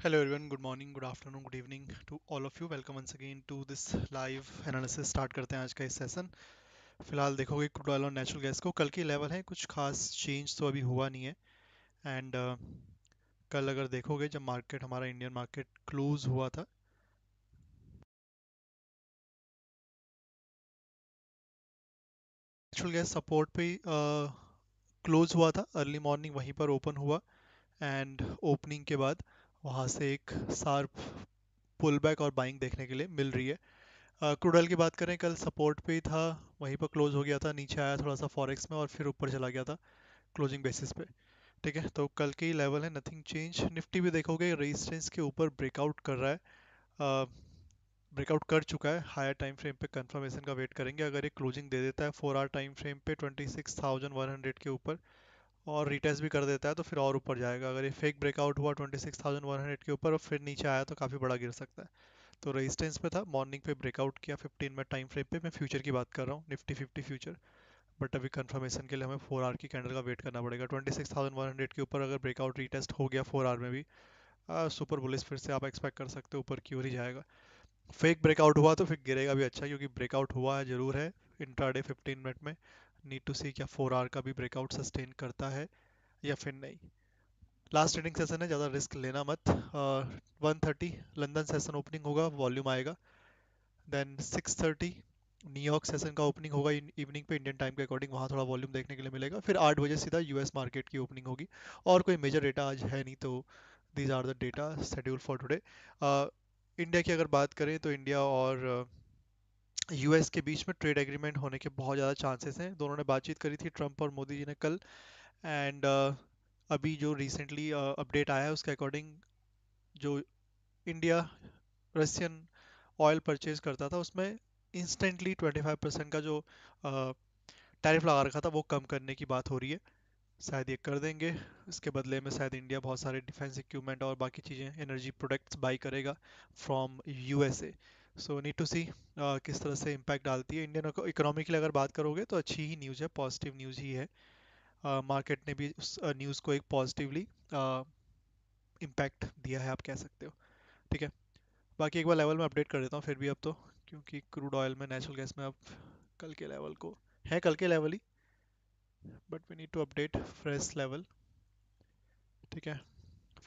Hello everyone, good morning, good afternoon, good evening to all of you. Welcome once again to this live analysis start करते हैं आज का इस session. फिलहाल देखोगे क्रूड ऑयल और नेचुरल गैस को कल के लेवल है, कुछ खास चेंज तो अभी हुआ नहीं है। एंड कल अगर देखोगे जब मार्केट हमारा इंडियन मार्केट क्लोज हुआ था, नेचुरल गैस सपोर्ट पे क्लोज हुआ था, अर्ली मॉर्निंग वहीं पर ओपन हुआ। एंड ओपनिंग के बाद वहाँ से एक शार्प पुल बैक और बाइंग देखने के लिए मिल रही है। क्रूड ऑयल की बात करें, कल सपोर्ट पे ही था, वहीं पर क्लोज हो गया था, नीचे आया थोड़ा सा फॉरेक्स में और फिर ऊपर चला गया था क्लोजिंग बेसिस पे। ठीक है, तो कल के ही लेवल है, नथिंग चेंज। निफ्टी भी देखोगे रेजिस्टेंस के ऊपर ब्रेकआउट कर रहा है, ब्रेकआउट कर चुका है। हायर टाइम फ्रेम पे कंफर्मेशन का वेट करेंगे, अगर ये क्लोजिंग दे देता है 4 आवर टाइम फ्रेम पे 26,100 के ऊपर और रिटेस्ट भी कर देता है तो फिर और ऊपर जाएगा। अगर ये फेक ब्रेकआउट हुआ 26,100 के ऊपर और फिर नीचे आया तो काफ़ी बड़ा गिर सकता है। तो रेजिस्टेंस पे था, मॉर्निंग पे ब्रेकआउट किया 15 मिनट टाइम फ्रेम पे। मैं फ्यूचर की बात कर रहा हूँ, निफ्टी 50 फ्यूचर। बट अभी कंफर्मेशन के लिए हमें 4 आवर की कैंडल का वेट करना पड़ेगा। 26,100 के ऊपर अगर ब्रेकआउट रीटेस्ट हो गया 4 आवर में भी, सुपर बुलिश फिर से आप एक्सपेक्ट कर सकते हो, ऊपर की ओर ही जाएगा। फेक ब्रेकआउट हुआ तो फिर गिरेगा भी अच्छा, क्योंकि ब्रेकआउट हुआ है जरूर है इंट्राडे 15 मिनट में। नीड टू सी क्या 4 आवर का भी ब्रेकआउट सस्टेन करता है या फिर नहीं। लास्ट ट्रेडिंग सेशन है, ज़्यादा रिस्क लेना मत। 1:30 लंदन सेशन ओपनिंग होगा, वॉल्यूम आएगा। देन 6:30 न्यूयॉर्क सेशन का ओपनिंग होगा इवनिंग पे इंडियन टाइम के अकॉर्डिंग, वहाँ थोड़ा वॉल्यूम देखने के लिए मिलेगा। फिर 8 बजे सीधा यूएस मार्केट की ओपनिंग होगी। और कोई मेजर डेटा आज है नहीं, तो these are the data schedule for today. India की अगर बात करें तो इंडिया और यूएस के बीच में ट्रेड एग्रीमेंट होने के बहुत ज़्यादा चांसेस हैं। दोनों ने बातचीत करी थी, ट्रंप और मोदी जी ने कल। एंड अभी जो रिसेंटली अपडेट आया है उसके अकॉर्डिंग, जो इंडिया रशियन ऑयल परचेज करता था उसमें इंस्टेंटली 25% का जो टैरिफ लगा रखा था वो कम करने की बात हो रही है। शायद ये कर देंगे। इसके बदले में शायद इंडिया बहुत सारे डिफेंस इक्विपमेंट और बाकी चीज़ें, एनर्जी प्रोडक्ट्स बाई करेगा from USA. So need to see किस तरह से इम्पैक्ट डालती है इंडियन इकोनॉमी के लिए। अगर बात करोगे तो अच्छी ही न्यूज़ है, पॉजिटिव न्यूज़ ही है। मार्केट ने भी उस न्यूज़ को एक पॉजिटिवली इम्पैक्ट दिया है, आप कह सकते हो। ठीक है, बाकी एक बार लेवल में अपडेट कर देता हूँ फिर भी अब तो, क्योंकि क्रूड ऑयल में नेचुरल गैस में अब कल के लेवल को है, कल के लेवल ही, but we need to update fresh level. ठीक है,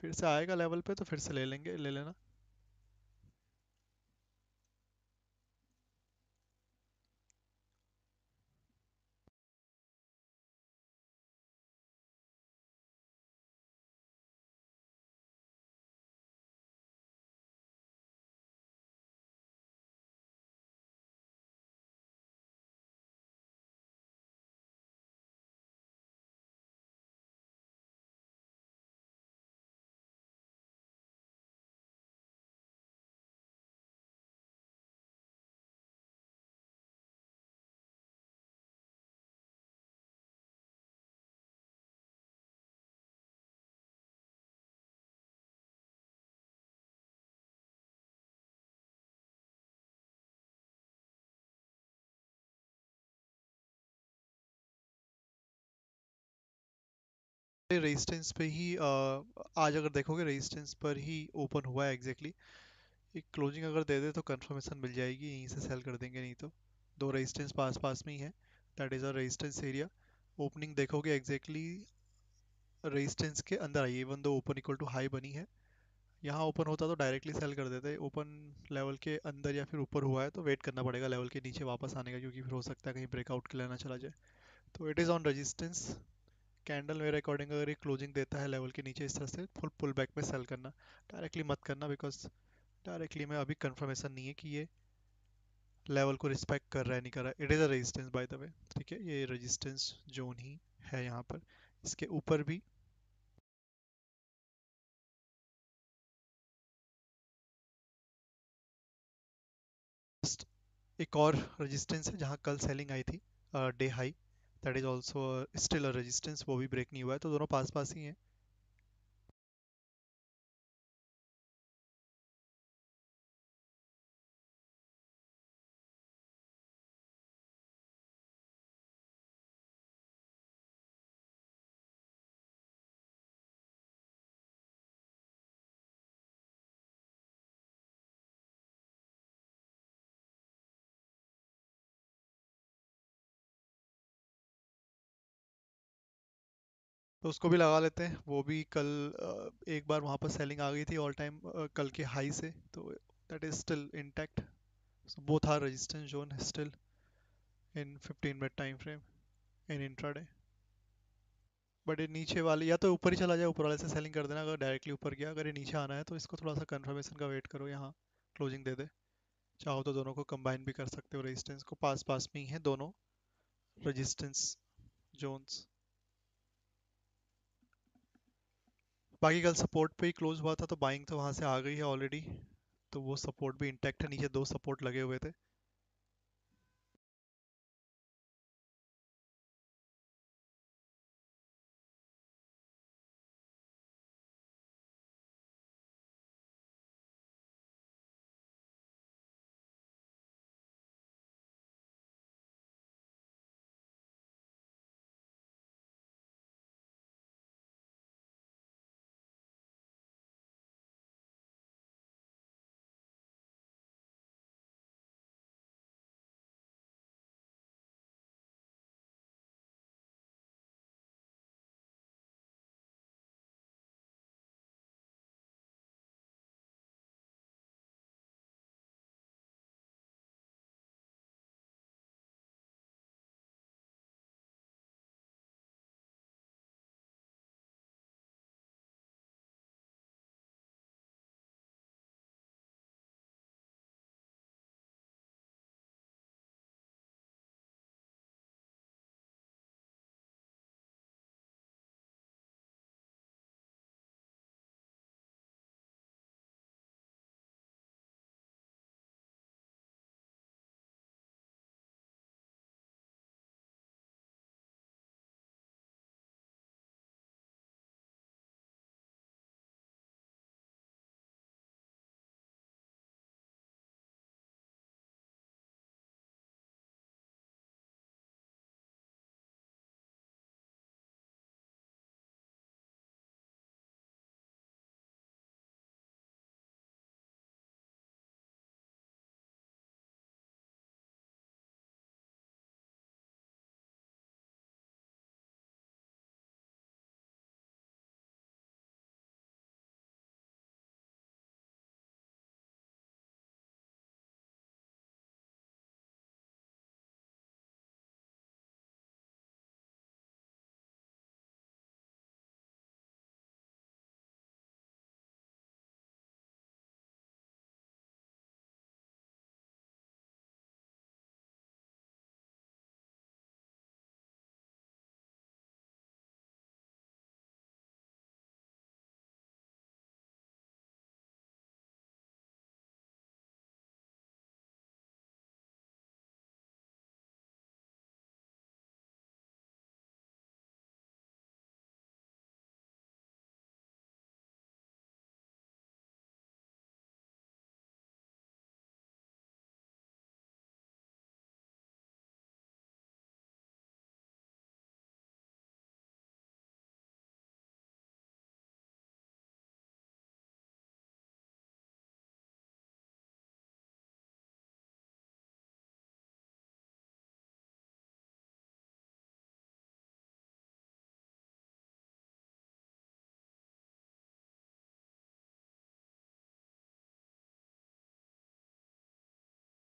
फिर से आएगा लेवल पे तो फिर से ले लेंगे, ले लेना। रेजिस्टेंस पे ही आज अगर देखोगे रेजिस्टेंस पर ही ओपन हुआ है एग्जैक्टली। एक क्लोजिंग अगर दे दे तो कंफर्मेशन मिल जाएगी, यहीं से सेल कर देंगे, नहीं तो दो रेजिस्टेंस पास पास में ही है। That is a resistance area. Opening देखोगे एग्जैक्टली रेजिस्टेंस के अंदर आई, even though open equal to high बनी है। यहाँ ओपन होता तो डायरेक्टली सेल कर देते। ओपन लेवल के अंदर या फिर ऊपर हुआ है तो वेट करना पड़ेगा लेवल के नीचे वापस आने का, क्योंकि फिर हो सकता है कहीं ब्रेकआउट के लिए ना चला जाए। तो it is on resistance. Candle मेरे अकॉर्डिंग अगर ये क्लोजिंग देता है लेवल के नीचे इस तरह से, फुल पुल बैक में सेल करना। डायरेक्टली मत करना, बिकॉज डायरेक्टली में अभी कंफर्मेशन नहीं है कि ये लेवल को रिस्पेक्ट कर रहा है नहीं कर रहा है। It is a resistance by the way. ठीक है, ये रेजिस्टेंस जोन ही है यहाँ पर। इसके ऊपर भी just एक और रेजिस्टेंस है जहाँ कल सेलिंग आई थी, day high. That is also still a resistance, वो भी ब्रेक नहीं हुआ है, तो दोनों पास पास ही हैं। तो उसको भी लगा लेते हैं। वो भी कल एक बार वहाँ पर सेलिंग आ गई थी ऑल टाइम कल के हाई से, तो that is still intact. So both are resistance zone still in 15 minute time frame in intraday. बट ये नीचे वाले या तो ऊपर ही चला जाए, ऊपर वाले से सेलिंग कर देना अगर डायरेक्टली ऊपर गया। अगर ये नीचे आना है तो इसको थोड़ा सा कंफर्मेशन का वेट करो, यहाँ क्लोजिंग दे दे। चाहो तो दोनों को कंबाइन भी कर सकते हो, रेजिस्टेंस को पास पास में ही है दोनों रेजिस्टेंस जोन्स। बाकी कल सपोर्ट पे ही क्लोज हुआ था, तो बाइंग तो वहां से आ गई है ऑलरेडी। तो वो सपोर्ट भी इंटैक्ट है, नीचे दो सपोर्ट लगे हुए थे।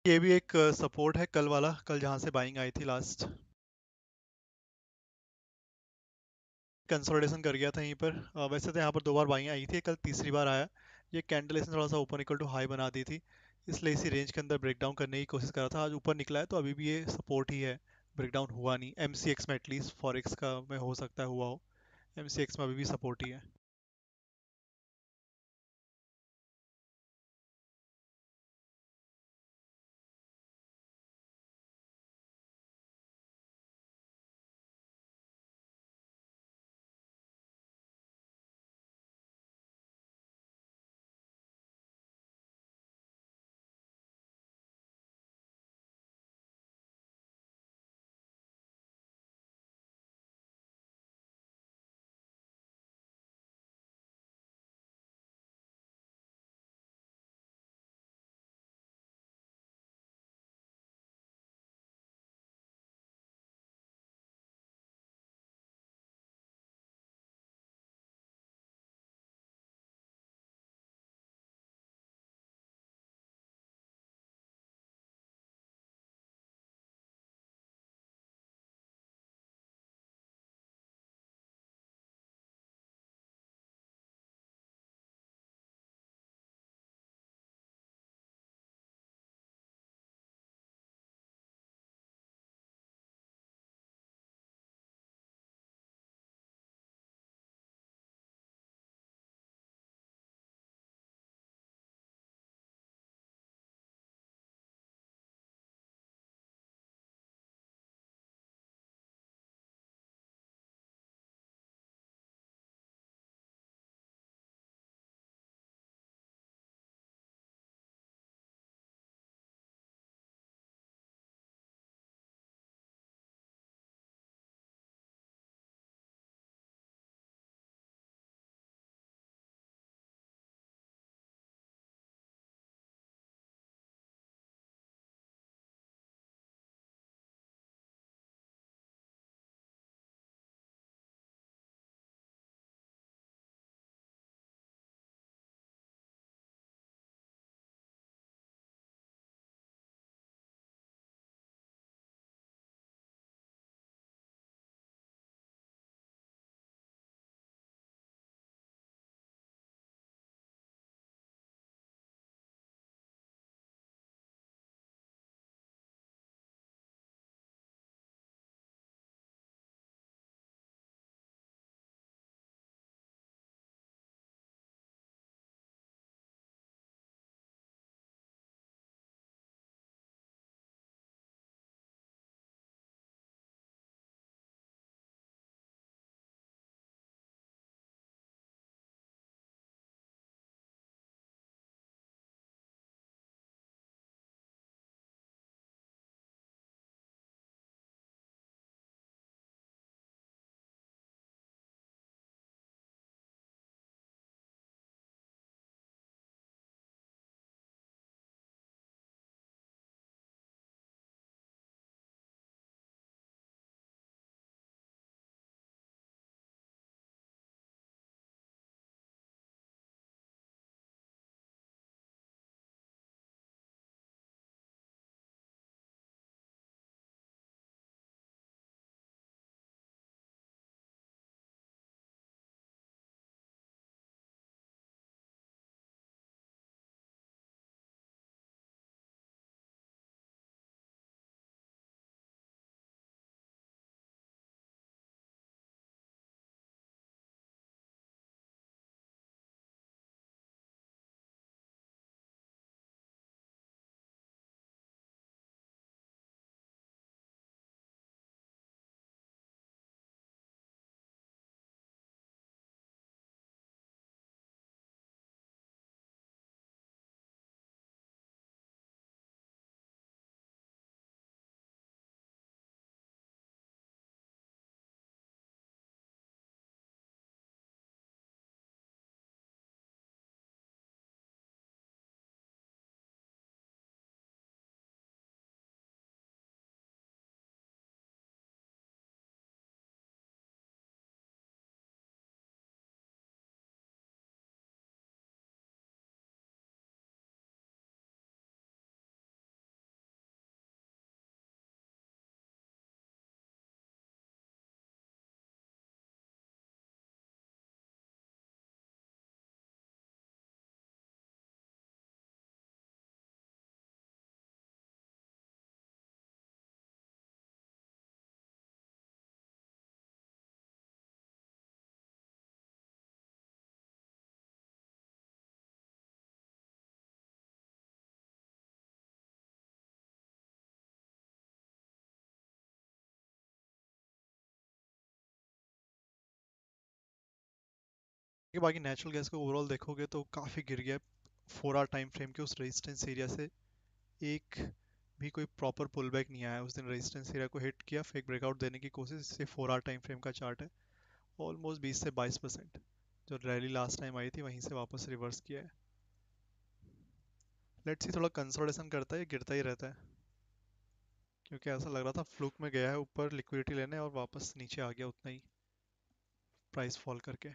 ये भी एक सपोर्ट है कल वाला, कल जहाँ से बाइंग आई थी लास्ट। कंसोलिडेशन कर गया था यहीं पर। वैसे तो यहाँ पर दो बार बाइंग आई थी, कल तीसरी बार आया। ये कैंडल इसने थोड़ा सा ओपन इक्वल टू हाई बना दी थी, इसलिए इसी रेंज के अंदर ब्रेकडाउन करने की कोशिश कर रहा था। आज ऊपर निकला है तो अभी भी ये सपोर्ट ही है, ब्रेकडाउन हुआ नहीं। एमसीएक्स में एटलीस्ट, फॉरेक्स का में हो सकता है हुआ हो, एमसीएक्स में अभी भी सपोर्ट ही है। कि बाकी नेचुरल गैस को ओवरऑल देखोगे तो काफ़ी गिर गया 4 आवर टाइम फ्रेम के उस रेजिस्टेंस एरिया से। एक भी कोई प्रॉपर पुल बैक नहीं आया उस दिन। रेजिस्टेंस एरिया को हिट किया, फेक ब्रेकआउट देने की कोशिश। इससे 4 आवर टाइम फ्रेम का चार्ट है, ऑलमोस्ट 20 से 22% जो रैली लास्ट टाइम आई थी वहीं से वापस रिवर्स किया है। लेट्स सी थोड़ा कंसोलिडेशन करता है, गिरता ही रहता है, क्योंकि ऐसा लग रहा था फ्लूक में गया है ऊपर लिक्विडिटी लेने और वापस नीचे आ गया उतना ही प्राइस फॉल करके।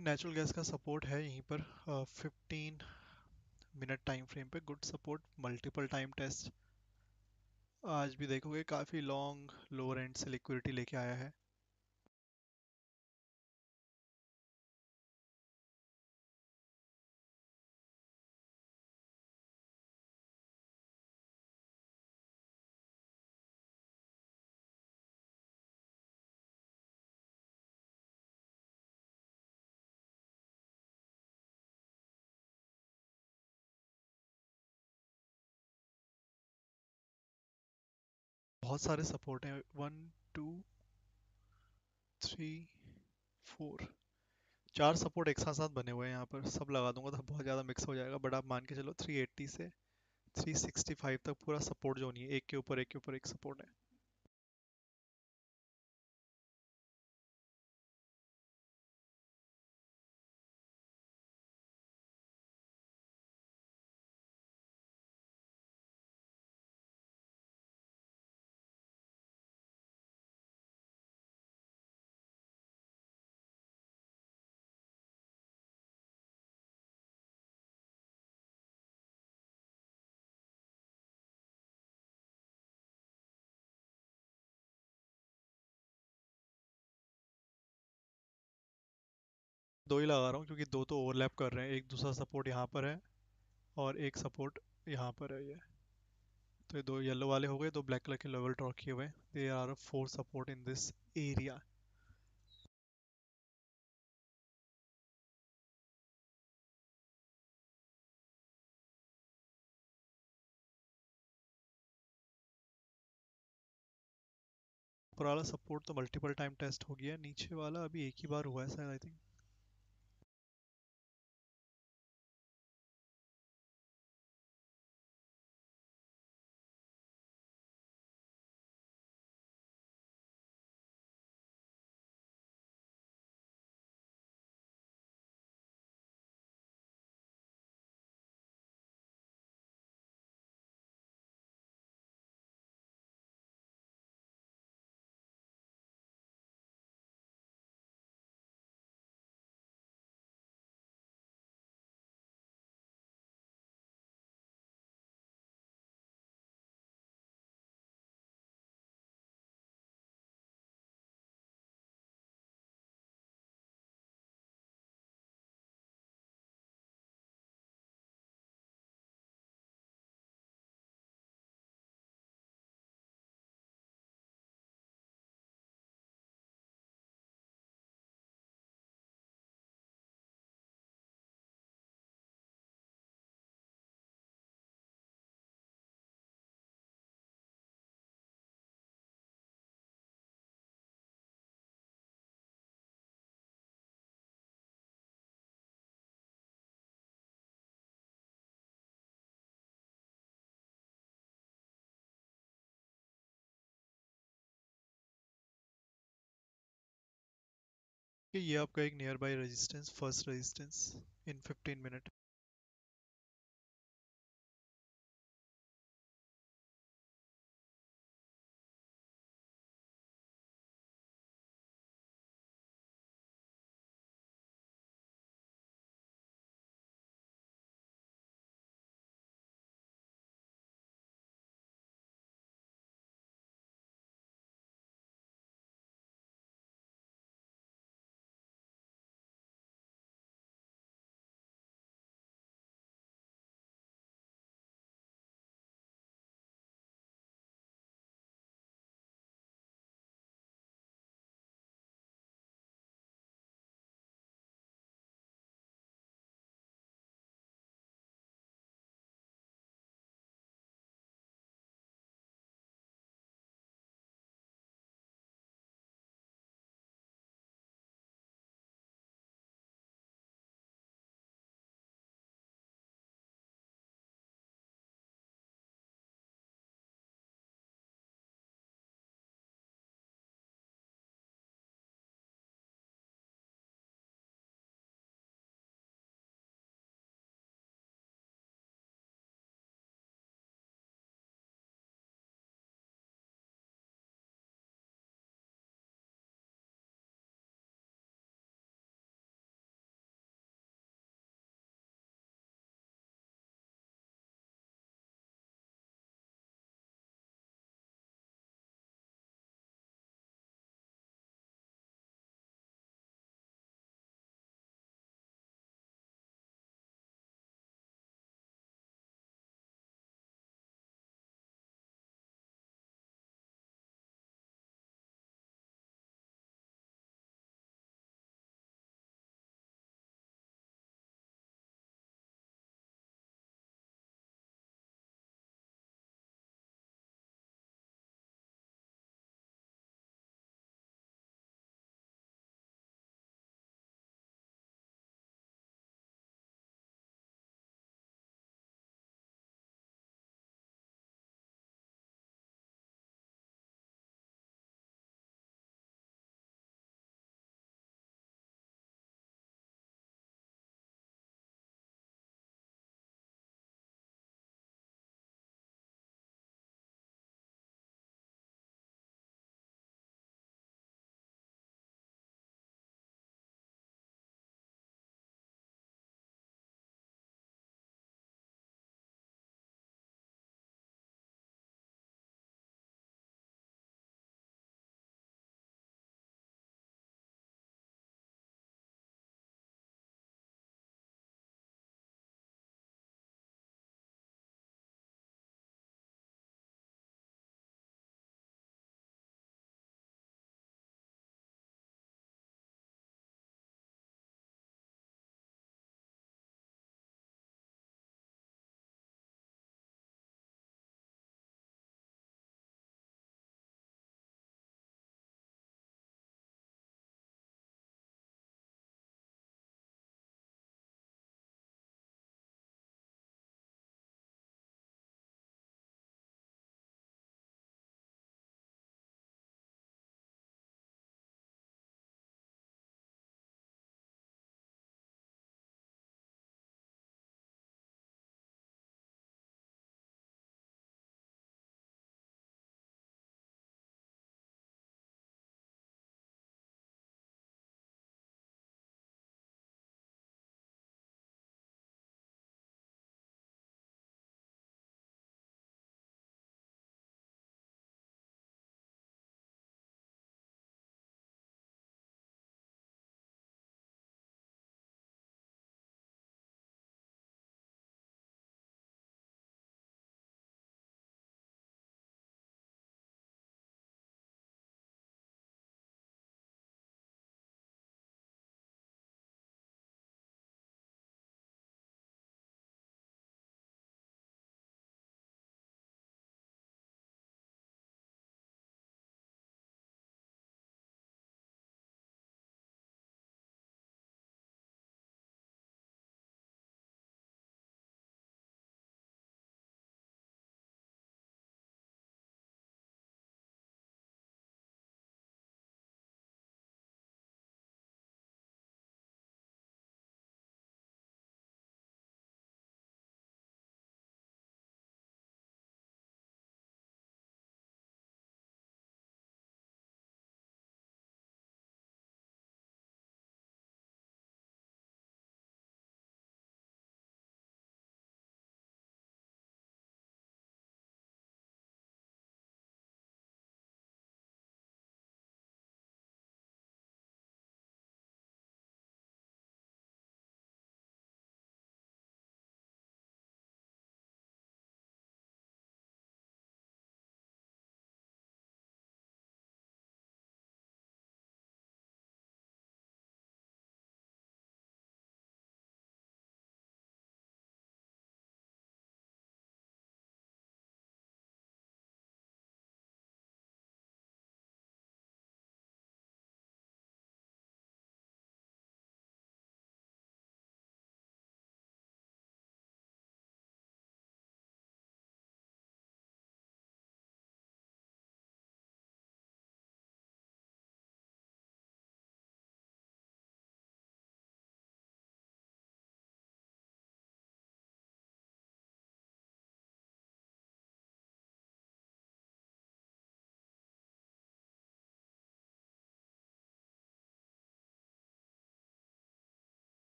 नेचुरल गैस का सपोर्ट है यहीं पर 15 मिनट टाइम फ्रेम पे, good support, multiple time test. आज भी देखोगे काफ़ी लॉन्ग लोअर एंड से लिक्विडिटी लेके आया है। बहुत सारे सपोर्ट हैं, 1 2 3 4, 4 सपोर्ट एक साथ साथ बने हुए हैं यहाँ पर। सब लगा दूंगा तो बहुत ज़्यादा मिक्स हो जाएगा, बट आप मान के चलो 380 से 365 तक पूरा सपोर्ट जोन ही है, एक के ऊपर एक के ऊपर एक सपोर्ट है। दो ही लगा रहा हूँ क्योंकि दो तो ओवरलैप कर रहे हैं, एक दूसरा सपोर्ट यहाँ पर है और एक सपोर्ट यहाँ पर है ये। तो ये दो येलो वाले हो गए, दो ब्लैक कलर के लेवल ड्रॉ किए हुए, they are four support in this area. ऊपर वाला सपोर्ट तो मल्टीपल टाइम टेस्ट हो गया, नीचे वाला अभी एक ही बार हुआ है शायद, आई थिंक। ये आपका एक near by resistance, first resistance in 15 minute.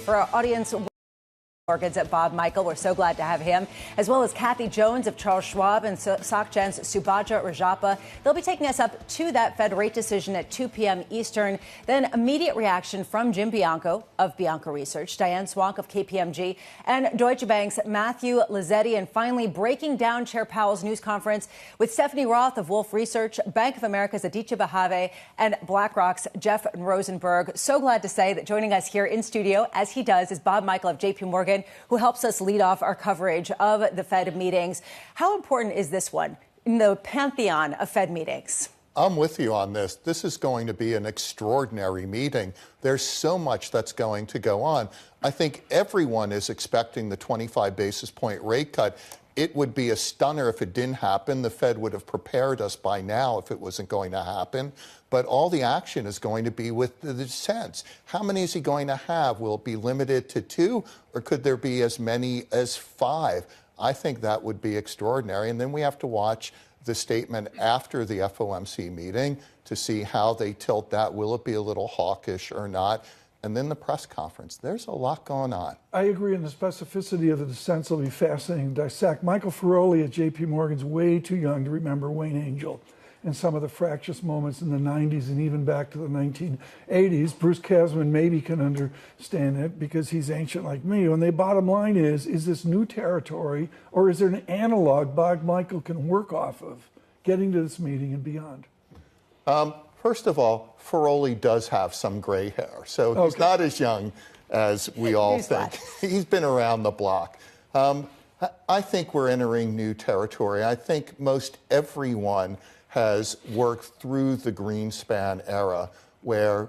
For our audience, Morgan's at Bob Michael. We're so glad to have him, as well as Kathy Jones of Charles Schwab and SocGen's Subhaja Rajappa. They'll be taking us up to that Fed rate decision at 2 p.m. Eastern. Then immediate reaction from Jim Bianco of Bianco Research, Diane Swank of KPMG, and Deutsche Bank's Matthew Lazzetti. And finally, breaking down Chair Powell's news conference with Stephanie Roth of Wolfe Research, Bank of America's Aditya Bahave, and BlackRock's Jeff Rosenberg. So glad to say that joining us here in studio, as he does, is Bob Michael of JP Morgan, who helps us lead off our coverage of the Fed meetings. How important is this one in the pantheon of Fed meetings? I'm with you on this. This is going to be an extraordinary meeting. There's so much that's going to go on. I think everyone is expecting the 25 basis point rate cut. It would be a stunner if it didn't happen. The Fed would have prepared us by now if it wasn't going to happen. But all the action is going to be with the dissents. How many is he going to have? Will it be limited to 2, or could there be as many as 5? I think that would be extraordinary. And then we have to watch the statement after the FOMC meeting to see how they tilt that. Will it be a little hawkish or not? And then the press conference. There's a lot going on. I agree, and the specificity of the dissents will be fascinating to dissect. Michael Feroli at JP Morgan's way too young to remember Wayne Angel and some of the fractious moments in the 90s and even back to the 1980s. Bruce Kasman maybe can understand it because he's ancient like me. And the bottom line is this new territory, or is there an analog Bob Michael can work off of getting to this meeting and beyond? First of all, Feroli does have some gray hair, so he's not as young as we all think. He's been around the block. I think we're entering new territory. I think most everyone has worked through the Greenspan era, where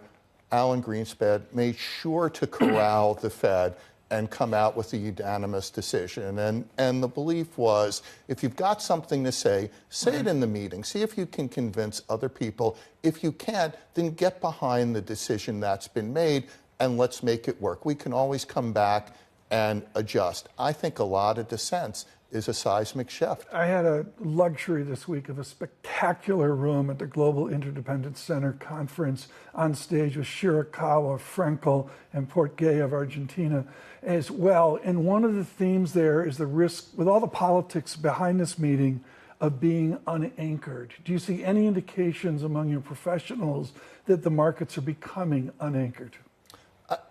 Alan Greenspan made sure to corral the Fed and come out with a unanimous decision. And the belief was, if you've got something to say it in the meeting. See if you can convince other people. If you can't, then get behind the decision that's been made and let's make it work. We can always come back and adjust. I think a lot of dissents is a seismic shift. I had a luxury this week of a spectacular room at the Global Interdependence Center conference on stage with Shirakawa, Frenkel, and Portgay of Argentina as well. And one of the themes there is the risk, with all the politics behind this meeting, of being unanchored. Do you see any indications among your professionals that the markets are becoming unanchored?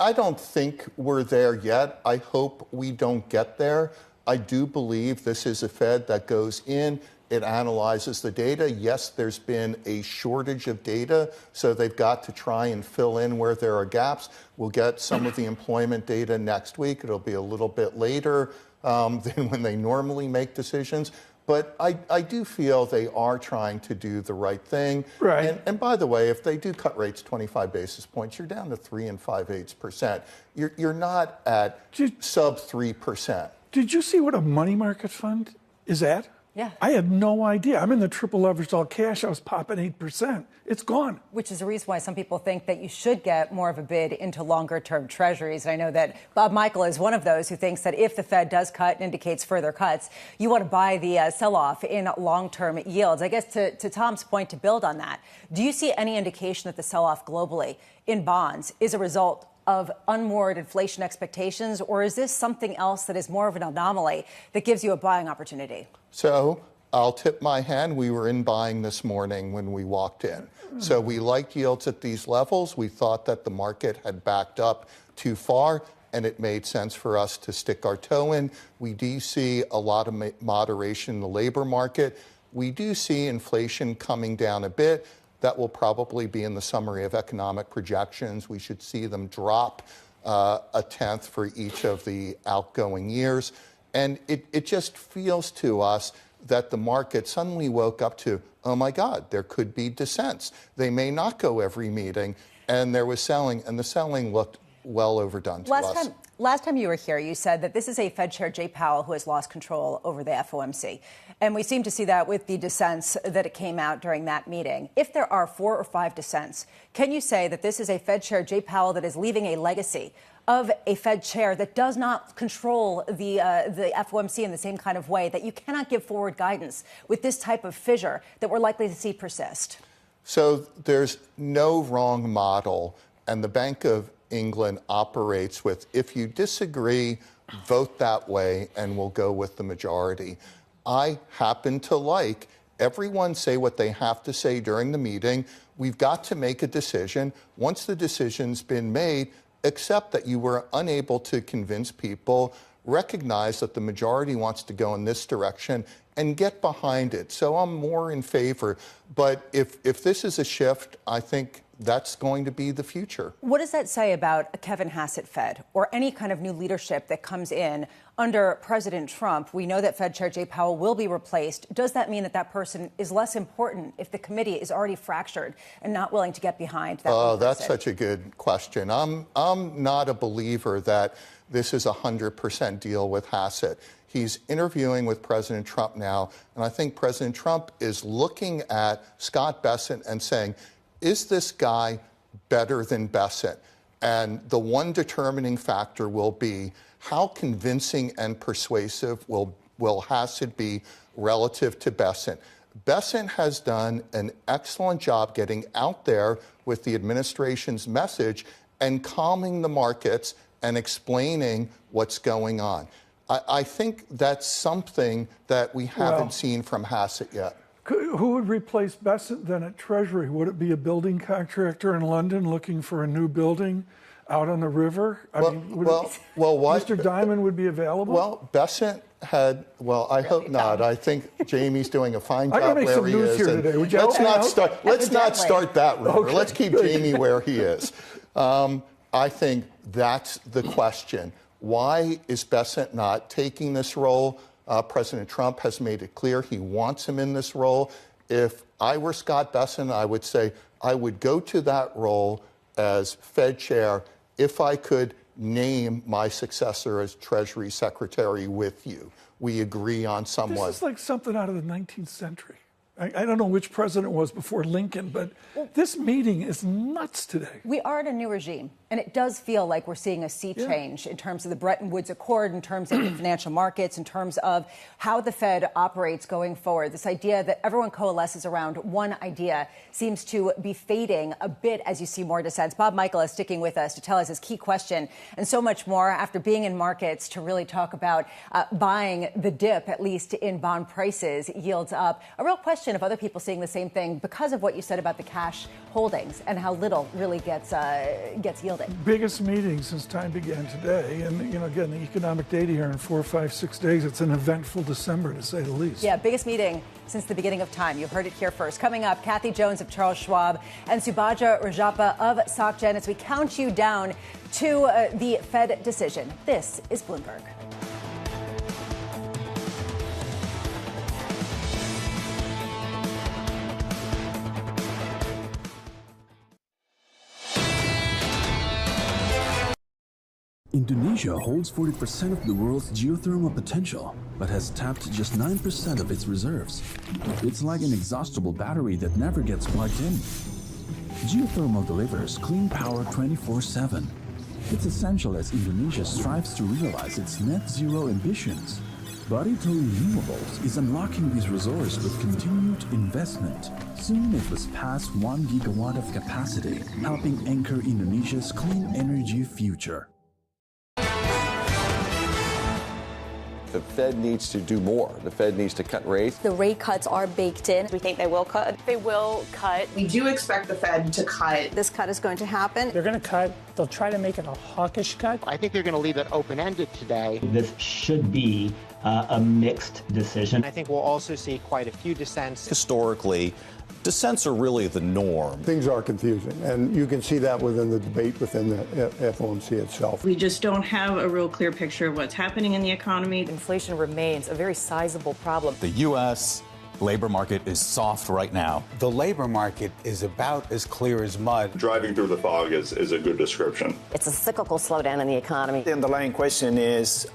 I don't think we're there yet. I hope we don't get there. I do believe this is a Fed that goes in, it analyzes the data. Yes, there's been a shortage of data, so they've got to try and fill in where there are gaps. We'll get some of the employment data next week. It'll be a little bit later than when they normally make decisions. But I do feel they are trying to do the right thing. Right. And by the way, if they do cut rates 25 basis points, you're down to 3 5/8%. You're not at sub 3%. Did you see what a money market fund is at? Yeah. I had no idea. I'm in the triple leveraged all cash. I was popping 8%. It's gone. Which is the reason why some people think that you should get more of a bid into longer term treasuries. And I know that Bob Michael is one of those who thinks that if the Fed does cut and indicates further cuts, you want to buy the sell-off in long-term yields. I guess to Tom's point, to build on that, do you see any indication that the sell-off globally in bonds is a result of unmoored inflation expectations, or is this something else that is more of an anomaly that gives you a buying opportunity? So I'll tip my hand. We were in buying this morning when we walked in. So we liked yields at these levels. We thought that the market had backed up too far, and it made sense for us to stick our toe in. We do see a lot of moderation in the labor market. We do see inflation coming down a bit. That will probably be in the summary of economic projections. We should see them drop a tenth for each of the outgoing years. And it just feels to us that the market suddenly woke up to, oh my God, there could be dissents. They may not go every meeting. And there was selling, and the selling looked well overdone to us. Last time you were here, you said that this is a Fed Chair, Jay Powell, who has lost control over the FOMC. And we seem to see that with the dissents that it came out during that meeting. If there are 4 or 5 dissents, can you say that this is a Fed Chair, Jay Powell, that is leaving a legacy of a Fed chair that does not control the FOMC in the same kind of way, that you cannot give forward guidance with this type of fissure that we're likely to see persist? So there's no wrong model, and the Bank of England operates with, if you disagree, vote that way and we'll go with the majority. I happen to like everyone say what they have to say during the meeting. We've got to make a decision. Once the decision's been made, accept that you were unable to convince people, recognize that the majority wants to go in this direction, and get behind it. So I'm more in favor. But if this is a shift, I think that's going to be the future. What does that say about a Kevin Hassett Fed or any kind of new leadership that comes in under President Trump? We know that Fed Chair Jay Powell will be replaced. Does that mean that that person is less important if the committee is already fractured and not willing to get behind that? Oh, that's such a good question. I'm not a believer that this is a 100% deal with Hassett. He's interviewing with President Trump now, and I think President Trump is looking at Scott Bessent and saying, is this guy better than Bessent? And the one determining factor will be how convincing and persuasive will Hassett be relative to Bessent. Bessent has done an excellent job getting out there with the administration's message and calming the markets and explaining what's going on. I think that's something that we haven't seen from Hassett yet. Who would replace Bessent then at Treasury? Would it be a building contractor in London looking for a new building out on the river? Mr. Diamond would be available? Well, Bessent had, I hope not. I think Jamie's doing a fine job where he is. Let's not start that rumor. Okay, let's keep Jamie where he is. I think that's the question. Why is Bessent not taking this role? President Trump has made it clear he wants him in this role. If I were Scott Bessent, I would say I would go to that role as Fed chair if I could name my successor as Treasury Secretary with you. We agree on somewhat. This is like something out of the 19th century. I don't know which president was before Lincoln, but this meeting is nuts today. We are in a new regime, and it does feel like we're seeing a sea change in terms of the Bretton Woods Accord, in terms of the financial markets, in terms of how the Fed operates going forward. This idea that everyone coalesces around one idea seems to be fading a bit as you see more dissents. Bob Michael is sticking with us to tell us his key question and so much more after being in markets to really talk about buying the dip, at least in bond prices, yields up. A real question of other people seeing the same thing because of what you said about the cash holdings and how little really gets yielding. Biggest meeting since time began today, and again, the economic data here in 4, 5, 6 days. It's an eventful December, to say the least. Yeah, biggest meeting since the beginning of time. You heard it here first. Coming up, Kathy Jones of Charles Schwab and Subhaja Rajappa of SocGen as we count you down to the Fed decision. This is Bloomberg. Indonesia holds 40% of the world's geothermal potential, but has tapped just 9% of its reserves. It's like an inexhaustible battery that never gets plugged in. Geothermal delivers clean power 24/7. It's essential as Indonesia strives to realize its net zero ambitions. But Ito Renewables is unlocking these resources with continued investment. Soon it was past 1 gigawatt of capacity, helping anchor Indonesia's clean energy future. The Fed needs to do more. The Fed needs to cut rates. The rate cuts are baked in. We think they will cut. They will cut. We do expect the Fed to cut. This cut is going to happen. They're going to cut. They'll try to make it a hawkish cut. I think they're going to leave it open-ended today. This should be a mixed decision. I think we'll also see quite a few dissents. Historically, dissents are really the norm. Things are confusing, and you can see that within the debate within the FOMC itself. We just don't have a real clear picture of what's happening in the economy. Inflation remains a very sizable problem. The U.S. labor market is soft right now. The labor market is about as clear as mud. Driving through the fog is a good description. It's a cyclical slowdown in the economy. The underlying question is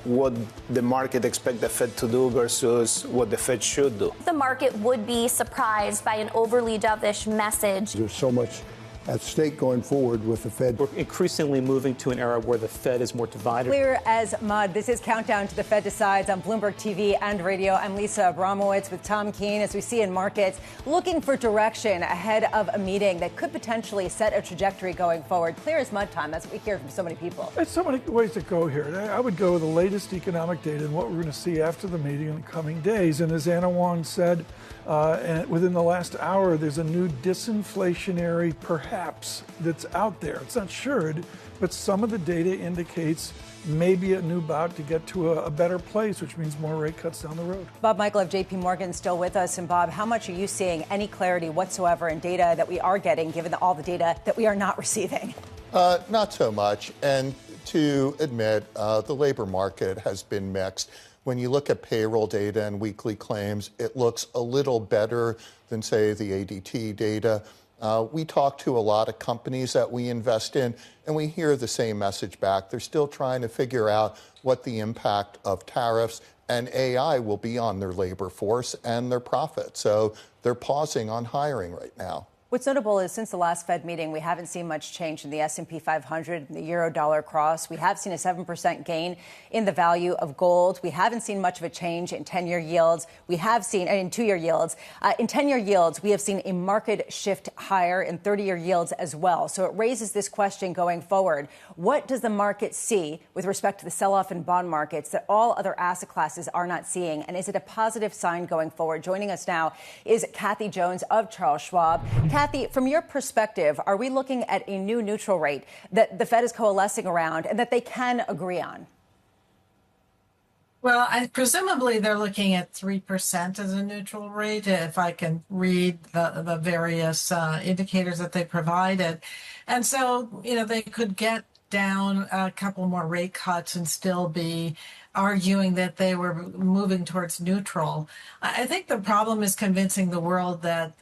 what the market expect the Fed to do versus what the Fed should do. The market would be surprised by an overly dovish message. There's so much at stake going forward with the Fed. We're increasingly moving to an era where the Fed is more divided. Clear as mud. This is Countdown to the Fed Decides on Bloomberg TV and radio. I'm Lisa Abramowitz with Tom Keene. As we see in markets, looking for direction ahead of a meeting that could potentially set a trajectory going forward. Clear as mud time. That's what we hear from so many people. There's so many ways to go here. I would go with the latest economic data and what we're going to see after the meeting in the coming days. And as Anna Wong said, and within the last hour, there's a new disinflationary perhaps that's out there. It's not assured, but some of the data indicates maybe a new bout to get to a better place, which means more rate cuts down the road. Bob Michael of JP Morgan still with us. And Bob, how much are you seeing any clarity whatsoever in data that we are getting, given all the data that we are not receiving? Not so much. And to admit, the labor market has been mixed. When you look at payroll data and weekly claims, it looks a little better than, say, the ADT data. We talk to a lot of companies that we invest in, and we hear the same message back. They're still trying to figure out what the impact of tariffs and AI will be on their labor force and their profit. So they're pausing on hiring right now. What's notable is since the last Fed meeting, we haven't seen much change in the S&P 500, the euro-dollar cross. We have seen a 7% gain in the value of gold. We haven't seen much of a change in 10-year yields. We have seen, in 2-year yields. In 10-year yields, we have seen a market shift higher in 30-year yields as well. So it raises this question going forward. What does the market see with respect to the sell-off in bond markets that all other asset classes are not seeing? And is it a positive sign going forward? Joining us now is Kathy Jones of Charles Schwab. Kathy, from your perspective, are we looking at a new neutral rate that the Fed is coalescing around and that they can agree on? Well, presumably they're looking at 3% as a neutral rate, if I can read the various indicators that they provided. And so, they could get down a couple more rate cuts and still be arguing that they were moving towards neutral. I think the problem is convincing the world that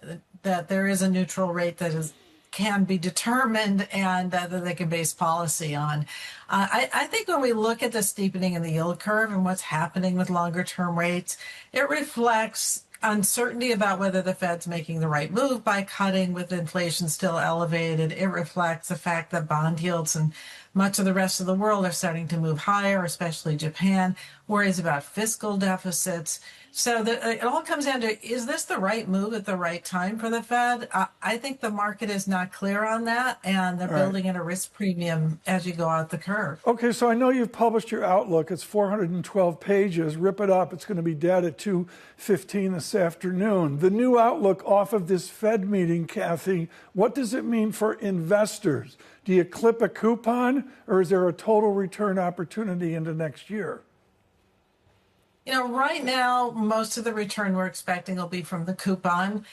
there is a neutral rate that can be determined and that they can base policy on. I think when we look at the steepening in the yield curve and what's happening with longer term rates, it reflects uncertainty about whether the Fed's making the right move by cutting with inflation still elevated. It reflects the fact that bond yields and much of the rest of the world are starting to move higher, especially Japan, worries about fiscal deficits. So it all comes down to, is this the right move at the right time for the Fed? I think the market is not clear on that, and they're building in a risk premium as you go out the curve. Okay, so I know you've published your outlook. It's 412 pages. Rip it up. It's going to be dead at 2:15 this afternoon. The new outlook off of this Fed meeting, Kathy, what does it mean for investors? Do you clip a coupon, or is there a total return opportunity into next year? Right now, most of the return we're expecting will be from the coupon.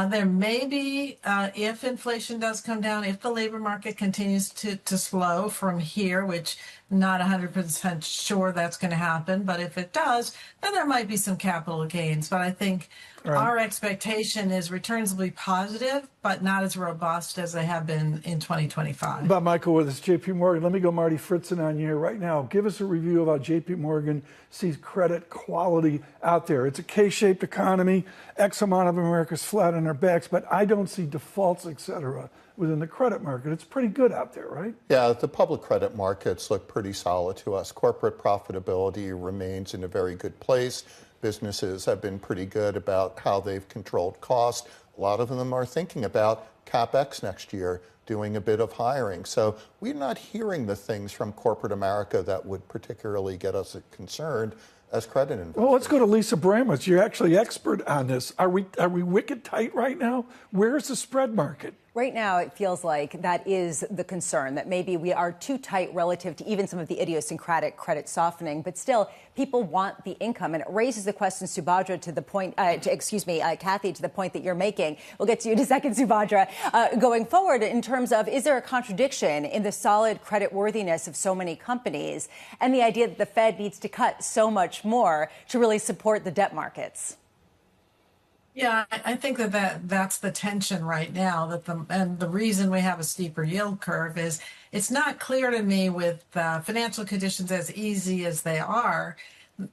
There may be, if inflation does come down, if the labor market continues to slow from here, which not 100% sure that's going to happen, but if it does, then there might be some capital gains. But I think our expectation is returns will be positive, but not as robust as they have been in 2025. Bob Michael with us, JP Morgan. Let me go Marty Fritzen on you here right now. Give us a review of how JP Morgan sees credit quality out there. It's a K-shaped economy. X amount of America's flat on their backs, but I don't see defaults, et cetera, within the credit market. It's pretty good out there, right? Yeah, the public credit markets look pretty solid to us. Corporate profitability remains in a very good place. Businesses have been pretty good about how they've controlled costs. A lot of them are thinking about CapEx next year, doing a bit of hiring. So we're not hearing the things from corporate America that would particularly get us concerned as credit investors. Well, let's go to Lisa Abramowitz. You're actually expert on this. Are we wicked tight right now? Where's the spread market? Right now, it feels like that is the concern, that maybe we are too tight relative to even some of the idiosyncratic credit softening. But still, people want the income. And it raises the question, Subhadra, to the point, Kathy, to the point that you're making. We'll get to you in a second, Subhadra. Going forward, in terms of, is there a contradiction in the solid credit worthiness of so many companies and the idea that the Fed needs to cut so much more to really support the debt markets? Yeah, I think that's the tension right now. And the reason we have a steeper yield curve is it's not clear to me with financial conditions as easy as they are,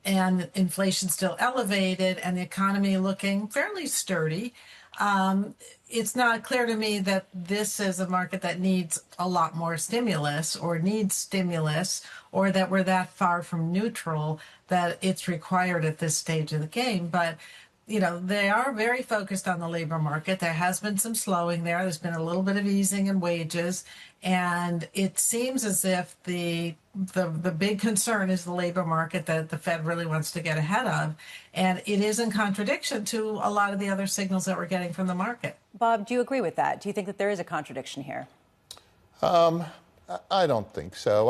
and inflation still elevated, and the economy looking fairly sturdy. It's not clear to me that this is a market that needs a lot more stimulus or needs stimulus, or that we're that far from neutral that it's required at this stage of the game. But they are very focused on the labor market. There has been some slowing there. There's been a little bit of easing in wages. And it seems as if the big concern is the labor market that the Fed really wants to get ahead of. And it is in contradiction to a lot of the other signals that we're getting from the market. Bob, do you agree with that? Do you think that there is a contradiction here? I don't think so.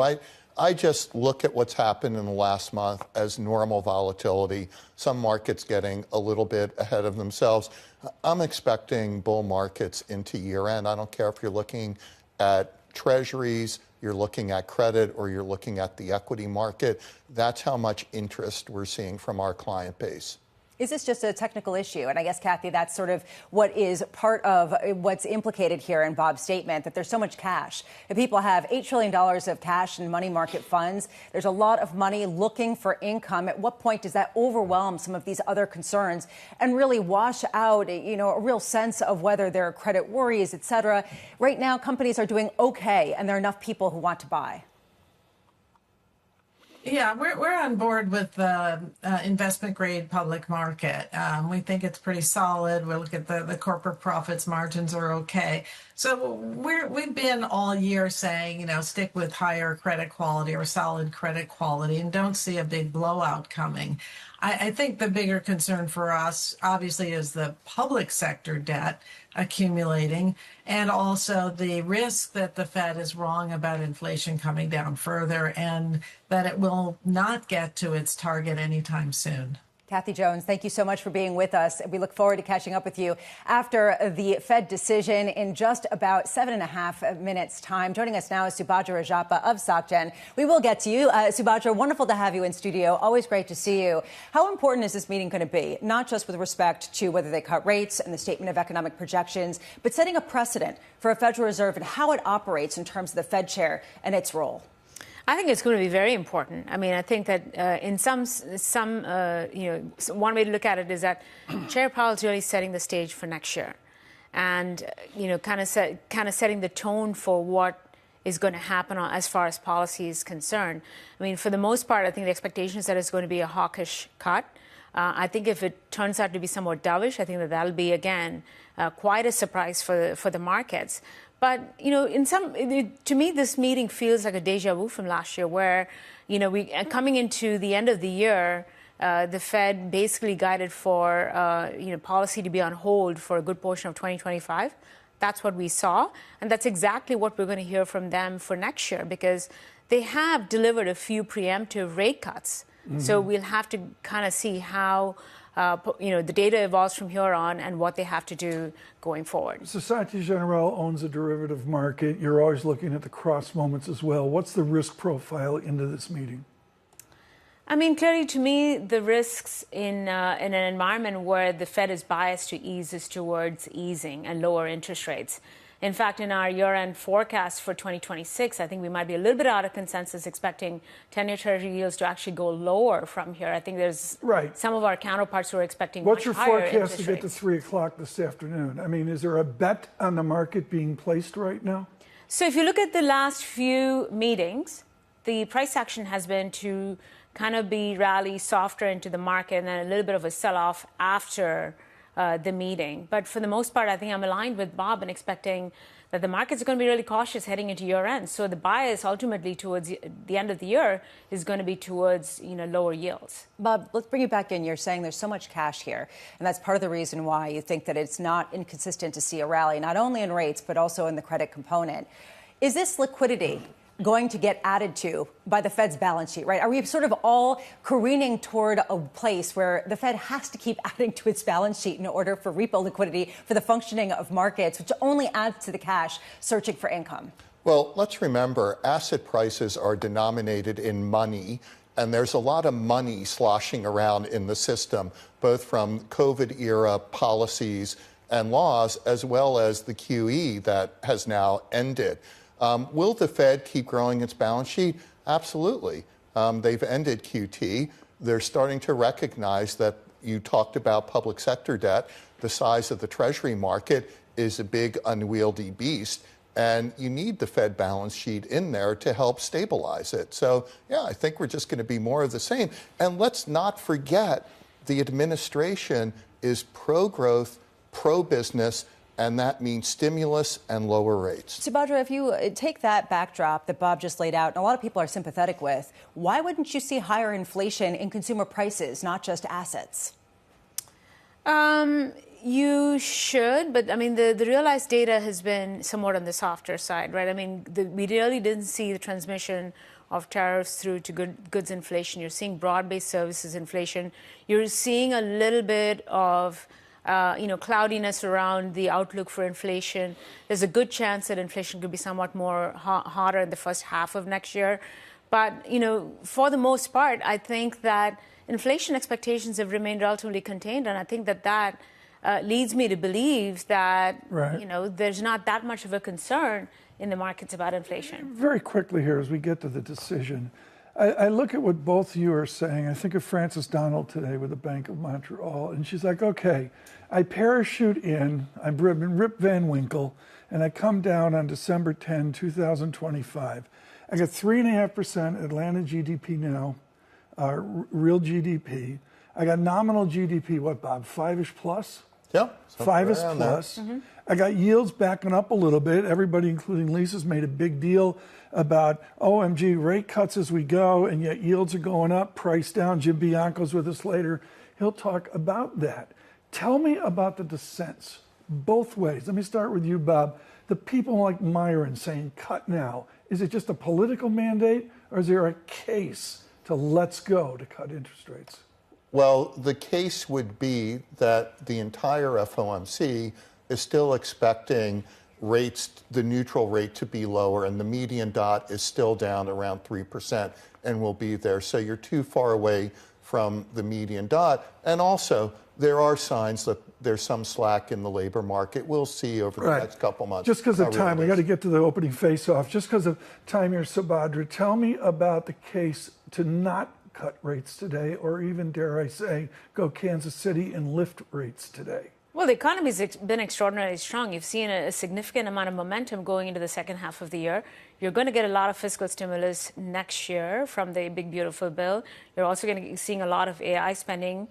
I just look at what's happened in the last month as normal volatility, some markets getting a little bit ahead of themselves. I'm expecting bull markets into year end. I don't care if you're looking at treasuries, you're looking at credit, or you're looking at the equity market. That's how much interest we're seeing from our client base. Is this just a technical issue? And I guess, Kathy, that's sort of what is part of what's implicated here in Bob's statement, that there's so much cash. If people have $8 trillion of cash in money market funds, there's a lot of money looking for income. At what point does that overwhelm some of these other concerns and really wash out, a real sense of whether there are credit worries, et cetera? Right now, companies are doing okay, and there are enough people who want to buy. Yeah, we're on board with the investment grade public market. We think it's pretty solid. We look at the corporate profits, margins are okay. So we've been all year saying, stick with higher credit quality or solid credit quality and don't see a big blowout coming. I think the bigger concern for us, obviously, is the public sector debt accumulating, and also the risk that the Fed is wrong about inflation coming down further and that it will not get to its target anytime soon. Kathy Jones, thank you so much for being with us. We look forward to catching up with you after the Fed decision in just about 7.5 minutes' time. Joining us now is Subhadra Rajappa of SocGen. We will get to you. Subhadra, wonderful to have you in studio. Always great to see you. How important is this meeting going to be, not just with respect to whether they cut rates and the statement of economic projections, but setting a precedent for a Federal Reserve and how it operates in terms of the Fed chair and its role? I think it's going to be very important. I mean, I think that in one way to look at it is that Chair Powell is really setting the stage for next year, and kind of setting the tone for what is going to happen as far as policy is concerned. I mean, for the most part, I think the expectation is that it's going to be a hawkish cut. I think if it turns out to be somewhat dovish, I think that that'll be again quite a surprise for the markets. But, to me, this meeting feels like a deja vu from last year where, coming into the end of the year, the Fed basically guided for, policy to be on hold for a good portion of 2025. That's what we saw. And that's exactly what we're going to hear from them for next year, because they have delivered a few preemptive rate cuts. Mm-hmm. So we'll have to kind of see how the data evolves from here on and what they have to do going forward. Societe Generale owns a derivative market. You're always looking at the cross moments as well. What's the risk profile into this meeting? I mean, clearly, to me, the risks in an environment where the Fed is biased to ease is towards easing and lower interest rates. In fact, in our year-end forecast for 2026, I think we might be a little bit out of consensus expecting 10-year Treasury yields to actually go lower from here. I think there's some of our counterparts who are expecting What's much your higher forecast to get rates. to 3 o'clock this afternoon? I mean, is there a bet on the market being placed right now? So if you look at the last few meetings, the price action has been to kind of be rally softer into the market and then a little bit of a sell-off after the meeting. But for the most part, I think I'm aligned with Bob in expecting that the markets are going to be really cautious heading into year end. So the bias ultimately towards the end of the year is going to be towards lower yields. Bob, let's bring you back in. You're saying there's so much cash here, and that's part of the reason why you think that it's not inconsistent to see a rally, not only in rates, but also in the credit component. Is this liquidity going to get added to by the Fed's balance sheet, right? Are we sort of all careening toward a place where the Fed has to keep adding to its balance sheet in order for repo liquidity for the functioning of markets, which only adds to the cash searching for income? Well, let's remember, asset prices are denominated in money, and there's a lot of money sloshing around in the system, both from COVID-era policies and laws, as well as the QE that has now ended. Will the Fed keep growing its balance sheet? Absolutely. They've ended QT. They're starting to recognize that you talked about public sector debt. The size of the Treasury market is a big unwieldy beast, and you need the Fed balance sheet in there to help stabilize it. So, yeah, I think we're just going to be more of the same. And let's not forget the administration is pro-growth, pro-business, and that means stimulus and lower rates. Subhadra, if you take that backdrop that Bob just laid out, and a lot of people are sympathetic with, why wouldn't you see higher inflation in consumer prices, not just assets? You should, but I mean, the realized data has been somewhat on the softer side, right? I mean, we really didn't see the transmission of tariffs through to goods inflation. You're seeing broad-based services inflation. You're seeing a little bit of cloudiness around the outlook for inflation. There's a good chance that inflation could be somewhat more hotter in the first half of next year. But, for the most part, I think that inflation expectations have remained relatively contained. And I think that leads me to believe that, there's not that much of a concern in the markets about inflation. Very quickly here, as we get to the decision, I look at what both of you are saying. I think of Frances Donald today with the Bank of Montreal, and she's like, okay, I parachute in, I've been Rip Van Winkle, and I come down on December 10, 2025. I got 3.5% Atlanta GDP now, real GDP. I got nominal GDP, what, Bob, 5-ish plus? Yeah. 5-ish plus. Mm-hmm. I got yields backing up a little bit. Everybody, including Lisa's, made a big deal about OMG rate cuts as we go, and yet yields are going up, price down. Jim Bianco's with us later. He'll talk about that. Tell me about the dissents, both ways. Let me start with you, Bob. The people like Myron saying cut now. Is it just a political mandate, or is there a case to let's go to cut interest rates? Well, the case would be that the entire FOMC is still expecting rates, the neutral rate, to be lower, and the median dot is still down around 3% and will be there. So you're too far away from the median dot. And also, there are signs that there's some slack in the labor market. We'll see over the next couple months. Just because of time, we got to get to the opening face-off. Just because of time here, Subhadra, tell me about the case to not cut rates today, or even, dare I say, go Kansas City and lift rates today. Well, the economy's been extraordinarily strong. You've seen a significant amount of momentum going into the second half of the year. You're going to get a lot of fiscal stimulus next year from the Big Beautiful Bill. You're also going to be seeing a lot of AI spending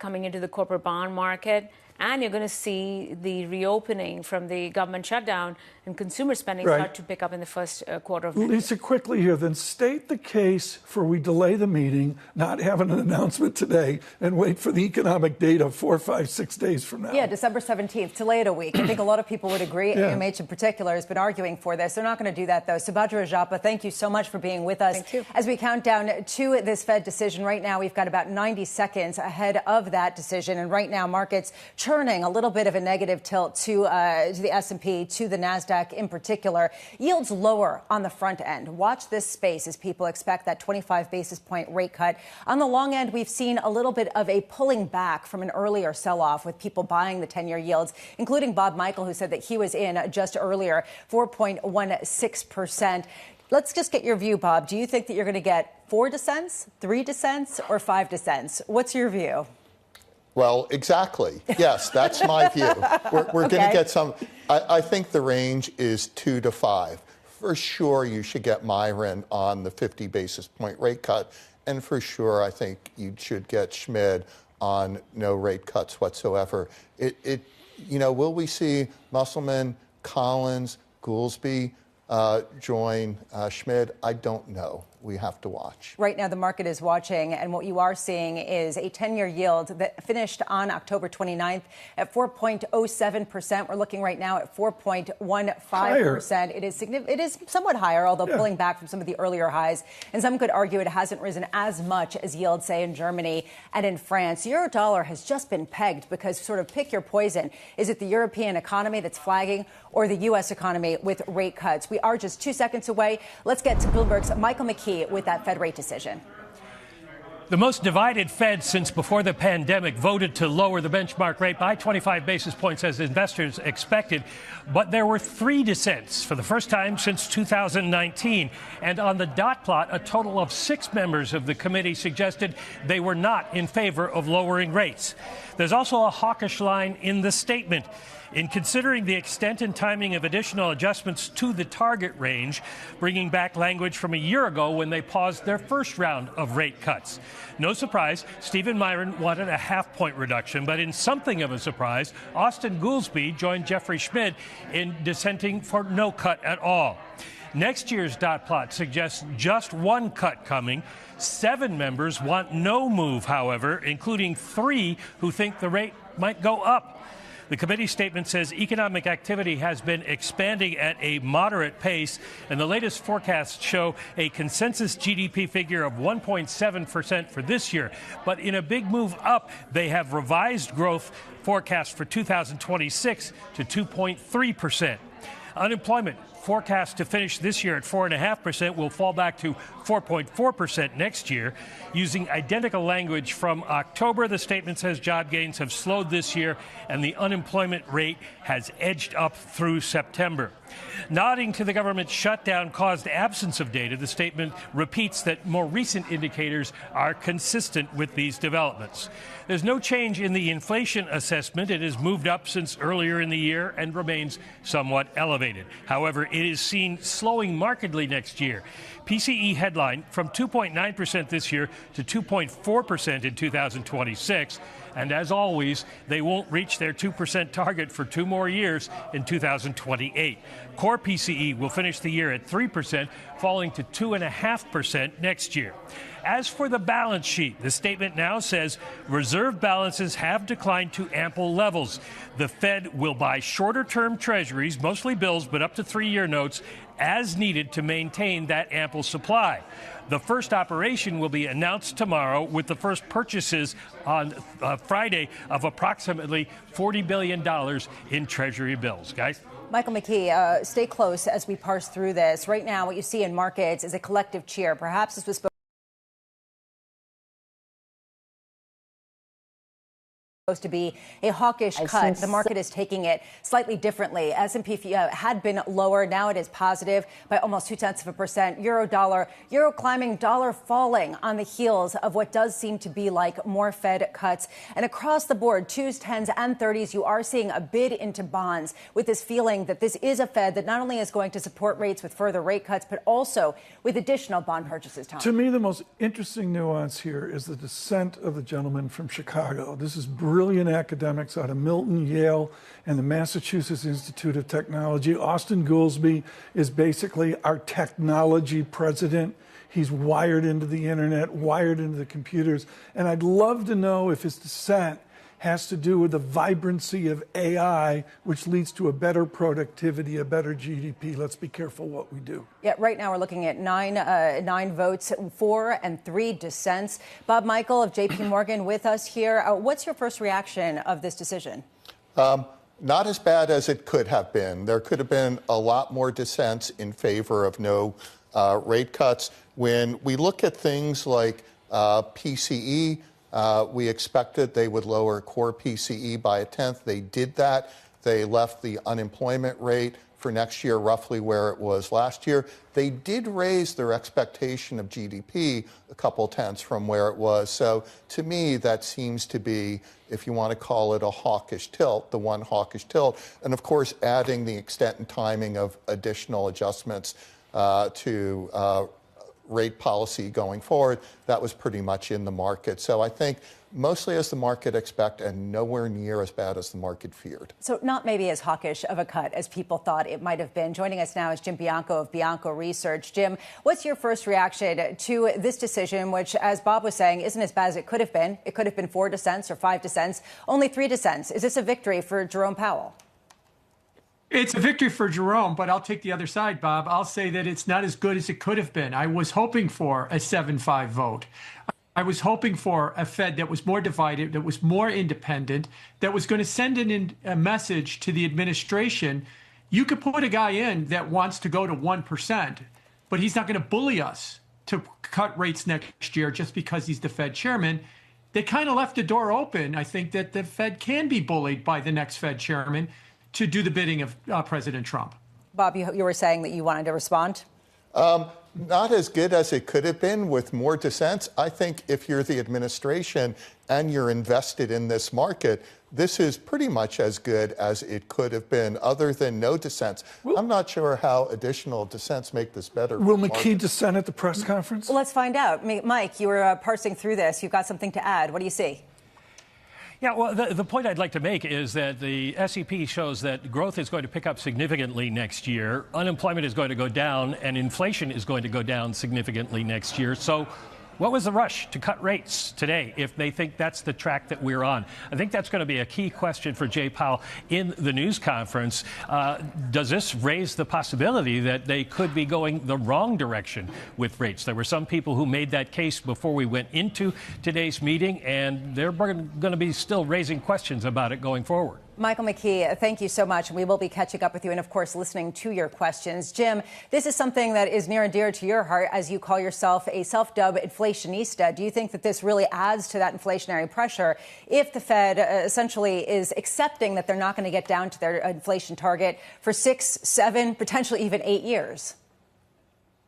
coming into the corporate bond market. And you're going to see the reopening from the government shutdown and consumer spending start to pick up in the first quarter of next year. Lisa, quickly here, then state the case for we delay the meeting, not have an announcement today, and wait for the economic data 4, 5, 6 days from now. Yeah, December 17th, delay it a week. I think a lot of people would agree. Yeah. AMH in particular has been arguing for this. They're not going to do that, though. Subhadra Rajappa, thank you so much for being with us. Thank you. As we count down to this Fed decision, right now we've got about 90 seconds ahead of that decision. And right now, markets churning a little bit of a negative tilt to the S&P, to the NASDAQ in particular. Yields lower on the front end. Watch this space as people expect that 25 basis point rate cut. On the long end, we've seen a little bit of a pulling back from an earlier sell-off with people buying the 10-year yields, including Bob Michael, who said that he was in just earlier, 4.16%. Let's just get your view, Bob. Do you think that you're going to get 4 descents, 3 descents, or 5 descents? What's your view? Well, exactly. Yes, that's my view. We're going to get some. I think the range is 2 to 5. For sure, you should get Myron on the 50 basis point rate cut. And for sure, I think you should get Schmid on no rate cuts whatsoever. Will we see Musselman, Collins, Goolsbee join Schmid? I don't know. We have to watch. Right now, the market is watching, and what you are seeing is a 10-year yield that finished on October 29th at 4.07%. We're looking right now at 4.15%. It is somewhat higher, although pulling back from some of the earlier highs. And some could argue it hasn't risen as much as yields, say, in Germany and in France. Euro-dollar has just been pegged because sort of pick your poison. Is it the European economy that's flagging or the U.S. economy with rate cuts? We are just 2 seconds away. Let's get to Bloomberg's Michael McKee with that Fed rate decision. The most divided Fed since before the pandemic voted to lower the benchmark rate by 25 basis points as investors expected. But there were 3 dissents for the first time since 2019. And on the dot plot, a total of 6 members of the committee suggested they were not in favor of lowering rates. There's also a hawkish line in the statement. In considering the extent and timing of additional adjustments to the target range, bringing back language from a year ago when they paused their first round of rate cuts. No surprise, Stephen Myron wanted a half-point reduction, but in something of a surprise, Austin Goolsbee joined Jeffrey Schmidt in dissenting for no cut at all. Next year's dot plot suggests just 1 cut coming. 7 members want no move, however, including 3 who think the rate might go up. The committee statement says economic activity has been expanding at a moderate pace, and the latest forecasts show a consensus GDP figure of 1.7% for this year. But in a big move up, they have revised growth forecast for 2026 to 2.3%. Unemployment forecast to finish this year at 4.5% will fall back to 4.4% next year. Using identical language from October, the statement says job gains have slowed this year and the unemployment rate has edged up through September. Nodding to the government shutdown-caused absence of data, the statement repeats that more recent indicators are consistent with these developments. There's no change in the inflation assessment. It has moved up since earlier in the year and remains somewhat elevated. However, it is seen slowing markedly next year. PCE headline from 2.9% this year to 2.4% in 2026. And as always, they won't reach their 2% target for 2 more years in 2028. Core PCE will finish the year at 3%, falling to 2.5% next year. As for the balance sheet, the statement now says reserve balances have declined to ample levels. The Fed will buy shorter-term treasuries, mostly bills, but up to 3-year notes, as needed to maintain that ample supply. The first operation will be announced tomorrow, with the first purchases on Friday of approximately $40 billion in Treasury bills. Guys? Michael McKee, stay close as we parse through this. Right now, what you see in markets is a collective cheer. Perhaps this was supposed to be a hawkish cut. The market is taking it slightly differently. S&P had been lower. Now it is positive by almost 0.2%. Euro climbing, dollar falling on the heels of what does seem to be like more Fed cuts. And across the board, 2s, 10s, and 30s, you are seeing a bid into bonds with this feeling that this is a Fed that not only is going to support rates with further rate cuts, but also with additional bond purchases. Tom. To me, the most interesting nuance here is the dissent of the gentleman from Chicago. This is brilliant academics out of Milton, Yale, and the Massachusetts Institute of Technology. Austin Goolsbee is basically our technology president. He's wired into the internet, wired into the computers. And I'd love to know if his dissent has to do with the vibrancy of AI, which leads to a better productivity, a better GDP. Let's be careful what we do. Yeah, right now we're looking at nine votes, 4 and 3 dissents. Bob Michael of J.P. Morgan with us here. What's your first reaction of this decision? Not as bad as it could have been. There could have been a lot more dissents in favor of no rate cuts. When we look at things like PCE, we expected they would lower core PCE by 1/10. They did that. They left the unemployment rate for next year roughly where it was last year. They did raise their expectation of GDP a couple tenths from where it was. So to me, that seems to be, if you want to call it a hawkish tilt, the one hawkish tilt. And of course, adding the extent and timing of additional adjustments to rate policy going forward, that was pretty much in the market. So I think mostly as the market expect and nowhere near as bad as the market feared. So not maybe as hawkish of a cut as people thought it might have been. Joining us now is Jim Bianco of Bianco Research. Jim, what's your first reaction to this decision, which, as Bob was saying, isn't as bad as it could have been? It could have been 4 dissents or 5 dissents, only 3 dissents. Is this a victory for Jerome Powell? It's a victory for Jerome, but I'll take the other side, Bob. I'll say that it's not as good as it could have been. I was hoping for a 7-5 vote. I was hoping for a Fed that was more divided, that was more independent, that was going to send in a message to the administration. You could put a guy in that wants to go to 1%, but he's not going to bully us to cut rates next year just because he's the Fed chairman, they kind of left the door open. I think that the Fed can be bullied by the next Fed chairman to do the bidding of President Trump. Bob, you were saying that you wanted to respond? Not as good as it could have been with more dissents. I think if you're the administration and you're invested in this market, this is pretty much as good as it could have been, other than no dissents. I'm not sure how additional dissents make this better. Will McKee dissent at the press conference? Well, let's find out. Mike, you were parsing through this. You've got something to add. What do you see? Yeah, well, the point I'd like to make is that the SEP shows that growth is going to pick up significantly next year, unemployment is going to go down, and inflation is going to go down significantly next year. So what was the rush to cut rates today if they think that's the track that we're on? I think that's going to be a key question for Jay Powell in the news conference. Does this raise the possibility that they could be going the wrong direction with rates? There were some people who made that case before we went into today's meeting, and they're going to be still raising questions about it going forward. Michael McKee, thank you so much. We will be catching up with you and, of course, listening to your questions. Jim, this is something that is near and dear to your heart as you call yourself a self-dubbed inflationista. Do you think that this really adds to that inflationary pressure if the Fed essentially is accepting that they're not going to get down to their inflation target for 6, 7, potentially even 8 years?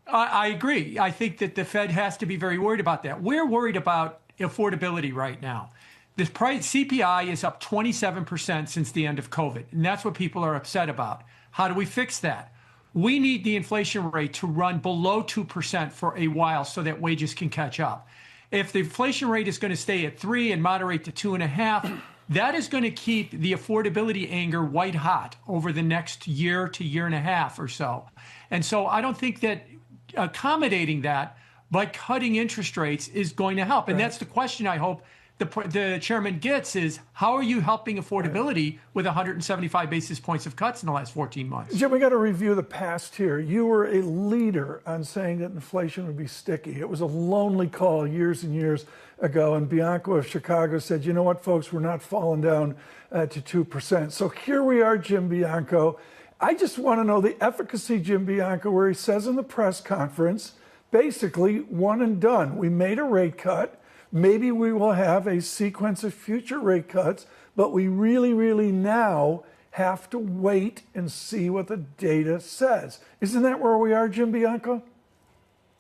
I agree. I think that the Fed has to be very worried about that. We're worried about affordability right now. The price CPI is up 27% since the end of COVID, and that's what people are upset about. How do we fix that? We need the inflation rate to run below 2% for a while so that wages can catch up. If the inflation rate is going to stay at 3 and moderate to 2.5, that is going to keep the affordability anger white hot over the next year to year and a half or so. And so I don't think that accommodating that by cutting interest rates is going to help. And that's the question I hope the chairman gets is, how are you helping affordability with 175 basis points of cuts in the last 14 months? Jim, we got to review the past here. You were a leader on saying that inflation would be sticky. It was a lonely call years and years ago, and Bianco of Chicago said, you know what, folks, we're not falling down to 2%. So here we are, Jim Bianco. I just want to know the efficacy, Jim Bianco, where he says in the press conference, basically, one and done. We made a rate cut. Maybe we will have a sequence of future rate cuts, but we really now have to wait and see what the data says. Isn't that where we are, Jim Bianco?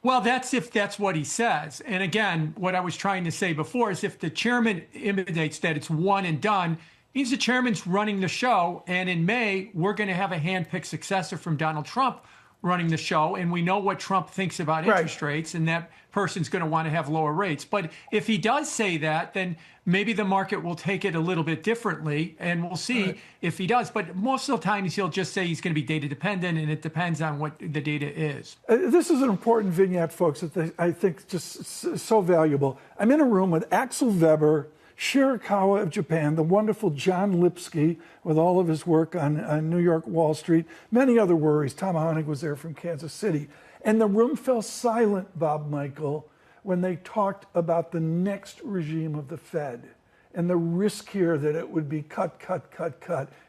Well, that's if that's what he says. And again, what I was trying to say before is if the chairman imitates that it's one and done, means the chairman's running the show. And in May, we're going to have a hand-picked successor from Donald Trump running the show, and we know what Trump thinks about interest rates, and that person's going to want to have lower rates. But if he does say that, then maybe the market will take it a little bit differently, and we'll see if he does. But most of the times he'll just say he's going to be data dependent, and it depends on what the data is. This is an important vignette, folks, that I think just so valuable. I'm in a room with Axel Weber, Shirakawa of Japan, the wonderful John Lipsky with all of his work on New York Wall Street, many other worries. Tom Honig was there from Kansas City. And the room fell silent, Bob Michael, when they talked about the next regime of the Fed and the risk here that it would be cut.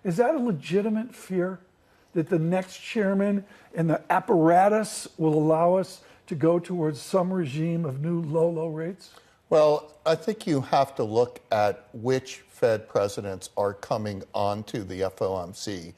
Is that a legitimate fear that the next chairman and the apparatus will allow us to go towards some regime of new low rates? Well, I think you have to look at which Fed presidents are coming onto the FOMC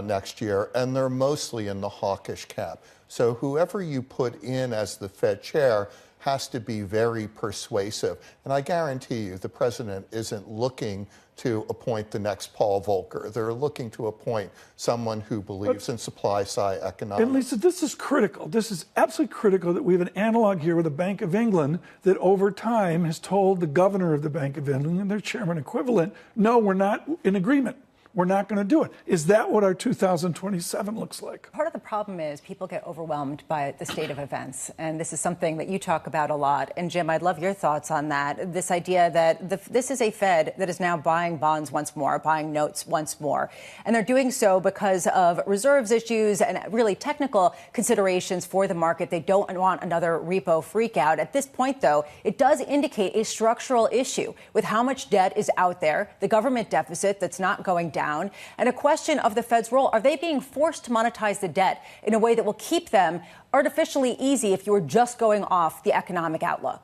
next year, and they're mostly in the hawkish camp. So whoever you put in as the Fed chair has to be very persuasive. And I guarantee you the president isn't looking to appoint the next Paul Volcker. They're looking to appoint someone who believes in supply-side economics. And Lisa, this is critical. This is absolutely critical that we have an analog here with the Bank of England that over time has told the governor of the Bank of England and their chairman equivalent, no, we're not in agreement. We're not going to do it. Is that what our 2027 looks like? Part of the problem is people get overwhelmed by the state of events. And this is something that you talk about a lot. And Jim, I'd love your thoughts on that. This idea that this is a Fed that is now buying bonds once more, buying notes once more. And they're doing so because of reserves issues and really technical considerations for the market. They don't want another repo freakout. At this point, though, it does indicate a structural issue with how much debt is out there, the government deficit that's not going down, down. And a question of the Fed's role. Are they being forced to monetize the debt in a way that will keep them artificially easy if you were just going off the economic outlook?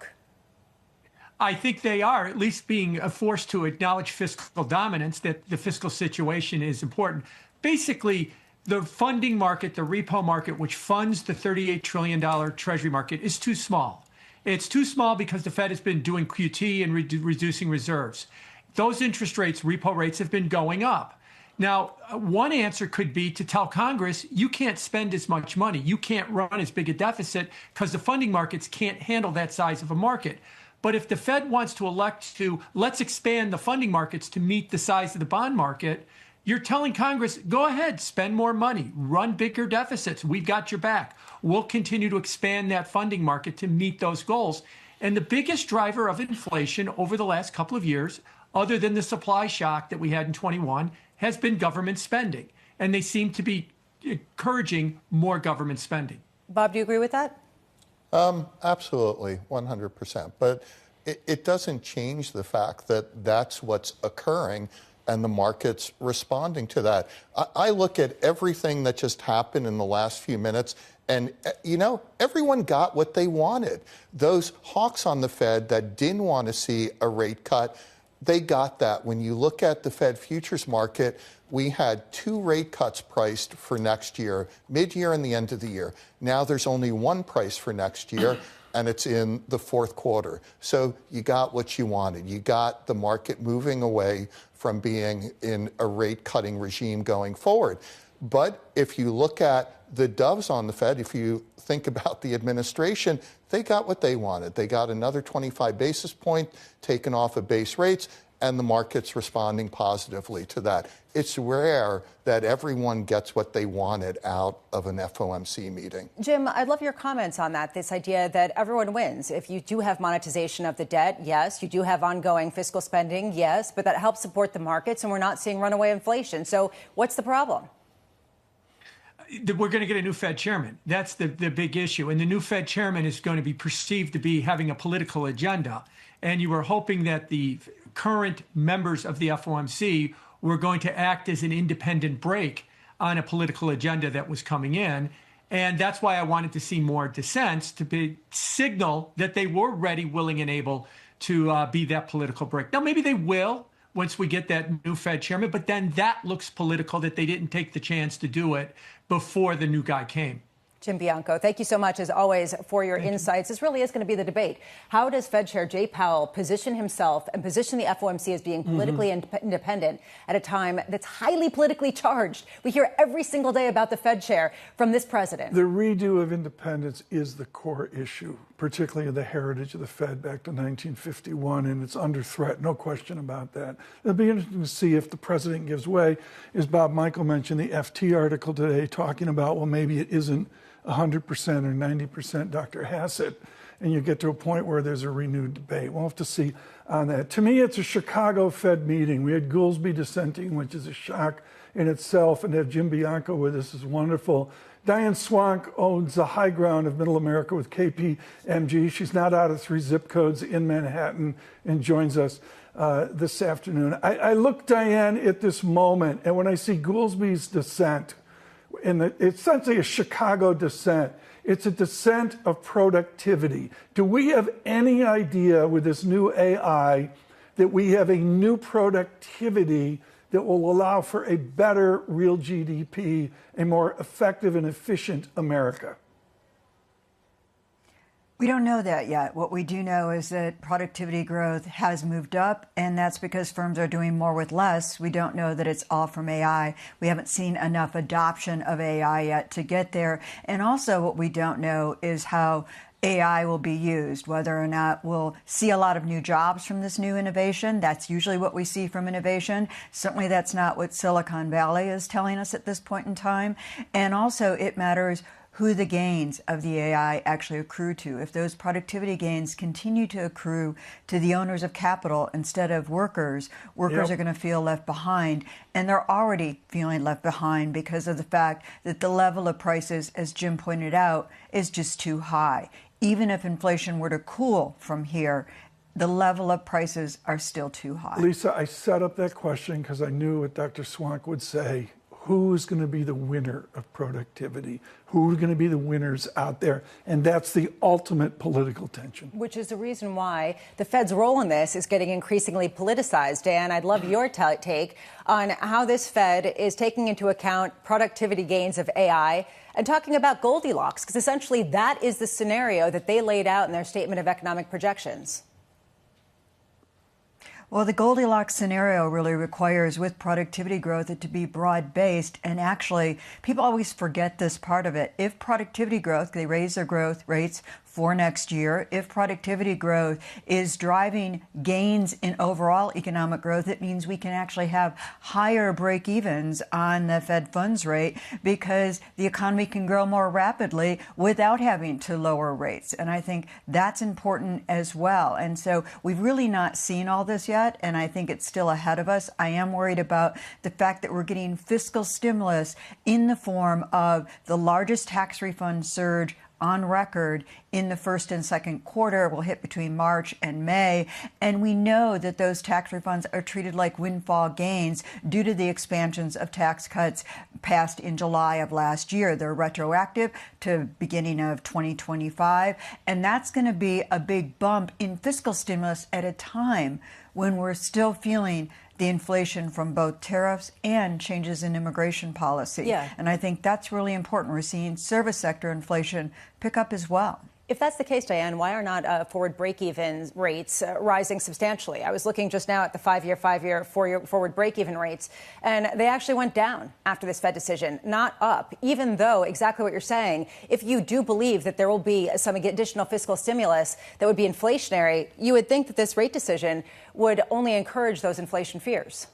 I think they are at least being forced to acknowledge fiscal dominance, that the fiscal situation is important. Basically, the funding market, the repo market, which funds the $38 trillion Treasury market, is too small. It's too small because the Fed has been doing QT and reducing reserves. Those interest rates, repo rates, have been going up. Now, one answer could be to tell Congress, you can't spend as much money. You can't run as big a deficit because the funding markets can't handle that size of a market. But if the Fed wants to elect to, let's expand the funding markets to meet the size of the bond market, you're telling Congress, go ahead, spend more money, run bigger deficits. We've got your back. We'll continue to expand that funding market to meet those goals. And the biggest driver of inflation over the last couple of years, other than the supply shock that we had in 21, has been government spending. And they seem to be encouraging more government spending. Bob, do you agree with that? Absolutely, 100%. But it doesn't change the fact that that's what's occurring and the market's responding to that. I look at everything that just happened in the last few minutes, and, you know, everyone got what they wanted. Those hawks on the Fed that didn't want to see a rate cut, they got that. When you look at the Fed futures market, we had 2 rate cuts priced for next year, mid-year and the end of the year. Now there's only 1 price for next year, and it's in the fourth quarter. So you got what you wanted. You got the market moving away from being in a rate-cutting regime going forward. But if you look at the doves on the Fed, if you think about the administration, they got what they wanted. They got another 25 basis point taken off of base rates, and the market's responding positively to that. It's rare that everyone gets what they wanted out of an FOMC meeting. Jim, I'd love your comments on that, this idea that everyone wins. If you do have monetization of the debt, yes. You do have ongoing fiscal spending, yes. But that helps support the markets, and we're not seeing runaway inflation. So what's the problem? We're going to get a new Fed chairman. That's the big issue. And the new Fed chairman is going to be perceived to be having a political agenda. And you were hoping that the current members of the FOMC were going to act as an independent brake on a political agenda that was coming in. And that's why I wanted to see more dissents to signal that they were ready, willing, and able to be that political brake. Now, maybe they will once we get that new Fed chairman, but then that looks political that they didn't take the chance to do it before the new guy came. Jim Bianco, thank you so much, as always, for your insights. This really is going to be the debate. How does Fed Chair Jay Powell position himself and position the FOMC as being politically independent at a time that's highly politically charged? We hear every single day about the Fed Chair from this president. The redo of independence is the core issue, particularly the heritage of the Fed back to 1951, and it's under threat, no question about that. It'll be interesting to see if the president gives way. As Bob Michael mentioned, the FT article today talking about, well, maybe it isn't 100% or 90% Dr. Hassett, and you get to a point where there's a renewed debate. We'll have to see on that. To me, it's a Chicago Fed meeting. We had Goolsbee dissenting, which is a shock in itself, and to have Jim Bianco with us is wonderful. Diane Swank owns the high ground of Middle America with KPMG. She's not out of 3 zip codes in Manhattan and joins us this afternoon. I look, Diane, at this moment, and when I see Goolsbee's dissent, it's essentially a Chicago dissent. It's a dissent of productivity. Do we have any idea with this new AI that we have a new productivity that will allow for a better real GDP, a more effective and efficient America? We don't know that yet. What we do know is that productivity growth has moved up, and that's because firms are doing more with less. We don't know that it's all from AI. We haven't seen enough adoption of AI yet to get there. And also what we don't know is how AI will be used, whether or not we'll see a lot of new jobs from this new innovation. That's usually what we see from innovation. Certainly that's not what Silicon Valley is telling us at this point in time. And also it matters who the gains of the AI actually accrue to. If those productivity gains continue to accrue to the owners of capital instead of workers, workers are going to feel left behind. And they're already feeling left behind because of the fact that the level of prices, as Jim pointed out, is just too high. Even if inflation were to cool from here, the level of prices are still too high. Lisa, I set up that question because I knew what Dr. Swank would say. Who's going to be the winner of productivity? Who are going to be the winners out there? And that's the ultimate political tension. Which is the reason why the Fed's role in this is getting increasingly politicized. Dan, I'd love your take on how this Fed is taking into account productivity gains of AI and talking about Goldilocks, because essentially that is the scenario that they laid out in their statement of economic projections. Well, the Goldilocks scenario really requires, with productivity growth, it to be broad-based. And actually, people always forget this part of it. If productivity growth, they raise their growth rates for next year. If productivity growth is driving gains in overall economic growth, it means we can actually have higher break-evens on the Fed funds rate because the economy can grow more rapidly without having to lower rates. And I think that's important as well. And so we've really not seen all this yet, and I think it's still ahead of us. I am worried about the fact that we're getting fiscal stimulus in the form of the largest tax refund surge on record in the first and second quarter. Will hit between March and May. And we know that those tax refunds are treated like windfall gains due to the expansions of tax cuts passed in July of last year. They're retroactive to beginning of 2025. And that's going to be a big bump in fiscal stimulus at a time when we're still feeling the inflation from both tariffs and changes in immigration policy. Yeah. And I think that's really important. We're seeing service sector inflation pick up as well. If that's the case, Diane, why are not forward break-even rates rising substantially? I was looking just now at the 5-year, 4-year forward break-even rates, and they actually went down after this Fed decision, not up, even though exactly what you're saying, if you do believe that there will be some additional fiscal stimulus that would be inflationary, you would think that this rate decision would only encourage those inflation fears.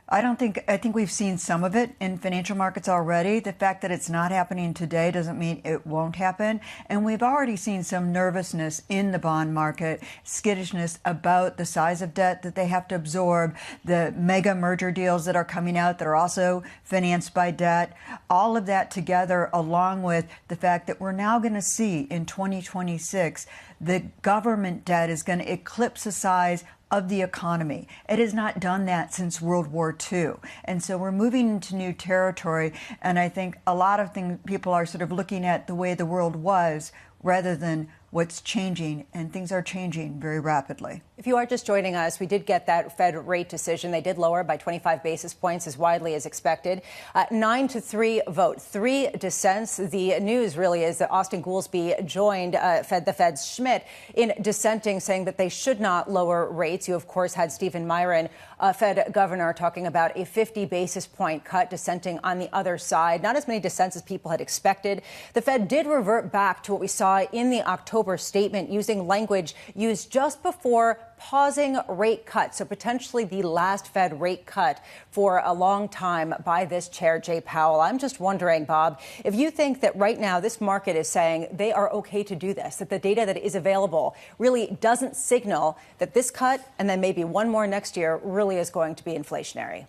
I think we've seen some of it in financial markets already. The fact that it's not happening today doesn't mean it won't happen. And we've already seen some nervousness in the bond market, skittishness about the size of debt that they have to absorb, the mega merger deals that are coming out that are also financed by debt. All of that together, along with the fact that we're now going to see in 2026, the government debt is going to eclipse the size of the economy. It has not done that since World War II. And so we're moving into new territory. And I think a lot of things, people are sort of looking at the way the world was rather than what's changing, and things are changing very rapidly. If you are just joining us, we did get that Fed rate decision. They did lower by 25 basis points as widely as expected. 9-3 vote, 3 dissents. The news really is that Austin Goolsbee joined the Fed's Schmidt in dissenting, saying that they should not lower rates. You, of course, had Stephen Myron, Fed governor, talking about a 50 basis point cut, dissenting on the other side. Not as many dissents as people had expected. The Fed did revert back to what we saw in the October statement, using language used just before pausing rate cuts, so potentially the last Fed rate cut for a long time by this chair, Jay Powell. I'm just wondering, Bob, if you think that right now this market is saying they are okay to do this, that the data that is available really doesn't signal that this cut and then maybe one more next year really is going to be inflationary.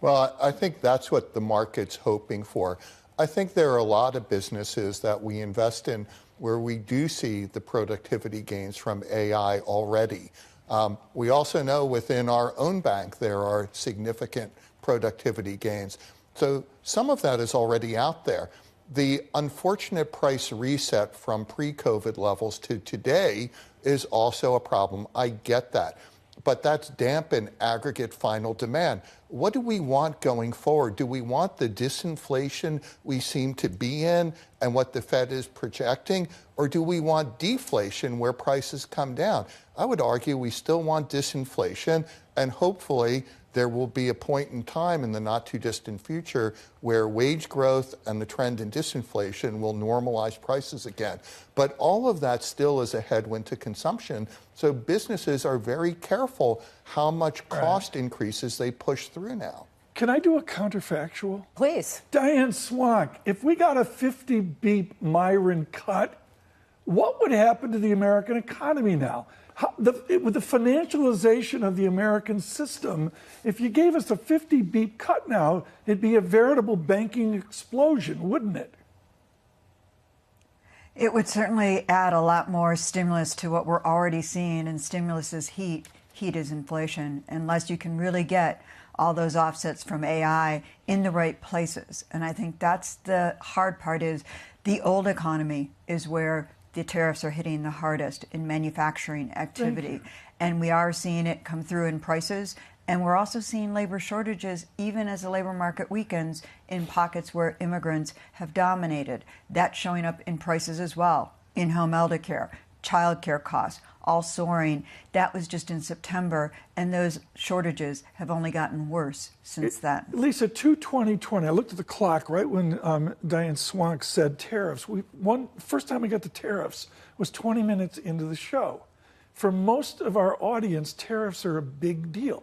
Well, I think that's what the market's hoping for. I think there are a lot of businesses that we invest in where we do see the productivity gains from AI already. We also know within our own bank there are significant productivity gains. So some of that is already out there. The unfortunate price reset from pre-COVID levels to today is also a problem. I get that. But that's dampened aggregate final demand. What do we want going forward? Do we want the disinflation we seem to be in and what the Fed is projecting? Or do we want deflation where prices come down? I would argue we still want disinflation, and hopefully there will be a point in time in the not too distant future where wage growth and the trend in disinflation will normalize prices again. But all of that still is a headwind to consumption. So businesses are very careful how much cost increases they push through now. Can I do a counterfactual? Please. Diane Swank, if we got a 50 beep Myron cut, what would happen to the American economy now? With the financialization of the American system, if you gave us a 50 beep cut now, it'd be a veritable banking explosion, wouldn't it? It would certainly add a lot more stimulus to what we're already seeing, and stimulus is heat. Heat is inflation, unless you can really get all those offsets from AI in the right places. And I think that's the hard part, is the old economy is where the tariffs are hitting the hardest in manufacturing activity. And we are seeing it come through in prices. And we're also seeing labor shortages, even as the labor market weakens, in pockets where immigrants have dominated. That's showing up in prices as well, in-home elder care, child care costs, all soaring. That was just in September, and those shortages have only gotten worse since then. Lisa, 2/20/20, I looked at the clock right when Diane Swank said tariffs. First time we got to tariffs was 20 minutes into the show. For most of our audience, tariffs are a big deal.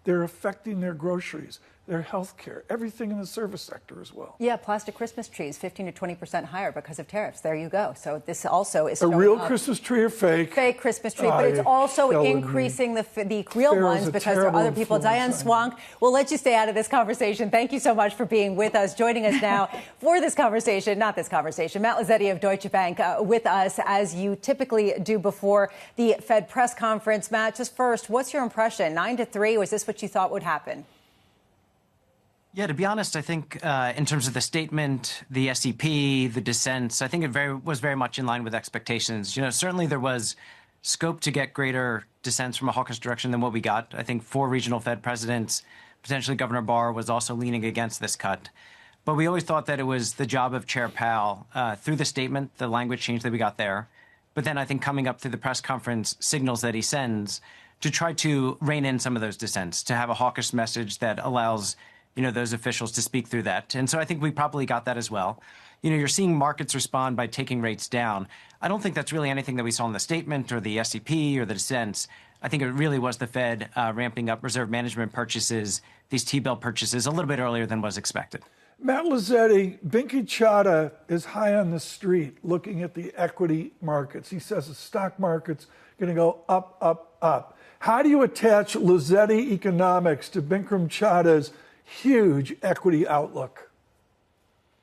They're affecting their groceries, their health care, everything in the service sector as well. Yeah, plastic Christmas trees, 15 to 20% higher because of tariffs. There you go. So this also is a real Christmas tree or fake? Fake Christmas tree, but it's also increasing the real ones because there are other people. Diane Swank, we'll let you stay out of this conversation. Thank you so much for being with us. Joining us now for this conversation, not this conversation, Matt Lazzetti of Deutsche Bank with us, as you typically do before the Fed press conference. Matt, just first, what's your impression? 9-3, was this what you thought would happen? Yeah, to be honest, I think in terms of the statement, the SEP, the dissents, I think it was very much in line with expectations. You know, certainly there was scope to get greater dissents from a hawkish direction than what we got. I think 4 regional Fed presidents, potentially Governor Barr, was also leaning against this cut. But we always thought that it was the job of Chair Powell, through the statement, the language change that we got there, but then I think coming up through the press conference signals that he sends, to try to rein in some of those dissents, to have a hawkish message that allows those officials to speak through that. And so I think we probably got that as well. You're seeing markets respond by taking rates down. I don't think that's really anything that we saw in the statement or the SEP or the dissents. I think it really was the Fed ramping up reserve management purchases, these T-bill purchases, a little bit earlier than was expected. Matt Lazzetti, Binky Chadha is high on the street looking at the equity markets. He says the stock market's going to go up, up, up. How do you attach Lazzetti economics to Bikram Chadha's huge equity outlook?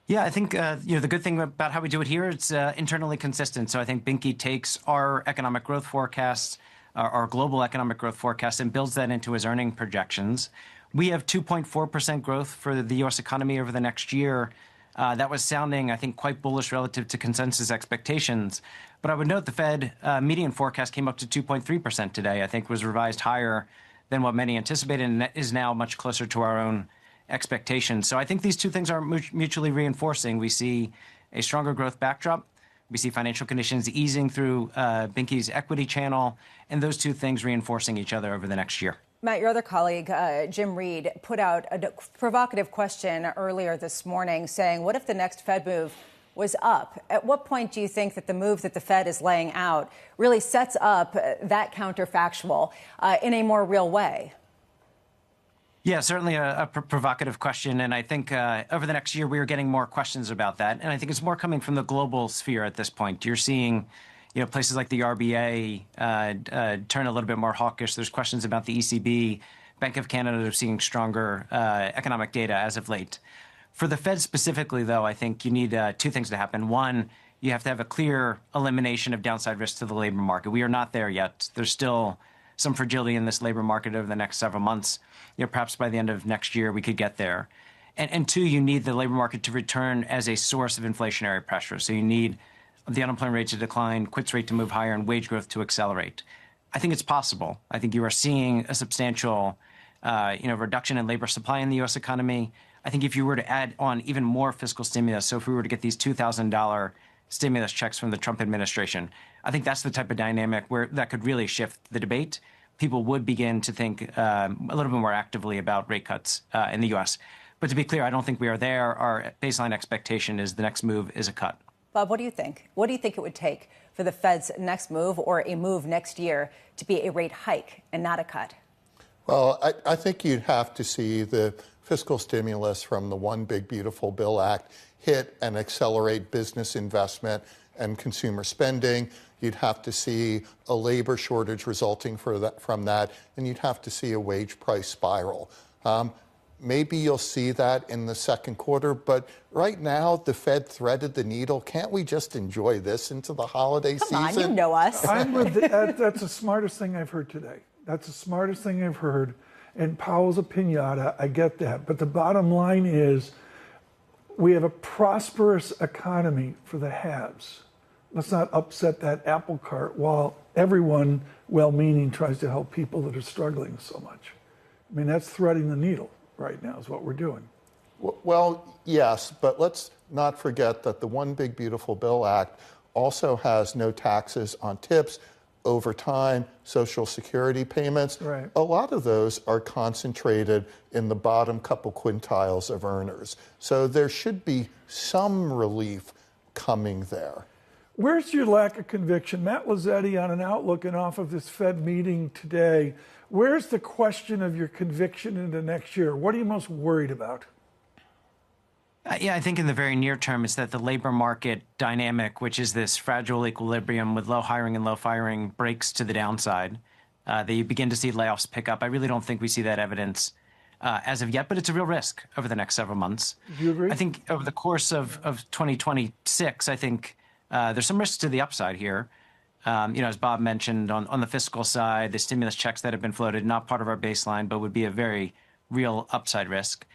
Yeah, I think the good thing about how we do it here, it's internally consistent. So I think Binky takes our economic growth forecasts, our global economic growth forecast, and builds that into his earning projections. We have 2.4% growth for the U.S. economy over the next year. That was sounding, I think, quite bullish relative to consensus expectations. But I would note the Fed median forecast came up to 2.3% today. I think was revised higher than what many anticipated, and is now much closer to our own expectations. So I think these two things are mutually reinforcing. We see a stronger growth backdrop. We see financial conditions easing through Binky's equity channel, and those two things reinforcing each other over the next year. Matt, your other colleague, Jim Reed, put out a provocative question earlier this morning saying, what if the next Fed move was up? At what point do you think that the move that the Fed is laying out really sets up that counterfactual in a more real way? Yeah, certainly a provocative question. And I think over the next year, we are getting more questions about that. And I think it's more coming from the global sphere at this point. You're seeing places like the RBI turn a little bit more hawkish. There's questions about the ECB. Bank of Canada are seeing stronger economic data as of late. For the Fed specifically, though, I think you need two things to happen. One, you have to have a clear elimination of downside risk to the labor market. We are not there yet. There's still some fragility in this labor market over the next several months. Perhaps by the end of next year, we could get there. And two, you need the labor market to return as a source of inflationary pressure. So you need the unemployment rate to decline, quits rate to move higher, and wage growth to accelerate. I think it's possible. I think you are seeing a substantial reduction in labor supply in the U.S. economy. I think if you were to add on even more fiscal stimulus, so if we were to get these $2,000 stimulus checks from the Trump administration, I think that's the type of dynamic where that could really shift the debate. People would begin to think a little bit more actively about rate cuts in the U.S. But to be clear, I don't think we are there. Our baseline expectation is the next move is a cut. Bob, what do you think? What do you think it would take for the Fed's next move or a move next year to be a rate hike and not a cut? Well, I think you'd have to see the fiscal stimulus from the One Big Beautiful Bill Act hit and accelerate business investment and consumer spending. You'd have to see a labor shortage resulting from that, and you'd have to see a wage price spiral. maybe you'll see that in the second quarter. But right now, the Fed threaded the needle. Can't we just enjoy this into the holiday season? Come on, you know us. That's the smartest thing I've heard today. That's the smartest thing I've heard. And Powell's a pinata, I get that. But the bottom line is we have a prosperous economy for the haves. Let's not upset that apple cart while everyone, well-meaning, tries to help people that are struggling so much. I mean, that's threading the needle right now is what we're doing. Well, yes, but let's not forget that the One Big Beautiful Bill Act also has no taxes on tips, overtime, Social Security payments. Right. A lot of those are concentrated in the bottom couple quintiles of earners. So there should be some relief coming there. Where's your lack of conviction? Matt Lazzetti on an outlook and off of this Fed meeting today. Where's the question of your conviction into next year? What are you most worried about? Yeah, I think in the very near term, it's that the labor market dynamic, which is this fragile equilibrium with low hiring and low firing, breaks to the downside. That you begin to see layoffs pick up. I really don't think we see that evidence as of yet, but it's a real risk over the next several months. Do you agree? I think over the course of 2026, I think there's some risks to the upside here. As Bob mentioned, on the fiscal side, the stimulus checks that have been floated, not part of our baseline, but would be a very real upside risk.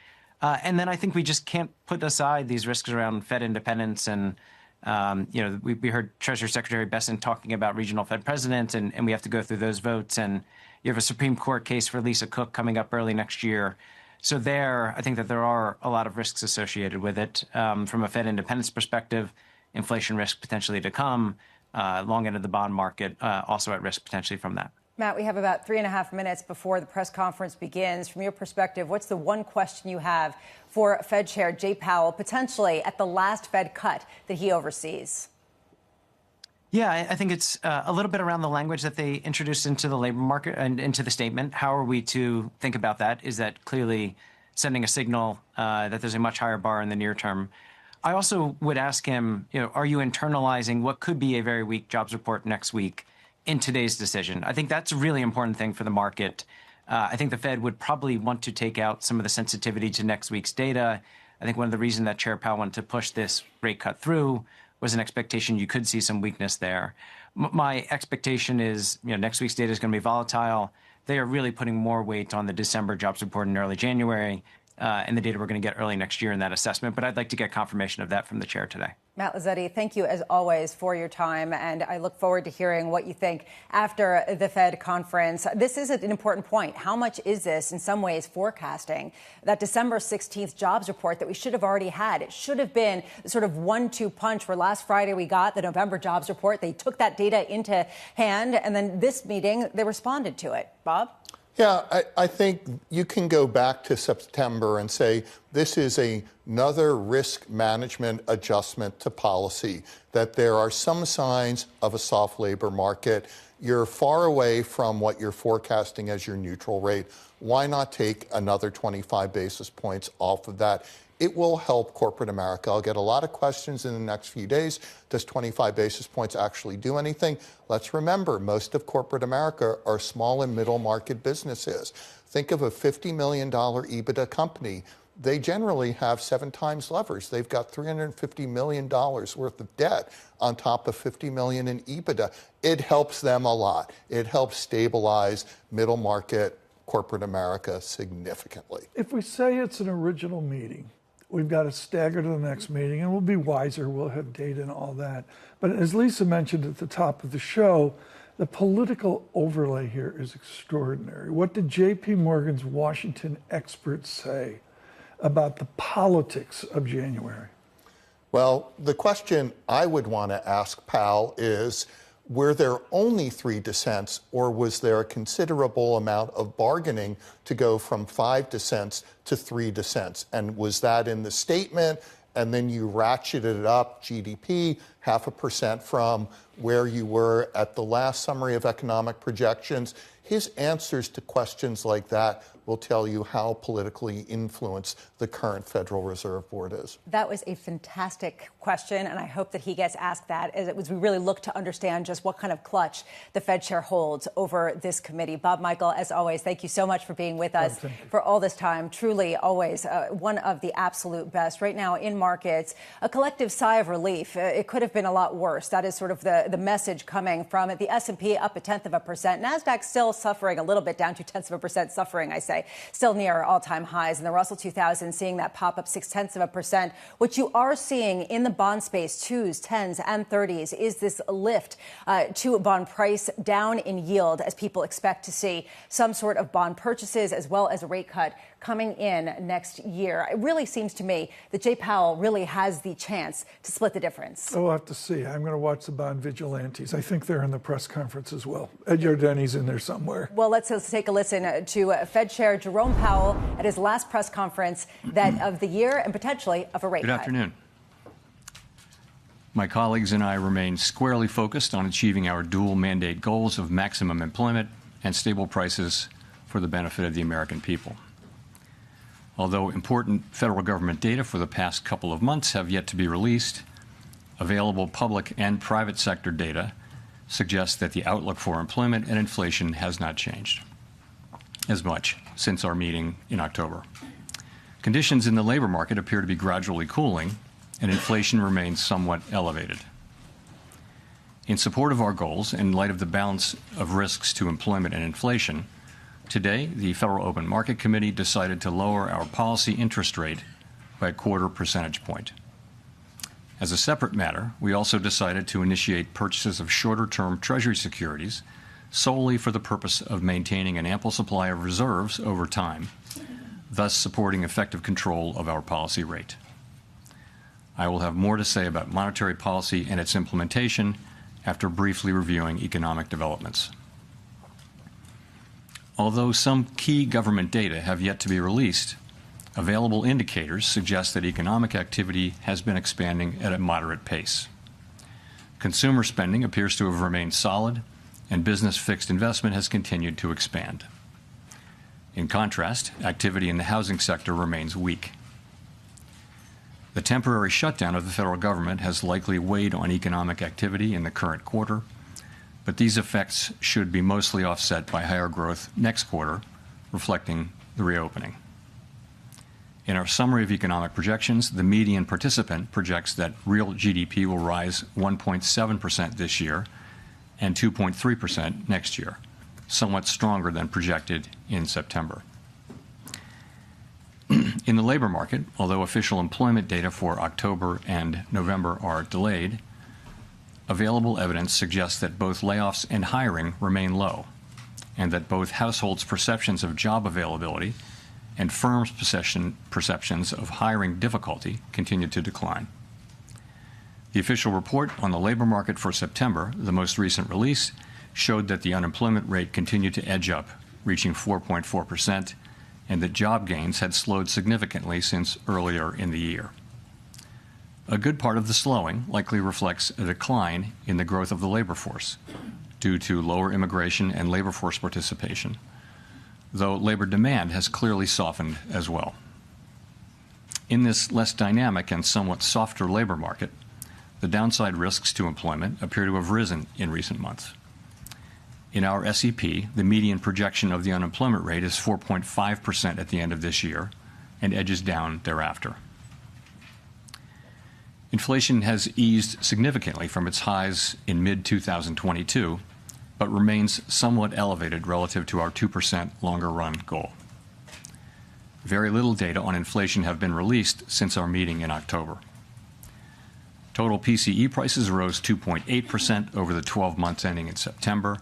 And then I think we just can't put aside these risks around Fed independence. And, we heard Treasury Secretary Bessent talking about regional Fed presidents, and we have to go through those votes. And you have a Supreme Court case for Lisa Cook coming up early next year. So I think that there are a lot of risks associated with it. From a Fed independence perspective, inflation risk potentially to come, long end of the bond market also at risk potentially from that. Matt, we have about 3.5 minutes before the press conference begins. From your perspective, what's the one question you have for Fed Chair Jay Powell, potentially at the last Fed cut that he oversees? Yeah, I think it's a little bit around the language that they introduced into the labor market and into the statement. How are we to think about that? Is that clearly sending a signal that there's a much higher bar in the near term? I also would ask him, are you internalizing what could be a very weak jobs report next week in today's decision? I think that's a really important thing for the market. I think the Fed would probably want to take out some of the sensitivity to next week's data. I think one of the reasons that Chair Powell wanted to push this rate cut through was an expectation you could see some weakness there. My expectation is, next week's data is going to be volatile. They are really putting more weight on the December jobs report in early January and the data we're going to get early next year in that assessment. But I'd like to get confirmation of that from the chair today. Matt Lazzetti, thank you as always for your time, and I look forward to hearing what you think after the Fed conference. This is an important point. How much is this, in some ways, forecasting that December 16th jobs report that we should have already had? It should have been sort of 1-2 punch where last Friday we got the November jobs report. They took that data into hand, and then this meeting, they responded to it. Bob? Yeah, I think you can go back to September and say this is another risk management adjustment to policy, that there are some signs of a soft labor market. You're far away from what you're forecasting as your neutral rate. Why not take another 25 basis points off of that? It will help corporate America. I'll get a lot of questions in the next few days. Does 25 basis points actually do anything? Let's remember, most of corporate America are small and middle market businesses. Think of a $50 million EBITDA company. They generally have 7 times leverage. They've got $350 million worth of debt on top of $50 million in EBITDA. It helps them a lot. It helps stabilize middle market corporate America significantly. If we say it's an original meeting, we've got to stagger to the next meeting, and we'll be wiser. We'll have data and all that. But as Lisa mentioned at the top of the show, the political overlay here is extraordinary. What did J.P. Morgan's Washington experts say about the politics of January? Well, the question I would want to ask Powell is, were there only 3 dissents, or was there a considerable amount of bargaining to go from 5 dissents to 3 dissents? And was that in the statement, and then you ratcheted it up, GDP, 0.5% from where you were at the last summary of economic projections. His answers to questions like that will tell you how politically influenced the current Federal Reserve Board is. That was a fantastic question, and I hope that he gets asked that as we really look to understand just what kind of clutch the Fed chair holds over this committee. Bob Michael, as always, thank you so much for being with us for all this time. Truly, always one of the absolute best. Right now in markets, a collective sigh of relief. It could have been a lot worse. That is sort of the message coming from it. The S&P up 0.1%. NASDAQ still suffering a little bit, down 0.2% suffering, I say. Still near all-time highs. And the Russell 2000 seeing that pop up 0.6%. What you are seeing in the bond space, 2s, 10s, and 30s, is this lift to bond price down in yield as people expect to see some sort of bond purchases as well as a rate cut coming in next year. It really seems to me that Jay Powell really has the chance to split the difference. We'll have to see. I'm going to watch the bond vigilantes. I think they're in the press conference as well. Ed Yardeni's in there somewhere. Well, let's take a listen to Fed Chair Jerome Powell at his last press conference of the year and potentially of a rate cut. Good afternoon. My colleagues and I remain squarely focused on achieving our dual mandate goals of maximum employment and stable prices for the benefit of the American people. Although important federal government data for the past couple of months have yet to be released, available public and private sector data suggests that the outlook for employment and inflation has not changed as much since our meeting in October. Conditions in the labor market appear to be gradually cooling, and inflation remains somewhat elevated. In support of our goals, in light of the balance of risks to employment and inflation, today, the Federal Open Market Committee decided to lower our policy interest rate by 0.25 percentage point. As a separate matter, we also decided to initiate purchases of shorter-term Treasury securities solely for the purpose of maintaining an ample supply of reserves over time, thus supporting effective control of our policy rate. I will have more to say about monetary policy and its implementation after briefly reviewing economic developments. Although some key government data have yet to be released, available indicators suggest that economic activity has been expanding at a moderate pace. Consumer spending appears to have remained solid, and business fixed investment has continued to expand. In contrast, activity in the housing sector remains weak. The temporary shutdown of the federal government has likely weighed on economic activity in the current quarter, but these effects should be mostly offset by higher growth next quarter, reflecting the reopening. In our summary of economic projections, the median participant projects that real GDP will rise 1.7% this year and 2.3% next year, somewhat stronger than projected in September. In the labor market, although official employment data for October and November are delayed, available evidence suggests that both layoffs and hiring remain low, and that both households' perceptions of job availability and firms' perceptions of hiring difficulty continue to decline. The official report on the labor market for September, the most recent release, showed that the unemployment rate continued to edge up, reaching 4.4%, and that job gains had slowed significantly since earlier in the year. A good part of the slowing likely reflects a decline in the growth of the labor force due to lower immigration and labor force participation, though labor demand has clearly softened as well. In this less dynamic and somewhat softer labor market, the downside risks to employment appear to have risen in recent months. In our SEP, the median projection of the unemployment rate is 4.5% at the end of this year and edges down thereafter. Inflation has eased significantly from its highs in mid-2022, but remains somewhat elevated relative to our 2% longer-run goal. Very little data on inflation have been released since our meeting in October. Total PCE prices rose 2.8% over the 12 months ending in September,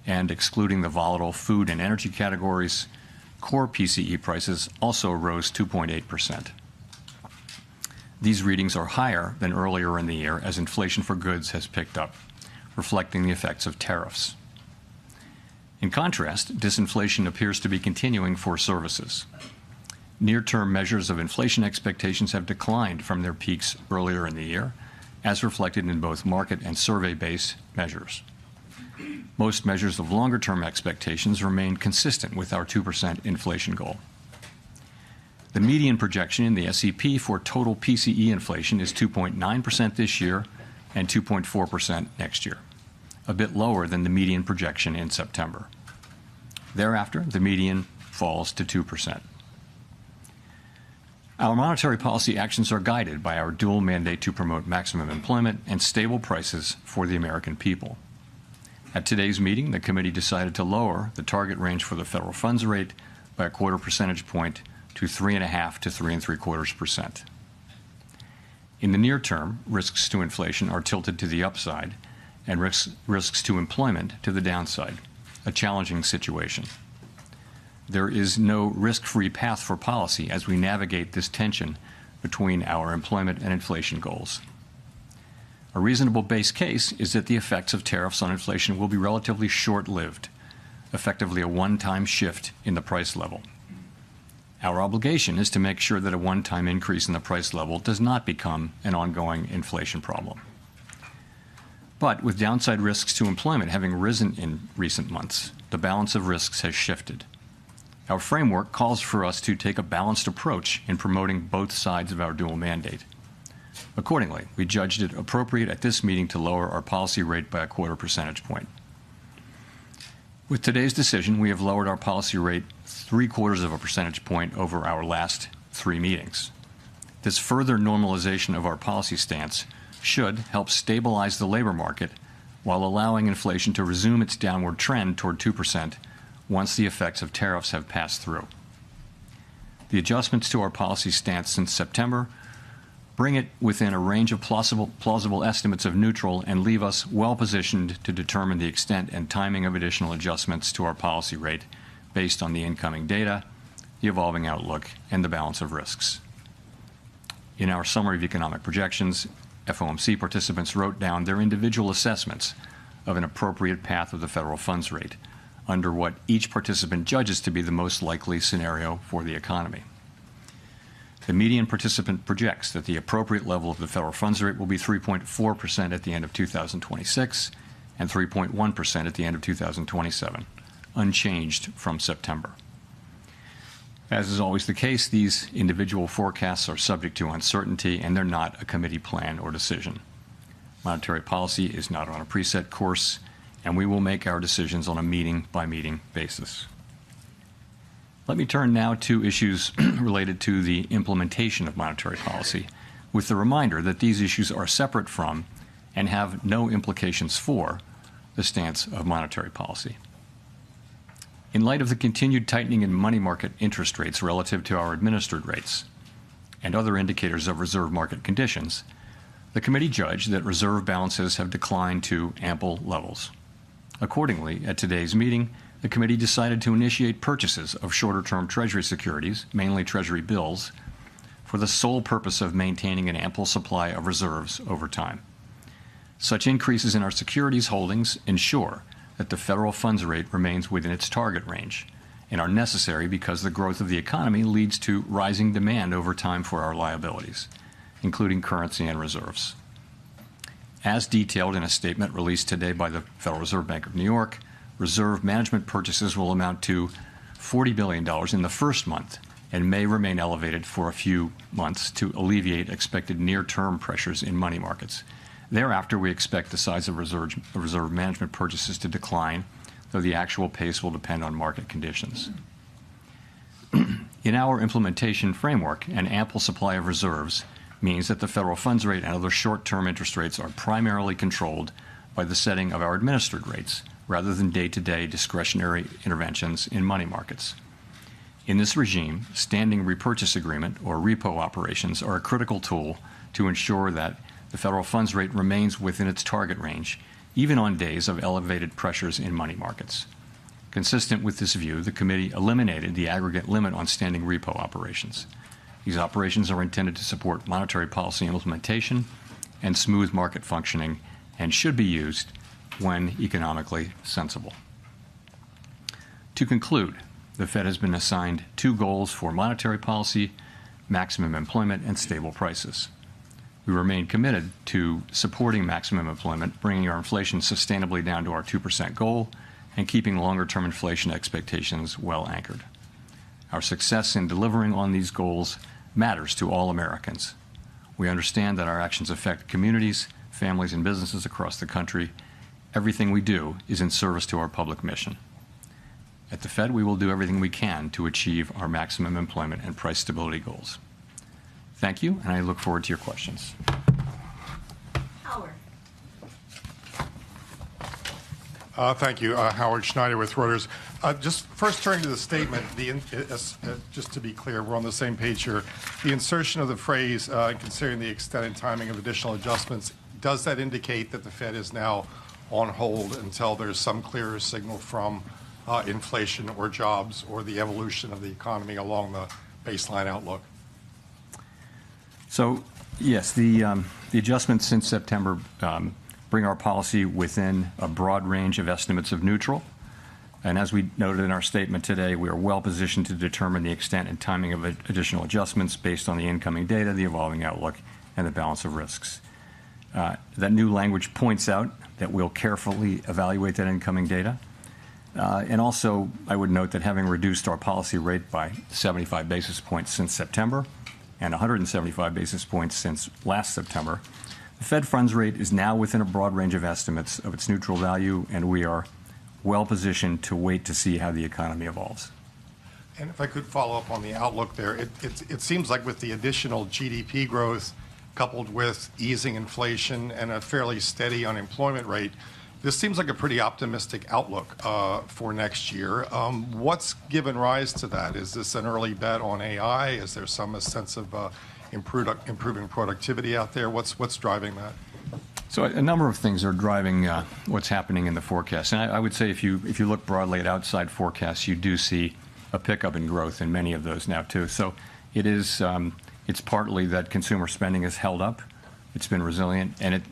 and excluding the volatile food and energy categories, core PCE prices also rose 2.8%. These readings are higher than earlier in the year as inflation for goods has picked up, reflecting the effects of tariffs. In contrast, disinflation appears to be continuing for services. Near-term measures of inflation expectations have declined from their peaks earlier in the year as reflected in both market and survey-based measures. Most measures of longer-term expectations remain consistent with our 2% inflation goal. The median projection in the SEP for total PCE inflation is 2.9% this year and 2.4% next year, a bit lower than the median projection in September. Thereafter, the median falls to 2%. Our monetary policy actions are guided by our dual mandate to promote maximum employment and stable prices for the American people. At today's meeting, the committee decided to lower the target range for the federal funds rate by a quarter percentage point to 3.5 to 3.75%. In the near term, risks to inflation are tilted to the upside and risks to employment to the downside, a challenging situation. There is no risk-free path for policy as we navigate this tension between our employment and inflation goals. A reasonable base case is that the effects of tariffs on inflation will be relatively short-lived, effectively a one-time shift in the price level. Our obligation is to make sure that a one-time increase in the price level does not become an ongoing inflation problem. But with downside risks to employment having risen in recent months, the balance of risks has shifted. Our framework calls for us to take a balanced approach in promoting both sides of our dual mandate. Accordingly, we judged it appropriate at this meeting to lower our policy rate by a quarter percentage point. With today's decision, we have lowered our policy rate 0.75 of a percentage point over our last 3 meetings. This further normalization of our policy stance should help stabilize the labor market while allowing inflation to resume its downward trend toward 2% once the effects of tariffs have passed through. The adjustments to our policy stance since September bring it within a range of plausible estimates of neutral and leave us well positioned to determine the extent and timing of additional adjustments to our policy rate based on the incoming data, the evolving outlook, and the balance of risks. In our summary of economic projections, FOMC participants wrote down their individual assessments of an appropriate path of the federal funds rate under what each participant judges to be the most likely scenario for the economy. The median participant projects that the appropriate level of the federal funds rate will be 3.4% at the end of 2026 and 3.1% at the end of 2027, unchanged from September. As is always the case, these individual forecasts are subject to uncertainty, and they're not a committee plan or decision. Monetary policy is not on a preset course, and we will make our decisions on a meeting-by-meeting basis. Let me turn now to issues related to the implementation of monetary policy, with the reminder that these issues are separate from and have no implications for the stance of monetary policy. In light of the continued tightening in money market interest rates relative to our administered rates and other indicators of reserve market conditions, the committee judged that reserve balances have declined to ample levels. Accordingly, at today's meeting, the committee decided to initiate purchases of shorter-term Treasury securities, mainly Treasury bills, for the sole purpose of maintaining an ample supply of reserves over time. Such increases in our securities holdings ensure that the federal funds rate remains within its target range and are necessary because the growth of the economy leads to rising demand over time for our liabilities, including currency and reserves. As detailed in a statement released today by the Federal Reserve Bank of New York, reserve management purchases will amount to $40 billion in the first month and may remain elevated for a few months to alleviate expected near-term pressures in money markets. Thereafter, we expect the size of reserve management purchases to decline, though the actual pace will depend on market conditions. In our implementation framework, an ample supply of reserves means that the federal funds rate and other short-term interest rates are primarily controlled by the setting of our administered rates, rather than day-to-day discretionary interventions in money markets. In this regime, standing repurchase agreement, or repo operations, are a critical tool to ensure that the federal funds rate remains within its target range, even on days of elevated pressures in money markets. Consistent with this view, the committee eliminated the aggregate limit on standing repo operations. These operations are intended to support monetary policy implementation and smooth market functioning and should be used when economically sensible. To conclude, the Fed has been assigned 2 goals for monetary policy: maximum employment and stable prices. We remain committed to supporting maximum employment, bringing our inflation sustainably down to our 2% goal, and keeping longer-term inflation expectations well anchored. Our success in delivering on these goals matters to all Americans. We understand that our actions affect communities, families, and businesses across the country. Everything we do is in service to our public mission. At the Fed, we will do everything we can to achieve our maximum employment and price stability goals. Thank you, and I look forward to your questions. Howard. Thank you. Howard Schneider with Reuters. Just first turning to the statement, just to be clear, we're on the same page here. The insertion of the phrase, considering the extent and timing of additional adjustments, does that indicate that the Fed is now on hold until there's some clearer signal from inflation or jobs or the evolution of the economy along the baseline outlook? So, yes, the adjustments since September bring our policy within a broad range of estimates of neutral. And as we noted in our statement today, we are well positioned to determine the extent and timing of additional adjustments based on the incoming data, the evolving outlook, and the balance of risks. That new language points out that we'll carefully evaluate that incoming data. And also, I would note that having reduced our policy rate by 75 basis points since September and 175 basis points since last September, the Fed funds rate is now within a broad range of estimates of its neutral value, and we are well positioned to wait to see how the economy evolves. And if I could follow up on the outlook there, it seems like with the additional GDP growth coupled with easing inflation and a fairly steady unemployment rate, this seems like a pretty optimistic outlook for next year. What's given rise to that? Is this an early bet on AI? Is there some sense of improving productivity out there? What's driving that? So a number of things are driving what's happening in the forecast. And I would say if you look broadly at outside forecasts, you do see a pickup in growth in many of those now too. So it's partly that consumer spending has held up. It's been resilient, and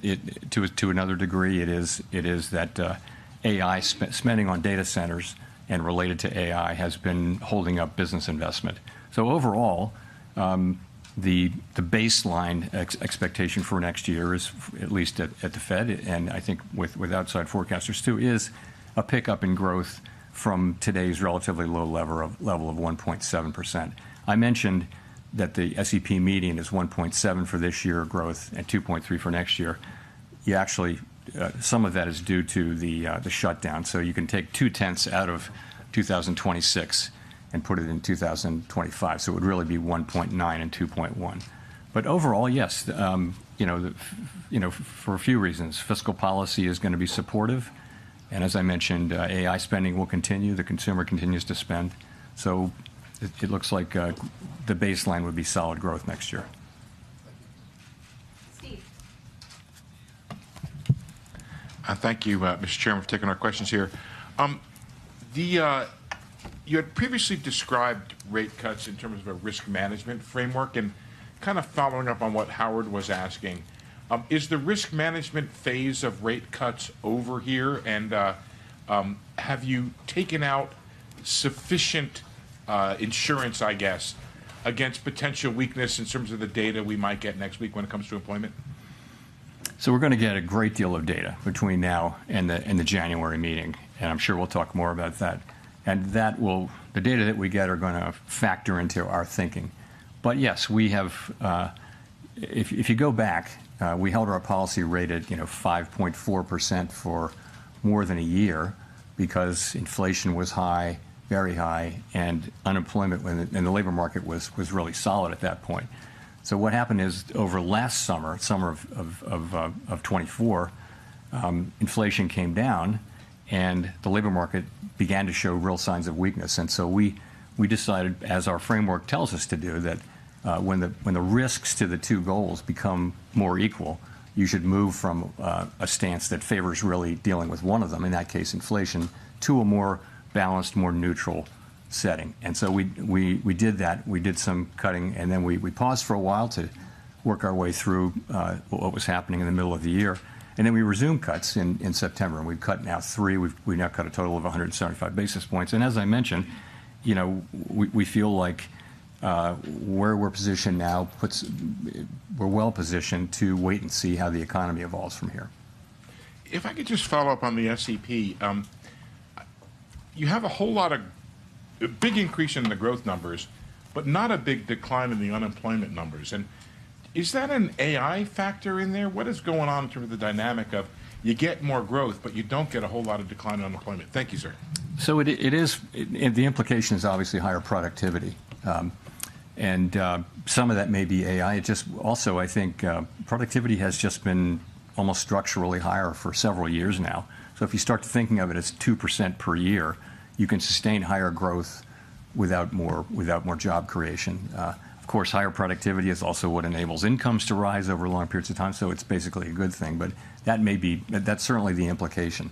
to another degree, it is that AI spending on data centers and related to AI has been holding up business investment. So overall, the baseline expectation for next year is, at least at the Fed, and I think with outside forecasters too, is a pickup in growth from today's relatively low level of 1.7%. I mentioned that the SEP median is 1.7 for this year growth and 2.3 for next year. You actually, some of that is due to the shutdown. So you can take 0.2 out of 2026 and put it in 2025. So it would really be 1.9 and 2.1. But overall, yes, for a few reasons, fiscal policy is going to be supportive, and as I mentioned, AI spending will continue. The consumer continues to spend, so it looks like the baseline would be solid growth next year. Steve. Thank you, Mr. Chairman, for taking our questions here. You had previously described rate cuts in terms of a risk management framework, and kind of following up on what Howard was asking, is the risk management phase of rate cuts over here, and have you taken out sufficient insurance, I guess, against potential weakness in terms of the data we might get next week when it comes to employment? So we're going to get a great deal of data between now and the January meeting, and I'm sure we'll talk more about that. And the data that we get are going to factor into our thinking. But yes, we have, if you go back, we held our policy rate at 5.4% for more than a year because inflation was high, very high, and unemployment and the labor market was really solid at that point. So what happened is over last summer of 24, inflation came down, and the labor market began to show real signs of weakness. And so we decided, as our framework tells us to do, that when the risks to the two goals become more equal, you should move from a stance that favors really dealing with one of them, in that case inflation, to a more balanced, more neutral setting. And so we did that. We did some cutting, and then we paused for a while to work our way through what was happening in the middle of the year. And then we resumed cuts in September, and we've cut now 3. We now cut a total of 175 basis points. And as I mentioned, we feel like where we're positioned now we're well positioned to wait and see how the economy evolves from here. If I could just follow up on the SEP, you have a whole lot of a big increase in the growth numbers, but not a big decline in the unemployment numbers. And is that an AI factor in there? What is going on in terms of the dynamic of you get more growth, but you don't get a whole lot of decline in unemployment? Thank you, sir. So the implication is obviously higher productivity. And some of that may be AI. It just also, I think, productivity has just been almost structurally higher for several years now. So if you start thinking of it as 2% per year, you can sustain higher growth without more job creation. Of course, higher productivity is also what enables incomes to rise over long periods of time. So it's basically a good thing. But that's certainly the implication.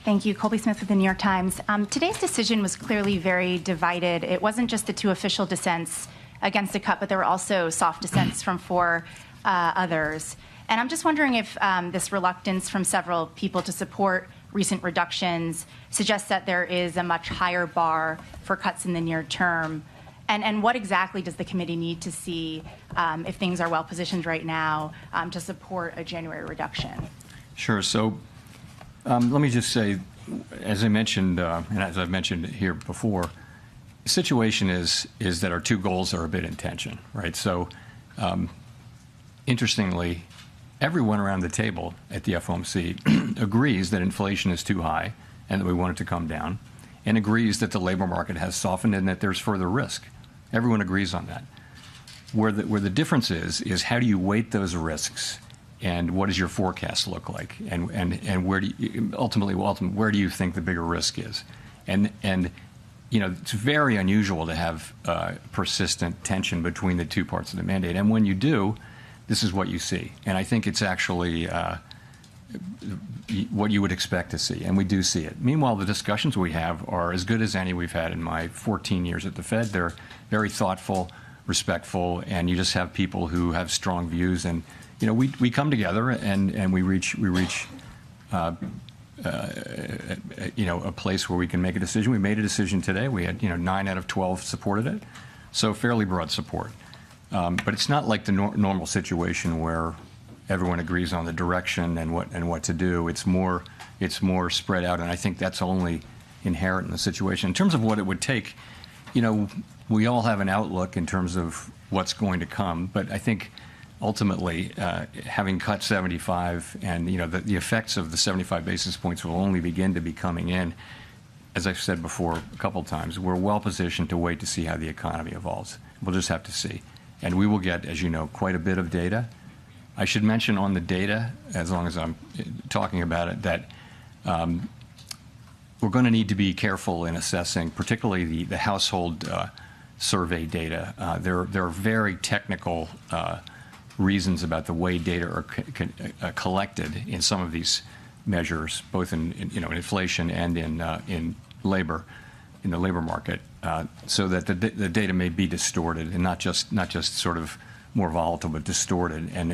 Thank you. Colby Smith with the New York Times. Today's decision was clearly very divided. It wasn't just the two official dissents against a cut, but there were also soft dissents from four others. And I'm just wondering if this reluctance from several people to support recent reductions suggests that there is a much higher bar for cuts in the near term. And what exactly does the committee need to see if things are well positioned right now to support a January reduction? Sure. So let me just say, as I mentioned, and as I've mentioned here before, the situation is that our two goals are a bit in tension, right? So interestingly, everyone around the table at the FOMC agrees that inflation is too high and that we want it to come down, and agrees that the labor market has softened and that there's further risk. Everyone agrees on that. Where the difference is how do you weight those risks, and what does your forecast look like, and where do you, ultimately where do you think the bigger risk is, and you know, it's very unusual to have persistent tension between the two parts of the mandate, and when you do, this is what you see. And I think it's actually what you would expect to see, and we do see it. Meanwhile, the discussions we have are as good as any we've had in my 14 years at the Fed. They're very thoughtful, respectful, and you just have people who have strong views. And you know, we come together and we reach you know, a place where we can make a decision. We made a decision today. We had 9 out of 12 supported it, so fairly broad support. But it's not like the normal situation where everyone agrees on the direction and what to do. It's more spread out, and I think that's only inherent in the situation. In terms of what it would take, you know, we all have an outlook in terms of what's going to come, but I think ultimately, having cut 75, and you know, the effects of the 75 basis points will only begin to be coming in. As I've said before a couple of times, we're well positioned to wait to see how the economy evolves. We'll just have to see. And we will get, as you know, quite a bit of data. I should mention on the data, as long as I'm talking about it, that we're going to need to be careful in assessing, particularly the household survey data. There are very technical reasons about the way data are collected in some of these measures, both in inflation and in labor, in the labor market, so that the data may be distorted and not just sort of more volatile, but distorted, and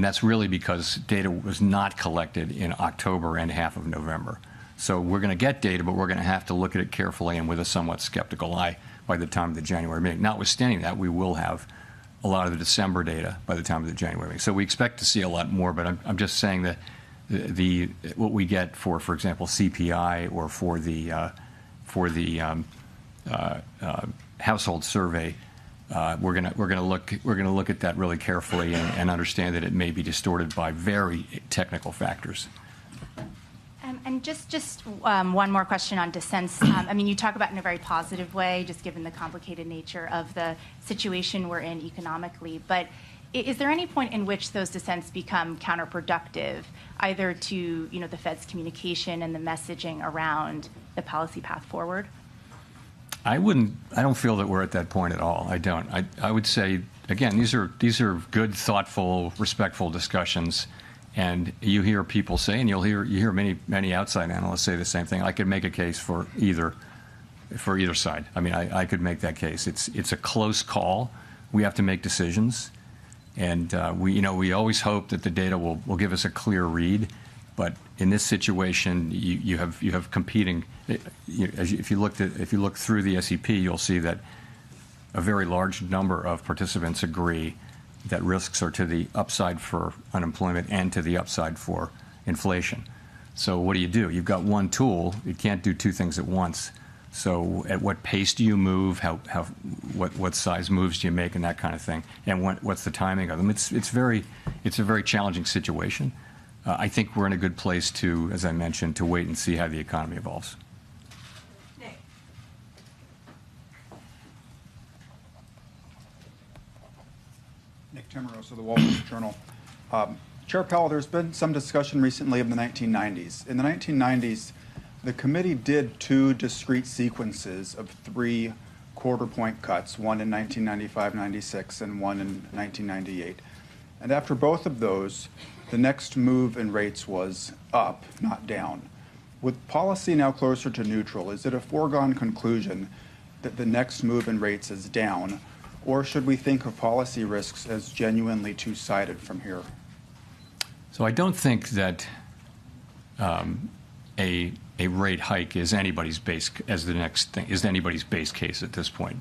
that's really because data was not collected in October and half of November. So we're going to get data, but we're going to have to look at it carefully and with a somewhat skeptical eye by the time of the January meeting. Notwithstanding that, we will have a lot of the December data by the time of the January meeting. So we expect to see a lot more, but I'm just saying that what we get for example, CPI or for the household survey, we're gonna look at that really carefully and understand that it may be distorted by very technical factors. And just one more question on dissents. I mean, you talk about it in a very positive way, just given the complicated nature of the situation we're in economically. But is there any point in which those dissents become counterproductive, either to the Fed's communication and the messaging around the policy path forward? I don't feel that we're at that point at all. I don't. I would say, again, these are good, thoughtful, respectful discussions. And you hear people say, and you hear many outside analysts say the same thing. I could make a case for either side. I mean, I could make that case. It's a close call. We have to make decisions, and we always hope that the data will give us a clear read. But in this situation, you have competing. If you look through the SEP, you'll see that a very large number of participants agree that risks are to the upside for unemployment and to the upside for inflation. So what do? You've got one tool. You can't do two things at once. So at what pace do you move? What size moves do you make, and that kind of thing? And what's the timing of them? It's a very challenging situation. I think we're in a good place to, as I mentioned, to wait and see how the economy evolves. Nick Timmeros of the Wall Street Journal. Chair Powell, there's been some discussion recently of the 1990s. In the 1990s, the committee did two discrete sequences of 3 quarter-point cuts, one in 1995-96 and one in 1998. And after both of those, the next move in rates was up, not down. With policy now closer to neutral, is it a foregone conclusion that the next move in rates is down, or should we think of policy risks as genuinely two-sided from here? So I don't think that a rate hike is anybody's base case at this point,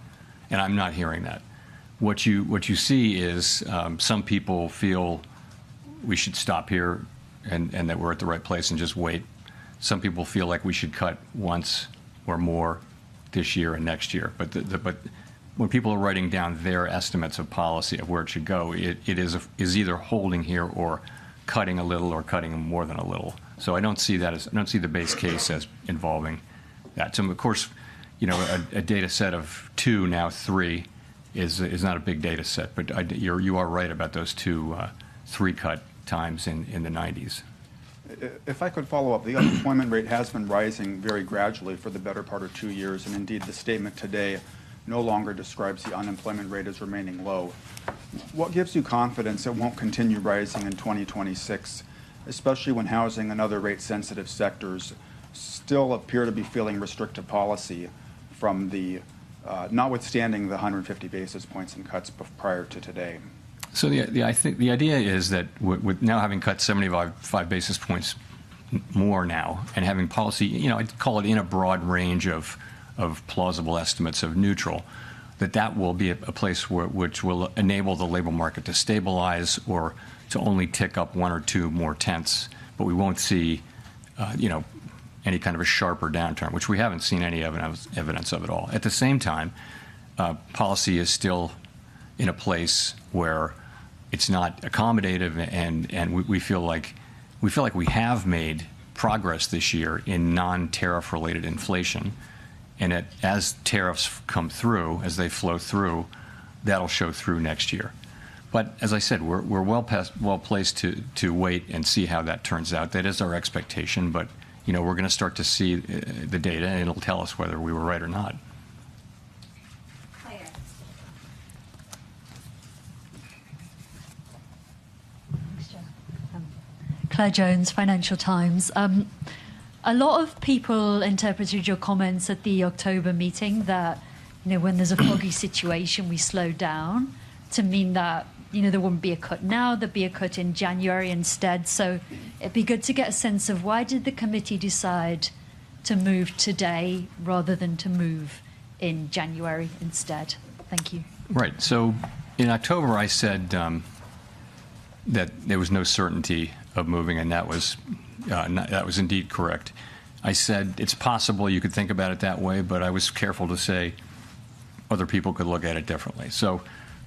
and I'm not hearing that. What you see is some people feel we should stop here and that we're at the right place and just wait. Some people feel like we should cut once or more this year and next year. But when people are writing down their estimates of policy of where it should go, it is either holding here or cutting a little or cutting more than a little. So I don't see the base case as involving that. So of course, a data set of 2, now 3, is not a big data set. But you are right about those 2 3-cut times in the 90s. If I could follow up, the unemployment rate has been rising very gradually for the better part of 2 years, and indeed the statement today no longer describes the unemployment rate as remaining low. What gives you confidence it won't continue rising in 2026, especially when housing and other rate-sensitive sectors still appear to be feeling restrictive policy from the, notwithstanding the 150 basis points in cuts prior to today? So I think the idea is that with now having cut 75 basis points more now and having policy, I'd call it in a broad range of plausible estimates of neutral, that will be a place which will enable the labor market to stabilize or to only tick up 1 or 2 more tenths, but we won't see, any kind of a sharper downturn, which we haven't seen any evidence of at all. At the same time, policy is still in a place where it's not accommodative, and we feel like we have made progress this year in non-tariff related inflation, and as tariffs come through, as they flow through, that'll show through next year. But as I said, we're well placed to wait and see how that turns out. That is our expectation, but we're going to start to see the data, and it'll tell us whether we were right or not. Claire Jones, Financial Times. A lot of people interpreted your comments at the October meeting that, when there's a foggy situation, we slow down, to mean that, there wouldn't be a cut now, there'd be a cut in January instead. So it'd be good to get a sense of why did the committee decide to move today rather than to move in January instead? Thank you. Right. So in October, I said that there was no certainty of moving, and that was indeed correct. I said it's possible you could think about it that way, but I was careful to say other people could look at it differently. So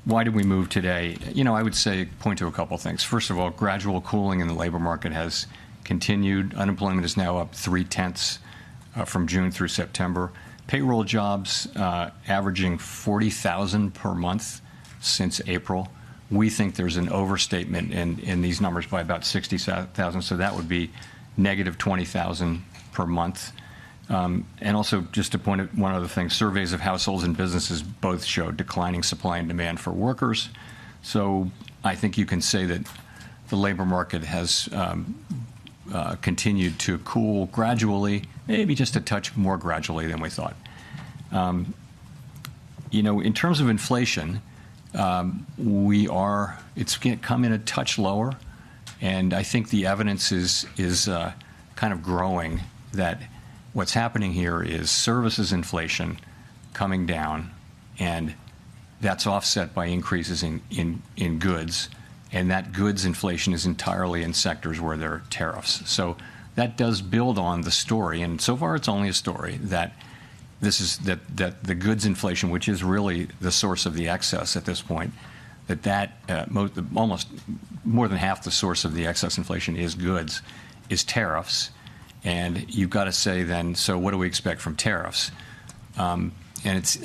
why did we move today? I would point to a couple things. First of all, gradual cooling in the labor market has continued. Unemployment is now up 0.3 from June through September. Payroll jobs averaging 40,000 per month since April. We think there's an overstatement in these numbers by about 60,000, so that would be negative 20,000 per month. And also, just to point out one other thing, surveys of households and businesses both show declining supply and demand for workers. So I think you can say that the labor market has continued to cool gradually, maybe just a touch more gradually than we thought. In terms of inflation, it's come in a touch lower, And I think the evidence is kind of growing that what's happening here is services inflation coming down, and that's offset by increases in goods. And that goods inflation is entirely in sectors where there are tariffs. So that does build on the story, and so far it's only a story, that that the goods inflation, which is really the source of the excess at this point, almost more than half the source of the excess inflation is goods, is tariffs. And you've got to say then, so what do we expect from tariffs? And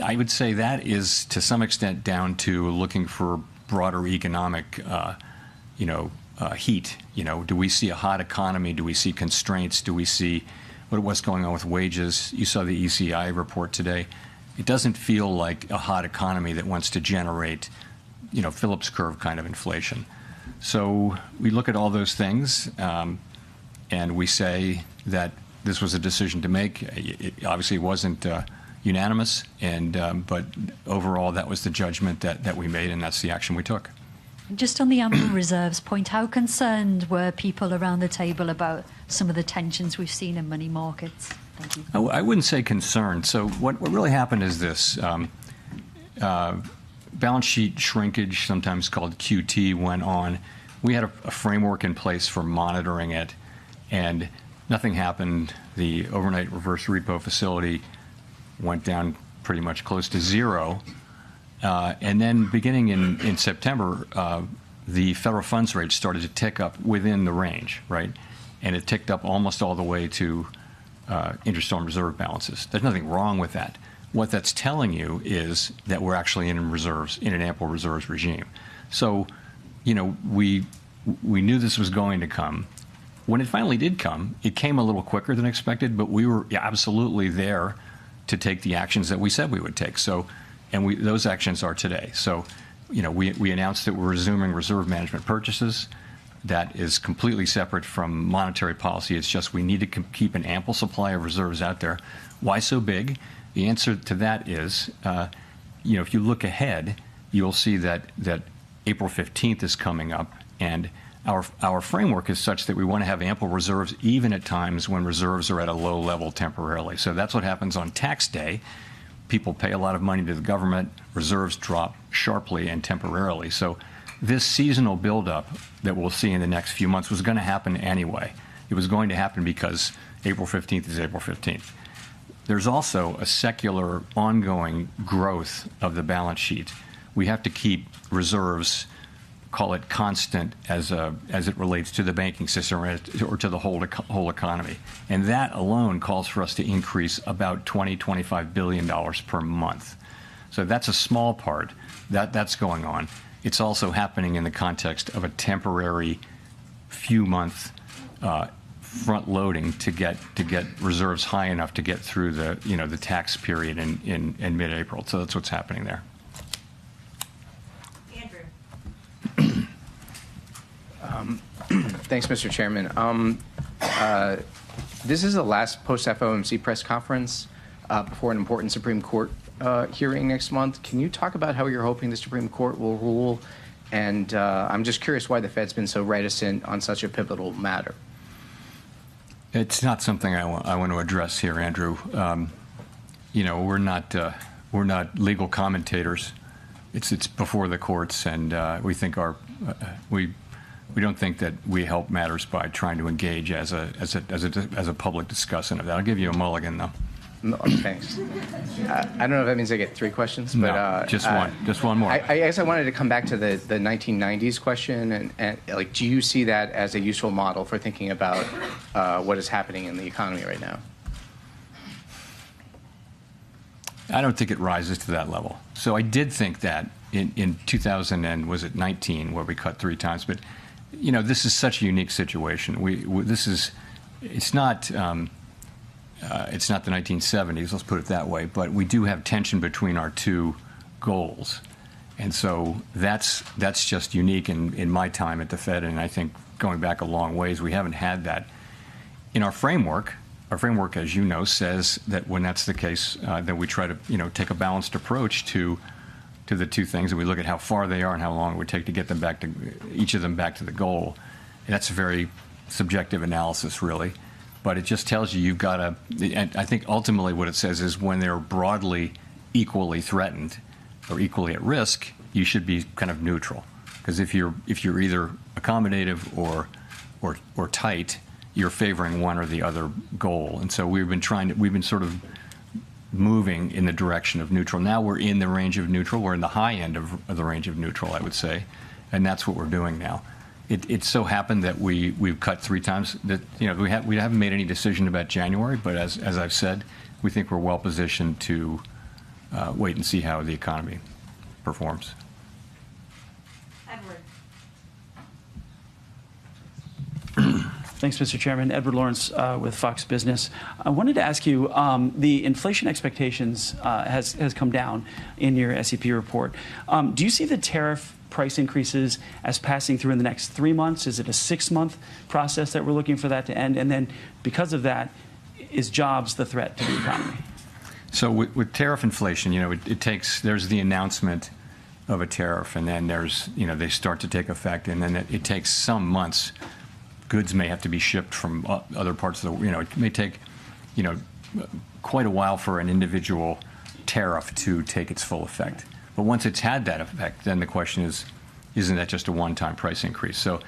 I would say that is to some extent down to looking for broader economic, heat. Do we see a hot economy? Do we see constraints? Do we see what's going on with wages? You saw the ECI report today. It doesn't feel like a hot economy that wants to generate, Phillips curve kind of inflation. So we look at all those things, and we say that this was a decision to make. It obviously wasn't unanimous, but overall that was the judgment that we made, and that's the action we took. Just on the ample reserves point, how concerned were people around the table about some of the tensions we've seen in money markets? Thank you. I wouldn't say concerned. So what really happened is this. Balance sheet shrinkage, sometimes called QT, went on. We had a framework in place for monitoring it, and nothing happened. The overnight reverse repo facility went down pretty much close to zero. And then beginning in September, the federal funds rate started to tick up within the range, right? And it ticked up almost all the way to interest on reserve balances. There's nothing wrong with that. What that's telling you is that we're actually in an ample reserves regime. So, we knew this was going to come. When it finally did come, it came a little quicker than expected, but we were absolutely there to take the actions that we said we would take. So, and those actions are today. So, we announced that we're resuming reserve management purchases. That is completely separate from monetary policy. It's just we need to keep an ample supply of reserves out there. Why so big? The answer to that is, if you look ahead, you'll see that April 15th is coming up, and our framework is such that we want to have ample reserves even at times when reserves are at a low level temporarily. So that's what happens on tax day. People pay a lot of money to the government, reserves drop sharply and temporarily. So this seasonal buildup that we'll see in the next few months was going to happen anyway. It was going to happen because April 15th is April 15th. There's also a secular ongoing growth of the balance sheet. We have to keep reserves, call it constant, as it relates to the banking system or to the whole economy. And that alone calls for us to increase about $20–25 billion per month. So that's a small part. That's going on. It's also happening in the context of a temporary few-month front loading to get reserves high enough to get through the tax period in mid-April. So that's what's happening there. Andrew. Thanks, Mr. Chairman. This is the last post-FOMC press conference before an important Supreme Court hearing next month. Can you talk about how you're hoping the Supreme Court will rule? And I'm just curious why the Fed's been so reticent on such a pivotal matter. It's not something I want to address here, Andrew. We're not legal commentators. It's before the courts, and we don't think that we help matters by trying to engage as a public discussant of that. I'll give you a mulligan, though. No, thanks. I don't know if that means I get 3 questions, but no, just one more. I guess I wanted to come back to the 1990s question, and do you see that as a useful model for thinking about what is happening in the economy right now? I don't think it rises to that level. So I did think that in 2019, where we cut 3 times, but this is such a unique situation. It's not the 1970s, let's put it that way, but we do have tension between our 2 goals. And so that's just unique in my time at the Fed, and I think going back a long ways, we haven't had that. In our framework, as you know, says that when that's the case, that we try to take a balanced approach to the 2 things, and we look at how far they are and how long it would take to get them back to each of them back to the goal. And that's a very subjective analysis, really. But it just tells you you've got to, and I think ultimately what it says is when they're broadly equally threatened or equally at risk, you should be kind of neutral. Because if you're either accommodative or tight, you're favoring one or the other goal. And so we've been sort of moving in the direction of neutral. Now we're in the range of neutral. We're in the high end of the range of neutral, I would say, and that's what we're doing now. It so happened that we've cut 3 times. That we haven't made any decision about January, but as I've said, we think we're well positioned to wait and see how the economy performs. Edward. Thanks, Mr. Chairman. Edward Lawrence with Fox Business. I wanted to ask you, the inflation expectations has come down in your SEP report. Do you see the tariff price increases as passing through in the next 3 months? Is it a 6-month process that we're looking for that to end? And then because of that, is jobs the threat to the economy? So with tariff inflation, it takes, there's the announcement of a tariff, and then there's, they start to take effect, and then it takes some months. Goods may have to be shipped from other parts of the, it may take, quite a while for an individual tariff to take its full effect. But once it's had that effect, then the question is, isn't that just a one-time price increase? So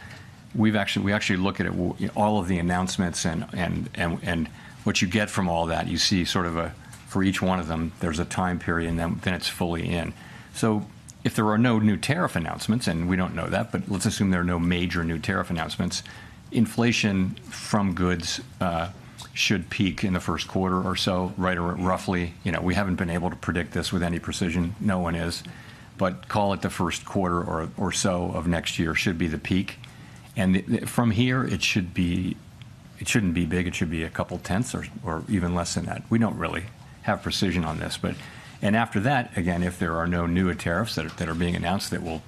we actually look at it, all of the announcements and what you get from all that. You see sort of for each one of them, there's a time period, and then it's fully in. So if there are no new tariff announcements, and we don't know that, but let's assume there are no major new tariff announcements, inflation from goods should peak in the first quarter or so, right, or roughly. We haven't been able to predict this with any precision. No one is. But call it the first quarter or so of next year should be the peak. And from here, it shouldn't be big. It should be a couple tenths or even less than that. We don't really have precision on this. And after that, again, if there are no new tariffs that are being announced that will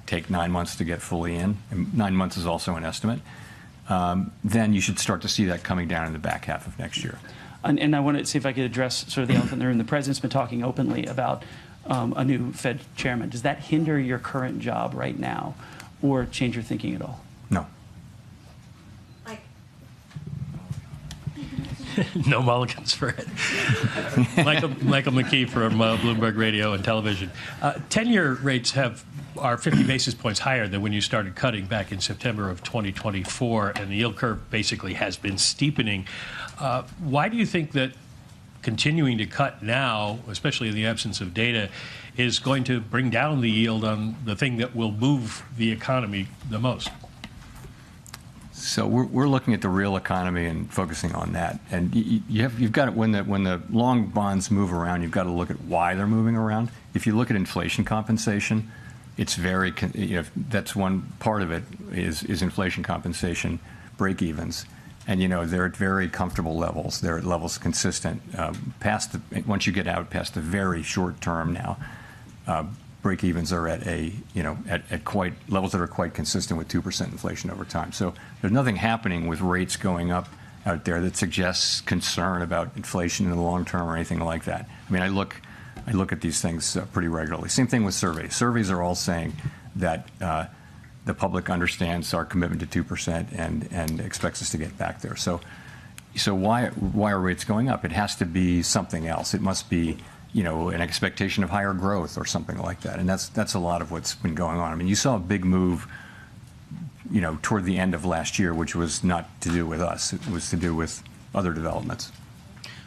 take 9 months to get fully in, and 9 months is also an estimate, then you should start to see that coming down in the back half of next year. And I want to see if I could address sort of the elephant in the room. The president's been talking openly about a new Fed chairman. Does that hinder your current job right now or change your thinking at all? No. No mulligans for it. Michael McKee from Bloomberg Radio and Television. 10-year rates are 50 basis points higher than when you started cutting back in September of 2024, and the yield curve basically has been steepening. Why do you think that continuing to cut now, especially in the absence of data, is going to bring down the yield on the thing that will move the economy the most? So we're looking at the real economy and focusing on that. And you've got it when the long bonds move around, you've got to look at why they're moving around. If you look at inflation compensation, it's very that's one part of it is inflation compensation break-evens, and they're at very comfortable levels. They're at levels consistent once you get out past the very short term now. Break-evens are at at quite levels that are quite consistent with 2% inflation over time. So there's nothing happening with rates going up out there that suggests concern about inflation in the long term or anything like that. I mean, I look at these things pretty regularly. Same thing with surveys. Surveys are all saying that the public understands our commitment to 2% and expects us to get back there. So why are rates going up? It has to be something else. It must be an expectation of higher growth or something like that. And that's a lot of what's been going on. I mean, you saw a big move, toward the end of last year, which was not to do with us. It was to do with other developments.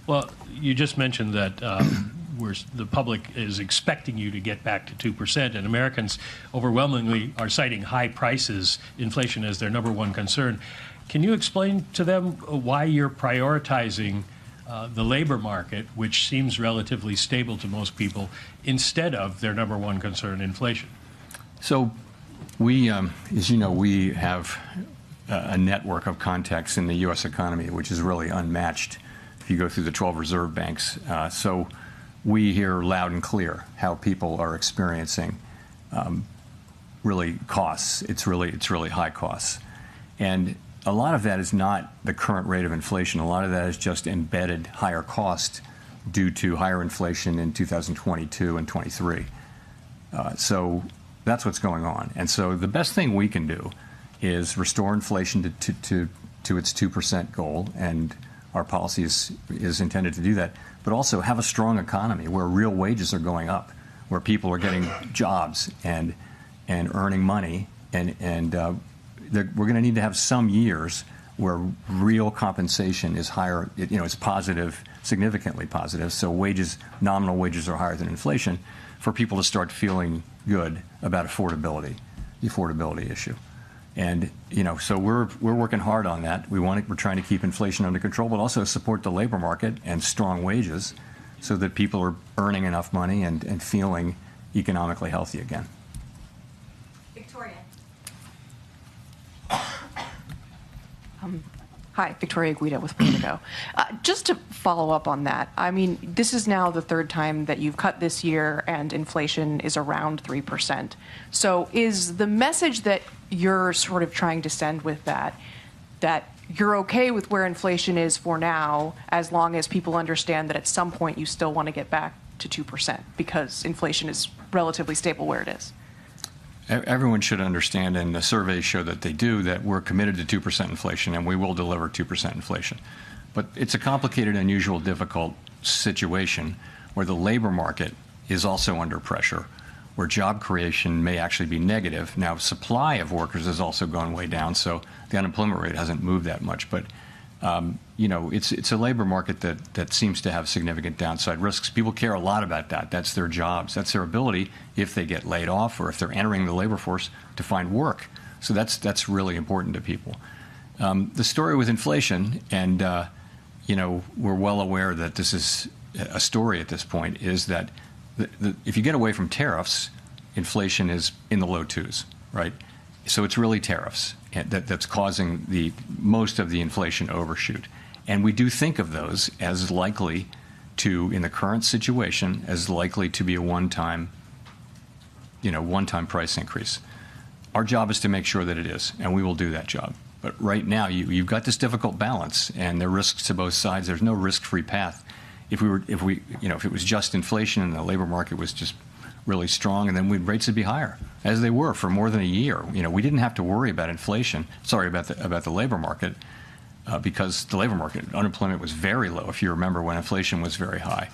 Well, you just mentioned that the public is expecting you to get back to 2%, and Americans overwhelmingly are citing high prices, inflation, as their number one concern. Can you explain to them why you're prioritizing the labor market, which seems relatively stable to most people, instead of their number one concern, inflation? So we, as you know, we have a network of contacts in the U.S. economy, which is really unmatched if you go through the 12 reserve banks. So we hear loud and clear how people are experiencing really costs. It's really high costs. And a lot of that is not the current rate of inflation. A lot of that is just embedded higher cost due to higher inflation in 2022 and 23. So that's what's going on. And so the best thing we can do is restore inflation to its 2% goal, and our policy is intended to do that, but also have a strong economy where real wages are going up, where people are getting jobs and earning money, and we're going to need to have some years where real compensation is higher, it's positive, significantly positive, so nominal wages are higher than inflation, for people to start feeling good about the affordability issue. And so we're working hard on that. We're trying to keep inflation under control, but also support the labor market and strong wages, so that people are earning enough money and feeling economically healthy again. Victoria. Hi, Victoria Guida with Politico. Just to follow up on that, I mean, this is now the third time that you've cut this year, and inflation is around 3%. So is the message that you're sort of trying to send with that you're okay with where inflation is for now, as long as people understand that at some point you still want to get back to 2% because inflation is relatively stable where it is? Everyone should understand, and the surveys show that they do, that we're committed to 2% inflation, and we will deliver 2% inflation. But it's a complicated, unusual, difficult situation where the labor market is also under pressure, where job creation may actually be negative. Now, supply of workers has also gone way down, so the unemployment rate hasn't moved that much. But it's a labor market that seems to have significant downside risks. People care a lot about that. That's their jobs. That's their ability, if they get laid off or if they're entering the labor force, to find work. So that's really important to people. The story with inflation, and we're well aware that this is a story at this point, is that if you get away from tariffs, inflation is in the low 2s, right? So it's really tariffs that's causing most of the inflation overshoot. And we do think of those as likely to, in the current situation, as likely to be a one-time price increase. Our job is to make sure that it is, and we will do that job. But right now, you've got this difficult balance, and there are risks to both sides. There's no risk-free path. If it was just inflation and the labor market was just really strong, and then rates would be higher, as they were for more than a year. We didn't have to worry about inflation. Sorry, about the labor market, because the labor market unemployment was very low. If you remember, when inflation was very high,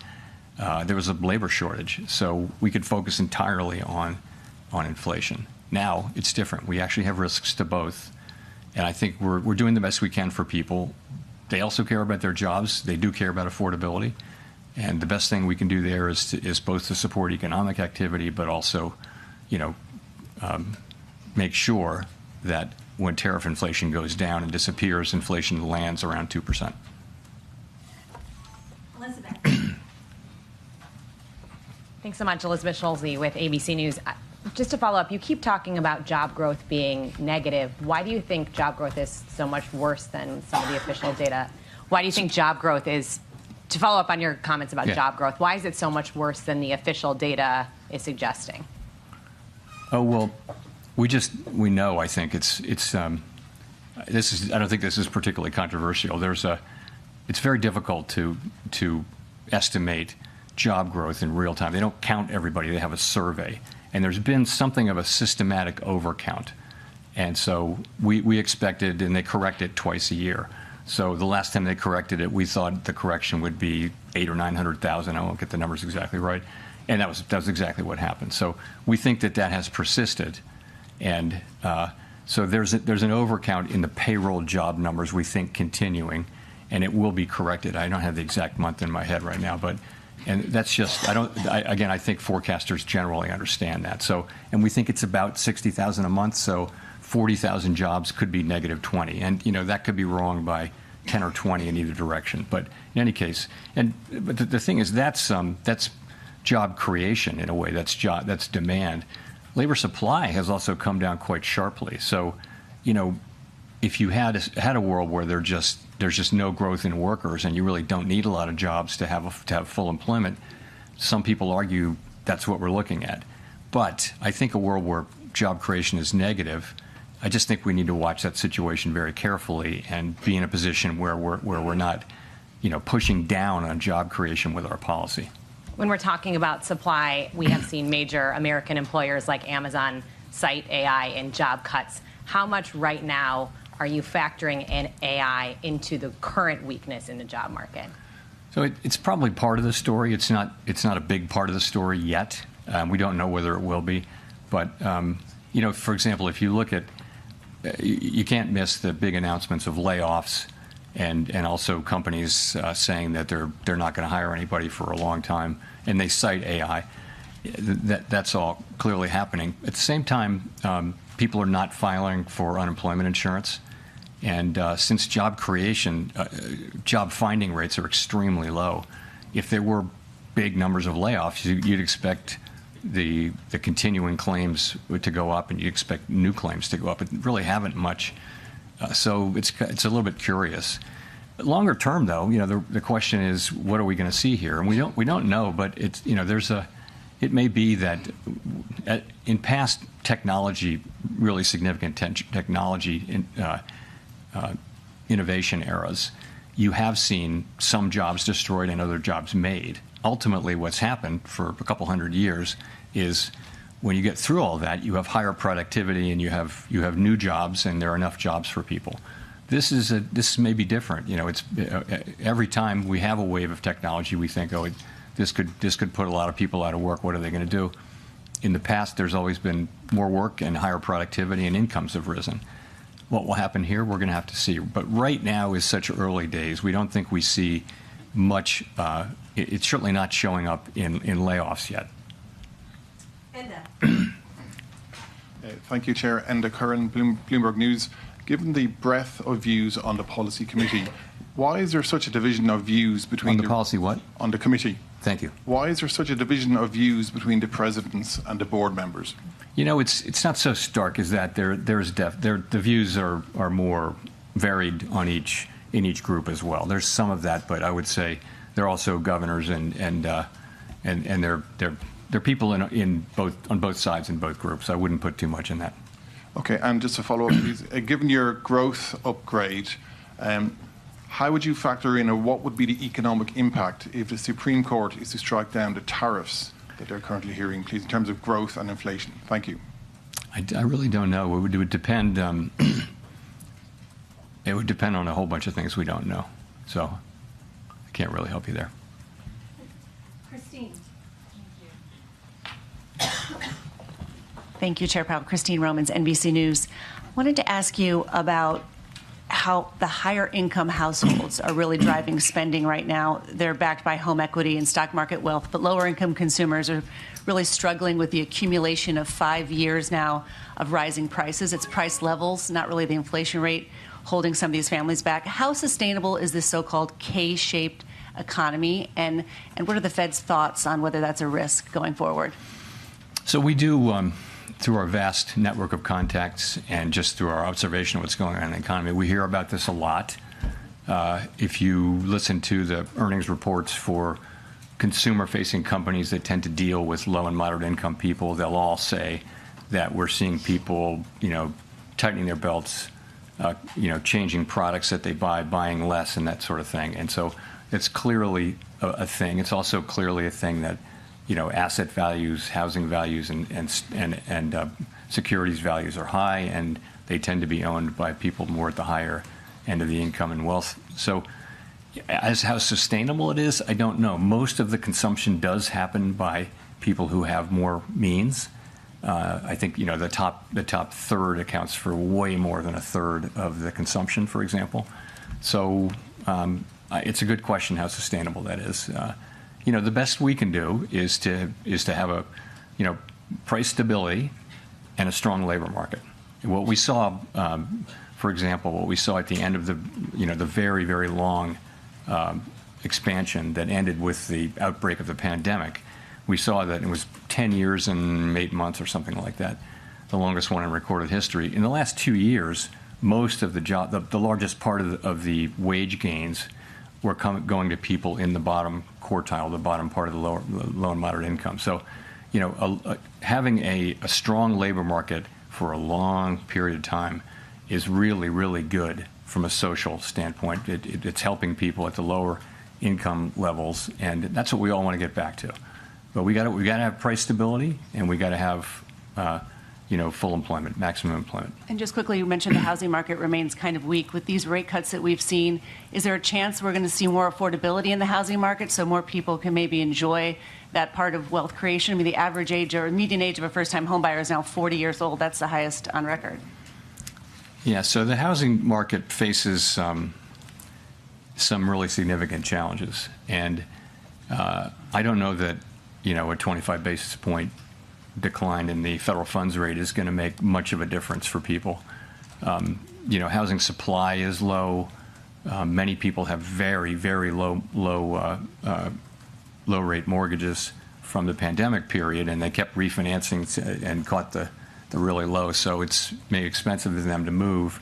there was a labor shortage, so we could focus entirely on inflation. Now it's different. We actually have risks to both, and I think we're doing the best we can for people. They also care about their jobs. They do care about affordability. And the best thing we can do there is both to support economic activity, but also, make sure that when tariff inflation goes down and disappears, inflation lands around 2%. Elizabeth. Thanks so much, Elizabeth Schulze with ABC News. Just to follow up, you keep talking about job growth being negative. Why do you think job growth is so much worse than some of the official data? Why do you think job growth is, to follow up on your comments about job growth, why is it so much worse than the official data is suggesting? Oh, well, we know, I think I don't think this is particularly controversial. It's very difficult to estimate job growth in real time. They don't count everybody. They have a survey. And there's been something of a systematic overcount. And so we expected, and they correct it twice a year. So the last time they corrected it, we thought the correction would be 800,000 or 900,000. I won't get the numbers exactly right. And that was exactly what happened. So we think that has persisted. And so there's an overcount in the payroll job numbers, we think, continuing. And it will be corrected. I don't have the exact month in my head right now, and that's just, I think forecasters generally understand that. So, and we think it's about 60,000 a month, so 40,000 jobs could be negative 20. And, that could be wrong by 10 or 20 in either direction. But in any case, but the thing is, that's job creation in a way, that's demand. Labor supply has also come down quite sharply. So, if you had a world where there's just no growth in workers, and you really don't need a lot of jobs to have full employment, some people argue that's what we're looking at. But I think a world where job creation is negative, I just think we need to watch that situation very carefully and be in a position where we're not, pushing down on job creation with our policy. When we're talking about supply, we have seen major American employers like Amazon cite AI in job cuts. How much right now are you factoring in AI into the current weakness in the job market? So it's probably part of the story. It's not a big part of the story yet. We don't know whether it will be. But, for example, if you look at, you can't miss the big announcements of layoffs and also companies saying that they're not going to hire anybody for a long time, and they cite AI. That's all clearly happening. At the same time, people are not filing for unemployment insurance. And since job creation, job finding rates are extremely low, if there were big numbers of layoffs, you'd expect the continuing claims to go up, and you expect new claims to go up. It really haven't much. So it's a little bit curious. Longer term, though, the question is, what are we going to see here? And we don't know, but it's it may be that in past technology, really significant technology innovation eras, you have seen some jobs destroyed and other jobs made. Ultimately, what's happened for a couple hundred years is when you get through all that, you have higher productivity and you have new jobs, and there are enough jobs for people. This may be different. It's every time we have a wave of technology, we think, oh, this could put a lot of people out of work. What are they going to do? In the past, there's always been more work and higher productivity, and incomes have risen. What will happen here, we're going to have to see. But right now is such early days. We don't think we see much. It's certainly not showing up in layoffs yet. Thank you, Chair. Enda Curran, Bloomberg News. Given the breadth of views on the policy committee, why is there such a division of views between on the policy what? On the committee. Thank you. Why is there such a division of views between the presidents and the board members? It's not so stark as that. The views are more varied in each group as well. There's some of that, but I would say they're also governors and they're people on both sides in both groups. I wouldn't put too much in that. Okay, and just to follow up, please, given your growth upgrade, how would you factor in, or what would be the economic impact if the Supreme Court is to strike down the tariffs that they're currently hearing, please, in terms of growth and inflation? Thank you. I really don't know. It would depend. It would depend on a whole bunch of things we don't know. So I can't really help you there. Christine. Thank you, Chair Powell. Christine Romans, NBC News. I wanted to ask you about how the higher income households are really driving spending right now. They're backed by home equity and stock market wealth, but lower income consumers are really struggling with the accumulation of 5 years now of rising prices. It's price levels, not really the inflation rate, holding some of these families back. How sustainable is this so-called K-shaped economy, and what are the Fed's thoughts on whether that's a risk going forward? So we do, through our vast network of contacts and just through our observation of what's going on in the economy, we hear about this a lot. If you listen to the earnings reports for consumer-facing companies that tend to deal with low and moderate income people, they'll all say that we're seeing people, tightening their belts, changing products that they buy, buying less, and that sort of thing. And so it's clearly a thing. It's also clearly a thing that asset values, housing values, and securities values are high, and they tend to be owned by people more at the higher end of the income and wealth. So as how sustainable it is, I don't know. Most of the consumption does happen by people who have more means. I think the top third accounts for way more than a third of the consumption, for example. So it's a good question how sustainable that is. The best we can do is to have a price stability and a strong labor market. What we saw, for example, what we saw at the end of the very, very long expansion that ended with the outbreak of the pandemic, we saw that it was 10 years and 8 months or something like that, the longest one in recorded history. In the last 2 years, most of the largest part of the wage gains were going to people in the bottom quartile, the bottom part of the low and moderate income. So, having a strong labor market for a long period of time is really, really good from a social standpoint. It's helping people at the lower income levels, and that's what we all want to get back to. But we got to have price stability, and we got to have full employment, maximum employment. And just quickly, you mentioned the housing market remains kind of weak. With these rate cuts that we've seen, is there a chance we're going to see more affordability in the housing market so more people can maybe enjoy that part of wealth creation? I mean, the average age or median age of a first-time home buyer is now 40 years old. That's the highest on record. Yeah, so the housing market faces some really significant challenges. And I don't know that, a 25 basis point decline in the federal funds rate is going to make much of a difference for people. Housing supply is low. Many people have very, very low rate mortgages from the pandemic period, and they kept refinancing and caught the really low. So it's made it expensive for them to move.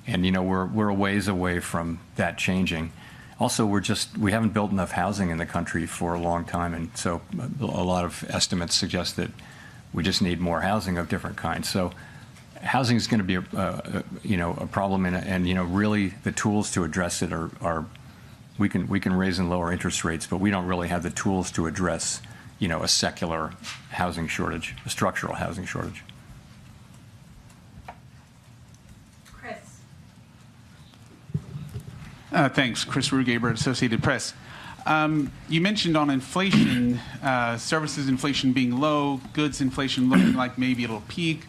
And, we're a ways away from that changing. Also, we haven't built enough housing in the country for a long time, and so a lot of estimates suggest that we just need more housing of different kinds. So housing is going to be a problem, and really the tools to address it are we can raise and lower interest rates, but we don't really have the tools to address a secular housing shortage, a structural housing shortage. Thanks. Chris Rugaber, Associated Press. You mentioned on inflation, services inflation being low, goods inflation looking like maybe it'll peak.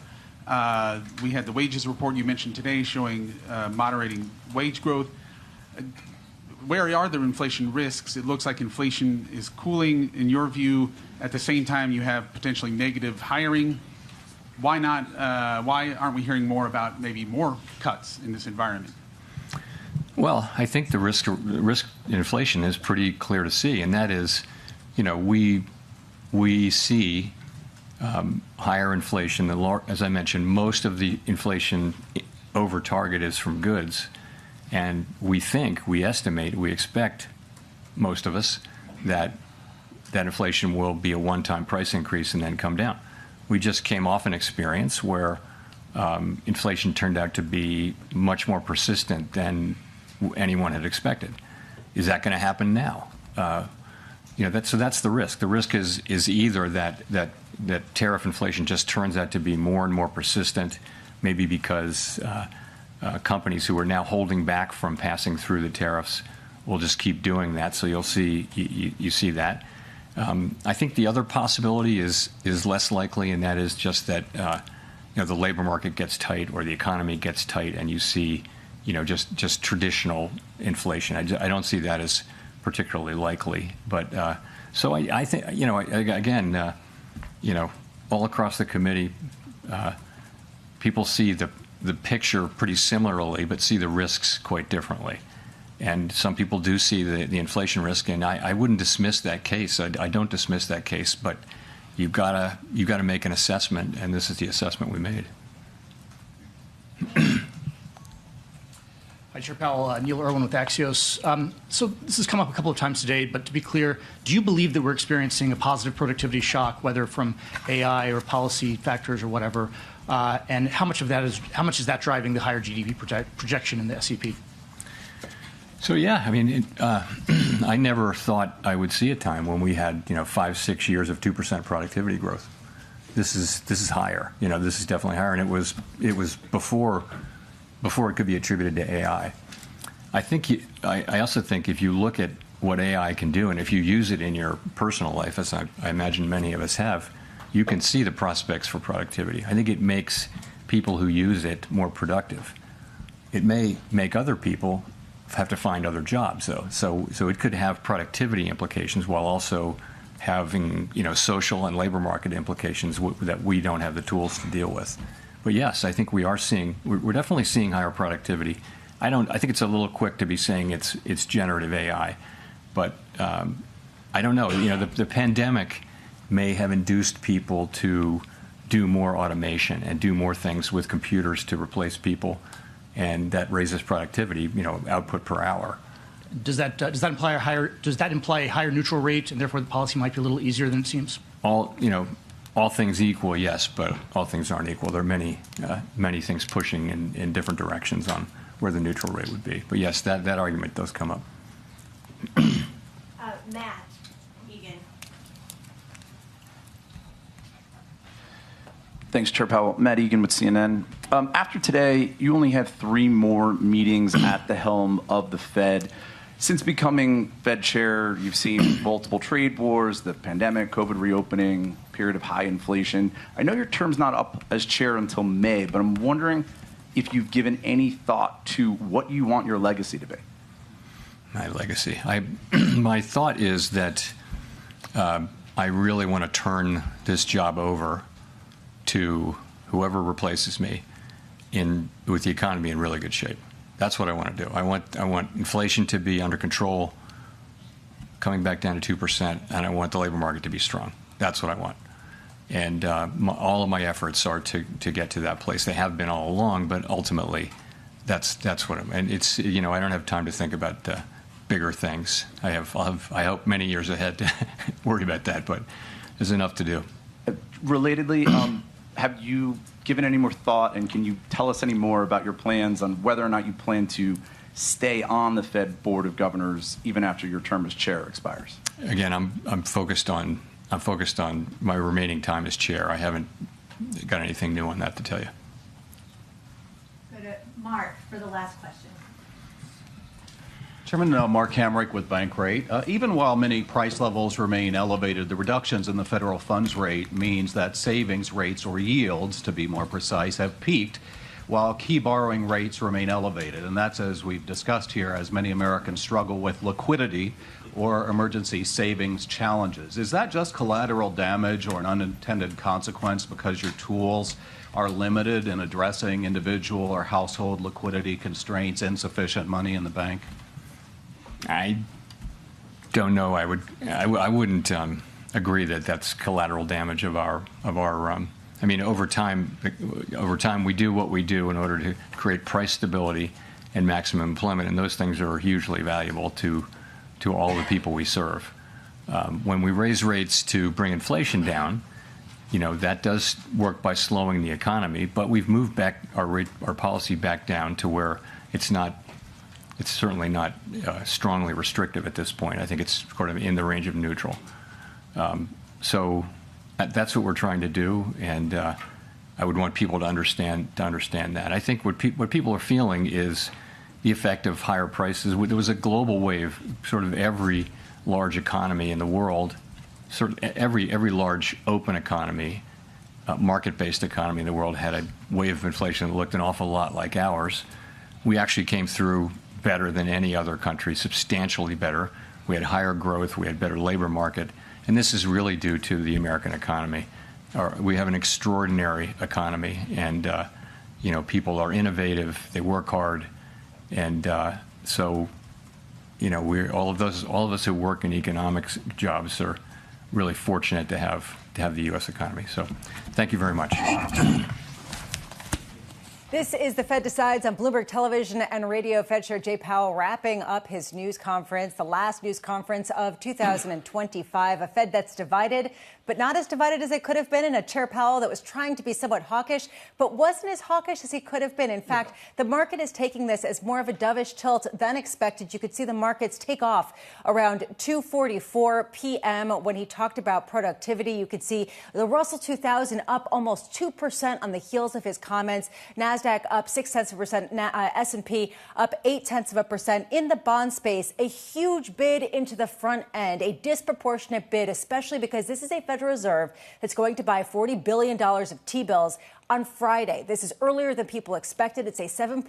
We had the wages report you mentioned today showing moderating wage growth. Where are the inflation risks? It looks like inflation is cooling, in your view. At the same time, you have potentially negative hiring. Why not? Why aren't we hearing more about maybe more cuts in this environment? Well, I think the risk in inflation is pretty clear to see, and that is, we see higher inflation. As I mentioned, most of the inflation over target is from goods, and we expect, most of us, that inflation will be a one-time price increase and then come down. We just came off an experience where inflation turned out to be much more persistent than anyone had expected. Is that going to happen now? So that's the risk. The risk is either that tariff inflation just turns out to be more and more persistent, maybe because companies who are now holding back from passing through the tariffs will just keep doing that. So you see that. I think the other possibility is less likely, and that is just that the labor market gets tight or the economy gets tight, and you see just traditional inflation. I don't see that as particularly likely. But so I think, again, all across the committee, people see the picture pretty similarly, but see the risks quite differently. And some people do see the inflation risk, and I wouldn't dismiss that case. I don't dismiss that case, but you've got to make an assessment, and this is the assessment we made. Hi, Chair Powell. Neil Irwin with Axios. So this has come up a couple of times today, but to be clear, do you believe that we're experiencing a positive productivity shock, whether from AI or policy factors or whatever? And how much is that driving the higher GDP projection in the SEP? So yeah, I mean, I never thought I would see a time when we had 5-6 years of 2% productivity growth. This is higher. This is definitely higher, and it was before it could be attributed to AI. I also think if you look at what AI can do, and if you use it in your personal life, as I imagine many of us have, you can see the prospects for productivity. I think it makes people who use it more productive. It may make other people have to find other jobs, though. So it could have productivity implications while also having social and labor market implications that we don't have the tools to deal with. But yes, I think we're definitely seeing higher productivity. I think it's a little quick to be saying it's generative AI, but I don't know. The pandemic may have induced people to do more automation and do more things with computers to replace people, and that raises productivity, output per hour. Does that imply a higher neutral rate, and therefore the policy might be a little easier than it seems? All things equal, yes, but all things aren't equal. There are many things pushing in different directions on where the neutral rate would be. But yes, that argument does come up. Matt Egan. Thanks, Chair Powell. Matt Egan with CNN. After today, you only have 3 more meetings at the helm of the Fed. Since becoming Fed chair, you've seen multiple trade wars, the pandemic, COVID reopening, period of high inflation. I know your term's not up as chair until May, but I'm wondering if you've given any thought to what you want your legacy to be. My legacy. My thought is that I really want to turn this job over to whoever replaces me with the economy in really good shape. That's what I want to do. I want inflation to be under control, coming back down to 2%, and I want the labor market to be strong. That's what I want. And all of my efforts are to get to that place. They have been all along, but ultimately, that's what I'm. And it's, I don't have time to think about bigger things. I hope many years ahead to worry about that, but there's enough to do. Relatedly, have you given any more thought, and can you tell us any more about your plans on whether or not you plan to stay on the Fed Board of Governors even after your term as chair expires? Again, I'm focused on my remaining time as chair. I haven't got anything new on that to tell you. Go to Mark for the last question. Chairman, Mark Hamrick with Bankrate. Even while many price levels remain elevated, the reductions in the federal funds rate means that savings rates, or yields to be more precise, have peaked, while key borrowing rates remain elevated. And that's, as we've discussed here, as many Americans struggle with liquidity or emergency savings challenges. Is that just collateral damage or an unintended consequence because your tools are limited in addressing individual or household liquidity constraints, insufficient money in the bank? I don't know. I wouldn't agree that that's collateral damage of our. I mean, over time, we do what we do in order to create price stability and maximum employment, and those things are hugely valuable to all the people we serve. When we raise rates to bring inflation down, that does work by slowing the economy. But we've moved back our policy back down to where it's not. It's certainly not strongly restrictive at this point. I think it's sort of in the range of neutral. So that's what we're trying to do, and I would want people to understand that. I think what people are feeling is the effect of higher prices. There was a global wave. Sort of every large economy in the world, sort of every large open economy, market-based economy in the world had a wave of inflation that looked an awful lot like ours. We actually came through better than any other country, substantially better. We had higher growth, we had better labor market, and this is really due to the American economy. We have an extraordinary economy, and people are innovative, they work hard, and so all of us who work in economics jobs are really fortunate to have the U.S. economy. So, thank you very much. This is the Fed Decides on Bloomberg Television and Radio. Fed Chair Jay Powell wrapping up his news conference, the last news conference of 2025. A Fed that's divided, but not as divided as it could have been, and a Chair Powell that was trying to be somewhat hawkish, but wasn't as hawkish as he could have been. In fact, the market is taking this as more of a dovish tilt than expected. You could see the markets take off around 2:44 p.m. when he talked about productivity. You could see the Russell 2000 up almost 2% on the heels of his comments. NASDAQ up 0.6%, S&P up 0.8%. In the bond space, a huge bid into the front end, a disproportionate bid, especially because this is a Federal Reserve that's going to buy $40 billion of T-bills on Friday. This is earlier than people expected. It's a 7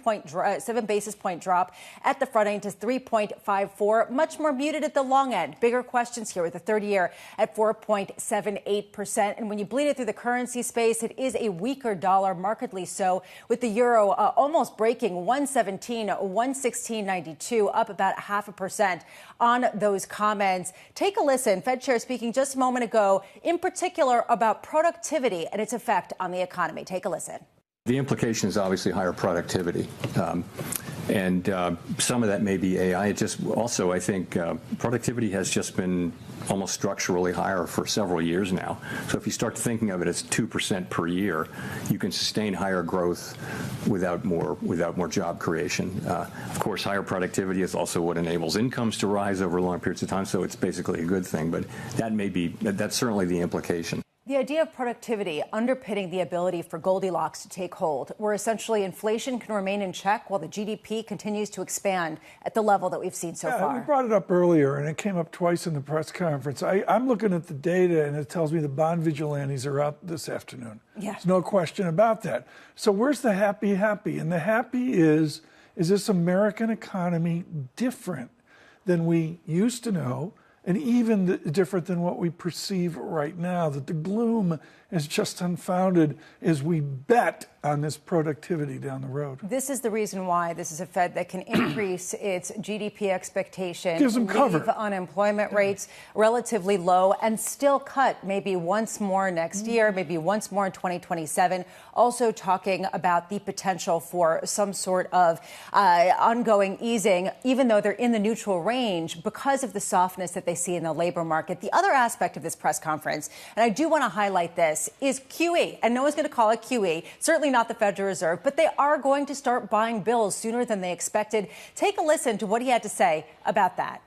basis point drop at the front end to 3.54, much more muted at the long end. Bigger questions here with the 30-year at 4.78%. And when you bleed it through the currency space, it is a weaker dollar, markedly so, with the euro almost breaking 116.92, up about 0.5% on those comments. Take a listen. Fed Chair speaking just a moment ago, in particular about productivity and its effect on the economy. Take a listen. The implication is obviously higher productivity, and some of that may be AI. It just also, I think, productivity has just been almost structurally higher for several years now. So if you start thinking of it as 2% per year, you can sustain higher growth without more job creation. Of course, higher productivity is also what enables incomes to rise over long periods of time. So it's basically a good thing. But that's certainly the implication. The idea of productivity underpinning the ability for Goldilocks to take hold, where essentially inflation can remain in check while the GDP continues to expand at the level that we've seen so far. We brought it up earlier, and it came up twice in the press conference. I'm looking at the data, and it tells me the bond vigilantes are out this afternoon. Yeah. There's no question about that. So where's the happy? And the happy is this American economy different than we used to know? And even different than what we perceive right now, that the gloom is just unfounded as we bet on this productivity down the road. This is the reason why this is a Fed that can increase its GDP expectation, gives them cover, leave unemployment rates relatively low, and still cut maybe once more next year, maybe once more in 2027. Also talking about the potential for some sort of ongoing easing, even though they're in the neutral range because of the softness that they see in the labor market. The other aspect of this press conference, and I do want to highlight this, is QE. And no one's going to call it QE, certainly not the Federal Reserve, but they are going to start buying bills sooner than they expected. Take a listen to what he had to say about that.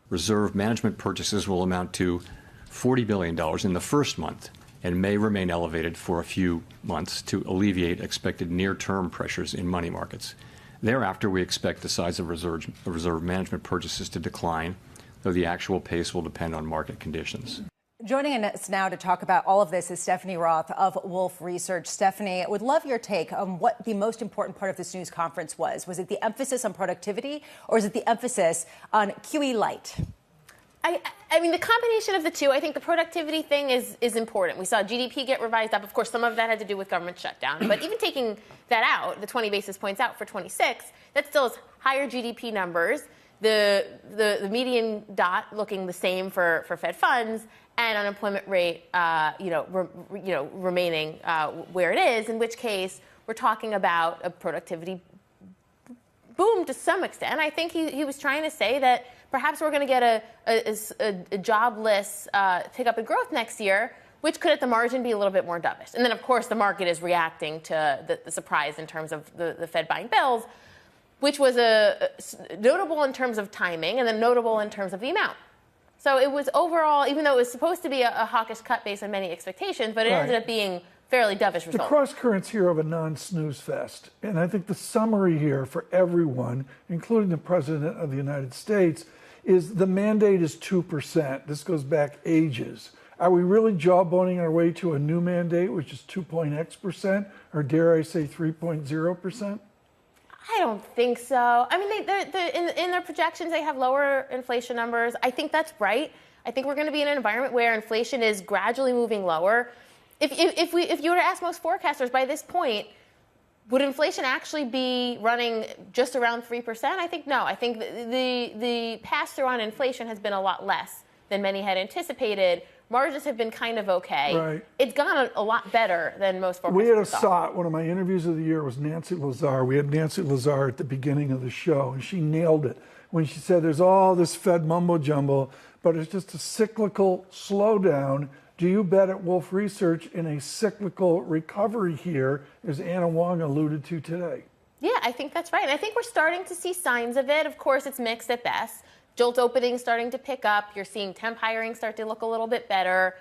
Reserve management purchases will amount to $40 billion in the first month and may remain elevated for a few months to alleviate expected near-term pressures in money markets. Thereafter, we expect the size of reserve management purchases to decline, though the actual pace will depend on market conditions. Joining us now to talk about all of this is Stephanie Roth of Wolfe Research. Stephanie, I would love your take on what the most important part of this news conference was. Was it the emphasis on productivity, or is it the emphasis on QE light? I mean, the combination of the two. I think the productivity thing is important. We saw GDP get revised up. Of course, some of that had to do with government shutdown. But even taking that out, the 20 basis points out for 26, that still is higher GDP numbers. The median dot looking the same for Fed funds, and unemployment rate, remaining where it is. In which case, we're talking about a productivity boom to some extent. I think he was trying to say that perhaps we're going to get a jobless pickup in growth next year, which could at the margin be a little bit more dovish. And then, of course, the market is reacting to the surprise in terms of the Fed buying bills, which was notable in terms of timing and then notable in terms of the amount. So it was overall, even though it was supposed to be a hawkish cut based on many expectations, but it ended up being fairly dovish result. The cross currents here of a non-snooze fest. And I think the summary here for everyone, including the President of the United States, is the mandate is 2%. This goes back ages. Are we really jawboning our way to a new mandate, which is 2.x%, or dare I say 3.0%? I don't think so. I mean, in their projections, they have lower inflation numbers. I think that's right. I think we're going to be in an environment where inflation is gradually moving lower. If you were to ask most forecasters by this point, would inflation actually be running just around 3%? I think no. I think the pass-through on inflation has been a lot less than many had anticipated. Margins have been kind of okay. Right. It's gone a lot better than most forecasters We had a thought. one of my interviews of the year was Nancy Lazar. We had Nancy Lazar at the beginning of the show, and she nailed it when she said there's all this Fed mumbo-jumbo, but it's just a cyclical slowdown. Do you bet at Wolfe Research in a cyclical recovery here, as Anna Wong alluded to today? Yeah, I think that's right. And I think we're starting to see signs of it. Of course, it's mixed at best. JOLT openings starting to pick up. You're seeing temp hiring start to look a little bit better.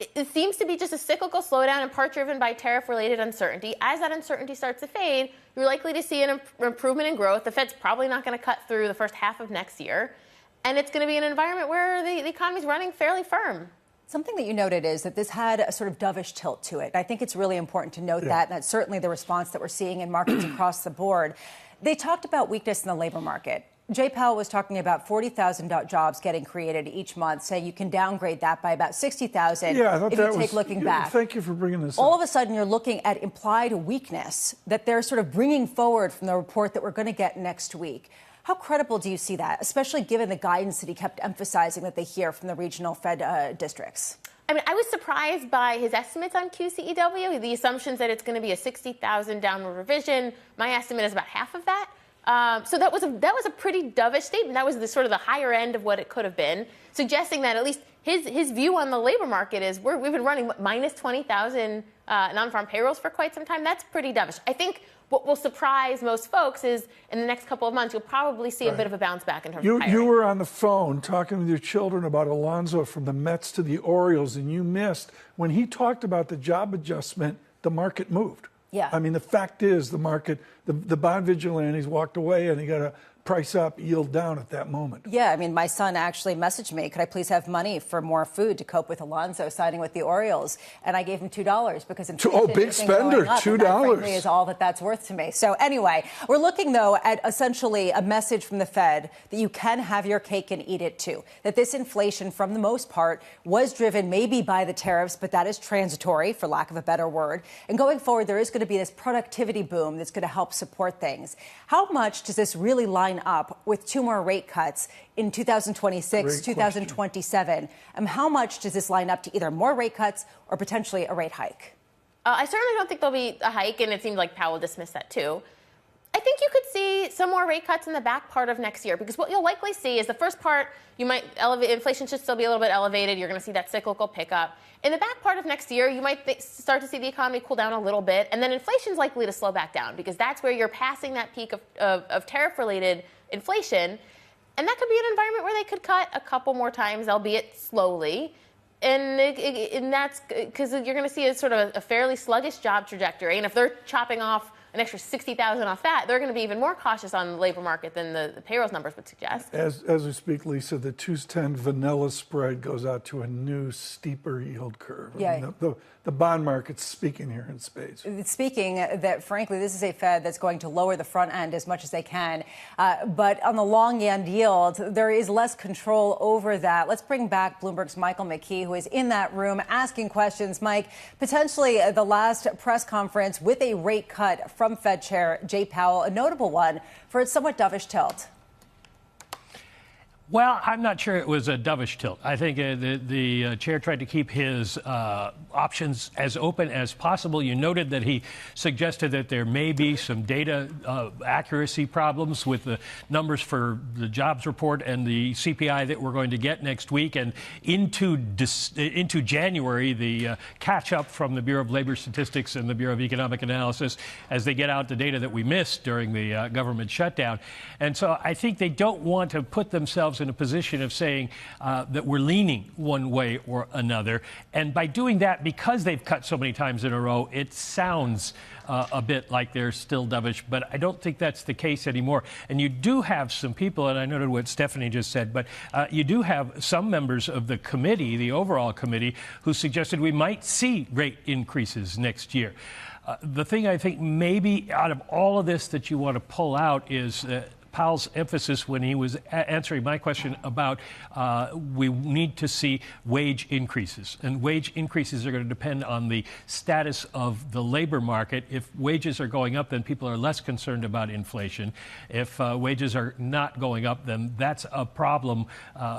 It seems to be just a cyclical slowdown, in part driven by tariff-related uncertainty. As that uncertainty starts to fade, you're likely to see an improvement in growth. The Fed's probably not going to cut through the first half of next year. And it's going to be an environment where the economy's running fairly firm. Something that you noted is that this had a sort of dovish tilt to it. I think it's really important to note that, and that's certainly the response that we're seeing in markets across the board. They talked about weakness in the labor market. Jay Powell was talking about 40,000 jobs getting created each month, saying you can downgrade that by about 60,000 if you take looking back. Thank you for bringing this All up. of a sudden, you're looking at implied weakness that they're sort of bringing forward from the report that we're going to get next week. How credible do you see that, especially given the guidance that he kept emphasizing that they hear from the regional Fed districts? I mean, I was surprised by his estimates on QCEW, the assumptions that it's going to be a 60,000 downward revision. My estimate is about half of that. So that was a pretty dovish statement. That was the sort of the higher end of what it could have been, suggesting that at least his view on the labor market is we've been running minus 20,000 non-farm payrolls for quite some time. That's pretty dovish. I think what will surprise most folks is in the next couple of months, you'll probably see a bit of a bounce back in terms of hiring. You were on the phone talking with your children about Alonso from the Mets to the Orioles, and you missed when he talked about the job adjustment, the market moved. Yeah. I mean, the fact is the market, the bond vigilantes walked away and he got a price up, yield down at that moment. Yeah, I mean, my son actually messaged me, could I please have money for more food to cope with Alonso signing with the Orioles? And I gave him $2 because inflation big spender, $2. That, frankly, is all that's worth to me. So anyway, we're looking, though, at essentially a message from the Fed that you can have your cake and eat it, too. That this inflation, from the most part, was driven maybe by the tariffs, but that is transitory, for lack of a better word. And going forward, there is going to be this productivity boom that's going to help support things. How much does this really line up with 2 more rate cuts in 2026, 2027? And how much does this line up to either more rate cuts or potentially a rate hike? I certainly don't think there'll be a hike, and it seems like Powell dismissed that too. I think you could see some more rate cuts in the back part of next year, because what you'll likely see is the first part, you might elevate, inflation should still be a little bit elevated. You're going to see that cyclical pickup. In the back part of next year, you might start to see the economy cool down a little bit, and then inflation's likely to slow back down, because that's where you're passing that peak of tariff-related inflation. And that could be an environment where they could cut a couple more times, albeit slowly. And that's because you're going to see a sort of a fairly sluggish job trajectory. And if they're chopping off an extra 60,000 off that, they're going to be even more cautious on the labor market than the payrolls numbers would suggest. As we speak, Lisa, the 210 vanilla spread goes out to a new, steeper yield curve. Yeah. I mean, the bond market's speaking here in spades. Speaking that, frankly, this is a Fed that's going to lower the front end as much as they can. But on the long end yield, there is less control over that. Let's bring back Bloomberg's Michael McKee, who is in that room asking questions. Mike, potentially the last press conference with a rate cut from Fed Chair Jay Powell, a notable one for its somewhat dovish tilt. Well, I'm not sure it was a dovish tilt. I think the chair tried to keep his options as open as possible. You noted that he suggested that there may be some data accuracy problems with the numbers for the jobs report and the CPI that we're going to get next week. And into January, the catch up from the Bureau of Labor Statistics and the Bureau of Economic Analysis as they get out the data that we missed during the government shutdown. And so I think they don't want to put themselves in a position of saying that we're leaning one way or another. And by doing that, because they've cut so many times in a row, it sounds a bit like they're still dovish, but I don't think that's the case anymore. And you do have some people, and I noted what Stephanie just said, but you do have some members of the committee, the overall committee, who suggested we might see rate increases next year. The thing I think maybe out of all of this that you want to pull out is Powell's emphasis when he was answering my question about we need to see wage increases. And wage increases are going to depend on the status of the labor market. If wages are going up, then people are less concerned about inflation. If wages are not going up, then that's a problem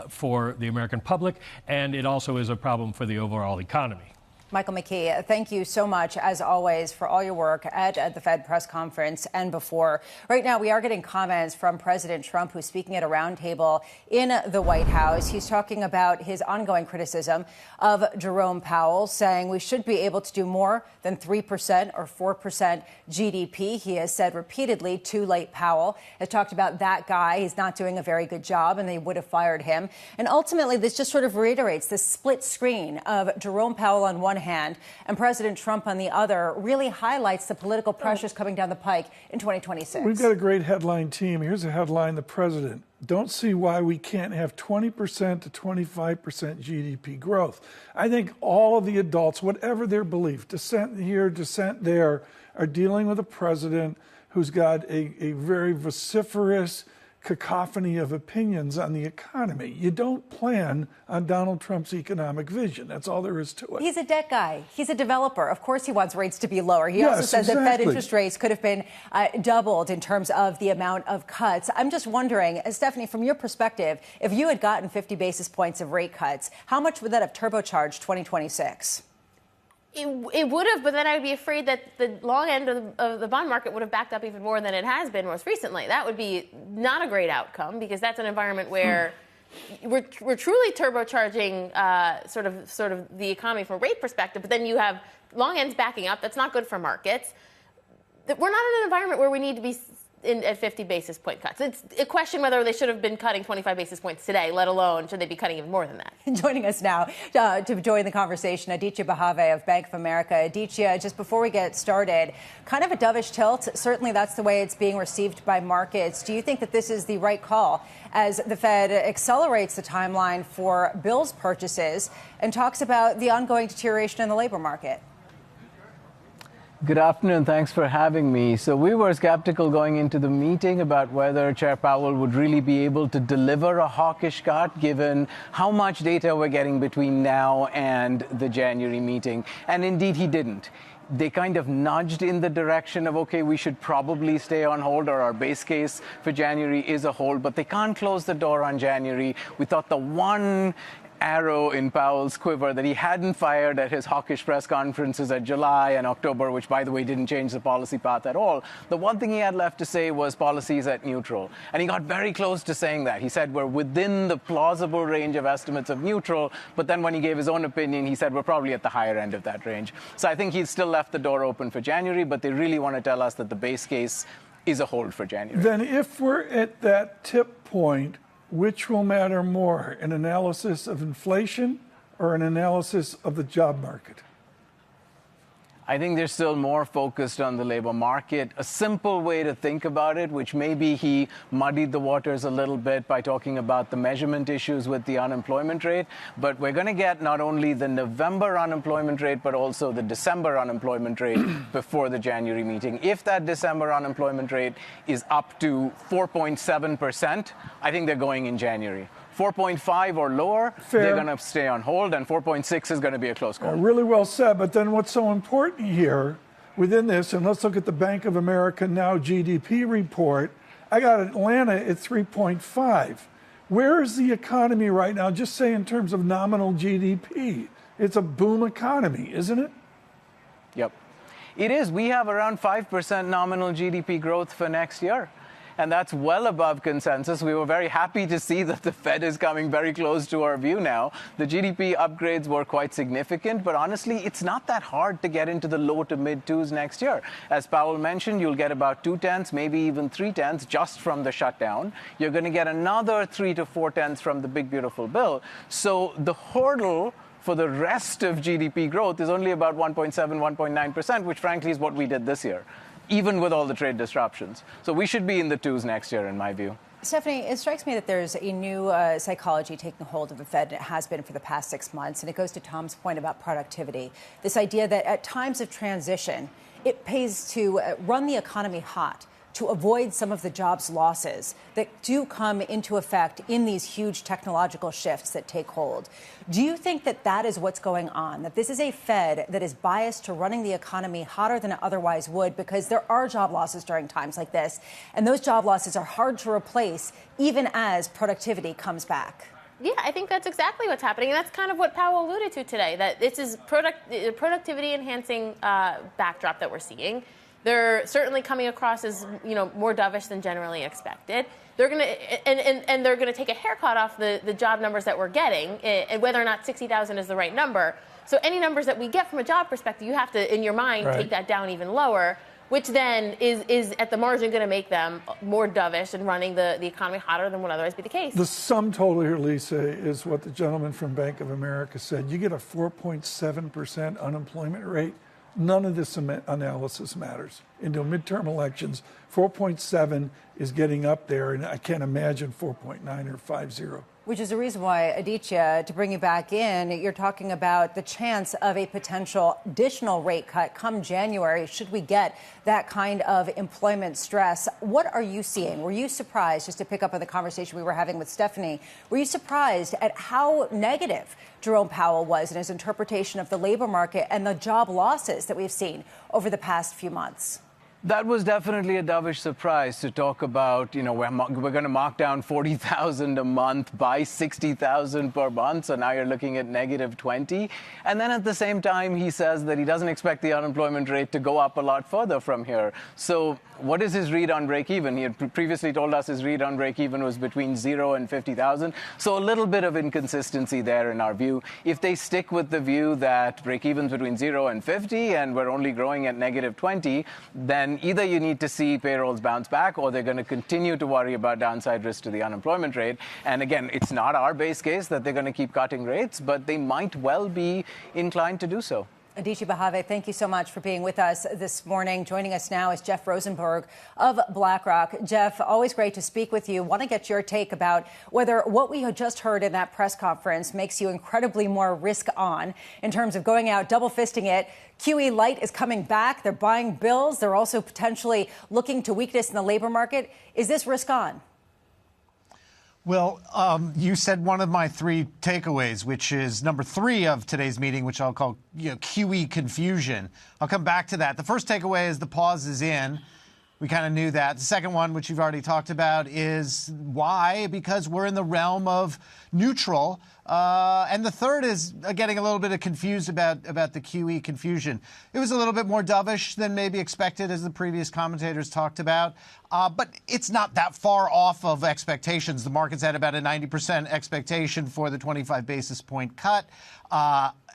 for the American public, and it also is a problem for the overall economy. Michael McKee, thank you so much, as always, for all your work at the Fed press conference and before. Right now, we are getting comments from President Trump, who's speaking at a roundtable in the White House. He's talking about his ongoing criticism of Jerome Powell, saying we should be able to do more than 3% or 4% GDP. He has said repeatedly, too late, Powell has talked about that guy. He's not doing a very good job, and they would have fired him. And ultimately, this just sort of reiterates this split screen of Jerome Powell on one hand and President Trump on the other, really highlights the political pressures coming down the pike in 2026. We've got a great headline team. Here's a headline: the president: don't see why we can't have 20% to 25% GDP growth. I think all of the adults, whatever their belief, dissent here, dissent there, are dealing with a president who's got a very vociferous cacophony of opinions on the economy. You don't plan on Donald Trump's economic vision. That's all there is to it. He's a debt guy. He's a developer. Of course he wants rates to be lower. He also says that Fed interest rates could have been doubled in terms of the amount of cuts. I'm just wondering, Stephanie, from your perspective, if you had gotten 50 basis points of rate cuts, how much would that have turbocharged 2026? It would have, but then I would be afraid that the long end of the bond market would have backed up even more than it has been most recently. That would be not a great outcome, because that's an environment where we're truly turbocharging sort of the economy from a rate perspective, but then you have long ends backing up. That's not good for markets. We're not in an environment where we need to be at 50 basis point cuts. It's a question whether they should have been cutting 25 basis points today, let alone should they be cutting even more than that. Joining us now to join the conversation, Aditya Bahave of Bank of America. Aditya, just before we get started, kind of a dovish tilt. Certainly that's the way it's being received by markets. Do you think that this is the right call as the Fed accelerates the timeline for bills purchases and talks about the ongoing deterioration in the labor market? Good afternoon. Thanks for having me. So we were skeptical going into the meeting about whether Chair Powell would really be able to deliver a hawkish cut, given how much data we're getting between now and the January meeting. And indeed, he didn't. They kind of nudged in the direction of, OK, we should probably stay on hold, or our base case for January is a hold, but they can't close the door on January. We thought the one arrow in Powell's quiver that he hadn't fired at his hawkish press conferences at July and October, which, by the way, didn't change the policy path at all. The one thing he had left to say was policies at neutral. And he got very close to saying that. He said we're within the plausible range of estimates of neutral. But then when he gave his own opinion, he said we're probably at the higher end of that range. So I think he's still left the door open for January. But they really want to tell us that the base case is a hold for January. Then if we're at that tip point, which will matter more, an analysis of inflation or an analysis of the job market? I think they're still more focused on the labor market. A simple way to think about it, which maybe he muddied the waters a little bit by talking about the measurement issues with the unemployment rate, but we're going to get not only the November unemployment rate, but also the December unemployment rate before the January meeting. If that December unemployment rate is up to 4.7%, I think they're going in January. 4.5 or lower, they're going to stay on hold, and 4.6 is going to be a close call. Really well said. But then what's so important here within this, and let's look at the Bank of America Now GDP report. I got Atlanta at 3.5. Where is the economy right now? Just say in terms of nominal GDP. It's a boom economy, isn't it? Yep. It is. We have around 5% nominal GDP growth for next year. And that's well above consensus. We were very happy to see that the Fed is coming very close to our view now. The GDP upgrades were quite significant, but honestly, it's not that hard to get into the low to mid twos next year. As Powell mentioned, you'll get about 2/10, maybe even 3/10 just from the shutdown. You're going to get another 3 to 4/10 from the big, beautiful bill. So the hurdle for the rest of GDP growth is only about 1.7, 1.9%, which frankly is what we did this year, even with all the trade disruptions. So we should be in the twos next year, in my view. Stephanie, it strikes me that there's a new psychology taking hold of the Fed, and it has been for the past 6 months. And it goes to Tom's point about productivity. This idea that at times of transition, it pays to run the economy hot to avoid some of the jobs losses that do come into effect in these huge technological shifts that take hold. Do you think that that is what's going on, that this is a Fed that is biased to running the economy hotter than it otherwise would because there are job losses during times like this, and those job losses are hard to replace even as productivity comes back? Yeah, I think that's exactly what's happening. And that's kind of what Powell alluded to today, that this is productivity-enhancing backdrop that we're seeing. They're certainly coming across as, more dovish than generally expected. They're going to and they're going to take a haircut off the job numbers that we're getting, and whether or not 60,000 is the right number. So any numbers that we get from a job perspective, you have to, in your mind, take that down even lower, which then is at the margin going to make them more dovish and running the economy hotter than would otherwise be the case. The sum total here, Lisa, is what the gentleman from Bank of America said. You get a 4.7% unemployment rate. None of this analysis matters. Into midterm elections, 4.7 is getting up there, and I can't imagine 4.9 or 5.0. Which is the reason why, Aditya, to bring you back in, you're talking about the chance of a potential additional rate cut come January, should we get that kind of employment stress. What are you seeing? Were you surprised, just to pick up on the conversation we were having with Stephanie, were you surprised at how negative Jerome Powell was in his interpretation of the labor market and the job losses that we've seen over the past few months? That was definitely a dovish surprise to talk about, we're going to mark down 40,000 a month by 60,000 per month. So now you're looking at negative 20. And then at the same time, he says that he doesn't expect the unemployment rate to go up a lot further from here. So what is his read on break even? He had previously told us his read on break even was between 0 and 50,000. So a little bit of inconsistency there in our view. If they stick with the view that break even's between 0 and 50 and we're only growing at negative 20, then either you need to see payrolls bounce back or they're going to continue to worry about downside risk to the unemployment rate. And again, it's not our base case that they're going to keep cutting rates, but they might well be inclined to do so. Adichie Bahave, thank you so much for being with us this morning. Joining us now is Jeff Rosenberg of BlackRock. Jeff, always great to speak with you. Want to get your take about whether what we had just heard in that press conference makes you incredibly more risk on in terms of going out, double fisting it. QE Light is coming back. They're buying bills. They're also potentially looking to weakness in the labor market. Is this risk on? Well, you said one of my three takeaways, which is number 3 of today's meeting, which I'll call QE confusion. I'll come back to that. The first takeaway is the pause is in. We kind of knew that. The second one, which you've already talked about, is why? Because we're in the realm of neutral. And the third is getting a little bit confused about the QE confusion. It was a little bit more dovish than maybe expected, as the previous commentators talked about. But it's not that far off of expectations. The market's at about a 90% expectation for the 25 basis point cut.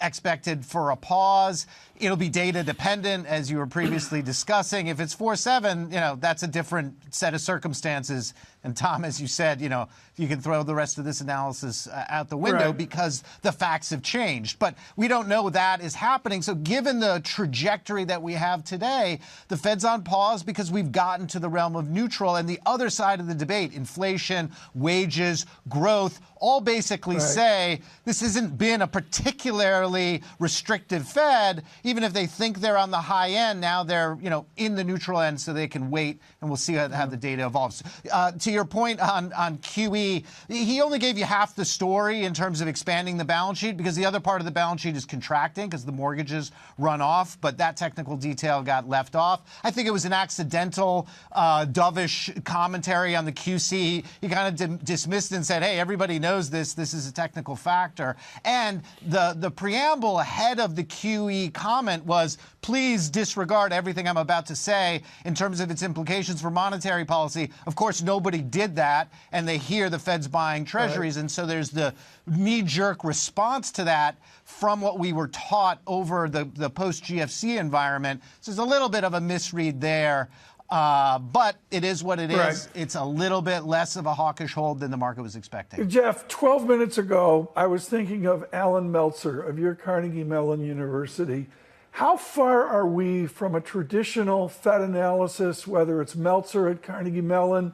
Expected for a pause. It'll be data dependent, as you were previously discussing. If it's 4.7, that's a different set of circumstances. And Tom, as you said, you can throw the rest of this analysis out the window because the facts have changed. But we don't know that is happening. So given the trajectory that we have today, the Fed's on pause because we've gotten to the realm of neutral. And the other side of the debate, inflation, wages, growth, all basically say this hasn't been a particularly restrictive Fed. Even if they think they're on the high end, now they're in the neutral end, so they can wait, and we'll see how the data evolves. To your point on QE, he only gave you half the story in terms of expanding the balance sheet because the other part of the balance sheet is contracting because the mortgages run off, but that technical detail got left off. I think it was an accidental, dovish commentary on the QC. He kind of dismissed it and said, hey, everybody knows this. This is a technical factor. And the preamble ahead of the QE comment was, please disregard everything I'm about to say in terms of its implications for monetary policy. Of course, nobody did that, and they hear the Fed's buying treasuries, and so there's the knee-jerk response to that from what we were taught over the post-GFC environment. So there's a little bit of a misread there. But it is what it is. It's a little bit less of a hawkish hold than the market was expecting. Jeff, 12 minutes ago, I was thinking of Alan Meltzer of your Carnegie Mellon University. How far are we from a traditional Fed analysis, whether it's Meltzer at Carnegie Mellon,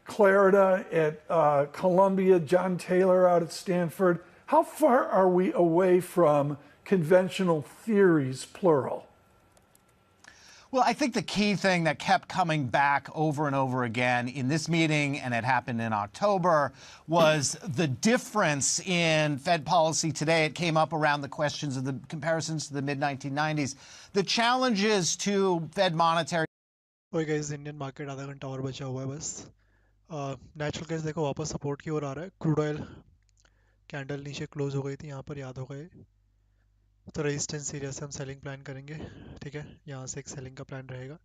Clarida at Columbia, John Taylor out at Stanford? How far are we away from conventional theories, plural? Well, I think the key thing that kept coming back over and over again in this meeting, and it happened in October, was the difference in Fed policy today. It came up around the questions of the comparisons to the mid-1990s. The challenges to Fed monetary. ओए guys, Indian market आधा घंटा और बचा हुआ है बस. Natural gas देखो वापस सपोर्ट की ओर आ रहा है. क्रूड ऑयल कैंडल नीचे क्लोज हो गई थी, यहाँ पर याद हो गए. तो रेजिस्टेंस एरिया से हम सेलिंग प्लान करेंगे. ठीक है, यहाँ से एक सेलिंग का प्लान रहेगा.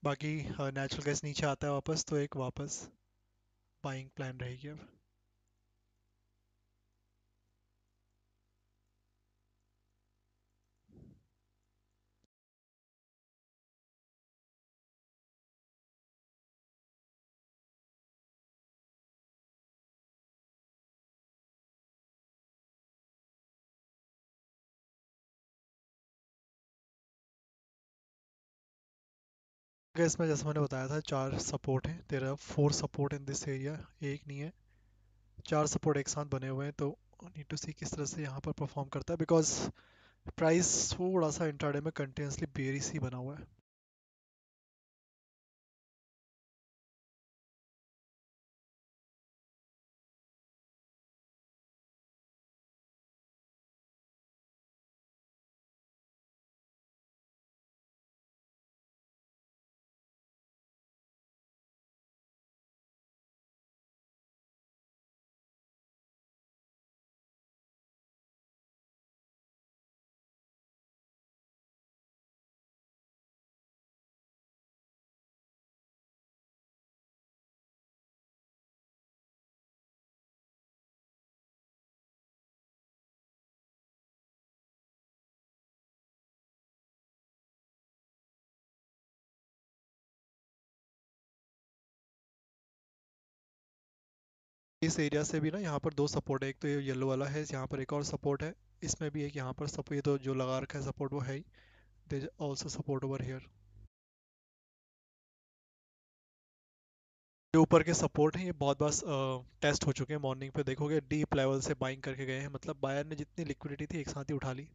बाकी नेचुरल गैस नीचे आता है वापस, तो एक वापस बाइंग प्लान रहेगी अब. इसमें जैसे मैंने बताया था 4 सपोर्ट हैं. तेरा 4 सपोर्ट इन दिस एरिया, एक नहीं है, 4 सपोर्ट एक साथ बने हुए हैं. तो नीड टू सी किस तरह से यहाँ पर परफॉर्म करता है, बिकॉज प्राइस थोड़ा सा इंट्राडे में कंटिन्यूसली बेरिश ही बना हुआ है. इस एरिया से भी ना यहाँ पर दो सपोर्ट है, एक तो ये येलो वाला है, यहाँ पर एक और सपोर्ट है, इसमें भी एक यहाँ पर सपोर्ट, ये तो जो लगा रखा है सपोर्ट वो है ही, there also support over here. जो ऊपर के सपोर्ट हैं ये बहुत बार टेस्ट हो चुके हैं, मॉर्निंग पे देखोगे डीप लेवल से बाइंग करके गए हैं, मतलब बायर ने जितनी लिक्विडिटी थी एक साथ ही उठा ली,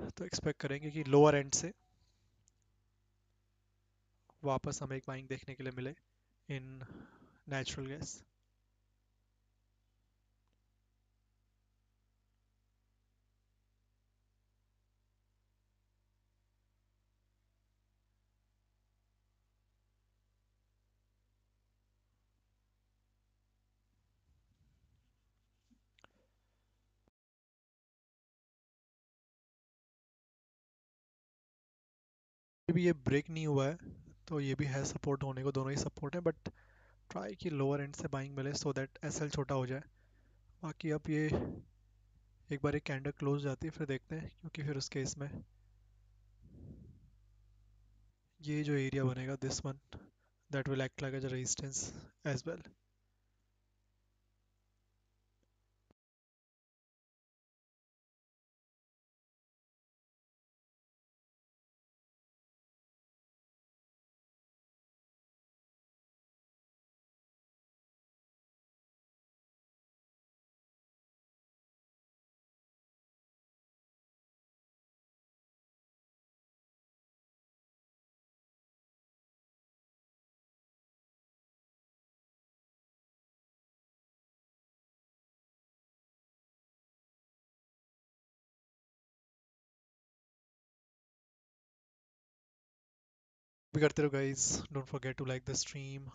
तो एक्सपेक्ट करेंगे कि लोअर एंड से वापस हमें एक बाइंग देखने के लिए मिले इन नेचुरल गैस। भी ये ब्रेक नहीं हुआ है तो ये भी है सपोर्ट होने को, दोनों ही सपोर्ट है, बट ट्राई कि लोअर एंड से बाइंग मिले सो दैट एसएल छोटा हो जाए। बाकी अब ये एक बार एक कैंडल क्लोज जाती है फिर देखते हैं, क्योंकि फिर उस केस में ये जो एरिया बनेगा this one that will act like as a resistance as well. भी करते रहो guys, don't forget to like the stream.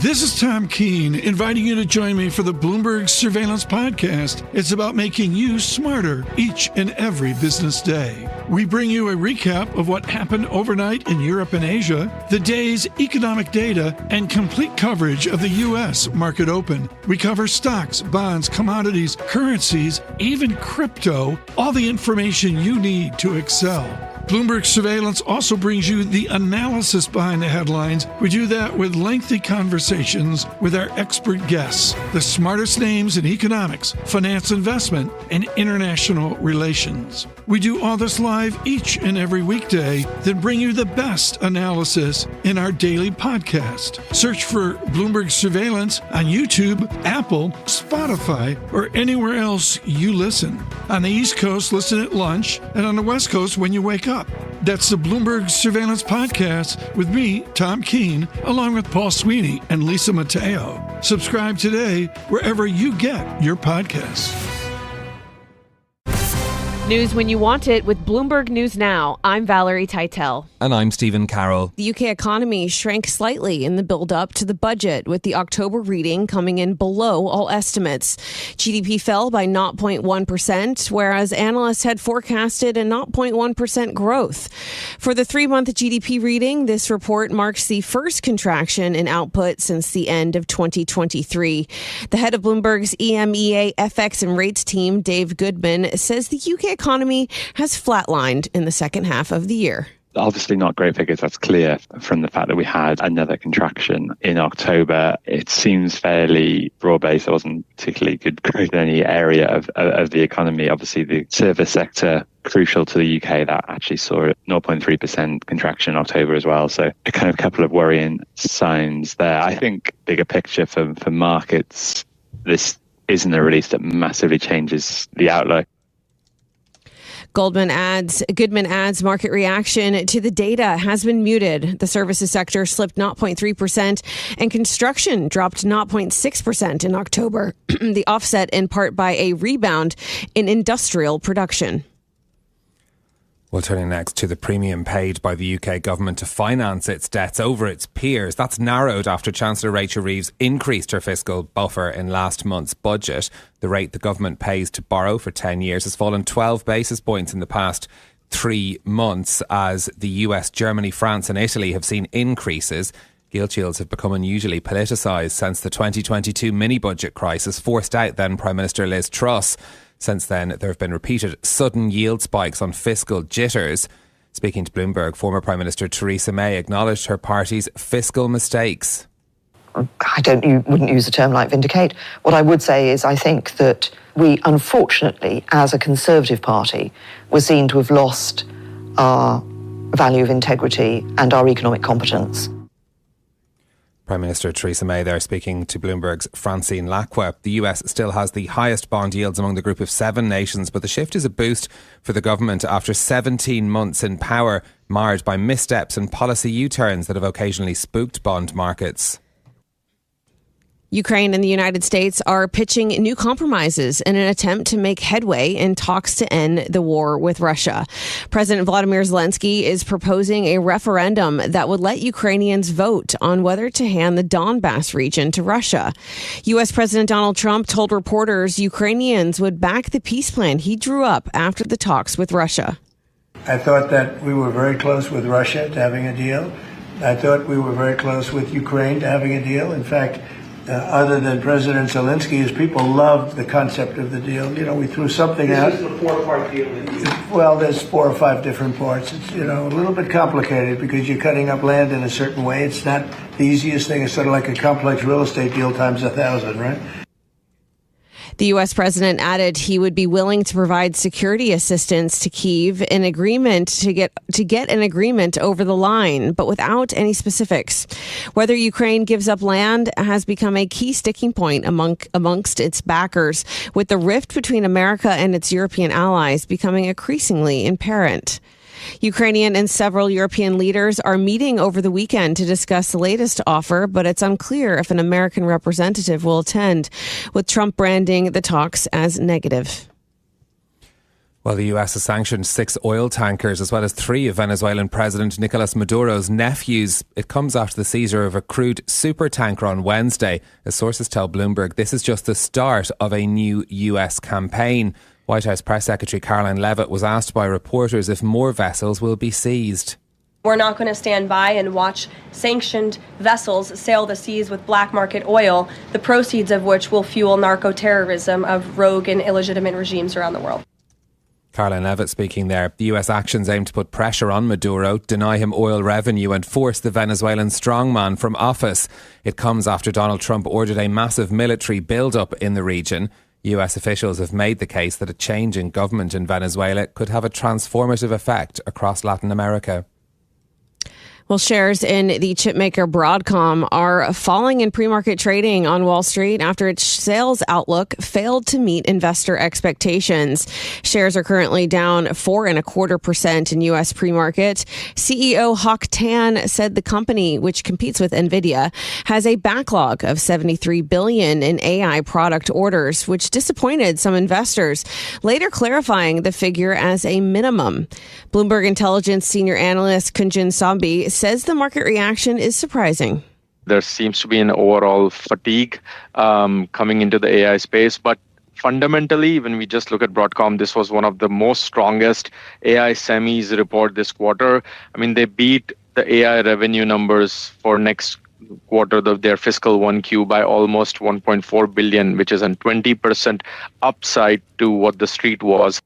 This is Tom Keene, inviting you to join me for the Bloomberg Surveillance Podcast. It's about making you smarter each and every business day. We bring you a recap of what happened overnight in Europe and Asia, the day's economic data, and complete coverage of the U.S. market open. We cover stocks, bonds, commodities, currencies, even crypto, all the information you need to excel. Bloomberg Surveillance also brings you the analysis behind the headlines. We do that with lengthy conversations with our expert guests, the smartest names in economics, finance, investment, and international relations. We do all this live each and every weekday, then bring you the best analysis in our daily podcast. Search for Bloomberg Surveillance on YouTube, Apple, Spotify, or anywhere else you listen. On the East Coast, listen at lunch, and on the West Coast when you wake up. That's the Bloomberg Surveillance Podcast with me, Tom Keene, along with Paul Sweeney and Lisa Mateo. Subscribe today wherever you get your podcasts. News when you want it with Bloomberg News Now. I'm Valerie Teitel. And I'm Stephen Carroll. The UK economy shrank slightly in the build-up to the budget, with the October reading coming in below all estimates. GDP fell by 0.1%, whereas analysts had forecasted a 0.1% growth. For the three-month GDP reading, this report marks the first contraction in output since the end of 2023. The head of Bloomberg's EMEA FX and rates team, Dave Goodman, says the UK economy has flatlined in the second half of the year. Obviously not great figures, that's clear from the fact that we had another contraction in October. It seems fairly broad-based. There wasn't particularly good growth in any area of the economy. Obviously, the service sector, crucial to the UK, that actually saw a 0.3% contraction in October as well. So a kind of couple of worrying signs there. I think bigger picture for markets, this isn't a release that massively changes the outlook. Goodman adds market reaction to the data has been muted. The services sector slipped 0.3% and construction dropped 0.6% in October. The offset in part by a rebound in industrial production. Well, turning next to the premium paid by the UK government to finance its debts over its peers. That's narrowed after Chancellor Rachel Reeves increased her fiscal buffer in last month's budget. The rate the government pays to borrow for 10 years has fallen 12 basis points in the past 3 months as the US, Germany, France and Italy have seen increases. Gilt yields have become unusually politicised since the 2022 mini-budget crisis forced out then Prime Minister Liz Truss. Since then, there have been repeated sudden yield spikes on fiscal jitters. Speaking to Bloomberg, former Prime Minister Theresa May acknowledged her party's fiscal mistakes. Wouldn't use a term like vindicate. What I would say is I think that we, unfortunately, as a Conservative party, were seen to have lost our value of integrity and our economic competence. Prime Minister Theresa May there speaking to Bloomberg's Francine Lacqua. The US still has the highest bond yields among the group of 7 nations, but the shift is a boost for the government after 17 months in power, marred by missteps and policy U-turns that have occasionally spooked bond markets. Ukraine and the United States are pitching new compromises in an attempt to make headway in talks to end the war with Russia. President Vladimir Zelensky is proposing a referendum that would let Ukrainians vote on whether to hand the Donbass region to Russia. U.S. President Donald Trump told reporters Ukrainians would back the peace plan he drew up after the talks with Russia. I thought that we were very close with Russia to having a deal. I thought we were very close with Ukraine to having a deal. In fact, other than President Zelensky, his people loved the concept of the deal. You know, we threw something out. This is the 4-part deal. Well, there's 4 or 5 different parts. It's, a little bit complicated because you're cutting up land in a certain way. It's not the easiest thing. It's sort of like a complex real estate deal times 1,000, right? The U.S. president added he would be willing to provide security assistance to Kyiv in agreement to get an agreement over the line, but without any specifics. Whether Ukraine gives up land has become a key sticking point amongst its backers, with the rift between America and its European allies becoming increasingly apparent. Ukrainian and several European leaders are meeting over the weekend to discuss the latest offer, but it's unclear if an American representative will attend, with Trump branding the talks as negative. Well, the US has sanctioned 6 oil tankers as well as 3 of Venezuelan President Nicolas Maduro's nephews. It comes after the seizure of a crude supertanker on Wednesday. As sources tell Bloomberg, this is just the start of a new US campaign. White House Press Secretary Caroline Leavitt was asked by reporters if more vessels will be seized. We're not going to stand by and watch sanctioned vessels sail the seas with black market oil, the proceeds of which will fuel narco-terrorism of rogue and illegitimate regimes around the world. Caroline Leavitt speaking there. The US actions aim to put pressure on Maduro, deny him oil revenue and force the Venezuelan strongman from office. It comes after Donald Trump ordered a massive military build-up in the region. US officials have made the case that a change in government in Venezuela could have a transformative effect across Latin America. Well, shares in the chipmaker Broadcom are falling in pre-market trading on Wall Street after its sales outlook failed to meet investor expectations. Shares are currently down 4.25% in U.S. pre-market. CEO Hock Tan said the company, which competes with Nvidia, has a backlog of $73 billion in AI product orders, which disappointed some investors, later clarifying the figure as a minimum. Bloomberg Intelligence senior analyst Kunjin Sambi says the market reaction is surprising. There seems to be an overall fatigue coming into the AI space, but fundamentally, when we just look at Broadcom, this was one of the most strongest AI semis report this quarter. I mean, they beat the AI revenue numbers for next quarter of their fiscal 1Q by almost 1.4 billion, which is a 20% upside to what the street was.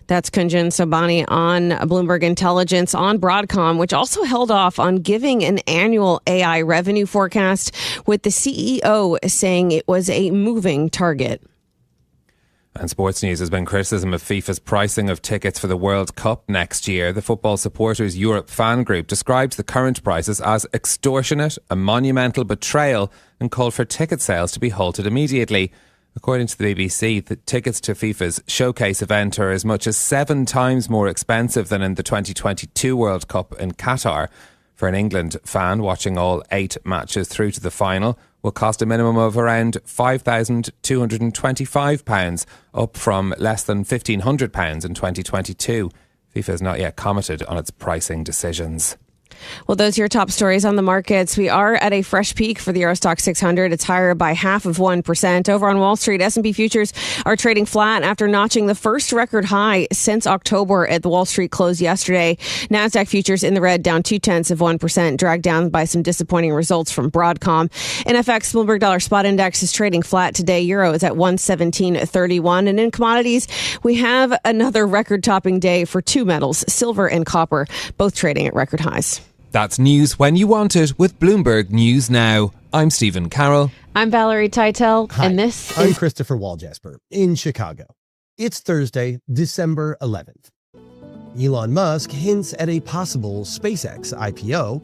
That's Kunjin Sobani on Bloomberg Intelligence on Broadcom, which also held off on giving an annual AI revenue forecast, with the CEO saying it was a moving target. And sports news has been criticism of FIFA's pricing of tickets for the World Cup next year. The Football Supporters Europe fan group describes the current prices as extortionate, a monumental betrayal, and called for ticket sales to be halted immediately. According to the BBC, the tickets to FIFA's showcase event are as much as 7 times more expensive than in the 2022 World Cup in Qatar. For an England fan, watching all 8 matches through to the final will cost a minimum of around £5,225, up from less than £1,500 in 2022. FIFA has not yet commented on its pricing decisions. Well, those are your top stories on the markets. We are at a fresh peak for the Eurostoxx 600. It's higher by 0.5%. Over on Wall Street, S&P futures are trading flat after notching the first record high since October at the Wall Street close yesterday. NASDAQ futures in the red, down 0.2%, dragged down by some disappointing results from Broadcom. NFX Bloomberg Dollar Spot Index is trading flat today. Euro is at 117.31. And in commodities, we have another record-topping day for 2 metals, silver and copper, both trading at record highs. That's news when you want it with Bloomberg News Now. I'm Stephen Carroll. I'm Valerie Teitel, and this I'm is Christopher Walljasper in Chicago. It's Thursday, December 11th. Elon Musk hints at a possible SpaceX IPO,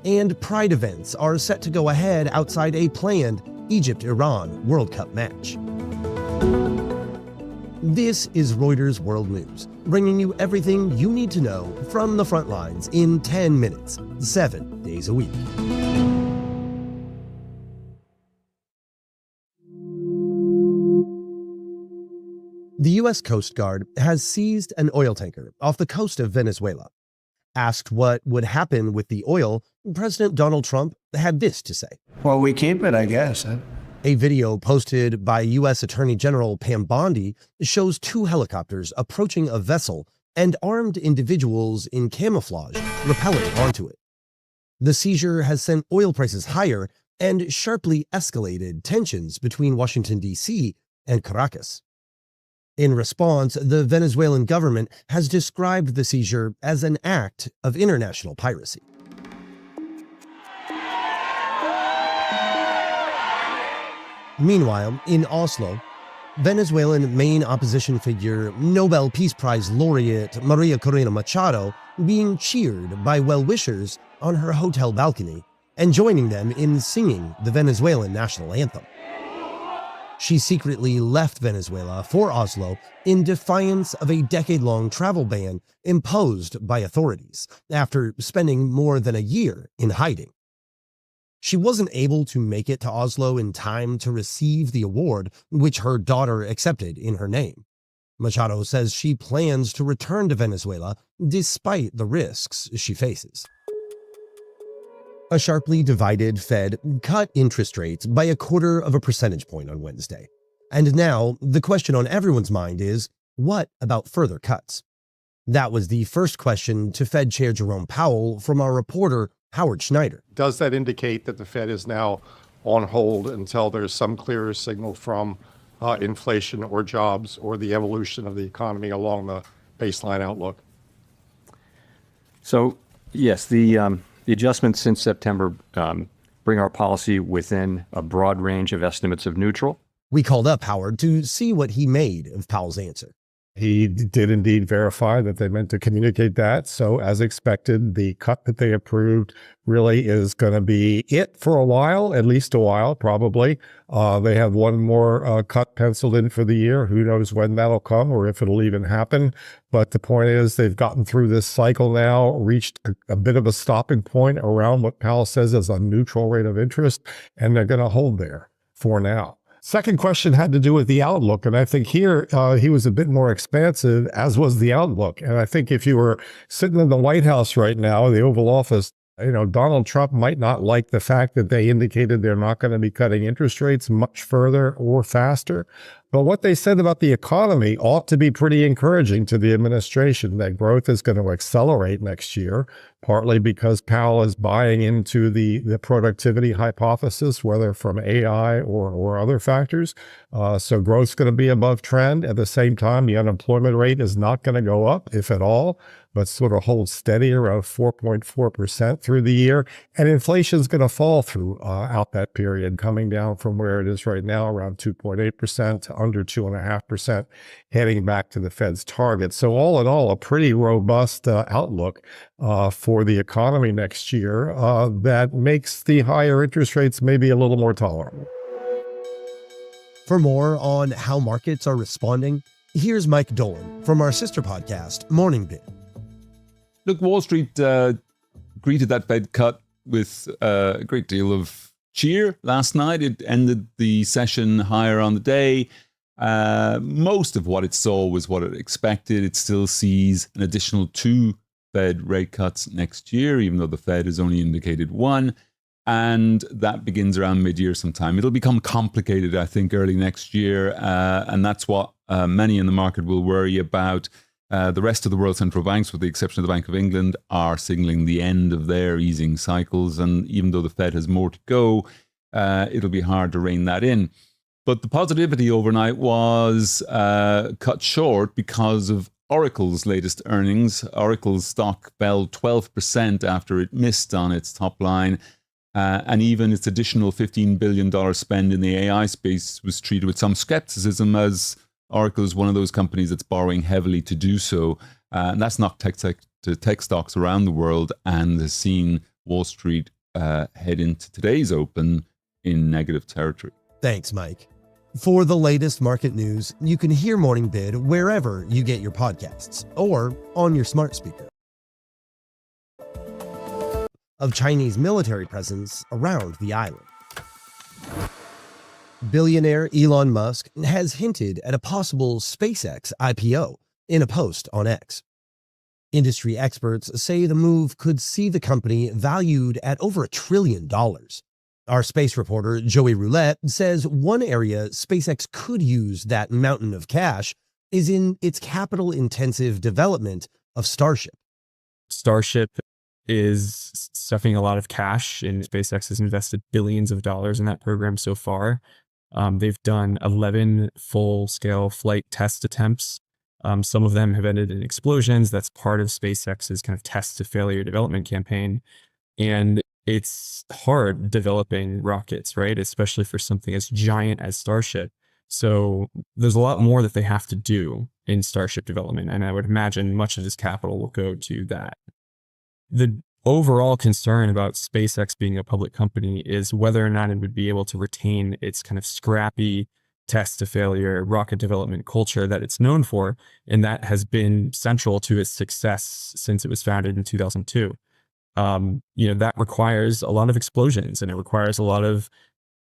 and Pride events are set to go ahead outside a planned Egypt-Iran World Cup match. This is Reuters World News, bringing you everything you need to know from the front lines in 10 minutes, 7 days a week. The U.S. Coast Guard has seized an oil tanker off the coast of Venezuela. Asked what would happen with the oil, President Donald Trump had this to say. Well, we keep it, I guess. A video posted by U.S. Attorney General Pam Bondi shows 2 helicopters approaching a vessel and armed individuals in camouflage rappelling onto it. The seizure has sent oil prices higher and sharply escalated tensions between Washington, D.C. and Caracas. In response, the Venezuelan government has described the seizure as an act of international piracy. Meanwhile, in Oslo, Venezuelan main opposition figure, Nobel Peace Prize laureate Maria Corina Machado being cheered by well-wishers on her hotel balcony and joining them in singing the Venezuelan national anthem. She secretly left Venezuela for Oslo in defiance of a decade-long travel ban imposed by authorities after spending more than a year in hiding. She wasn't able to make it to Oslo in time to receive the award, which her daughter accepted in her name. Machado says she plans to return to Venezuela despite the risks she faces. A sharply divided Fed cut interest rates by 0.25 percentage point on Wednesday. And now, the question on everyone's mind is, what about further cuts? That was the first question to Fed Chair Jerome Powell from our reporter, Howard Schneider. Does that indicate that the Fed is now on hold until there's some clearer signal from inflation or jobs or the evolution of the economy along the baseline outlook? So, yes, the adjustments since September bring our policy within a broad range of estimates of neutral. We called up Howard to see what he made of Powell's answer. He did indeed verify that they meant to communicate that. So as expected, the cut that they approved really is going to be it for a while, at least a while, probably. They have one more cut penciled in for the year. Who knows when that'll come or if it'll even happen. But the point is they've gotten through this cycle now, reached a bit of a stopping point around what Powell says is a neutral rate of interest, and they're going to hold there for now. Second question had to do with the outlook. And I think here he was a bit more expansive, as was the outlook. And I think if you were sitting in the White House right now, the Oval Office, Donald Trump might not like the fact that they indicated they're not going to be cutting interest rates much further or faster. But what they said about the economy ought to be pretty encouraging to the administration, that growth is going to accelerate next year, partly because Powell is buying into the productivity hypothesis, whether from AI or other factors. So growth's going to be above trend. At the same time, the unemployment rate is not going to go up, if at all, but sort of hold steady around 4.4% through the year. And inflation is going to fall throughout that period, coming down from where it is right now, around 2.8% to under 2.5%, heading back to the Fed's target. So all in all, a pretty robust outlook for the economy next year that makes the higher interest rates maybe a little more tolerable. For more on how markets are responding, here's Mike Dolan from our sister podcast, Morning Bid. Look, Wall Street greeted that Fed cut with a great deal of cheer last night. It ended the session higher on the day. Most of what it saw was what it expected. It still sees an additional 2 Fed rate cuts next year, even though the Fed has only indicated 1. And that begins around mid-year sometime. It'll become complicated, I think, early next year. And that's what many in the market will worry about. The rest of the world central banks, with the exception of the Bank of England, are signaling the end of their easing cycles. And even though the Fed has more to go, it'll be hard to rein that in. But the positivity overnight was cut short because of Oracle's latest earnings. Oracle's stock fell 12% after it missed on its top line. And even its additional $15 billion spend in the AI space was treated with some skepticism, as Oracle is one of those companies that's borrowing heavily to do so. And that's knocked tech stocks around the world and has seen Wall Street head into today's open in negative territory. Thanks, Mike. For the latest market news, you can hear Morning Bid wherever you get your podcasts or on your smart speaker. Of Chinese military presence around the island. Billionaire Elon Musk has hinted at a possible SpaceX IPO in a post on X. Industry experts say the move could see the company valued at over $1 trillion. Our space reporter, Joey Roulette, says one area SpaceX could use that mountain of cash is in its capital-intensive development of Starship. Starship is stuffing a lot of cash, and SpaceX has invested billions of dollars in that program so far. They've done 11 full-scale flight test attempts. Some of them have ended in explosions. That's part of SpaceX's kind of test to failure development campaign. And it's hard developing rockets, right? Especially for something as giant as Starship. So there's a lot more that they have to do in Starship development. And I would imagine much of this capital will go to that. The overall concern about SpaceX being a public company is whether or not it would be able to retain its kind of scrappy test to failure rocket development culture that it's known for, and that has been central to its success since it was founded in 2002. That requires a lot of explosions, and it requires a lot of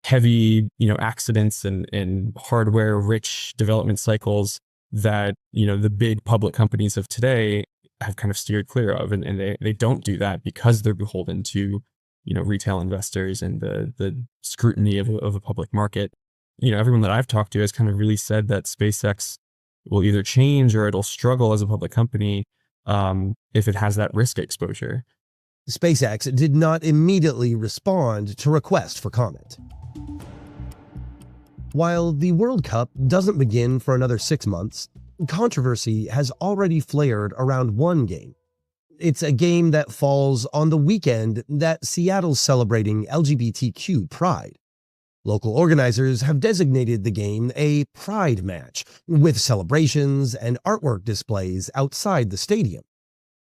heavy, accidents and hardware rich development cycles. that, the big public companies of today have kind of steered clear of. And they don't do that because they're beholden to, retail investors and the scrutiny of a public market. Everyone that I've talked to has kind of really said that SpaceX will either change or it'll struggle as a public company if it has that risk exposure. SpaceX did not immediately respond to requests for comment. While the World Cup doesn't begin for another 6 months, controversy has already flared around one game. It's a game that falls on the weekend that Seattle's celebrating LGBTQ pride. Local organizers have designated the game a pride match, with celebrations and artwork displays outside the stadium.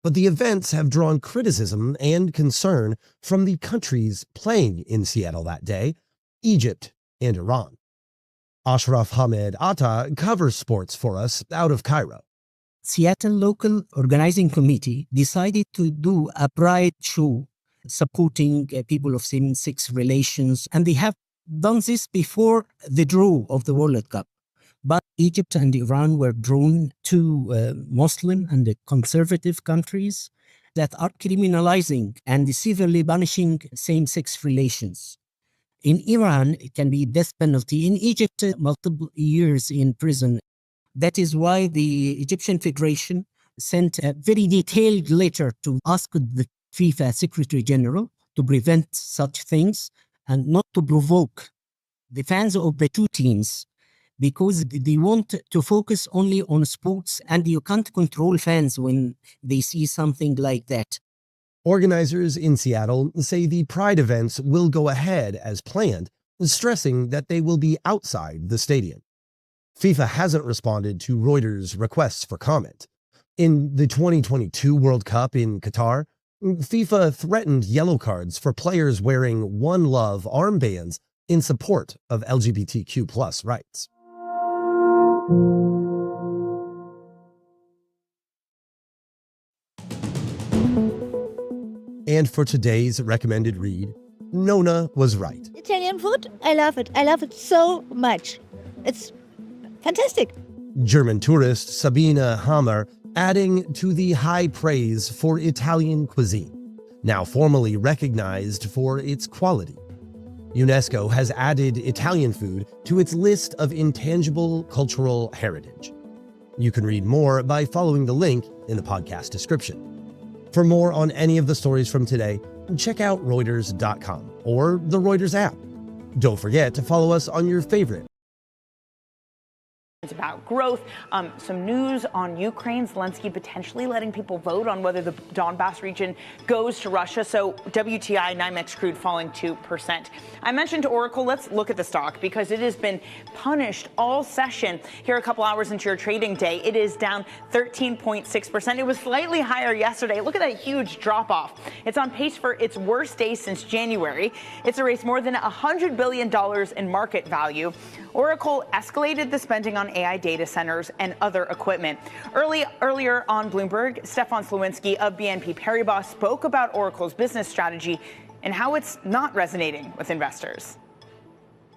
But the events have drawn criticism and concern from the countries playing in Seattle that day, Egypt and Iran. Ashraf Hamed Atta covers sports for us out of Cairo. Seattle Local Organizing Committee decided to do a pride show supporting people of same-sex relations, and they have done this before the draw of the World Cup. But Egypt and Iran were drawn to Muslim and conservative countries that are criminalizing and severely punishing same-sex relations. In Iran, it can be death penalty. In Egypt, multiple years in prison. That is why the Egyptian Federation sent a very detailed letter to ask the FIFA Secretary General to prevent such things and not to provoke the fans of the two teams, because they want to focus only on sports, and you can't control fans when they see something like that. Organizers in Seattle say the Pride events will go ahead as planned, stressing that they will be outside the stadium. FIFA hasn't responded to Reuters' requests for comment. In the 2022 World Cup in Qatar, FIFA threatened yellow cards for players wearing One Love armbands in support of LGBTQ+ rights. And for today's recommended read, Nona was right. Italian food, I love it. I love it so much. It's fantastic. German tourist Sabine Hammer adding to the high praise for Italian cuisine, now formally recognized for its quality. UNESCO has added Italian food to its list of intangible cultural heritage. You can read more by following the link in the podcast description. For more on any of the stories from today, check out Reuters.com or the Reuters app. Don't forget to follow us on your favorite. It's about growth. Some news on Ukraine. Zelensky potentially letting people vote on whether the Donbass region goes to Russia. So WTI NYMEX crude falling 2%. I mentioned Oracle. Let's look at the stock because it has been punished all session. Here a couple hours into your trading day, it is down 13.6%. It was slightly higher yesterday. Look at that huge drop off. It's on pace for its worst day since January. It's erased more than $100 billion in market value. Oracle escalated the spending on AI data centers and other equipment. Earlier on Bloomberg, Stefan Slowinski of BNP Paribas spoke about Oracle's business strategy and how it's not resonating with investors.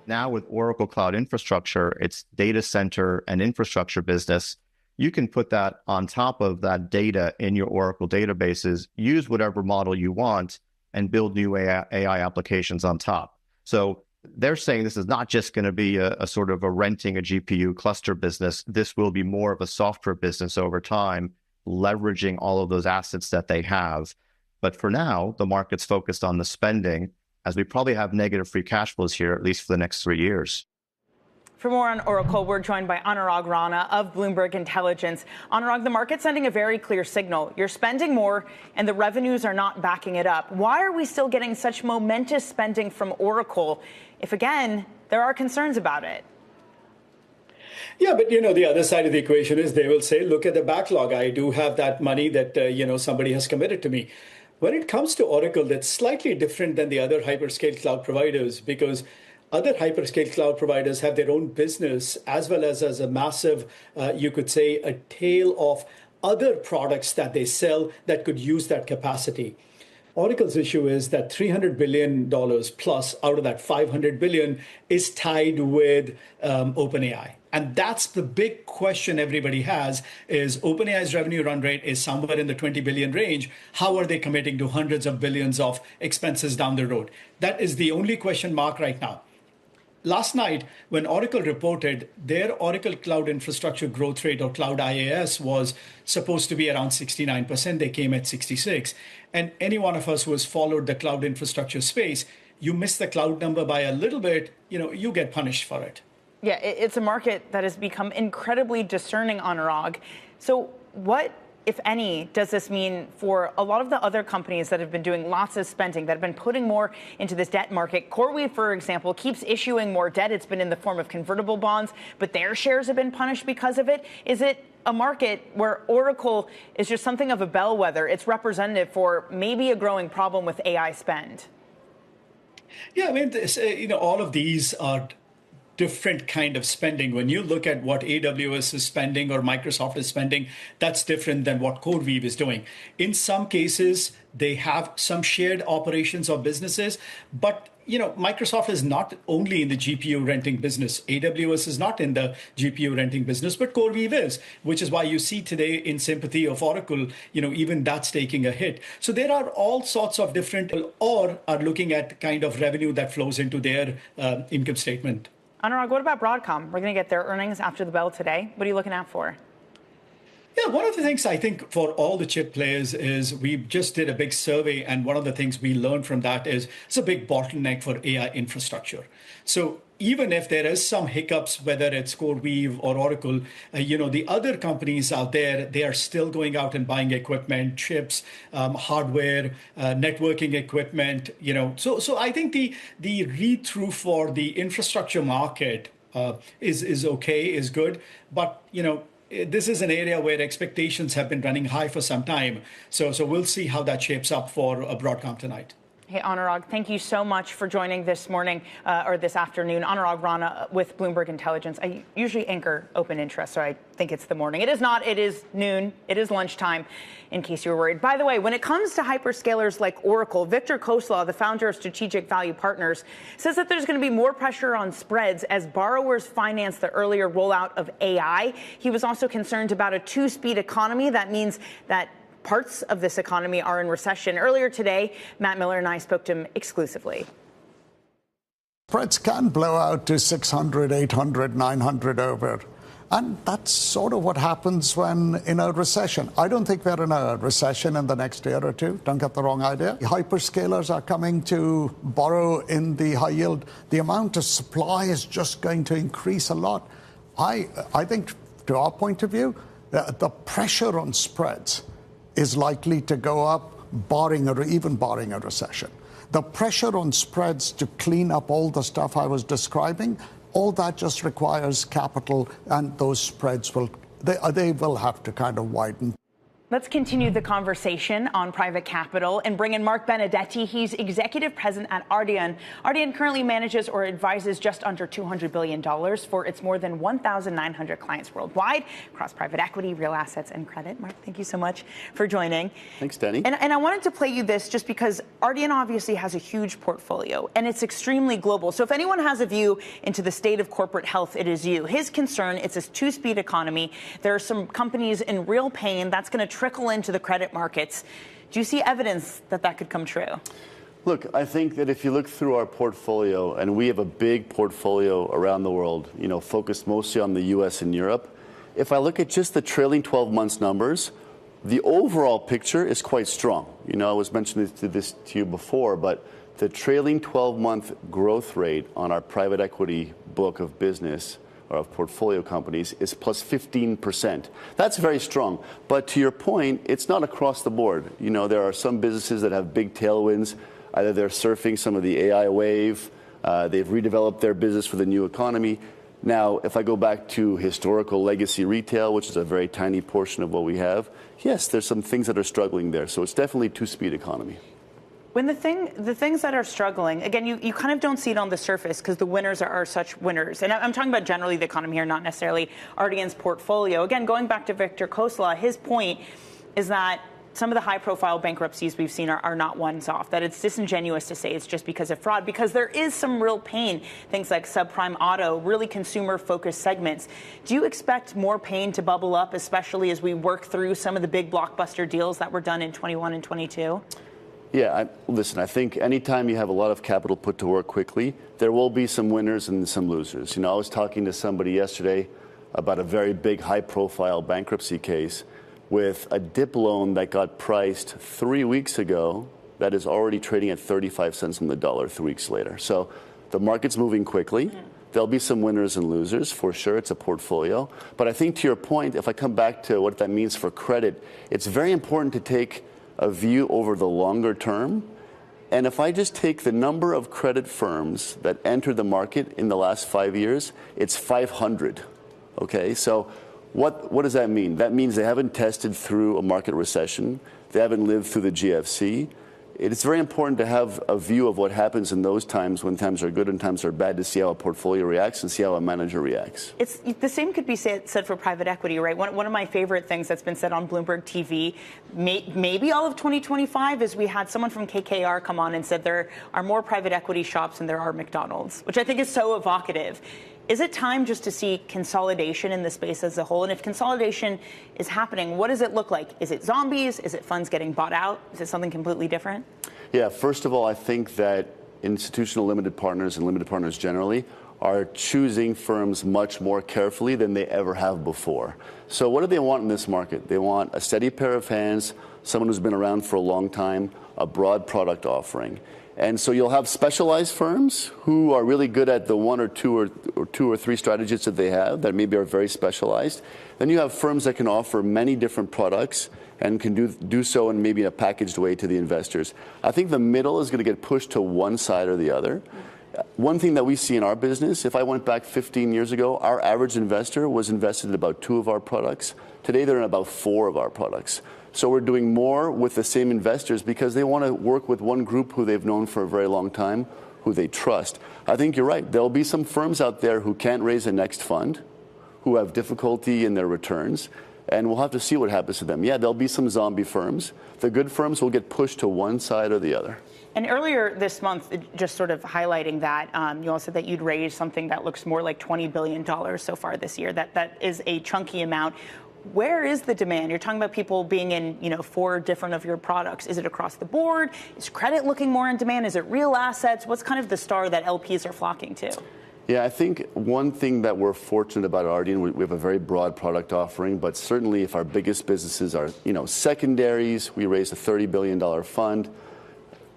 Now with Oracle Cloud Infrastructure, its data center and infrastructure business, you can put that on top of that data in your Oracle databases, use whatever model you want, and build new AI applications on top. So they're saying this is not just going to be a sort of a renting a GPU cluster business. This will be more of a software business over time, leveraging all of those assets that they have. But for now, the market's focused on the spending, as we probably have negative free cash flows here, at least for the next 3 years. For more on Oracle, we're joined by Anurag Rana of Bloomberg Intelligence. Anurag, the market's sending a very clear signal. You're spending more and the revenues are not backing it up. Why are we still getting such momentous spending from Oracle if, again, there are concerns about it? Yeah, but, the other side of the equation is they will say, look at the backlog. I do have that money that, somebody has committed to me. When it comes to Oracle, that's slightly different than the other hyperscale cloud providers because other hyperscale cloud providers have their own business as well as a massive, you could say, a tail of other products that they sell that could use that capacity. Oracle's issue is that $300 billion plus out of that $500 billion is tied with OpenAI. And that's the big question everybody has is OpenAI's revenue run rate is somewhere in the 20 billion range. How are they committing to hundreds of billions of expenses down the road? That is the only question mark right now. Last night, when Oracle reported, their Oracle Cloud Infrastructure growth rate, or Cloud IaaS, was supposed to be around 69%. They came at 66. And any one of us who has followed the cloud infrastructure space, you miss the cloud number by a little bit, you get punished for it. Yeah, it's a market that has become incredibly discerning, Anurag. So what, if any, does this mean for a lot of the other companies that have been doing lots of spending, that have been putting more into this debt market? CoreWeave, for example, keeps issuing more debt. It's been in the form of convertible bonds, but their shares have been punished because of it. Is it a market where Oracle is just something of a bellwether? It's representative for maybe a growing problem with AI spend. Yeah, I mean, all of these are different kind of spending. When you look at what AWS is spending or Microsoft is spending, that's different than what CoreWeave is doing. In some cases, they have some shared operations or businesses, but Microsoft is not only in the GPU renting business. AWS is not in the GPU renting business, but CoreWeave is, which is why you see today in sympathy of Oracle, even that's taking a hit. So there are all sorts of different, or are looking at kind of revenue that flows into their income statement. Anurag, what about Broadcom? We're going to get their earnings after the bell today. What are you looking out for? Yeah, one of the things I think for all the chip players is we just did a big survey, and one of the things we learned from that is it's a big bottleneck for AI infrastructure. So even if there is some hiccups, whether it's CoreWeave or Oracle, the other companies out there, they are still going out and buying equipment, chips, hardware, networking equipment. So I think the read-through for the infrastructure market is okay, is good, but this is an area where expectations have been running high for some time. So we'll see how that shapes up for Broadcom tonight. Hey, Anurag, thank you so much for joining this morning or this afternoon. Anurag Rana with Bloomberg Intelligence. I usually anchor open interest, so I think it's the morning. It is not. It is noon. It is lunchtime, in case you were worried. By the way, when it comes to hyperscalers like Oracle, Victor Koslaw, the founder of Strategic Value Partners, says that there's going to be more pressure on spreads as borrowers finance the earlier rollout of AI. He was also concerned about a two-speed economy. That means that parts of this economy are in recession. Earlier today, Matt Miller and I spoke to him exclusively. Spreads can blow out to 600, 800, 900 over. And that's sort of what happens when in a recession. I don't think we're in a recession in the next year or two. Don't get the wrong idea. Hyperscalers are coming to borrow in the high yield. The amount of supply is just going to increase a lot. I think, to our point of view, the pressure on spreads is likely to go up, barring a recession. The pressure on spreads to clean up all the stuff I was describing, all that just requires capital, and those spreads will have to kind of widen. Let's continue the conversation on private capital and bring in Mark Benedetti. He's executive president at Ardian. Ardian currently manages or advises just under $200 billion for its more than 1,900 clients worldwide across private equity, real assets, and credit. Mark, thank you so much for joining. Thanks, Danny. And I wanted to play you this just because Ardian obviously has a huge portfolio and it's extremely global. So if anyone has a view into the state of corporate health, it is you. His concern, it's a two-speed economy. There are some companies in real pain. That's going to trickle into the credit markets. Do you see evidence that that could come true? Look, I think that if you look through our portfolio, and we have a big portfolio around the world, focused mostly on the US and Europe. If I look at just the trailing 12 months numbers, the overall picture is quite strong. I was mentioning this to you before, but the trailing 12-month growth rate on our private equity book of business or of portfolio companies is plus 15%. That's very strong. But to your point, it's not across the board. There are some businesses that have big tailwinds. Either they're surfing some of the AI wave, they've redeveloped their business for the new economy. Now, if I go back to historical legacy retail, which is a very tiny portion of what we have, yes, there's some things that are struggling there. So it's definitely a two-speed economy. When the things that are struggling, again, you kind of don't see it on the surface because the winners are such winners. And I'm talking about generally the economy here, not necessarily Ardian's portfolio. Again, going back to Victor Koslaw, his point is that some of the high-profile bankruptcies we've seen are not ones-off, that it's disingenuous to say it's just because of fraud, because there is some real pain. Things like subprime auto, really consumer-focused segments. Do you expect more pain to bubble up, especially as we work through some of the big blockbuster deals that were done in 21 and 22? Yeah, listen, I think anytime you have a lot of capital put to work quickly, there will be some winners and some losers. I was talking to somebody yesterday about a very big, high-profile bankruptcy case with a dip loan that got priced 3 weeks ago that is already trading at 35 cents on the dollar 3 weeks later. So the market's moving quickly. There'll be some winners and losers, for sure. It's a portfolio. But I think to your point, if I come back to what that means for credit, it's very important to take a view over the longer term. And if I just take the number of credit firms that entered the market in the last 5 years, it's 500. Okay, so what does that mean? That means they haven't tested through a market recession. They haven't lived through the GFC. It's very important to have a view of what happens in those times, when times are good and times are bad, to see how a portfolio reacts and see how a manager reacts. It's the same could be said for private equity, right? One of my favorite things that's been said on Bloomberg TV, maybe all of 2025, is we had someone from KKR come on and said there are more private equity shops than there are McDonald's, which I think is so evocative. Is it time just to see consolidation in the space as a whole? And if consolidation is happening, what does it look like? Is it zombies? Is it funds getting bought out? Is it something completely different? Yeah, first of all, I think that institutional limited partners and limited partners generally are choosing firms much more carefully than they ever have before. So what do they want in this market? They want a steady pair of hands, someone who's been around for a long time, a broad product offering. And so you'll have specialized firms who are really good at the one or two or three strategies that they have that maybe are very specialized. Then you have firms that can offer many different products and can do so in maybe a packaged way to the investors. I think the middle is going to get pushed to one side or the other. One thing that we see in our business, if I went back 15 years ago, our average investor was invested in about 2 of our products. Today, they're in about 4 of our products. So we're doing more with the same investors because they want to work with one group who they've known for a very long time, who they trust. I think you're right. There'll be some firms out there who can't raise a next fund, who have difficulty in their returns, and we'll have to see what happens to them. Yeah, there'll be some zombie firms. The good firms will get pushed to one side or the other. And earlier this month, just sort of highlighting that, you all said that you'd raised something that looks more like $20 billion so far this year. That is a chunky amount. Where is the demand? You're talking about people being in, 4 different of your products. Is it across the board? Is credit looking more in demand? Is it real assets? What's kind of the star that LPs are flocking to? Yeah, I think one thing that we're fortunate about at Ardian, we have a very broad product offering, but certainly if our biggest businesses are, secondaries, we raised a $30 billion fund.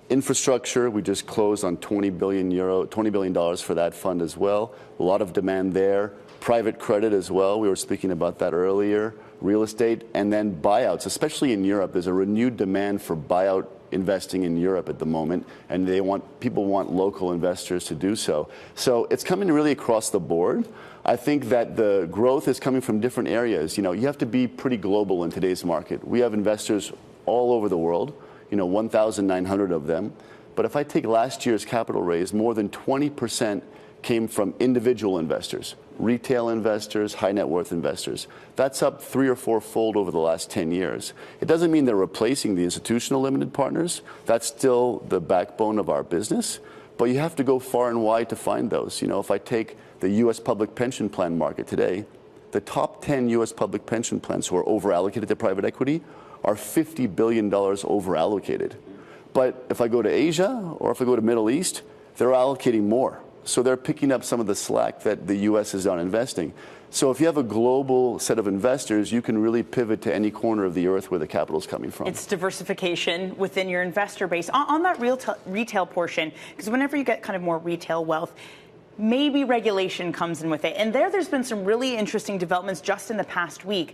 Infrastructure, we just closed on $20 billion for that fund as well. A lot of demand there. Private credit as well. We were speaking about that earlier. Real estate, and then buyouts, especially in Europe. There's a renewed demand for buyout investing in Europe at the moment, and people want local investors to do so. So it's coming really across the board. I think that the growth is coming from different areas. You have to be pretty global in today's market. We have investors all over the world, 1,900 of them. But if I take last year's capital raise, more than 20% came from individual investors, retail investors, high net worth investors. That's up 3 or 4-fold over the last 10 years. It doesn't mean they're replacing the institutional limited partners. That's still the backbone of our business. But you have to go far and wide to find those. If I take the U.S. public pension plan market today, the top 10 U.S. public pension plans who are over-allocated to private equity are $50 billion over-allocated. But if I go to Asia or if I go to Middle East, they're allocating more. So they're picking up some of the slack that the U.S. is on investing. So if you have a global set of investors, you can really pivot to any corner of the earth where the capital is coming from. It's diversification within your investor base. On that retail portion, because whenever you get kind of more retail wealth, maybe regulation comes in with it. And there's been some really interesting developments just in the past week.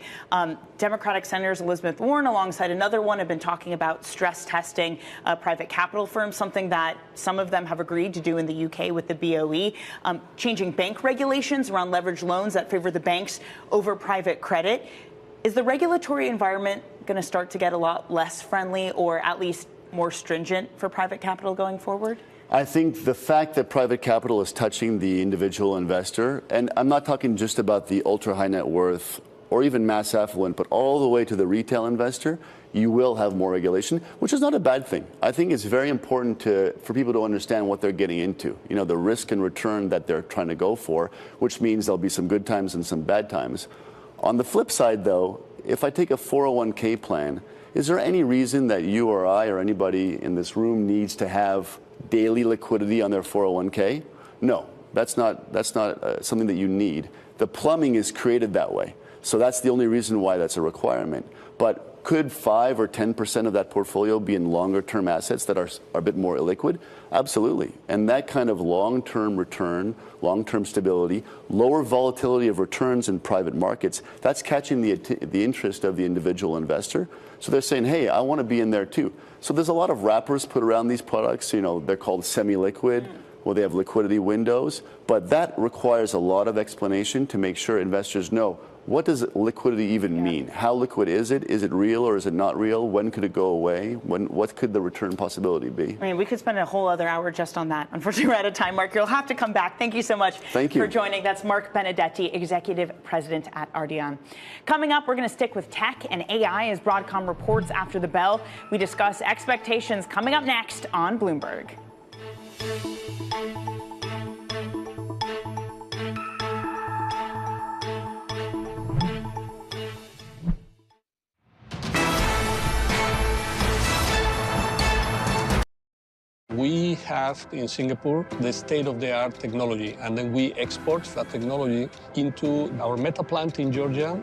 Democratic Senators Elizabeth Warren, alongside another one, have been talking about stress testing private capital firms, something that some of them have agreed to do in the UK with the BOE, changing bank regulations around leveraged loans that favor the banks over private credit. Is the regulatory environment going to start to get a lot less friendly, or at least more stringent for private capital going forward? I think the fact that private capital is touching the individual investor, and I'm not talking just about the ultra high net worth or even mass affluent, but all the way to the retail investor, you will have more regulation, which is not a bad thing. I think it's very important for people to understand what they're getting into, the risk and return that they're trying to go for, which means there'll be some good times and some bad times. On the flip side, though, if I take a 401k plan, is there any reason that you or I or anybody in this room needs to have daily liquidity on their 401k? No, that's not something that you need. The plumbing is created that way. So that's the only reason why that's a requirement. But could 5 or 10% of that portfolio be in longer term assets that are a bit more illiquid? Absolutely. And that kind of long-term return, long-term stability, lower volatility of returns in private markets, that's catching the interest of the individual investor. So they're saying, hey, I want to be in there too. So there's a lot of wrappers put around these products. They're called semi-liquid. Well, they have liquidity windows. But that requires a lot of explanation to make sure investors know, what does liquidity even mean? How liquid is it? Is it real or is it not real? When could it go away? What could the return possibility be? I mean, we could spend a whole other hour just on that. Unfortunately, we're out of time, Mark. You'll have to come back. Thank you so much for joining. That's Mark Benedetti, Executive President at Ardian. Coming up, we're going to stick with tech and AI as Broadcom reports after the bell. We discuss expectations coming up next on Bloomberg. We have in Singapore the state-of-the-art technology, and then we export that technology into our Meta plant in Georgia.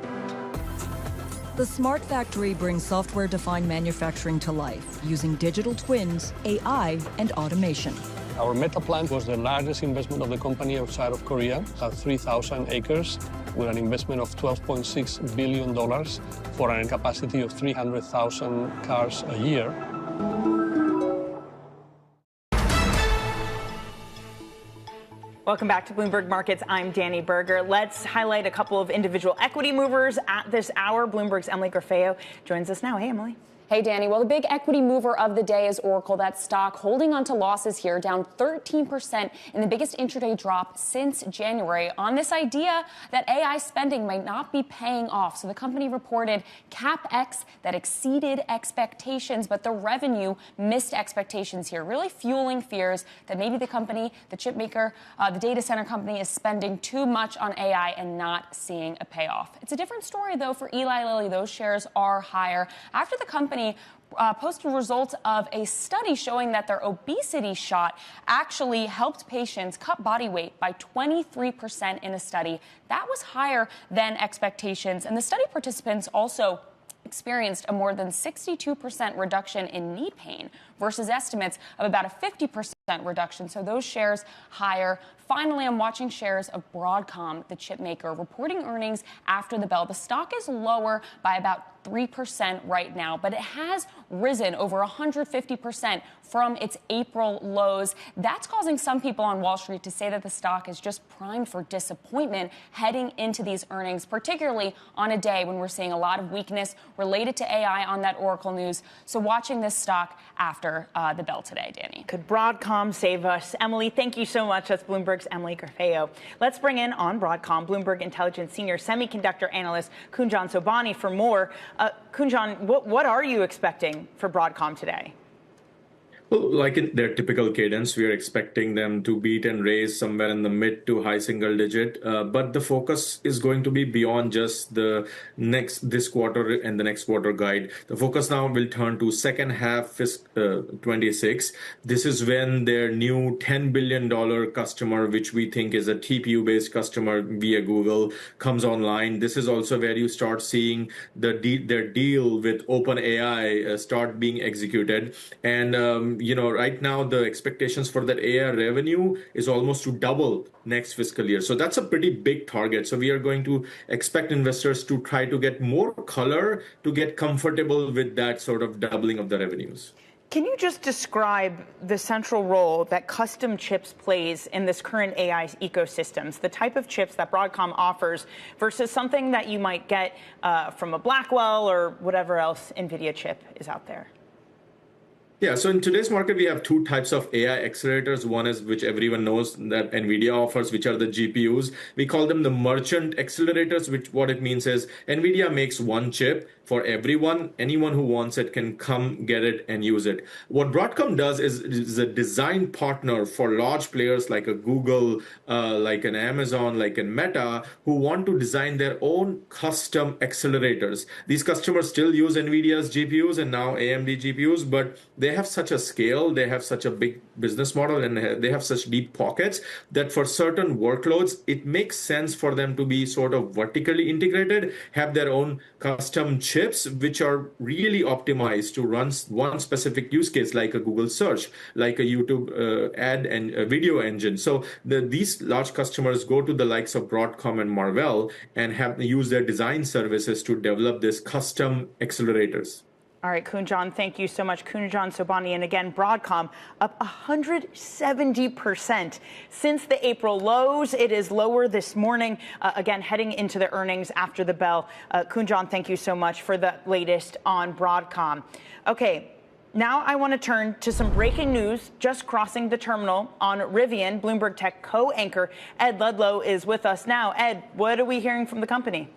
The Smart Factory brings software-defined manufacturing to life using digital twins, AI, and automation. Our Meta plant was the largest investment of the company outside of Korea, at 3,000 acres, with an investment of $12.6 billion for a capacity of 300,000 cars a year. Welcome back to Bloomberg Markets. I'm Danny Berger. Let's highlight a couple of individual equity movers at this hour. Bloomberg's Emily Grafeo joins us now. Hey, Emily. Hey, Danny. Well, the big equity mover of the day is Oracle. That stock holding onto losses here, down 13% in the biggest intraday drop since January on this idea that AI spending might not be paying off. So the company reported CapEx that exceeded expectations, but the revenue missed expectations here, really fueling fears that maybe the company, the chip maker, the data center company is spending too much on AI and not seeing a payoff. It's a different story, though, for Eli Lilly. Those shares are higher after the company posted results of a study showing that their obesity shot actually helped patients cut body weight by 23% in a study. That was higher than expectations. And the study participants also experienced a more than 62% reduction in knee pain versus estimates of about a 50% reduction. So those shares higher. Finally, I'm watching shares of Broadcom, the chip maker, reporting earnings after the bell. The stock is lower by about 3% right now, but it has risen over 150% from its April lows. That's causing some people on Wall Street to say that the stock is just primed for disappointment heading into these earnings, particularly on a day when we're seeing a lot of weakness related to AI on that Oracle news. So watching this stock after the bell today, Danny. Could Broadcom save us? Emily, thank you so much. That's Bloomberg's Emily Grafeo. Let's bring in on Broadcom, Bloomberg Intelligence Senior Semiconductor Analyst Kunjan Sobhani for more. Kunjan, what are you expecting for Broadcom today? Well, like in their typical cadence, we are expecting them to beat and raise somewhere in the mid to high single digit. But the focus is going to be beyond just this quarter and the next quarter guide. The focus now will turn to second half 26. This is when their new $10 billion customer, which we think is a TPU-based customer via Google, comes online. This is also where you start seeing their deal with OpenAI start being executed. And right now the expectations for that AI revenue is almost to double next fiscal year. So that's a pretty big target. So we are going to expect investors to try to get more color to get comfortable with that sort of doubling of the revenues. Can you just describe the central role that custom chips plays in this current AI ecosystems, the type of chips that Broadcom offers versus something that you might get from a Blackwell or whatever else Nvidia chip is out there? Yeah, so in today's market, we have two types of AI accelerators. One is, which everyone knows, that Nvidia offers, which are the GPUs. We call them the merchant accelerators, which what it means is Nvidia makes one chip for everyone. Anyone who wants it can come get it and use it. What Broadcom does is a design partner for large players like a Google, like an Amazon, like a Meta, who want to design their own custom accelerators. These customers still use Nvidia's GPUs and now AMD GPUs, but they have such a scale, they have such a big business model, and they have such deep pockets that for certain workloads, it makes sense for them to be sort of vertically integrated, have their own custom chips, which are really optimized to run one specific use case, like a Google search, like a YouTube ad and a video engine. So these large customers go to the likes of Broadcom and Marvell and use their design services to develop this custom accelerators. All right, Kunjan, thank you so much. Kunjan Sobhani, and again, Broadcom up 170% since the April lows. It is lower this morning, again, heading into the earnings after the bell. Kunjan, thank you so much for the latest on Broadcom. Okay, now I want to turn to some breaking news just crossing the terminal on Rivian. Bloomberg Tech co-anchor Ed Ludlow is with us now. Ed, what are we hearing from the company?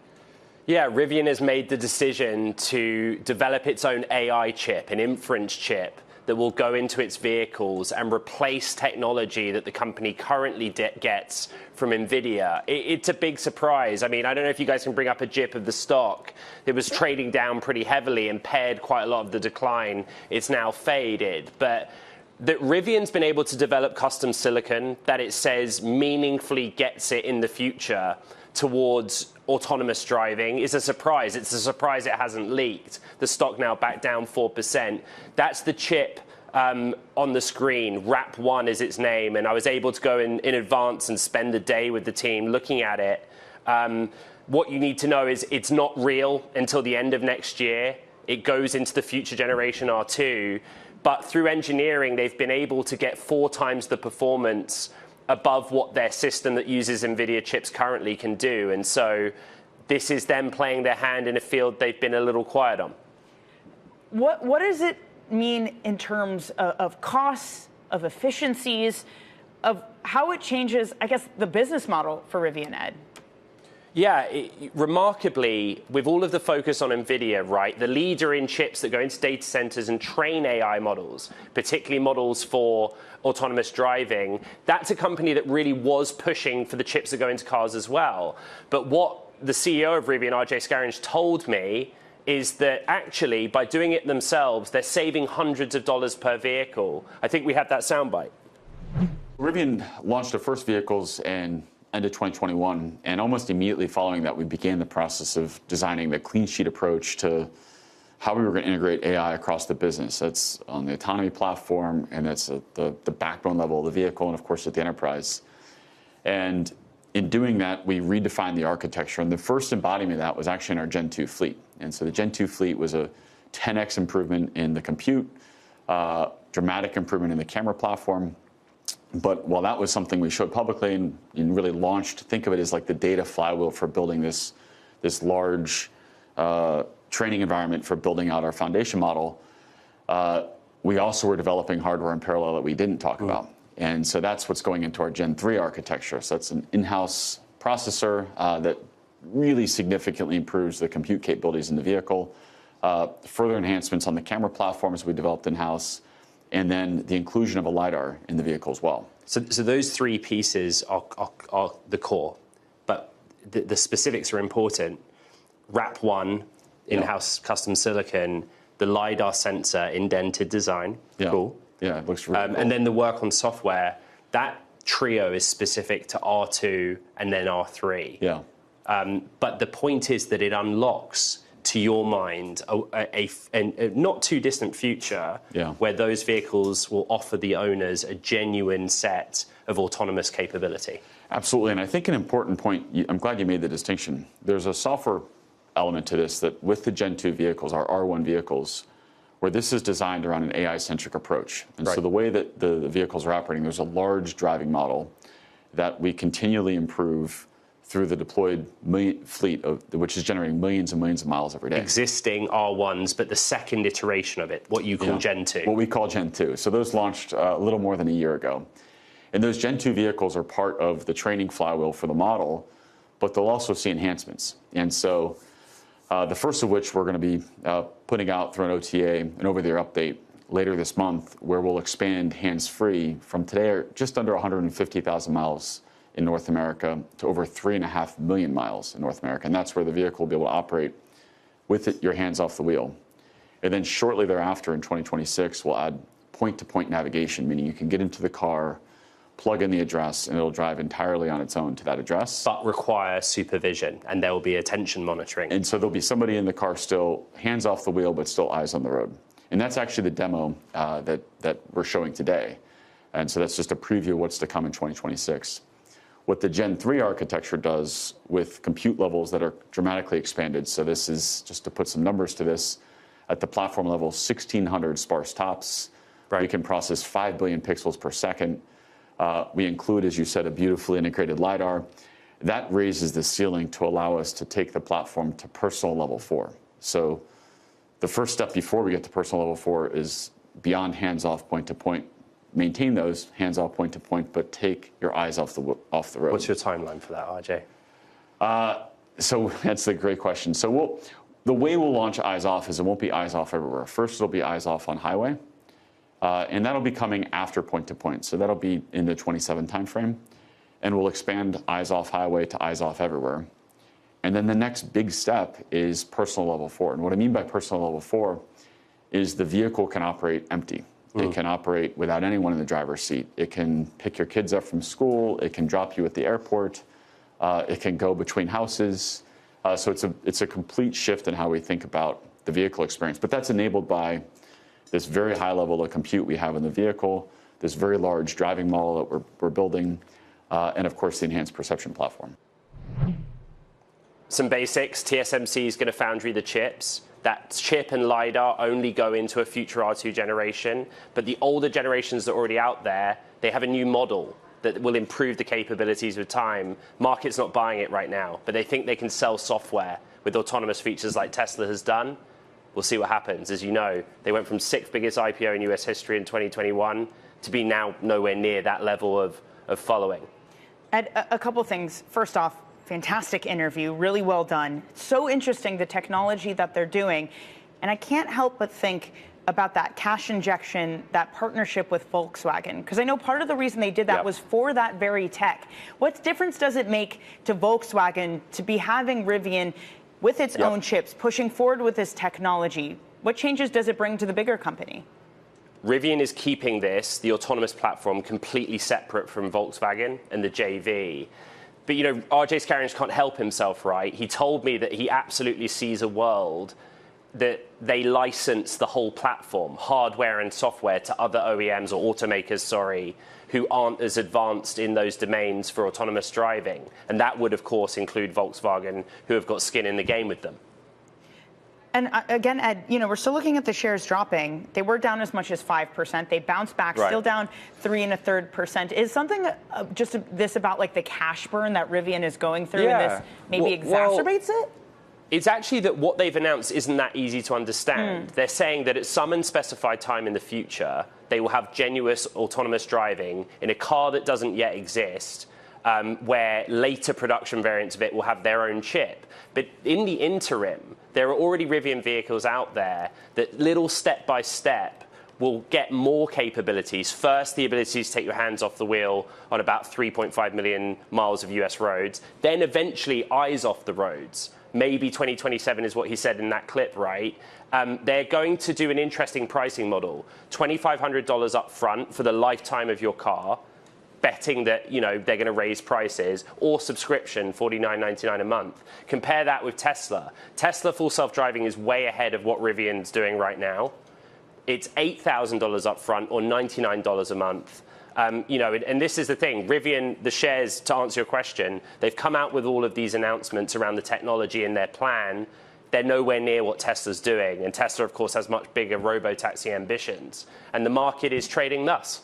Yeah, Rivian has made the decision to develop its own AI chip, an inference chip, that will go into its vehicles and replace technology that the company currently gets from Nvidia. It's a big surprise. I mean, I don't know if you guys can bring up a GIF of the stock. It was trading down pretty heavily and paired quite a lot of the decline. It's now faded. But that Rivian's been able to develop custom silicon that it says meaningfully gets it in the future towards autonomous driving is a surprise. It's a surprise it hasn't leaked. The stock now back down 4%. That's the chip on the screen. RAP1 is its name, and I was able to go in advance and spend the day with the team looking at it. What you need to know is it's not real until the end of next year. It goes into the future generation R2, but through engineering, they've been able to get 4 times the performance above what their system that uses Nvidia chips currently can do. And so this is them playing their hand in a field they've been a little quiet on. What does it mean in terms of costs, of efficiencies, of how it changes, I guess, the business model for Rivian, Ed? Yeah, remarkably, with all of the focus on Nvidia, right, the leader in chips that go into data centers and train AI models, particularly models for autonomous driving, that's a company that really was pushing for the chips that go into cars as well. But what the CEO of Rivian, RJ Scaringe, told me is that actually, by doing it themselves, they're saving hundreds of dollars per vehicle. I think we have that soundbite. Rivian launched their first vehicles in end of 2021, and almost immediately following that, we began the process of designing the clean sheet approach to how we were going to integrate AI across the business. That's on the autonomy platform, and that's at the backbone level of the vehicle, and of course at the enterprise. And in doing that, we redefined the architecture, and the first embodiment of that was actually in our Gen 2 fleet. And so the Gen 2 fleet was a 10x improvement in the compute, dramatic improvement in the camera platform. But while that was something we showed publicly and really launched, think of it as like the data flywheel for building this large training environment for building out our foundation model, we also were developing hardware in parallel that we didn't talk about. And so that's what's going into our Gen 3 architecture. So that's an in-house processor that really significantly improves the compute capabilities in the vehicle, further enhancements on the camera platforms we developed in-house, and then the inclusion of a LiDAR in the vehicle as well. So those 3 pieces are the core, but the specifics are important. RAP1, in-house custom silicon, the LiDAR sensor, indented design, cool. Yeah, it looks really cool. And then the work on software, that trio is specific to R2 and then R3. Yeah. But the point is that it unlocks, to your mind, a not too distant future where those vehicles will offer the owners a genuine set of autonomous capability. Absolutely, and I think an important point, I'm glad you made the distinction. There's a software element to this that with the Gen 2 vehicles, our R1 vehicles, where this is designed around an AI-centric approach. And so the way that the vehicles are operating, there's a large driving model that we continually improve through the deployed fleet, which is generating millions and millions of miles every day. Existing R1s, but the second iteration of it, what you call Gen 2. What we call Gen 2. So those launched a little more than a year ago. And those Gen 2 vehicles are part of the training flywheel for the model, but they'll also see enhancements. And so the first of which we're going to be putting out through an OTA, an over-the-air update, later this month, where we'll expand hands-free from today just under 150,000 miles in North America to over 3.5 million miles in North America. And that's where the vehicle will be able to operate with your hands off the wheel. And then shortly thereafter in 2026, we'll add point-to-point navigation, meaning you can get into the car, plug in the address, and it'll drive entirely on its own to that address. But require supervision, and there will be attention monitoring. And so there'll be somebody in the car still, hands off the wheel, but still eyes on the road. And that's actually the demo that we're showing today. And so that's just a preview of what's to come in 2026. What the Gen 3 architecture does with compute levels that are dramatically expanded, so this is, just to put some numbers to this, at the platform level, 1,600 sparse tops. Right. We can process 5 billion pixels per second. We include, as you said, a beautifully integrated LiDAR. That raises the ceiling to allow us to take the platform to personal level 4. So the first step before we get to personal level 4 is beyond hands-off point-to-point. Maintain those hands-off point-to-point, but take your eyes off the road. What's your timeline for that, RJ? So that's a great question. So the way we'll launch eyes off is it won't be eyes off everywhere. First, it'll be eyes off on highway, and that'll be coming after point-to-point. So that'll be in the 27 timeframe, and we'll expand eyes off highway to eyes off everywhere. And then the next big step is personal level 4. And what I mean by personal level 4 is the vehicle can operate empty. It can operate without anyone in the driver's seat. It can pick your kids up from school. It can drop you at the airport. It can go between houses. So it's a complete shift in how we think about the vehicle experience. But that's enabled by this very high level of compute we have in the vehicle, this very large driving model that we're building, and of course the enhanced perception platform. Some basics. TSMC is going to foundry the chips. That chip and LiDAR only go into a future R2 generation, but the older generations that are already out there, they have a new model that will improve the capabilities with time. Market's not buying it right now, but they think they can sell software with autonomous features like Tesla has done. We'll see what happens. As you know, they went from 6th biggest IPO in US history in 2021 to be now nowhere near that level of following. Ed, a couple things. First off, fantastic interview, really well done. So interesting, the technology that they're doing. And I can't help but think about that cash injection, that partnership with Volkswagen, because I know part of the reason they did that was for that very tech. What difference does it make to Volkswagen to be having Rivian with its own chips, pushing forward with this technology? What changes does it bring to the bigger company? Rivian is keeping this, the autonomous platform, completely separate from Volkswagen and the JV. But, you know, RJ Scaringe can't help himself, right? He told me that he absolutely sees a world that they license the whole platform, hardware and software, to other OEMs or automakers, who aren't as advanced in those domains for autonomous driving. And that would, of course, include Volkswagen, who have got skin in the game with them. And again, Ed, you know, we're still looking at the shares dropping. They were down as much as 5%. They bounced back, still down 3.33%. Is something just this about like the cash burn that Rivian is going through, and this maybe exacerbates it? It's actually that what they've announced isn't that easy to understand. They're saying that at some unspecified time in the future, they will have genuine autonomous driving in a car that doesn't yet exist, where later production variants of it will have their own chip. But in the interim, there are already Rivian vehicles out there that little step by step will get more capabilities. First, the ability to take your hands off the wheel on about 3.5 million miles of US roads. Then eventually eyes off the roads. Maybe 2027 is what he said in that clip, right? They're going to do an interesting pricing model. $2,500 up front for the lifetime of your car, betting that, you know, they're going to raise prices, or subscription, $49.99 a month. Compare that with Tesla. Tesla full self-driving is way ahead of what Rivian's doing right now. It's $8,000 up front or $99 a month. You know, and this is the thing. Rivian, the shares, to answer your question, they've come out with all of these announcements around the technology and their plan. They're nowhere near what Tesla's doing. And Tesla, of course, has much bigger robo-taxi ambitions. And the market is trading thus.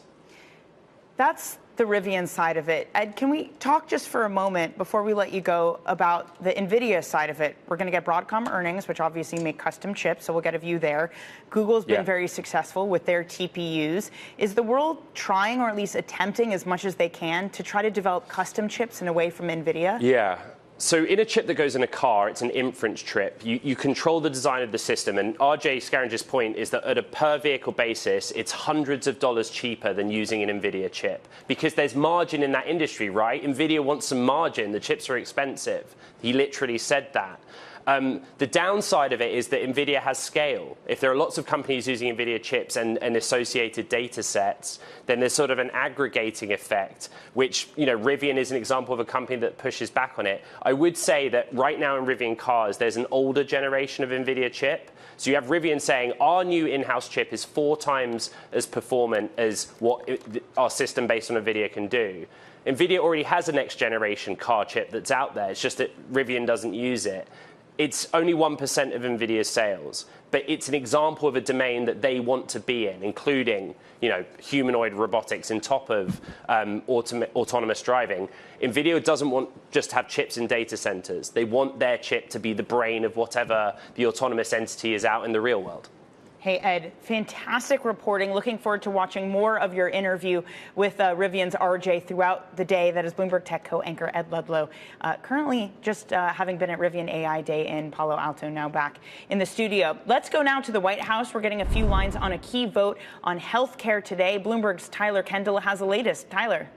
That's the Rivian side of it. Ed, can we talk just for a moment before we let you go about the Nvidia side of it? We're going to get Broadcom earnings, which obviously make custom chips, so we'll get a view there. Google's been very successful with their TPUs. Is the world trying, or at least attempting as much as they can, to try to develop custom chips and away from Nvidia? Yeah. So in a chip that goes in a car, it's an inference chip. You control the design of the system. And RJ Scaringer's point is that at a per vehicle basis, it's hundreds of dollars cheaper than using an Nvidia chip. Because there's margin in that industry, right? Nvidia wants some margin. The chips are expensive. He literally said that. The downside of it is that Nvidia has scale. If there are lots of companies using Nvidia chips and associated data sets, then there's sort of an aggregating effect, which, Rivian is an example of a company that pushes back on it. I would say that right now in Rivian cars, there's an older generation of Nvidia chip. So you have Rivian saying, our new in-house chip is 4 times as performant as what our system based on Nvidia can do. Nvidia already has a next generation car chip that's out there. It's just that Rivian doesn't use it. It's only 1% of Nvidia's sales, but it's an example of a domain that they want to be in, including, humanoid robotics on top of autonomous driving. Nvidia doesn't want just to have chips in data centers. They want their chip to be the brain of whatever the autonomous entity is out in the real world. Hey, Ed, fantastic reporting. Looking forward to watching more of your interview with Rivian's RJ throughout the day. That is Bloomberg Tech co-anchor Ed Ludlow, currently just having been at Rivian AI Day in Palo Alto, now back in the studio. Let's go now to the White House. We're getting a few lines on a key vote on health care today. Bloomberg's Tyler Kendall has the latest. Tyler.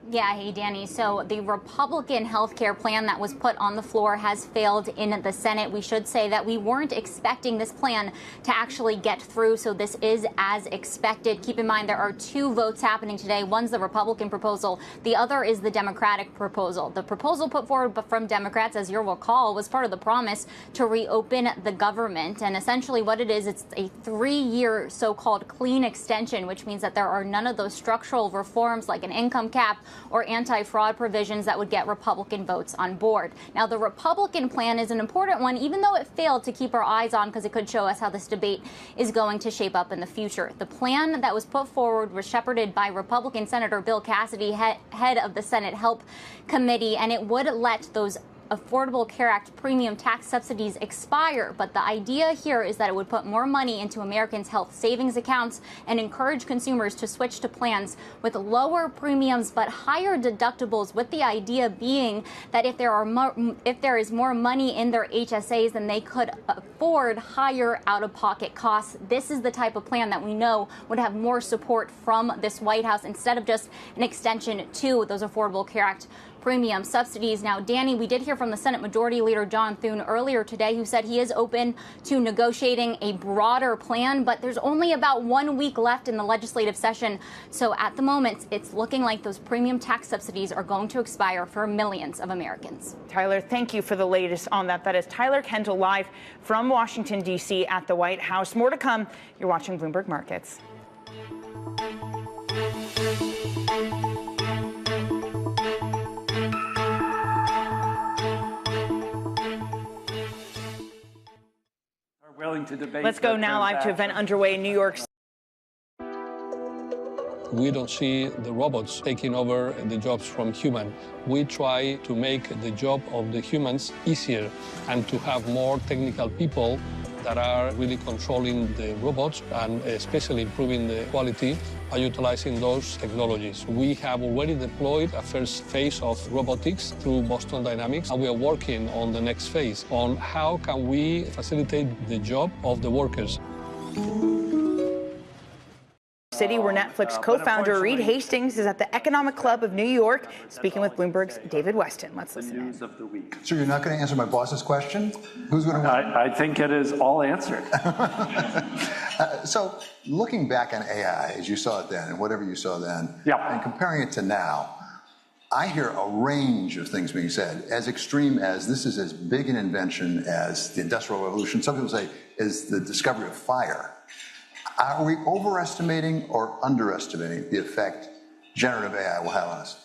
Yeah, hey, Danny. So the Republican health care plan that was put on the floor has failed in the Senate. We should say that we weren't expecting this plan to actually get through, so this is as expected. Keep in mind there are 2 votes happening today. One's the Republican proposal. The other is the Democratic proposal. The proposal put forward from Democrats, as you'll recall, was part of the promise to reopen the government. And essentially what it is, it's a 3-year so-called clean extension, which means that there are none of those structural reforms like an income cap or anti-fraud provisions that would get Republican votes on board. Now, the Republican plan is an important one, even though it failed to keep our eyes on, because it could show us how this debate is going to shape up in the future. The plan that was put forward was shepherded by Republican Senator Bill Cassidy, head of the Senate Help Committee, and it would let those Affordable Care Act premium tax subsidies expire. But the idea here is that it would put more money into Americans' health savings accounts and encourage consumers to switch to plans with lower premiums but higher deductibles, with the idea being that if there is more money in their HSAs, then they could afford higher out-of-pocket costs. This is the type of plan that we know would have more support from this White House instead of just an extension to those Affordable Care Act premium subsidies. Now, Danny, we did hear from the Senate Majority Leader John Thune earlier today, who said he is open to negotiating a broader plan, but there's only about 1 week left in the legislative session. So at the moment, it's looking like those premium tax subsidies are going to expire for millions of Americans. Tyler, thank you for the latest on that. That is Tyler Kendall live from Washington, D.C. at the White House. More to come. You're watching Bloomberg Markets. Let's go now live to event underway in New York. We don't see the robots taking over the jobs from humans. We try to make the job of the humans easier and to have more technical people that are really controlling the robots and especially improving the quality by utilizing those technologies. We have already deployed a first phase of robotics through Boston Dynamics, and we are working on the next phase on how can we facilitate the job of the workers. City, where Netflix co-founder Reed Hastings is at the Economic Club of New York, speaking with Bloomberg's David Weston. Let's listen in. So you're not going to answer my boss's question? Who's going to win? I think it is all answered. So looking back on AI, as you saw it then, and whatever you saw then, and comparing it to now, I hear a range of things being said, as extreme as this is as big an invention as the Industrial Revolution. Some people say is the discovery of fire. Are we overestimating or underestimating the effect generative AI will have on us?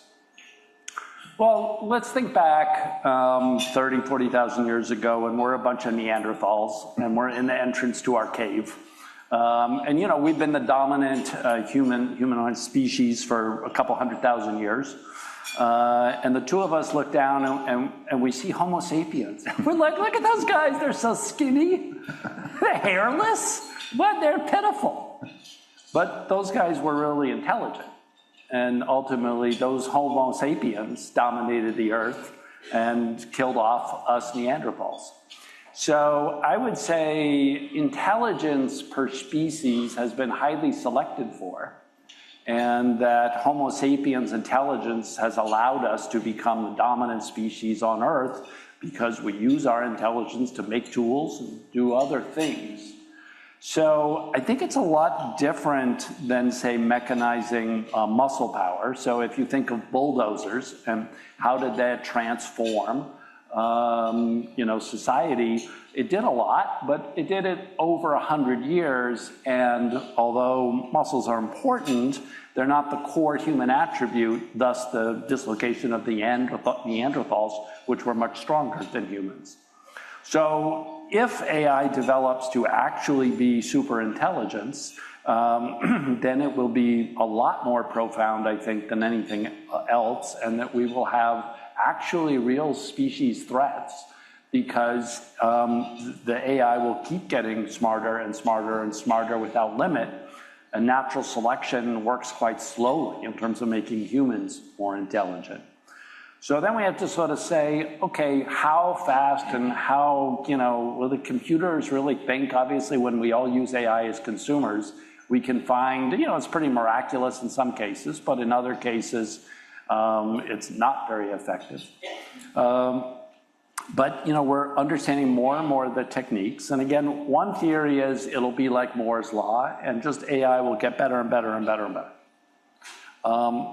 Well, let's think back 30, 40,000 years ago, and we're a bunch of Neanderthals, and we're in the entrance to our cave. And you know, we've been the dominant humanoid species for a couple 100,000 years. And the two of us look down and we see Homo sapiens. We're like, look at those guys, they're so skinny. They're hairless, but they're pitiful. But those guys were really intelligent. And ultimately, those Homo sapiens dominated the earth and killed off us Neanderthals. So I would say intelligence per species has been highly selected for, and that Homo sapiens intelligence has allowed us to become the dominant species on Earth because we use our intelligence to make tools and do other things. So I think it's a lot different than, say, mechanizing muscle power. So if you think of bulldozers and how did that transform society, it did a lot, but it did it over 100 years. And although muscles are important, they're not the core human attribute, thus the dislocation of the Neanderthals, which were much stronger than humans. So if AI develops to actually be super intelligence, then it will be a lot more profound, I think, than anything else, and that we will have actually real species threats because the AI will keep getting smarter and smarter and smarter without limit. And natural selection works quite slowly in terms of making humans more intelligent. So then we have to sort of say, okay, how fast and how, will the computers really think? Obviously, when we all use AI as consumers, we can find, it's pretty miraculous in some cases, but in other cases, it's not very effective. But, we're understanding more and more of the techniques. And again, one theory is it'll be like Moore's Law, and just AI will get better and better and better and better.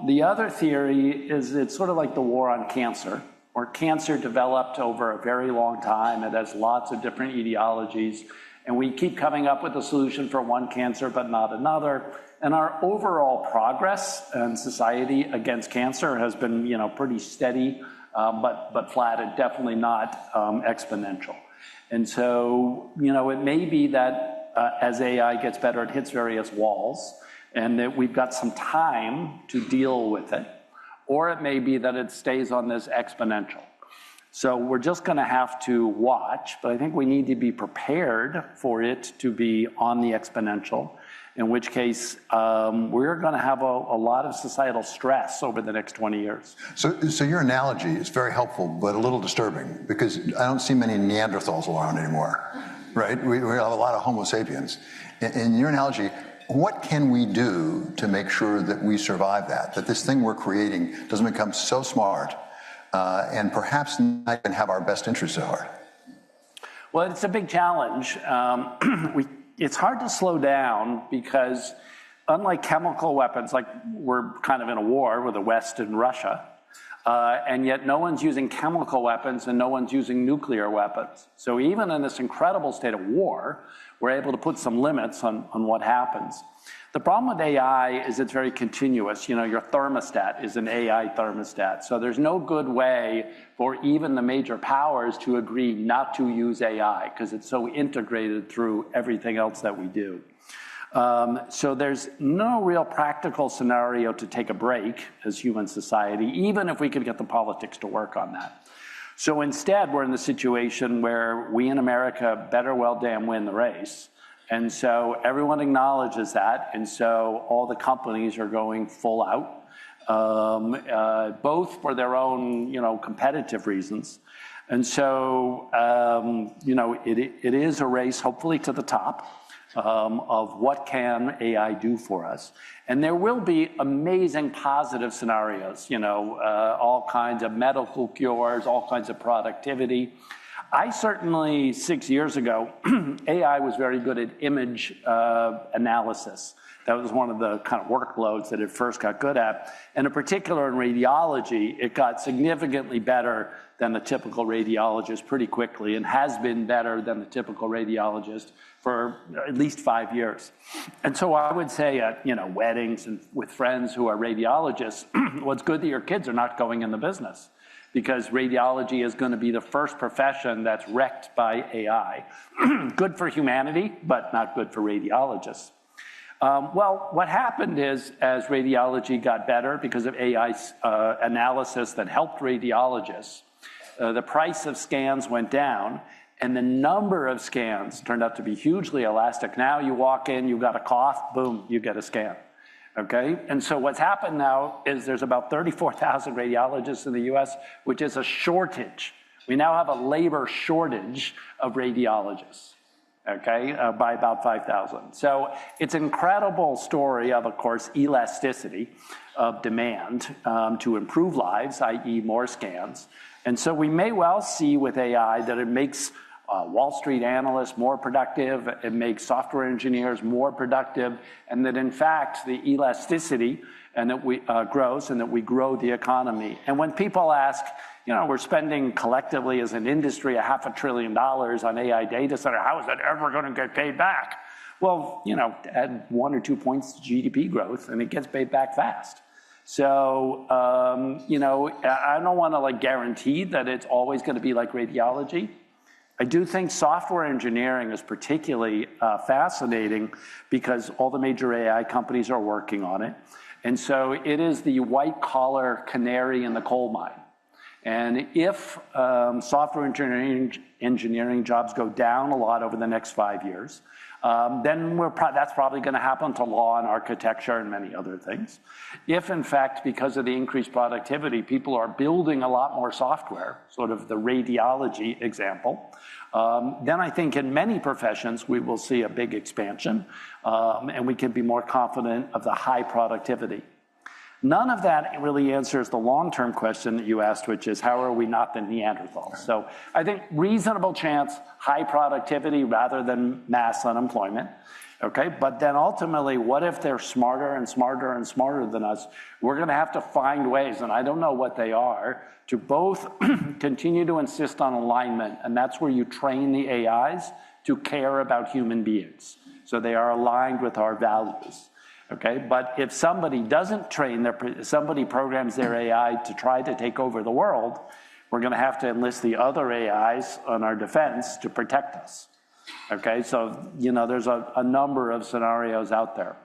The other theory is it's sort of like the war on cancer, where cancer developed over a very long time. It has lots of different etiologies, and we keep coming up with a solution for one cancer, but not another. And our overall progress in society against cancer has been, pretty steady, but flat and definitely not exponential. And so, it may be that as AI gets better, it hits various walls, and that we've got some time to deal with it. Or it may be that it stays on this exponential. So we're just going to have to watch, but I think we need to be prepared for it to be on the exponential, in which case we're going to have a lot of societal stress over the next 20 years. So your analogy is very helpful, but a little disturbing, because I don't see many Neanderthals around anymore, right? We have a lot of Homo sapiens. In your analogy, what can we do to make sure that we survive that this thing we're creating doesn't become so smart and perhaps not even have our best interests at heart? Well, it's a big challenge. It's hard to slow down because unlike chemical weapons, like we're kind of in a war with the West and Russia, and yet no one's using chemical weapons and no one's using nuclear weapons. So even in this incredible state of war, we're able to put some limits on what happens. The problem with AI is it's very continuous. Your thermostat is an AI thermostat. So there's no good way for even the major powers to agree not to use AI because it's so integrated through everything else that we do. So there's no real practical scenario to take a break as human society, even if we could get the politics to work on that. So instead, we're in the situation where we in America better well damn win the race. And so everyone acknowledges that. And so all the companies are going full out, both for their own, competitive reasons. And so, it is a race, hopefully, to the top of what can AI do for us. And there will be amazing positive scenarios, all kinds of medical cures, all kinds of productivity. I certainly, 6 years ago, AI was very good at image analysis. That was one of the kind of workloads that it first got good at. And in particular in radiology, it got significantly better than the typical radiologist pretty quickly, and has been better than the typical radiologist for at least 5 years. And so I would say at weddings and with friends who are radiologists, well, it's good that your kids are not going in the business, because radiology is going to be the first profession that's wrecked by AI. Good for humanity, but not good for radiologists. Well, what happened is, as radiology got better because of AI analysis that helped radiologists, the price of scans went down, and the number of scans turned out to be hugely elastic. Now you walk in, you've got a cough, boom, you get a scan. Okay, and so what's happened now is there's about 34,000 radiologists in the US, which is a shortage. We now have a labor shortage of radiologists, okay, by about 5,000. So it's an incredible story of course, elasticity of demand to improve lives, i.e. more scans. And so we may well see with AI that it makes Wall Street analysts more productive, it makes software engineers more productive, and that in fact the elasticity and that we grows and that we grow the economy. And when people ask, you know, we're spending collectively as an industry $500 billion on AI data center, how is that ever going to get paid back? Well, you know, add 1 or 2 points to GDP growth and it gets paid back fast. So, you know, I don't want to like guarantee that it's always going to be like radiology. I do think software engineering is particularly fascinating because all the major AI companies are working on it. And so it is the white collar canary in the coal mine. And if software engineering jobs go down a lot over the next 5 years, then that's probably going to happen to law and architecture and many other things. If, in fact, because of the increased productivity, people are building a lot more software, sort of the radiology example, then I think in many professions we will see a big expansion and we can be more confident of the high productivity. None of that really answers the long-term question that you asked, which is how are we not the Neanderthals? So I think reasonable chance, high productivity rather than mass unemployment. Okay, but then ultimately, what if they're smarter and smarter and smarter than us? We're going to have to find ways, and I don't know what they are, to both continue to insist on alignment, and that's where you train the AIs to care about human beings. So they are aligned with our values. Okay, but if somebody doesn't train somebody programs their AI to try to take over the world, we're going to have to enlist the other AIs on our defense to protect us. Okay, so, you know, there's a number of scenarios out there.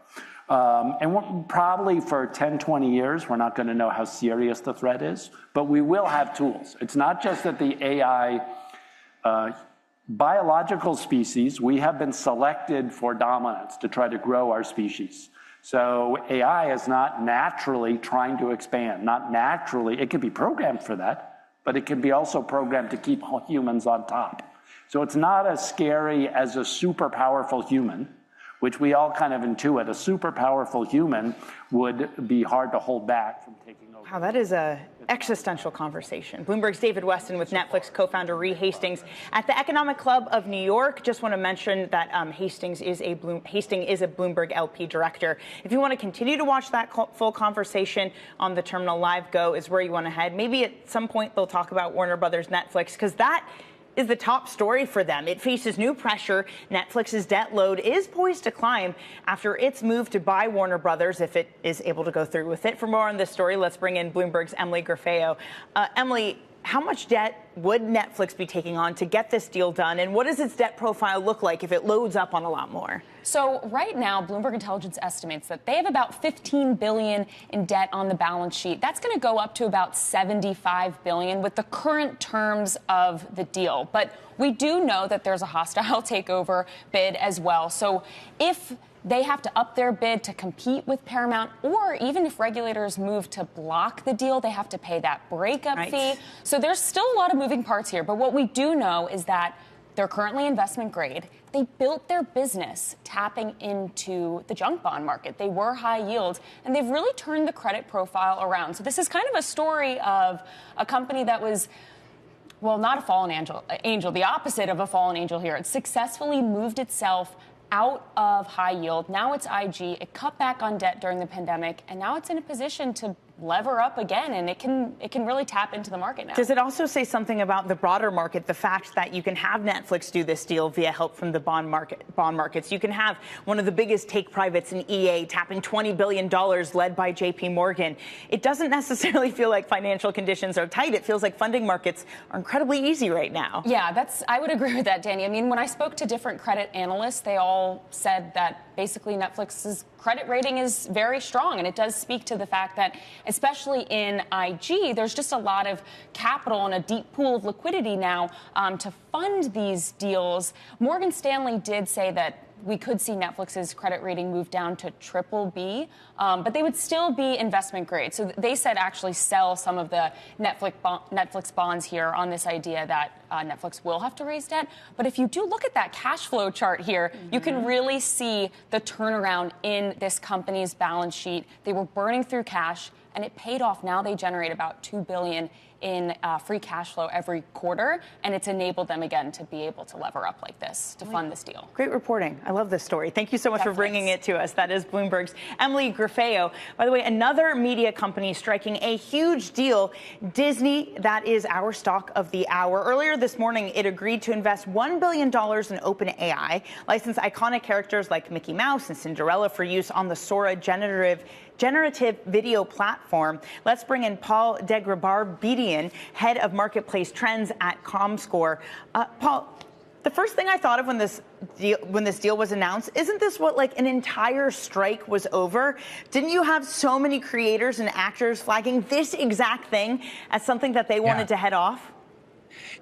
And probably for 10, 20 years, we're not going to know how serious the threat is, but we will have tools. It's not just that the AI, biological species, we have been selected for dominance to try to grow our species. So AI is not naturally trying to expand, not naturally. It can be programmed for that, but it can be also programmed to keep humans on top. So it's not as scary as a super powerful human, which we all kind of intuit. A super powerful human would be hard to hold back from taking over. Wow, that is an existential conversation. Bloomberg's David Weston with Netflix co-founder Reed Hastings at the Economic Club of New York. Just want to mention that Hastings is a Bloomberg LP director. If you want to continue to watch that full conversation on the Terminal Live, Go is where you want to head. Maybe at some point they'll talk about Warner Brothers Netflix, because that is the top story for them. It faces new pressure. Netflix's debt load is poised to climb after its move to buy Warner Brothers, if it is able to go through with it. For more on this story, let's bring in Bloomberg's Emily Grafeo. Emily, how much debt would Netflix be taking on to get this deal done? And what does its debt profile look like if it loads up on a lot more? So right now, Bloomberg Intelligence estimates that they have about $15 billion in debt on the balance sheet. That's going to go up to about $75 billion with the current terms of the deal. But we do know that there's a hostile takeover bid as well. So if they have to up their bid to compete with Paramount, or even if regulators move to block the deal, they have to pay that breakup fee. So there's still a lot of moving parts here. But what we do know is that they're currently investment grade. They built their business tapping into the junk bond market. They were high yield, and they've really turned the credit profile around. So this is kind of a story of a company that was, well, not a fallen angel, the opposite of a fallen angel here. It successfully moved itself out of high yield. Now it's IG. It cut back on debt during the pandemic, and now it's in a position to lever up again, and it can really tap into the market now. Does it also say something about the broader market, the fact that you can have Netflix do this deal via help from the bond markets? You can have one of the biggest take privates in EA tapping $20 billion led by JP Morgan. It doesn't necessarily feel like financial conditions are tight. It feels like funding markets are incredibly easy right now. Yeah, I would agree with that, Danny. I mean, when I spoke to different credit analysts, they all said that basically Netflix's credit rating is very strong. And it does speak to the fact that, especially in IG, there's just a lot of capital and a deep pool of liquidity now to fund these deals. Morgan Stanley did say that we could see Netflix's credit rating move down to BBB, but they would still be investment grade. So they said actually sell some of the Netflix bonds here on this idea that Netflix will have to raise debt. But if you do look at that cash flow chart here, you can really see the turnaround in this company's balance sheet. They were burning through cash, and it paid off. Now they generate about $2 billion in free cash flow every quarter, and it's enabled them again to be able to lever up like this to fund this deal. Great reporting. I love this story. Thank you so much for bringing it to us. That is Bloomberg's Emily Grafeo. By the way, another media company striking a huge deal, Disney. That is our stock of the hour. Earlier this morning, it agreed to invest $1 billion in OpenAI, license iconic characters like Mickey Mouse and Cinderella for use on the Sora generative video platform. Let's bring in Paul Degrabar-Bedian, head of marketplace trends at Comscore. Paul, the first thing I thought of when this deal was announced, isn't this what like an entire strike was over? Didn't you have so many creators and actors flagging this exact thing as something that they wanted to head off?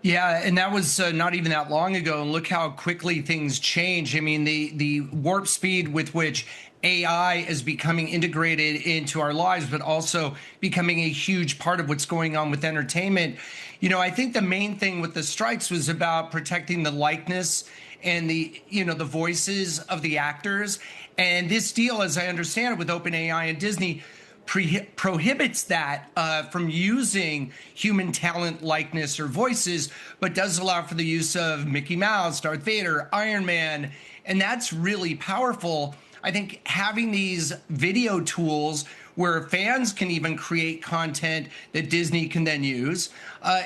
Yeah, and that was not even that long ago. And look how quickly things change. I mean, the warp speed with which AI is becoming integrated into our lives, but also becoming a huge part of what's going on with entertainment. You know, I think the main thing with the strikes was about protecting the likeness and the voices of the actors. And this deal, as I understand it, with OpenAI and Disney, prohibits that from using human talent, likeness, or voices, but does allow for the use of Mickey Mouse, Darth Vader, Iron Man, and that's really powerful. I think having these video tools where fans can even create content that Disney can then use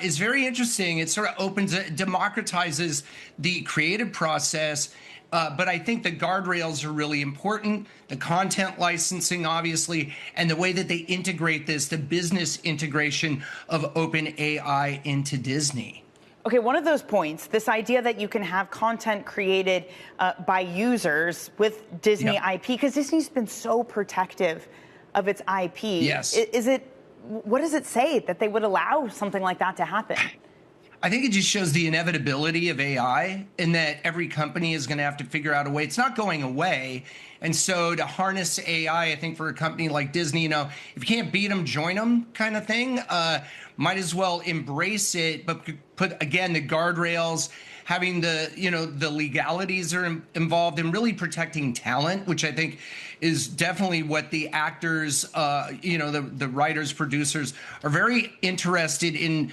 is very interesting. It sort of democratizes the creative process. But I think the guardrails are really important, the content licensing, obviously, and the way that they integrate this, the business integration of OpenAI into Disney. Okay, one of those points, this idea that you can have content created by users with Disney IP, because Disney's been so protective of its IP. Yes. What does it say that they would allow something like that to happen? I think it just shows the inevitability of AI and that every company is going to have to figure out a way. It's not going away. And so to harness AI, I think for a company like Disney, if you can't beat them, join them kind of thing, might as well embrace it, but put, again, the guardrails, having the legalities are involved in really protecting talent, which I think is definitely what the actors, the writers, producers are very interested in,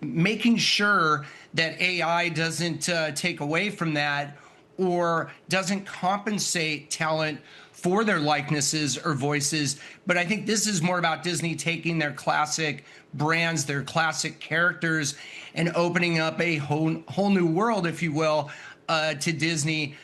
making sure that AI doesn't take away from that or doesn't compensate talent for their likenesses or voices. But I think this is more about Disney taking their classic brands, their classic characters, and opening up a whole new world, if you will, to Disney.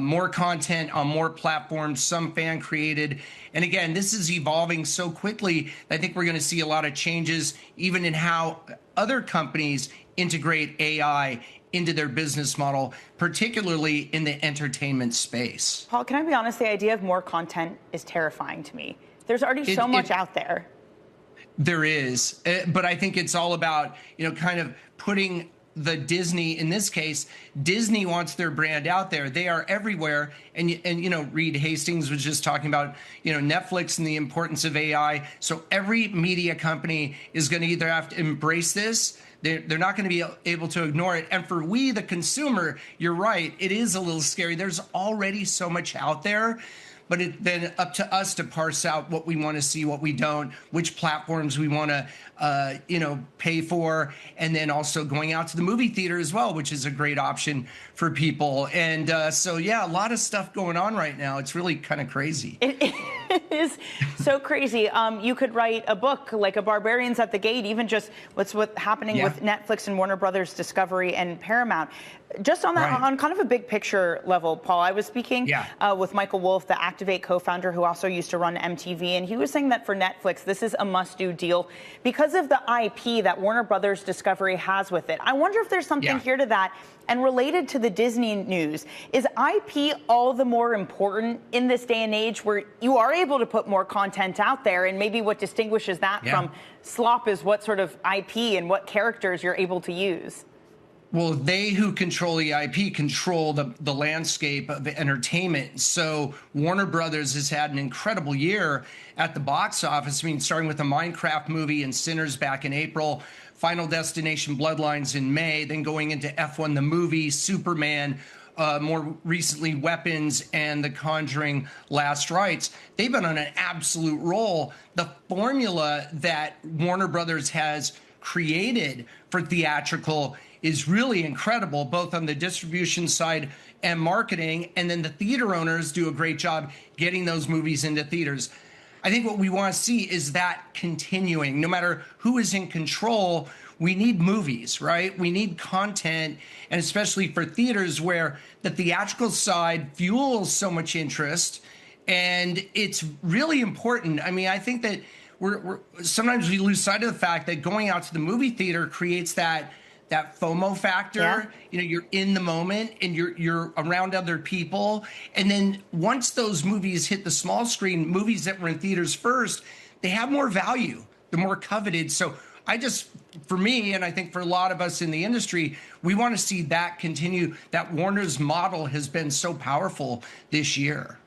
More content on more platforms, some fan created. And again, this is evolving so quickly. I think we're going to see a lot of changes even in how other companies integrate AI into their business model, particularly in the entertainment space. Paul, can I be honest? The idea of more content is terrifying to me. There's already so much out there. There is, but I think it's all about, kind of putting the Disney, in this case, Disney wants their brand out there. They are everywhere. And Reed Hastings was just talking about, Netflix and the importance of AI. So every media company is going to either have to embrace this. They're not going to be able to ignore it. And for we, the consumer, you're right, it is a little scary. There's already so much out there. But it's then up to us to parse out what we want to see, what we don't, which platforms we want to, pay for, and then also going out to the movie theater as well, which is a great option for people. And a lot of stuff going on right now. It's really kind of crazy. It is so crazy. You could write a book like A Barbarians at the Gate, even just what's happening with Netflix and Warner Brothers Discovery and Paramount. Just on that, on kind of a big picture level, Paul, I was speaking with Michael Wolff, the Activate co-founder who also used to run MTV, and he was saying that for Netflix, this is a must-do deal because of the IP that Warner Brothers Discovery has with it. I wonder if there's something here to that. And related to the Disney news, is IP all the more important in this day and age where you are able to put more content out there? And maybe what distinguishes that from slop is what sort of IP and what characters you're able to use. Well, they who control the IP control the landscape of entertainment. So Warner Brothers has had an incredible year at the box office. I mean, starting with the Minecraft movie and Sinners back in April, Final Destination Bloodlines in May, then going into F1 the movie, Superman, more recently Weapons, and The Conjuring Last Rites. They've been on an absolute roll. The formula that Warner Brothers has created for theatrical is really incredible, both on the distribution side and marketing, and then the theater owners do a great job getting those movies into theaters. I think what we want to see is that continuing. No matter who is in control, we need movies, right? We need content, and especially for theaters where the theatrical side fuels so much interest, and it's really important. I mean, I think that we're sometimes we lose sight of the fact that going out to the movie theater creates that FOMO factor. You know, you're in the moment and you're around other people. And then once those movies hit the small screen, movies that were in theaters first, they have more value. They're more coveted. So for me, and I think for a lot of us in the industry, we want to see that continue. That Warner's model has been so powerful this year.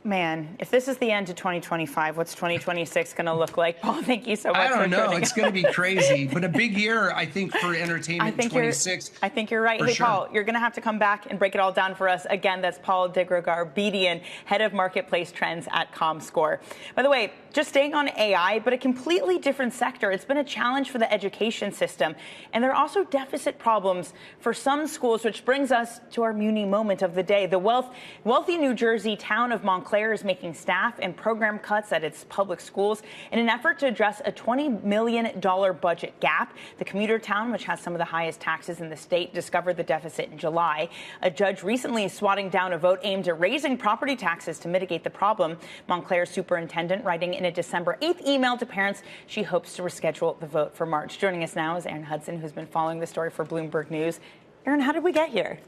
Man, if this is the end of 2025, what's 2026 going to look like? Paul, thank you so much. I don't know. It's going to be crazy, but a big year, I think, for entertainment in 26. I think you're right. Hey, Paul, you're going to have to come back and break it all down for us. Again, that's Paul Digragar-Bedian, Head of Marketplace Trends at Comscore. By the way, just staying on AI, but a completely different sector. It's been a challenge for the education system. And there are also deficit problems for some schools, which brings us to our Muni moment of the day. The wealthy New Jersey town of Montclair is making staff and program cuts at its public schools in an effort to address a $20 million budget gap. The commuter town, which has some of the highest taxes in the state, discovered the deficit in July. A judge recently swatting down a vote aimed at raising property taxes to mitigate the problem. Montclair's superintendent writing in a December 8th email to parents she hopes to reschedule the vote for March. Joining us now is Erin Hudson, who's been following the story for Bloomberg News. Erin, how did we get here?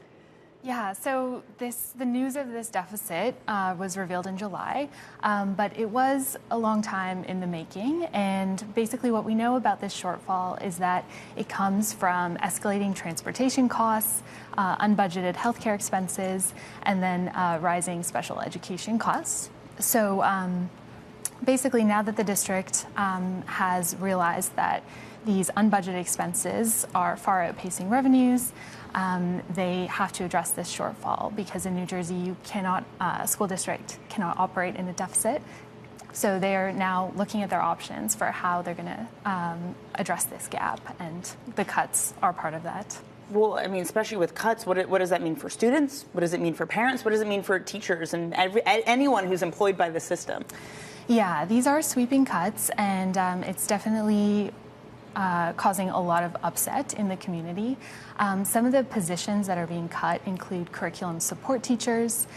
Yeah, so the news of this deficit was revealed in July, but it was a long time in the making. And basically what we know about this shortfall is that it comes from escalating transportation costs, unbudgeted healthcare expenses, and then rising special education costs. So basically now that the district has realized that these unbudgeted expenses are far outpacing revenues, they have to address this shortfall because in New Jersey, a school district cannot operate in a deficit. So they are now looking at their options for how they're going to address this gap, and the cuts are part of that. Well, I mean, especially with cuts, what does that mean for students? What does it mean for parents? What does it mean for teachers and anyone who's employed by the system? Yeah, these are sweeping cuts, and it's definitely causing a lot of upset in the community. Some of the positions that are being cut include curriculum support teachers,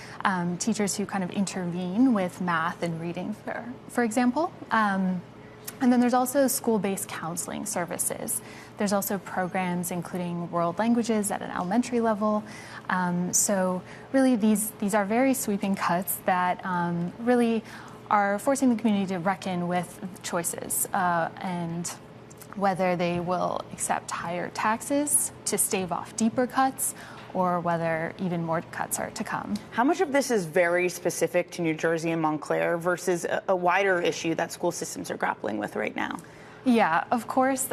teachers who kind of intervene with math and reading, for example. And then there's also school-based counseling services. There's also programs including world languages at an elementary level. So really these are very sweeping cuts that really are forcing the community to reckon with choices and whether they will accept higher taxes to stave off deeper cuts or whether even more cuts are to come. How much of this is very specific to New Jersey and Montclair versus a wider issue that school systems are grappling with right now? Yeah, of course,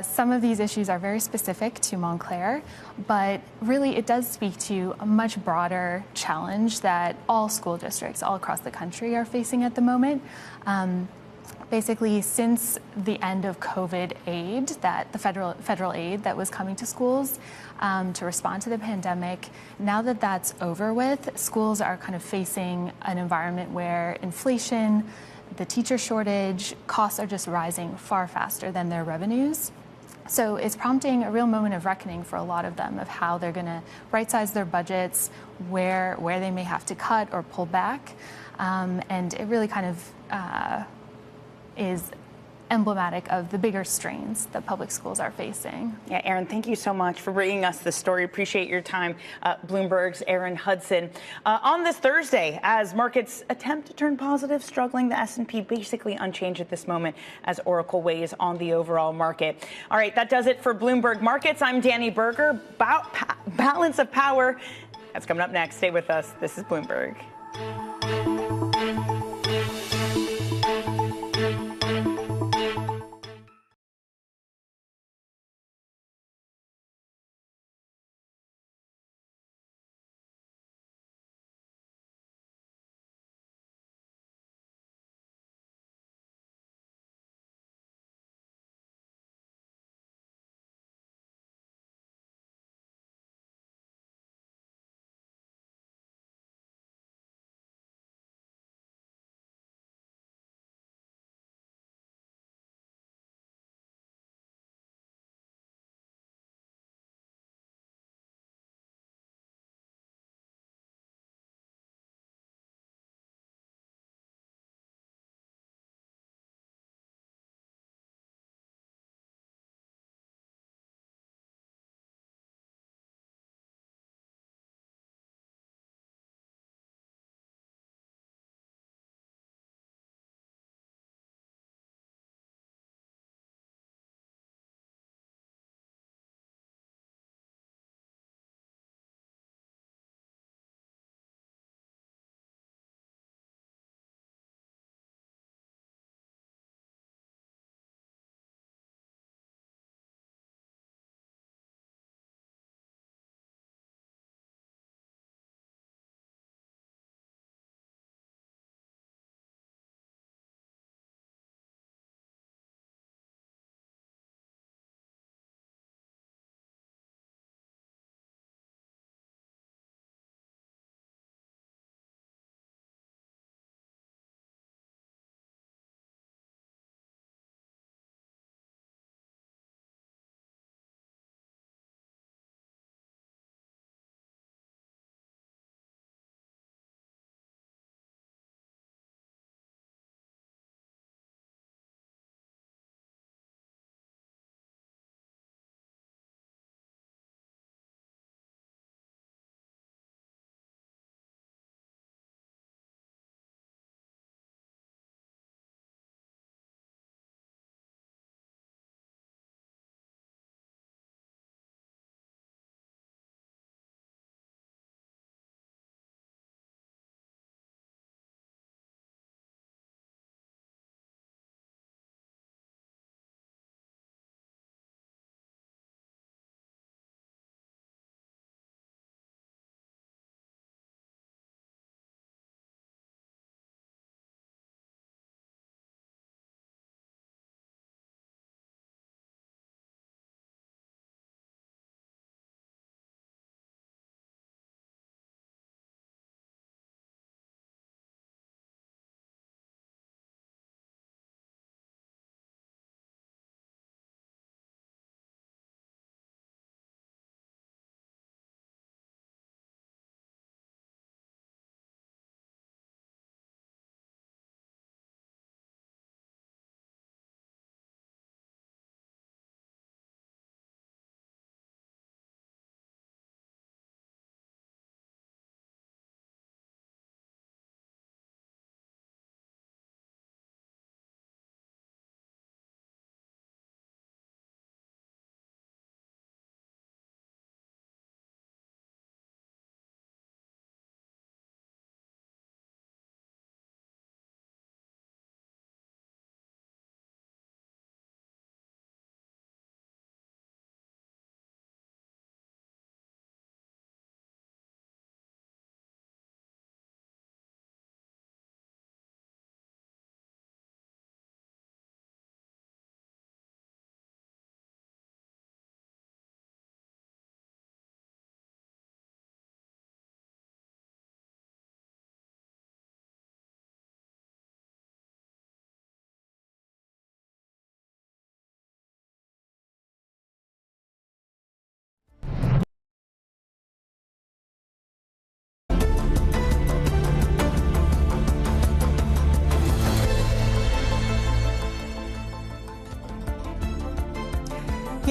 some of these issues are very specific to Montclair, but really it does speak to a much broader challenge that all school districts all across the country are facing at the moment. basically since the end of COVID aid, that the federal aid that was coming to schools to respond to the pandemic, now that that's over with, schools are kind of facing an environment where inflation, the teacher shortage, costs are just rising far faster than their revenues. So it's prompting a real moment of reckoning for a lot of them of how they're going to right-size their budgets, where they may have to cut or pull back. And it really kind of is emblematic of the bigger strains that public schools are facing. Yeah, Erin, thank you so much for bringing us this story. Appreciate your time. Bloomberg's Erin Hudson. On this Thursday, as markets attempt to turn positive, struggling, the S&P basically unchanged at this moment as Oracle weighs on the overall market. All right, that does it for Bloomberg Markets. I'm Danny Berger. Balance of Power. That's coming up next. Stay with us. This is Bloomberg.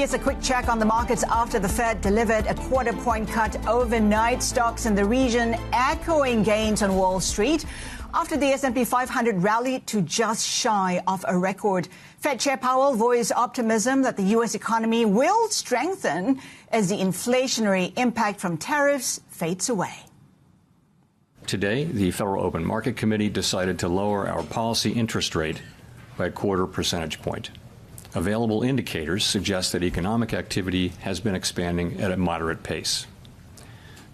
Here's a quick check on the markets after the Fed delivered a quarter-point cut overnight. Stocks in the region echoing gains on Wall Street after the S&P 500 rallied to just shy of a record. Fed Chair Powell voiced optimism that the U.S. economy will strengthen as the inflationary impact from tariffs fades away. Today, the Federal Open Market Committee decided to lower our policy interest rate by a quarter percentage point. Available indicators suggest that economic activity has been expanding at a moderate pace.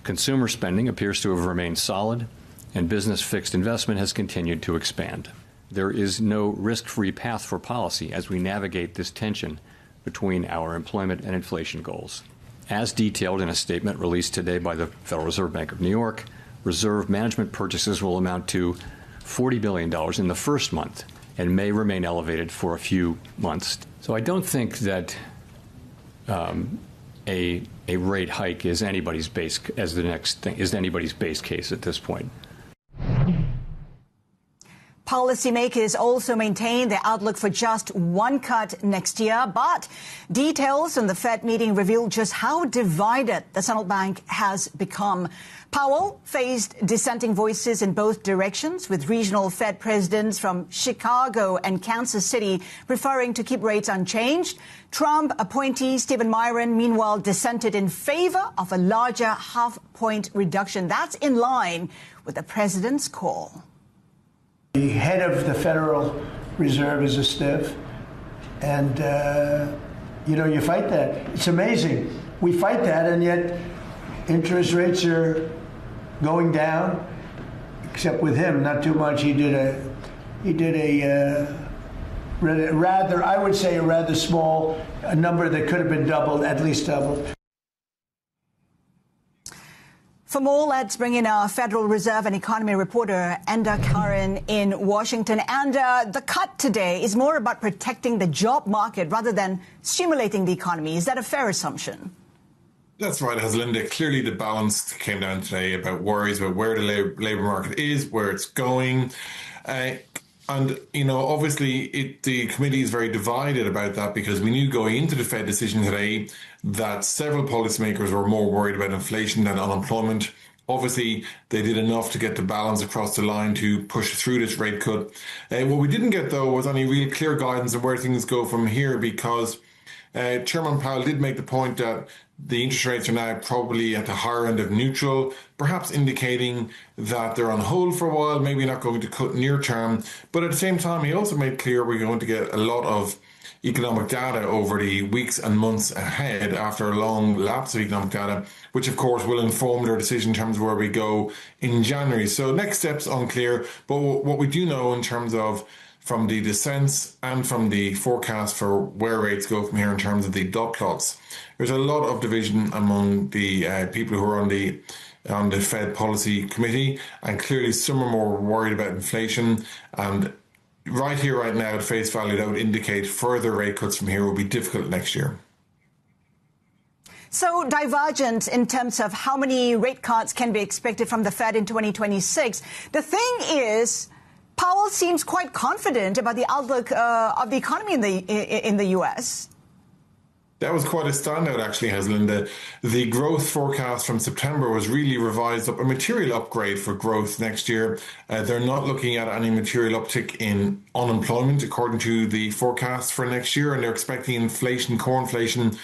Consumer spending appears to have remained solid, and business fixed investment has continued to expand. There is no risk-free path for policy as we navigate this tension between our employment and inflation goals. As detailed in a statement released today by the Federal Reserve Bank of New York, reserve management purchases will amount to $40 billion in the first month and may remain elevated for a few months. So I don't think that a rate hike is anybody's base case at this point. Policymakers also maintain their outlook for just one cut next year, but details on the Fed meeting revealed just how divided the central bank has become. Powell faced dissenting voices in both directions, with regional Fed presidents from Chicago and Kansas City preferring to keep rates unchanged. Trump appointee Stephen Myron, meanwhile, dissented in favor of a larger half-point reduction. That's in line with the president's call. The head of the Federal Reserve is a stiff, and, you fight that. It's amazing. We fight that, and yet interest rates are going down, except with him, not too much. He did a rather, I would say, a rather small number that could have been doubled, at least doubled. For more, let's bring in our Federal Reserve and economy reporter, Enda Karan in Washington. And the cut today is more about protecting the job market rather than stimulating the economy. Is that a fair assumption? That's right, Haslinda. Clearly the balance came down today about worries about where the labour market is, where it's going. And, obviously the committee is very divided about that, because we knew going into the Fed decision today that several policymakers were more worried about inflation than unemployment. Obviously, they did enough to get the balance across the line to push through this rate cut. What we didn't get, though, was any real clear guidance on where things go from here, because Chairman Powell did make the point that the interest rates are now probably at the higher end of neutral, perhaps indicating that they're on hold for a while, maybe not going to cut near term. But at the same time, he also made clear we're going to get a lot of economic data over the weeks and months ahead after a long lapse of economic data, which of course will inform their decision in terms of where we go in January. So next steps unclear, but what we do know in terms of from the dissents and from the forecast for where rates go from here in terms of the dot plots, there's a lot of division among the people who are on the Fed Policy Committee, and clearly some are more worried about inflation. And right here, right now, at face value, that would indicate further rate cuts from here will be difficult next year. So divergent in terms of how many rate cuts can be expected from the Fed in 2026. The thing is, Powell seems quite confident about the outlook of the economy in the U.S. That was quite a standout, actually, Haslinda. The growth forecast from September was really revised up, a material upgrade for growth next year. They're not looking at any material uptick in unemployment, according to the forecast for next year, and they're expecting inflation, core inflation,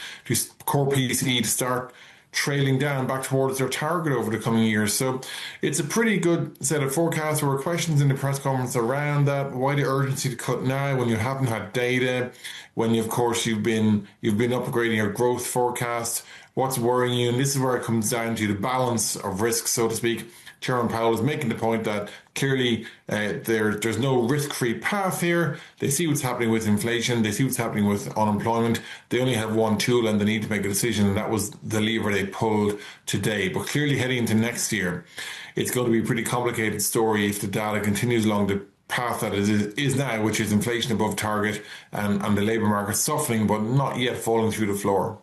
core PCE to start trailing down back towards their target over the coming years. So it's a pretty good set of forecasts. There were questions in the press conference around that. Why the urgency to cut now when you haven't had data, when you've been upgrading your growth forecast? What's worrying you? And this is where it comes down to the balance of risk, so to speak. Chairman Powell is making the point that clearly there's no risk-free path here. They see what's happening with inflation. They see what's happening with unemployment. They only have one tool and they need to make a decision, and that was the lever they pulled today. But clearly heading into next year, it's going to be a pretty complicated story if the data continues along the path that it is now, which is inflation above target and the labour market softening but not yet falling through the floor.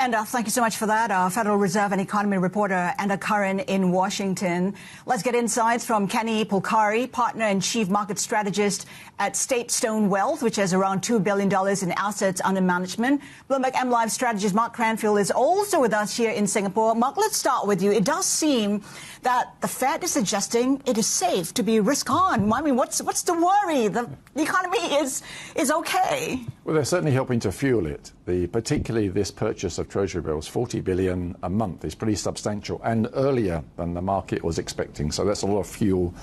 And thank you so much for that, our Federal Reserve and economy reporter Enda Curran in Washington. Let's get insights from Kenny Polcari, partner and chief market strategist at State Stone Wealth, which has around $2 billion in assets under management. Bloomberg M Live strategist Mark Cranfield is also with us here in Singapore. Mark, let's start with you. It does seem that the Fed is suggesting it is safe to be risk on. I mean, what's the worry? The economy is okay. Well, they're certainly helping to fuel it. Particularly this purchase of Treasury bills, $40 billion a month, is pretty substantial and earlier than the market was expecting. So that's a lot of fuel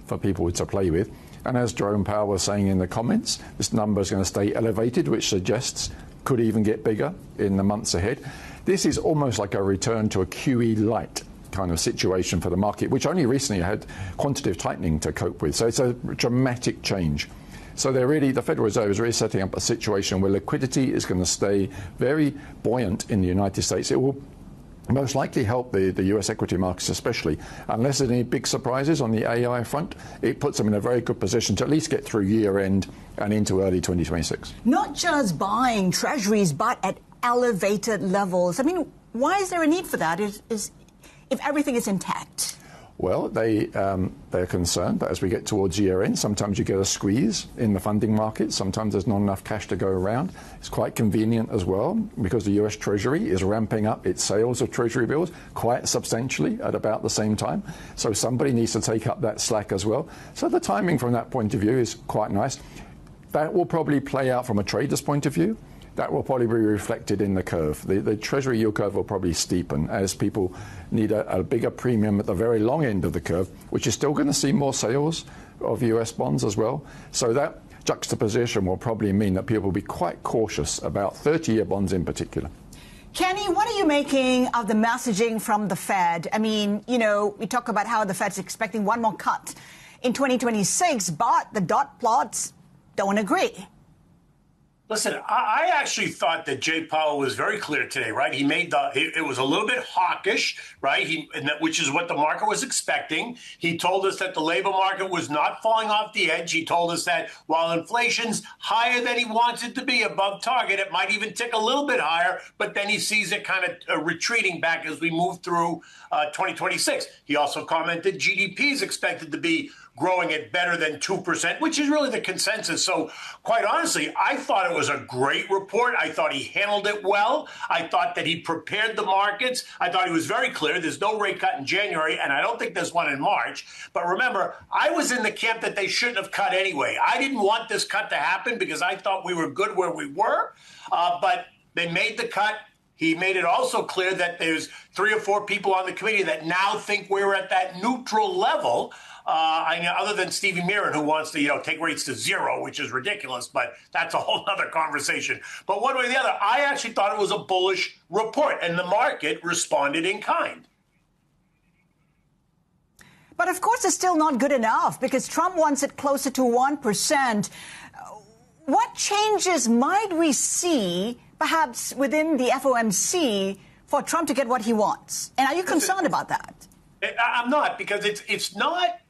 for people to play with. And as Jerome Powell was saying in the comments, this number is going to stay elevated, which suggests could even get bigger in the months ahead. This is almost like a return to a QE light kind of situation for the market, which only recently had quantitative tightening to cope with. So it's a dramatic change. So the Federal Reserve is really setting up a situation where liquidity is going to stay very buoyant in the United States. It will most likely help the US equity markets especially. Unless there's any big surprises on the AI front, it puts them in a very good position to at least get through year end and into early 2026. Not just buying treasuries, but at elevated levels. I mean, why is there a need for that if everything is intact? Well, they're concerned that as we get towards year end, sometimes you get a squeeze in the funding market. Sometimes there's not enough cash to go around. It's quite convenient as well because the US Treasury is ramping up its sales of Treasury bills quite substantially at about the same time. So somebody needs to take up that slack as well. So the timing from that point of view is quite nice. That will probably play out from a trader's point of view. That will probably be reflected in the curve. The Treasury yield curve will probably steepen as people need a bigger premium at the very long end of the curve, which is still going to see more sales of US bonds as well. So that juxtaposition will probably mean that people will be quite cautious about 30-year bonds in particular. Kenny, what are you making of the messaging from the Fed? I mean, we talk about how the Fed's expecting one more cut in 2026, but the dot plots don't agree. Listen, I actually thought that Jay Powell was very clear today, right? It was a little bit hawkish, right? Which is what the market was expecting. He told us that the labor market was not falling off the edge. He told us that while inflation's higher than he wants it to be, above target, it might even tick a little bit higher, but then he sees it kind of retreating back as we move through 2026. He also commented GDP is expected to be growing at better than 2%, which is really the consensus. So quite honestly, I thought it was a great report. I thought he handled it well. I thought that he prepared the markets. I thought he was very clear. There's no rate cut in January, and I don't think there's one in March. But remember, I was in the camp that they shouldn't have cut anyway. I didn't want this cut to happen because I thought we were good where we were. But they made the cut. He made it also clear that there's 3 or 4 people on the committee that now think we're at that neutral level. Other than Stevie Miron, who wants to, take rates to 0, which is ridiculous, but that's a whole other conversation. But one way or the other, I actually thought it was a bullish report, and the market responded in kind. But of course, it's still not good enough because Trump wants it closer to 1%. What changes might we see, perhaps within the FOMC, for Trump to get what he wants? And are you concerned about that? I'm not, because it's not.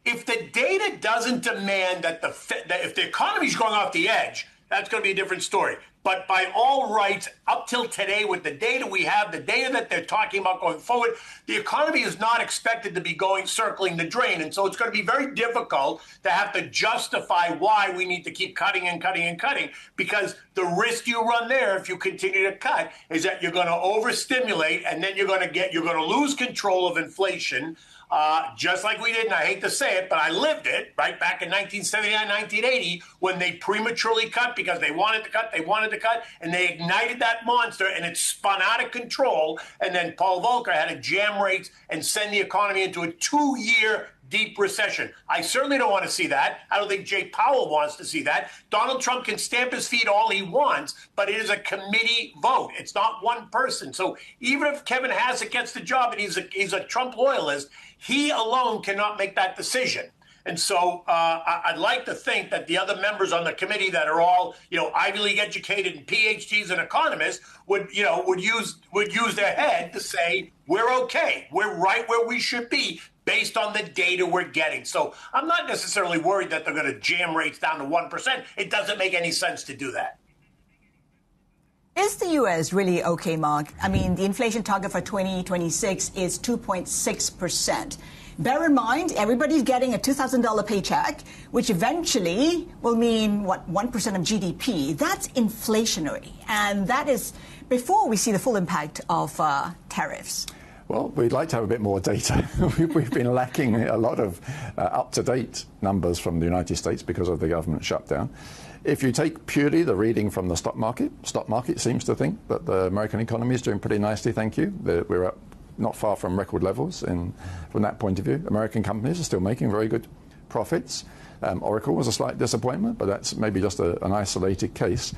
If the data doesn't demand that if the economy's going off the edge, that's going to be a different story. But by all rights, up till today, with the data we have, the data that they're talking about going forward, the economy is not expected to be circling the drain. And so it's going to be very difficult to have to justify why we need to keep cutting and cutting and cutting, because the risk you run there, if you continue to cut, is that you're going to overstimulate, and then you're going to lose control of inflation. Just like we did, and I hate to say it, but I lived it, right, back in 1979, 1980, when they prematurely cut because they wanted to cut, and they ignited that monster, and it spun out of control, and then Paul Volcker had to jam rates and send the economy into a 2-year deep recession. I certainly don't want to see that. I don't think Jay Powell wants to see that. Donald Trump can stamp his feet all he wants, but it is a committee vote. It's not one person. So even if Kevin Hassett gets the job and he's a Trump loyalist, he alone cannot make that decision. And so I'd like to think that the other members on the committee that are all, Ivy League educated and PhDs and economists would use their head to say, we're okay. We're right where we should be based on the data we're getting. So I'm not necessarily worried that they're going to jam rates down to 1%. It doesn't make any sense to do that. Is the U.S. really okay, Mark? I mean, the inflation target for 2026 is 2.6%. Bear in mind, everybody's getting a $2,000 paycheck, which eventually will mean, 1% of GDP. That's inflationary. And that is before we see the full impact of tariffs. Well, we'd like to have a bit more data. We've been lacking a lot of up-to-date numbers from the United States because of the government shutdown. If you take purely the reading from the stock market seems to think that the American economy is doing pretty nicely, thank you. We're up not far from record levels from that point of view. American companies are still making very good profits. Oracle was a slight disappointment, but that's maybe just an isolated case.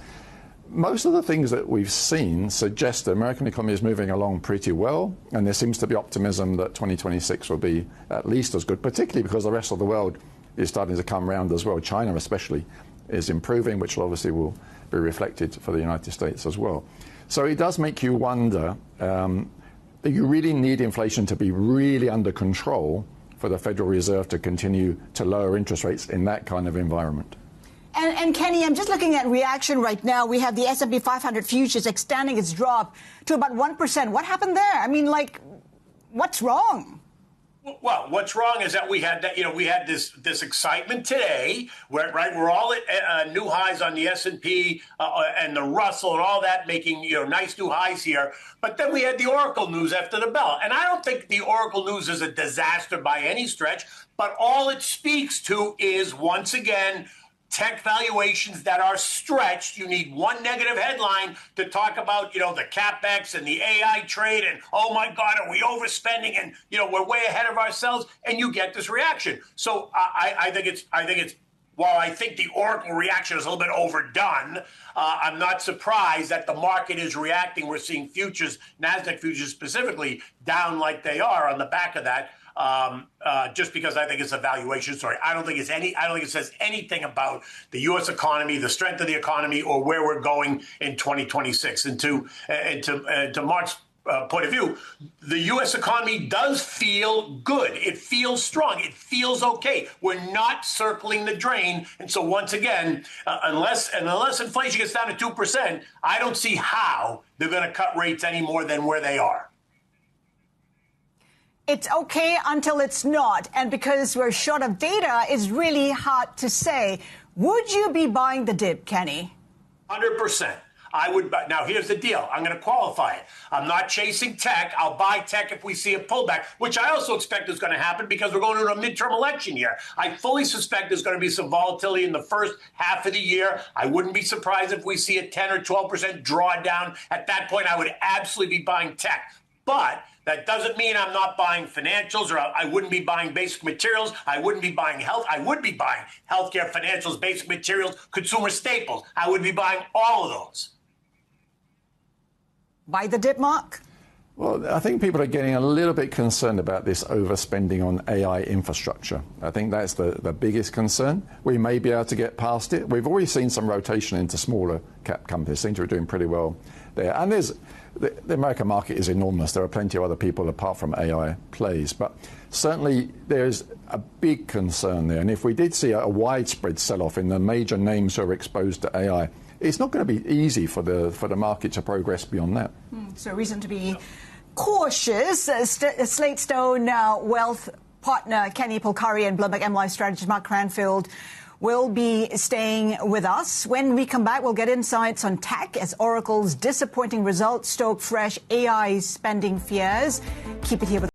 Most of the things that we've seen suggest the American economy is moving along pretty well, and there seems to be optimism that 2026 will be at least as good, particularly because the rest of the world is starting to come round as well. China especially is improving, which obviously will be reflected for the United States as well. So it does make you wonder, that you really need inflation to be really under control for the Federal Reserve to continue to lower interest rates in that kind of environment. And Kenny, I'm just looking at reaction right now. We have the S&P 500 futures extending its drop to about 1%. What happened there? I mean, what's wrong? Well, what's wrong is that we had this excitement today, where we're all at new highs on the S&P and the Russell and all that, making nice new highs here. But then we had the Oracle news after the bell, and I don't think the Oracle news is a disaster by any stretch. But all it speaks to is, once again, tech valuations that are stretched. You need one negative headline to talk about, the CapEx and the AI trade and, oh my God, are we overspending and, we're way ahead of ourselves, and you get this reaction. So I think it's while I think the Oracle reaction is a little bit overdone, I'm not surprised that the market is reacting. We're seeing futures, NASDAQ futures specifically, down like they are on the back of that. Just because I think it's a valuation story. I don't think it says anything about the U.S. economy, the strength of the economy, or where we're going in 2026. And to Mark's point of view, the U.S. economy does feel good. It feels strong. It feels okay. We're not circling the drain. And so once again, unless inflation gets down to 2%, I don't see how they're going to cut rates any more than where they are. It's okay until it's not. And because we're short of data, it's really hard to say. Would you be buying the dip, Kenny? 100%. I would. Now, here's the deal. I'm going to qualify it. I'm not chasing tech. I'll buy tech if we see a pullback, which I also expect is going to happen because we're going into a midterm election year. I fully suspect there's going to be some volatility in the first half of the year. I wouldn't be surprised if we see a 10 or 12% drawdown. At that point, I would absolutely be buying tech. But that doesn't mean I'm not buying financials, or I wouldn't be buying basic materials. I wouldn't be buying health. I would be buying healthcare, financials, basic materials, consumer staples. I would be buying all of those. Buy the dip, Mark? Well, I think people are getting a little bit concerned about this overspending on AI infrastructure. I think that's the biggest concern. We may be able to get past it. We've already seen some rotation into smaller cap companies. Seem to be doing pretty well there. And the American market is enormous. There are plenty of other people apart from AI plays. But certainly there's a big concern there. And if we did see a widespread sell-off in the major names who are exposed to AI, it's not going to be easy for the market to progress beyond that. So reason to be cautious. Slate Stone Wealth partner Kenny Polcari and Bloomberg M Life strategist Mark Cranfield will be staying with us. When we come back, we'll get insights on tech as Oracle's disappointing results stoke fresh AI spending fears. Keep it here with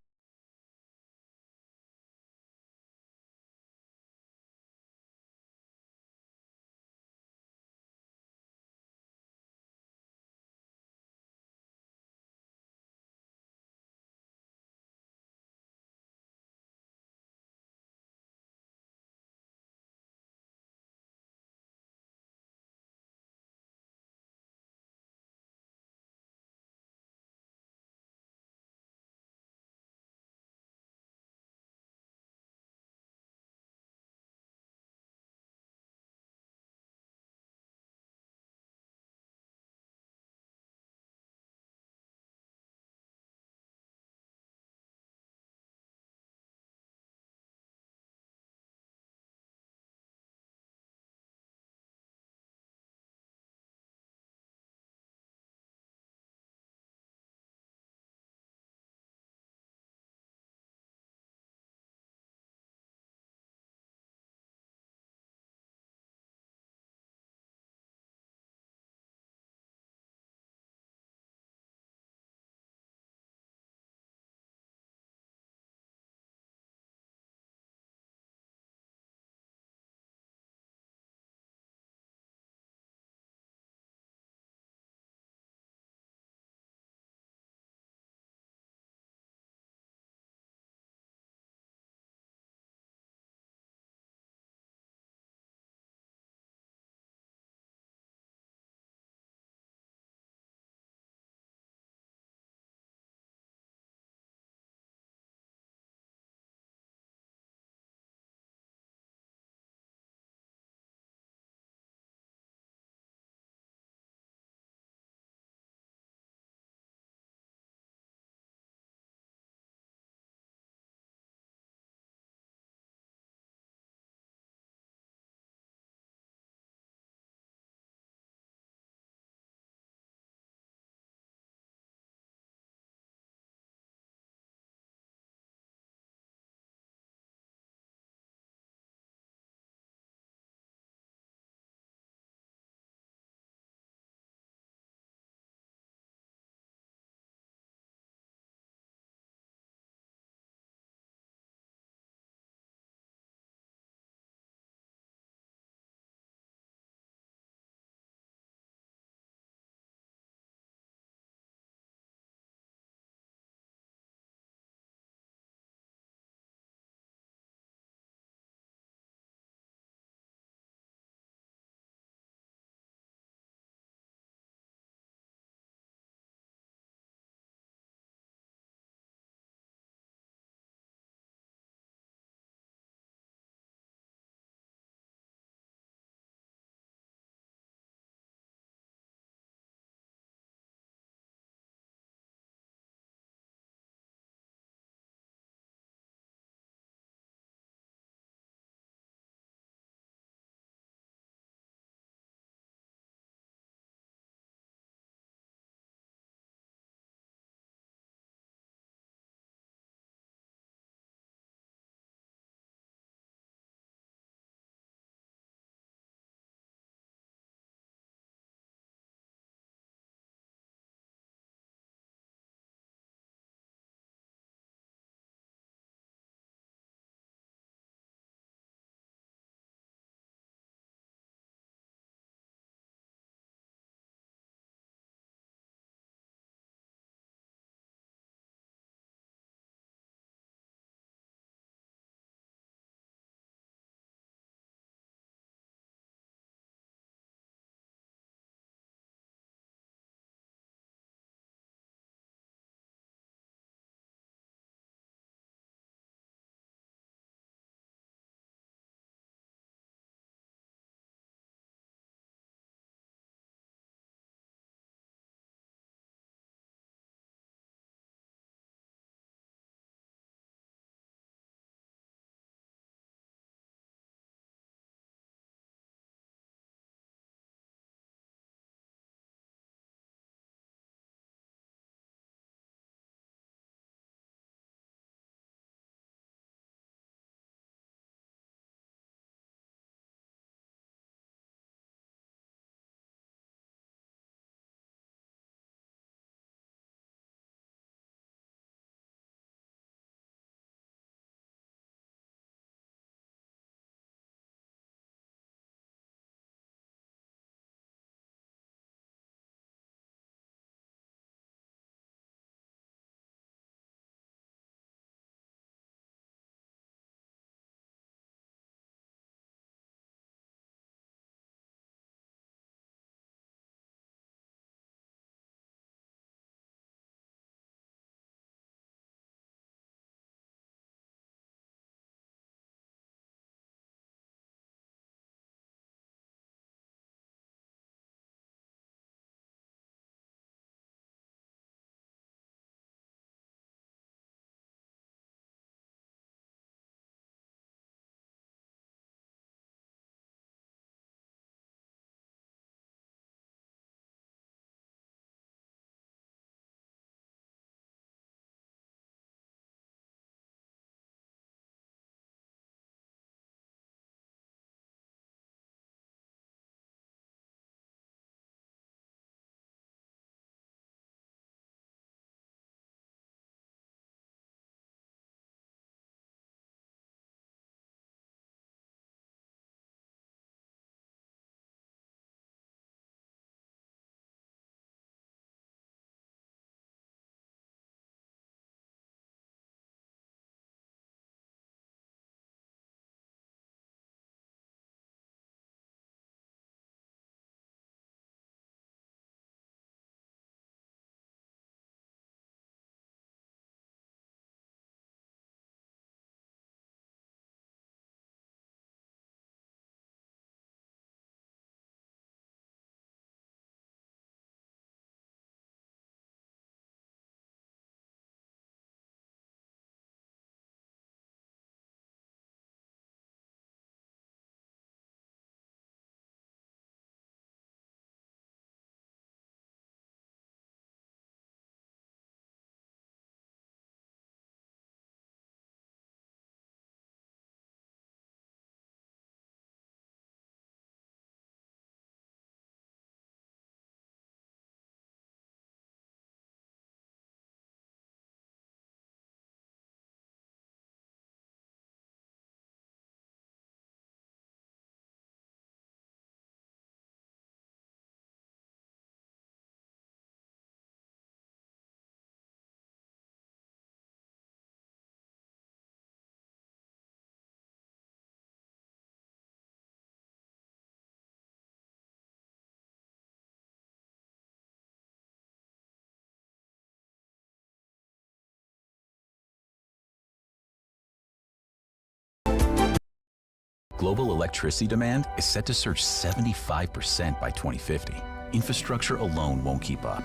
Global electricity demand is set to surge 75% by 2050. Infrastructure alone won't keep up.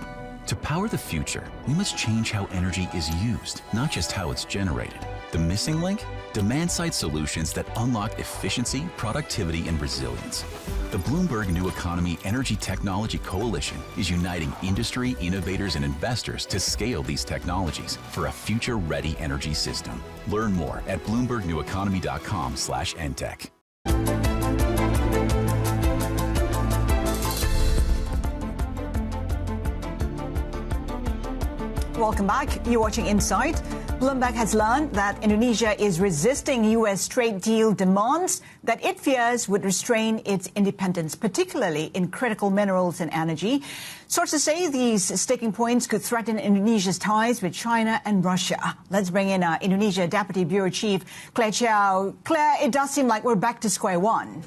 To power the future, we must change how energy is used, not just how it's generated. The missing link? Demand-side solutions that unlock efficiency, productivity, and resilience. The Bloomberg New Economy Energy Technology Coalition is uniting industry, innovators, and investors to scale these technologies for a future-ready energy system. Learn more at bloombergneweconomy.com/NTech. Welcome back. You're watching Insight. Bloomberg has learned that Indonesia is resisting U.S. trade deal demands that it fears would restrain its independence, particularly in critical minerals and energy. Sources say these sticking points could threaten Indonesia's ties with China and Russia. Let's bring in Indonesia Deputy Bureau Chief Claire Chow. Claire, it does seem like we're back to square one.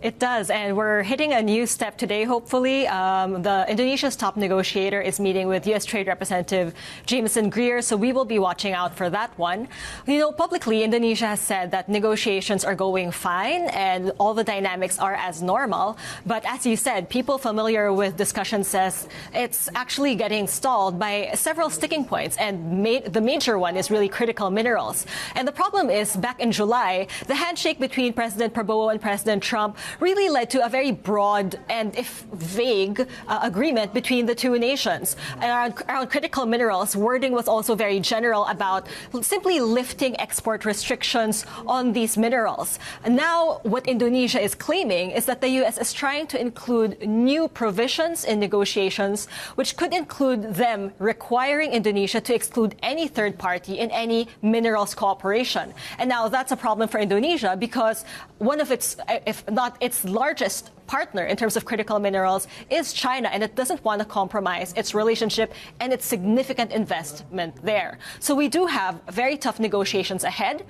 It does, and we're hitting a new step today, hopefully. The Indonesia's top negotiator is meeting with U.S. Trade Representative Jameson Greer, so we will be watching out for that one. You know, publicly, Indonesia has said that negotiations are going fine and all the dynamics are as normal. But as you said, people familiar with discussions says it's actually getting stalled by several sticking points, and the major one is really critical minerals. And the problem is, back in July, the handshake between President Prabowo and President Trump really led to a very broad and, if vague, agreement between the two nations. And around critical minerals, wording was also very general about simply lifting export restrictions on these minerals. And now, what Indonesia is claiming is that the U.S. is trying to include new provisions in negotiations, which could include them requiring Indonesia to exclude any third party in any minerals cooperation. And now that's a problem for Indonesia because one of its, if not its largest partner in terms of critical minerals is China, and it doesn't want to compromise its relationship and its significant investment there. So we do have very tough negotiations ahead.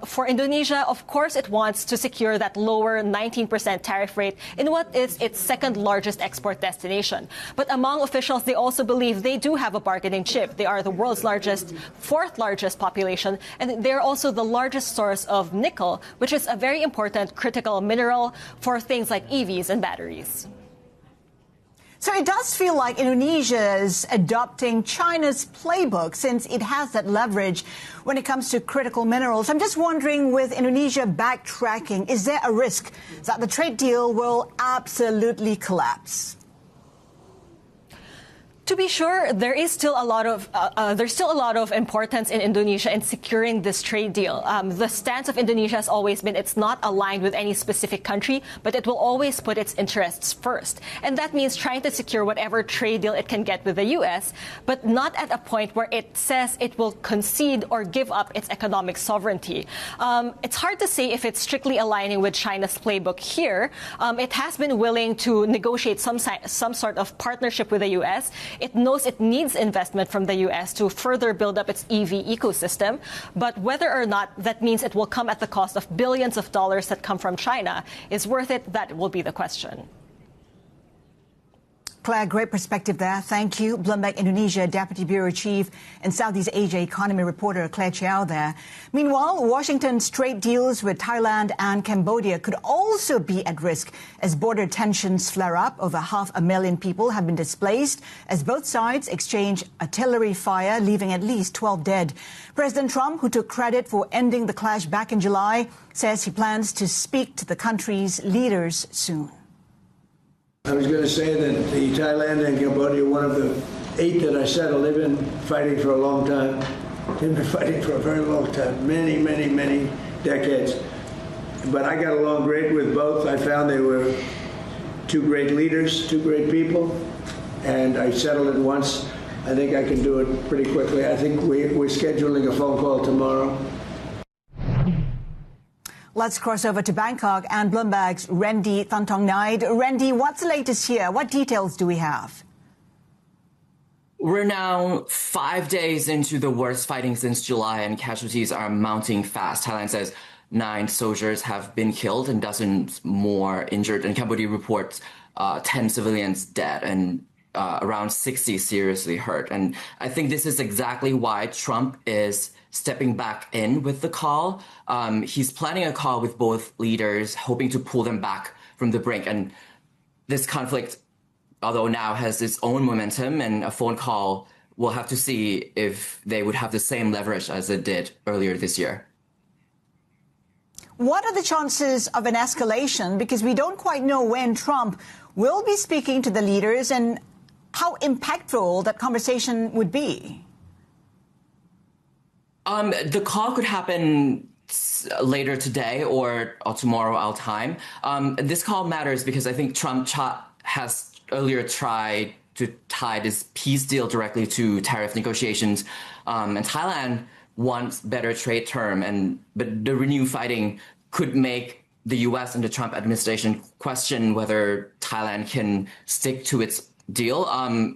For Indonesia, of course, it wants to secure that lower 19% tariff rate in what is its second largest export destination. But among officials, they also believe they do have a bargaining chip. They are the world's fourth largest population, and they're also the largest source of nickel, which is a very important critical mineral for things like EVs and batteries. So it does feel like Indonesia is adopting China's playbook since it has that leverage when it comes to critical minerals. I'm just wondering, with Indonesia backtracking, is there a risk that the trade deal will absolutely collapse? To be sure, there is still a lot of importance in Indonesia in securing this trade deal. The stance of Indonesia has always been it's not aligned with any specific country, but it will always put its interests first. And that means trying to secure whatever trade deal it can get with the U.S., but not at a point where it says it will concede or give up its economic sovereignty. It's hard to say if it's strictly aligning with China's playbook here. It has been willing to negotiate some sort of partnership with the U.S. It knows it needs investment from the U.S. to further build up its EV ecosystem. But whether or not that means it will come at the cost of billions of dollars that come from China is worth it, that will be the question. Claire, great perspective there. Thank you. Bloomberg Indonesia Deputy Bureau Chief and Southeast Asia economy reporter Claire Chow there. Meanwhile, Washington's trade deals with Thailand and Cambodia could also be at risk as border tensions flare up. Over 500,000 people have been displaced as both sides exchange artillery fire, leaving at least 12 dead. President Trump, who took credit for ending the clash back in July, says he plans to speak to the country's leaders soon. I was going to say that the Thailand and Cambodia, one of the 8 that I settled, they've been fighting for a long time. They've been fighting for a very long time, many, many, many decades. But I got along great with both. I found they were two great leaders, two great people, and I settled it once. I think I can do it pretty quickly. I think we're scheduling a phone call tomorrow. Let's cross over to Bangkok and Bloomberg's Randy Thantong-Knight. Randy, what's the latest here? What details do we have? We're now 5 days into the worst fighting since July, and casualties are mounting fast. Thailand says 9 soldiers have been killed and dozens more injured, and Cambodia reports 10 civilians dead and around 60 seriously hurt. And I think this is exactly why Trump is stepping back in with the call. He's planning a call with both leaders, hoping to pull them back from the brink. And this conflict, although now has its own momentum, and a phone call, we'll have to see if they would have the same leverage as it did earlier this year. What are the chances of an escalation? Because we don't quite know when Trump will be speaking to the leaders and how impactful that conversation would be. The call could happen later today or tomorrow our time. This call matters because I think Trump has earlier tried to tie this peace deal directly to tariff negotiations. And Thailand wants better trade term, but the renewed fighting could make the U.S. and the Trump administration question whether Thailand can stick to its deal.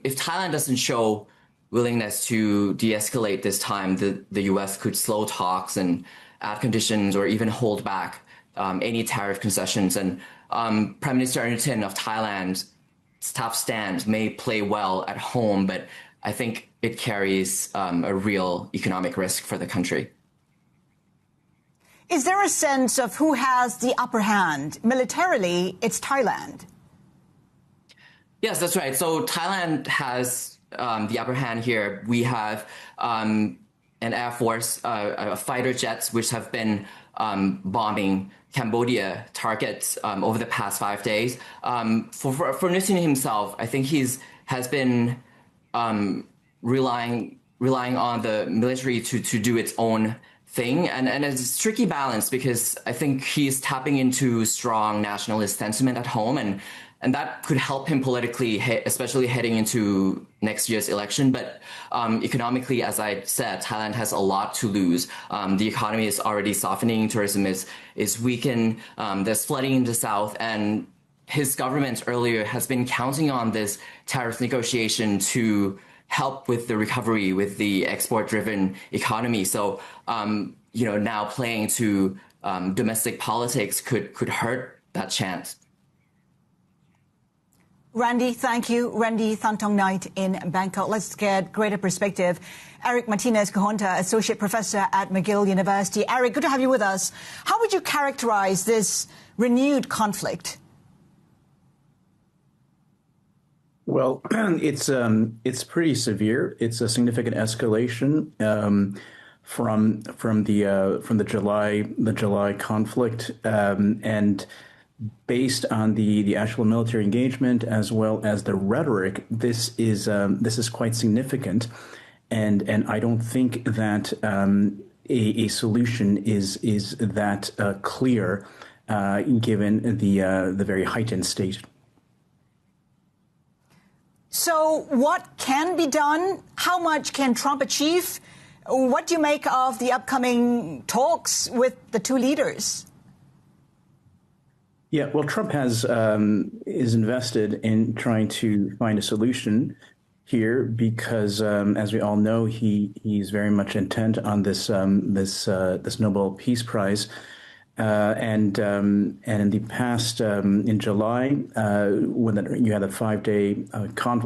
If Thailand doesn't show willingness to de-escalate this time, the U.S. could slow talks and add conditions or even hold back any tariff concessions. And Prime Minister Anutin of Thailand's tough stand may play well at home, but I think it carries a real economic risk for the country. Is there a sense of who has the upper hand? Militarily, it's Thailand. Yes, that's right. So Thailand has the upper hand here. We have an Air Force, fighter jets, which have been bombing Cambodia targets over the past 5 days. For Nuthin himself, I think has been relying on the military to do its own thing. And it's a tricky balance because I think he's tapping into strong nationalist sentiment at home, and that could help him politically, especially heading into next year's election. But economically, as I said, Thailand has a lot to lose. The economy is already softening. Tourism is weakened. There's flooding in the south. And his government earlier has been counting on this tariff negotiation to help with the recovery with the export-driven economy. So, now playing to domestic politics could hurt that chance. Randy, thank you. Randy Thantong Knight in Bangkok. Let's get greater perspective. Eric Martinez-Cajonta, Associate Professor at McGill University. Eric, good to have you with us. How would you characterize this renewed conflict? Well, it's pretty severe. It's a significant escalation from the July conflict, and based on the actual military engagement as well as the rhetoric, this is quite significant, and I don't think that a solution is that clear given the very heightened state. So what can be done? How much can Trump achieve? What do you make of the upcoming talks with the two leaders? Yeah, well, Trump is invested in trying to find a solution here because, as we all know, he's very much intent on this Nobel Peace Prize. And in the past, in July, when you had a 5-day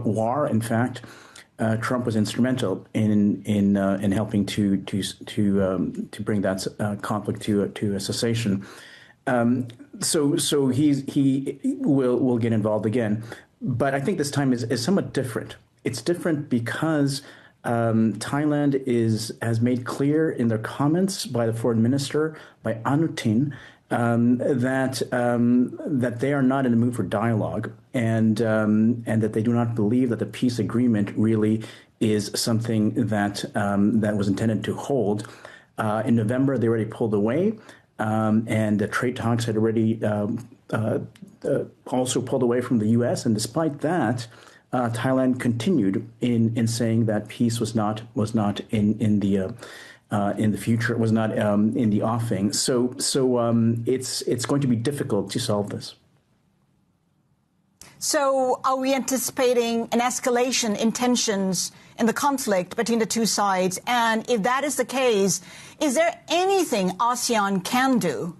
war, in fact, Trump was instrumental in helping to bring that conflict to a cessation. So he will get involved again, but I think this time is somewhat different. It's different because Thailand has made clear in their comments by the foreign minister, by Anutin, that they are not in the mood for dialogue, and that they do not believe that the peace agreement really is something that was intended to hold. In November, they already pulled away, and the trade talks had already also pulled away from the U.S. And despite that, Thailand continued in saying that peace was not in the future, was not in the offing. So it's going to be difficult to solve this. So are we anticipating an escalation in tensions in the conflict between the two sides? And if that is the case, is there anything ASEAN can do?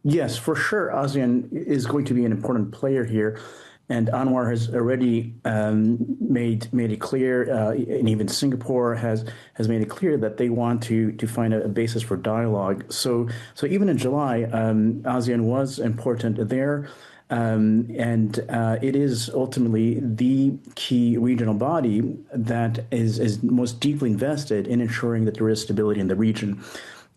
Yes, for sure. ASEAN is going to be an important player here. And Anwar has already made it clear, and even Singapore has made it clear that they want to find a basis for dialogue. So even in July, ASEAN was important there. And it is ultimately the key regional body that is most deeply invested in ensuring that there is stability in the region.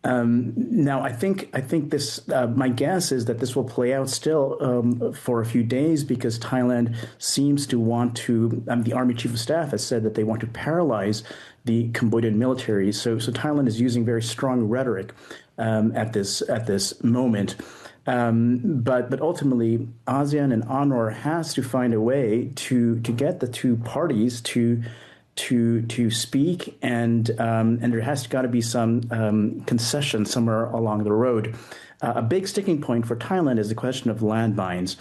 Now, I think this. My guess is that this will play out still for a few days because Thailand seems to want to. The Army Chief of Staff has said that they want to paralyze the Cambodian military. So Thailand is using very strong rhetoric at this moment. But ultimately, ASEAN and UNRWA has to find a way to get the two parties to speak, and there has got to be some concession somewhere along the road. A big sticking point for Thailand is the question of landmines,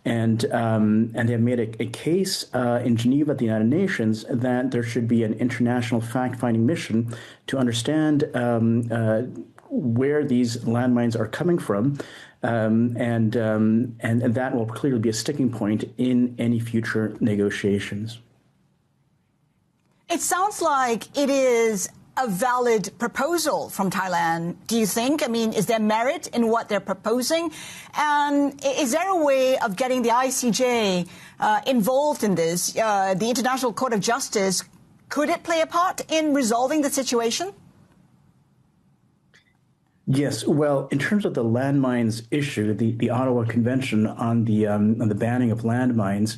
and they have made a case in Geneva at the United Nations that there should be an international fact-finding mission to understand where these landmines are coming from. And that will clearly be a sticking point in any future negotiations. It sounds like it is a valid proposal from Thailand, do you think? I mean, is there merit in what they're proposing? And is there a way of getting the ICJ involved in this? The International Court of Justice, could it play a part in resolving the situation? Yes, well, in terms of the landmines issue, the Ottawa Convention on the banning of landmines,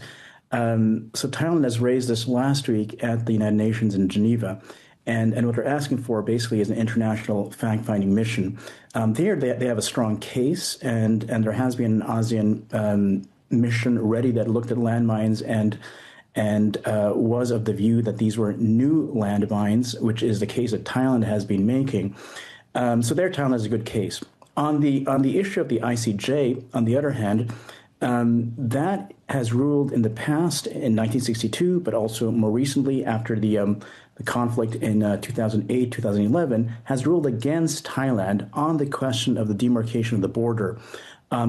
so Thailand has raised this last week at the United Nations in Geneva, and what they're asking for basically is an international fact-finding mission. They have a strong case, and there has been an ASEAN mission already that looked at landmines and was of the view that these were new landmines, which is the case that Thailand has been making. So their Thailand has a good case. On the issue of the ICJ, on the other hand, that has ruled in the past in 1962, but also more recently after the conflict in 2008, 2011, has ruled against Thailand on the question of the demarcation of the border.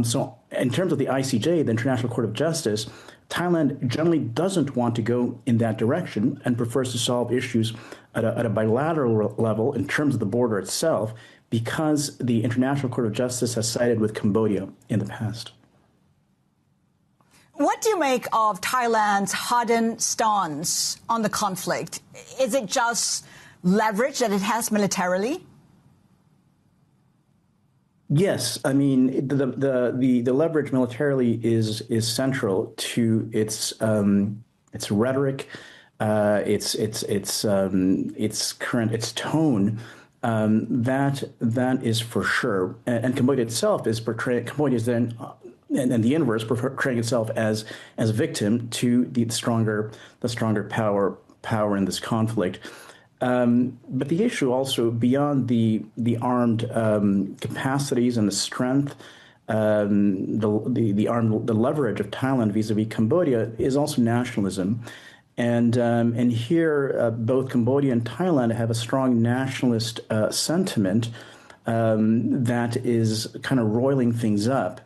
So in terms of the ICJ, the International Court of Justice, Thailand generally doesn't want to go in that direction and prefers to solve issues at a bilateral level in terms of the border itself, because the International Court of Justice has sided with Cambodia in the past. What do you make of Thailand's hardened stance on the conflict? Is it just leverage that it has militarily? Yes, I mean the leverage militarily is central to its rhetoric, its tone. That is for sure, and Cambodia itself is portraying. Cambodia is then, and the inverse, portraying itself as a victim to the stronger power in this conflict. But the issue also, beyond the armed capacities and the strength, the leverage of Thailand vis-a-vis Cambodia, is also nationalism. And here, both Cambodia and Thailand have a strong nationalist sentiment that is kind of roiling things up,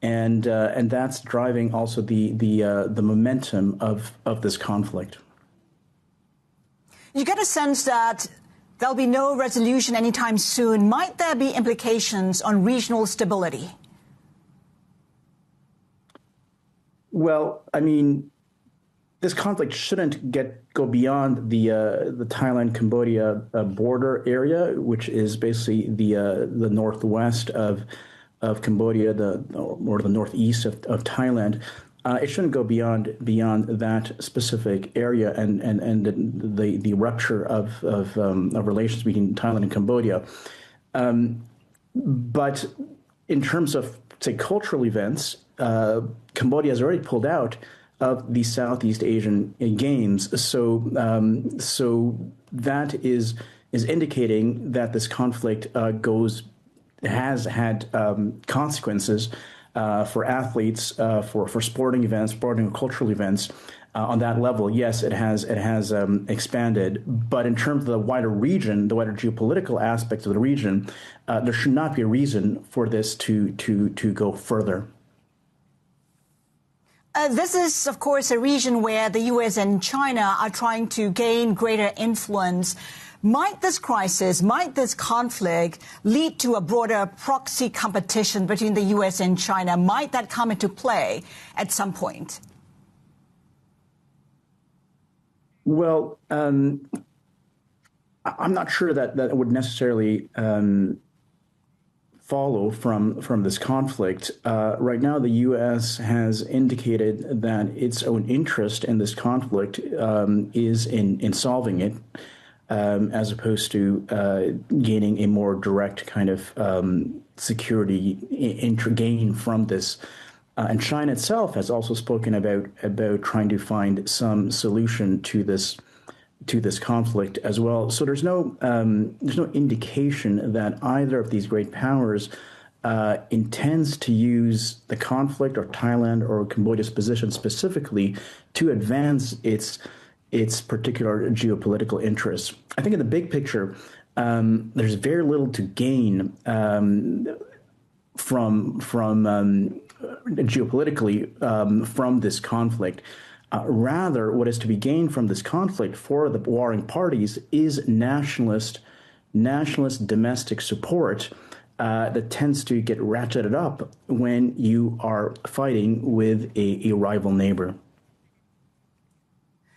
and that's driving also the momentum of this conflict. You get a sense that there'll be no resolution anytime soon. Might there be implications on regional stability? Well, I mean, this conflict shouldn't go beyond the Thailand-Cambodia border area, which is basically the northwest of Cambodia, or the northeast of Thailand. It shouldn't go beyond that specific area and the rupture of relations between Thailand and Cambodia. But in terms of, say, cultural events, Cambodia has already pulled out of the Southeast Asian Games, so that is indicating that this conflict has had consequences for athletes, for sporting events, sporting and cultural events. On that level, yes, it has expanded. But in terms of the wider region, the wider geopolitical aspects of the region, there should not be a reason for this to go further. This is, of course, a region where the U.S. and China are trying to gain greater influence. Might this crisis, might this conflict lead to a broader proxy competition between the U.S. and China? Might that come into play at some point? Well, I'm not sure that it would necessarily follow from this conflict. Right now, the U.S. has indicated that its own interest in this conflict is in solving it, as opposed to gaining a more direct kind of security gain from this. And China itself has also spoken about trying to find some solution to this conflict as well. So there's no indication that either of these great powers intends to use the conflict or Thailand or Cambodia's position specifically to advance its particular geopolitical interests. I think in the big picture, there's very little to gain from geopolitically from this conflict. Rather, what is to be gained from this conflict for the warring parties is nationalist domestic support that tends to get ratcheted up when you are fighting with a rival neighbor.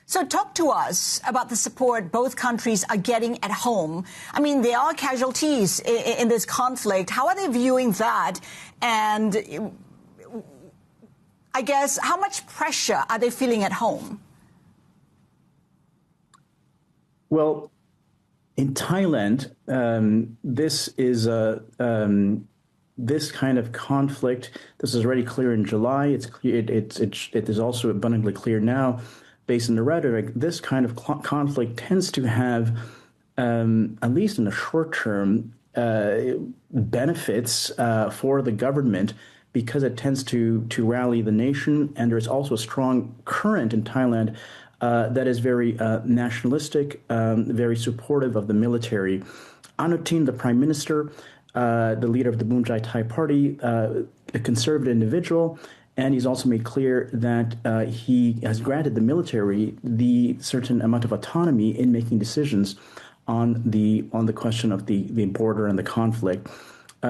So talk to us about the support both countries are getting at home. I mean, there are casualties in this conflict. How are they viewing that? And I guess, how much pressure are they feeling at home? Well, in Thailand, this is this kind of conflict. This is already clear in July. It's clear. It is also abundantly clear now, based on the rhetoric. This kind of conflict tends to have, at least in the short term, benefits for the government, because it tends to rally the nation, and there's also a strong current in Thailand that is very nationalistic, very supportive of the military. Anutin, the prime minister, the leader of the Boonchai Thai party, a conservative individual, and he's also made clear that he has granted the military the certain amount of autonomy in making decisions on the question of the border and the conflict.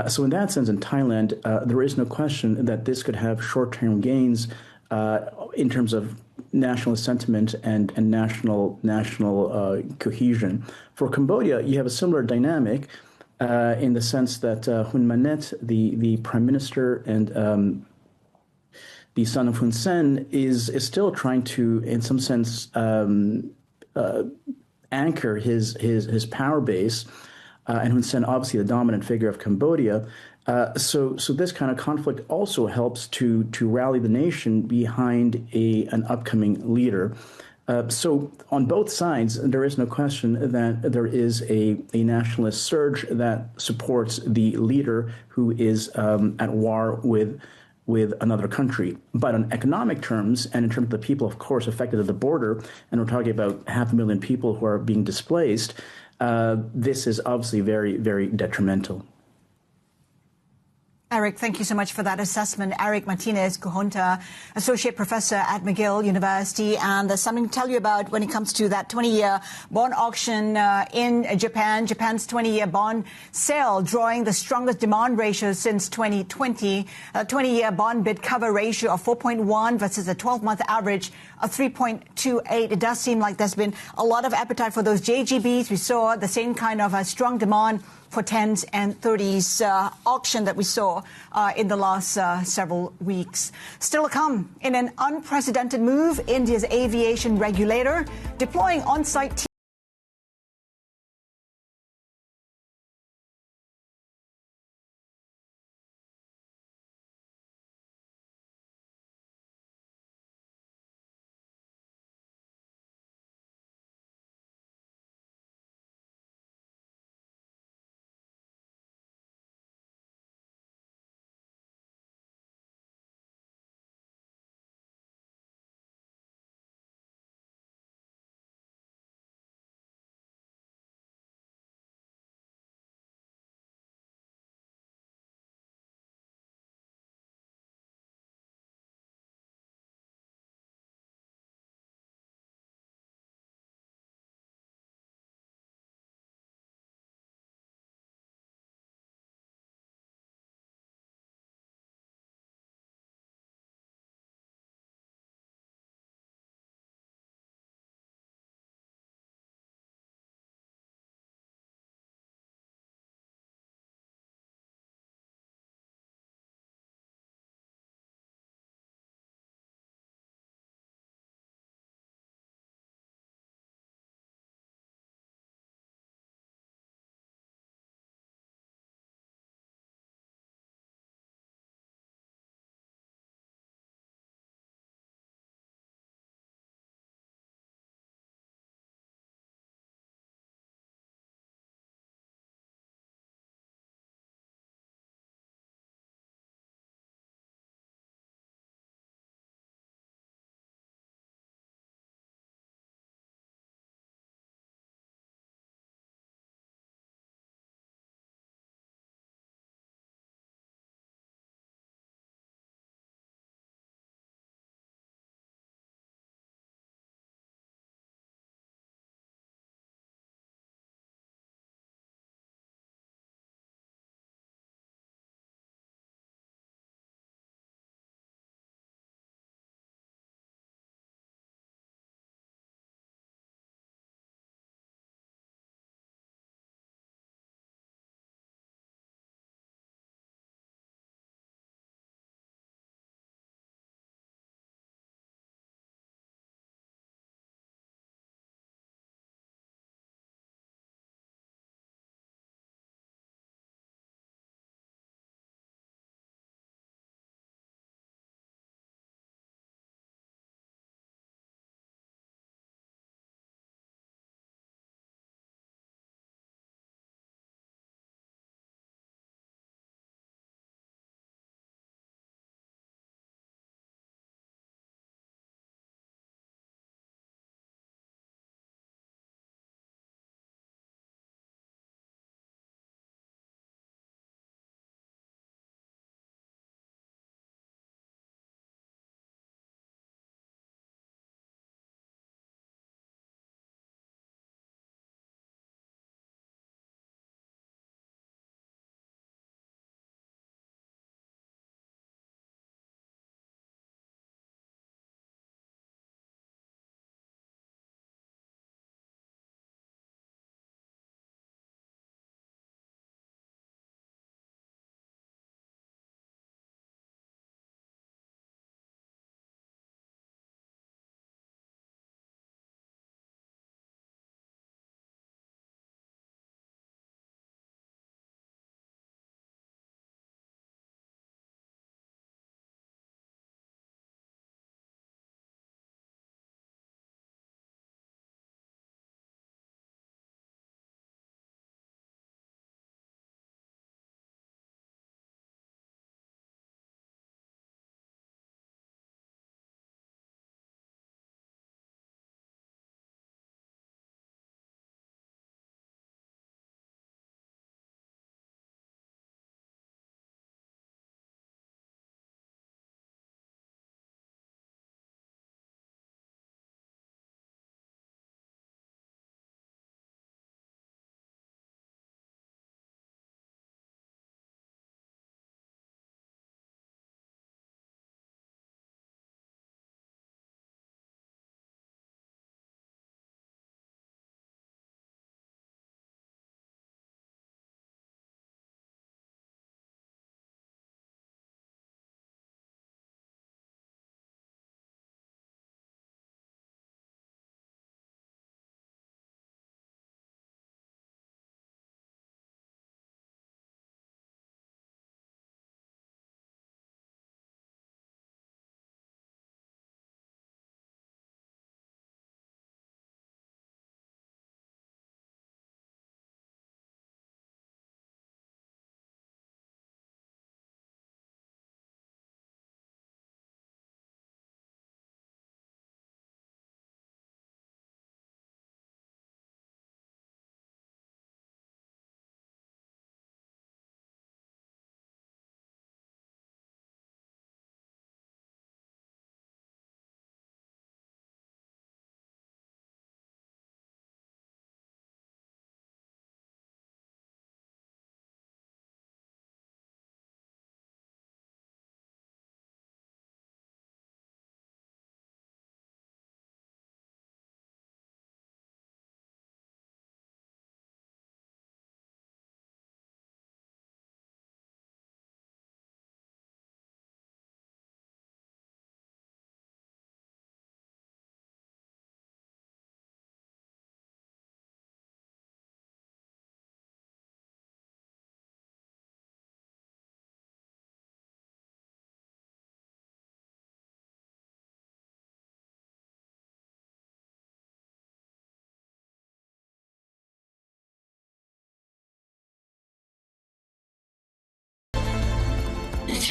So in that sense, in Thailand, there is no question that this could have short-term gains in terms of national sentiment and national cohesion. For Cambodia, you have a similar dynamic in the sense that Hun Manet, the prime minister, and the son of Hun Sen, is still trying to, in some sense, anchor his power base. And Hun Sen, obviously the dominant figure of Cambodia. So this kind of conflict also helps to rally the nation behind an upcoming leader. So on both sides, there is no question that there is a nationalist surge that supports the leader who is at war with another country. But on economic terms, and in terms of the people, of course, affected at the border, and we're talking about 500,000 people who are being displaced, this is obviously very, very detrimental. Eric, thank you so much for that assessment. Eric Martinez Kuhonta, Associate Professor at McGill University. And there's something to tell you about when it comes to that 20-year bond auction in Japan. Japan's 20-year bond sale drawing the strongest demand ratio since 2020. A 20-year bond bid cover ratio of 4.1 versus a 12-month average of 3.28. It does seem like there's been a lot of appetite for those JGBs. We saw the same kind of strong demand for 10s and 30s auction that we saw in the last several weeks. Still to come, in an unprecedented move, India's aviation regulator deploying on-site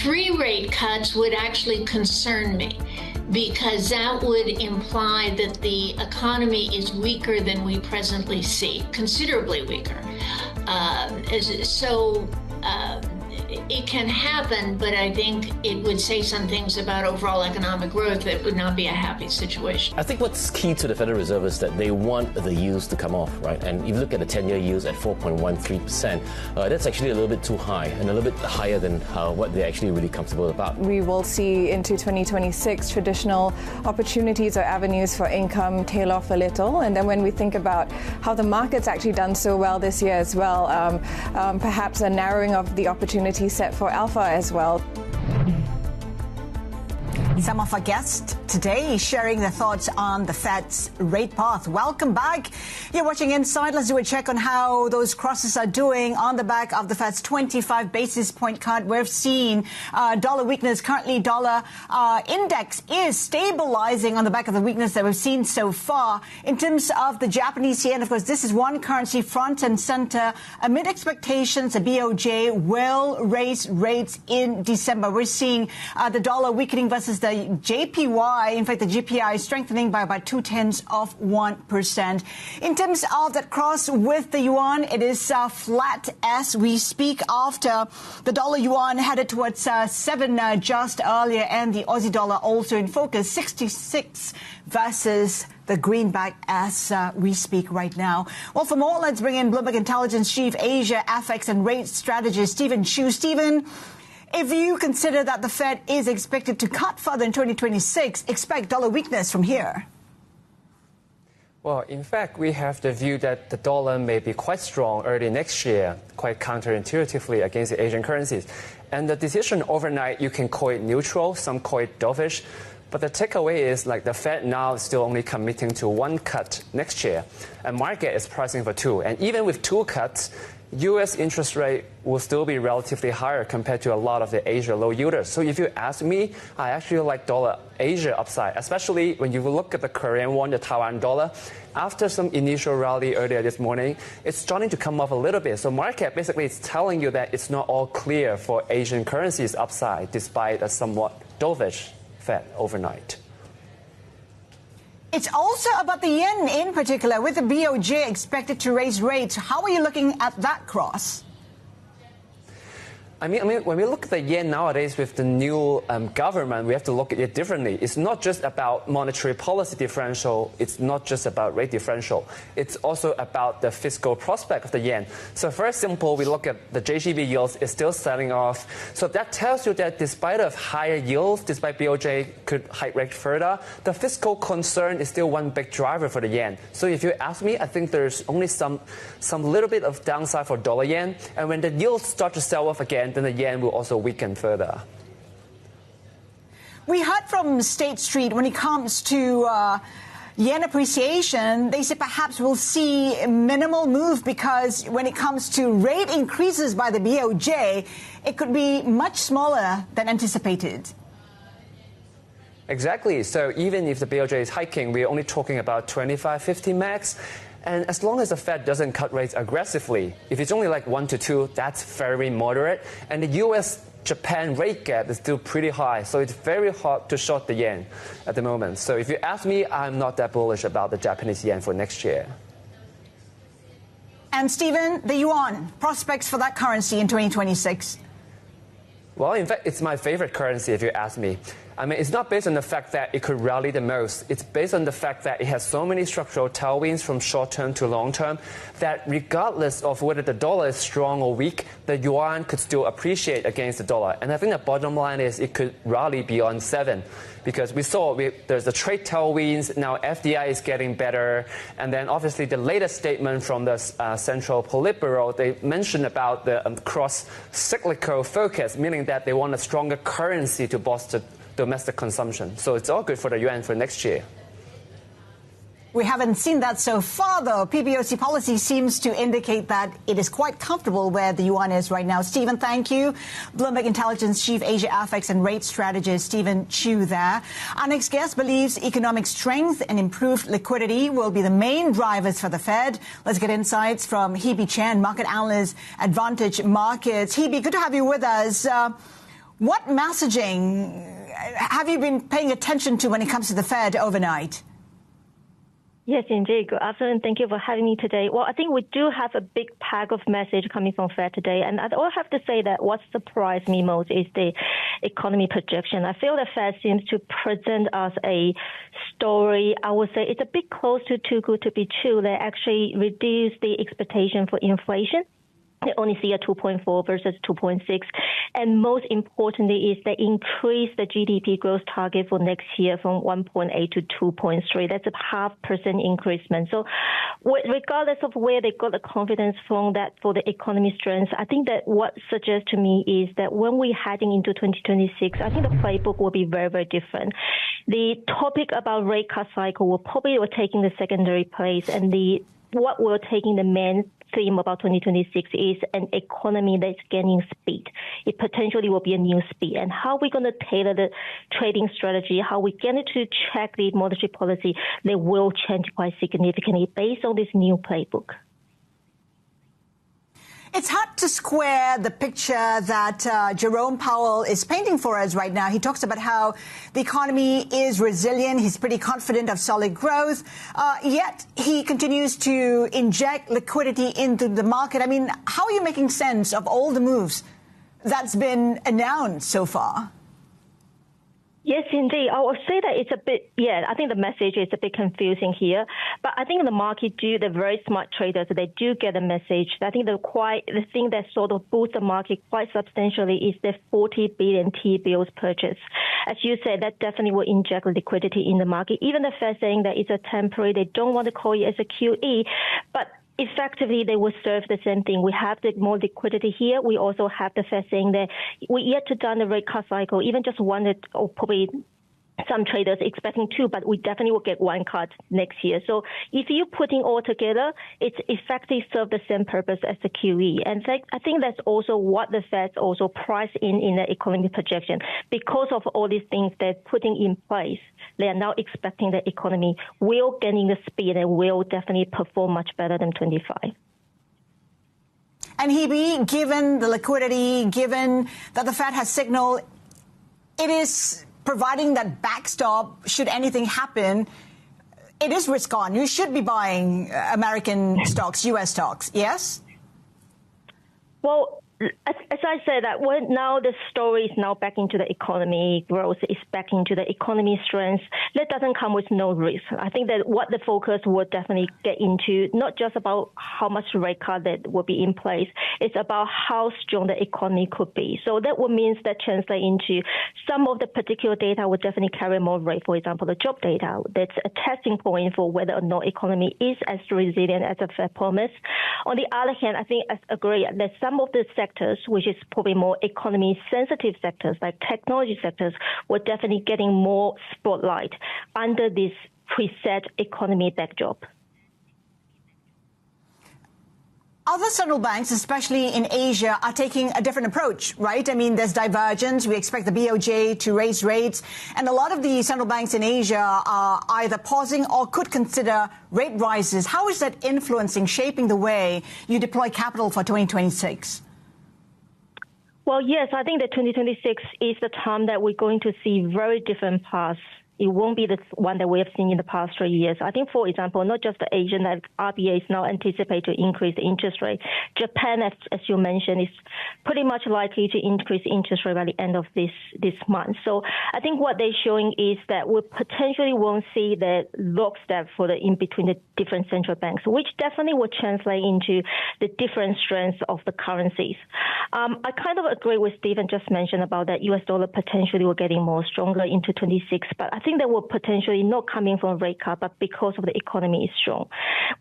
3 rate cuts would actually concern me, because that would imply that the economy is weaker than we presently see, considerably weaker. It can happen, but I think it would say some things about overall economic growth that would not be a happy situation. I think what's key to the Federal Reserve is that they want the yields to come off, right? And if you look at the 10-year yields at 4.13%, that's actually a little bit too high and a little bit higher than what they're actually really comfortable about. We will see into 2026 traditional opportunities or avenues for income tail off a little. And then when we think about how the market's actually done so well this year as well, perhaps a narrowing of the opportunity set for alpha as well. Some of our guests today sharing their thoughts on the Fed's rate path. Welcome back. You're watching Inside. Let's do a check on how those crosses are doing on the back of the Fed's 25 basis point cut. We've seen dollar weakness. Currently, dollar index is stabilizing on the back of the weakness that we've seen so far. In terms of the Japanese yen, of course, this is one currency front and center amid expectations the BOJ will raise rates in December. We're seeing the dollar weakening versus the JPY, in fact, the GPI strengthening by about 0.2%. In terms of that cross with the yuan, it is flat as we speak after the dollar yuan headed towards 7 just earlier, and the Aussie dollar also in focus, 66 versus the greenback as we speak right now. Well, for more, let's bring in Bloomberg Intelligence Chief Asia FX and Rate Strategist Stephen Chu. Stephen, if you consider that the Fed is expected to cut further in 2026, expect dollar weakness from here. Well, in fact, we have the view that the dollar may be quite strong early next year, quite counterintuitively against the Asian currencies. And the decision overnight, you can call it neutral, some call it dovish. But the takeaway is like the Fed now is still only committing to 1 cut next year. And market is pricing for 2. And even with 2 cuts, U.S. interest rate will still be relatively higher compared to a lot of the Asia low yielders. So if you ask me, I actually like dollar Asia upside, especially when you look at the Korean won, the Taiwan dollar. After some initial rally earlier this morning, it's starting to come off a little bit. So market basically is telling you that it's not all clear for Asian currencies upside, despite a somewhat dovish Fed overnight. It's also about the yen in particular, with the BOJ expected to raise rates. How are you looking at that cross? I mean, when we look at the yen nowadays with the new government, we have to look at it differently. It's not just about monetary policy differential. It's not just about rate differential. It's also about the fiscal prospect of the yen. So very simple, we look at the JGB yields is still selling off. So that tells you that despite of higher yields, despite BOJ could hike rate further, the fiscal concern is still one big driver for the yen. So if you ask me, I think there's only some little bit of downside for dollar yen. And when the yields start to sell off again, then the yen will also weaken further. We heard from State Street when it comes to yen appreciation. They said perhaps we'll see a minimal move because when it comes to rate increases by the BOJ, it could be much smaller than anticipated. Exactly. So even if the BOJ is hiking, we're only talking about 25, 50 max. And as long as the Fed doesn't cut rates aggressively, if it's only like 1 to 2, that's very moderate. And the US-Japan rate gap is still pretty high, so it's very hard to short the yen at the moment. So if you ask me, I'm not that bullish about the Japanese yen for next year. And Stephen, the yuan, prospects for that currency in 2026? Well, in fact, it's my favorite currency if you ask me. I mean, it's not based on the fact that it could rally the most. It's based on the fact that it has so many structural tailwinds from short-term to long-term that regardless of whether the dollar is strong or weak, the yuan could still appreciate against the dollar. And I think the bottom line is it could rally beyond 7 because we saw there's the trade tailwinds. Now FDI is getting better. And then obviously the latest statement from the Central Politburo, they mentioned about the cross-cyclical focus, meaning that they want a stronger currency to bolster domestic consumption. So it's all good for the yuan for next year. We haven't seen that so far, though. PBOC policy seems to indicate that it is quite comfortable where the yuan is right now. Stephen, thank you. Bloomberg Intelligence Chief Asia FX and Rate Strategist Stephen Chu there. Our next guest believes economic strength and improved liquidity will be the main drivers for the Fed. Let's get insights from Hebe Chen, market analyst, Advantage Markets. Hebe, good to have you with us. What messaging have you been paying attention to when it comes to the Fed overnight? Yes, indeed. Good afternoon. Thank you for having me today. Well, I think we do have a big pack of message coming from Fed today. And I will have to say that what surprised me most is the economy projection. I feel the Fed seems to present us a story. I would say it's a bit close to too good to be true. They actually reduced the expectation for inflation. They only see a 2.4 versus 2.6. And most importantly is they increased the GDP growth target for next year from 1.8 to 2.3. That's a 0.5% increasement. So regardless of where they got the confidence from that for the economy strength, I think that what suggests to me is that when we're heading into 2026, I think the playbook will be very, very different. The topic about rate cut cycle will probably be taking the secondary place, and what we're taking the main theme about 2026 is an economy that's gaining speed. It potentially will be a new speed. And how we're going to tailor the trading strategy, how we're going to check the monetary policy, they will change quite significantly based on this new playbook. It's hard to square the picture that Jerome Powell is painting for us right now. He talks about how the economy is resilient. He's pretty confident of solid growth. Yet he continues to inject liquidity into the market. I mean, how are you making sense of all the moves that's been announced so far? Yes, indeed. I would say that it's a bit, I think the message is a bit confusing here. But I think the market they're very smart traders. They do get the message. I think the thing that sort of boosts the market quite substantially is the 40 billion T-bills purchase. As you said, that definitely will inject liquidity in the market. Even the Fed saying that it's a temporary, they don't want to call it as a QE, but effectively, they will serve the same thing. We have the more liquidity here. We also have the Fed saying that we yet to done the rate cut cycle, even just one, or probably some traders expecting two, but we definitely will get one cut next year. So if you're putting all together, it's effectively serve the same purpose as the QE. And I think that's also what the Fed also price in the economic projection. Because of all these things they're putting in place, they are now expecting the economy will gaining the speed and will definitely perform much better than 25. And Hebe, given the liquidity, given that the Fed has signaled it is providing that backstop should anything happen, it is risk on. You should be buying American stocks, U.S. stocks, yes? Well, as I said, that now the story is now back into the economy growth, is back into the economy strength. That doesn't come with no risk. I think that what the focus will definitely get into, not just about how much rate cut that will be in place, it's about how strong the economy could be. So that would mean that translate into some of the particular data will definitely carry more rate. For example, the job data, that's a testing point for whether or not economy is as resilient as a Fed promise. On the other hand, I think I agree that some of the sectors, which is probably more economy-sensitive sectors, like technology sectors, were definitely getting more spotlight under this preset economy backdrop. Other central banks, especially in Asia, are taking a different approach, right? I mean, there's divergence. We expect the BOJ to raise rates. And a lot of the central banks in Asia are either pausing or could consider rate rises. How is that influencing, shaping the way you deploy capital for 2026? Well, yes, I think that 2026 is the time that we're going to see very different paths. It won't be the one that we have seen in the past 3 years. I think, for example, not just the Asian, that RBI is now anticipated to increase the interest rate. Japan, as you mentioned, is pretty much likely to increase interest rate by the end of this month. So I think what they're showing is that we potentially won't see the lockstep for the in between the different central banks, which definitely will translate into the different strengths of the currencies. I kind of agree with Stephen just mentioned about that U.S. dollar potentially will getting more stronger into 26, but I think that will potentially not coming from rate cut, but because of the economy is strong.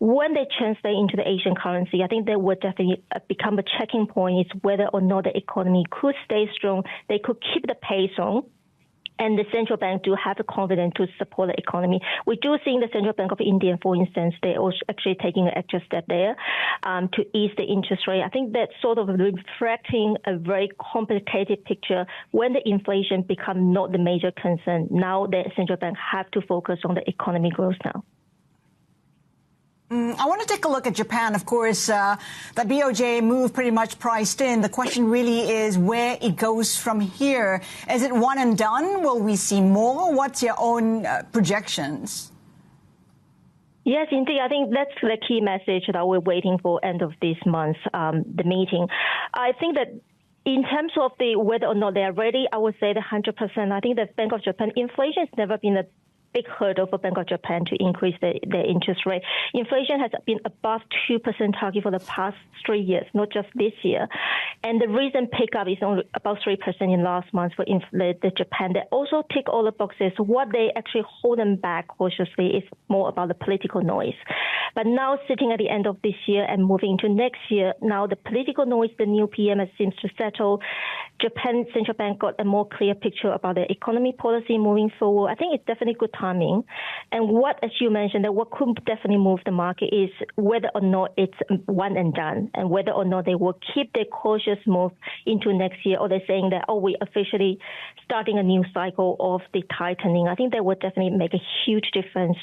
When they translate into the Asian currency, I think that will definitely become a checking point is whether or not the economy could stay strong. They could keep the pace on. And the central bank do have the confidence to support the economy. We do see the Central Bank of India, for instance, they're also actually taking an extra step there to ease the interest rate. I think that's sort of reflecting a very complicated picture when the inflation becomes not the major concern. Now the central bank have to focus on the economy growth now. I want to take a look at Japan. Of course, the BOJ move pretty much priced in. The question really is where it goes from here. Is it one and done? Will we see more? What's your own projections? Yes, indeed. I think that's the key message that we're waiting for end of this month, the meeting. I think that in terms of the whether or not they are ready, I would say the 100%. I think the Bank of Japan, inflation has never been a big hurdle for Bank of Japan to increase their interest rate. Inflation has been above 2% target for the past 3 years, not just this year. And the recent pickup is only about 3% in last month for the Japan. They also tick all the boxes. What they actually hold them back cautiously is more about the political noise. But now sitting at the end of this year and moving into next year, now the political noise, the new PM seems to settle. Japan Central Bank got a more clear picture about the economy policy moving forward. I think it's definitely good timing. And what, as you mentioned, that what could definitely move the market is whether or not it's one and done, and whether or not they will keep their cautious move into next year, or they're saying that, oh, we're officially starting a new cycle of the tightening. I think that would definitely make a huge difference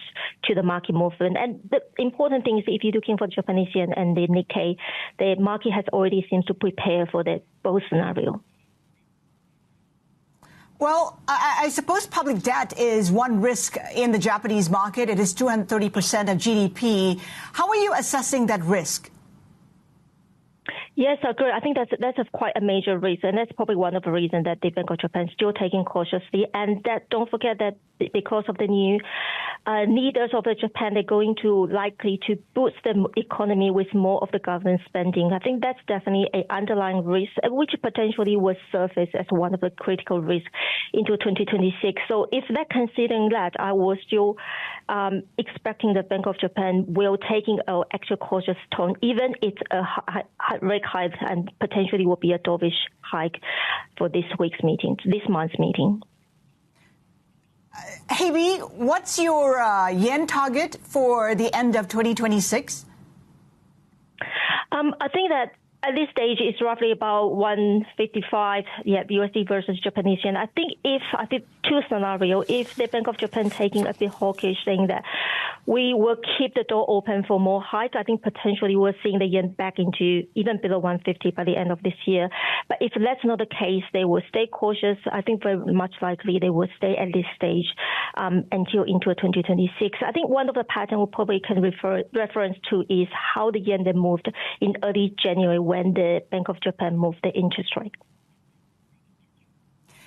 to the market movement. And the important thing is if you're looking for Japanese yen and the Nikkei, the market has already seems to prepare for the both scenario. Well, I suppose public debt is one risk in the Japanese market. It is 230% of GDP. How are you assessing that risk? Yes, I agree. I think that's quite a major reason. That's probably one of the reasons that the Bank of Japan is still taking cautiously. And that don't forget that because of the new leaders of Japan, they're going to likely to boost the economy with more of the government spending. I think that's definitely an underlying risk, which potentially will surface as one of the critical risks into 2026. So if they're considering that, I was still expecting the Bank of Japan will taking an actual cautious tone, even it's a rate hike and potentially will be a dovish hike for this month's meeting. Hebe, what's your yen target for the end of 2026? I think that at this stage it's roughly about 155 USD versus Japanese yen. I think two scenarios. If the Bank of Japan taking a bit hawkish, saying that we will keep the door open for more hike, I think potentially we're seeing the yen back into even below 150 by the end of this year. But if that's not the case, they will stay cautious. I think very much likely they will stay at this stage until into 2026. I think one of the patterns we probably can reference to is how the yen then moved in early January when the Bank of Japan moved the interest rate.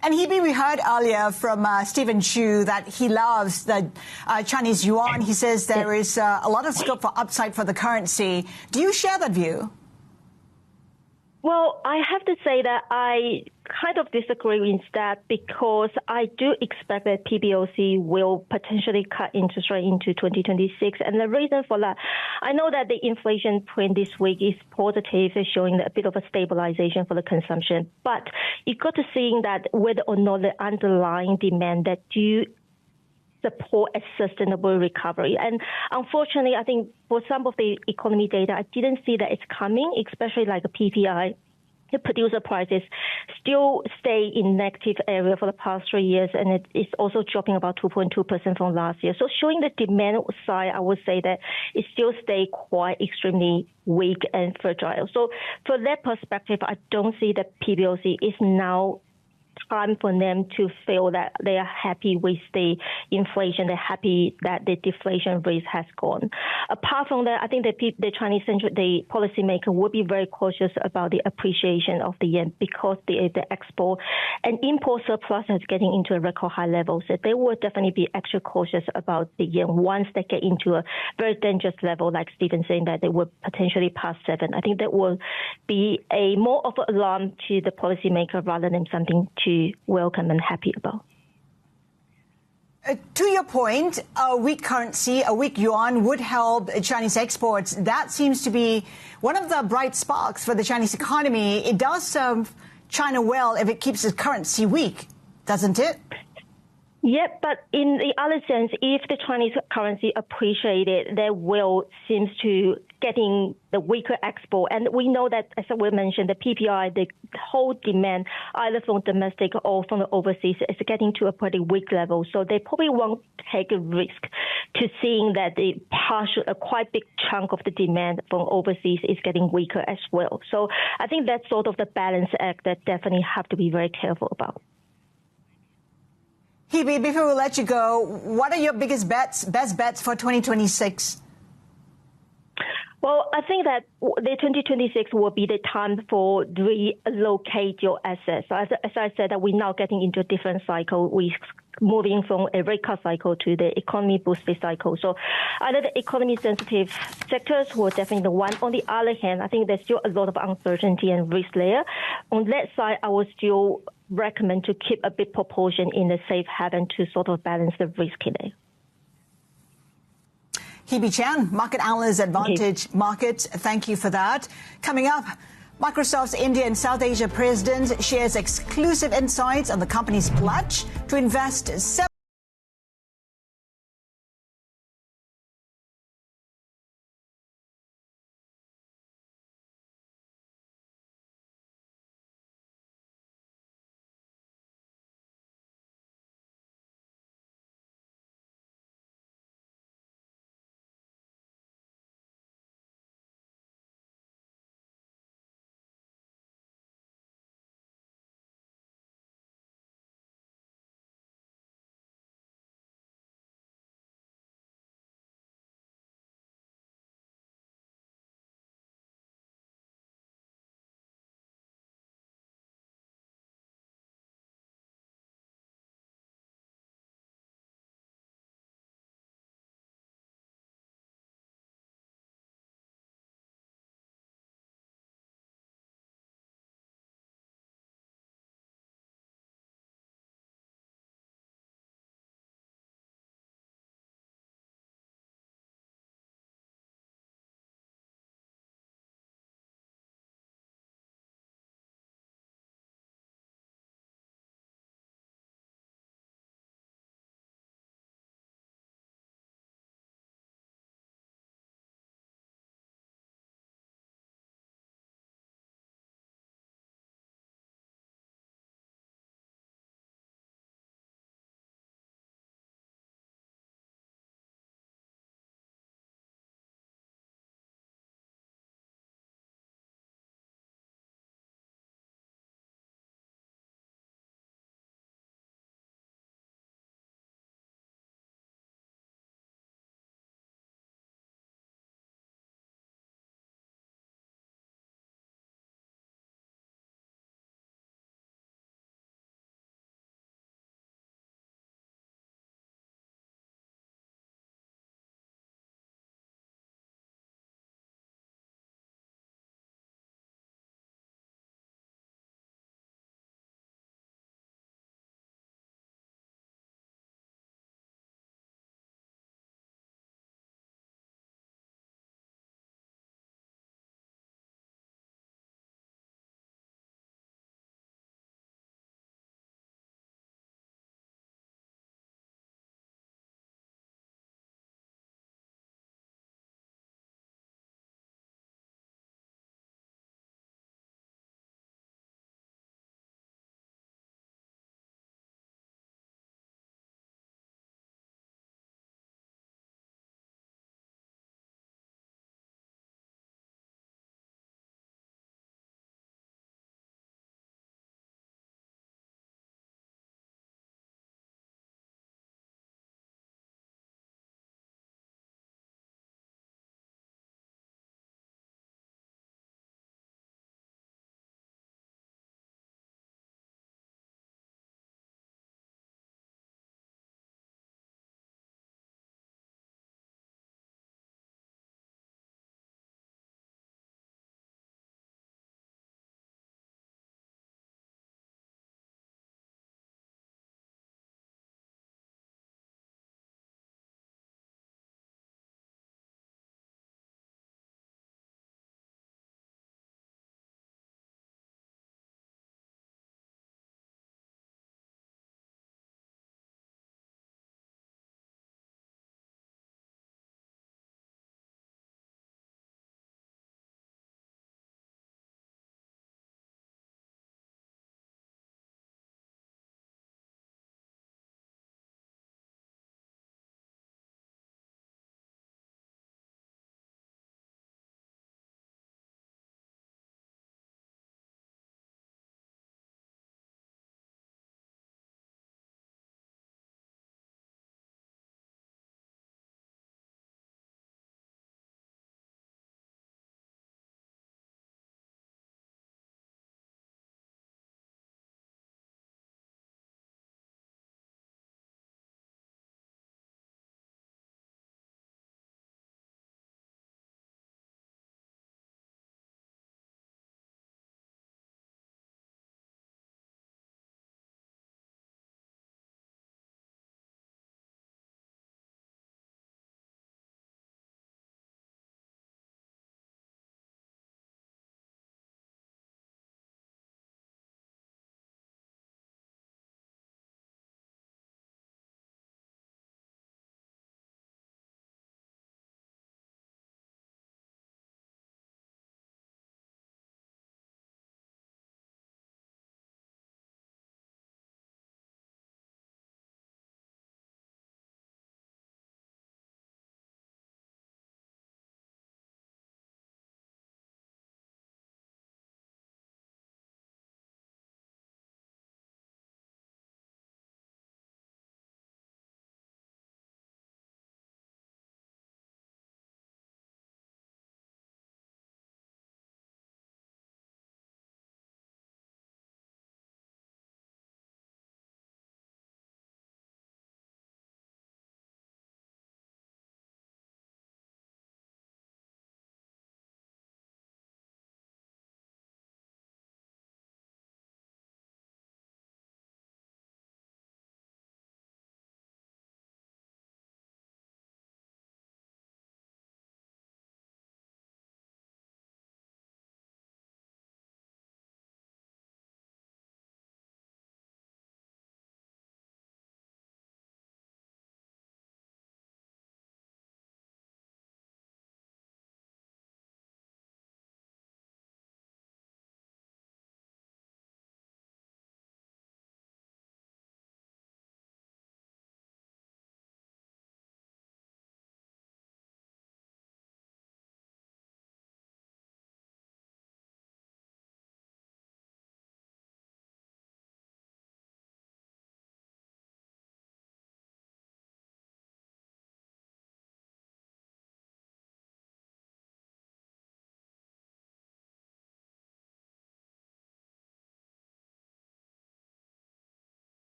And Hebe, we heard earlier from Stephen Chu that he loves the Chinese yuan. He says there is a lot of scope for upside for the currency. Do you share that view? Well, I have to say that I kind of disagree with that because I do expect that PBOC will potentially cut interest rate into 2026. And the reason for that, I know that the inflation print this week is positive, showing a bit of a stabilization for the consumption. But you've got to see that whether or not the underlying demand that do support a sustainable recovery. And unfortunately, I think for some of the economy data, I didn't see that it's coming, especially like a PPI. The producer prices still stay in negative area for the past 3 years, and it is also dropping about 2.2% from last year. So showing the demand side, I would say that it still stay quite extremely weak and fragile. So from that perspective, I don't see that PBOC is now time for them to feel that they are happy with the inflation, they're happy that the deflation rate has gone. Apart from that, I think the Chinese the policymaker will be very cautious about the appreciation of the yen because the export and import surplus is getting into a record high level. So they will definitely be extra cautious about the yen once they get into a very dangerous level, like Stephen saying that they will potentially pass 7. I think that will be a more of an alarm to the policymaker rather than something to welcome and happy about. To your point, a weak currency, a weak yuan would help Chinese exports. That seems to be one of the bright sparks for the Chinese economy. It does serve China well if it keeps its currency weak, doesn't it? Yeah, but in the other sense, if the Chinese currency appreciated, that will seems to getting the weaker export. And we know that, as we mentioned, the PPI, the whole demand, either from domestic or from the overseas, is getting to a pretty weak level. So they probably won't take a risk to seeing that a quite big chunk of the demand from overseas is getting weaker as well. So I think that's sort of the balance act that definitely have to be very careful about. Hebe, before we let you go, what are your best bets for 2026? Well, I think that the 2026 will be the time for relocate your assets. So as I said, that we're now getting into a different cycle. We're moving from a rate cut cycle to the economy boosted cycle. So either the economy sensitive sectors were definitely the one. On the other hand, I think there's still a lot of uncertainty and risk there. On that side, I would still recommend to keep a big proportion in the safe haven to sort of balance the risk in it. Hebe Chan, market analyst at Vantage Markets. Thank you for that. Coming up, Microsoft's India and South Asia president shares exclusive insights on the company's pledge to invest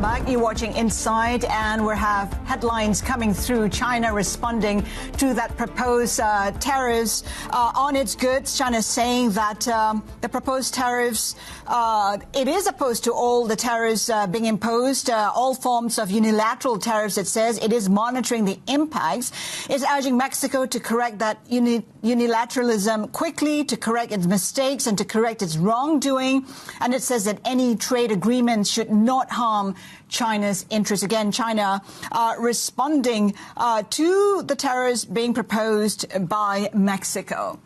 Welcome back. You're watching Inside, and we have headlines coming through. China responding to that proposed tariffs on its goods. China saying that the proposed tariffs, it is opposed to all the tariffs being imposed, all forms of unilateral tariffs, it says. It is monitoring the impacts. It's urging Mexico to correct that unilateralism quickly, to correct its mistakes and to correct its wrongdoing. And it says that any trade agreement should not harm China's interests. Again, China responding to the tariffs being proposed by Mexico.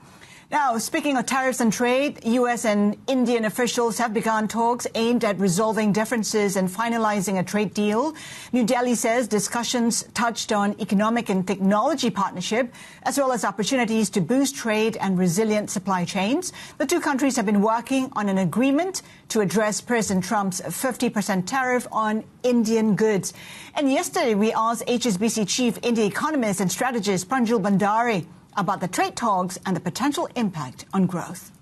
Now, speaking of tariffs and trade, U.S. and Indian officials have begun talks aimed at resolving differences and finalizing a trade deal. New Delhi says discussions touched on economic and technology partnership, as well as opportunities to boost trade and resilient supply chains. The two countries have been working on an agreement to address President Trump's 50% tariff on Indian goods. And yesterday, we asked HSBC chief India economist and strategist Pranjul Bhandari about the trade talks and the potential impact on growth.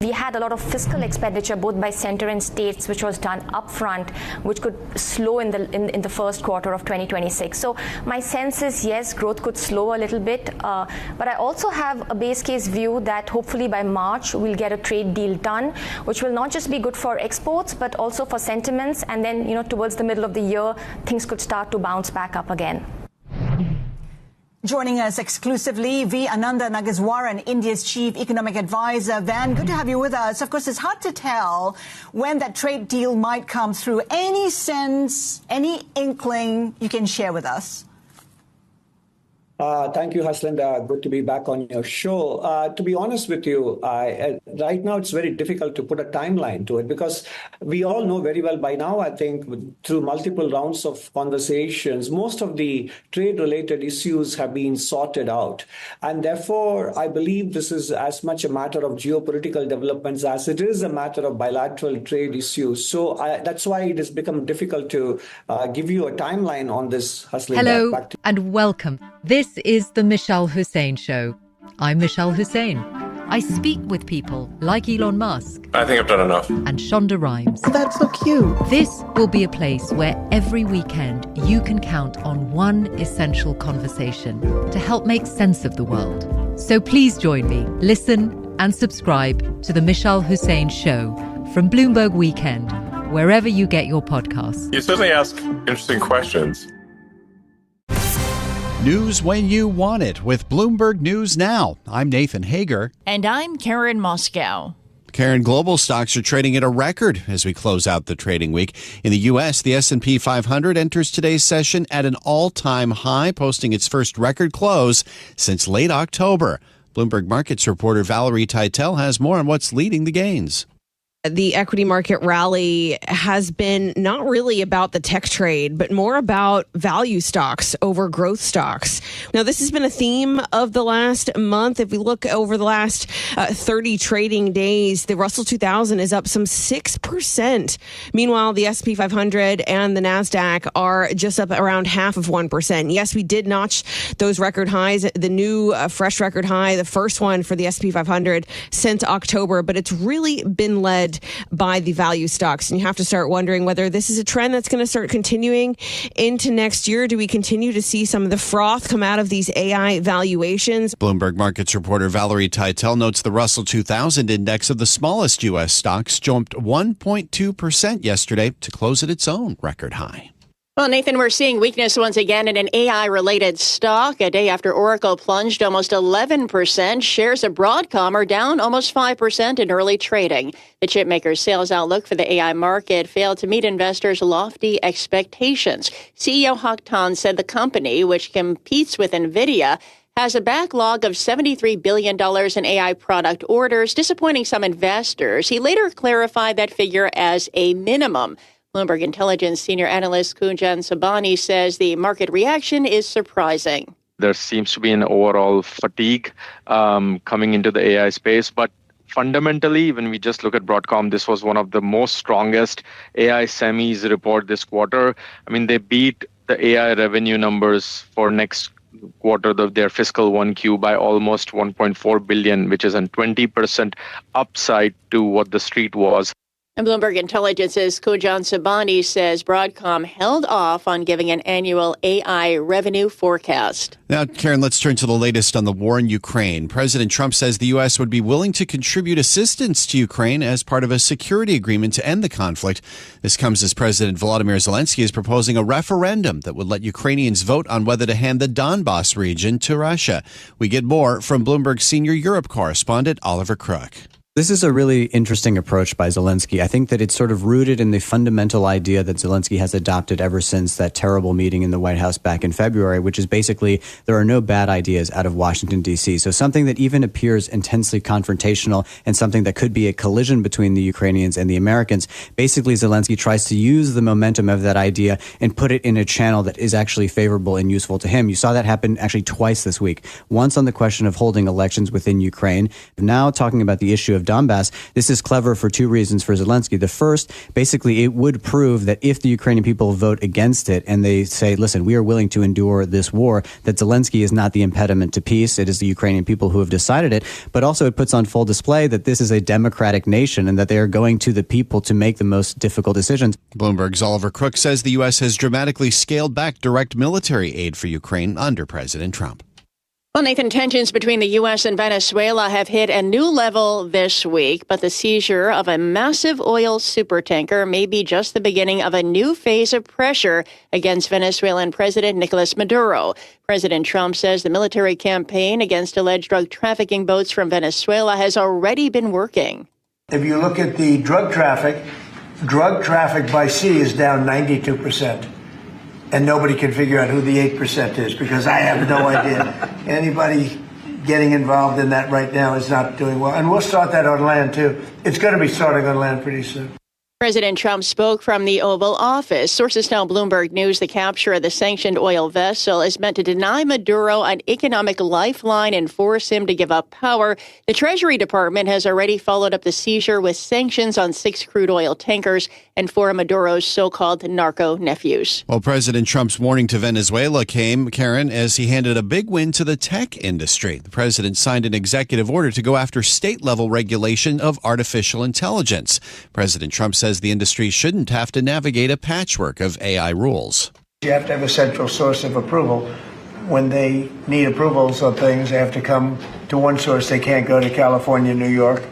We had a lot of fiscal expenditure, both by center and states, which was done upfront, which could slow in the first quarter of 2026. So my sense is, yes, growth could slow a little bit. But I also have a base case view that hopefully by March, we'll get a trade deal done, which will not just be good for exports, but also for sentiments. And then, towards the middle of the year, things could start to bounce back up again. Joining us exclusively, V. Ananda Nageswaran, India's chief economic advisor. Van, good to have you with us. Of course, it's hard to tell when that trade deal might come through. Any sense, any inkling you can share with us? Thank you, Haslinda. Good to be back on your show. To be honest with you, right now it's very difficult to put a timeline to it because we all know very well by now, I think, through multiple rounds of conversations, most of the trade-related issues have been sorted out. And therefore, I believe this is as much a matter of geopolitical developments as it is a matter of bilateral trade issues. So that's why it has become difficult to give you a timeline on this, Haslinda. Hello and welcome. This is the Michelle Hussein Show. I'm Michelle Hussein. I speak with people like Elon Musk. I think I've done enough. And Shonda Rhimes. That's so cute. This will be a place where every weekend you can count on one essential conversation to help make sense of the world. So please join me, listen and subscribe to the Michelle Hussein Show from Bloomberg Weekend, wherever you get your podcasts. You certainly ask interesting questions. News when you want it with Bloomberg News Now. I'm Nathan Hager. And I'm Karen Moscow. Karen, global stocks are trading at a record as we close out the trading week. In the U.S., the S&P 500 enters today's session at an all-time high, posting its first record close since late October. Bloomberg Markets reporter Valerie Teitel has more on what's leading the gains. The equity market rally has been not really about the tech trade, but more about value stocks over growth stocks. Now, this has been a theme of the last month. If we look over the last 30 trading days, the Russell 2000 is up some 6%. Meanwhile, the S&P 500 and the NASDAQ are just up around 0.5%. Yes, we did notch those record highs, the new fresh record high, the first one for the S&P 500 since October, but it's really been led by the value stocks. And you have to start wondering whether this is a trend that's going to start continuing into next year. Do we continue to see some of the froth come out of these AI valuations? Bloomberg Markets reporter Valerie Teitel notes the Russell 2000 index of the smallest U.S. stocks jumped 1.2% yesterday to close at its own record high. Well, Nathan, we're seeing weakness once again in an AI-related stock. A day after Oracle plunged almost 11%, shares of Broadcom are down almost 5% in early trading. The chipmaker's sales outlook for the AI market failed to meet investors' lofty expectations. CEO Hock Tan said the company, which competes with Nvidia, has a backlog of $73 billion in AI product orders, disappointing some investors. He later clarified that figure as a minimum. Bloomberg Intelligence senior analyst Kunjan Sabani says the market reaction is surprising. There seems to be an overall fatigue coming into the AI space, but fundamentally, when we just look at Broadcom, this was one of the most strongest AI semis report this quarter. I mean, they beat the AI revenue numbers for next quarter of their fiscal 1Q by almost 1.4 billion, which is a 20% upside to what the street was. And Bloomberg Intelligence's Kujan Sabani says Broadcom held off on giving an annual AI revenue forecast. Now, Karen, let's turn to the latest on the war in Ukraine. President Trump says the U.S. would be willing to contribute assistance to Ukraine as part of a security agreement to end the conflict. This comes as President Volodymyr Zelensky is proposing a referendum that would let Ukrainians vote on whether to hand the Donbas region to Russia. We get more from Bloomberg senior Europe correspondent Oliver Crook. This is a really interesting approach by Zelensky. I think that it's sort of rooted in the fundamental idea that Zelensky has adopted ever since that terrible meeting in the White House back in February, which is basically there are no bad ideas out of Washington, D.C. So something that even appears intensely confrontational and something that could be a collision between the Ukrainians and the Americans, basically Zelensky tries to use the momentum of that idea and put it in a channel that is actually favorable and useful to him. You saw that happen actually twice this week. Once on the question of holding elections within Ukraine, now talking about the issue of Donbass. This is clever for two reasons for Zelensky. The first, basically, it would prove that if the Ukrainian people vote against it and they say, listen, we are willing to endure this war, that Zelensky is not the impediment to peace. It is the Ukrainian people who have decided it. But also it puts on full display that this is a democratic nation and that they are going to the people to make the most difficult decisions. Bloomberg's Oliver Crook says the U.S. has dramatically scaled back direct military aid for Ukraine under President Trump. Well, Nathan, tensions between the U.S. and Venezuela have hit a new level this week, but the seizure of a massive oil supertanker may be just the beginning of a new phase of pressure against Venezuelan President Nicolas Maduro. President Trump says the military campaign against alleged drug trafficking boats from Venezuela has already been working. If you look at the drug traffic by sea is down 92%. And nobody can figure out who the 8% is because I have no idea. Anybody getting involved in that right now is not doing well. And we'll start that on land, too. It's going to be starting on land pretty soon. President Trump spoke from the Oval Office. Sources tell Bloomberg News the capture of the sanctioned oil vessel is meant to deny Maduro an economic lifeline and force him to give up power. The Treasury Department has already followed up the seizure with sanctions on 6 crude oil tankers and 4 of Maduro's so-called narco nephews. Well, President Trump's warning to Venezuela came, Karen, as he handed a big win to the tech industry. The president signed an executive order to go after state-level regulation of artificial intelligence. President Trump says the industry shouldn't have to navigate a patchwork of AI rules. You have to have a central source of approval. When they need approvals of things, they have to come to one source. They can't go to California, New York,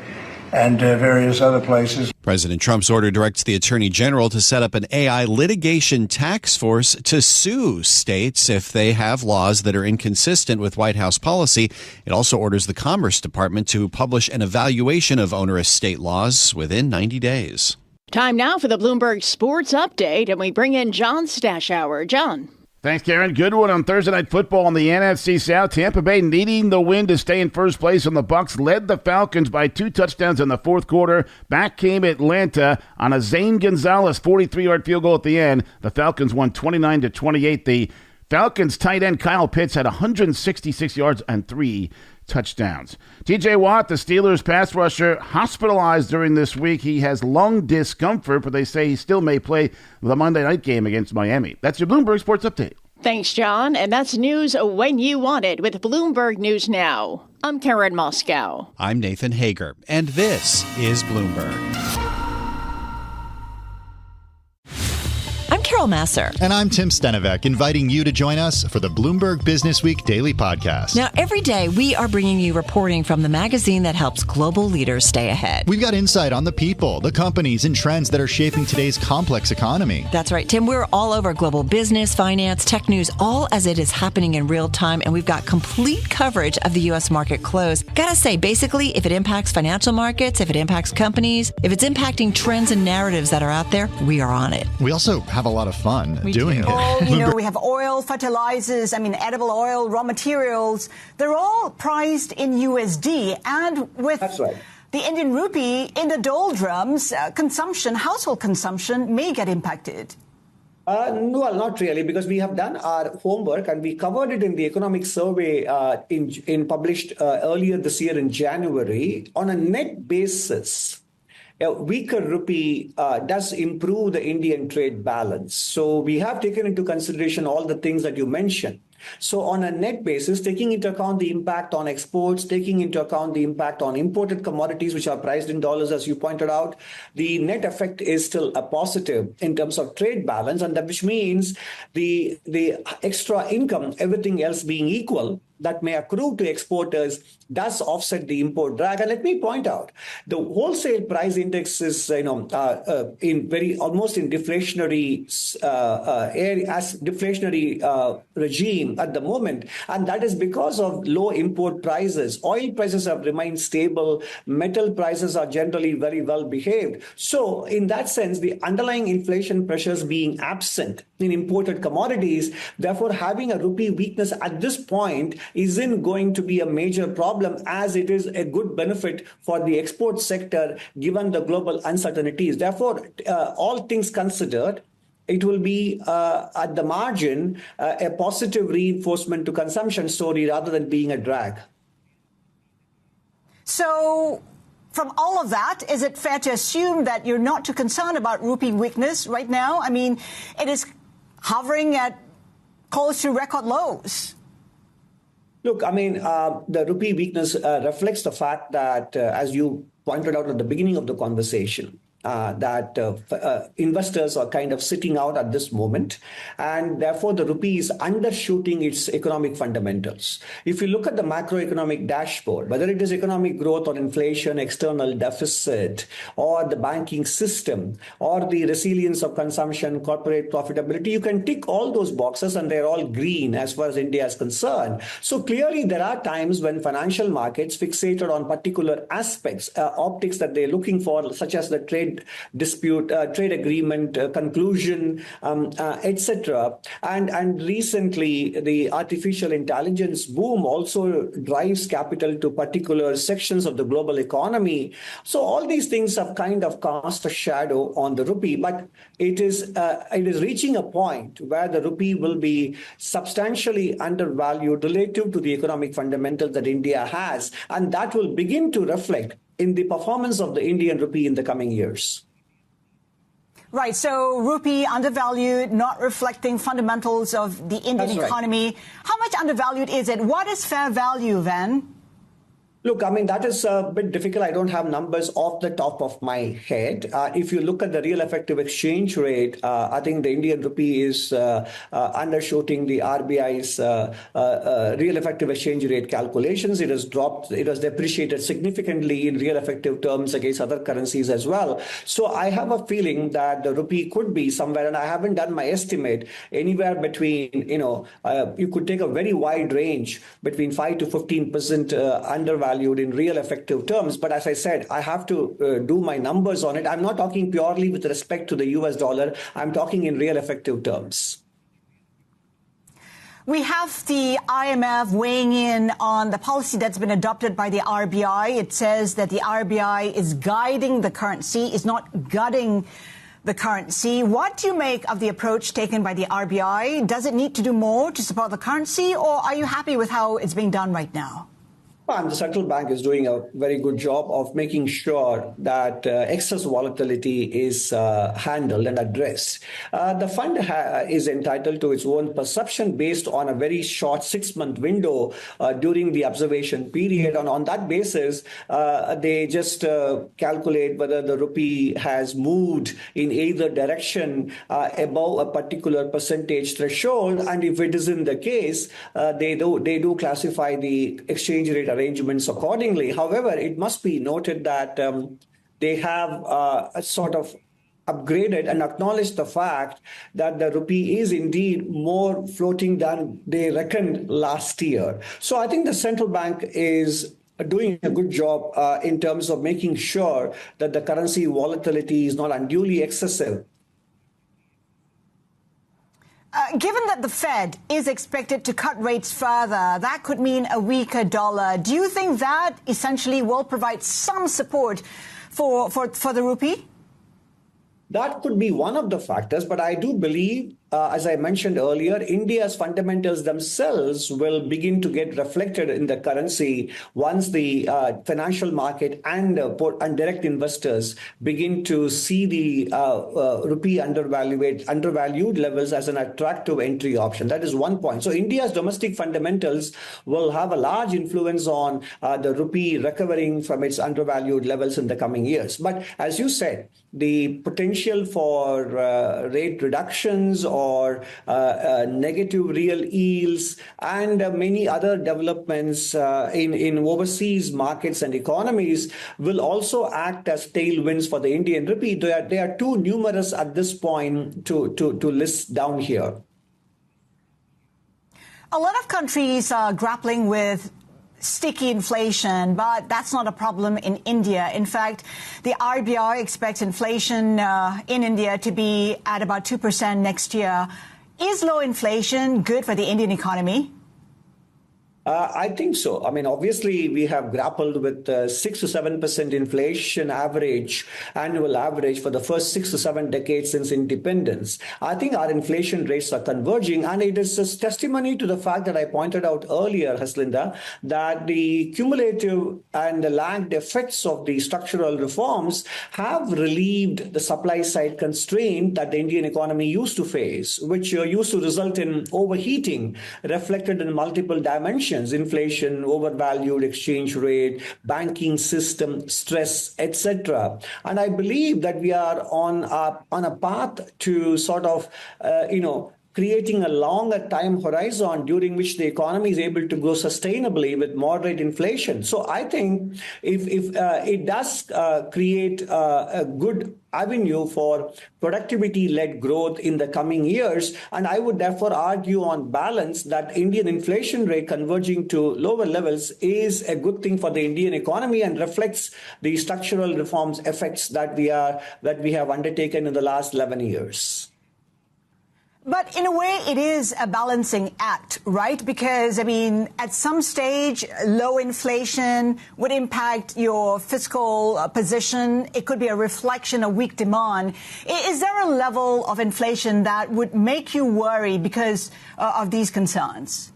and various other places. President Trump's order directs the Attorney General to set up an AI litigation task force to sue states if they have laws that are inconsistent with White House policy. It also orders the Commerce Department to publish an evaluation of onerous state laws within 90 days. Time now for the Bloomberg Sports Update, and we bring in John Stashower. John. Thanks, Karen. Good one on Thursday Night Football in the NFC South. Tampa Bay needing the win to stay in first place, and the Bucs led the Falcons by 2 touchdowns in the fourth quarter. Back came Atlanta on a Zane Gonzalez 43-yard field goal at the end. The Falcons won 29-28. The Falcons tight end Kyle Pitts had 166 yards and 3 touchdowns. T.J. Watt, the Steelers pass rusher, hospitalized during this week. He has lung discomfort, but they say he still may play the Monday night game against Miami. That's your Bloomberg Sports Update. Thanks, John. And that's news when you want it with Bloomberg News Now. I'm Karen Moscow. I'm Nathan Hager, and this is Bloomberg. I'm Carol Masser. And I'm Tim Stenivek, inviting you to join us for the Bloomberg Business Week Daily Podcast. Now, every day we are bringing you reporting from the magazine that helps global leaders stay ahead. We've got insight on the people, the companies, and trends that are shaping today's complex economy. That's right, Tim. We're all over global business, finance, tech news, all as it is happening in real time. And we've got complete coverage of the U.S. market close. Gotta say, basically, if it impacts financial markets, if it impacts companies, if it's impacting trends and narratives that are out there, we are on it. We also have a lot of fun doing it. We have oil, fertilizers, edible oil, raw materials. They're all priced in USD. And with the Indian rupee in the doldrums, household consumption may get impacted. Well, not really, because we have done our homework and we covered it in the economic survey published earlier this year in January. On a net basis, a weaker rupee does improve the Indian trade balance. So we have taken into consideration all the things that you mentioned. So on a net basis, taking into account the impact on exports, taking into account the impact on imported commodities, which are priced in dollars, as you pointed out, the net effect is still a positive in terms of trade balance, and that which means the extra income, everything else being equal, that may accrue to exporters does offset the import drag. And let me point out, the wholesale price index is, in very almost in deflationary regime at the moment, and that is because of low import prices. Oil prices have remained stable. Metal prices are generally very well behaved. So, in that sense, the underlying inflation pressures being absent in imported commodities, therefore, having a rupee weakness at this point isn't going to be a major problem, as it is a good benefit for the export sector given the global uncertainties. Therefore, all things considered, it will be at the margin a positive reinforcement to consumption story rather than being a drag. So, from all of that, is it fair to assume that you're not too concerned about rupee weakness right now? I mean, it is hovering at close to record lows. Look, I mean, the rupee weakness reflects the fact that, as you pointed out at the beginning of the conversation, that investors are kind of sitting out at this moment, and therefore the rupee is undershooting its economic fundamentals. If you look at the macroeconomic dashboard, whether it is economic growth or inflation, external deficit, or the banking system, or the resilience of consumption, corporate profitability, you can tick all those boxes and they're all green as far as India is concerned. So clearly there are times when financial markets fixated on particular aspects, optics that they're looking for, such as the trade dispute, trade agreement conclusion, etc. And recently, the artificial intelligence boom also drives capital to particular sections of the global economy. So all these things have kind of cast a shadow on the rupee, but it is reaching a point where the rupee will be substantially undervalued relative to the economic fundamentals that India has, and that will begin to reflect in the performance of the Indian rupee in the coming years. Right. So rupee undervalued, not reflecting fundamentals of the Indian economy. Right. How much undervalued is it? What is fair value then? Look, I mean, that is a bit difficult. I don't have numbers off the top of my head. If you look at the real effective exchange rate, I think the Indian rupee is undershooting the RBI's real effective exchange rate calculations. It has dropped, it has depreciated significantly in real effective terms against other currencies as well. So I have a feeling that the rupee could be somewhere, and I haven't done my estimate, anywhere between, you could take a very wide range between 5 to 15% undervalued in real effective terms. But as I said, I have to do my numbers on it. I'm not talking purely with respect to the US dollar. I'm talking in real effective terms. We have the IMF weighing in on the policy that's been adopted by the RBI. It says that the RBI is guiding the currency, is not gutting the currency. What do you make of the approach taken by the RBI? Does it need to do more to support the currency, or are you happy with how it's being done right now? Well, the central bank is doing a very good job of making sure that excess volatility is handled and addressed. The fund is entitled to its own perception based on a very short 6-month window during the observation period. And on that basis, they just calculate whether the rupee has moved in either direction above a particular percentage threshold. And if it isn't the case, they do classify the exchange rate arrangements accordingly. However, it must be noted that they have sort of upgraded and acknowledged the fact that the rupee is indeed more floating than they reckoned last year. So I think the central bank is doing a good job in terms of making sure that the currency volatility is not unduly excessive. Given that the Fed is expected to cut rates further, that could mean a weaker dollar. Do you think that essentially will provide some support for the rupee? That could be one of the factors, but I do believe as I mentioned earlier, India's fundamentals themselves will begin to get reflected in the currency once the financial market and direct investors begin to see the rupee undervalued levels as an attractive entry option. That is one point. So India's domestic fundamentals will have a large influence on the rupee recovering from its undervalued levels in the coming years. But as you said, the potential for rate reductions or negative real yields and many other developments in overseas markets and economies will also act as tailwinds for the Indian rupee. They are too numerous at this point to list down here. A lot of countries are grappling with sticky inflation, but that's not a problem in India. In fact, the RBI expects inflation in India to be at about 2% next year. Is low inflation good for the Indian economy? I think so. I mean, obviously, we have grappled with 6 to 7% inflation annual average for the first 6 to 7 decades since independence. I think our inflation rates are converging, and it is a testimony to the fact that I pointed out earlier, Haslinda, that the cumulative and the lagged effects of the structural reforms have relieved the supply side constraint that the Indian economy used to face, which used to result in overheating, reflected in multiple dimensions. Inflation, overvalued exchange rate, banking system stress, etc. And I believe that we are on a path to sort of, creating a longer time horizon during which the economy is able to grow sustainably with moderate inflation. So I think if it does create a good avenue for productivity-led growth in the coming years, and I would therefore argue on balance that Indian inflation rate converging to lower levels is a good thing for the Indian economy and reflects the structural reforms effects that we have undertaken in the last 11 years. But in a way, it is a balancing act, right? Because, I mean, at some stage, low inflation would impact your fiscal position. It could be a reflection of weak demand. Is there a level of inflation that would make you worry because of these concerns?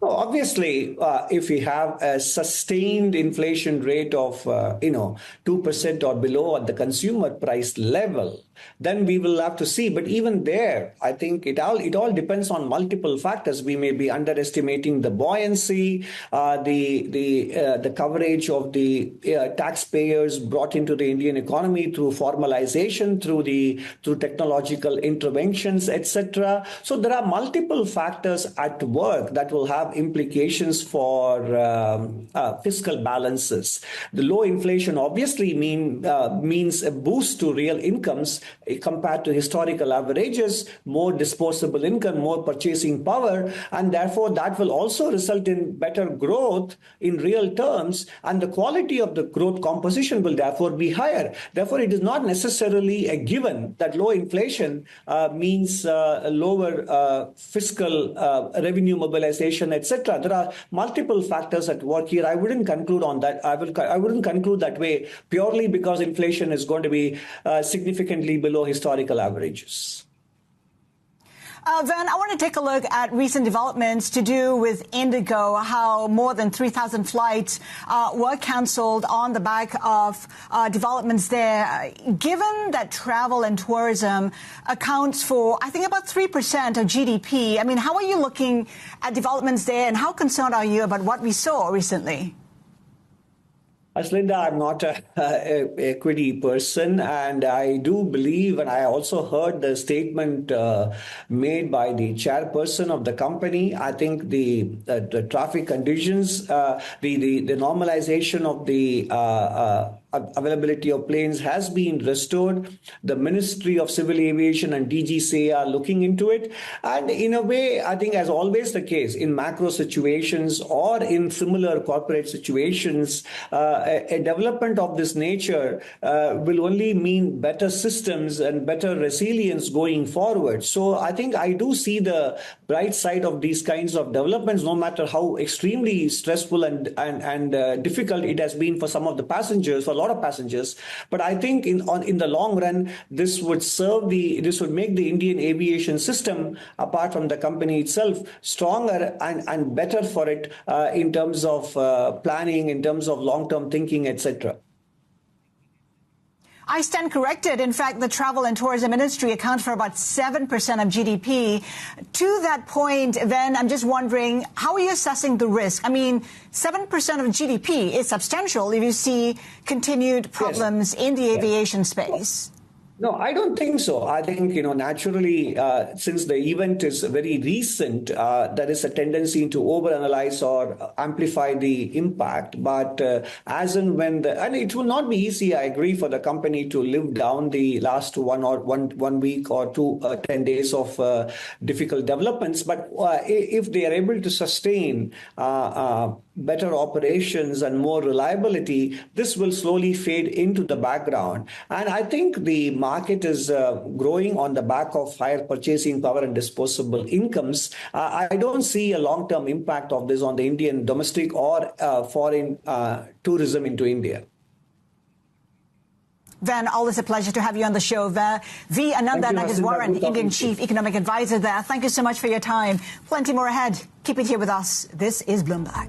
Well, obviously, if we have a sustained inflation rate of, 2% or below at the consumer price level, then we will have to see. But even there, I think it all depends on multiple factors. We may be underestimating the buoyancy, the coverage of the taxpayers brought into the Indian economy through formalization, through technological interventions, etc. So there are multiple factors at work that will have implications for fiscal balances. The low inflation obviously means a boost to real incomes compared to historical averages, more disposable income, more purchasing power, and therefore that will also result in better growth in real terms, and the quality of the growth composition will therefore be higher. Therefore, it is not necessarily a given that low inflation means lower fiscal revenue mobilization, etc. There are multiple factors at work here. I wouldn't conclude on that. I wouldn't conclude that way purely because inflation is going to be significantly below historical averages. Van, I want to take a look at recent developments to do with Indigo, how more than 3,000 flights were cancelled on the back of developments there. Given that travel and tourism accounts for, I think, about 3% of GDP, I mean, how are you looking at developments there, and how concerned are you about what we saw recently? Linda, I'm not an equity person, and I do believe, and I also heard the statement made by the chairperson of the company. I think the traffic conditions, the normalization of the availability of planes has been restored. The Ministry of Civil Aviation and DGCA are looking into it. And in a way, I think as always the case in macro situations or in similar corporate situations, a development of this nature will only mean better systems and better resilience going forward. So I think I do see the bright side of these kinds of developments, no matter how extremely stressful and difficult it has been for some of the passengers. For a lot of passengers. But I think in the long run, this would make the Indian aviation system, apart from the company itself, stronger and better for it in terms of planning, in terms of long-term thinking, etc. I stand corrected. In fact, the travel and tourism industry accounts for about 7% of GDP. To that point, then, I'm just wondering, how are you assessing the risk? I mean, 7% of GDP is substantial if you see continued problems in the aviation space. No, I don't think so. I think, naturally, since the event is very recent, there is a tendency to overanalyze or amplify the impact. But as and when and it will not be easy, I agree, for the company to live down the last one week or 10 days of difficult developments. But if they are able to sustain better operations and more reliability, this will slowly fade into the background. And I think the market is growing on the back of higher purchasing power and disposable incomes. I don't see a long-term impact of this on the Indian domestic or foreign tourism into India. Van, always a pleasure to have you on the show. V. Ananda Nageswaran, Indian Chief Economic Advisor there. Thank you so much for your time. Plenty more ahead. Keep it here with us. This is Bloomberg.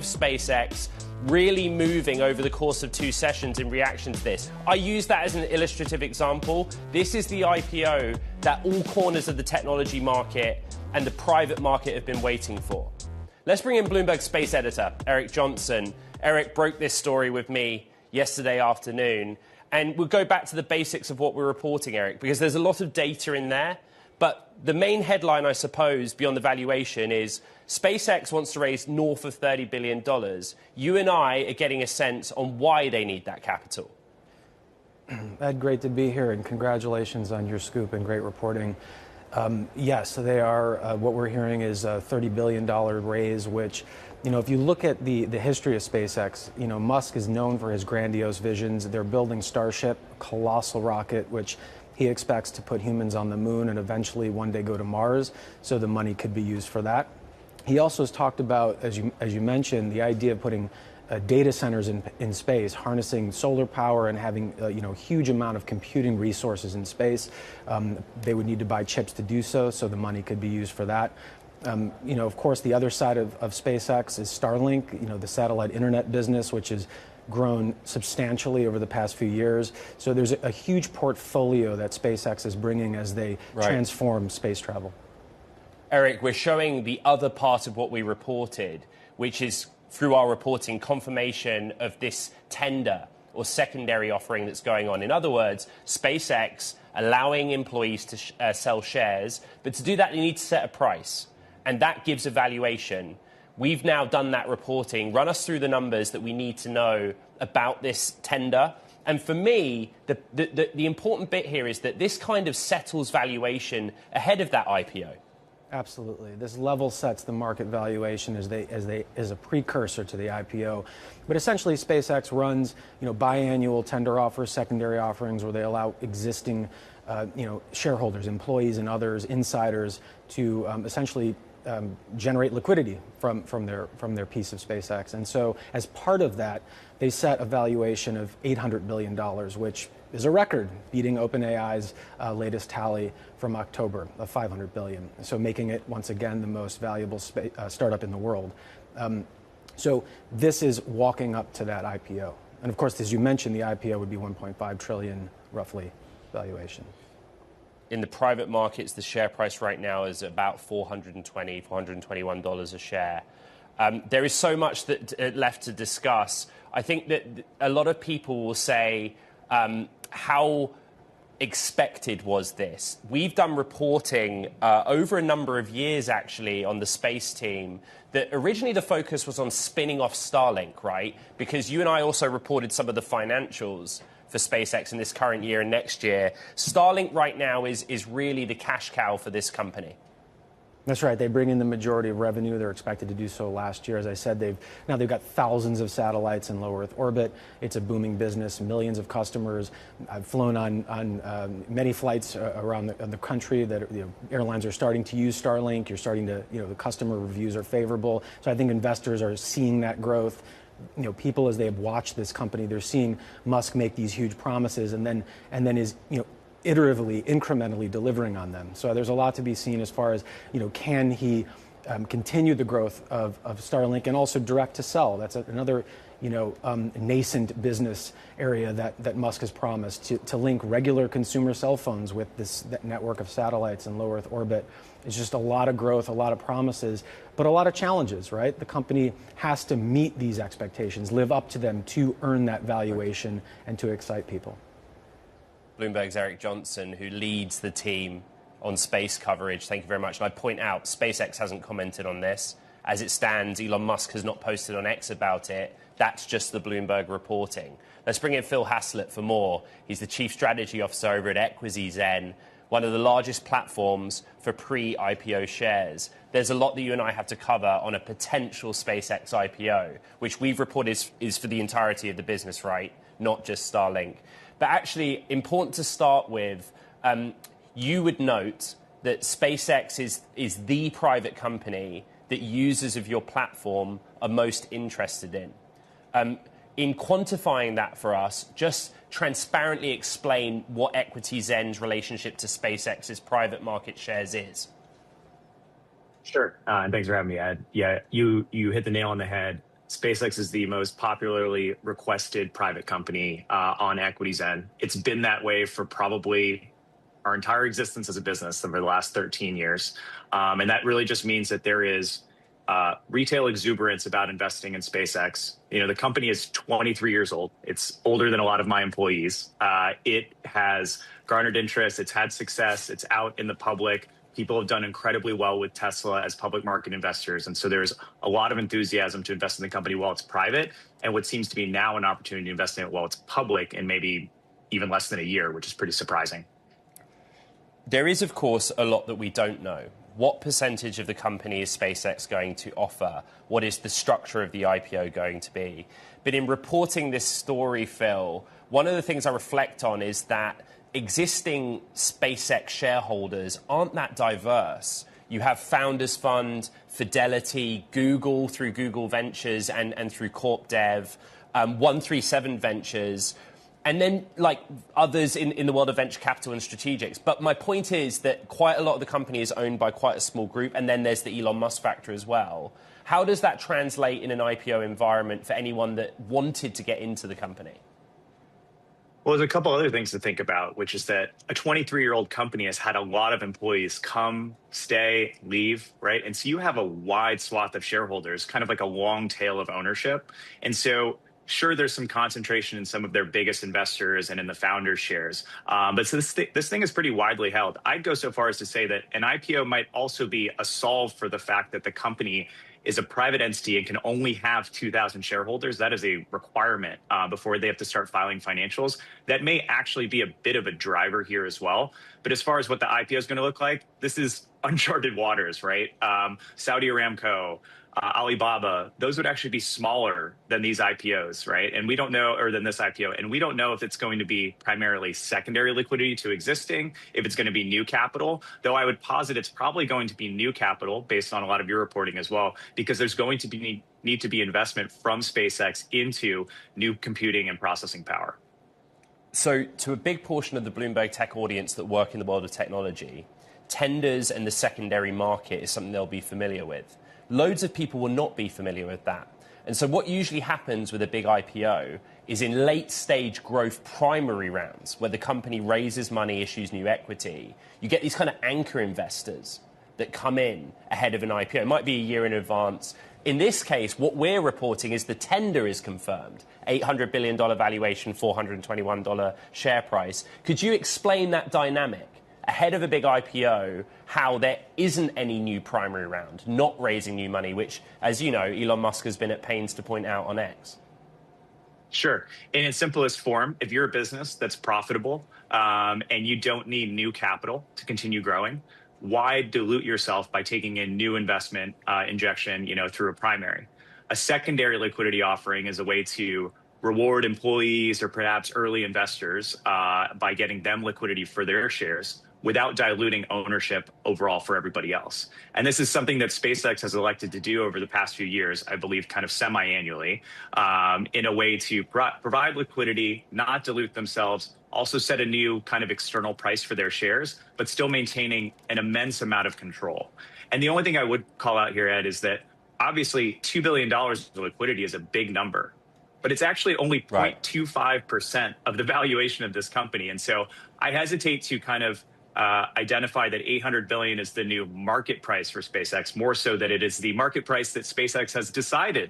SpaceX really moving over the course of 2 sessions in reaction to this. I use that as an illustrative example. This is the IPO that all corners of the technology market and the private market have been waiting for. Let's bring in Bloomberg Space editor, Eric Johnson. Eric broke this story with me yesterday afternoon. And we'll go back to the basics of what we're reporting, Eric, because there's a lot of data in there. But the main headline, I suppose, beyond the valuation is SpaceX wants to raise north of $30 billion. You and I are getting a sense on why they need that capital. Ed, great to be here, and congratulations on your scoop and great reporting. Yes, they are. What we're hearing is a $30 billion raise, which, if you look at the history of SpaceX, Musk is known for his grandiose visions. They're building Starship, a colossal rocket, which he expects to put humans on the moon and eventually one day go to Mars, so the money could be used for that. He also has talked about, as you mentioned, the idea of putting data centers in space, harnessing solar power and having a huge amount of computing resources in space. They would need to buy chips to do so the money could be used for that. Of course, the other side of SpaceX is Starlink, the satellite internet business, which has grown substantially over the past few years. So there's a huge portfolio that SpaceX is bringing as they transform space travel. Eric, we're showing the other part of what we reported, which is, through our reporting, confirmation of this tender or secondary offering that's going on. In other words, SpaceX allowing employees to sell shares, but to do that, they need to set a price, and that gives a valuation. We've now done that reporting. Run us through the numbers that we need to know about this tender. And for me, the important bit here is that this kind of settles valuation ahead of that IPO. Absolutely. This level sets the market valuation as a precursor to the IPO. But essentially, SpaceX runs biannual tender offers, secondary offerings, where they allow existing shareholders, employees, and others, insiders, to essentially generate liquidity from their piece of SpaceX. And so as part of that, they set a valuation of $800 billion, which is a record, beating OpenAI's latest tally from October of $500 billion. So making it, once again, the most valuable startup in the world. So this is walking up to that IPO. And of course, as you mentioned, the IPO would be 1.5 trillion, roughly, valuation. In the private markets, the share price right now is about $421 a share. There is so much left to discuss. I think that a lot of people will say, how expected was this? We've done reporting over a number of years, actually, on the space team, that originally the focus was on spinning off Starlink, right? Because you and I also reported some of the financials for SpaceX in this current year and next year. Starlink right now is really the cash cow for this company. That's right. They bring in the majority of revenue. They're expected to do so last year. As I said, they've got thousands of satellites in low Earth orbit. It's a booming business, millions of customers. I've flown on many flights around the country that airlines are starting to use Starlink. You're starting to, the customer reviews are favorable. So I think investors are seeing that growth. People, as they have watched this company, they're seeing Musk make these huge promises and then is, iteratively, incrementally delivering on them. So there's a lot to be seen as far as, can he continue the growth of Starlink and also direct to sell? That's another, nascent business area that Musk has promised to link regular consumer cell phones with this network of satellites in low Earth orbit. It's just a lot of growth, a lot of promises, but a lot of challenges, right? The company has to meet these expectations, live up to them to earn that valuation and to excite people. Bloomberg's Eric Johnson, who leads the team on space coverage. Thank you very much. And I point out, SpaceX hasn't commented on this. As it stands, Elon Musk has not posted on X about it. That's just the Bloomberg reporting. Let's bring in Phil Haslett for more. He's the Chief Strategy Officer over at EquityZen, one of the largest platforms for pre-IPO shares. There's a lot that you and I have to cover on a potential SpaceX IPO, which we've reported is for the entirety of the business, right? Not just Starlink. But actually, important to start with, you would note that SpaceX is the private company that users of your platform are most interested in. In quantifying that for us, just transparently explain what EquityZen's relationship to SpaceX's private market shares is. Sure, and thanks for having me, Ed. Yeah, you hit the nail on the head. SpaceX is the most popularly requested private company on EquityZen. It's been that way for probably our entire existence as a business over the last 13 years. And that really just means that there is retail exuberance about investing in SpaceX. You know, the company is 23 years old. It's older than a lot of my employees. It has garnered interest. It's had success. It's out in the public. People have done incredibly well with Tesla as public market investors. And so there's a lot of enthusiasm to invest in the company while it's private, and what seems to be now an opportunity to invest in it while it's public in maybe even less than a year, which is pretty surprising. There is, of course, a lot that we don't know. What percentage of the company is SpaceX going to offer? What is the structure of the IPO going to be? But in reporting this story, Phil, one of the things I reflect on is that existing SpaceX shareholders aren't that diverse. You have Founders Fund, Fidelity, Google through Google Ventures and through Corp Dev, 137 Ventures, and then like others in the world of venture capital and strategics. But my point is that quite a lot of the company is owned by quite a small group, and then there's the Elon Musk factor as well. How does that translate in an IPO environment for anyone that wanted to get into the company? Well, there's a couple other things to think about, which is that a 23-year-old company has had a lot of employees come, stay, leave, right? And so you have a wide swath of shareholders, kind of like a long tail of ownership. And so sure, there's some concentration in some of their biggest investors and in the founders' shares. But so this thing is pretty widely held. I'd go so far as to say that an IPO might also be a solve for the fact that the company is a private entity and can only have 2,000 shareholders. That is a requirement before they have to start filing financials. That may actually be a bit of a driver here as well. But as far as what the IPO is going to look like, this is uncharted waters, right? Saudi Aramco, Alibaba, those would actually be smaller than these IPOs, right? And we don't know, or than this IPO, and we don't know if it's going to be primarily secondary liquidity to existing, if it's going to be new capital, though I would posit it's probably going to be new capital based on a lot of your reporting as well, because there's going to be need to be investment from SpaceX into new computing and processing power. So to a big portion of the Bloomberg Tech audience that work in the world of technology, tenders and the secondary market is something they'll be familiar with. Loads of people will not be familiar with that. And so what usually happens with a big IPO is in late stage growth primary rounds, where the company raises money, issues new equity, you get these kind of anchor investors that come in ahead of an IPO. It might be a year in advance. In this case, what we're reporting is the tender is confirmed. $800 billion valuation, $421 share price. Could you explain that dynamic? Ahead of a big IPO, how there isn't any new primary round, not raising new money, which, as you know, Elon Musk has been at pains to point out on X. Sure. In its simplest form, if you're a business that's profitable and you don't need new capital to continue growing, why dilute yourself by taking in new investment injection, through a primary? A secondary liquidity offering is a way to reward employees or perhaps early investors by getting them liquidity for their shares without diluting ownership overall for everybody else. And this is something that SpaceX has elected to do over the past few years, I believe, kind of semi-annually, in a way to provide liquidity, not dilute themselves, also set a new kind of external price for their shares, but still maintaining an immense amount of control. And the only thing I would call out here, Ed, is that obviously $2 billion of liquidity is a big number, but it's actually only 0.25% of the valuation of this company. And so I hesitate to kind of identify that $800 billion is the new market price for SpaceX, more so that it is the market price that SpaceX has decided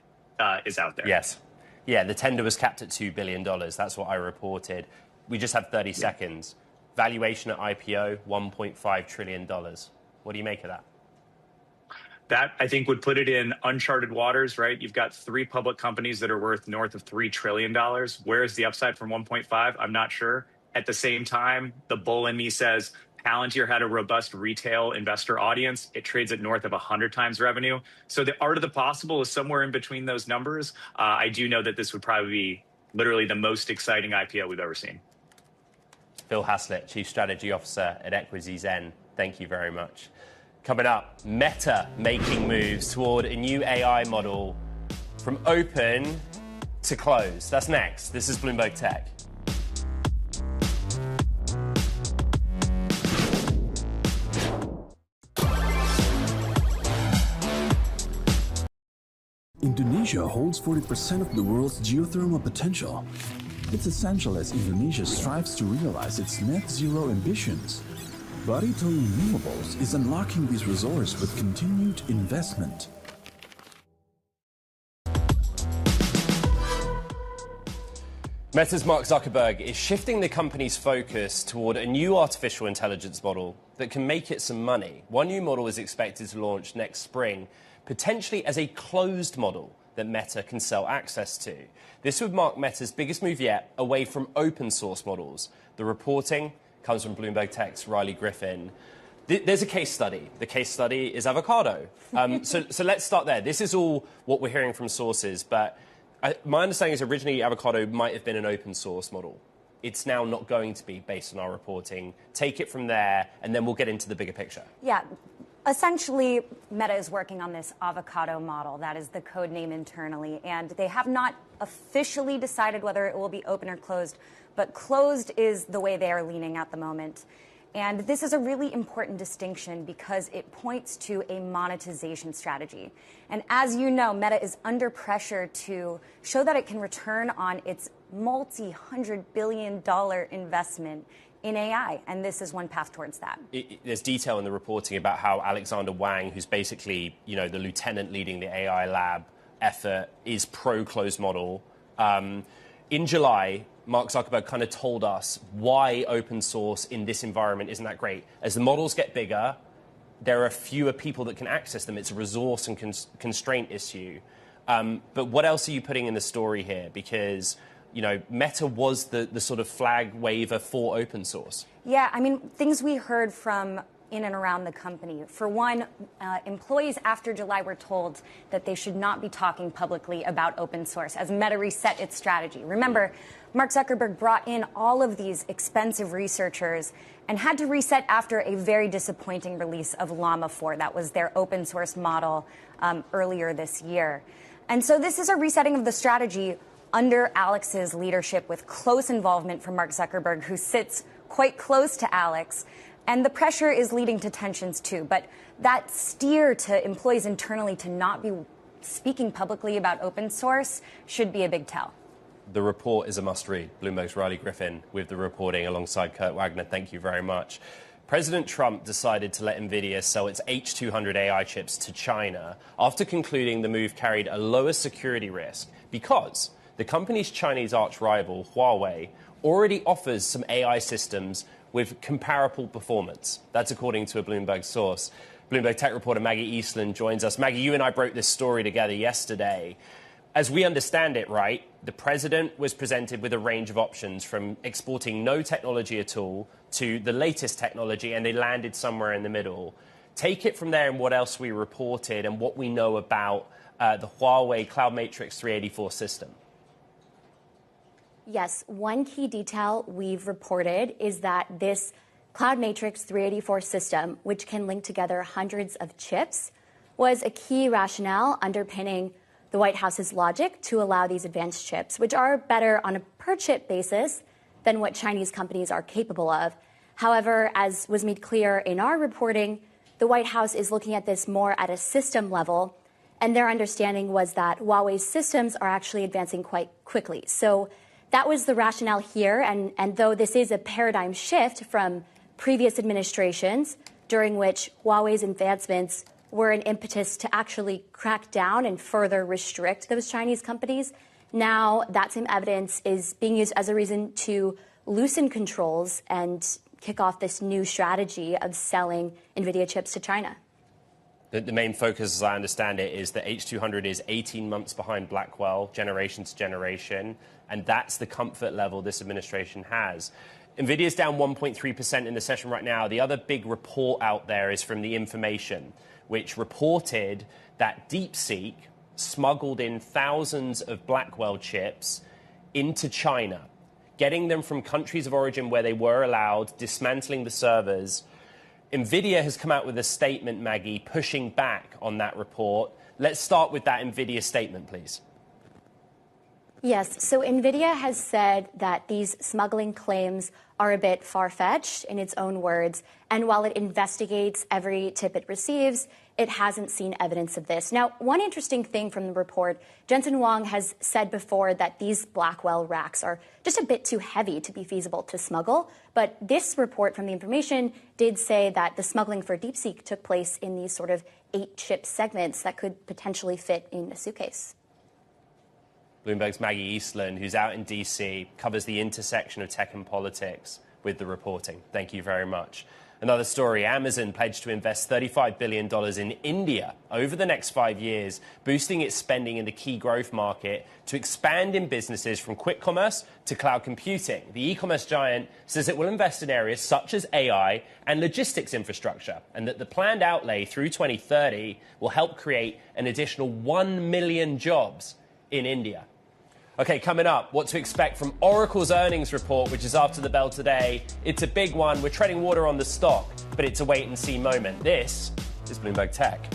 is out there. Yes. Yeah, the tender was capped at $2 billion. That's what I reported. We just have 30 seconds. Valuation at IPO, $1.5 trillion. What do you make of that? That, I think, would put it in uncharted waters, right? You've got 3 public companies that are worth north of $3 trillion. Where is the upside from 1.5? I'm not sure. At the same time, the bull in me says Palantir had a robust retail investor audience. It trades at north of 100 times revenue. So the art of the possible is somewhere in between those numbers. I do know that this would probably be literally the most exciting IPO we've ever seen. Phil Haslett, Chief Strategy Officer at EquityZen. Thank you very much. Coming up, Meta making moves toward a new AI model from open to close. That's next. This is Bloomberg Tech. In Indonesia holds 40% of the world's geothermal potential. It's essential as Indonesia strives to realize its net zero ambitions. Barito Renewables is unlocking this resource with continued investment. Meta's Mark Zuckerberg is shifting the company's focus toward a new artificial intelligence model that can make it some money. One new model is expected to launch next spring, potentially as a closed model that Meta can sell access to. This would mark Meta's biggest move yet away from open source models. The reporting comes from Bloomberg Tech's Riley Griffin. There's a case study. The case study is avocado. So let's start there. This is all what we're hearing from sources, but my understanding is originally avocado might have been an open source model. It's now not going to be based on our reporting. Take it from there, and then we'll get into the bigger picture. Yeah. Essentially, Meta is working on this avocado model. That is the code name internally. And they have not officially decided whether it will be open or closed, but closed is the way they are leaning at the moment. And this is a really important distinction because it points to a monetization strategy. And as you know, Meta is under pressure to show that it can return on its multi-$100 billion investment in AI, and this is one path towards that. There's detail in the reporting about how Alexander Wang, who's basically, the lieutenant leading the AI lab effort, is pro-closed model. In July, Mark Zuckerberg kind of told us why open source in this environment isn't that great. As the models get bigger, there are fewer people that can access them. It's a resource and constraint issue. But what else are you putting in the story here? Because Meta was the sort of flag waver for open source. Yeah, I mean, things we heard from in and around the company. For one, employees after July were told that they should not be talking publicly about open source as Meta reset its strategy. Remember, Mark Zuckerberg brought in all of these expensive researchers and had to reset after a very disappointing release of Llama 4. That was their open source model earlier this year. And so this is a resetting of the strategy under Alex's leadership with close involvement from Mark Zuckerberg, who sits quite close to Alex. And the pressure is leading to tensions, too. But that steer to employees internally to not be speaking publicly about open source should be a big tell. The report is a must-read. Bloomberg's Riley Griffin with the reporting alongside Kurt Wagner. Thank you very much. President Trump decided to let Nvidia sell its H200 AI chips to China after concluding the move carried a lower security risk because the company's Chinese arch-rival, Huawei, already offers some AI systems with comparable performance. That's according to a Bloomberg source. Bloomberg tech reporter Maggie Eastland joins us. Maggie, you and I broke this story together yesterday. As we understand it, right, the president was presented with a range of options from exporting no technology at all to the latest technology, and they landed somewhere in the middle. Take it from there and what else we reported and what we know about the Huawei Cloud Matrix 384 system. Yes, one key detail we've reported is that this Cloud Matrix 384 system, which can link together hundreds of chips, was a key rationale underpinning the White House's logic to allow these advanced chips, which are better on a per-chip basis than what Chinese companies are capable of. However, as was made clear in our reporting, the White House is looking at this more at a system level, and their understanding was that Huawei's systems are actually advancing quite quickly. So that was the rationale here, and though this is a paradigm shift from previous administrations, during which Huawei's advancements were an impetus to actually crack down and further restrict those Chinese companies, now that same evidence is being used as a reason to loosen controls and kick off this new strategy of selling Nvidia chips to China. The main focus, as I understand it, is that H200 is 18 months behind Blackwell, generation to generation, and that's the comfort level this administration has. Nvidia's down 1.3% in the session right now. The other big report out there is from The Information, which reported that DeepSeek smuggled in thousands of Blackwell chips into China, getting them from countries of origin where they were allowed, dismantling the servers. Nvidia has come out with a statement, Maggie, pushing back on that report. Let's start with that Nvidia statement, please. Yes, so Nvidia has said that these smuggling claims are a bit far-fetched in its own words, and while it investigates every tip it receives, it hasn't seen evidence of this. Now, one interesting thing from the report, Jensen Huang has said before that these Blackwell racks are just a bit too heavy to be feasible to smuggle. But this report from the information did say that the smuggling for DeepSeek took place in these sort of 8 chip segments that could potentially fit in a suitcase. Bloomberg's Maggie Eastland, who's out in D.C., covers the intersection of tech and politics with the reporting. Thank you very much. Another story, Amazon pledged to invest $35 billion in India over the next 5 years, boosting its spending in the key growth market to expand in businesses from quick commerce to cloud computing. The e-commerce giant says it will invest in areas such as AI and logistics infrastructure, and that the planned outlay through 2030 will help create an additional 1 million jobs in India. Okay, coming up, what to expect from Oracle's earnings report, which is after the bell today. It's a big one. We're treading water on the stock, but it's a wait-and-see moment. This is Bloomberg Tech.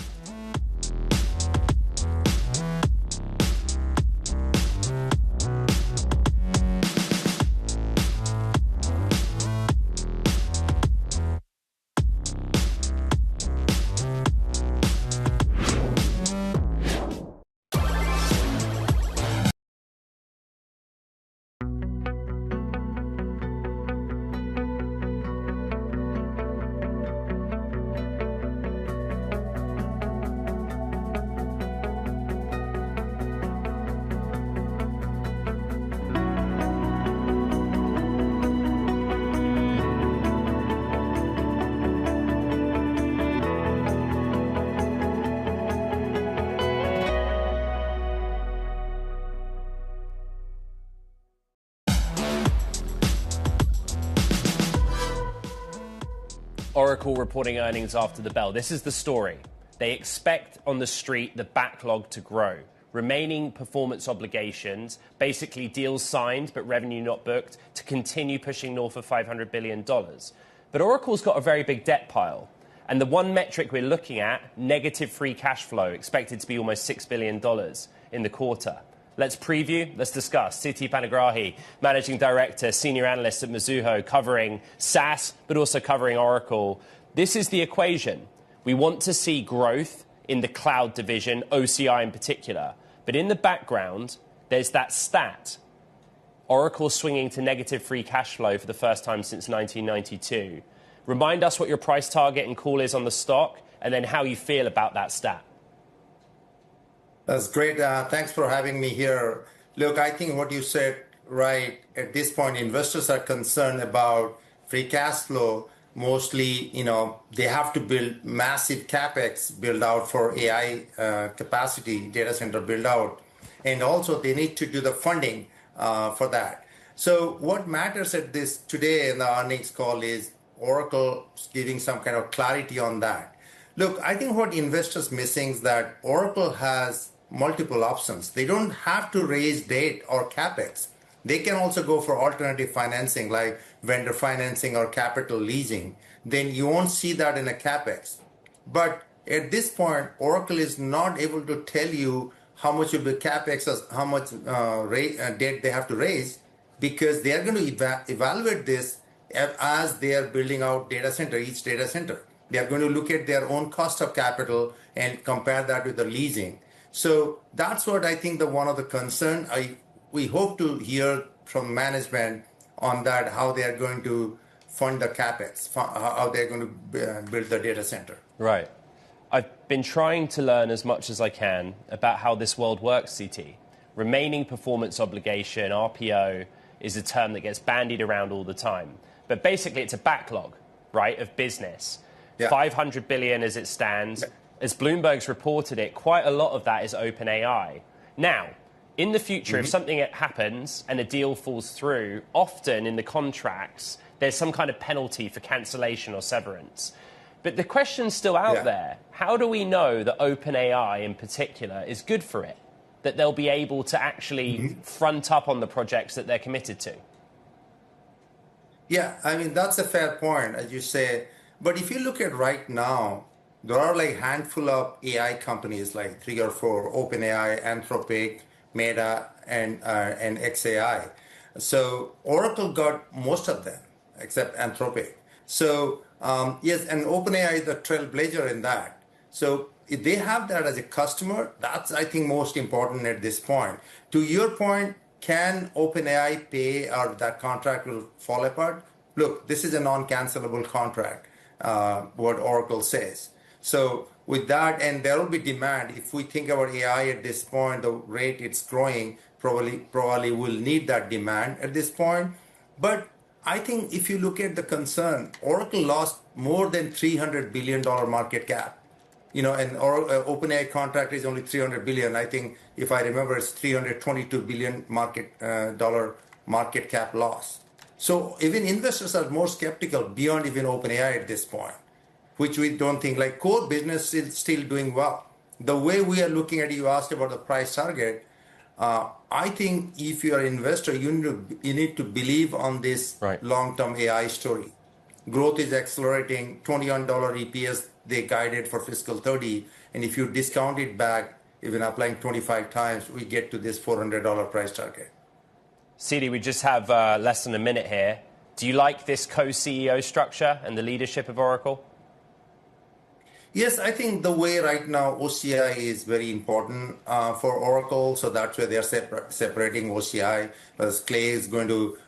Oracle reporting earnings after the bell. This is the story. They expect on the street the backlog to grow. Remaining performance obligations, basically deals signed but revenue not booked, to continue pushing north of $500 billion. But Oracle's got a very big debt pile. And the one metric we're looking at, negative free cash flow, expected to be almost $6 billion in the quarter. Let's preview, let's discuss. Siti Panigrahi, Managing Director, Senior Analyst at Mizuho, covering SaaS, but also covering Oracle. This is the equation. We want to see growth in the cloud division, OCI in particular. But in the background, there's that stat. Oracle swinging to negative free cash flow for the first time since 1992. Remind us what your price target and call is on the stock, and then how you feel about that stat. That's great. Thanks for having me here. Look, I think what you said right. At this point, investors are concerned about free cash flow. Mostly, they have to build massive capex build out for AI capacity, data center build out. And also they need to do the funding for that. So what matters at this today in the earnings call is Oracle giving some kind of clarity on that. Look, I think what investors missing is that Oracle has multiple options. They don't have to raise debt or capex. They can also go for alternative financing like vendor financing or capital leasing. Then you won't see that in a capex. But at this point, Oracle is not able to tell you how much will be capex or how much debt they have to raise, because they are going to evaluate this as they are building out data center, each data center. They are going to look at their own cost of capital and compare that with the leasing. So that's what I think one of the concern. We hope to hear from management on that, how they are going to fund the capex, how they're going to build the data center. Right. I've been trying to learn as much as I can about how this world works, CT. Remaining performance obligation, RPO, is a term that gets bandied around all the time. But basically, it's a backlog, right, of business. Yeah. 500 billion as it stands. Yeah. As Bloomberg's reported it, quite a lot of that is OpenAI. Now, in the future, if something happens and a deal falls through, often in the contracts, there's some kind of penalty for cancellation or severance. But the question's still out there. How do we know that OpenAI in particular is good for it? That they'll be able to actually front up on the projects that they're committed to? Yeah, I mean, that's a fair point, as you say. But if you look at right now, there are like a handful of AI companies, like 3 or 4, OpenAI, Anthropic, Meta, and xAI. So Oracle got most of them, except Anthropic. So yes, and OpenAI is the trailblazer in that. So if they have that as a customer, that's, I think, most important at this point. To your point, can OpenAI pay or that contract will fall apart? Look, this is a non-cancelable contract, what Oracle says. So with that, and there will be demand. If we think about AI at this point, the rate it's growing, probably will need that demand at this point. But I think if you look at the concern, Oracle lost more than $300 billion market cap. And OpenAI contract is only $300 billion. I think, if I remember, it's $322 billion dollar market cap loss. So even investors are more skeptical beyond even OpenAI at this point, which we don't think. Like, core business is still doing well. The way we are looking at it, you asked about the price target. I think if you are an investor, you need to believe on this long-term AI story. Growth is accelerating, $21 EPS they guided for fiscal 30. And if you discount it back, even applying 25 times, we get to this $400 price target. Sidi, we just have less than a minute here. Do you like this co-CEO structure and the leadership of Oracle? Yes, I think the way right now OCI is very important for Oracle. So that's where they're separating OCI. As Clay is going to,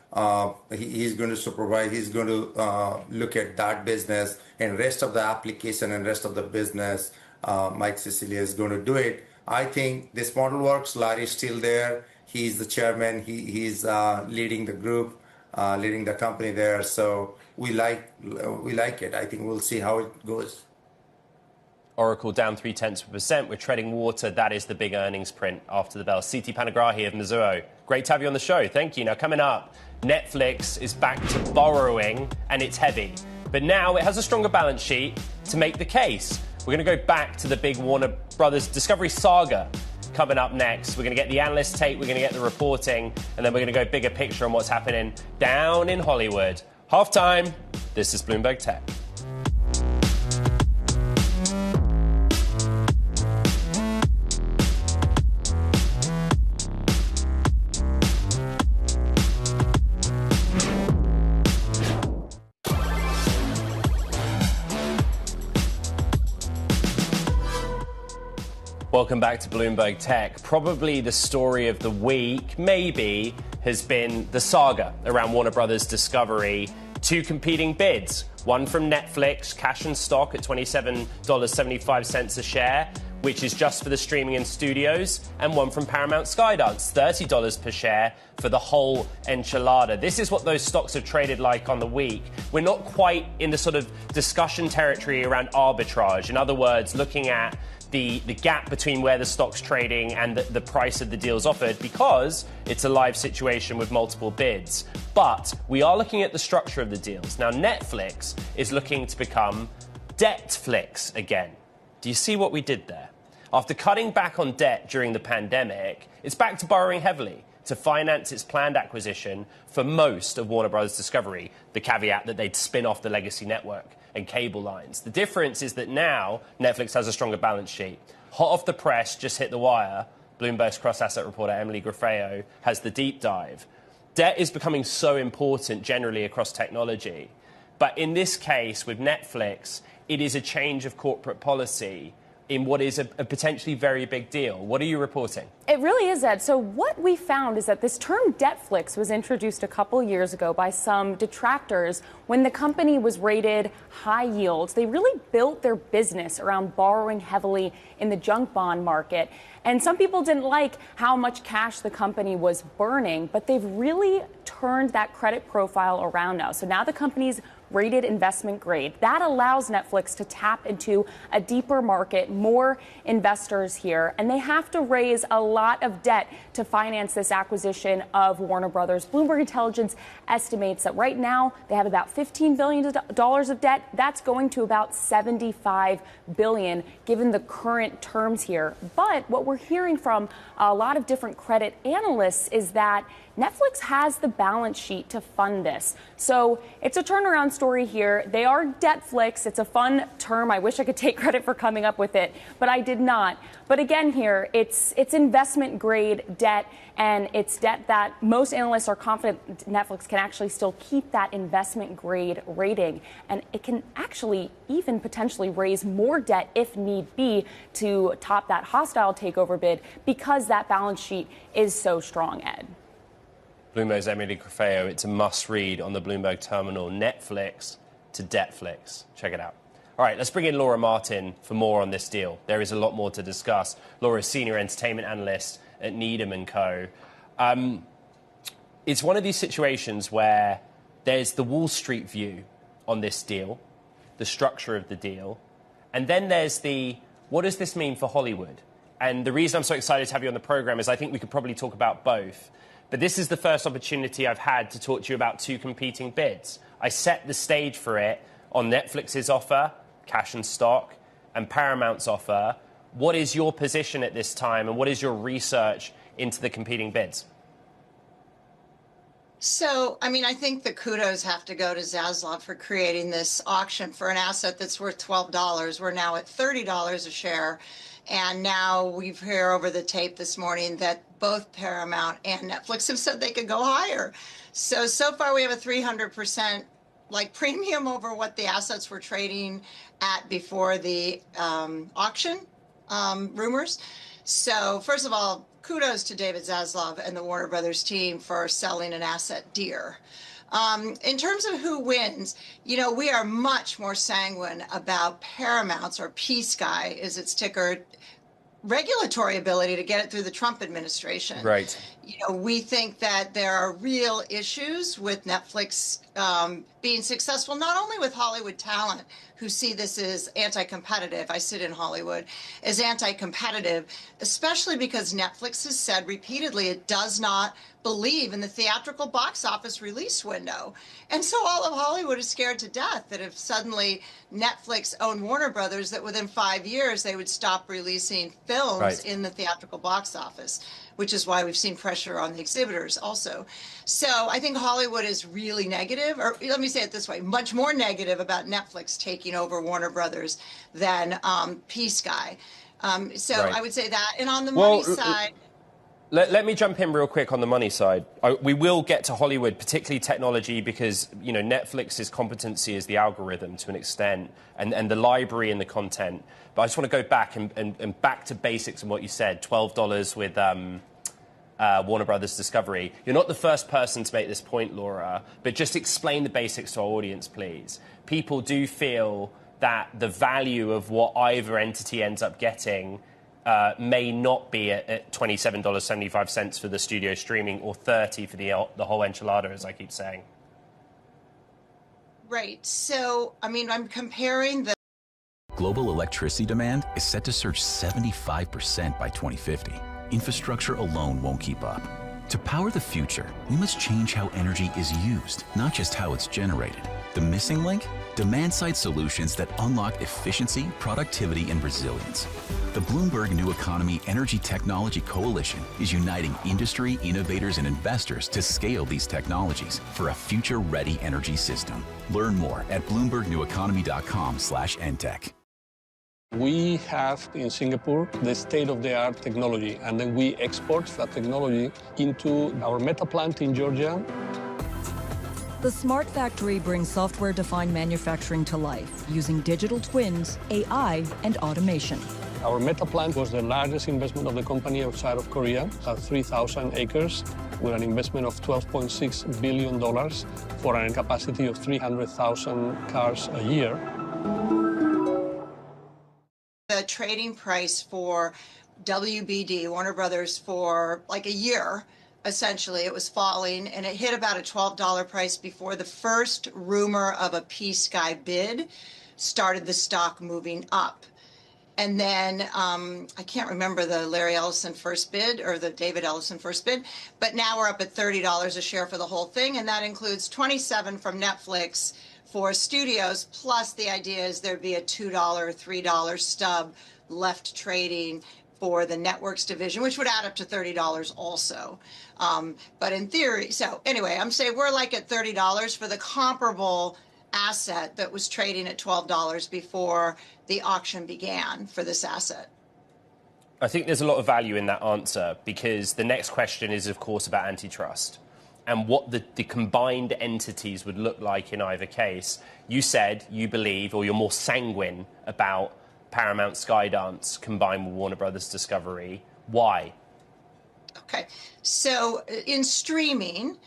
he's going to supervise, he's going to look at that business, and rest of the application and rest of the business, Mike Sicilia is going to do it. I think this model works. Larry's still there. He's the chairman. He's leading the group, leading the company there. So we like it. I think we'll see how it goes. Oracle down 0.3%. We're treading water. That is the big earnings print after the bell. Siti Panagrahi of Mizuho. Great to have you on the show. Thank you. Now, coming up, Netflix is back to borrowing, and it's heavy. But now it has a stronger balance sheet to make the case. We're going to go back to the big Warner Brothers Discovery saga. Coming up next, we're going to get the analyst tape, we're going to get the reporting, and then we're going to go bigger picture on what's happening down in Hollywood. Halftime. This is Bloomberg Tech. Welcome back to Bloomberg Tech. Probably the story of the week, maybe, has been the saga around Warner Brothers Discovery. Two competing bids. One from Netflix, cash and stock at $27.75 a share, which is just for the streaming and studios. And one from Paramount Skydance, $30 per share for the whole enchilada. This is what those stocks have traded like on the week. We're not quite in the sort of discussion territory around arbitrage. In other words, looking at the gap between where the stock's trading and the price of the deals offered, because it's a live situation with multiple bids. But we are looking at the structure of the deals. Now, Netflix is looking to become Debtflix again. Do you see what we did there? After cutting back on debt during the pandemic, it's back to borrowing heavily to finance its planned acquisition for most of Warner Brothers Discovery, the caveat that they'd spin off the legacy network and cable lines. The difference is that now Netflix has a stronger balance sheet. Hot off the press, just hit the wire, Bloomberg's cross-asset reporter Emily Graffeo has the deep dive. Debt is becoming so important generally across technology. But in this case, with Netflix, it is a change of corporate policy in what is a potentially very big deal. What are you reporting? It really is, Ed. So what we found is that this term Debtflix was introduced a couple years ago by some detractors when the company was rated high yields. They really built their business around borrowing heavily in the junk bond market. And some people didn't like how much cash the company was burning, but they've really turned that credit profile around now. So now the company's rated investment grade. That allows Netflix to tap into a deeper market, more investors here, and they have to raise a lot of debt to finance this acquisition of Warner Brothers. Bloomberg Intelligence estimates that right now they have about $15 billion of debt. That's going to about $75 billion given the current terms here. But what we're hearing from a lot of different credit analysts is that Netflix has the balance sheet to fund this. So it's a turnaround story story here. They are debtflix. It's a fun term. I wish I could take credit for coming up with it, but I did not. But again here, it's investment grade debt, and it's debt that most analysts are confident Netflix can actually still keep that investment grade rating. And it can actually even potentially raise more debt if need be to top that hostile takeover bid because that balance sheet is so strong, Ed. Bloomberg's Emily Crefeo. It's a must-read on the Bloomberg terminal. Netflix to Debtflix. Check it out. All right, let's bring in Laura Martin for more on this deal. There is a lot more to discuss. Laura is senior entertainment analyst at Needham & Co. It's one of these situations where there's the Wall Street view on this deal, the structure of the deal, and then there's the, what does this mean for Hollywood? And the reason I'm so excited to have you on the program is I think we could probably talk about both. But this is the first opportunity I've had to talk to you about two competing bids. I set the stage for it on Netflix's offer, cash and stock, and Paramount's offer. What is your position at this time, and what is your research into the competing bids? So, I mean, I think the kudos have to go to Zaslav for creating this auction for an asset that's worth $12. We're now at $30 a share. And now we've heard over the tape this morning that both Paramount and Netflix have said they could go higher. So far we have a 300% premium over what the assets were trading at before the auction rumors. So first of all, kudos to David Zaslav and the Warner Brothers team for selling an asset dear. In terms of who wins, we are much more sanguine about Paramount's, or PSky is its ticker, regulatory ability to get it through the Trump administration. Right. We think that there are real issues with Netflix being successful, not only with Hollywood talent who see this as anti-competitive. I sit in Hollywood as anti-competitive, especially because Netflix has said repeatedly it does not believe in the theatrical box office release window. And so all of Hollywood is scared to death that if suddenly Netflix owned Warner Brothers, that within 5 years they would stop releasing films in the theatrical box office, which is why we've seen pressure on the exhibitors also. So I think Hollywood is really negative, or let me say it this way, much more negative about Netflix taking over Warner Brothers than PSky. I would say that. And on the money side... Let me jump in real quick on the money side. We will get to Hollywood, particularly technology, because Netflix's competency is the algorithm to an extent, and the library and the content. But I just want to go back and back to basics and what you said. $12 with Warner Brothers Discovery. You're not the first person to make this point, Laura, but just explain the basics to our audience, please. People do feel that the value of what either entity ends up getting may not be at $27.75 for the studio streaming, or $30 for the whole enchilada, as I keep saying. Right. So, I mean, I'm comparing the... Global electricity demand is set to surge 75% by 2050. Infrastructure alone won't keep up. To power the future, we must change how energy is used, not just how it's generated. The missing link? Demand-side solutions that unlock efficiency, productivity, and resilience. The Bloomberg New Economy Energy Technology Coalition is uniting industry, innovators, and investors to scale these technologies for a future-ready energy system. Learn more at bloombergneweconomy.com/ntech. We have in Singapore the state-of-the-art technology, and then we export that technology into our Meta plant in Georgia. The Smart Factory brings software-defined manufacturing to life using digital twins, AI, and automation. Our Meta plant was the largest investment of the company outside of Korea, at 3,000 acres, with an investment of $12.6 billion for a capacity of 300,000 cars a year. The trading price for WBD, Warner Brothers, for like a year, essentially, it was falling, and it hit about a $12 price before the first rumor of a PSky bid started the stock moving up. And then I can't remember the Larry Ellison first bid or the David Ellison first bid, but now we're up at $30 a share for the whole thing, and that includes $27 from Netflix for studios, plus the idea is there'd be a $2, $3 stub left trading for the networks division, which would add up to $30 also. But in theory, so anyway, I'm saying we're like at $30 for the comparable asset that was trading at $12 before the auction began for this asset? I think there's a lot of value in that answer, because the next question is, of course, about antitrust and what the combined entities would look like in either case. You said you believe, or you're more sanguine about Paramount Skydance combined with Warner Brothers Discovery. Why? Okay, so in streaming,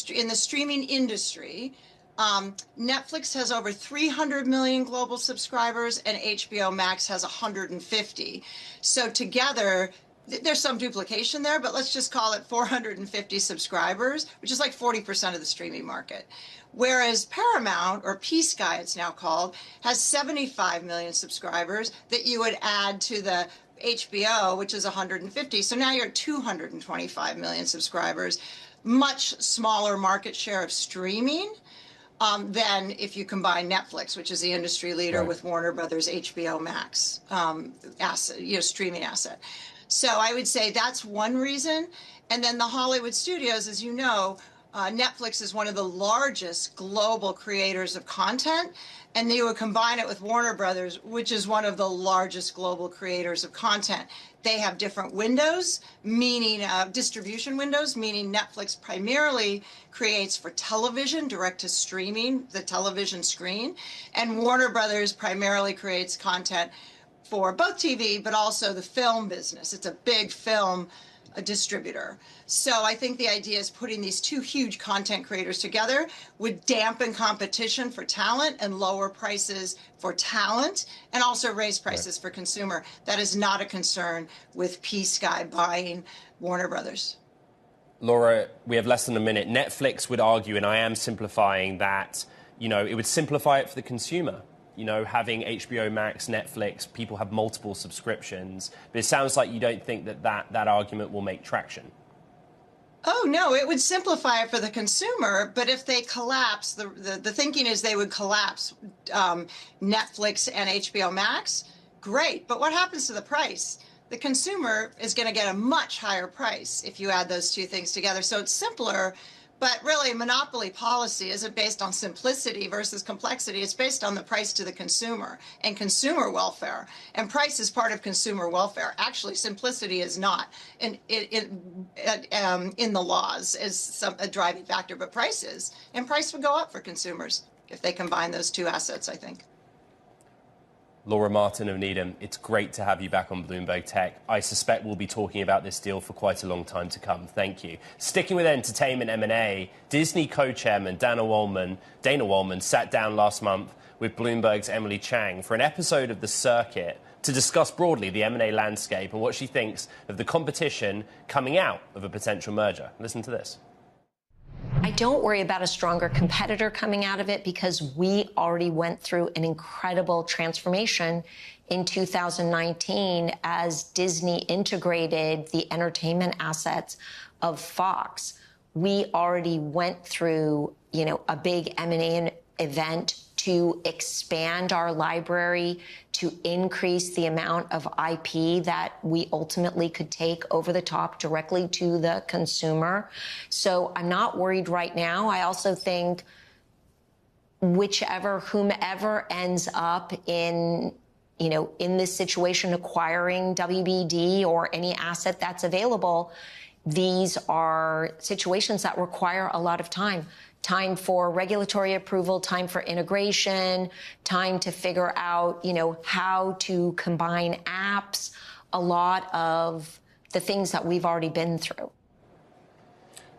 in the streaming industry, Netflix has over 300 million global subscribers and HBO Max has 150. So together, there's some duplication there, but let's just call it 450 subscribers, which is like 40% of the streaming market. Whereas Paramount, or P-Sky it's now called, has 75 million subscribers that you would add to the HBO, which is 150. So now you're at 225 million subscribers, much smaller market share of streaming than if you combine Netflix, which is the industry leader, with Warner Brothers HBO Max asset, streaming asset. So I would say that's one reason. And then the Hollywood studios, as you know, Netflix is one of the largest global creators of content, and you would combine it with Warner Brothers, which is one of the largest global creators of content. They have different windows, meaning distribution windows, meaning Netflix primarily creates for television, direct to streaming, the television screen, and Warner Brothers primarily creates content for both TV, but also the film business. It's a big film distributor. So I think the idea is putting these two huge content creators together would dampen competition for talent and lower prices for talent, and also raise prices for consumer. That is not a concern with P-Sky buying Warner Brothers. Laura, we have less than a minute. Netflix would argue, and I am simplifying, that, it would simplify it for the consumer. Having HBO Max, Netflix, people have multiple subscriptions. But it sounds like you don't think that argument will make traction. Oh, no, it would simplify it for the consumer. But if they collapse, the thinking is they would collapse Netflix and HBO Max. Great. But what happens to the price? The consumer is going to get a much higher price if you add those two things together. So it's simpler. But really, monopoly policy isn't based on simplicity versus complexity. It's based on the price to the consumer and consumer welfare. And price is part of consumer welfare. Actually, simplicity is not in the laws as a driving factor, but price is. And price would go up for consumers if they combine those two assets, I think. Laura Martin of Needham, it's great to have you back on Bloomberg Tech. I suspect we'll be talking about this deal for quite a long time to come. Thank you. Sticking with entertainment M&A, Disney co-chairman Dana Wollman sat down last month with Bloomberg's Emily Chang for an episode of The Circuit to discuss broadly the M&A landscape and what she thinks of the competition coming out of a potential merger. Listen to this. I don't worry about a stronger competitor coming out of it, because we already went through an incredible transformation in 2019 as Disney integrated the entertainment assets of Fox. We already went through, a big M&A event to expand our library, to increase the amount of IP that we ultimately could take over the top directly to the consumer. So I'm not worried right now. I also think whomever ends up in this situation acquiring WBD or any asset that's available, these are situations that require a lot of time for regulatory approval, time for integration, time to figure out, how to combine apps, a lot of the things that we've already been through.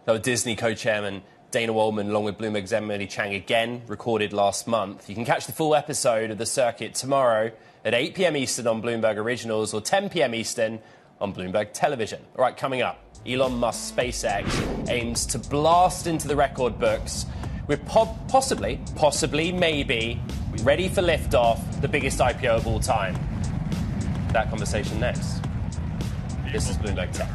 That was Disney co-chairman Dana Wollman, along with Bloomberg's Emily Chang, again recorded last month. You can catch the full episode of The Circuit tomorrow at 8 p.m. Eastern on Bloomberg Originals or 10 p.m. Eastern on Bloomberg Television. All right, coming up, Elon Musk's SpaceX aims to blast into the record books with possibly, maybe, ready for liftoff, the biggest IPO of all time. That conversation next. This is Bloomberg Tech.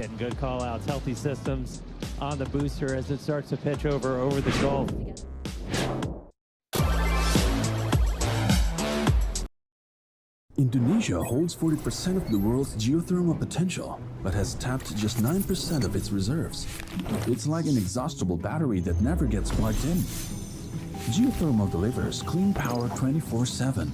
Getting good call-outs, healthy systems on the booster as it starts to pitch over the Gulf. Indonesia holds 40% of the world's geothermal potential, but has tapped just 9% of its reserves. It's like an inexhaustible battery that never gets plugged in. Geothermal delivers clean power 24/7.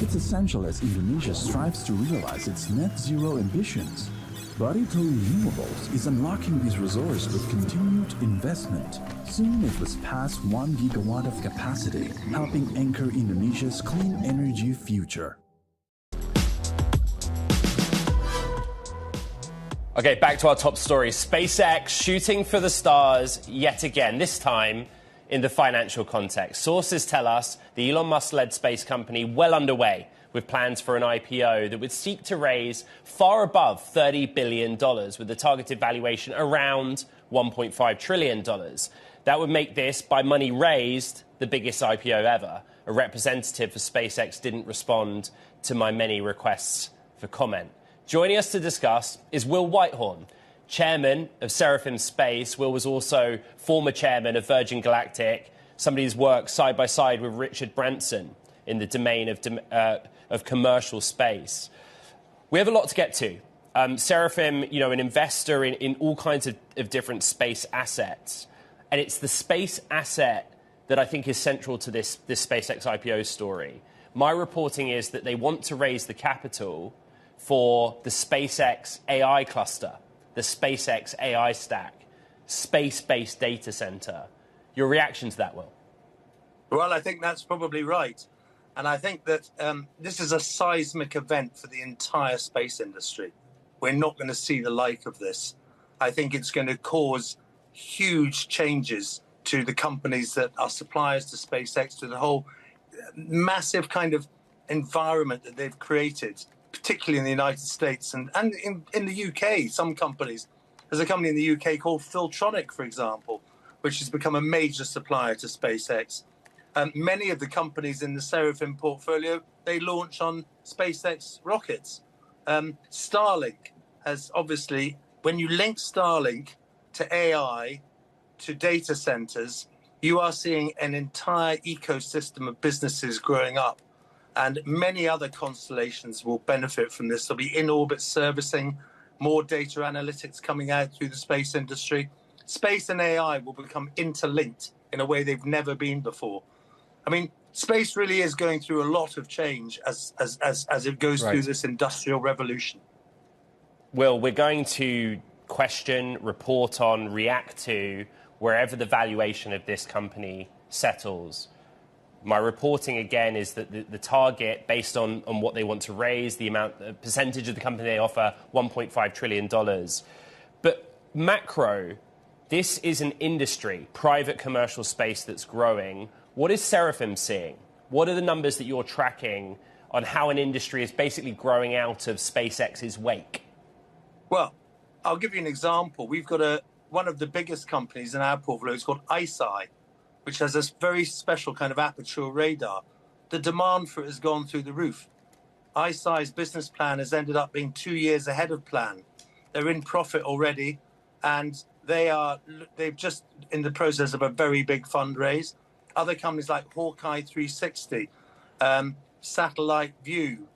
It's essential as Indonesia strives to realize its net zero ambitions. Broadcom Renewables is unlocking these resources with continued investment. Soon it was past 1 gigawatt of capacity, helping anchor Indonesia's clean energy future. Okay, back to our top story. SpaceX shooting for the stars yet again, this time in the financial context. Sources tell us the Elon Musk-led space company well underway with plans for an IPO that would seek to raise far above $30 billion with a targeted valuation around $1.5 trillion. That would make this, by money raised, the biggest IPO ever. A representative for SpaceX didn't respond to my many requests for comment. Joining us to discuss is Will Whitehorn, chairman of Seraphim Space. Will was also former chairman of Virgin Galactic, somebody who's worked side by side with Richard Branson in the domain of commercial space. We have a lot to get to. Seraphim, an investor in all kinds of different space assets. And it's the space asset that I think is central to this SpaceX IPO story. My reporting is that they want to raise the capital for the SpaceX AI cluster, the SpaceX AI stack, space-based data center. Your reaction to that, Will? Well, I think that's probably right. And I think that this is a seismic event for the entire space industry. We're not going to see the like of this. I think it's going to cause huge changes to the companies that are suppliers to SpaceX, to the whole massive kind of environment that they've created, particularly in the United States and in the UK, some companies. There's a company in the UK called Filtronic, for example, which has become a major supplier to SpaceX. Many of the companies in the Seraphim portfolio, they launch on SpaceX rockets. Starlink has obviously, when you link Starlink to AI, to data centers, you are seeing an entire ecosystem of businesses growing up. And many other constellations will benefit from this. There'll be in-orbit servicing, more data analytics coming out through the space industry. Space and AI will become interlinked in a way they've never been before. I mean, space really is going through a lot of change as it goes through this industrial revolution. Will, we're going to question, report on, react to wherever the valuation of this company settles. My reporting, again, is that the target, based on what they want to raise, the percentage of the company they offer, $1.5 trillion. But macro, this is an industry, private commercial space that's growing. What is Seraphim seeing? What are the numbers that you're tracking on how an industry is basically growing out of SpaceX's wake? Well, I'll give you an example. We've got one of the biggest companies in our portfolio. It's called ICEYE, which has this very special kind of aperture radar. The demand for it has gone through the roof. ICEYE's business plan has ended up being 2 years ahead of plan. They're in profit already, and they've just in the process of a very big fundraise. Other companies like Hawkeye 360, Satellite View,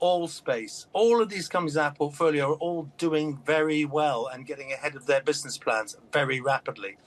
Allspace, all of these companies in our portfolio are all doing very well and getting ahead of their business plans very rapidly,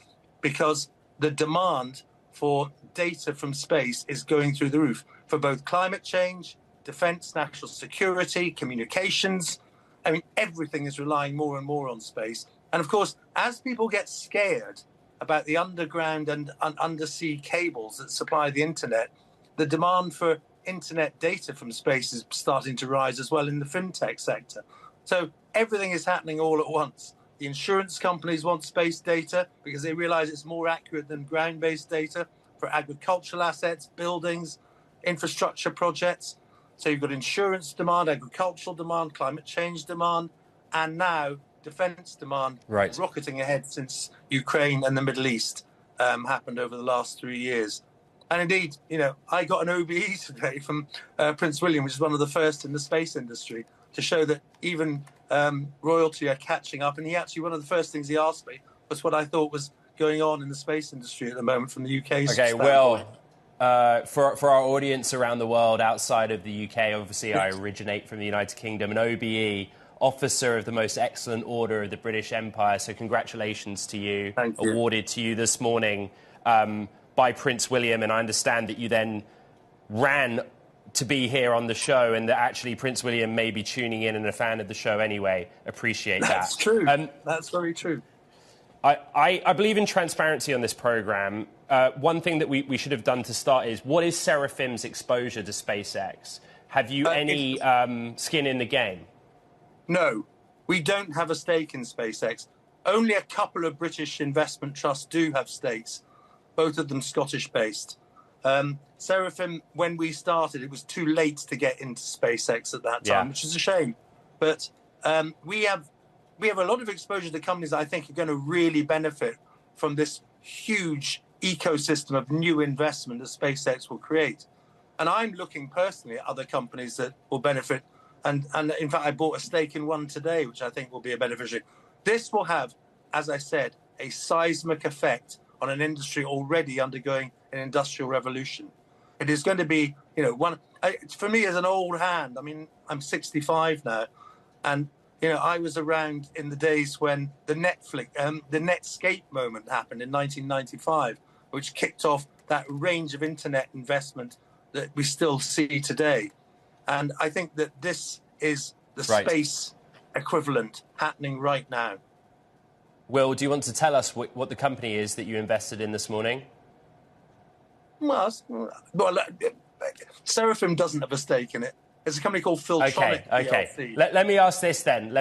because the demand for data from space is going through the roof for both climate change, defense, national security, communications. I mean, everything is relying more and more on space. And of course, as people get scared about the underground and undersea cables that supply the internet, the demand for internet data from space is starting to rise as well in the fintech sector. So everything is happening all at once. The insurance companies want space data because they realize it's more accurate than ground-based data for agricultural assets, buildings, infrastructure projects. So you've got insurance demand, agricultural demand, climate change demand, and now defense demand rocketing ahead since Ukraine and the Middle East happened over the last 3 years. And indeed, I got an OBE today from Prince William, which is one of the first in the space industry, to show that even royalty are catching up. And one of the first things he asked me was what I thought was going on in the space industry at the moment from the UK's standpoint. Well, for our audience around the world outside of the UK, obviously I originate from the United Kingdom, an OBE, Officer of the Most Excellent Order of the British Empire. So congratulations to you. Thank you. Awarded to you this morning by Prince William. And I understand that you then ran to be here on the show, and that actually Prince William may be tuning in and a fan of the show anyway. Appreciate that. That's true. That's very true. I believe in transparency on this program. One thing that we should have done to start is, what is Seraphim's exposure to SpaceX? Have you any skin in the game? No, we don't have a stake in SpaceX. Only a couple of British investment trusts do have stakes, both of them Scottish-based. Seraphim, when we started, it was too late to get into SpaceX at that time, which is a shame. But we have a lot of exposure to companies that I think are going to really benefit from this huge ecosystem of new investment that SpaceX will create. And I'm looking personally at other companies that will benefit. And in fact, I bought a stake in one today, which I think will be a beneficiary. This will have, as I said, a seismic effect on an industry already undergoing an industrial revolution. It is going to be, for me as an old hand, I mean, I'm 65 now, and I was around in the days when the Netscape moment happened in 1995, which kicked off that range of internet investment that we still see today. And I think that this is the space equivalent happening right now. Will, do you want to tell us what the company is that you invested in this morning? Well, Seraphim doesn't have a stake in it. It's a company called Filtronic PLC. Let me ask this then.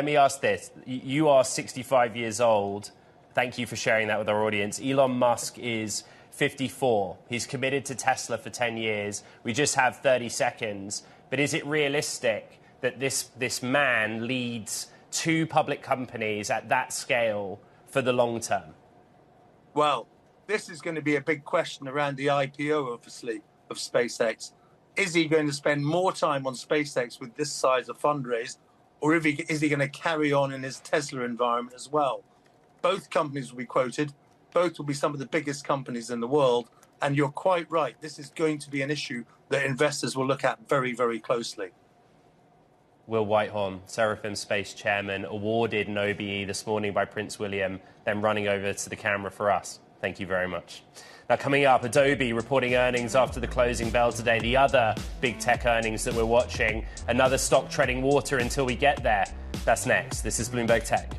You are 65 years old. Thank you for sharing that with our audience. Elon Musk is 54. He's committed to Tesla for 10 years. We just have 30 seconds. But is it realistic that this man leads two public companies at that scale for the long term? Well, this is going to be a big question around the IPO, obviously, of SpaceX. Is he going to spend more time on SpaceX with this size of fundraise, or is he going to carry on in his Tesla environment as well? Both companies will be quoted. Both will be some of the biggest companies in the world. And you're quite right. This is going to be an issue that investors will look at very, very closely. Will Whitehorn, Seraphim Space Chairman, awarded an OBE this morning by Prince William, then running over to the camera for us. Thank you very much. Now, coming up, Adobe reporting earnings after the closing bell today. The other big tech earnings that we're watching. Another stock treading water until we get there. That's next. This is Bloomberg Tech.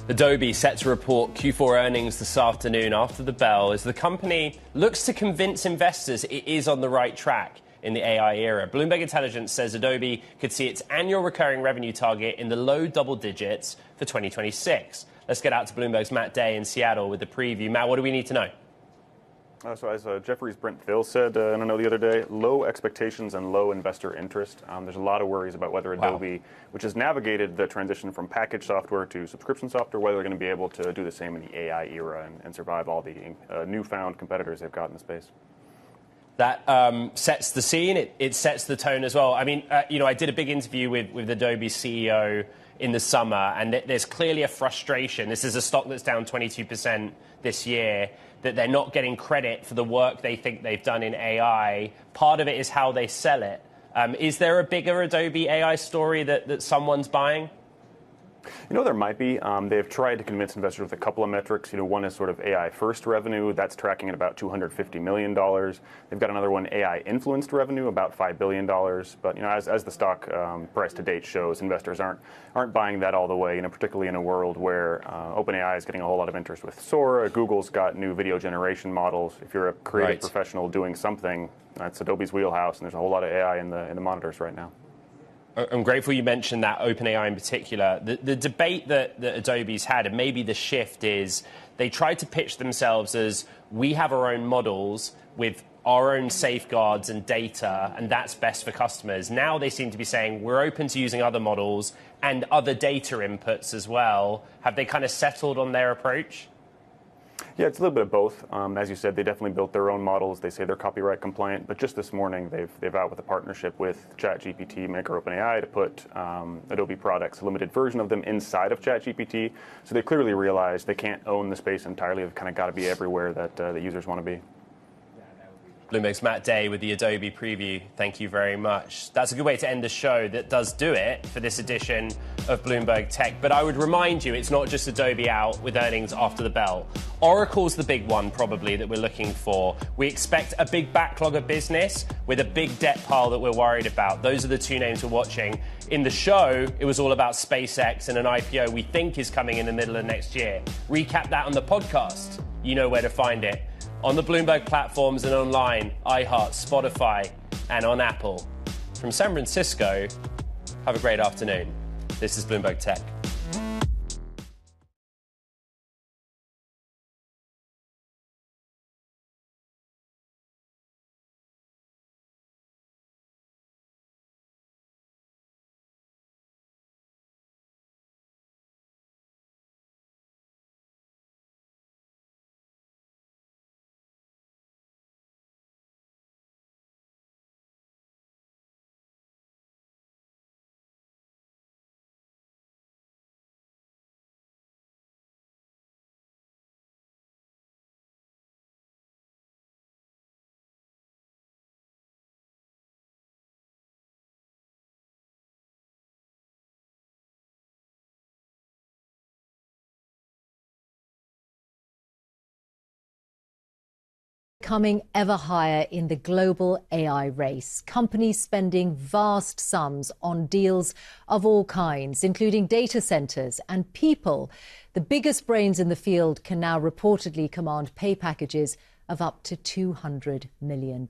Adobe set to report Q4 earnings this afternoon after the bell as the company looks to convince investors it is on the right track in the AI era. Bloomberg Intelligence says Adobe could see its annual recurring revenue target in the low double digits for 2026. Let's get out to Bloomberg's Matt Day in Seattle with the preview. Matt, what do we need to know? So as Jefferies Brent Thill said, I don't know, the other day, low expectations and low investor interest. There's a lot of worries about whether Adobe, which has navigated the transition from packaged software to subscription software, whether they're going to be able to do the same in the AI era and survive all the newfound competitors they've got in the space. That sets the scene. It sets the tone as well. I mean, I did a big interview with Adobe's CEO in the summer, and there's clearly a frustration. This is a stock that's down 22% this year, that they're not getting credit for the work they think they've done in AI. Part of it is how they sell it. Is there a bigger Adobe AI story that someone's buying? There might be. They've tried to convince investors with a couple of metrics. One is sort of AI-first revenue. That's tracking at about $250 million. They've got another one, AI-influenced revenue, about $5 billion. But, as the stock price to date shows, investors aren't buying that all the way, particularly in a world where OpenAI is getting a whole lot of interest with Sora. Google's got new video generation models. If you're a creative professional doing something, that's Adobe's wheelhouse, and there's a whole lot of AI in the monitors right now. I'm grateful you mentioned that, OpenAI in particular. The debate that Adobe's had, and maybe the shift, is they tried to pitch themselves as, we have our own models with our own safeguards and data, and that's best for customers. Now they seem to be saying, we're open to using other models and other data inputs as well. Have they kind of settled on their approach? Yeah, it's a little bit of both. As you said, they definitely built their own models. They say they're copyright compliant, but just this morning they've out with a partnership with ChatGPT maker OpenAI to put Adobe products, a limited version of them, inside of ChatGPT. So they clearly realize they can't own the space entirely. They've kind of got to be everywhere that the users want to be. Bloomberg's Matt Day with the Adobe preview. Thank you very much. That's a good way to end the show. That does do it for this edition of Bloomberg Tech. But I would remind you, it's not just Adobe out with earnings after the bell. Oracle's the big one, probably, that we're looking for. We expect a big backlog of business with a big debt pile that we're worried about. Those are the two names we're watching. In the show, it was all about SpaceX and an IPO we think is coming in the middle of next year. Recap that on the podcast. You know where to find it. On the Bloomberg platforms and online, iHeart, Spotify, and on Apple. From San Francisco, have a great afternoon. This is Bloomberg Tech. Coming ever higher in the global AI race. Companies spending vast sums on deals of all kinds, including data centers and people. The biggest brains in the field can now reportedly command pay packages of up to $200 million.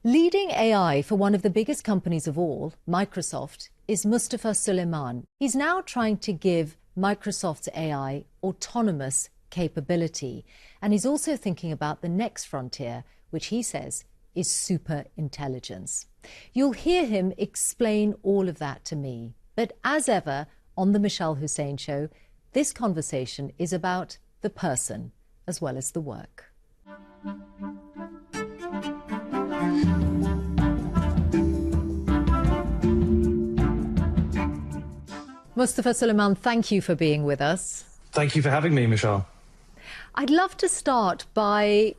Leading AI for one of the biggest companies of all, Microsoft, is Mustafa Suleyman. He's now trying to give Microsoft's AI autonomous capability. And he's also thinking about the next frontier, which he says is super intelligence. You'll hear him explain all of that to me. But as ever, on the Michelle Hussein Show, this conversation is about the person as well as the work. Mustafa Suleyman, thank you for being with us. Thank you for having me, Michelle. I'd love to start by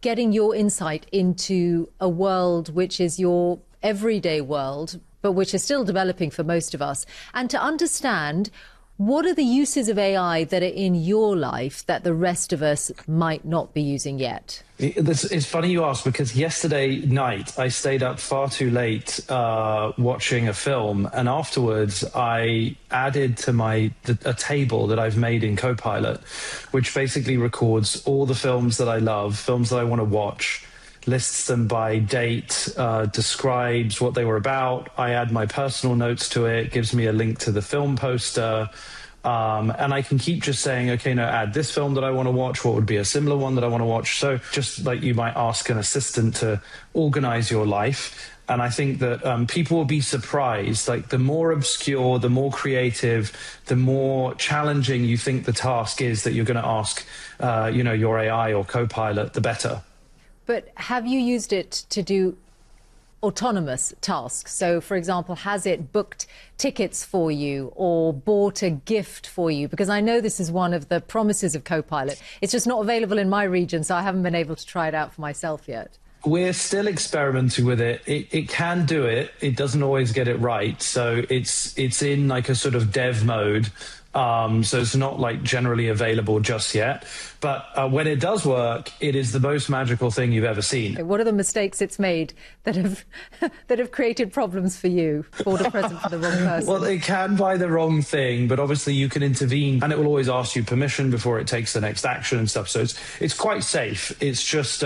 getting your insight into a world which is your everyday world, but which is still developing for most of us, and to understand what are the uses of AI that are in your life that the rest of us might not be using yet? It's funny you ask, because yesterday night I stayed up far too late watching a film, and afterwards I added to a table that I've made in Copilot, which basically records all the films that I love, films that I want to watch, lists them by date, describes what they were about. I add my personal notes to it, gives me a link to the film poster. And I can keep just saying, okay, now add this film that I want to watch. What would be a similar one that I want to watch? So just like you might ask an assistant to organize your life. And I think that people will be surprised. Like the more obscure, the more creative, the more challenging you think the task is that you're going to ask, your AI or Copilot, the better. But have you used it to do autonomous tasks? So, for example, has it booked tickets for you or bought a gift for you? Because I know this is one of the promises of Copilot. It's just not available in my region, so I haven't been able to try it out for myself yet. We're still experimenting with it. It can do it. It doesn't always get it right. So it's in like a sort of dev mode. So it's not like generally available just yet. But when it does work, it is the most magical thing you've ever seen. What are the mistakes it's made that have created problems for you? Bought a present for the wrong person? Well, it can buy the wrong thing, but obviously you can intervene, and it will always ask you permission before it takes the next action and stuff. So it's quite safe. It's just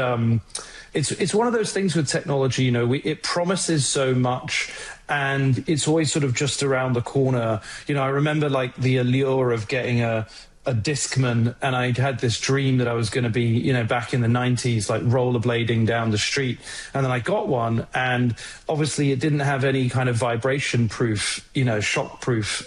it's one of those things with technology. It promises so much, and it's always sort of just around the corner. I remember like the allure of getting a a discman, and I had this dream that I was going to be, you know, back in the 90s, like rollerblading down the street. And then I got one, and obviously it didn't have any kind of vibration proof, you know, shock proof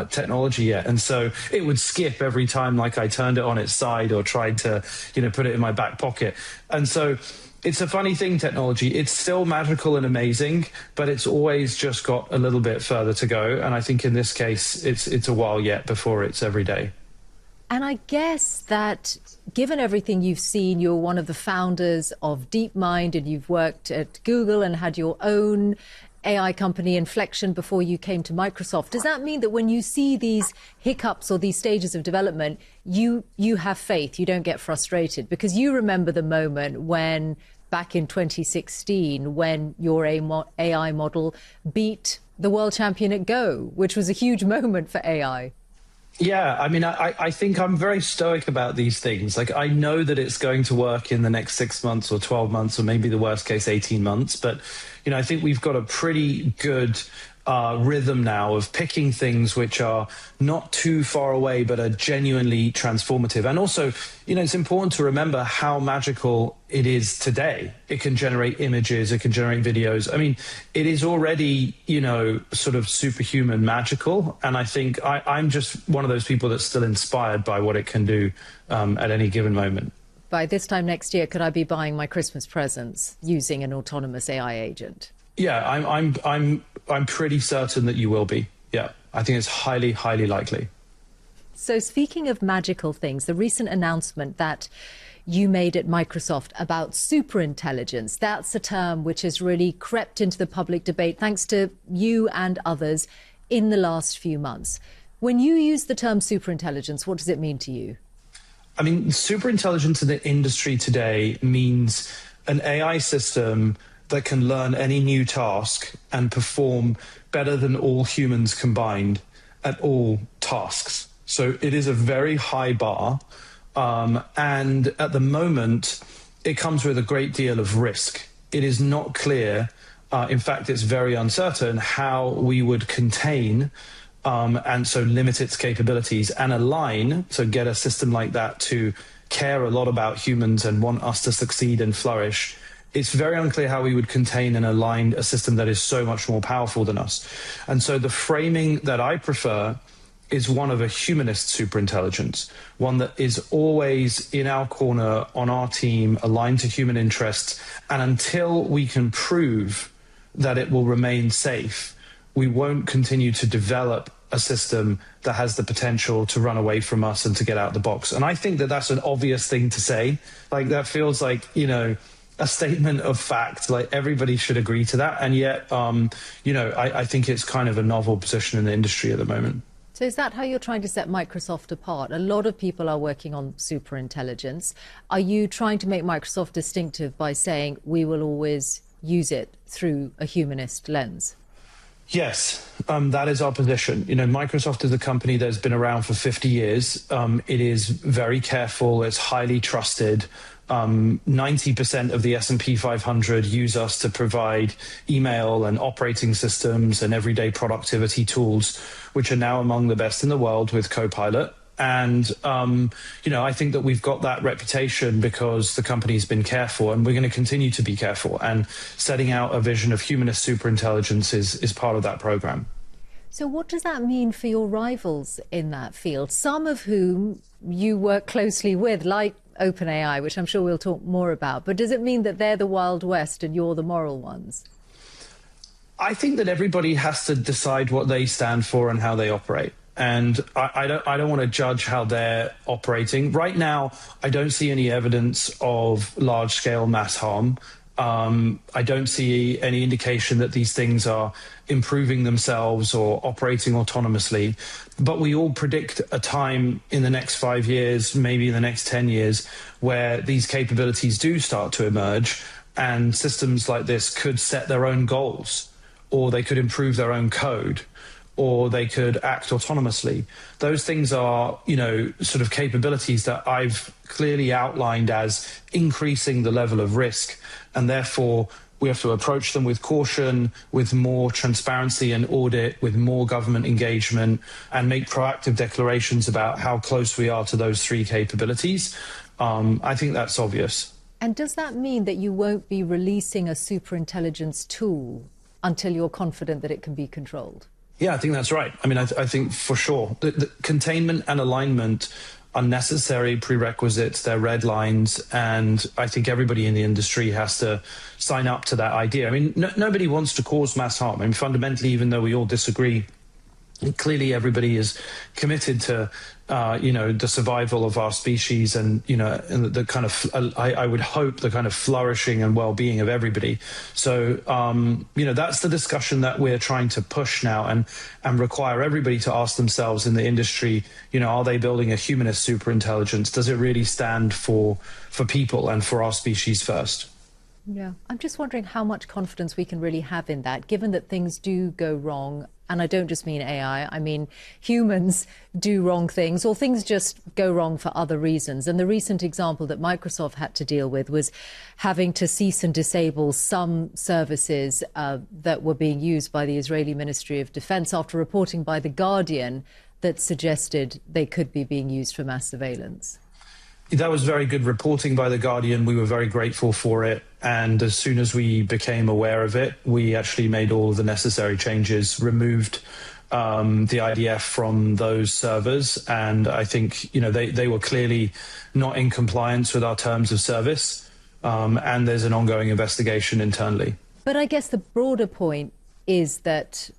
technology yet. And so it would skip every time, like I turned it on its side or tried to, you know, put it in my back pocket. And so it's a funny thing, technology. It's still magical and amazing, but it's always just got a little bit further to go. And I think in this case, it's a while yet before it's every day. And I guess that given everything you've seen, you're one of the founders of DeepMind, and you've worked at Google and had your own AI company, Inflection, before you came to Microsoft. Does that mean that when you see these hiccups or these stages of development, you have faith, you don't get frustrated? Because you remember the moment when, back in 2016, when your AI model beat the world champion at Go, which was a huge moment for AI. Yeah, I mean, I think I'm very stoic about these things. Like, I know that it's going to work in the next 6 months or 12 months, or maybe the worst case, 18 months. But, you know, I think we've got a pretty good rhythm now of picking things which are not too far away, but are genuinely transformative. And also, you know, it's important to remember how magical it is today. It can generate images, it can generate videos. I mean, it is already, you know, sort of superhuman magical. And I think I'm just one of those people that's still inspired by what it can do at any given moment. By this time next year, could I be buying my Christmas presents using an autonomous AI agent? Yeah, I'm pretty certain that you will be. Yeah, I think it's highly, highly likely. So speaking of magical things, the recent announcement that you made at Microsoft about superintelligence, that's a term which has really crept into the public debate thanks to you and others in the last few months. When you use the term superintelligence, what does it mean to you? I mean, superintelligence in the industry today means an AI system that can learn any new task and perform better than all humans combined at all tasks. So it is a very high bar. And at the moment, it comes with a great deal of risk. It is not clear. In fact, it's very uncertain how we would contain and so limit its capabilities and align, so get a system like that to care a lot about humans and want us to succeed and flourish. It's very unclear how we would contain and align a system that is so much more powerful than us. And so the framing that I prefer is one of a humanist superintelligence, one that is always in our corner, on our team, aligned to human interests. And until we can prove that it will remain safe, we won't continue to develop a system that has the potential to run away from us and to get out the box. And I think that that's an obvious thing to say. Like, that feels like, you know, a statement of fact, like everybody should agree to that. And yet, you know, I think it's kind of a novel position in the industry at the moment. So is that how you're trying to set Microsoft apart? A lot of people are working on superintelligence. Are you trying to make Microsoft distinctive by saying we will always use it through a humanist lens? Yes, that is our position. You know, Microsoft is a company that's been around for 50 years. It is very careful. It's highly trusted. 90% of the S&P 500 use us to provide email and operating systems and everyday productivity tools, which are now among the best in the world with Copilot. And, you know, I think that we've got that reputation because the company's been careful, and we're going to continue to be careful. And setting out a vision of humanist superintelligence is part of that program. So what does that mean for your rivals in that field, some of whom you work closely with, like OpenAI, which I'm sure we'll talk more about? But does it mean that they're the Wild West and you're the moral ones? I think that everybody has to decide what they stand for and how they operate. And I don't want to judge how they're operating. Right now, I don't see any evidence of large-scale mass harm. I don't see any indication that these things are improving themselves or operating autonomously. But we all predict a time in the next 5 years, maybe in the next 10 years, where these capabilities do start to emerge, and systems like this could set their own goals, or they could improve their own code, or they could act autonomously. Those things are, you know, sort of capabilities that I've clearly outlined as increasing the level of risk, and therefore We have to approach them with caution, with more transparency and audit, with more government engagement, and make proactive declarations about how close we are to those three capabilities. I think that's obvious. And does that mean that you won't be releasing a superintelligence tool until you're confident that it can be controlled? Yeah, I think that's right. I mean, I think for sure. The containment and alignment are necessary prerequisites, they're red lines, and I think everybody in the industry has to sign up to that idea. I mean, nobody wants to cause mass harm. I mean, fundamentally, even though we all disagree, clearly everybody is committed to the survival of our species and and the kind of I would hope the kind of flourishing and well-being of everybody. So that's the discussion that we're trying to push now and require everybody to ask themselves in the industry, are they building a humanist superintelligence? Does it really stand for people and for our species first? Yeah, I'm just wondering how much confidence we can really have in that, given that things do go wrong. And I don't just mean AI, I mean humans do wrong things, or things just go wrong for other reasons. And the recent example that Microsoft had to deal with was having to cease and disable some services that were being used by the Israeli Ministry of Defense after reporting by The Guardian that suggested they could be being used for mass surveillance. That was very good reporting by The Guardian. We were very grateful for it. And as soon as we became aware of it, we actually made all of the necessary changes, removed the IDF from those servers. And I think, they were clearly not in compliance with our terms of service. And there's an ongoing investigation internally. But I guess the broader point is that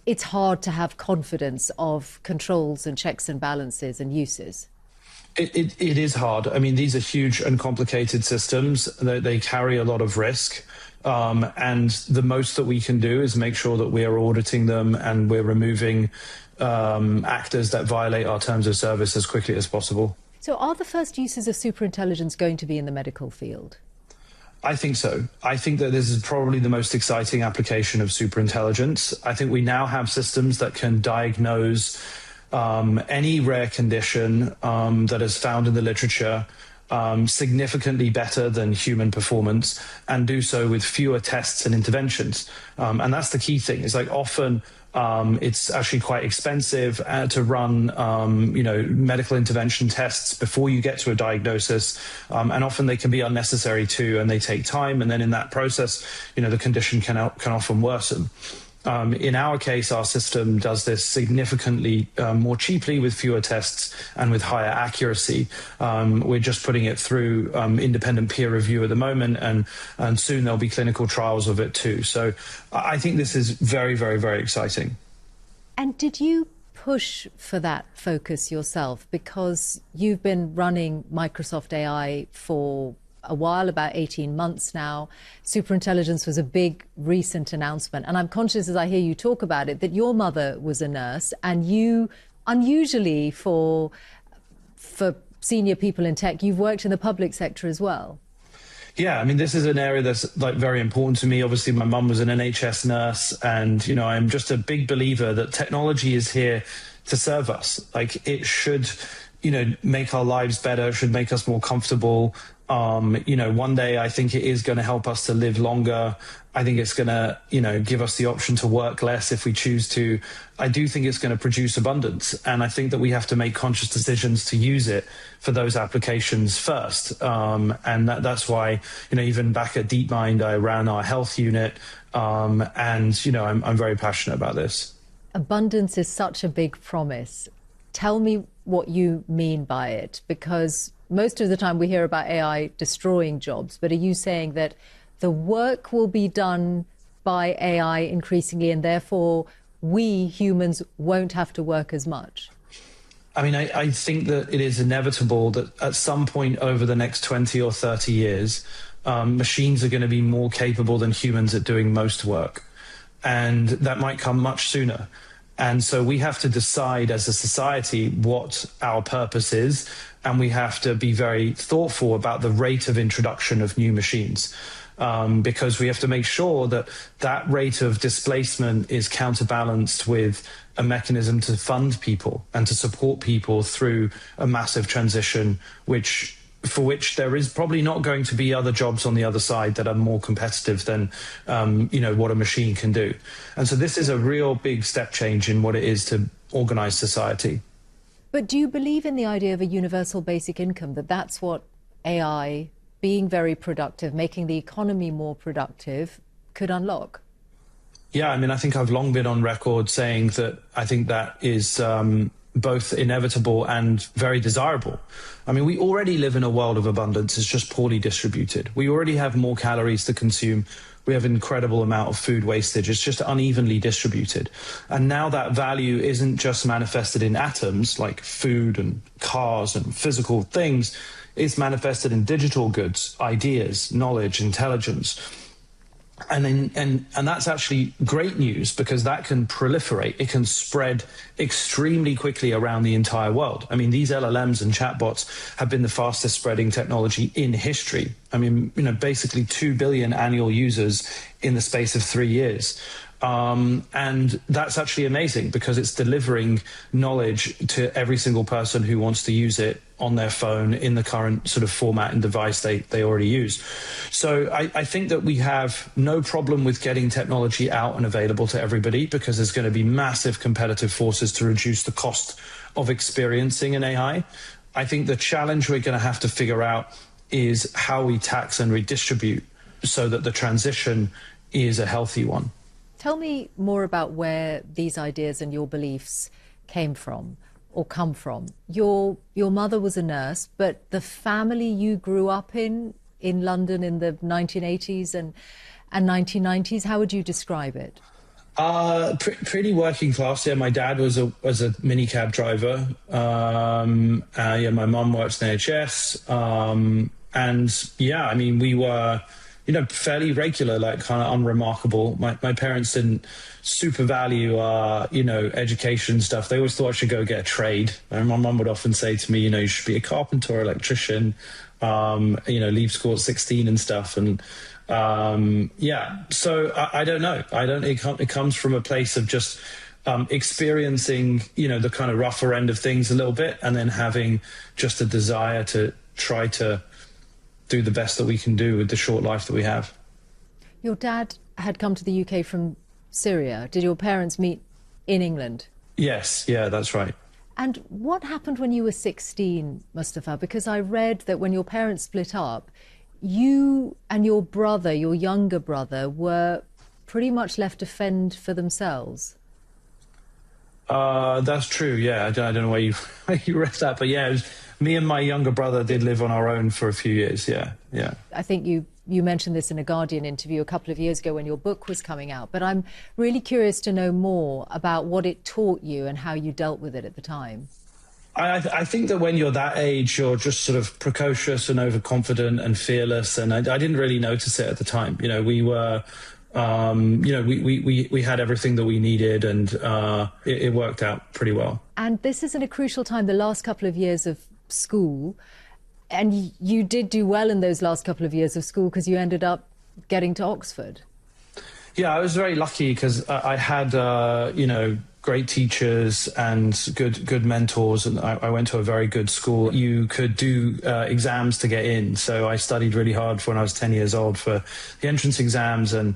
it's hard to have confidence of controls and checks and balances and uses. It is hard. I mean, these are huge and complicated systems. They carry a lot of risk. And the most that we can do is make sure that we are auditing them and we're removing actors that violate our terms of service as quickly as possible. So are the first uses of superintelligence going to be in the medical field? I think so. I think that this is probably the most exciting application of superintelligence. I think we now have systems that can diagnose any rare condition that is found in the literature significantly better than human performance, and do so with fewer tests and interventions. And that's the key thing. It's like often it's actually quite expensive to run medical intervention tests before you get to a diagnosis, and often they can be unnecessary too, and they take time. And then in that process, the condition can often worsen. In our case, our system does this significantly more cheaply with fewer tests and with higher accuracy. We're just putting it through independent peer review at the moment, and soon there'll be clinical trials of it too. So I think this is very, very, very exciting. And did you push for that focus yourself? Because you've been running Microsoft AI for a while, about 18 months now. Superintelligence was a big recent announcement. And I'm conscious as I hear you talk about it that your mother was a nurse, and you, unusually for senior people in tech, you've worked in the public sector as well. Yeah, I mean, this is an area that's very important to me. Obviously, my mum was an NHS nurse, and, I'm just a big believer that technology is here to serve us. Like, it should, make our lives better, should make us more comfortable. One day I think it is going to help us to live longer. I think it's going to, give us the option to work less if we choose to. I do think it's going to produce abundance. And I think that we have to make conscious decisions to use it for those applications first. And that's why, even back at DeepMind, I ran our health unit. And, I'm very passionate about this. Abundance is such a big promise. Tell me what you mean by it, because most of the time we hear about AI destroying jobs, but are you saying that the work will be done by AI increasingly, and therefore we humans won't have to work as much? I mean, I think that it is inevitable that at some point over the next 20 or 30 years, machines are going to be more capable than humans at doing most work. And that might come much sooner. And so we have to decide as a society what our purpose is, and we have to be very thoughtful about the rate of introduction of new machines, because we have to make sure that that rate of displacement is counterbalanced with a mechanism to fund people and to support people through a massive transition, which for which there is probably not going to be other jobs on the other side that are more competitive than, what a machine can do. And so this is a real big step change in what it is to organize society. But do you believe in the idea of a universal basic income, that that's what AI, being very productive, making the economy more productive, could unlock? Yeah, I mean, I think I've long been on record saying that I think that is both inevitable and very desirable. I mean, we already live in a world of abundance. It's just poorly distributed. We already have more calories to consume. We have an incredible amount of food wastage. It's just unevenly distributed. And now that value isn't just manifested in atoms like food and cars and physical things. It's manifested in digital goods, ideas, knowledge, intelligence. And that's actually great news, because that can proliferate. It can spread extremely quickly around the entire world. I mean, these LLMs and chatbots have been the fastest spreading technology in history. I mean, basically 2 billion annual users in the space of 3 years. And that's actually amazing, because it's delivering knowledge to every single person who wants to use it on their phone in the current sort of format and device they already use. So I think that we have no problem with getting technology out and available to everybody, because there's going to be massive competitive forces to reduce the cost of experiencing an AI. I think the challenge we're going to have to figure out is how we tax and redistribute so that the transition is a healthy one. Tell me more about where these ideas and your beliefs came from or come from. Your mother was a nurse, but the family you grew up in London in the 1980s and 1990s, how would you describe it? Pretty working class. Yeah, my dad was a minicab driver. My mum works in NHS. And yeah, I mean, we were fairly regular, like kind of unremarkable. My parents didn't super value, education stuff. They always thought I should go get a trade. And my mum would often say to me, you should be a carpenter or electrician, leave school at 16 and stuff. And so I don't know. It comes from a place of just experiencing, the kind of rougher end of things a little bit, and then having just a desire to try to do the best that we can do with the short life that we have. Your dad had come to the UK from Syria. Did your parents meet in England? Yes, yeah, that's right. And what happened when you were 16, Mustafa? Because I read that when your parents split up, you and your brother, your younger brother, were pretty much left to fend for themselves. That's true, yeah. I don't know where you read that, but yeah, me and my younger brother did live on our own for a few years, yeah. I think you mentioned this in a Guardian interview a couple of years ago when your book was coming out, but I'm really curious to know more about what it taught you and how you dealt with it at the time. I think that when you're that age, you're just sort of precocious and overconfident and fearless, and I didn't really notice it at the time. We were... we had everything that we needed, and it worked out pretty well. And this is in a crucial time, the last couple of years of school, and you did do well in those last couple of years of school because you ended up getting to Oxford. Yeah, I was very lucky because I had, great teachers and good mentors, and I went to a very good school. You could do exams to get in, so I studied really hard when I was 10 years old for the entrance exams, and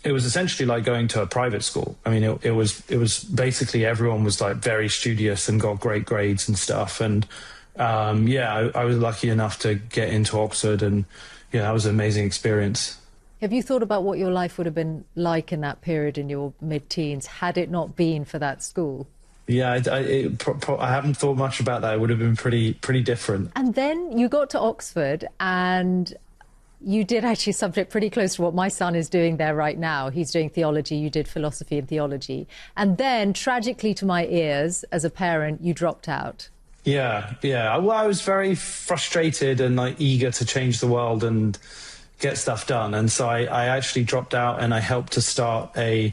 it was essentially like going to a private school. I mean, it was basically everyone was like very studious and got great grades and stuff, and I was lucky enough to get into Oxford, and that was an amazing experience. Have you thought about what your life would have been like in that period in your mid-teens had it not been for that school? Yeah, I haven't thought much about that. It would have been pretty different. And then you got to Oxford and you did actually subject pretty close to what my son is doing there right now. He's doing theology, you did philosophy and theology. And then, tragically to my ears, as a parent, you dropped out. Yeah. Well, I was very frustrated and eager to change the world and get stuff done. And so I actually dropped out, and I helped to start a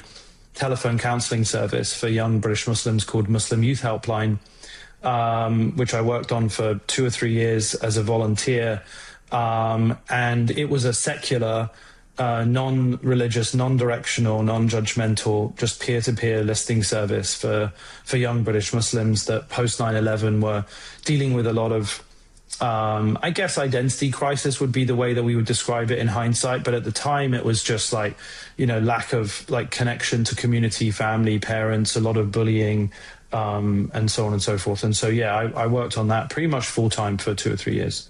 telephone counselling service for young British Muslims called Muslim Youth Helpline, which I worked on for 2 or 3 years as a volunteer. And it was a secular, non-religious, non-directional, non-judgmental, just peer-to-peer listening service for young British Muslims that post 9/11 were dealing with a lot of I guess identity crisis would be the way that we would describe it in hindsight. But at the time, it was just like, lack of like connection to community, family, parents, a lot of bullying, and so on and so forth. And so, yeah, I worked on that pretty much full time for 2 or 3 years.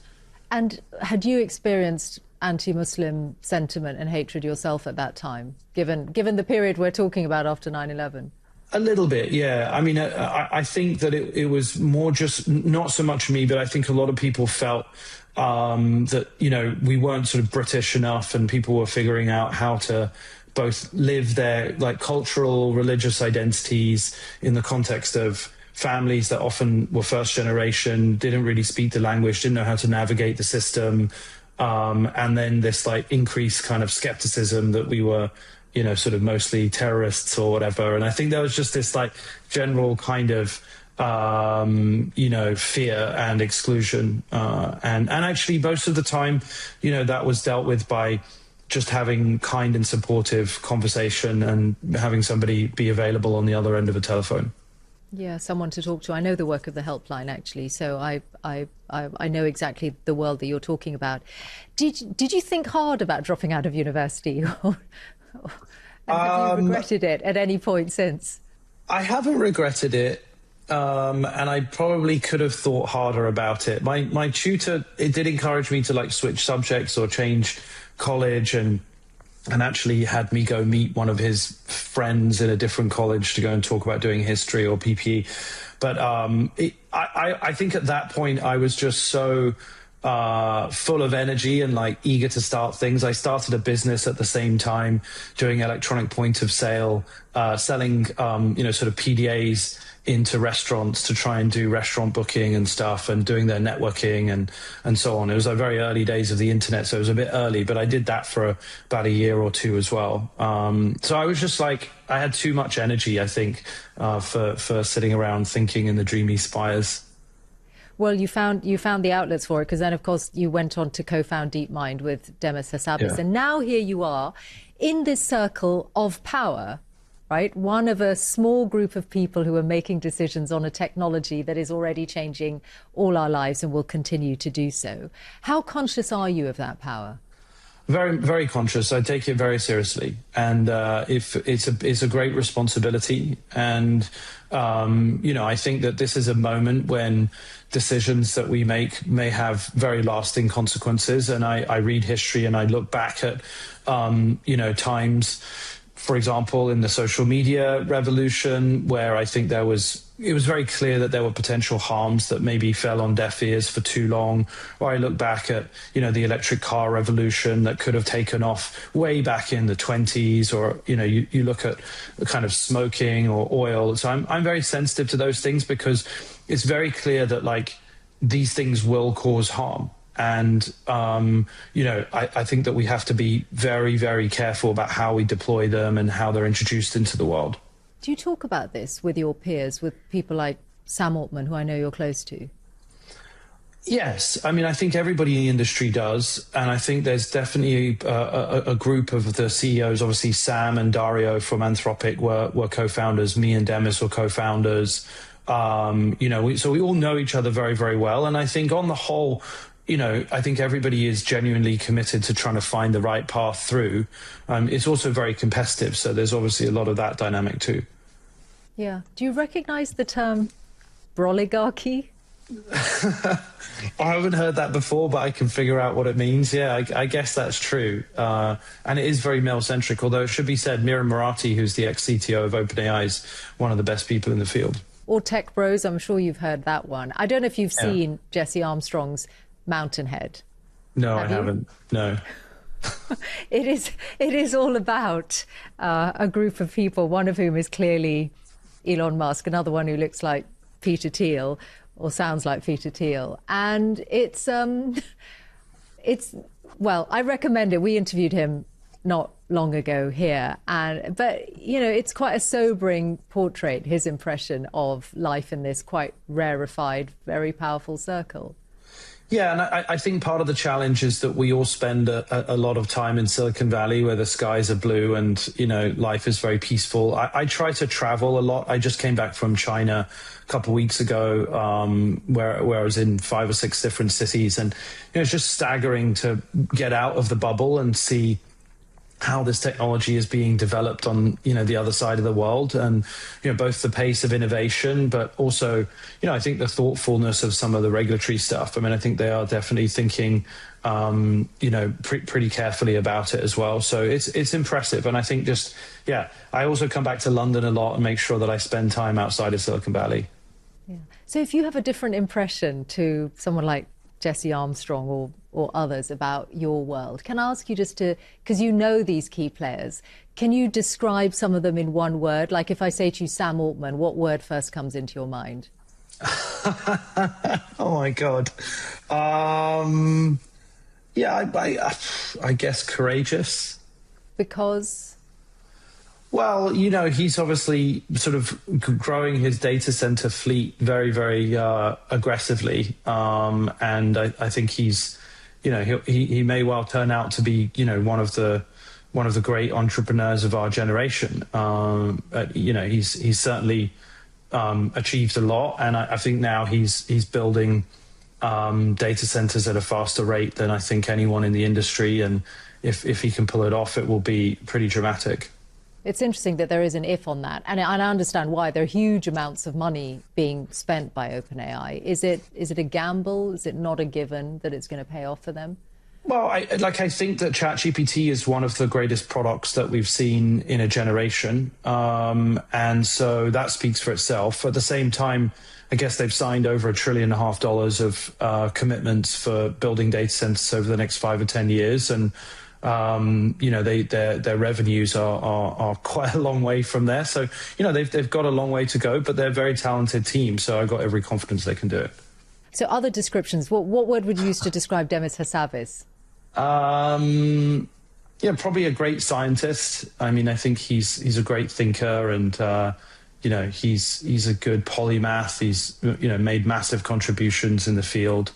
And had you experienced anti-Muslim sentiment and hatred yourself at that time, given the period we're talking about after 9/11? A little bit, yeah. I mean, I think that it was more just not so much me, but I think a lot of people felt that, we weren't sort of British enough, and people were figuring out how to both live their like cultural, religious identities in the context of families that often were first generation, didn't really speak the language, didn't know how to navigate the system. And then this like increased kind of skepticism that we were, sort of mostly terrorists or whatever. And I think there was just this like general kind of, fear and exclusion. And actually most of the time, that was dealt with by just having kind and supportive conversation and having somebody be available on the other end of a telephone. Yeah, someone to talk to. I know the work of the helpline, actually, so I know exactly the world that you're talking about. Did you think hard about dropping out of university? And have you regretted it at any point since? I haven't regretted it, and I probably could have thought harder about it. My tutor, it did encourage me to like switch subjects or change college, and actually had me go meet one of his friends in a different college to go and talk about doing history or PPE. But I think at that point I was just so full of energy and like eager to start things. I started a business at the same time doing electronic point of sale, selling, sort of PDAs into restaurants to try and do restaurant booking and stuff, and doing their networking and so on. It was like very early days of the internet, so it was a bit early, but I did that for about a year or two as well. So I was just like, I had too much energy, I think, for sitting around thinking in the dreamy spires. Well, you found the outlets for it, because then, of course, you went on to co-found DeepMind with Demis Hassabis. Yeah. And now here you are in this circle of power, right? One of a small group of people who are making decisions on a technology that is already changing all our lives and will continue to do so. How conscious are you of that power? Very, very conscious. I take it very seriously, and if it's a great responsibility. And I think that this is a moment when decisions that we make may have very lasting consequences. And I read history and I look back at times, for example, in the social media revolution, where I think it was very clear that there were potential harms that maybe fell on deaf ears for too long. Or I look back at, the electric car revolution that could have taken off way back in the 20s, or, you look at kind of smoking or oil. So I'm very sensitive to those things, because it's very clear that like these things will cause harm. And, I think that we have to be very, very careful about how we deploy them and how they're introduced into the world. Do you talk about this with your peers, with people like Sam Altman, who I know you're close to? Yes. I mean, I think everybody in the industry does. And I think there's definitely a group of the CEOs. Obviously, Sam and Dario from Anthropic were co-founders. Me and Demis were co-founders. So we all know each other very, very well. And I think on the whole, I think everybody is genuinely committed to trying to find the right path through. It's also very competitive, so there's obviously a lot of that dynamic too. Yeah. Do you recognize the term broligarchy? I haven't heard that before, but I can figure out what it means. Yeah, I guess that's true. And it is very male-centric, although it should be said, Mira Murati, who's the ex-CTO of OpenAI, is one of the best people in the field. Or Tech Bros, I'm sure you've heard that one. I don't know if you've seen Jesse Armstrong's Mountainhead. No, I haven't. No. It is all about a group of people, one of whom is clearly Elon Musk, another one who looks like Peter Thiel or sounds like Peter Thiel. And well, I recommend it. We interviewed him not long ago here, but it's quite a sobering portrait, his impression of life in this quite rarefied, very powerful circle. Yeah, and I think part of the challenge is that we all spend a lot of time in Silicon Valley where the skies are blue and, life is very peaceful. I try to travel a lot. I just came back from China a couple of weeks ago, where I was in 5 or 6 different cities. And, it's just staggering to get out of the bubble and see how this technology is being developed on, the other side of the world, and, both the pace of innovation, but also, I think the thoughtfulness of some of the regulatory stuff. I mean, I think they are definitely thinking, pretty carefully about it as well. So it's impressive. And I think I also come back to London a lot and make sure that I spend time outside of Silicon Valley. Yeah. So if you have a different impression to someone like Jesse Armstrong or others about your world, can I ask you just to, because you know these key players, can you describe some of them in one word? Like if I say to you Sam Altman, what word first comes into your mind? Oh my God. I guess courageous. Because? Well, he's obviously sort of growing his data center fleet very, very aggressively. And I think he's, he may well turn out to be, one of the great entrepreneurs of our generation. He's certainly achieved a lot. And I think now he's building data centers at a faster rate than I think anyone in the industry. And if he can pull it off, it will be pretty dramatic. It's interesting that there is an if on that. And I understand why. There are huge amounts of money being spent by OpenAI. Is it a gamble? Is it not a given that it's going to pay off for them? Well, I think that ChatGPT is one of the greatest products that we've seen in a generation. And so that speaks for itself. At the same time, I guess they've signed over $1.5 trillion of commitments for building data centers over the next 5 or 10 years. And their revenues are quite a long way from there. So, they've got a long way to go, but they're a very talented team. So I've got every confidence they can do it. So other descriptions, what word would you use to describe Demis Hassabis? Probably a great scientist. I mean, I think he's a great thinker, and, he's a good polymath. He's, made massive contributions in the field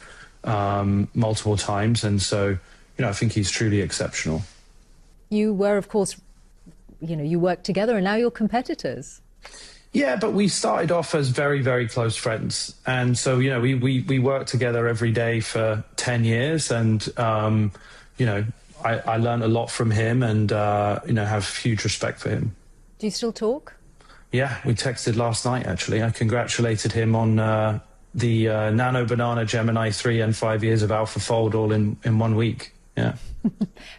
multiple times. And so, I think he's truly exceptional. You were, of course, you worked together and now you're competitors. Yeah, but we started off as very, very close friends. And so, we worked together every day for 10 years. And, I learned a lot from him and, have huge respect for him. Do you still talk? Yeah, we texted last night, actually. I congratulated him on the Nano Banana Gemini 3 and 5 years of AlphaFold all in 1 week. Yeah.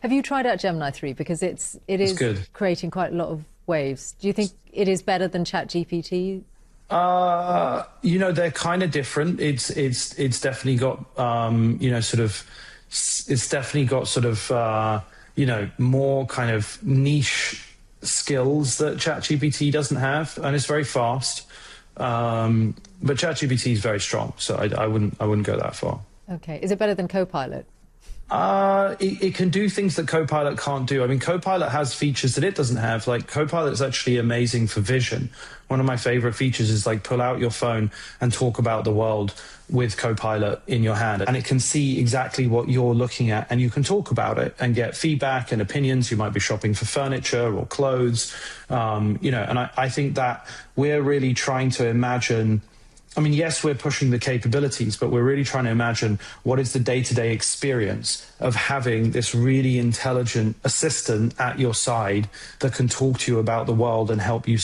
Have you tried out Gemini 3? Because it is good. Creating quite a lot of waves. Do you think it is better than ChatGPT? They're kind of different. It's definitely got more kind of niche skills that ChatGPT doesn't have, and it's very fast. But ChatGPT is very strong, so I wouldn't go that far. Okay. Is it better than Copilot? It can do things that Copilot can't do. I mean, Copilot has features that it doesn't have. Like, Copilot is actually amazing for vision. One of my favorite features is pull out your phone and talk about the world with Copilot in your hand. And it can see exactly what you're looking at, and you can talk about it and get feedback and opinions. You might be shopping for furniture or clothes, and I think that we're really trying to imagine. I mean, yes, we're pushing the capabilities, but we're really trying to imagine what is the day-to-day experience of having this really intelligent assistant at your side that can talk to you about the world and help you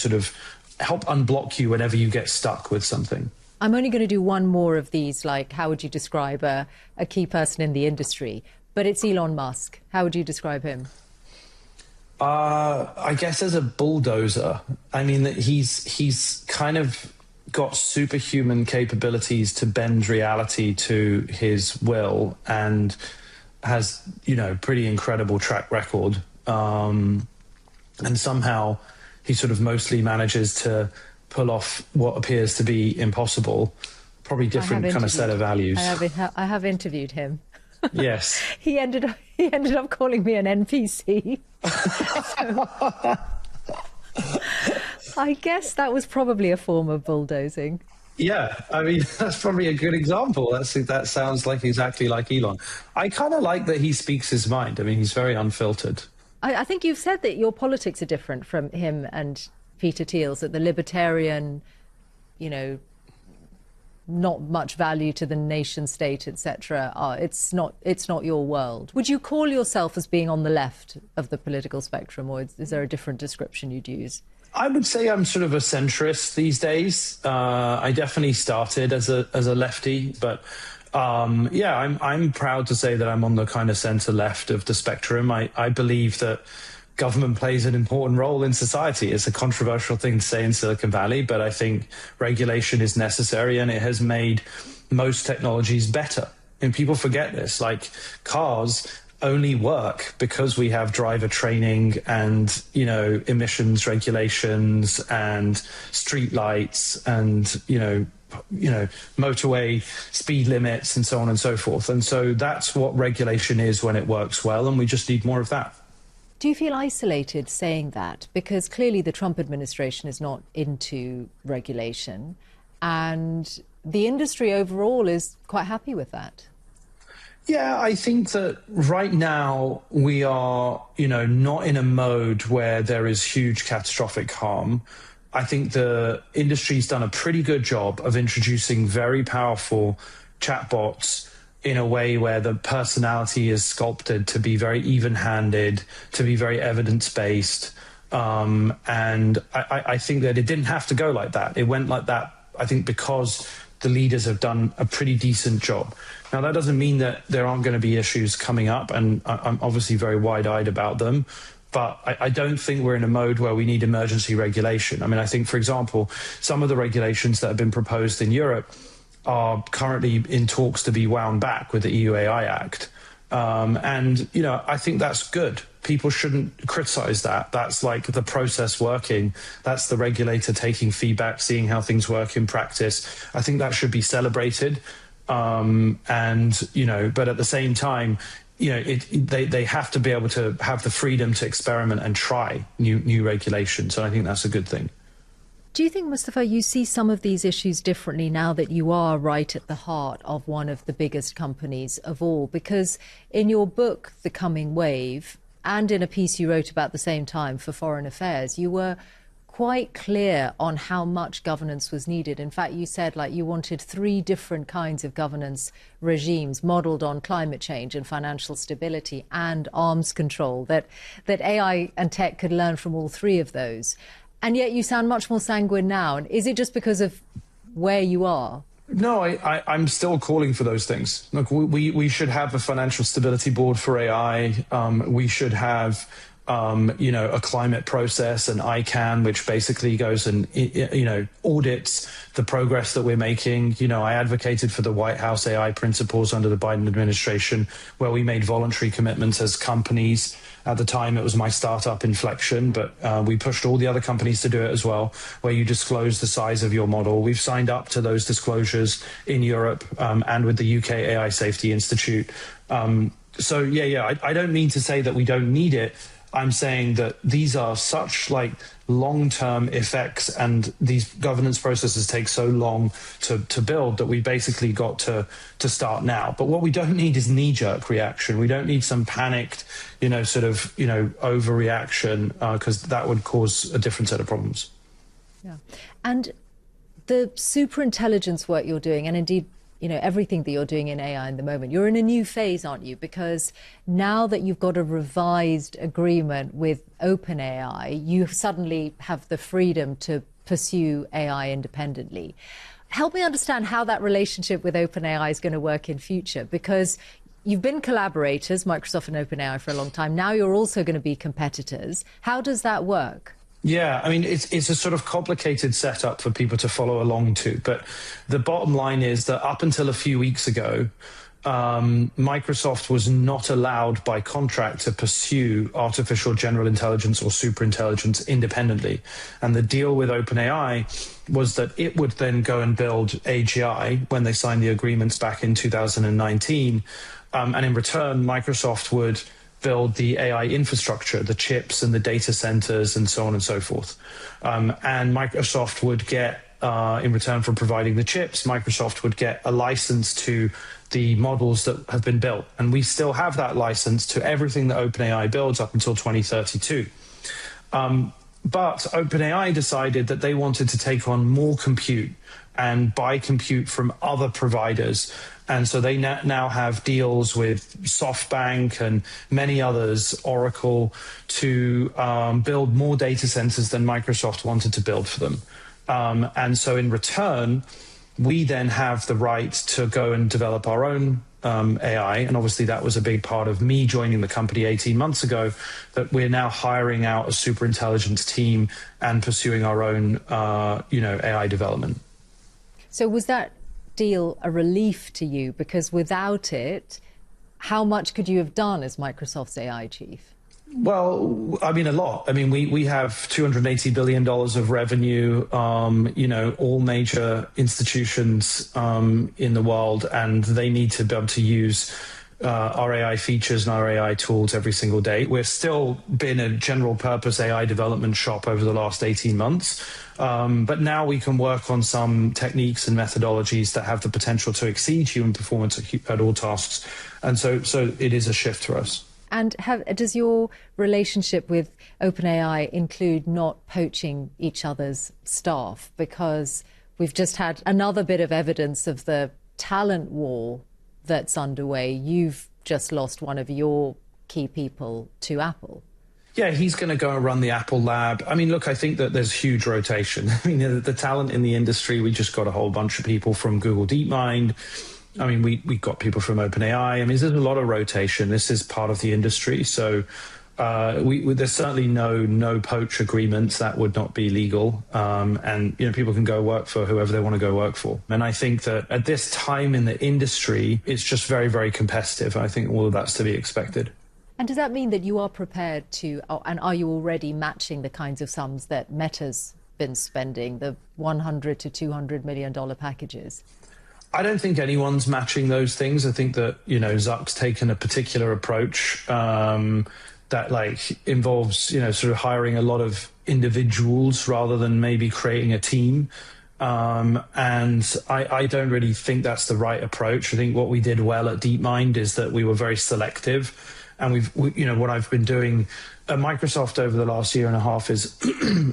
help unblock you whenever you get stuck with something. I'm only going to do one more of these, like how would you describe a key person in the industry? But it's Elon Musk. How would you describe him? I guess as a bulldozer. I mean, he's kind of got superhuman capabilities to bend reality to his will, and has, pretty incredible track record. And somehow he sort of mostly manages to pull off what appears to be impossible. Probably different kind of set of values. I have interviewed him. Yes. He ended up calling me an NPC. I guess that was probably a form of bulldozing. Yeah, I mean, that's probably a good example. That sounds like exactly like Elon. I kind of like that he speaks his mind. I mean, he's very unfiltered. I think you've said that your politics are different from him and Peter Thiel's, that the libertarian, not much value to the nation state, etc. It's not your world. Would you call yourself as being on the left of the political spectrum, or is there a different description you'd use? I would say I'm sort of a centrist these days. I definitely started as a lefty, but I'm proud to say that I'm on the kind of center left of the spectrum. I believe that government plays an important role in society. It's a controversial thing to say in Silicon Valley, but I think regulation is necessary, and it has made most technologies better. And people forget this, like cars only work because we have driver training and, emissions regulations and street lights and, motorway speed limits and so on and so forth. And so that's what regulation is when it works well, and we just need more of that. Do you feel isolated saying that? Because clearly the Trump administration is not into regulation, and the industry overall is quite happy with that. Yeah, I think that right now we are, not in a mode where there is huge catastrophic harm. I think the industry's done a pretty good job of introducing very powerful chatbots in a way where the personality is sculpted to be very even-handed, to be very evidence-based. And I think that it didn't have to go like that. It went like that, I think, because the leaders have done a pretty decent job. Now, that doesn't mean that there aren't going to be issues coming up, and I'm obviously very wide-eyed about them. But I don't think we're in a mode where we need emergency regulation. I mean, I think, for example, some of the regulations that have been proposed in Europe are currently in talks to be wound back with the EU AI Act. I think that's good. People shouldn't criticize that. That's like the process working. That's the regulator taking feedback, seeing how things work in practice. I think that should be celebrated. But at the same time, they have to be able to have the freedom to experiment and try new regulations. And I think that's a good thing. Do you think, Mustafa, you see some of these issues differently now that you are right at the heart of one of the biggest companies of all? Because in your book, The Coming Wave, and in a piece you wrote about the same time for Foreign Affairs, you were quite clear on how much governance was needed. In fact, you said you wanted 3 different kinds of governance regimes modeled on climate change and financial stability and arms control, that AI and tech could learn from all 3 of those. And yet you sound much more sanguine now. And is it just because of where you are? No, I'm still calling for those things. Look, we should have a financial stability board for AI. We should have, a climate process, an ICANN, which basically goes and, audits the progress that we're making. I advocated for the White House AI principles under the Biden administration, where we made voluntary commitments as companies. At the time, it was my startup Inflection, but we pushed all the other companies to do it as well, where you disclose the size of your model. We've signed up to those disclosures in Europe and with the UK AI Safety Institute. I don't mean to say that we don't need it. I'm saying that these are such long-term effects, and these governance processes take so long to build that we basically got to start now. But what we don't need is knee-jerk reaction. We don't need some panicked, overreaction, because that would cause a different set of problems. Yeah. And the superintelligence work you're doing, and indeed everything that you're doing in AI in the moment, you're in a new phase, aren't you? Because now that you've got a revised agreement with OpenAI, you suddenly have the freedom to pursue AI independently. Help me understand how that relationship with OpenAI is going to work in future, because you've been collaborators, Microsoft and OpenAI, for a long time. Now you're also going to be competitors. How does that work? Yeah, I mean, it's a sort of complicated setup for people to follow along to. But the bottom line is that up until a few weeks ago, Microsoft was not allowed by contract to pursue artificial general intelligence or superintelligence independently. And the deal with OpenAI was that it would then go and build AGI when they signed the agreements back in 2019. And in return, Microsoft would build the AI infrastructure, the chips and the data centers and so on and so forth. And Microsoft would get in return for providing the chips, Microsoft would get a license to the models that have been built. And we still have that license to everything that OpenAI builds up until 2032. But OpenAI decided that they wanted to take on more compute and buy compute from other providers. And so they now have deals with SoftBank and many others, Oracle, to build more data centers than Microsoft wanted to build for them. And so in return, we then have the right to go and develop our own AI. And obviously that was a big part of me joining the company 18 months ago, that we're now hiring out a super intelligence team and pursuing our own, AI development. So was that deal a relief to you? Because without it, how much could you have done as Microsoft's AI chief? Well, I mean, a lot. I mean, we have $280 billion of revenue, all major institutions in the world, and they need to be able to use our AI features and our AI tools every single day. We've still been a general purpose AI development shop over the last 18 months. But now we can work on some techniques and methodologies that have the potential to exceed human performance at all tasks. And so it is a shift for us. And does your relationship with OpenAI include not poaching each other's staff? Because we've just had another bit of evidence of the talent war that's underway. You've just lost one of your key people to Apple. Yeah, he's going to go and run the Apple lab. I mean, look, I think that there's huge rotation. I mean, the talent in the industry, we just got a whole bunch of people from Google DeepMind. I mean, we got people from OpenAI. I mean, there's a lot of rotation. This is part of the industry. So there's certainly no poach agreements. That would not be legal. And, people can go work for whoever they want to go work for. And I think that at this time in the industry, it's just very, very competitive. I think all of that's to be expected. And does that mean that you are prepared to, and are you already matching the kinds of sums that Meta's been spending, the $100 to $200 million packages? I don't think anyone's matching those things. I think that, Zuck's taken a particular approach that involves, sort of hiring a lot of individuals rather than maybe creating a team. And I don't really think that's the right approach. I think what we did well at DeepMind is that we were very selective. And what I've been doing at Microsoft over the last year and a half is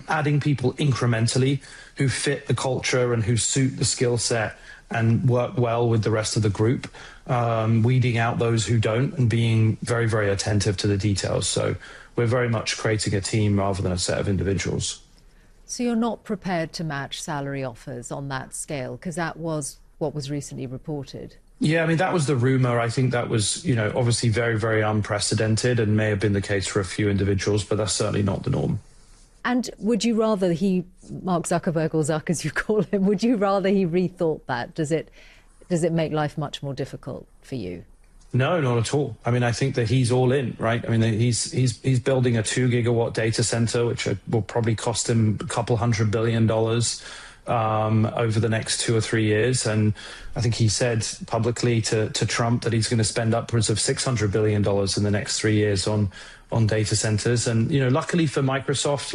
adding people incrementally who fit the culture and who suit the skill set and work well with the rest of the group, weeding out those who don't and being very, very attentive to the details. So we're very much creating a team rather than a set of individuals. So you're not prepared to match salary offers on that scale, because that was what was recently reported. Yeah, I mean, that was the rumor. I think that was, obviously very, very unprecedented and may have been the case for a few individuals, but that's certainly not the norm. And would you rather Mark Zuckerberg, or Zuck as you call him, would you rather he rethought that? Does it make life much more difficult for you? No, not at all. I mean, I think that he's all in, right? I mean, he's building a 2 gigawatt data center, which will probably cost him a couple $100 billion over the next 2 or 3 years. And I think he said publicly to Trump that he's going to spend upwards of $600 billion in the next 3 years on data centers. And, luckily for Microsoft,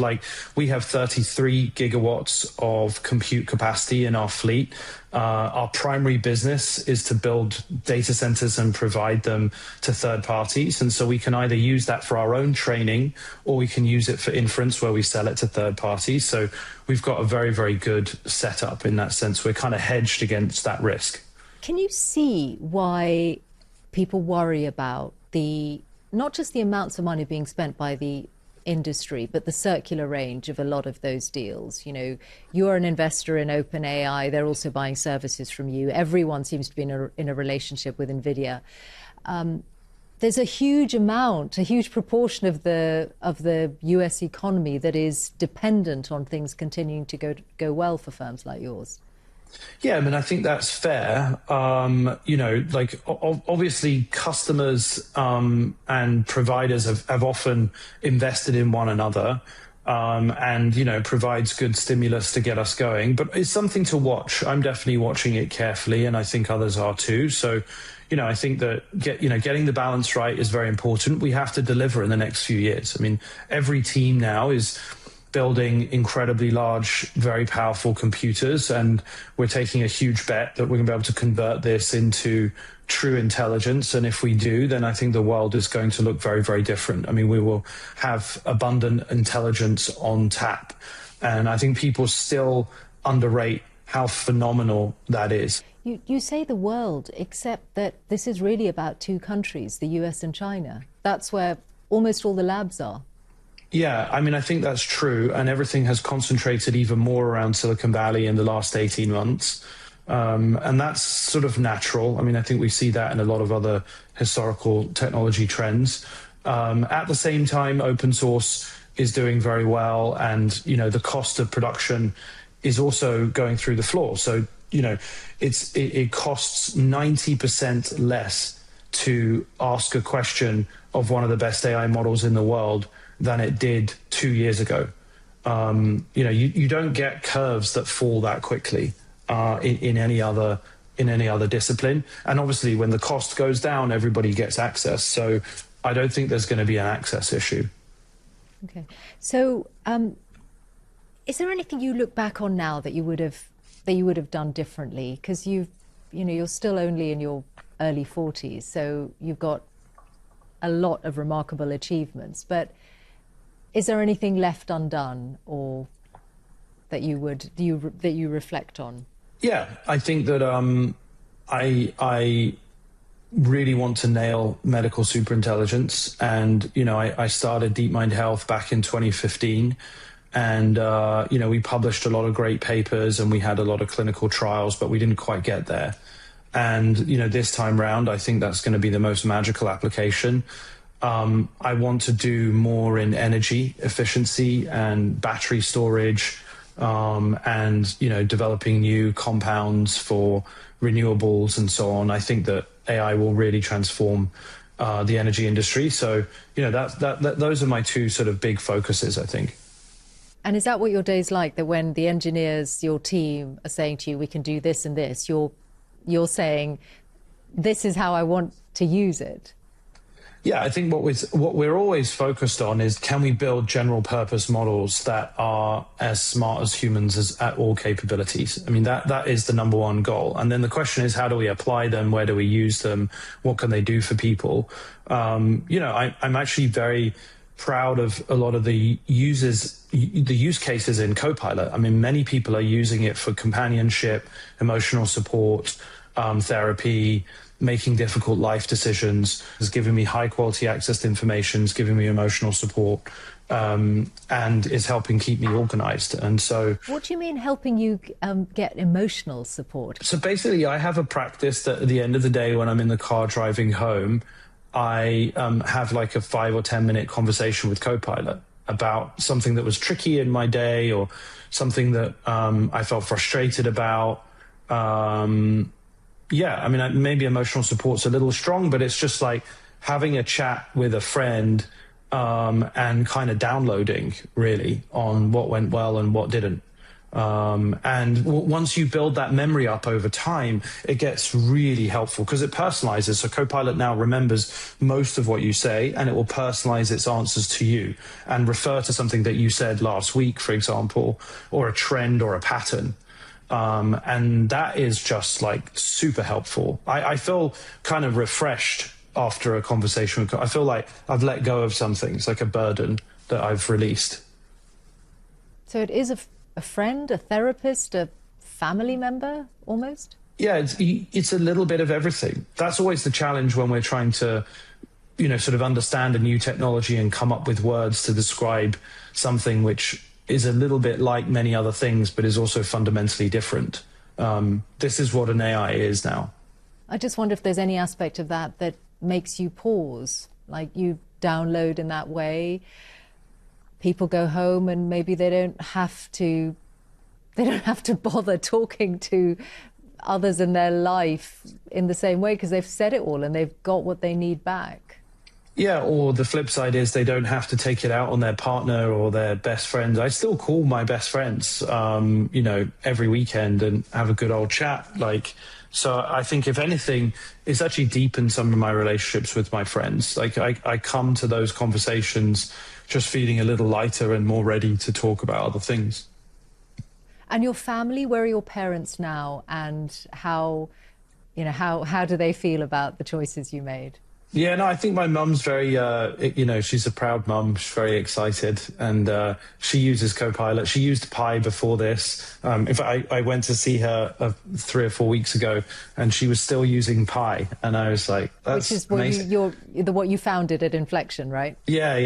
we have 33 gigawatts of compute capacity in our fleet. Our primary business is to build data centers and provide them to third parties. And so we can either use that for our own training, or we can use it for inference where we sell it to third parties. So we've got a very, very good setup in that sense. We're kind of hedged against that risk. Can you see why people worry about not just the amounts of money being spent by the industry, but the circular range of a lot of those deals? You're an investor in OpenAI. They're also buying services from you. Everyone seems to be in a relationship with Nvidia. There's a huge proportion of the US economy that is dependent on things continuing to go well for firms like yours. Yeah, I mean, I think that's fair. Obviously customers and providers have often invested in one another and, provides good stimulus to get us going. But it's something to watch. I'm definitely watching it carefully, and I think others are too. So, I think that getting the balance right is very important. We have to deliver in the next few years. I mean, every team now is building incredibly large, very powerful computers, and we're taking a huge bet that we're going to be able to convert this into true intelligence. And if we do, then I think the world is going to look very, very different. I mean, we will have abundant intelligence on tap. And I think people still underrate how phenomenal that is. You say the world, except that this is really about two countries, the US and China. That's where almost all the labs are. Yeah, I mean, I think that's true. And everything has concentrated even more around Silicon Valley in the last 18 months. And that's sort of natural. I mean, I think we see that in a lot of other historical technology trends. At the same time, open source is doing very well. And, you know, the cost of production is also going through the floor. So, you know, it costs 90% less to ask a question of one of the best AI models in the world than it did 2 years ago. You know, you don't get curves that fall that quickly in any other discipline. And obviously, when the cost goes down, everybody gets access. So I don't think there's going to be an access issue. Okay. So is there anything you look back on now that you would have done differently? Because you're still only in your early 40s, so you've got a lot of remarkable achievements. But is there anything left undone, or that you reflect on? Yeah, I think that I really want to nail medical superintelligence, and you know, I started DeepMind Health back in 2015, and you know, we published a lot of great papers and we had a lot of clinical trials, but we didn't quite get there. And you know, this time round, I think that's going to be the most magical application. I want to do more in energy efficiency and battery storage, and you know, developing new compounds for renewables and so on. I think that AI will really transform the energy industry. So you know, those are my two sort of big focuses, I think. And is that what your day's like? That when the engineers, your team, are saying to you, "We can do this and this," you're saying, "This is how I want to use it." Yeah, I think what we're always focused on is, can we build general purpose models that are as smart as humans at all capabilities? I mean, that is the number one goal. And then the question is, how do we apply them? Where do we use them? What can they do for people? You know, I'm actually very proud of a lot of the use cases in Copilot. I mean, many people are using it for companionship, emotional support, therapy, making difficult life decisions. It's giving me high quality access to information, it's giving me emotional support, and is helping keep me organized. And so, what do you mean helping you get emotional support? So basically, I have a practice that at the end of the day, when I'm in the car driving home, I have like a 5 or 10 minute conversation with Copilot about something that was tricky in my day, or something that I felt frustrated about. Yeah, I mean, maybe emotional support's a little strong, but it's just like having a chat with a friend, and kind of downloading really on what went well and what didn't. And once you build that memory up over time, it gets really helpful because it personalizes. So Copilot now remembers most of what you say, and it will personalize its answers to you and refer to something that you said last week, for example, or a trend or a pattern. And that is just like super helpful. I feel kind of refreshed after a conversation. I feel like I've let go of something. It's like a burden that I've released. So it is a friend, a therapist, a family member, almost? Yeah, it's a little bit of everything. That's always the challenge when we're trying to, you know, sort of understand a new technology and come up with words to describe something which is a little bit like many other things, but is also fundamentally different. This is what an AI is now. I just wonder if there's any aspect of that that makes you pause, like you download in that way. People go home and maybe they don't have to bother talking to others in their life in the same way because they've said it all and they've got what they need back. Yeah, or the flip side is they don't have to take it out on their partner or their best friends. I still call my best friends, you know, every weekend and have a good old chat. Like, So I think, if anything, it's actually deepened some of my relationships with my friends. Like, I come to those conversations just feeling a little lighter and more ready to talk about other things. And your family, where are your parents now, and how do they feel about the choices you made? Yeah, no, I think my mum's very, she's a proud mum. She's very excited, and she uses Copilot. She used Pi before this. In fact, I went to see her 3 or 4 weeks ago, and she was still using Pi, and I was like, "That's amazing." Which is what you founded at Inflection, right? Yeah.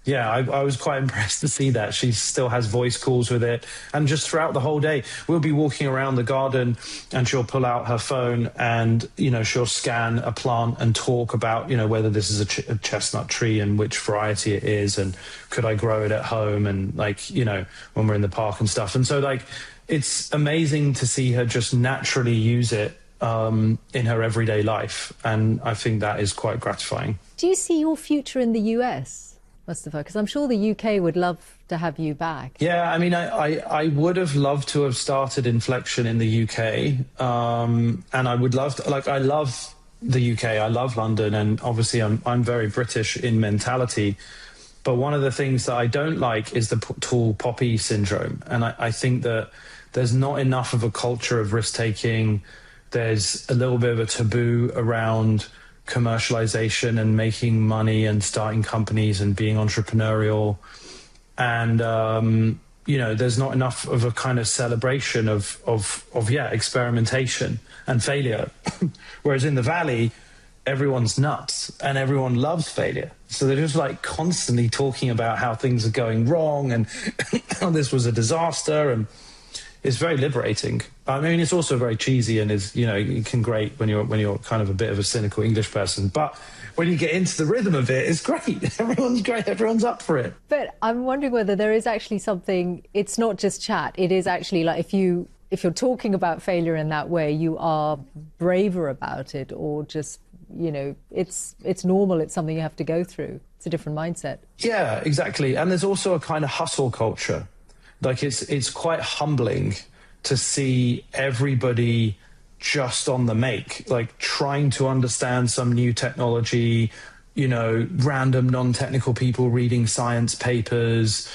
Yeah, I was quite impressed to see that. She still has voice calls with it. And just throughout the whole day, we'll be walking around the garden and she'll pull out her phone and, she'll scan a plant and talk about, whether this is a chestnut tree and which variety it is and could I grow it at home and, when we're in the park and stuff. And so, it's amazing to see her just naturally use it in her everyday life. And I think that is quite gratifying. Do you see your future in the US? Mustafa, because I'm sure the UK would love to have you back. Yeah, I mean, I would have loved to have started Inflection in the UK, and I would love to, I love the UK, I love London, and obviously I'm very British in mentality, but one of the things that I don't like is the tall poppy syndrome, and I think that there's not enough of a culture of risk-taking. There's a little bit of a taboo around commercialization and making money and starting companies and being entrepreneurial, and there's not enough of a kind of celebration of experimentation and failure. Whereas in the Valley, everyone's nuts and everyone loves failure, so they're just constantly talking about how things are going wrong and how this was a disaster, and it's very liberating. I mean, it's also very cheesy and it can grate when you're kind of a bit of a cynical English person. But when you get into the rhythm of it, it's great. Everyone's great. Everyone's up for it. But I'm wondering whether there is actually something. It's not just chat. It is actually if you're talking about failure in that way, you are braver about it, or just it's normal. It's something you have to go through. It's a different mindset. Yeah, exactly. And there's also a kind of hustle culture. It's quite humbling to see everybody just on the make, trying to understand some new technology, random non-technical people reading science papers.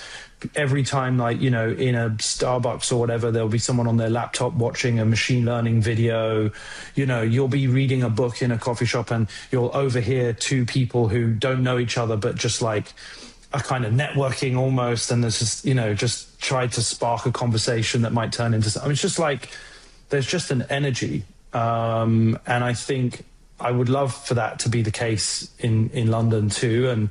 Every time, in a Starbucks or whatever, there'll be someone on their laptop watching a machine learning video. You'll be reading a book in a coffee shop and you'll overhear two people who don't know each other, but just a kind of networking almost, and there's just just try to spark a conversation that might turn into something. It's just there's just an energy, and I think I would love for that to be the case in London too, and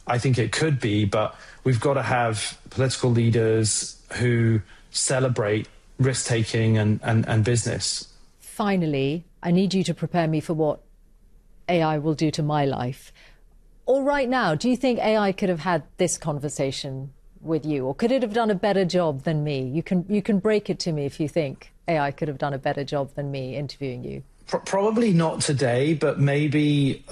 I think it could be, but we've got to have political leaders who celebrate risk-taking and business. Finally, I need you to prepare me for what AI will do to my life. Or right now, do you think AI could have had this conversation with you, or could it have done a better job than me? You can break it to me if you think AI could have done a better job than me interviewing you. Probably not today, but maybe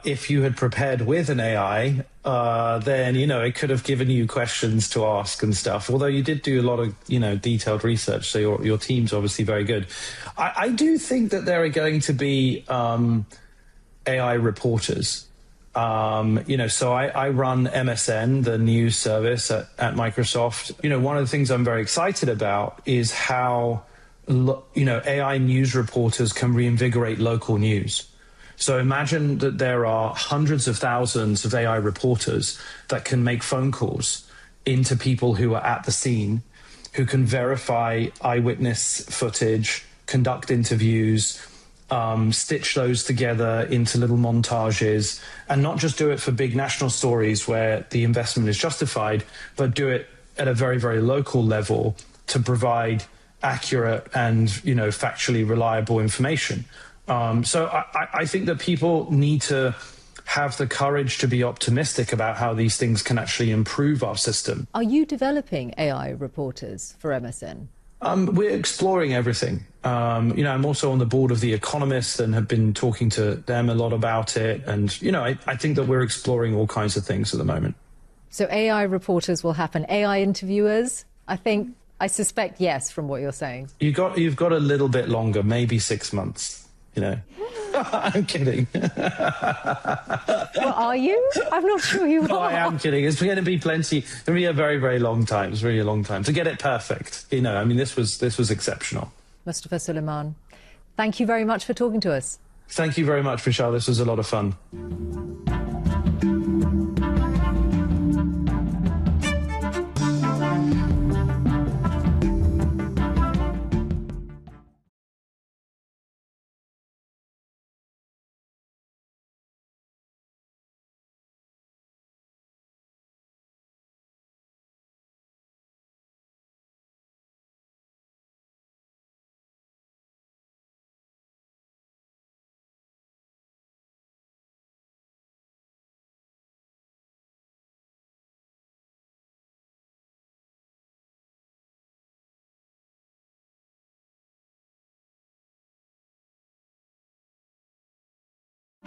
if you had prepared with an AI, then it could have given you questions to ask and stuff. Although you did do a lot of detailed research, so your team's obviously very good. I do think that there are going to be AI reporters. So I run MSN, the news service at Microsoft. One of the things I'm very excited about is how, AI news reporters can reinvigorate local news. So imagine that there are hundreds of thousands of AI reporters that can make phone calls into people who are at the scene, who can verify eyewitness footage, conduct interviews, stitch those together into little montages, and not just do it for big national stories where the investment is justified, but do it at a very, very local level to provide accurate and factually reliable information. So I think that people need to have the courage to be optimistic about how these things can actually improve our system. Are you developing AI reporters for MSN? We're exploring everything. I'm also on the board of The Economist and have been talking to them a lot about it. And, I think that we're exploring all kinds of things at the moment. So AI reporters will happen. AI interviewers, I think I suspect yes, from what you're saying. You've got a little bit longer, maybe 6 months, I'm kidding. Well, are you? I'm not sure you are. No, I am kidding. It's going to be plenty. It's going to be a very, very long time. It's really a long time to get it perfect. This was exceptional. Mustafa Suleyman, thank you very much for talking to us. Thank you very much, Michelle. This was a lot of fun.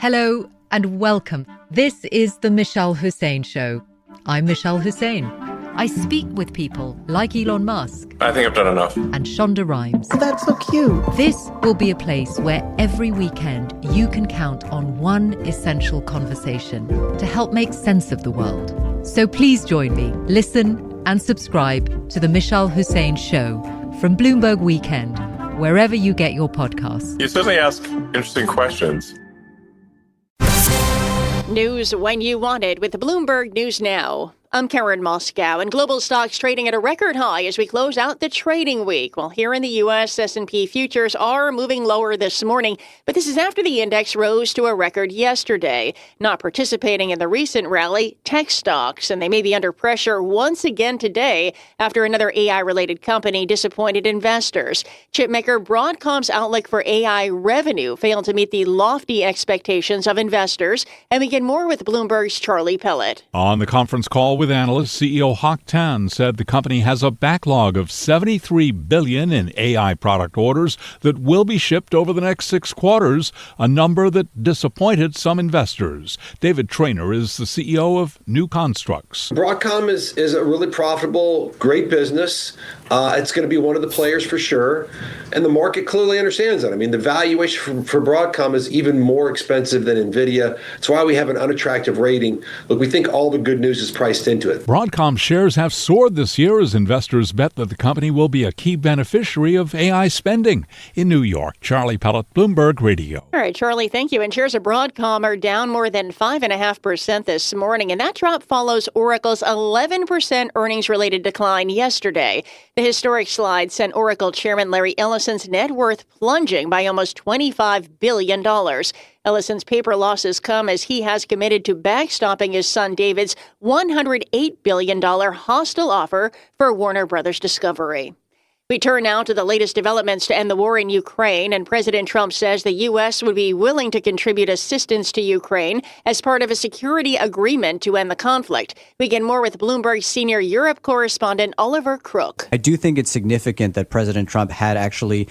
Hello and welcome. This is the Michelle Hussein Show. I'm Michelle Hussein. I speak with people like Elon Musk. I think I've done enough. And Shonda Rhimes. That's so cute. This will be a place where every weekend you can count on one essential conversation to help make sense of the world. So please join me, listen and subscribe to the Michelle Hussein Show from Bloomberg Weekend, wherever you get your podcasts. You certainly ask interesting questions. News when you want it with Bloomberg News Now. I'm Karen Moscow, and global stocks trading at a record high as we close out the trading week. Well, here in the U.S., S&P futures are moving lower this morning, but this is after the index rose to a record yesterday. Not participating in the recent rally, tech stocks, and they may be under pressure once again today after another AI-related company disappointed investors. Chipmaker Broadcom's outlook for AI revenue failed to meet the lofty expectations of investors. And we get more with Bloomberg's Charlie Pellet. On the conference call with analysts, CEO Hock Tan said the company has a backlog of $73 billion in AI product orders that will be shipped over the next 6 quarters, a number that disappointed some investors. David Traynor is the CEO of New Constructs. Broadcom is a really profitable, great business. It's going to be one of the players for sure. And the market clearly understands that. I mean, the valuation for Broadcom is even more expensive than Nvidia. It's why we have an unattractive rating. Look, we think all the good news is priced into it. Broadcom shares have soared this year as investors bet that the company will be a key beneficiary of AI spending. In New York, Charlie Pellet, Bloomberg Radio. All right, Charlie, thank you. And shares of Broadcom are down more than 5.5% this morning, and that drop follows Oracle's 11% earnings-related decline yesterday. The historic slide sent Oracle Chairman Larry Ellison's net worth plunging by almost $25 billion. Ellison's paper losses come as he has committed to backstopping his son David's $108 billion hostile offer for Warner Brothers Discovery. We turn now to the latest developments to end the war in Ukraine, and President Trump says the U.S. would be willing to contribute assistance to Ukraine as part of a security agreement to end the conflict. We get more with Bloomberg senior Europe correspondent Oliver Crook. I do think it's significant that President Trump had actually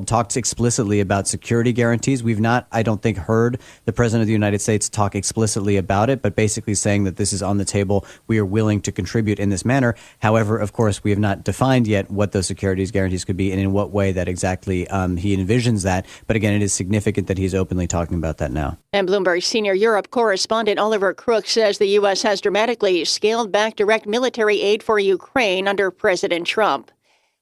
talked explicitly about security guarantees. We've not, I don't think, heard the President of the United States talk explicitly about it, but basically saying that this is on the table. We are willing to contribute in this manner. However, of course, we have not defined yet what those securities guarantees could be and in what way that exactly he envisions that. But again, it is significant that he's openly talking about that now. And Bloomberg senior Europe correspondent Oliver Crook says the U.S. has dramatically scaled back direct military aid for Ukraine under President Trump.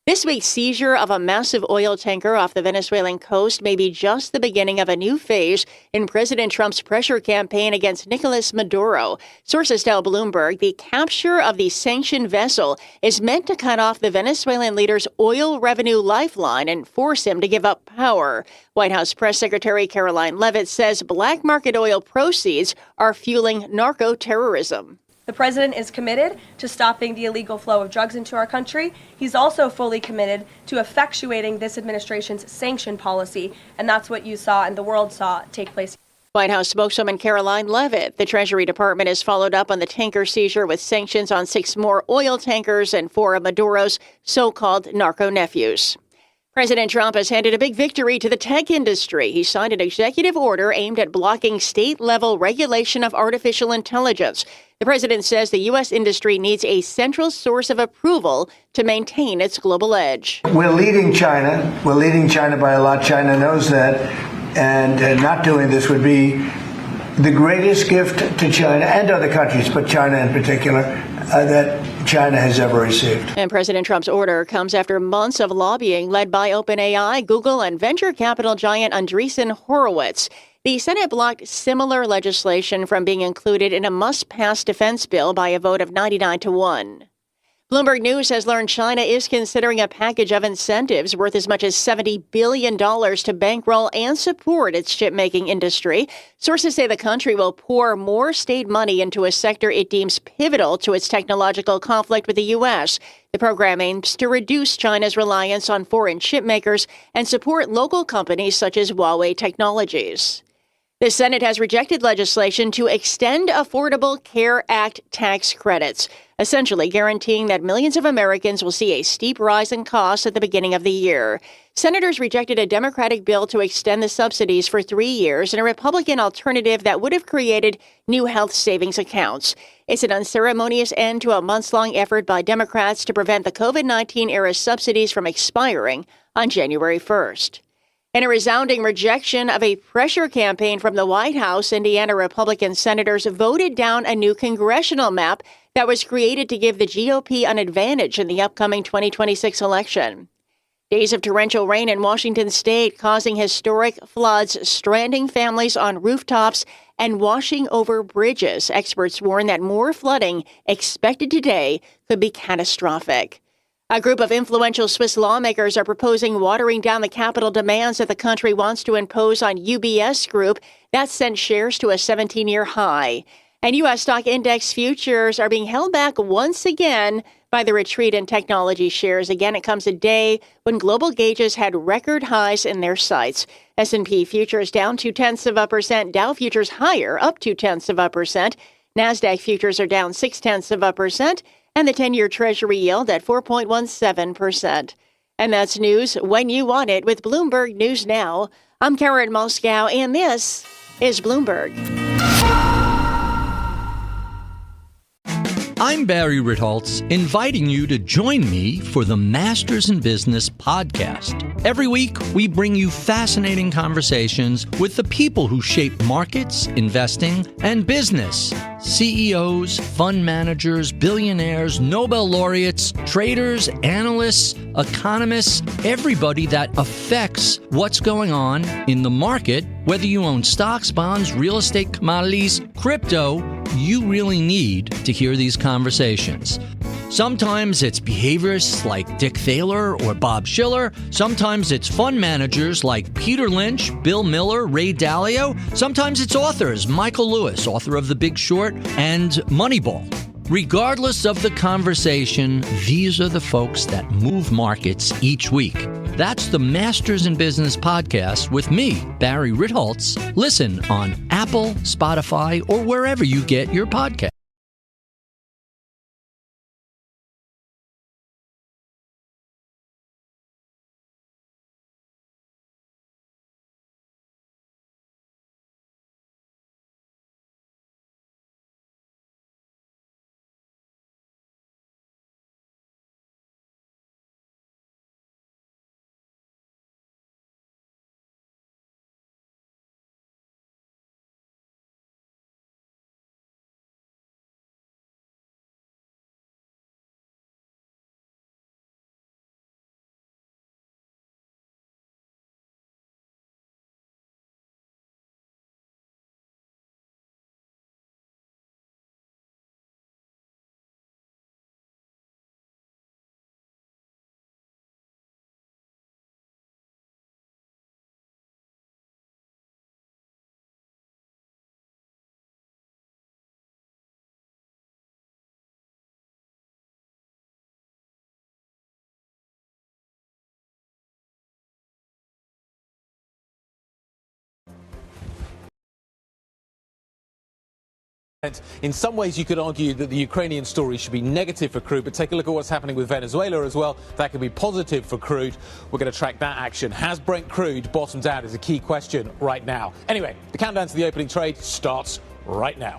This week's seizure of a massive oil tanker off the Venezuelan coast may be just the beginning of a new phase in President Trump's pressure campaign against Nicolas Maduro. Sources tell Bloomberg the capture of the sanctioned vessel is meant to cut off the Venezuelan leader's oil revenue lifeline and force him to give up power. White House Press Secretary Caroline Leavitt says black market oil proceeds are fueling narco-terrorism. The president is committed to stopping the illegal flow of drugs into our country. He's also fully committed to effectuating this administration's sanction policy, and that's what you saw and the world saw take place. White House spokeswoman Caroline Leavitt. The Treasury Department has followed up on the tanker seizure with sanctions on 6 more oil tankers and 4 of Maduro's so-called narco-nephews. President Trump has handed a big victory to the tech industry. He signed an executive order aimed at blocking state-level regulation of artificial intelligence. The president says the U.S. industry needs a central source of approval to maintain its global edge. We're leading China. We're leading China by a lot. China knows that. And not doing this would be the greatest gift to China and other countries, but China in particular, that China has ever received. And President Trump's order comes after months of lobbying led by OpenAI, Google, and venture capital giant Andreessen Horowitz. The Senate blocked similar legislation from being included in a must-pass defense bill by a vote of 99-1. Bloomberg News has learned China is considering a package of incentives worth as much as $70 billion to bankroll and support its chipmaking industry. Sources say the country will pour more state money into a sector it deems pivotal to its technological conflict with the U.S. The program aims to reduce China's reliance on foreign chipmakers and support local companies such as Huawei Technologies. The Senate has rejected legislation to extend Affordable Care Act tax credits, essentially guaranteeing that millions of Americans will see a steep rise in costs at the beginning of the year. Senators rejected a Democratic bill to extend the subsidies for 3 years and a Republican alternative that would have created new health savings accounts. It's an unceremonious end to a months-long effort by Democrats to prevent the COVID-19-era subsidies from expiring on January 1st. In a resounding rejection of a pressure campaign from the White House, Indiana Republican senators voted down a new congressional map that was created to give the GOP an advantage in the upcoming 2026 election. Days of torrential rain in Washington state causing historic floods, stranding families on rooftops, and washing over bridges. Experts warn that more flooding expected today could be catastrophic. A group of influential Swiss lawmakers are proposing watering down the capital demands that the country wants to impose on UBS Group. That sent shares to a 17-year high. And U.S. stock index futures are being held back once again by the retreat in technology shares. Again, it comes a day when global gauges had record highs in their sights. S&P futures down 0.2%, Dow futures higher, up 0.2%. NASDAQ futures are down 0.6%. And the 10-year Treasury yield at 4.17%. And that's news when you want it with Bloomberg News Now. I'm Karen Moscow, and this is Bloomberg. I'm Barry Ritholtz, inviting you to join me for the Masters in Business podcast. Every week, we bring you fascinating conversations with the people who shape markets, investing, and business. CEOs, fund managers, billionaires, Nobel laureates, traders, analysts, economists, everybody that affects what's going on in the market. Whether you own stocks, bonds, real estate, commodities, crypto, you really need to hear these conversations. Sometimes it's behaviorists like Dick Thaler or Bob Schiller. Sometimes it's fund managers like Peter Lynch, Bill Miller, Ray Dalio. Sometimes it's authors, Michael Lewis, author of The Big Short and Moneyball. Regardless of the conversation, these are the folks that move markets each week. That's the Masters in Business podcast with me, Barry Ritholtz. Listen on Apple, Spotify, or wherever you get your podcast. In some ways, you could argue that the Ukrainian story should be negative for crude, but take a look at what's happening with Venezuela as well. That could be positive for crude. We're going to track that action. Has Brent crude bottomed out is a key question right now. Anyway, the countdown to the opening trade starts right now.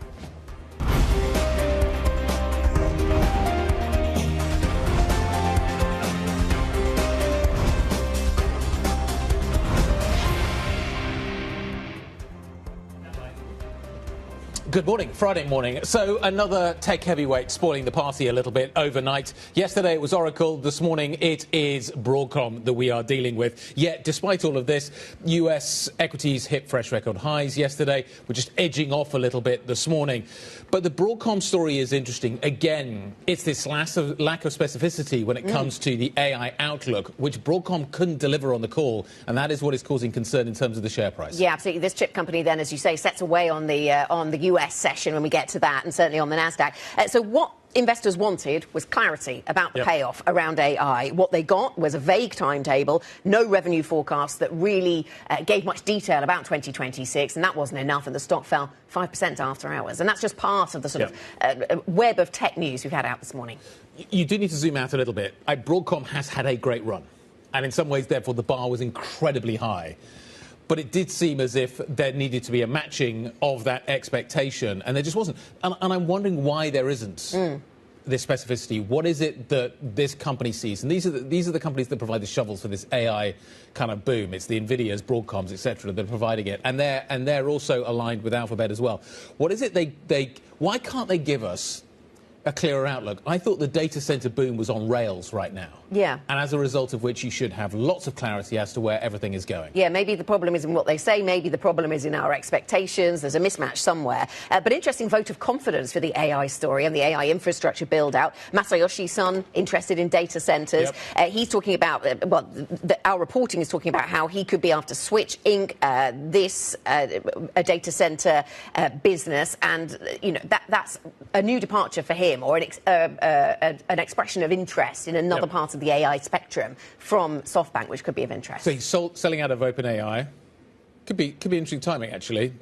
Good morning, Friday morning. So another tech heavyweight spoiling the party a little bit overnight. Yesterday it was Oracle. This morning it is Broadcom that we are dealing with. Yet, despite all of this, US equities hit fresh record highs yesterday. We're just edging off a little bit this morning. But the Broadcom story is interesting. Again, it's this lack of specificity when it comes to the AI outlook, which Broadcom couldn't deliver on the call. And that is what is causing concern in terms of the share price. Yeah, absolutely. This chip company then, as you say, sets away on the US session when we get to that, and certainly on the NASDAQ. So what investors wanted was clarity about the payoff around AI. What they got was a vague timetable, no revenue forecasts that really gave much detail about 2026, and that wasn't enough, and the stock fell 5% after hours. And that's just part of the sort of web of tech news we've had out this morning. You do need to zoom out a little bit. Broadcom has had a great run, and in some ways, therefore, the bar was incredibly high. But it did seem as if there needed to be a matching of that expectation, and there just wasn't. And I'm wondering why there isn't this specificity. What is it that this company sees? And these are the companies that provide the shovels for this AI kind of boom. It's the Nvidias, Broadcoms, etc., that are providing it, and they're also aligned with Alphabet as well. What is it why can't they give us a clearer outlook? I thought the data center boom was on rails right now. Yeah. And as a result of which you should have lots of clarity as to where everything is going. Yeah, maybe the problem is in what they say, maybe the problem is in our expectations. There's a mismatch somewhere. But interesting vote of confidence for the AI story and the AI infrastructure build-out. Masayoshi Son, interested in data centers. He's talking about, our reporting is talking about how he could be after Switch Inc., a data center business. And, you know, that's a new departure for him, or an expression of interest in another part of the AI spectrum from SoftBank, which could be of interest. So he's selling out of OpenAI. Could be interesting timing, actually,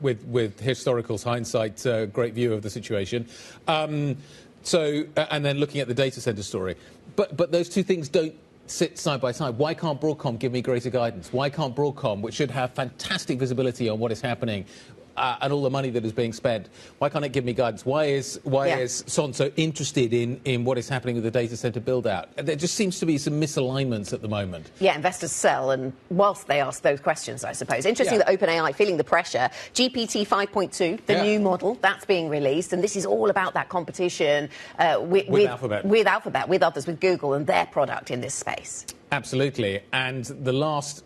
with historical hindsight, great view of the situation. And then looking at the data center story. But those two things don't sit side by side. Why can't Broadcom give me greater guidance? Why can't Broadcom, which should have fantastic visibility on what is happening, and all the money that is being spent, why can't it give me guidance? Why is Son so interested in what is happening with the data center build-out? There just seems to be some misalignments at the moment. Yeah, investors sell, and whilst they ask those questions, I suppose. Interesting that OpenAI feeling the pressure. GPT 5.2, the new model, that's being released, and this is all about that competition with Alphabet, with others, with Google and their product in this space. Absolutely, and the last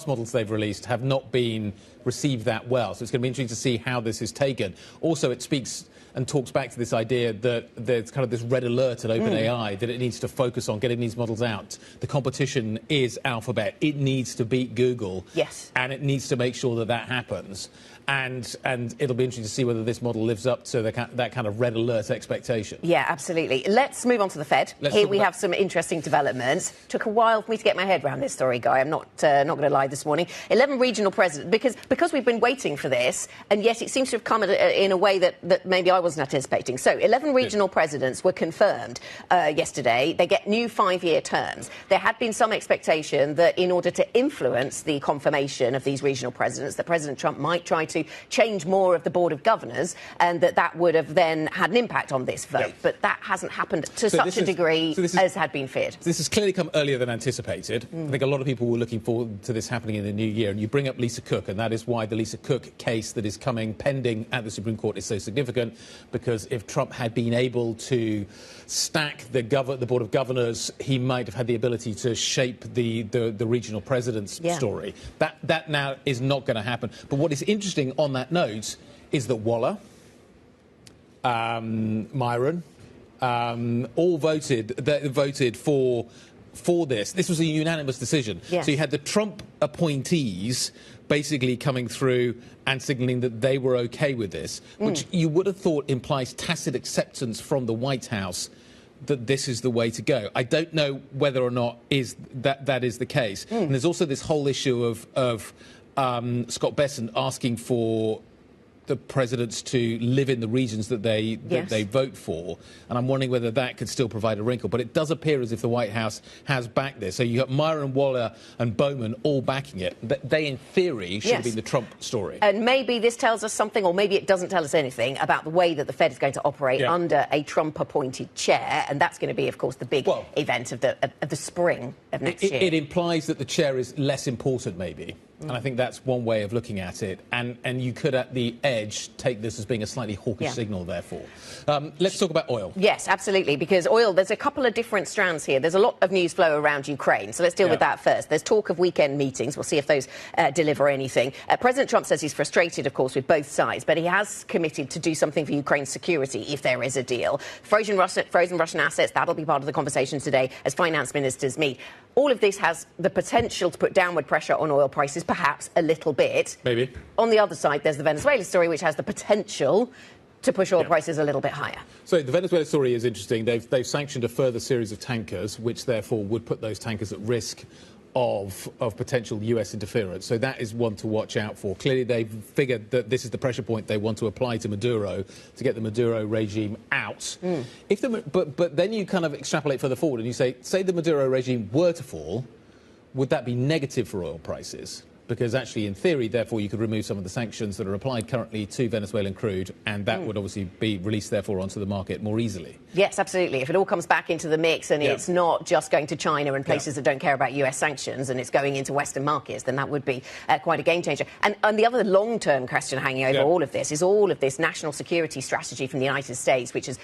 models they've released have not been received that well. So it's going to be interesting to see how this is taken. Also, it speaks and talks back to this idea that there's kind of this red alert at OpenAI that it needs to focus on getting these models out. The competition is Alphabet. It needs to beat Google. Yes. And it needs to make sure that happens. And it'll be interesting to see whether this model lives up to that kind of red alert expectation. Yeah, absolutely. Let's move on to the Fed. Here we have some interesting developments. Took a while for me to get my head around this story, Guy. I'm not going to lie this morning. 11 regional presidents, because we've been waiting for this, and yet it seems to have come in a way that maybe I wasn't anticipating. So 11 regional presidents were confirmed yesterday. They get new 5-year terms. There had been some expectation that in order to influence the confirmation of these regional presidents, that President Trump might try to change more of the board of governors, and that would have then had an impact on this vote. But that hasn't happened to such a degree as had been feared. This has clearly come earlier than anticipated. I think a lot of people were looking forward to this happening in the new year, and you bring up Lisa Cook, and that is why the Lisa Cook case that is coming pending at the Supreme Court is so significant, because if Trump had been able to stack the board of governors, he might have had the ability to shape the regional president's story. That now is not going to happen. But what is interesting on that note is that Waller, Myron, all voted for this. This was a unanimous decision. Yes. So you had the Trump appointees basically coming through and signalling that they were okay with this, which you would have thought implies tacit acceptance from the White House that this is the way to go. I don't know whether or not that is the case. And there's also this whole issue of Scott Bessent asking for the presidents to live in the regions that they vote for, and I'm wondering whether that could still provide a wrinkle. But it does appear as if the White House has backed this. So you got Myron Waller and Bowman all backing it. They, in theory, should have been the Trump story. And maybe this tells us something, or maybe it doesn't tell us anything about the way that the Fed is going to operate under a Trump-appointed chair, and that's going to be, of course, the big event of the spring of next year. It implies that the chair is less important, maybe. And I think that's one way of looking at it. And you could, at the edge, take this as being a slightly hawkish signal, therefore. Let's talk about oil. Yes, absolutely, because oil, there's a couple of different strands here. There's a lot of news flow around Ukraine, so let's deal with that first. There's talk of weekend meetings. We'll see if those deliver anything. President Trump says he's frustrated, of course, with both sides, but he has committed to do something for Ukraine's security if there is a deal. Frozen Russian assets, that'll be part of the conversation today as finance ministers meet. All of this has the potential to put downward pressure on oil prices, perhaps a little bit. Maybe. On the other side, there's the Venezuela story, which has the potential to push oil prices a little bit higher. So the Venezuela story is interesting. They've sanctioned a further series of tankers, which therefore would put those tankers at risk of potential US interference. So that is one to watch out for. Clearly, they've figured that this is the pressure point they want to apply to Maduro to get the Maduro regime out. But then you kind of extrapolate further forward and you say the Maduro regime were to fall, would that be negative for oil prices? Because actually, in theory, therefore, you could remove some of the sanctions that are applied currently to Venezuelan crude, and that would obviously be released, therefore, onto the market more easily. Yes, absolutely. If it all comes back into the mix and it's not just going to China and places that don't care about US sanctions and it's going into Western markets, then that would be quite a game changer. And the other long-term question hanging over all of this is all of this national security strategy from the United States, which has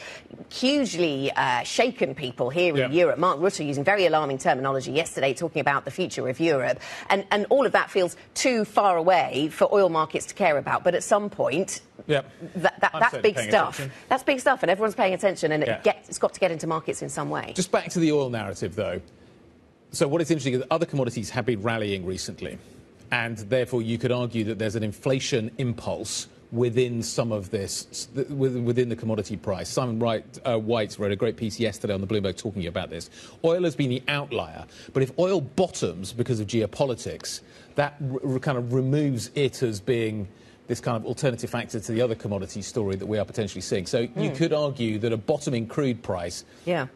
hugely shaken people here in Europe. Mark Rutte using very alarming terminology yesterday, talking about the future of Europe. And all of that feels too far away for oil markets to care about. But at some point, that's big stuff. Attention. That's big stuff, and everyone's paying attention, and it's got to get into markets in some way. Just back to the oil narrative, though. So what is interesting is that other commodities have been rallying recently, and therefore you could argue that there's an inflation impulse within some of this, within the commodity price. Simon White wrote a great piece yesterday on the Bloomberg talking about this. Oil has been the outlier, but if oil bottoms because of geopolitics, that kind of removes it as being this kind of alternative factor to the other commodity story that we are potentially seeing. So you could argue that a bottoming crude price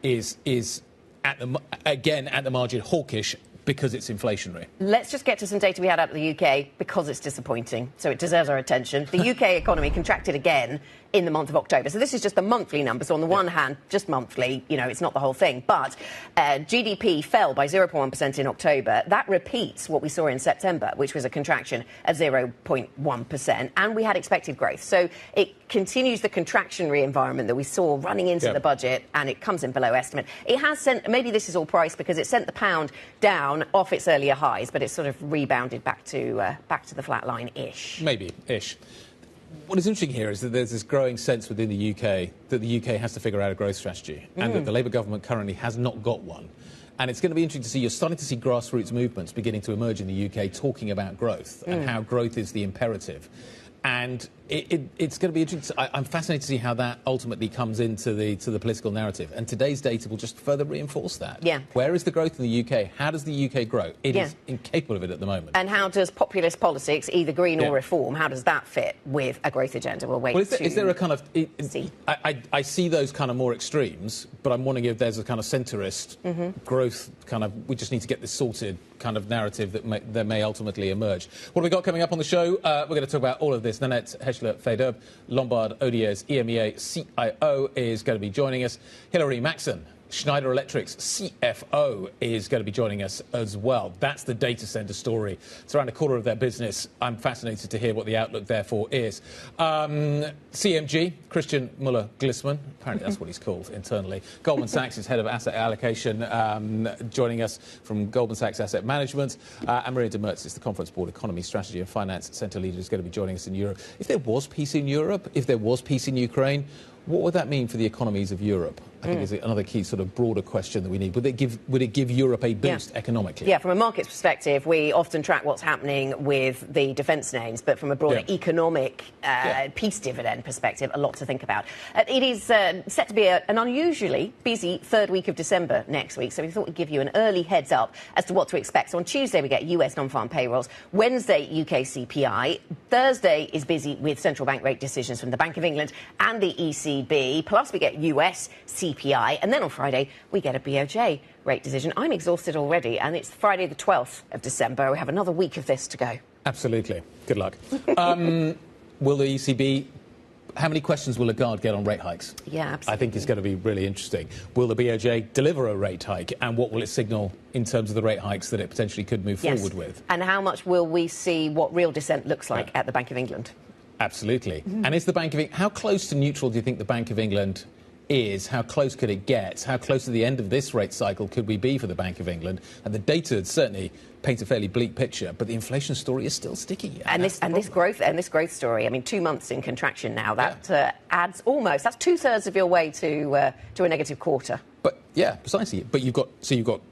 is at the margin hawkish because it's inflationary. Let's just get to some data we had out of the UK because it's disappointing, so it deserves our attention. The UK economy contracted again in the month of October. So this is just the monthly number. So on the one hand, just monthly, it's not the whole thing. But GDP fell by 0.1% in October. That repeats what we saw in September, which was a contraction of 0.1%. And we had expected growth. So it continues the contractionary environment that we saw running into the budget, and it comes in below estimate. It has sent, maybe this is all price because it sent the pound down off its earlier highs, but it's sort of rebounded back to the flat line-ish. Maybe-ish. What is interesting here is that there's this growing sense within the UK that the UK has to figure out a growth strategy and that the Labour government currently has not got one. And it's going to be interesting to see, you're starting to see grassroots movements beginning to emerge in the UK talking about growth and how growth is the imperative. And it's going to be interesting. I'm fascinated to see how that ultimately comes into the political narrative. And today's data will just further reinforce that. Yeah. Where is the growth in the UK? How does the UK grow? It is incapable of it at the moment. And how does populist politics, either green or reform, how does that fit with a growth agenda? We'll wait is there a kind of... see. I see those kind of more extremes, but I'm wondering if there's a kind of centrist growth kind of... We just need to get this sorted kind of narrative that may ultimately emerge. What have we got coming up on the show? We're going to talk about all of this. Nanette Heschler-Fedeb, Lombard Odier's EMEA CIO, is going to be joining us. Hilary Maxson, Schneider Electric's CFO, is going to be joining us as well. That's the data center story. It's around a quarter of their business. I'm fascinated to hear what the outlook, therefore, is. CMG, Christian Muller-Glissman, apparently that's what he's called internally. Goldman Sachs is head of asset allocation, joining us from Goldman Sachs Asset Management. And Maria de Mertz is the Conference Board Economy, Strategy and Finance Centre leader, is going to be joining us in Europe. If there was peace in Europe, if there was peace in Ukraine, What would that mean for the economies of Europe? I think is another key sort of broader question that we need. Would it give Europe a boost economically? Yeah, from a market's perspective, we often track what's happening with the defence names, but from a broader economic peace dividend perspective, a lot to think about. It is set to be an unusually busy third week of December next week, so we thought we'd give you an early heads up as to what to expect. So on Tuesday, we get US non-farm payrolls. Wednesday, UK CPI. Thursday is busy with central bank rate decisions from the Bank of England and the ECB. Plus, we get US CPI. And then on Friday, we get a BOJ rate decision. I'm exhausted already, and it's Friday the 12th of December. We have another week of this to go. Absolutely. Good luck. Will the ECB... How many questions will Lagarde get on rate hikes? Yeah, absolutely. I think it's going to be really interesting. Will the BOJ deliver a rate hike, and what will it signal in terms of the rate hikes that it potentially could move forward with? And how much will we see what real dissent looks like at the Bank of England? Absolutely. And is the Bank of England... How close to neutral do you think the Bank of England is? How close could it get? How close to the end of this rate cycle could we be for the Bank of England? And the data certainly paints a fairly bleak picture, but the inflation story is still sticky. And this growth story. I mean, 2 months in contraction now. That adds almost. That's 2/3 of your way to a negative quarter. But yeah, precisely. But you've got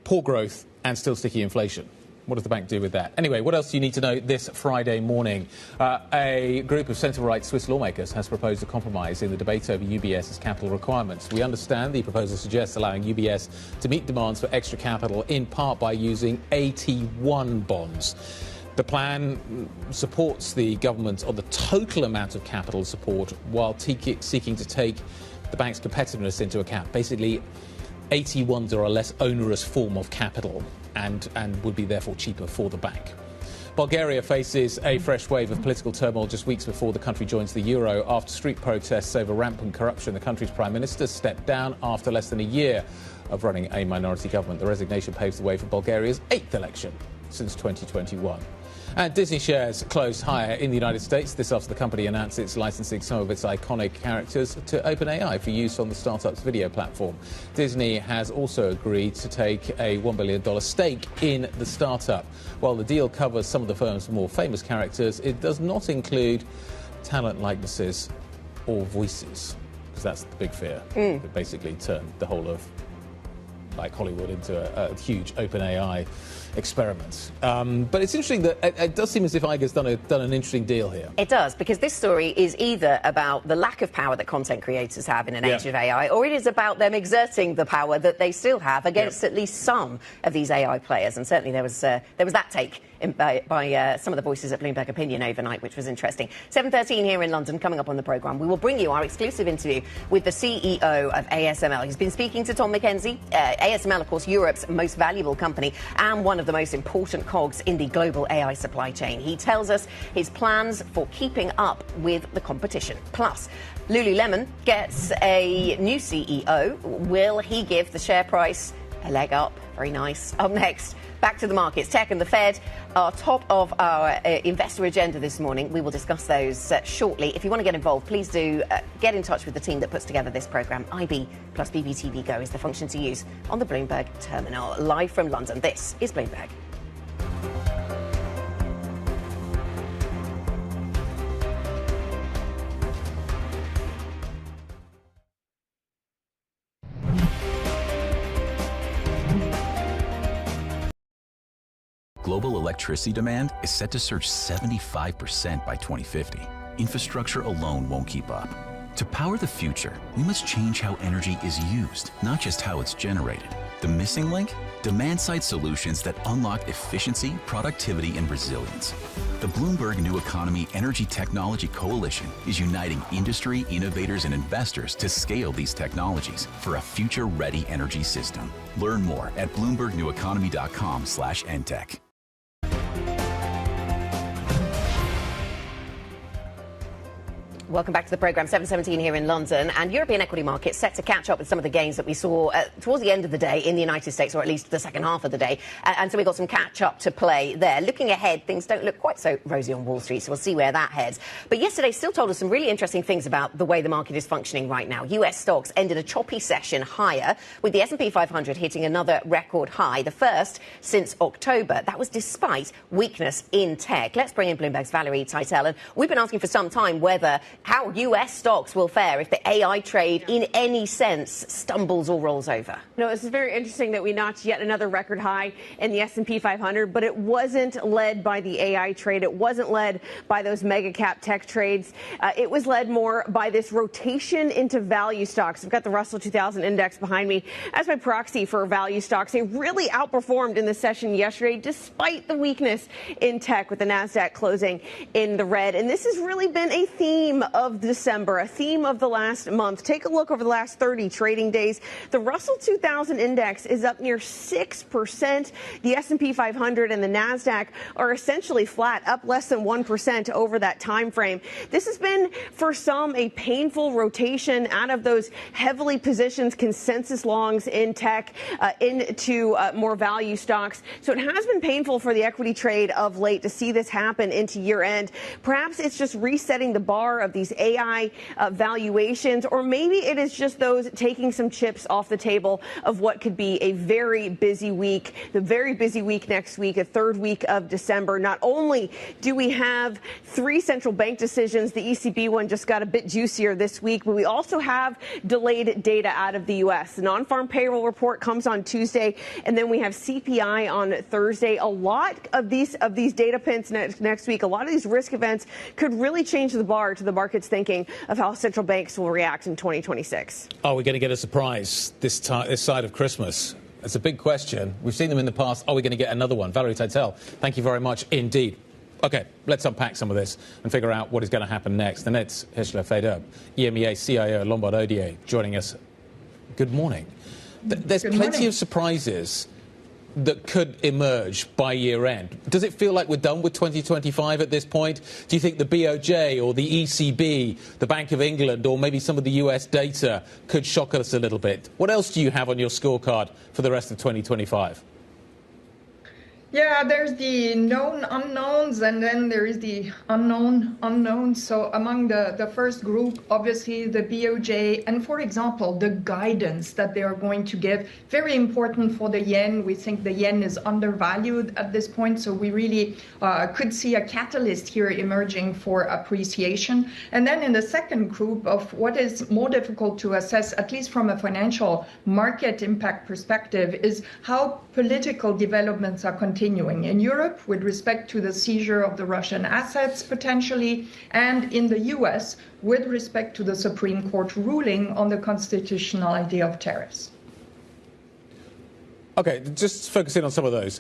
poor growth and still sticky inflation. What does the bank do with that? Anyway, what else do you need to know this Friday morning? A group of centre-right Swiss lawmakers has proposed a compromise in the debate over UBS's capital requirements. We understand the proposal suggests allowing UBS to meet demands for extra capital, in part by using AT1 bonds. The plan supports the government on the total amount of capital support while seeking to take the bank's competitiveness into account. Basically, AT1s are a less onerous form of capital and would be therefore cheaper for the bank. Bulgaria faces a fresh wave of political turmoil just weeks before the country joins the euro. After street protests over rampant corruption, the country's prime minister stepped down after less than a year of running a minority government. The resignation paves the way for Bulgaria's 8th election since 2021. And Disney shares closed higher in the United States. This after the company announced it's licensing some of its iconic characters to OpenAI for use on the startup's video platform. Disney has also agreed to take a $1 billion stake in the startup. While the deal covers some of the firm's more famous characters, it does not include talent likenesses or voices, because that's the big fear. That basically turned the whole of Hollywood into a huge OpenAI experiment. But it's interesting that it does seem as if Iger's done an interesting deal here. It does, because this story is either about the lack of power that content creators have in an age of AI, or it is about them exerting the power that they still have against at least some of these AI players. And certainly there was that take by some of the voices at Bloomberg Opinion overnight, which was interesting. 7:13 here in London. Coming up on the programme, we will bring you our exclusive interview with the CEO of ASML. He's been speaking to Tom McKenzie. ASML, of course, Europe's most valuable company and one of the most important cogs in the global AI supply chain. He tells us his plans for keeping up with the competition. Plus, Lululemon gets a new CEO. Will he give the share price a leg up? Very nice. Up next, back to the markets. Tech and the Fed are top of our investor agenda this morning. We will discuss those shortly. If you want to get involved, please do get in touch with the team that puts together this programme. IB plus BBTV Go is the function to use on the Bloomberg terminal. Live from London, this is Bloomberg. Global electricity demand is set to surge 75% by 2050. Infrastructure alone won't keep up. To power the future, we must change how energy is used, not just how it's generated. The missing link? Demand-side solutions that unlock efficiency, productivity, and resilience. The Bloomberg New Economy Energy Technology Coalition is uniting industry, innovators, and investors to scale these technologies for a future-ready energy system. Learn more at bloombergneweconomy.com/ntech. Welcome back to the programme. 7:17 here in London, and European equity markets set to catch up with some of the gains that we saw towards the end of the day in the United States, or at least the second half of the day. And so we've got some catch-up to play there. Looking ahead, things don't look quite so rosy on Wall Street, so we'll see where that heads. But yesterday still told us some really interesting things about the way the market is functioning right now. US stocks ended a choppy session higher, with the S&P 500 hitting another record high, the first since October. That was despite weakness in tech. Let's bring in Bloomberg's Valerie Teitel. And we've been asking for some time whether how US stocks will fare if the AI trade in any sense stumbles or rolls over. It's very interesting that we notched yet another record high in the S&P 500, but it wasn't led by the AI trade. It wasn't led by those mega cap tech trades. It was led more by this rotation into value stocks. I've got the Russell 2000 index behind me as my proxy for value stocks. They really outperformed in the session yesterday, despite the weakness in tech, with the NASDAQ closing in the red. And this has really been a theme of December, a theme of the last month. Take a look over the last 30 trading days. The Russell 2000 index is up near 6%. The S&P 500 and the NASDAQ are essentially flat, up less than 1% over that time frame. This has been, for some, a painful rotation out of those heavily positioned consensus longs in tech into more value stocks. So it has been painful for the equity trade of late to see this happen into year end. Perhaps it's just resetting the bar of these AI valuations, or maybe it is just those taking some chips off the table of what could be a very busy week, the very busy week next week, a third week of December. Not only do we have 3 central bank decisions, the ECB one just got a bit juicier this week, but we also have delayed data out of the U.S. The non-farm payroll report comes on Tuesday, and then we have CPI on Thursday. A lot of these data points next week, a lot of these risk events could really change the bar to the market's thinking of how central banks will react in 2026. Are we going to get a surprise this side of Christmas? It's a big question. We've seen them in the past. Are we going to get another one? Valerie Teitel, thank you very much indeed. OK, let's unpack some of this and figure out what is going to happen next. Annette Hischler-Feder, EMEA CIO at Lombard Odier, joining us. Good morning. There's plenty of surprises that could emerge by year end. Does it feel like we're done with 2025 at this point? Do you think the BOJ or the ECB, the Bank of England, or maybe some of the US data could shock us a little bit? What else do you have on your scorecard for the rest of 2025? Yeah, there's the known unknowns, and then there is the unknown unknowns. So among the first group, obviously the BOJ, and for example, the guidance that they are going to give, very important for the yen. We think the yen is undervalued at this point, so we really could see a catalyst here emerging for appreciation. And then in the second group of what is more difficult to assess, at least from a financial market impact perspective, is how political developments are continuing in Europe with respect to the seizure of the Russian assets potentially, and in the US with respect to the Supreme Court ruling on the constitutionality of tariffs. OK, just focusing on some of those.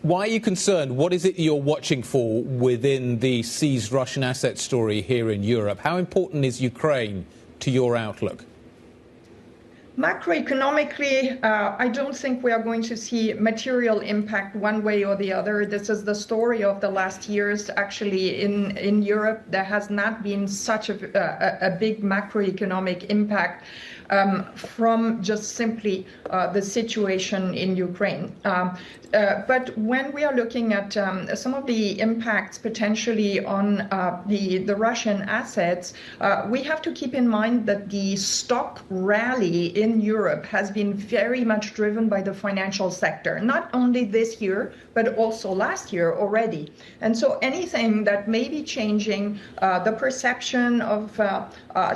Why are you concerned? What is it you're watching for within the seized Russian asset story here in Europe? How important is Ukraine to your outlook? Macroeconomically, I don't think we are going to see material impact one way or the other. This is the story of the last years. Actually, in Europe, there has not been such a big macroeconomic impact from just simply the situation in Ukraine. But when we are looking at some of the impacts potentially on the Russian assets, we have to keep in mind that the stock rally in Europe has been very much driven by the financial sector, not only this year, but also last year already. And so anything that may be changing the perception of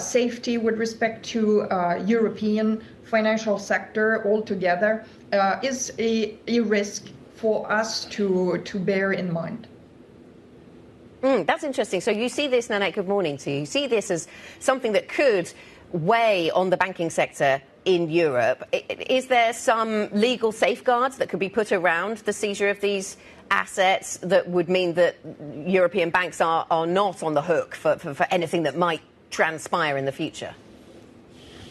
safety with respect to European financial sector altogether is a risk for us to bear in mind. That's interesting. So you see this, Nanette, good morning to you. You see this as something that could weigh on the banking sector in Europe. Is there some legal safeguards that could be put around the seizure of these assets that would mean that European banks are not on the hook for anything that might transpire in the future?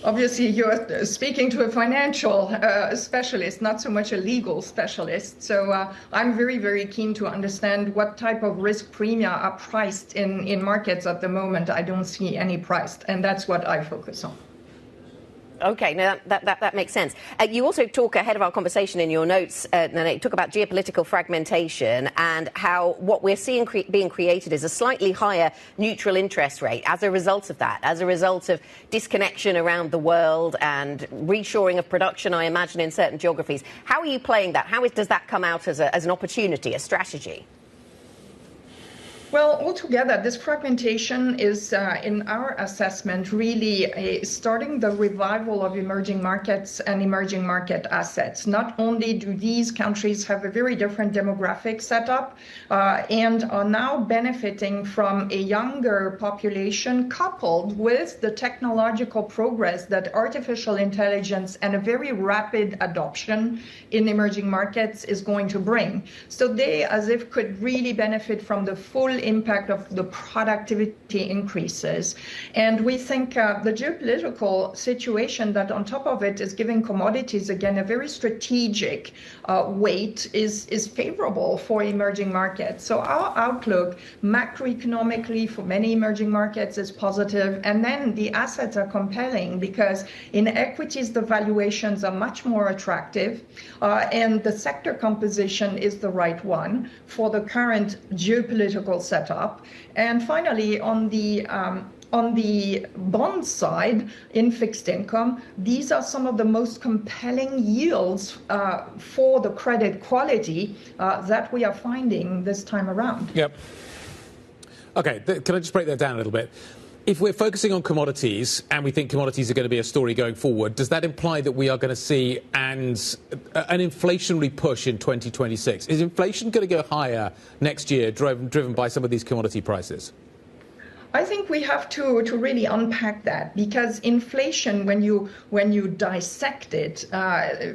Obviously, you're speaking to a financial specialist, not so much a legal specialist. So I'm very, very keen to understand what type of risk premia are priced in markets at the moment. I don't see any priced, and that's what I focus on. OK, now that makes sense. You also talk ahead of our conversation in your notes, Nanette, you talk about geopolitical fragmentation and how what we're seeing being created is a slightly higher neutral interest rate as a result of that, as a result of disconnection around the world and reshoring of production, I imagine, in certain geographies. How are you playing that? How does that come out as an opportunity, a strategy? Well, altogether, this fragmentation is, in our assessment, really starting the revival of emerging markets and emerging market assets. Not only do these countries have a very different demographic setup and are now benefiting from a younger population coupled with the technological progress that artificial intelligence and a very rapid adoption in emerging markets is going to bring. So they, as if, could really benefit from the full impact of the productivity increases. And we think the geopolitical situation that on top of it is giving commodities, again, a very strategic weight is favorable for emerging markets. So our outlook macroeconomically for many emerging markets is positive. And then the assets are compelling because in equities, the valuations are much more attractive and the sector composition is the right one for the current geopolitical setup. And finally, on the bond side in fixed income, these are some of the most compelling yields for the credit quality that we are finding this time around. Yep. Okay, can I just break that down a little bit? If we're focusing on commodities and we think commodities are going to be a story going forward, does that imply that we are going to see an inflationary push in 2026? Is inflation going to go higher next year, driven by some of these commodity prices? I think we have to really unpack that because inflation, when you dissect it,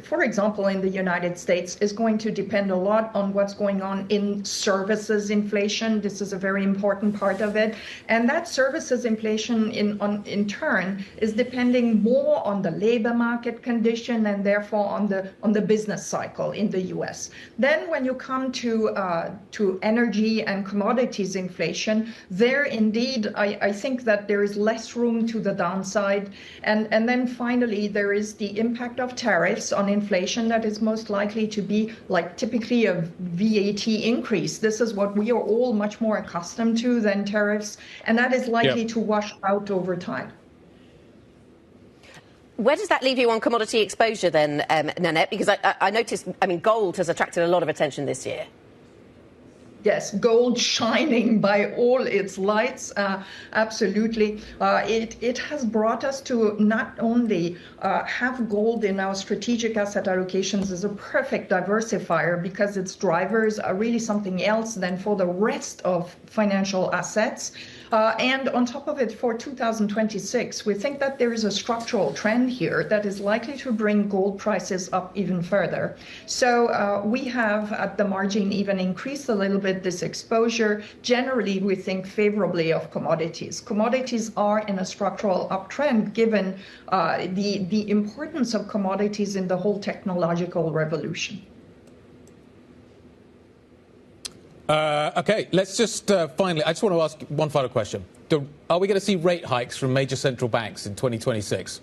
for example, in the United States, is going to depend a lot on what's going on in services inflation. This is a very important part of it. And that services inflation in turn is depending more on the labor market condition and therefore on the business cycle in the US. Then when you come to energy and commodities inflation, there indeed I think that there is less room to the downside. And then finally, there is the impact of tariffs on inflation that is most likely to be like typically a VAT increase. This is what we are all much more accustomed to than tariffs. And that is likely to wash out over time. Where does that leave you on commodity exposure then, Nanette? Because I noticed, gold has attracted a lot of attention this year. Yes, gold shining by all its lights, absolutely. It has brought us to not only have gold in our strategic asset allocations as a perfect diversifier because its drivers are really something else than for the rest of financial assets. And on top of it, for 2026, we think that there is a structural trend here that is likely to bring gold prices up even further. So we have, at the margin, even increased a little bit this exposure. Generally, we think favorably of commodities. Commodities are in a structural uptrend given the importance of commodities in the whole technological revolution. Okay, let's just finally, I just want to ask one final question. Are we going to see rate hikes from major central banks in 2026?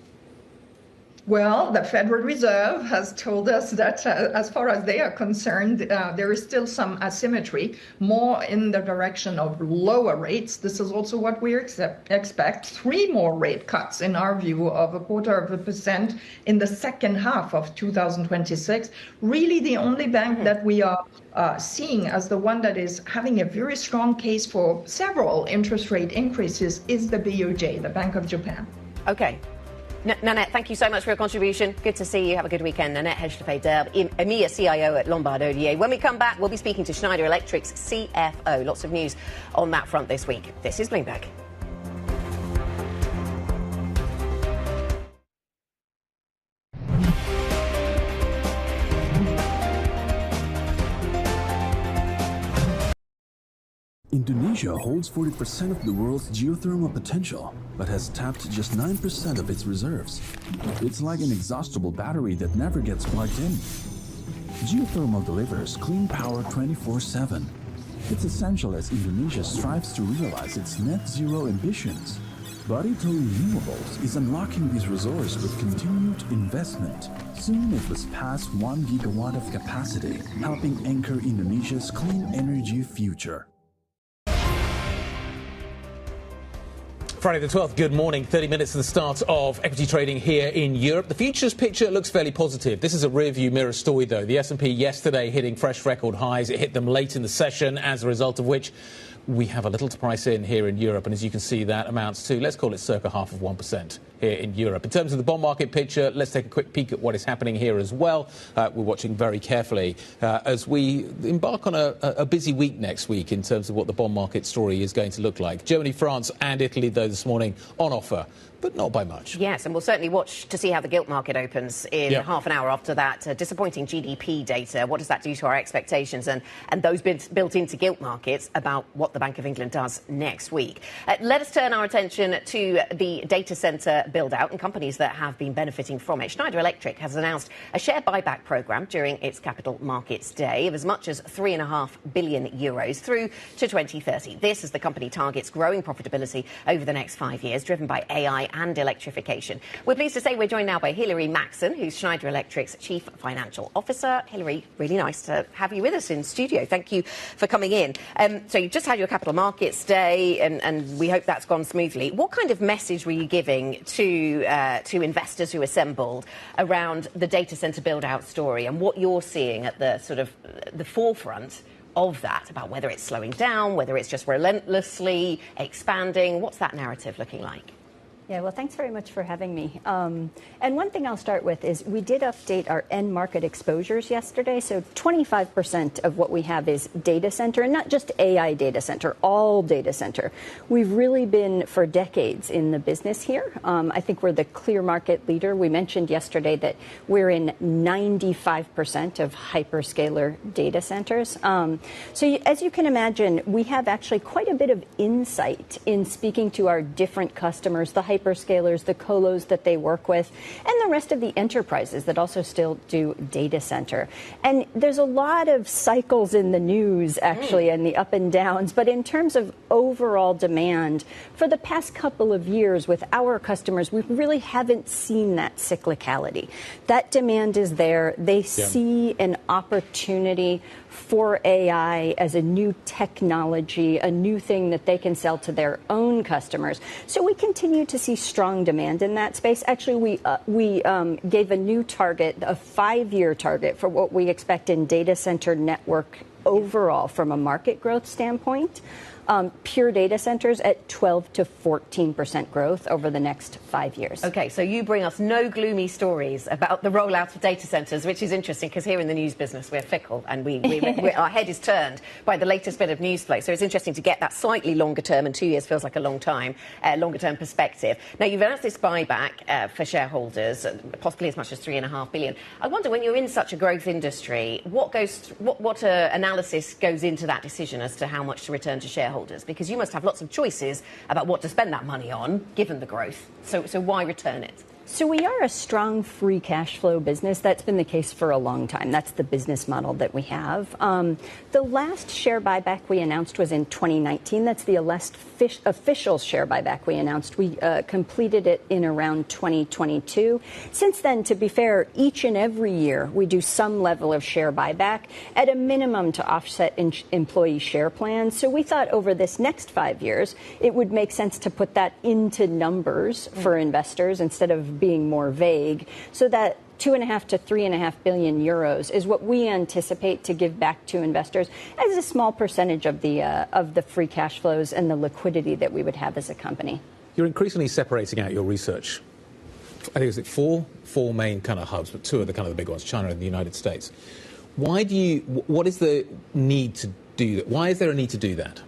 Well, the Federal Reserve has told us that as far as they are concerned, there is still some asymmetry, more in the direction of lower rates. This is also what we expect. 3 more rate cuts, in our view, of 0.25% in the second half of 2026. Really the only bank that we are seeing as the one that is having a very strong case for several interest rate increases is the BOJ, the Bank of Japan. Okay. Nanette, thank you so much for your contribution. Good to see you. Have a good weekend. Nanette Hegde-Derb, EMEA CIO at Lombard Odier. When we come back, we'll be speaking to Schneider Electric's CFO. Lots of news on that front this week. This is Bloomberg. Indonesia holds 40% of the world's geothermal potential, but has tapped just 9% of its reserves. It's like an inexhaustible battery that never gets plugged in. Geothermal delivers clean power 24/7. It's essential as Indonesia strives to realize its net zero ambitions. Broadcom Renewables is unlocking these resources with continued investment. Soon it was past 1 gigawatt of capacity, helping anchor Indonesia's clean energy future. Friday the 12th, good morning. 30 minutes to the start of equity trading here in Europe. The futures picture looks fairly positive. This is a rearview mirror story, though. The S&P yesterday hitting fresh record highs. It hit them late in the session, as a result of which we have a little to price in here in Europe, and as you can see, that amounts to, let's call it circa 0.5% here in Europe. In terms of the bond market picture, let's take a quick peek at what is happening here as well. We're watching very carefully as we embark on a busy week next week in terms of what the bond market story is going to look like. Germany, France and Italy, though, this morning on offer, but not by much. Yes, and we'll certainly watch to see how the gilt market opens in half an hour after that disappointing GDP data. What does that do to our expectations and those built into gilt markets about what the Bank of England does next week? Let us turn our attention to the data centre build-out and companies that have been benefiting from it. Schneider Electric has announced a share buyback programme during its Capital Markets Day of as much as €3.5 billion through to 2030. This as the company targets growing profitability over the next 5 years, driven by AI and electrification. We're pleased to say we're joined now by Hilary Maxson, who's Schneider Electric's Chief Financial Officer. Hilary, really nice to have you with us in studio. Thank you for coming in. So you just had your Capital Markets Day, and we hope that's gone smoothly. What kind of message were you giving to investors who assembled around the data centre build-out story and what you're seeing at the sort of the forefront of that, about whether it's slowing down, whether it's just relentlessly expanding? What's that narrative looking like? Yeah, well, thanks very much for having me. And one thing I'll start with is we did update our end market exposures yesterday. So 25% of what we have is data center, and not just AI data center, all data center. We've really been for decades in the business here. I think we're the clear market leader. We mentioned yesterday that we're in 95% of hyperscaler data centers. As you can imagine, we have actually quite a bit of insight in speaking to our different customers, the hyperscalers, the colos that they work with, and the rest of the enterprises that also still do data center. And there's a lot of cycles in the news, actually, and the up and downs. But in terms of overall demand, for the past couple of years with our customers, we really haven't seen that cyclicality. That demand is there. They see an opportunity for AI as a new technology, a new thing that they can sell to their own customers. So we continue to see strong demand in that space. Actually, we gave a new target, a 5-year target for what we expect in data center network overall from a market growth standpoint. Pure data centers at 12 to 14% growth over the next 5 years. OK, so you bring us no gloomy stories about the rollout of data centers, which is interesting because here in the news business we're fickle and our head is turned by the latest bit of news flow. So it's interesting to get that slightly longer term, and 2 years feels like a long time, longer term perspective. Now, you've announced this buyback for shareholders, possibly as much as $3.5 billion. I wonder, when you're in such a growth industry, what analysis goes into that decision as to how much to return to shareholders? Because you must have lots of choices about what to spend that money on, given the growth. So why return it? So we are a strong free cash flow business. That's been the case for a long time. That's the business model that we have. The last share buyback we announced was in 2019. That's the last official share buyback we announced. We completed it in around 2022. Since then, to be fair, each and every year we do some level of share buyback at a minimum to offset employee share plans. So we thought over this next 5 years, it would make sense to put that into numbers for investors instead of being more vague. So that 2.5 to 3.5 billion euros is what we anticipate to give back to investors as a small percentage of the free cash flows and the liquidity that we would have as a company. You're increasingly separating out your research. I think it's four main kind of hubs, but two are the kind of the big ones, China and the United States. What is the need to do that? Why is there a need to do that?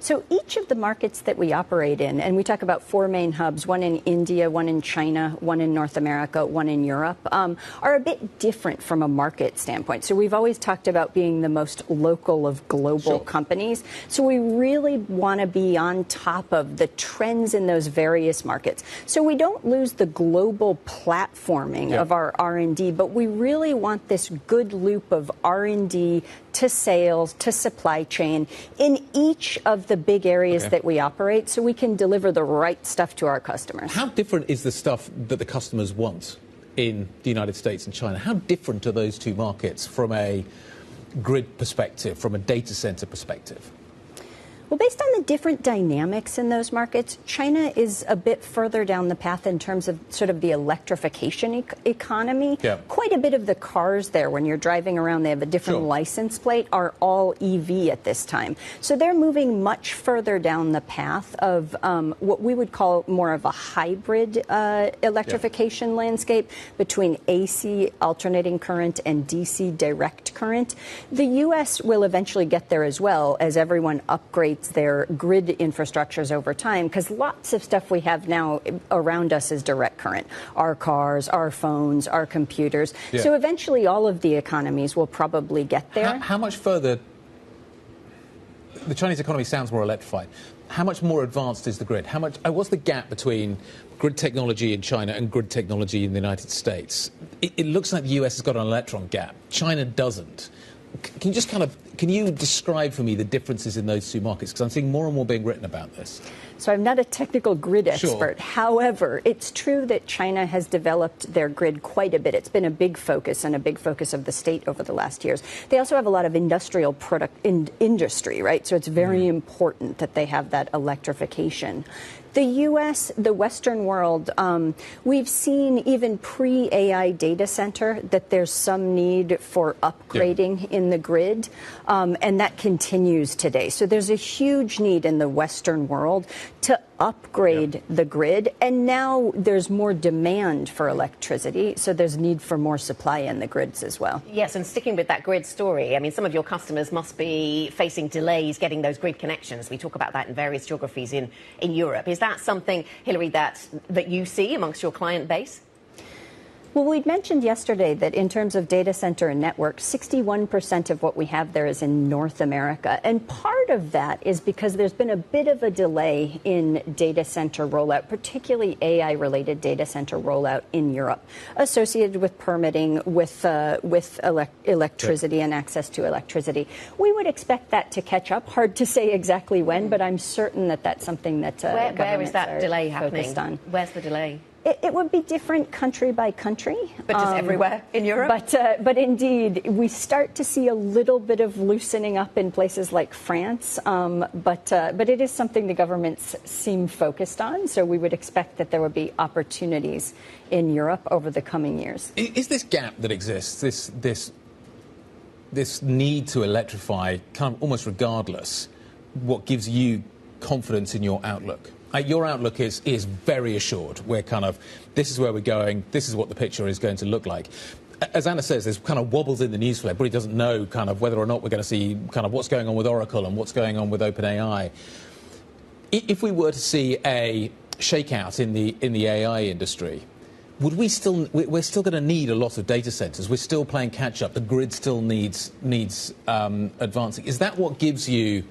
So each of the markets that we operate in, and we talk about 4 main hubs, one in India, one in China, one in North America, one in Europe, are a bit different from a market standpoint. So we've always talked about being the most local of global companies. So we really want to be on top of the trends in those various markets. So we don't lose the global platforming of our R&D, but we really want this good loop of R&D to sales, to supply chain in each of the big areas that we operate, so we can deliver the right stuff to our customers. How different is the stuff that the customers want in the United States and China? How different are those two markets from a grid perspective, from a data center perspective? Well, based on the different dynamics in those markets, China is a bit further down the path in terms of sort of the electrification economy. Yeah. Quite a bit of the cars there, when you're driving around, they have a different license plate, are all EV at this time. So they're moving much further down the path of what we would call more of a hybrid electrification landscape between AC, alternating current, and DC direct current. The U.S. will eventually get there as well as everyone upgrades their grid infrastructures over time, because lots of stuff we have now around us is direct current. Our cars, our phones, our computers. Yeah. So eventually all of the economies will probably get there. How much further? The Chinese economy sounds more electrified. How much more advanced is the grid? What's the gap between grid technology in China and grid technology in the United States? It looks like the US has got an electron gap. China doesn't. Can you describe for me the differences in those two markets? Because I'm seeing more and more being written about this. So I'm not a technical grid expert. Sure. However, it's true that China has developed their grid quite a bit. It's been a big focus and a big focus of the state over the last years. They also have a lot of industrial industry, right? So it's very important that they have that electrification. The U.S., the Western world, we've seen even pre-AI data center that there's some need for upgrading in the grid, and that continues today. So there's a huge need in the Western world to upgrade the grid, and now there's more demand for electricity, so there's need for more supply in the grids as well. Yes, and sticking with that grid story, I mean, some of your customers must be facing delays getting those grid connections. We talk about that in various geographies in Europe. Is that something, Hilary, that you see amongst your client base? Well, we'd mentioned yesterday that in terms of data center and network, 61% of what we have there is in North America. And part of that is because there's been a bit of a delay in data center rollout, particularly AI-related data center rollout in Europe, associated with permitting, with electricity and access to electricity. We would expect that to catch up. Hard to say exactly when, but I'm certain that that's something that where is that delay happening? Focused on. Where's the delay? It would be different country by country. But just everywhere in Europe? But indeed, we start to see a little bit of loosening up in places like France. But it is something the governments seem focused on. So we would expect that there would be opportunities in Europe over the coming years. Is this gap that exists, this need to electrify, kind of almost regardless, what gives you confidence in your outlook? Your outlook is very assured. We're this is where we're going. This is what the picture is going to look like. As Anna says, there's kind of wobbles in the news flow. Everybody doesn't know kind of whether or not we're going to see kind of what's going on with Oracle and what's going on with OpenAI. If we were to see a shakeout in the AI industry, we're still going to need a lot of data centers. We're still playing catch up. The grid still needs advancing. Is that what gives you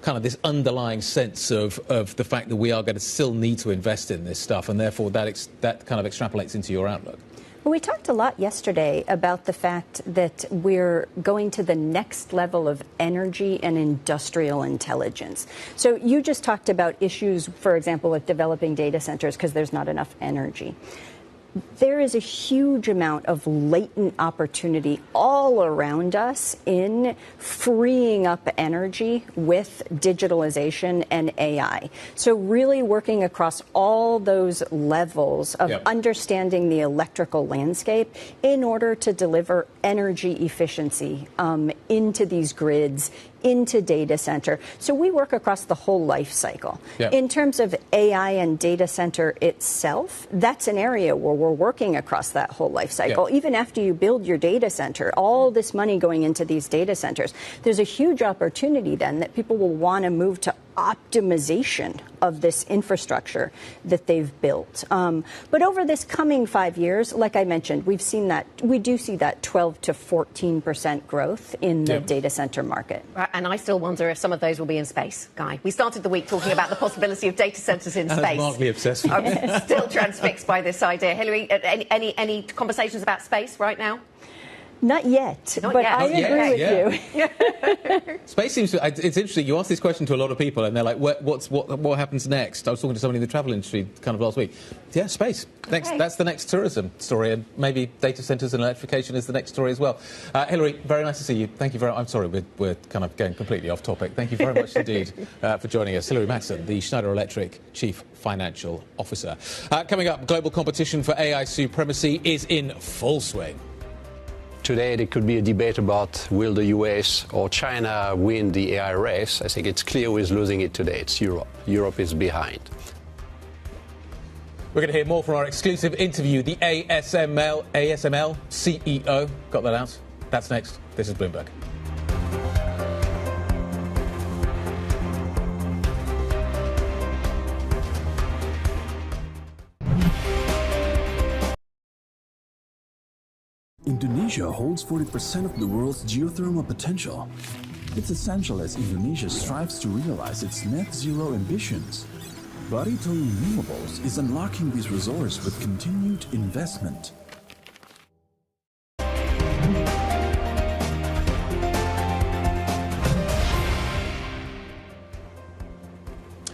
kind of this underlying sense of the fact that we are going to still need to invest in this stuff, and therefore that kind of extrapolates into your outlook? Well, we talked a lot yesterday about the fact that we're going to the next level of energy and industrial intelligence. So you just talked about issues, for example, with developing data centers because there's not enough energy. There is a huge amount of latent opportunity all around us in freeing up energy with digitalization and AI. So really working across all those levels of understanding the electrical landscape in order to deliver energy efficiency into these grids, into data center. So we work across the whole life cycle. In terms of AI and data center itself, that's an area where we're working across that whole life cycle. Even after you build your data center, all this money going into these data centers, there's a huge opportunity then that people will want to move to optimization of this infrastructure that they've built. But over this coming 5 years, like I mentioned, we do see that 12 to 14% growth in the data center market. And I still wonder if some of those will be in space, Guy. We started the week talking about the possibility of data centers in space. Markedly obsessed with I'm still transfixed by this idea. Hilary, any conversations about space right now? Not yet, but I agree with you. Space seems to, it's interesting. You ask this question to a lot of people, and they're like, what happens next? I was talking to somebody in the travel industry kind of last week. Yeah, space. That's the next tourism story, and maybe data centres and electrification is the next story as well. Hillary, very nice to see you. Thank you very much. I'm sorry, we're kind of going completely off topic. Thank you very much indeed for joining us. Hillary Maxson, the Schneider Electric Chief Financial Officer. Coming up, global competition for AI supremacy is in full swing. Today, there could be a debate about will the US or China win the AI race. I think it's clear who is losing it today. It's Europe. Europe is behind. We're going to hear more from our exclusive interview, the ASML CEO. Got that out? That's next. This is Bloomberg. Indonesia holds 40% of the world's geothermal potential. It's essential as Indonesia strives to realize its net zero ambitions. Barito Renewables is unlocking these resources with continued investment.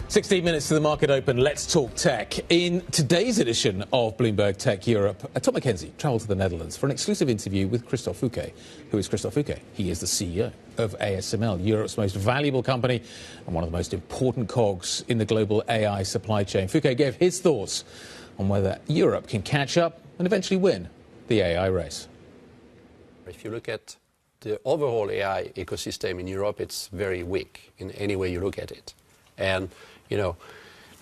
16 minutes to the market open. Let's talk tech. In today's edition of Bloomberg Tech Europe, Tom McKenzie travelled to the Netherlands for an exclusive interview with Christophe Fouquet. Who is Christophe Fouquet? He is the CEO of ASML, Europe's most valuable company and one of the most important cogs in the global AI supply chain. Fouquet gave his thoughts on whether Europe can catch up and eventually win the AI race. If you look at the overall AI ecosystem in Europe, it's very weak in any way you look at it. And you know,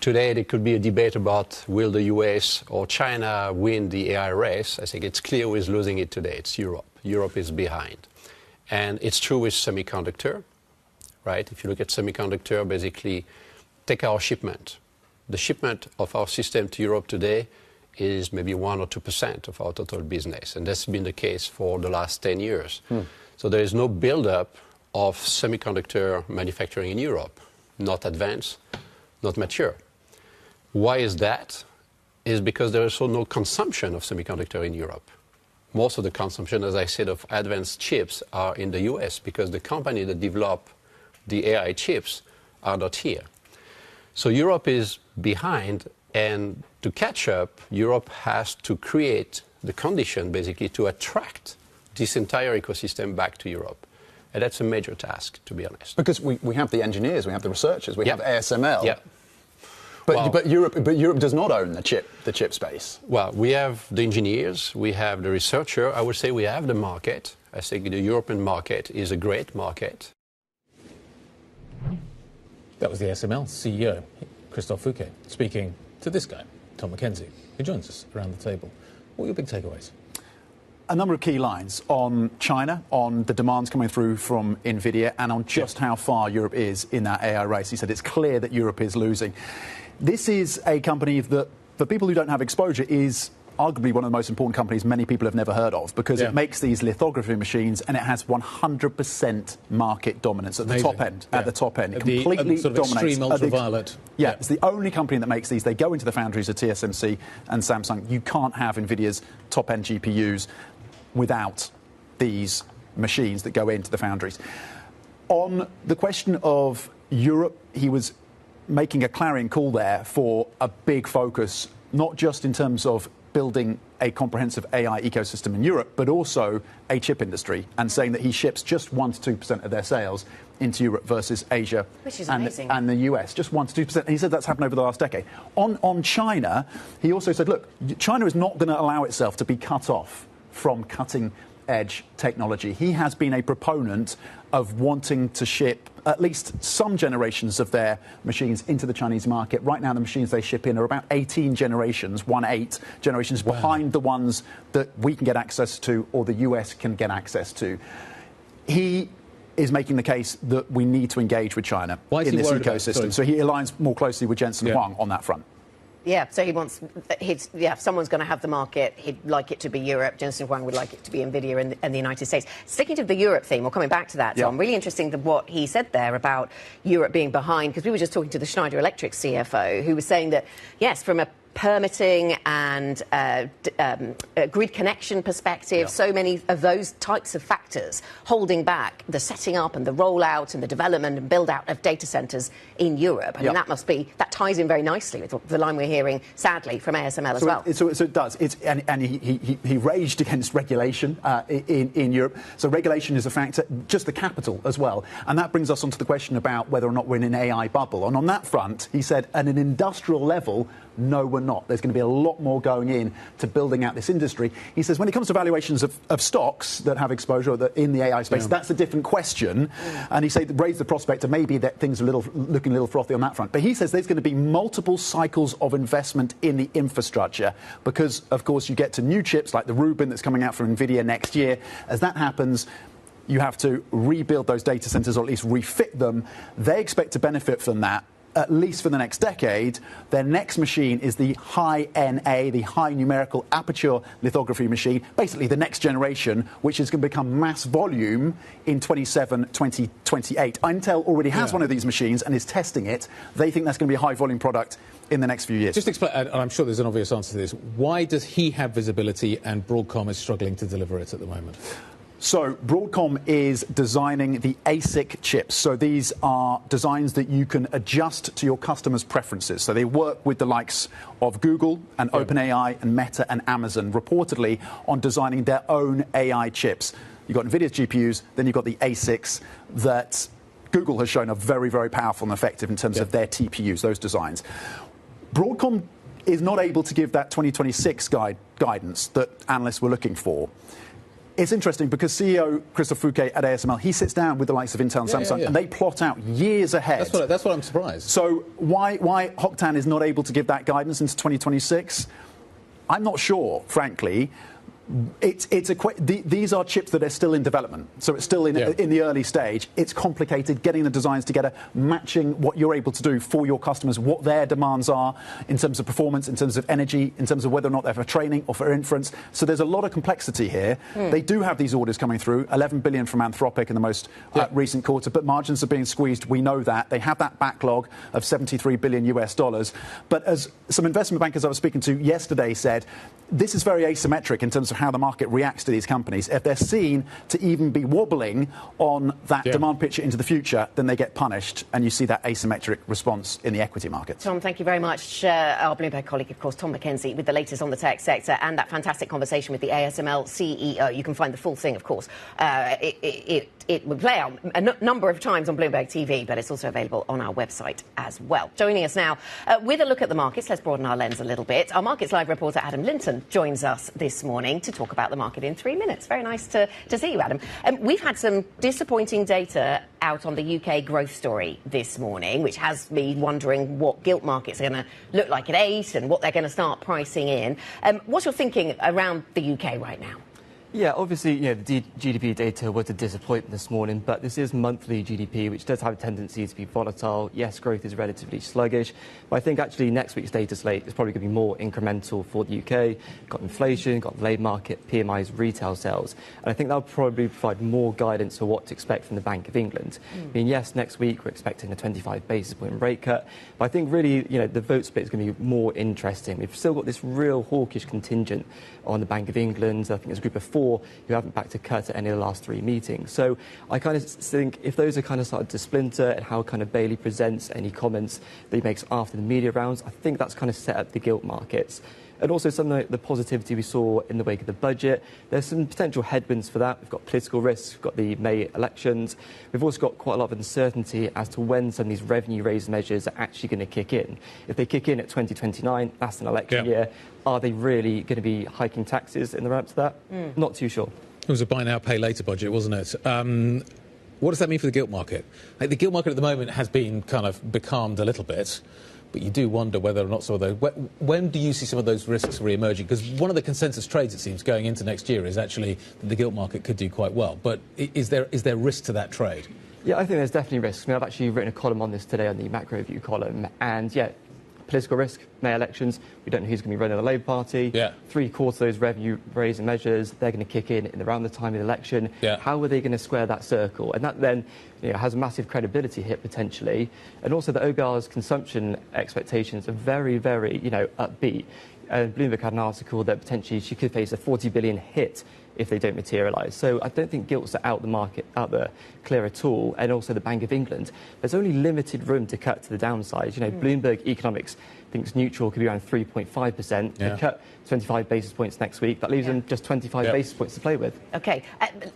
today there could be a debate about will the US or China win the AI race. I think it's clear who is losing it today. It's Europe. Europe is behind. And it's true with semiconductor, right? If you look at semiconductor, basically take our shipment. The shipment of our system to Europe today is maybe 1 or 2% of our total business. And that's been the case for the last 10 years. So there is no buildup of semiconductor manufacturing in Europe. Not advanced, not mature. Why is that? Is because there is also no consumption of semiconductor in Europe. Most of the consumption, as I said, of advanced chips are in the US because the company that develop the AI chips are not here. So Europe is behind, and to catch up, Europe has to create the condition basically to attract this entire ecosystem back to Europe. And that's a major task, to be honest. Because we have the engineers, we have the researchers, we have ASML. Yeah. But Europe does not own the chip space. Well, we have the engineers, we have the researcher. I would say we have the market. I think the European market is a great market. That was the ASML CEO, Christophe Fouquet, speaking to this guy, Tom McKenzie, who joins us around the table. What are your big takeaways? A number of key lines on China, on the demands coming through from Nvidia, and on just how far Europe is in that AI race. He said it's clear that Europe is losing. This is a company that, for people who don't have exposure, is arguably one of the most important companies many people have never heard of, because it makes these lithography machines and it has 100% market dominance at the top end. At the top end, it completely sort of dominates. Extreme ultraviolet. It's the only company that makes these. They go into the foundries of TSMC and Samsung. You can't have Nvidia's top-end GPUs without these machines that go into the foundries. On the question of Europe, he was making a clarion call there for a big focus, not just in terms of building a comprehensive AI ecosystem in Europe, but also a chip industry, and saying that he ships just 1 to 2% of their sales into Europe versus Asia and the US, just 1 to 2%. And he said that's happened over the last decade. On China, he also said, look, China is not going to allow itself to be cut off from cutting-edge technology. He has been a proponent of wanting to ship at least some generations of their machines into the Chinese market. Right now, the machines they ship in are about 18 generations, 18 generations behind the ones that we can get access to or the US can get access to. He is making the case that we need to engage with China in this ecosystem. So he aligns more closely with Jensen Huang on that front. Yeah, so he wants, if someone's going to have the market, he'd like it to be Europe. Jensen Huang would like it to be Nvidia and the United States. Sticking to the Europe theme, or coming back to that, Tom, really interesting what he said there about Europe being behind, because we were just talking to the Schneider Electric CFO, who was saying that, yes, from a permitting and grid connection perspective, so many of those types of factors holding back the setting up and the rollout and the development and build out of data centers in Europe. I mean, that ties in very nicely with the line we're hearing, sadly, from ASML as well. So it does. And he raged against regulation in Europe. So regulation is a factor, just the capital as well. And that brings us on to the question about whether or not we're in an AI bubble. And on that front, he said, at an industrial level, no, we're not. There's going to be a lot more going in to building out this industry. He says when it comes to valuations of stocks that have exposure in the AI space, that's a different question. And he raised the prospect of maybe that things are looking a little frothy on that front. But he says there's going to be multiple cycles of investment in the infrastructure because, of course, you get to new chips like the Rubin that's coming out from Nvidia next year. As that happens, you have to rebuild those data centers or at least refit them. They expect to benefit from that at least for the next decade. Their next machine is the high NA, the high numerical aperture lithography machine, basically the next generation, which is going to become mass volume in 2028. Intel already has one of these machines and is testing it. They think that's going to be a high volume product in the next few years. Just explain, and I'm sure there's an obvious answer to this, why does he have visibility and Broadcom is struggling to deliver it at the moment? So Broadcom is designing the ASIC chips. So these are designs that you can adjust to your customers' preferences. So they work with the likes of Google and OpenAI and Meta and Amazon, reportedly on designing their own AI chips. You've got NVIDIA's GPUs, then you've got the ASICs that Google has shown are very, very powerful and effective in terms of their TPUs, those designs. Broadcom is not able to give that 2026 guidance that analysts were looking for. It's interesting because CEO Christophe Fouquet at ASML, he sits down with the likes of Intel and Samsung and they plot out years ahead. That's what I'm surprised. So why Hock Tan is not able to give that guidance into 2026? I'm not sure, frankly. These are chips that are still in development, so it's still in the early stage. It's complicated getting the designs together, matching what you're able to do for your customers, what their demands are in terms of performance, in terms of energy, in terms of whether or not they're for training or for inference. So there's a lot of complexity here. They do have these orders coming through, 11 billion from Anthropic in the most recent quarter, but margins are being squeezed. We know that. They have that backlog of $73 billion US. But as some investment bankers I was speaking to yesterday said, this is very asymmetric in terms of how the market reacts to these companies. If they're seen to even be wobbling on that demand picture into the future, then they get punished, and you see that asymmetric response in the equity market. Tom, thank you very much. Our Bloomberg colleague, of course, Tom McKenzie, with the latest on the tech sector and that fantastic conversation with the ASML CEO. You can find the full thing, of course. It will play out a number of times on Bloomberg TV, but it's also available on our website as well. Joining us now with a look at the markets, let's broaden our lens a little bit. Our Markets Live reporter Adam Linton joins us this morning to talk about the market in 3 minutes. Very nice to see you, Adam. We've had some disappointing data out on the UK growth story this morning, which has me wondering what gilt markets are going to look like at 8 and what they're going to start pricing in. What's your thinking around the UK right now? Yeah, obviously, the GDP data was a disappointment this morning, but this is monthly GDP, which does have a tendency to be volatile. Yes, growth is relatively sluggish, but I think actually next week's data slate is probably going to be more incremental for the UK. Got inflation, got the labour market, PMIs, retail sales, and I think that'll probably provide more guidance for what to expect from the Bank of England. I mean, yes, next week we're expecting a 25 basis point rate cut, but I think really, the vote split is going to be more interesting. We've still got this real hawkish contingent on the Bank of England. I think there's a group of 4 who haven't backed a cut at any of the last 3 meetings. So I kind of think if those are kind of started to splinter and how kind of Bailey presents any comments that he makes after the media rounds, I think that's kind of set up the gilt markets. And also some of the positivity we saw in the wake of the budget. There's some potential headwinds for that. We've got political risks, we've got the May elections. We've also got quite a lot of uncertainty as to when some of these revenue raise measures are actually going to kick in. If they kick in at 2029, that's an election year. Are they really going to be hiking taxes in the run-up to that? Not too sure. It was a buy now, pay later budget, wasn't it? What does that mean for the gilt market? The gilt market at the moment has been kind of becalmed a little bit. But you do wonder whether or not some of those... When do you see some of those risks re-emerging? Because one of the consensus trades, it seems, going into next year is actually that the gilt market could do quite well. But is there risk to that trade? Yeah, I think there's definitely risks. I mean, I've actually written a column on this today on the macro view column. And, political risk, May elections. We don't know who's going to be running the Labour Party. Yeah. 3/4 of those revenue-raising measures, they're going to kick in around the time of the election. Yeah. How are they going to square that circle? And that then has a massive credibility hit potentially. And also the OBR's consumption expectations are very, very upbeat. Bloomberg had an article that potentially she could face a 40 billion hit if they don't materialise. So I don't think gilts are out the clear at all. And also the Bank of England, there's only limited room to cut to the downside. Bloomberg Economics thinks neutral could be around 3.5%. They cut 25 basis points next week. That leaves them just 25 basis points to play with. OK.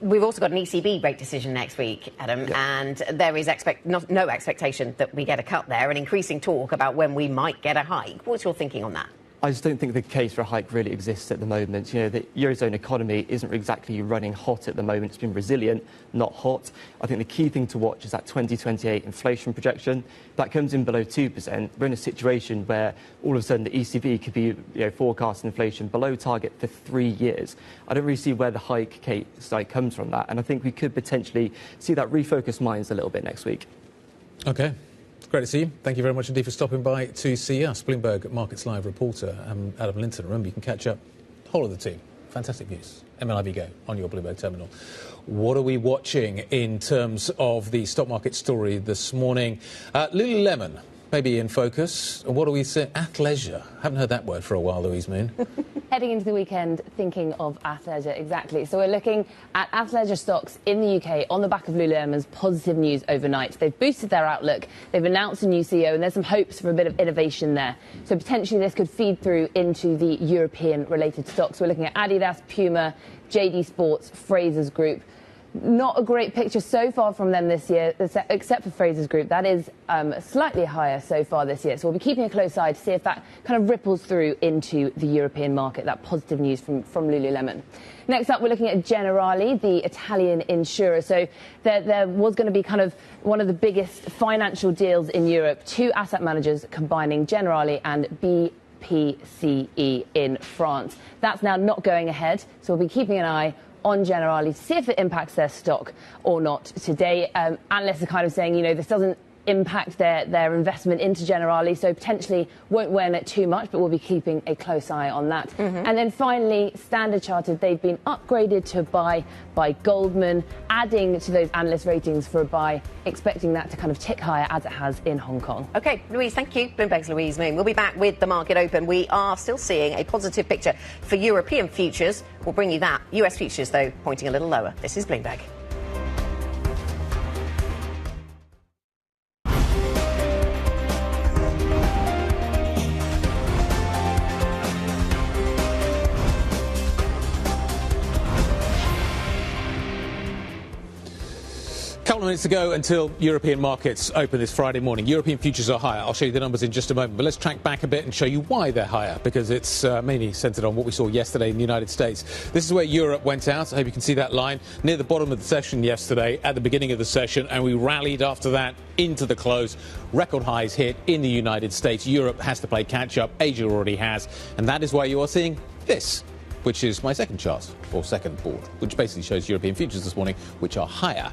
We've also got an ECB rate decision next week, Adam, and there is no expectation that we get a cut there, and increasing talk about when we might get a hike. What's your thinking on that? I just don't think the case for a hike really exists at the moment. The Eurozone economy isn't exactly running hot at the moment. It's been resilient, not hot. I think the key thing to watch is that 2028 inflation projection. That comes in below 2%. We're in a situation where all of a sudden the ECB could be forecasting inflation below target for 3 years. I don't really see where the hike case comes from that. And I think we could potentially see that refocus minds a little bit next week. OK. Great to see you. Thank you very much indeed for stopping by to see us. Bloomberg Markets Live reporter Adam Linton. Remember, you can catch up the whole of the team. Fantastic news. MLIV Go on your Bloomberg terminal. What are we watching in terms of the stock market story this morning? Lululemon, maybe in focus. And what are we saying? Athleisure. Haven't heard that word for a while, Louise Moon. Heading into the weekend, thinking of athleisure, exactly. So we're looking at athleisure stocks in the UK on the back of Lululemon's positive news overnight. They've boosted their outlook, they've announced a new CEO, and there's some hopes for a bit of innovation there. So potentially this could feed through into the European-related stocks. We're looking at Adidas, Puma, JD Sports, Frasers Group. Not a great picture so far from them this year, except for Frasers Group. That is slightly higher so far this year. So we'll be keeping a close eye to see if that kind of ripples through into the European market, that positive news from Lululemon. Next up, we're looking at Generali, the Italian insurer. So there was going to be kind of one of the biggest financial deals in Europe, two asset managers combining Generali and BPCE in France. That's now not going ahead, so we'll be keeping an eye on Generali to see if it impacts their stock or not today. Analysts are kind of saying, this doesn't impact their investment into Generali, so potentially won't weigh on it too much, but we'll be keeping a close eye on that. And then finally, Standard Chartered, they've been upgraded to buy by Goldman, adding to those analyst ratings for a buy, expecting that to kind of tick higher as it has in Hong Kong. OK, Louise, thank you. Bloomberg's Louise Moon. We'll be back with the market open. We are still seeing a positive picture for European futures. We'll bring you that. US futures, though, pointing a little lower. This is Bloomberg. Couple of minutes to go until European markets open this Friday morning. European futures are higher. I'll show you the numbers in just a moment, but let's track back a bit and show you why they're higher, because it's mainly centred on what we saw yesterday in the United States. This is where Europe went out. I hope you can see that line near the bottom of the session yesterday, at the beginning of the session, and we rallied after that into the close. Record highs hit in the United States. Europe has to play catch up. Asia already has, and that is why you are seeing this, which is my second chart, or second board, which basically shows European futures this morning, which are higher.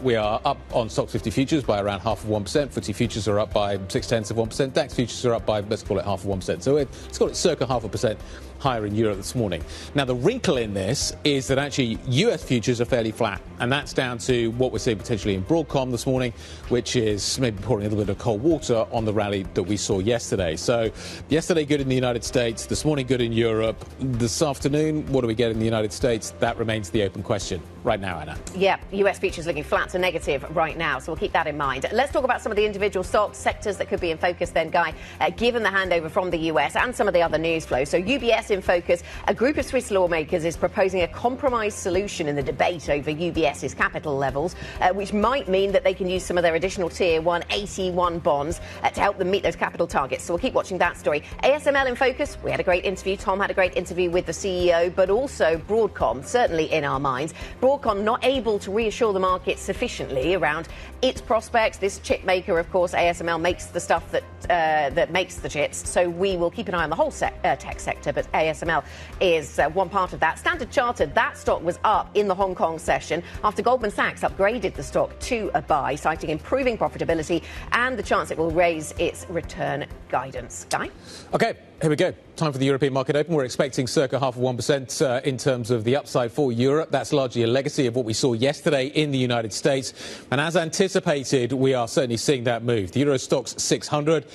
We are up on Stoxx 50 futures by around 0.5%. FTSE futures are up by 0.6%. DAX futures are up by, let's call it 0.5%. So let's call it circa 0.5% higher in Europe this morning. Now, the wrinkle in this is that actually US futures are fairly flat, and that's down to what we're seeing potentially in Broadcom this morning, which is maybe pouring a little bit of cold water on the rally that we saw yesterday. So yesterday good in the United States, this morning good in Europe. This afternoon, what do we get in the United States? That remains the open question right now, Anna. Yeah, US futures looking flat to negative right now, so we'll keep that in mind. Let's talk about some of the individual stocks, sectors that could be in focus then, Guy, given the handover from the US and some of the other news flow. So UBS in focus. A group of Swiss lawmakers is proposing a compromise solution in the debate over UBS's capital levels, which might mean that they can use some of their additional Tier 1 AT1 bonds to help them meet those capital targets. So we'll keep watching that story. ASML in focus. We had a great interview. Tom had a great interview with the CEO, but also Broadcom, certainly in our minds. Broadcom not able to reassure the market sufficiently around its prospects. This chip maker, of course, ASML, makes the stuff that that makes the chips, so we will keep an eye on the whole tech sector, but ASML is one part of that. Standard Chartered, that stock was up in the Hong Kong session after Goldman Sachs upgraded the stock to a buy, citing improving profitability and the chance it will raise its return guidance. Guy? OK, here we go. Time for the European market open. We're expecting circa 0.5% in terms of the upside for Europe. That's largely a legacy of what we saw yesterday in the United States. And as anticipated, we are certainly seeing that move. The Euro Stoxx 600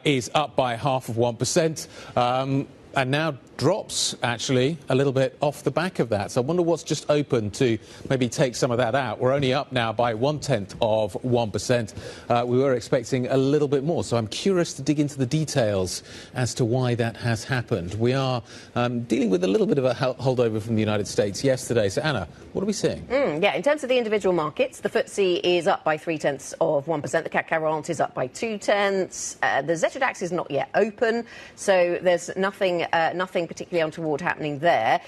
is up by 0.5%. And now drops, actually, a little bit off the back of that. So I wonder what's just open to maybe take some of that out. We're only up now by 0.1%. We were expecting a little bit more. So I'm curious to dig into the details as to why that has happened. We are dealing with a little bit of a holdover from the United States yesterday. So, Anna, what are we seeing? Yeah, in terms of the individual markets, the FTSE is up by 0.3%. The CAC 40 is up by 0.2. The ZDAX is not yet open, so there's nothing particularly untoward happening there.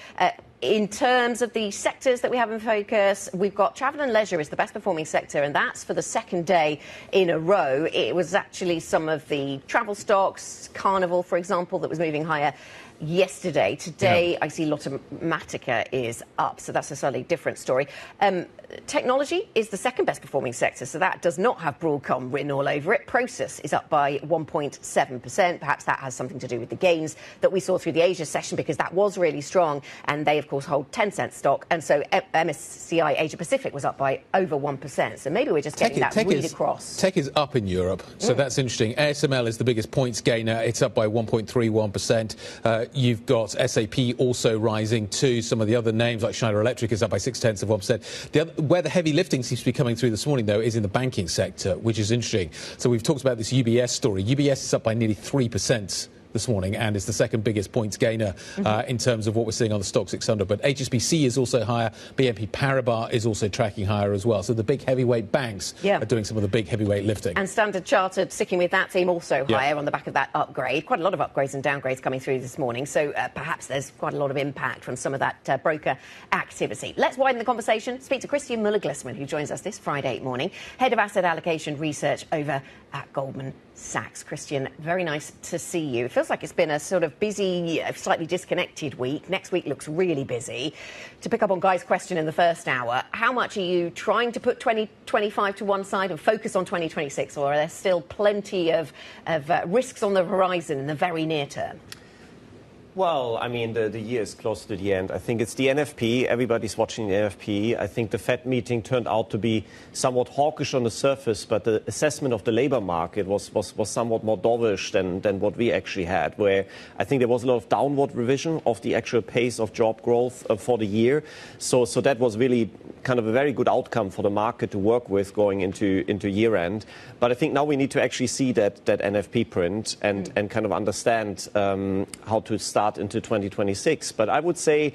In terms of the sectors that we have in focus, we've got travel and leisure is the best performing sector, and that's for the second day in a row. It was actually some of the travel stocks, Carnival, for example, that was moving higher yesterday. Today, I see Lottomatica is up, so that's a slightly different story. Technology is the second best performing sector, so that does not have Broadcom written all over it. Prosus is up by 1.7%. Perhaps that has something to do with the gains that we saw through the Asia session, because that was really strong, and they, of course, hold Tencent stock. And so MSCI Asia Pacific was up by over 1%. So maybe we're just getting that read across. Tech is up in Europe, so that's interesting. ASML is the biggest points gainer. It's up by 1.31%. You've got SAP also rising too. Some of the other names like Schneider Electric is up by 0.6%. Where the heavy lifting seems to be coming through this morning, though, is in the banking sector, which is interesting. So we've talked about this UBS story. UBS is up by nearly 3% this morning and is the second biggest points gainer in terms of what we're seeing on the Stoxx 600. But HSBC is also higher. BNP Paribas is also tracking higher as well. So the big heavyweight banks are doing some of the big heavyweight lifting. And Standard Chartered, sticking with that theme, also higher on the back of that upgrade. Quite a lot of upgrades and downgrades coming through this morning. So perhaps there's quite a lot of impact from some of that broker activity. Let's widen the conversation. Speak to Christian Muller-Glissman, who joins us this Friday morning, Head of Asset Allocation Research over at Goldman Sachs. Christian, very nice to see you. It feels like it's been a sort of busy, slightly disconnected week. Next week looks really busy. To pick up on Guy's question in the first hour, how much are you trying to put 2025 to one side and focus on 2026, or are there still plenty of risks on the horizon in the very near term? Well, I mean, the year is close to the end. I think it's the NFP. Everybody's watching the NFP. I think the Fed meeting turned out to be somewhat hawkish on the surface, but the assessment of the labor market was somewhat more dovish than what we actually had, where I think there was a lot of downward revision of the actual pace of job growth for the year. So that was really kind of a very good outcome for the market to work with going into year end. But I think now we need to actually see that NFP print and kind of understand how to start into 2026. But I would say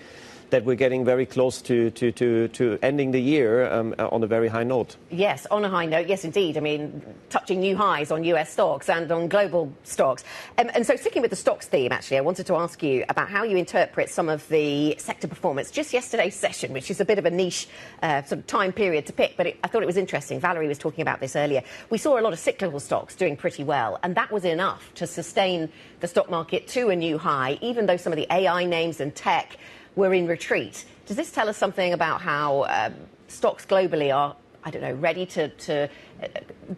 that we're getting very close to ending the year on a very high note. Yes, on a high note. Yes, indeed. I mean, touching new highs on US stocks and on global stocks. And so sticking with the stocks theme, actually, I wanted to ask you about how you interpret some of the sector performance. Just yesterday's session, which is a bit of a niche sort of time period to pick, but I thought it was interesting. Valerie was talking about this earlier. We saw a lot of cyclical stocks doing pretty well, and that was enough to sustain the stock market to a new high, even though some of the AI names and tech were in retreat. Does this tell us something about how stocks globally are, I don't know, ready to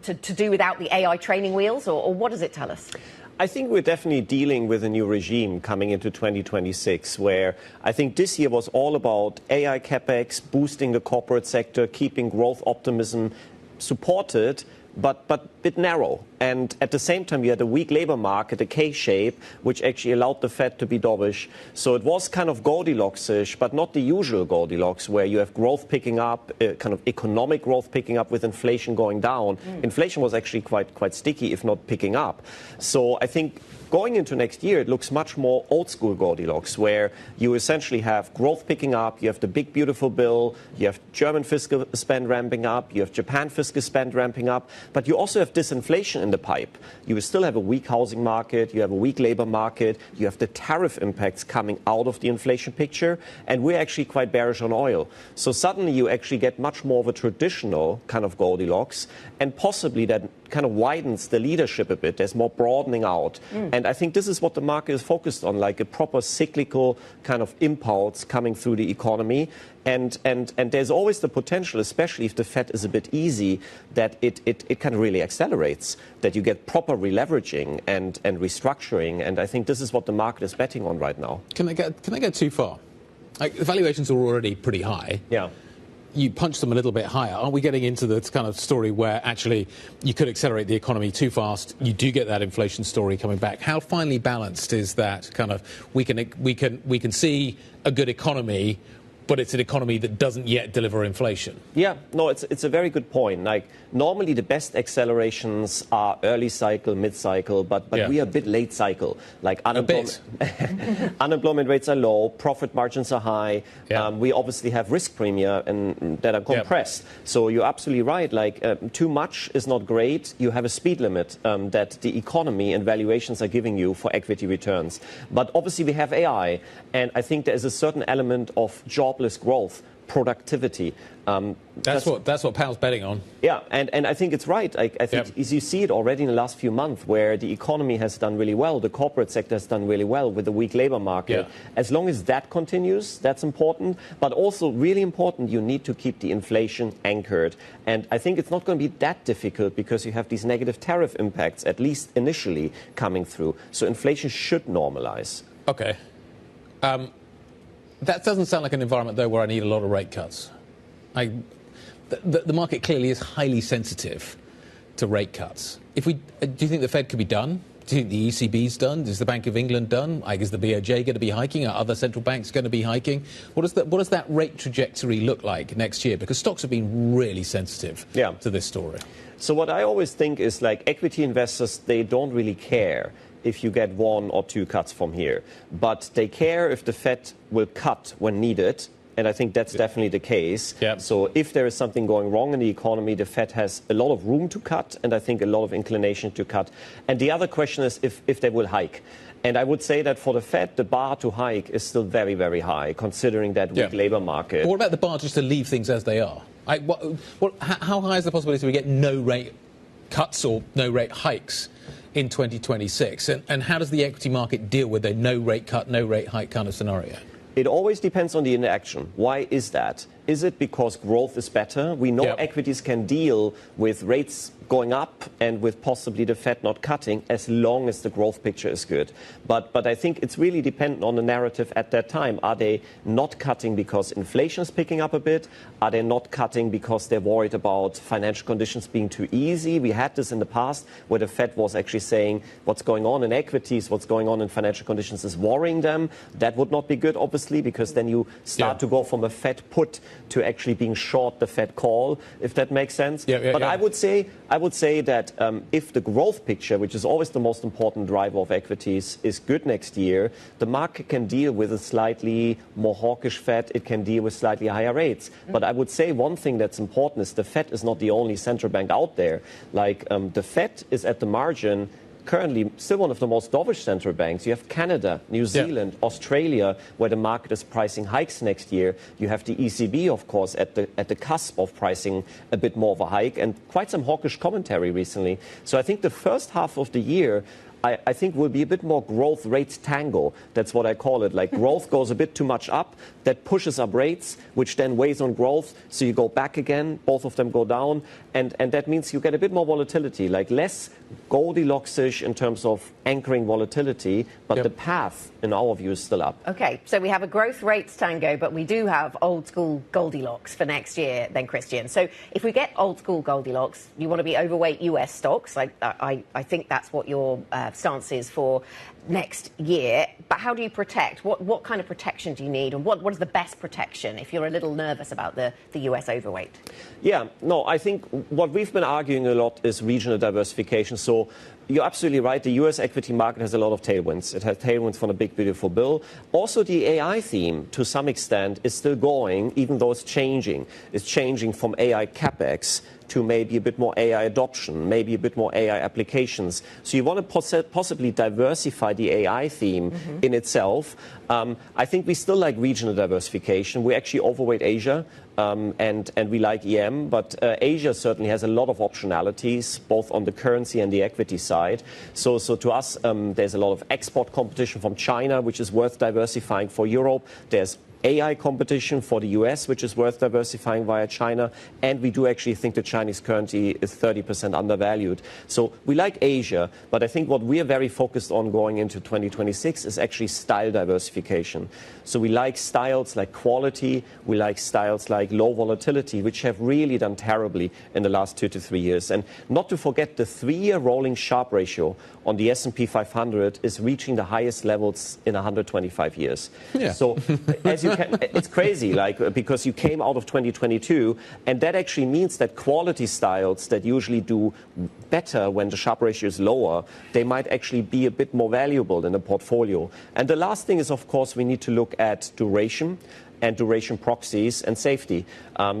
do without the AI training wheels, or what does it tell us? I think we're definitely dealing with a new regime coming into 2026, where I think this year was all about AI capex, boosting the corporate sector, keeping growth optimism supported, but a bit narrow. And at the same time, you had a weak labor market, a K-shape, which actually allowed the Fed to be dovish. So it was kind of Goldilocks-ish, but not the usual Goldilocks, where you have growth picking up, kind of economic growth picking up with inflation going down. Inflation was actually quite sticky, if not picking up. So I think going into next year, it looks much more old-school Goldilocks, where you essentially have growth picking up, you have the big, beautiful bill, you have German fiscal spend ramping up, you have Japan fiscal spend ramping up, but you also have disinflation in the pipe. You still have a weak housing market, you have a weak labor market, you have the tariff impacts coming out of the inflation picture, and we're actually quite bearish on oil. So suddenly you actually get much more of a traditional kind of Goldilocks, and possibly that kind of widens the leadership a bit. There's more broadening out. And I think this is what the market is focused on, like a proper cyclical kind of impulse coming through the economy. And there's always the potential, especially if the Fed is a bit easy, that it kind of really accelerates, that you get proper releveraging and restructuring. And I think this is what the market is betting on right now. Can I go too far? Like, the valuations are already pretty high. Yeah. You punch them a little bit higher. Aren't we getting into the kind of story where actually you could accelerate the economy too fast? You do get that inflation story coming back. How finely balanced is that kind of we can see a good economy, but it's an economy that doesn't yet deliver inflation? Yeah, no, it's a very good point. Like, normally the best accelerations are early cycle, mid cycle, but we are a bit late cycle. Like, unemployment rates are low, profit margins are high. We obviously have risk premia and that are compressed. So you're absolutely right. Like, too much is not great. You have a speed limit that the economy and valuations are giving you for equity returns. But obviously we have AI, and I think there is a certain element of jobless growth, productivity. That's what Powell's betting on. Yeah, and I think it's right. I think as you see it already in the last few months, where the economy has done really well, the corporate sector has done really well with the weak labor market. As long as that continues, that's important. But also really important, you need to keep the inflation anchored. And I think it's not going to be that difficult because you have these negative tariff impacts, at least initially, coming through. So inflation should normalize. Okay. That doesn't sound like an environment, though, where I need a lot of rate cuts. The market clearly is highly sensitive to rate cuts. Do you think the Fed could be done? Do you think the ECB's done? Is the Bank of England done? Is the BOJ going to be hiking? Are other central banks going to be hiking? What does that rate trajectory look like next year? Because stocks have been really sensitive to this story. So what I always think is, like, equity investors, they don't really care if you get one or two cuts from here. But they care if the Fed will cut when needed. And I think that's definitely the case. So if there is something going wrong in the economy, the Fed has a lot of room to cut, and I think a lot of inclination to cut. And the other question is if they will hike. And I would say that for the Fed, the bar to hike is still very, very high, considering that weak labor market. But what about the bar just to leave things as they are? How high is the possibility we get no rate cuts or no rate hikes in 2026? And how does the equity market deal with a no rate cut, no rate hike kind of scenario? It always depends on the interaction. Why is that? Is it because growth is better? We know equities can deal with rates going up and with possibly the Fed not cutting as long as the growth picture is good. But I think it's really dependent on the narrative at that time. Are they not cutting because inflation is picking up a bit? Are they not cutting because they're worried about financial conditions being too easy? We had this in the past where the Fed was actually saying what's going on in equities, what's going on in financial conditions is worrying them. That would not be good, obviously, because then you start to go from a Fed put to actually being short the Fed call, if that makes sense. But I would say that if the growth picture, which is always the most important driver of equities, is good next year, the market can deal with a slightly more hawkish Fed. It can deal with slightly higher rates. But I would say one thing that's important is the Fed is not the only central bank out there. Like, the Fed is at the margin currently still one of the most dovish central banks. You have Canada, New Zealand, Australia, where the market is pricing hikes next year. You have the ECB, of course, at the cusp of pricing a bit more of a hike, and quite some hawkish commentary recently. So I think the first half of the year, I think will be a bit more growth rates tango. That's what I call it. Like, growth goes a bit too much up, that pushes up rates, which then weighs on growth. So you go back again, both of them go down. And that means you get a bit more volatility, like less Goldilocks-ish in terms of anchoring volatility, but the path, in our view, is still up. Okay, so we have a growth rates tango, but we do have old school Goldilocks for next year then, Christian. So if we get old school Goldilocks, you want to be overweight US stocks. I think that's what your stance is for next year. But how do you protect? What kind of protection do you need? And what is the best protection if you're a little nervous about the US overweight? Yeah, no, I think what we've been arguing a lot is regional diversification. So you're absolutely right. The U.S. equity market has a lot of tailwinds. It has tailwinds from the big, beautiful bill. Also, the AI theme, to some extent, is still going, even though it's changing. It's changing from AI capex to maybe a bit more AI adoption, maybe a bit more AI applications. So you want to possibly diversify the AI theme in itself. I think we still like regional diversification. We actually overweight Asia. And we like EM, but Asia certainly has a lot of optionalities, both on the currency and the equity side. So to us, there's a lot of export competition from China, which is worth diversifying for Europe. There's AI competition for the US, which is worth diversifying via China. And we do actually think the Chinese currency is 30% undervalued. So we like Asia, but I think what we are very focused on going into 2026 is actually style diversification. So we like styles like quality, we like styles like low volatility, which have really done terribly in the last 2 to 3 years. And not to forget, the 3-year rolling Sharpe ratio on the S&P 500 is reaching the highest levels in 125 years. Yeah. So as you can, it's crazy, like, because you came out of 2022, and that actually means that quality styles that usually do better when the Sharpe ratio is lower, they might actually be a bit more valuable in a portfolio. And the last thing is, of course, we need to look at duration and duration proxies and safety.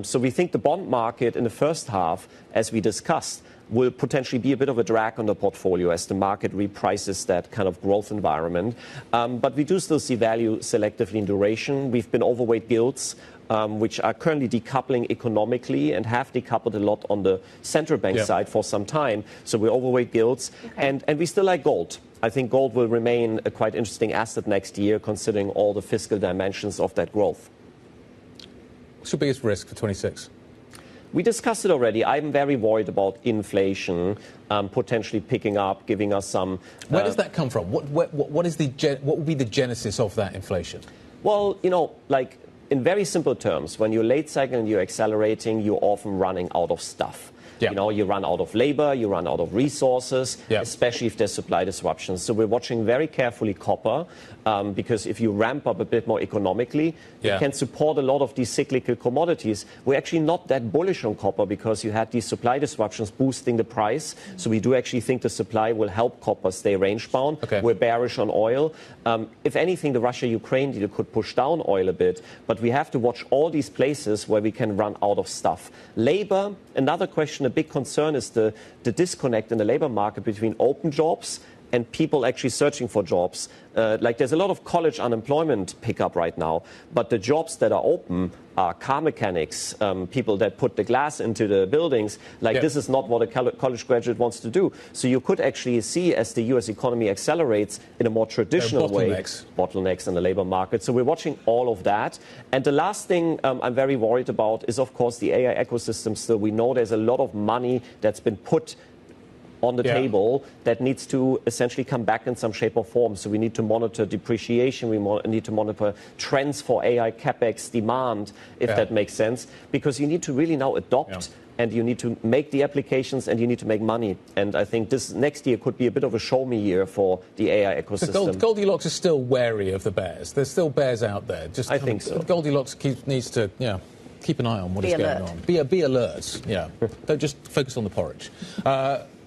So we think the bond market in the first half, as we discussed, will potentially be a bit of a drag on the portfolio as the market reprices that kind of growth environment. But we do still see value selectively in duration. We've been overweight gilts, which are currently decoupling economically and have decoupled a lot on the central bank side for some time. So we're overweight gilts. And we still like gold. I think gold will remain a quite interesting asset next year, considering all the fiscal dimensions of that growth. What's your biggest risk for 26? We discussed it already. I'm very worried about inflation potentially picking up, giving us some... Where does that come from? What would be the genesis of that inflation? Well, you know, like, in very simple terms, when you're late cycle and you're accelerating, you're often running out of stuff. You know, you run out of labor, you run out of resources, especially if there's supply disruptions. So we're watching very carefully copper, because if you ramp up a bit more economically, you can support a lot of these cyclical commodities. We're actually not that bullish on copper because you had these supply disruptions boosting the price. So we do actually think the supply will help copper stay range bound. We're bearish on oil. If anything, the Russia-Ukraine deal could push down oil a bit, but we have to watch all these places where we can run out of stuff. Labor, another question, a big concern is the disconnect in the labor market between open jobs and people actually searching for jobs. Like, there's a lot of college unemployment pickup right now, but the jobs that are open are car mechanics, people that put the glass into the buildings. Like, this is not what a college graduate wants to do. So you could actually see, as the U.S. economy accelerates in a more traditional way, bottlenecks in the labor market. So we're watching all of that. And the last thing I'm very worried about is, of course, the AI ecosystem still. We know there's a lot of money that's been put on the table that needs to essentially come back in some shape or form. So we need to monitor depreciation. We need to monitor trends for AI capex demand, if that makes sense, because you need to really now adopt and you need to make the applications and you need to make money. And I think this next year could be a bit of a show me year for the AI ecosystem. So Goldilocks is still wary of the bears. There's still bears out there. I think so. Goldilocks needs to, keep an eye on what is going on. Be alert. Don't just focus on the porridge.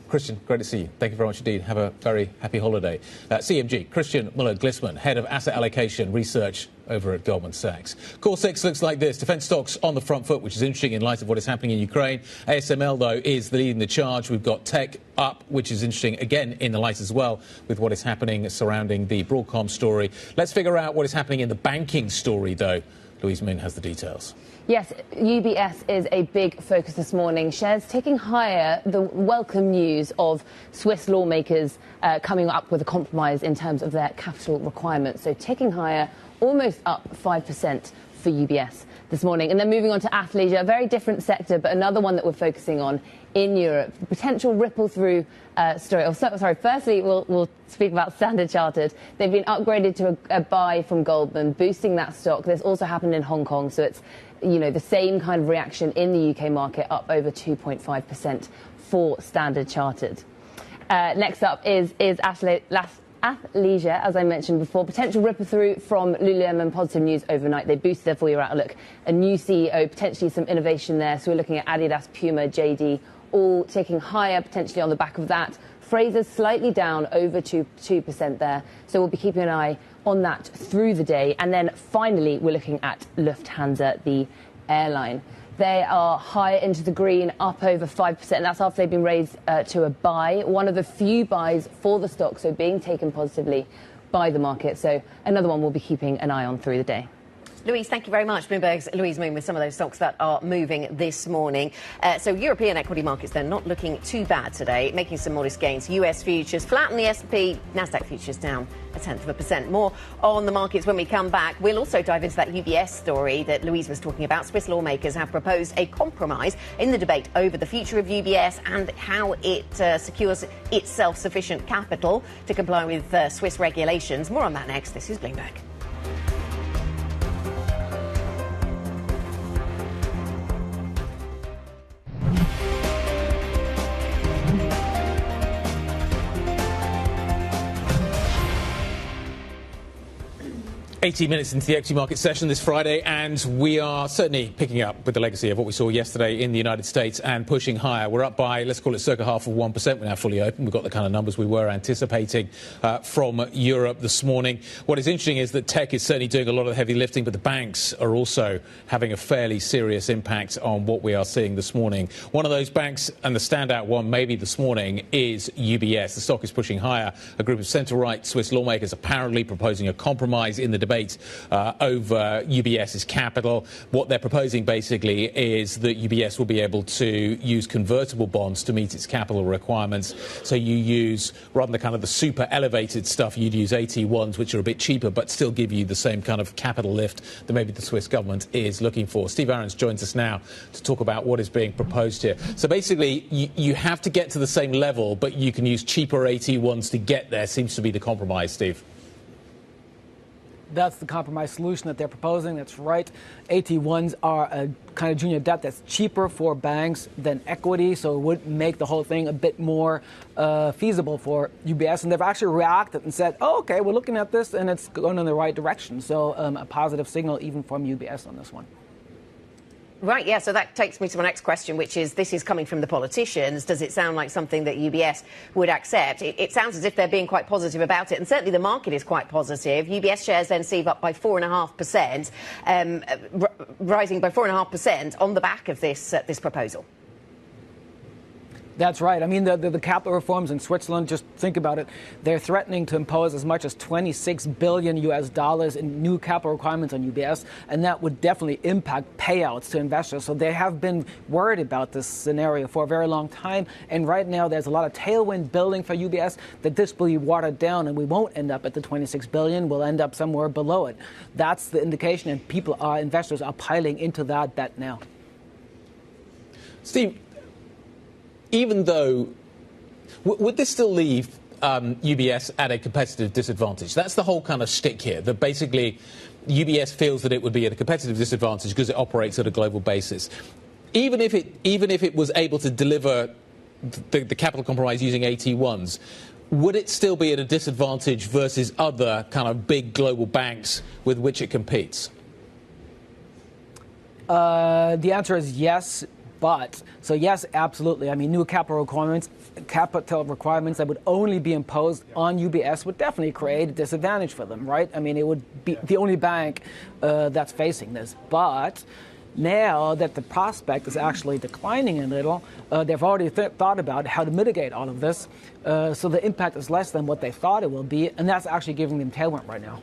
Christian, great to see you. Thank you very much indeed. Have a very happy holiday. CMG, Christian Muller-Glissman, Head of Asset Allocation Research over at Goldman Sachs. Core 6 looks like this. Defence stocks on the front foot, which is interesting in light of what is happening in Ukraine. ASML, though, is leading the charge. We've got tech up, which is interesting, again, in the light as well, with what is happening surrounding the Broadcom story. Let's figure out what is happening in the banking story, though. Louise Min has the details. Yes, UBS is a big focus this morning. Shares ticking higher, the welcome news of Swiss lawmakers coming up with a compromise in terms of their capital requirements. So ticking higher, almost up 5% for UBS this morning. And then moving on to athleisure, a very different sector, but another one that we're focusing on in Europe. The potential ripple through story. Firstly, we'll speak about Standard Chartered. They've been upgraded to a buy from Goldman, boosting that stock. This also happened in Hong Kong, so it's the same kind of reaction in the UK market, up over 2.5% for Standard Chartered. Next up is athleisure, as I mentioned before. Potential ripple through from Lululemon, positive news overnight. They boosted their full-year outlook. A new CEO, potentially some innovation there. So we're looking at Adidas, Puma, JD, all ticking higher, potentially on the back of that. Fraser's slightly down over 2% there. So we'll be keeping an eye on that through the day. And then finally, we're looking at Lufthansa, the airline. They are higher into the green, up over 5%. That's after they've been raised to a buy. One of the few buys for the stock, so being taken positively by the market. So another one we'll be keeping an eye on through the day. Louise, thank you very much. Bloomberg's Louise Moon with some of those stocks that are moving this morning. So European equity markets, they're not looking too bad today, making some modest gains. US futures flat and the S&P, Nasdaq futures down 0.1%. More on the markets when we come back. We'll also dive into that UBS story that Louise was talking about. Swiss lawmakers have proposed a compromise in the debate over the future of UBS and how it secures its self-sufficient capital to comply with Swiss regulations. More on that next. This is Bloomberg. 18 minutes into the equity market session this Friday, and we are certainly picking up with the legacy of what we saw yesterday in the United States and pushing higher. We're up by, let's call it circa 0.5%. We're now fully open. We've got the kind of numbers we were anticipating from Europe this morning. What is interesting is that tech is certainly doing a lot of the heavy lifting, but the banks are also having a fairly serious impact on what we are seeing this morning. One of those banks, and the standout one maybe this morning, is UBS. The stock is pushing higher. A group of centre-right Swiss lawmakers apparently proposing a compromise in the debate over UBS's capital. What they're proposing basically is that UBS will be able to use convertible bonds to meet its capital requirements. So you use, rather than kind of the super elevated stuff, you'd use AT1s, which are a bit cheaper but still give you the same kind of capital lift that maybe the Swiss government is looking for. Steve Aarons joins us now to talk about what is being proposed here. So basically, you have to get to the same level, but you can use cheaper AT1s to get there, seems to be the compromise, Steve. That's the compromise solution that they're proposing. That's right. AT1s are a kind of junior debt that's cheaper for banks than equity, so it would make the whole thing a bit more feasible for UBS. And they've actually reacted and said, oh, OK, we're looking at this and it's going in the right direction. So a positive signal even from UBS on this one. Right, yeah, so that takes me to my next question, which is, this is coming from the politicians. Does it sound like something that UBS would accept? It sounds as if they're being quite positive about it, and certainly the market is quite positive. UBS shares then see up by 4.5%, rising by 4.5% on the back of this proposal. That's right. I mean, the capital reforms in Switzerland, just think about it. They're threatening to impose as much as $26 billion in new capital requirements on UBS, and that would definitely impact payouts to investors. So they have been worried about this scenario for a very long time. And right now, there's a lot of tailwind building for UBS that this will be watered down, and we won't end up at the $26 billion. We'll end up somewhere below it. That's the indication, and investors are piling into that bet now. Steve, even though, would this still leave UBS at a competitive disadvantage? That's the whole kind of shtick here, that basically UBS feels that it would be at a competitive disadvantage because it operates at a global basis. Even if it was able to deliver the capital compromise using AT1s, would it still be at a disadvantage versus other kind of big global banks with which it competes? The answer is yes. But, so yes, absolutely. I mean, new capital requirements that would only be imposed on UBS would definitely create a disadvantage for them, right? I mean, it would be the only bank that's facing this. But now that the prospect is actually declining a little, they've already thought about how to mitigate all of this. So the impact is less than what they thought it will be, and that's actually giving them tailwind right now.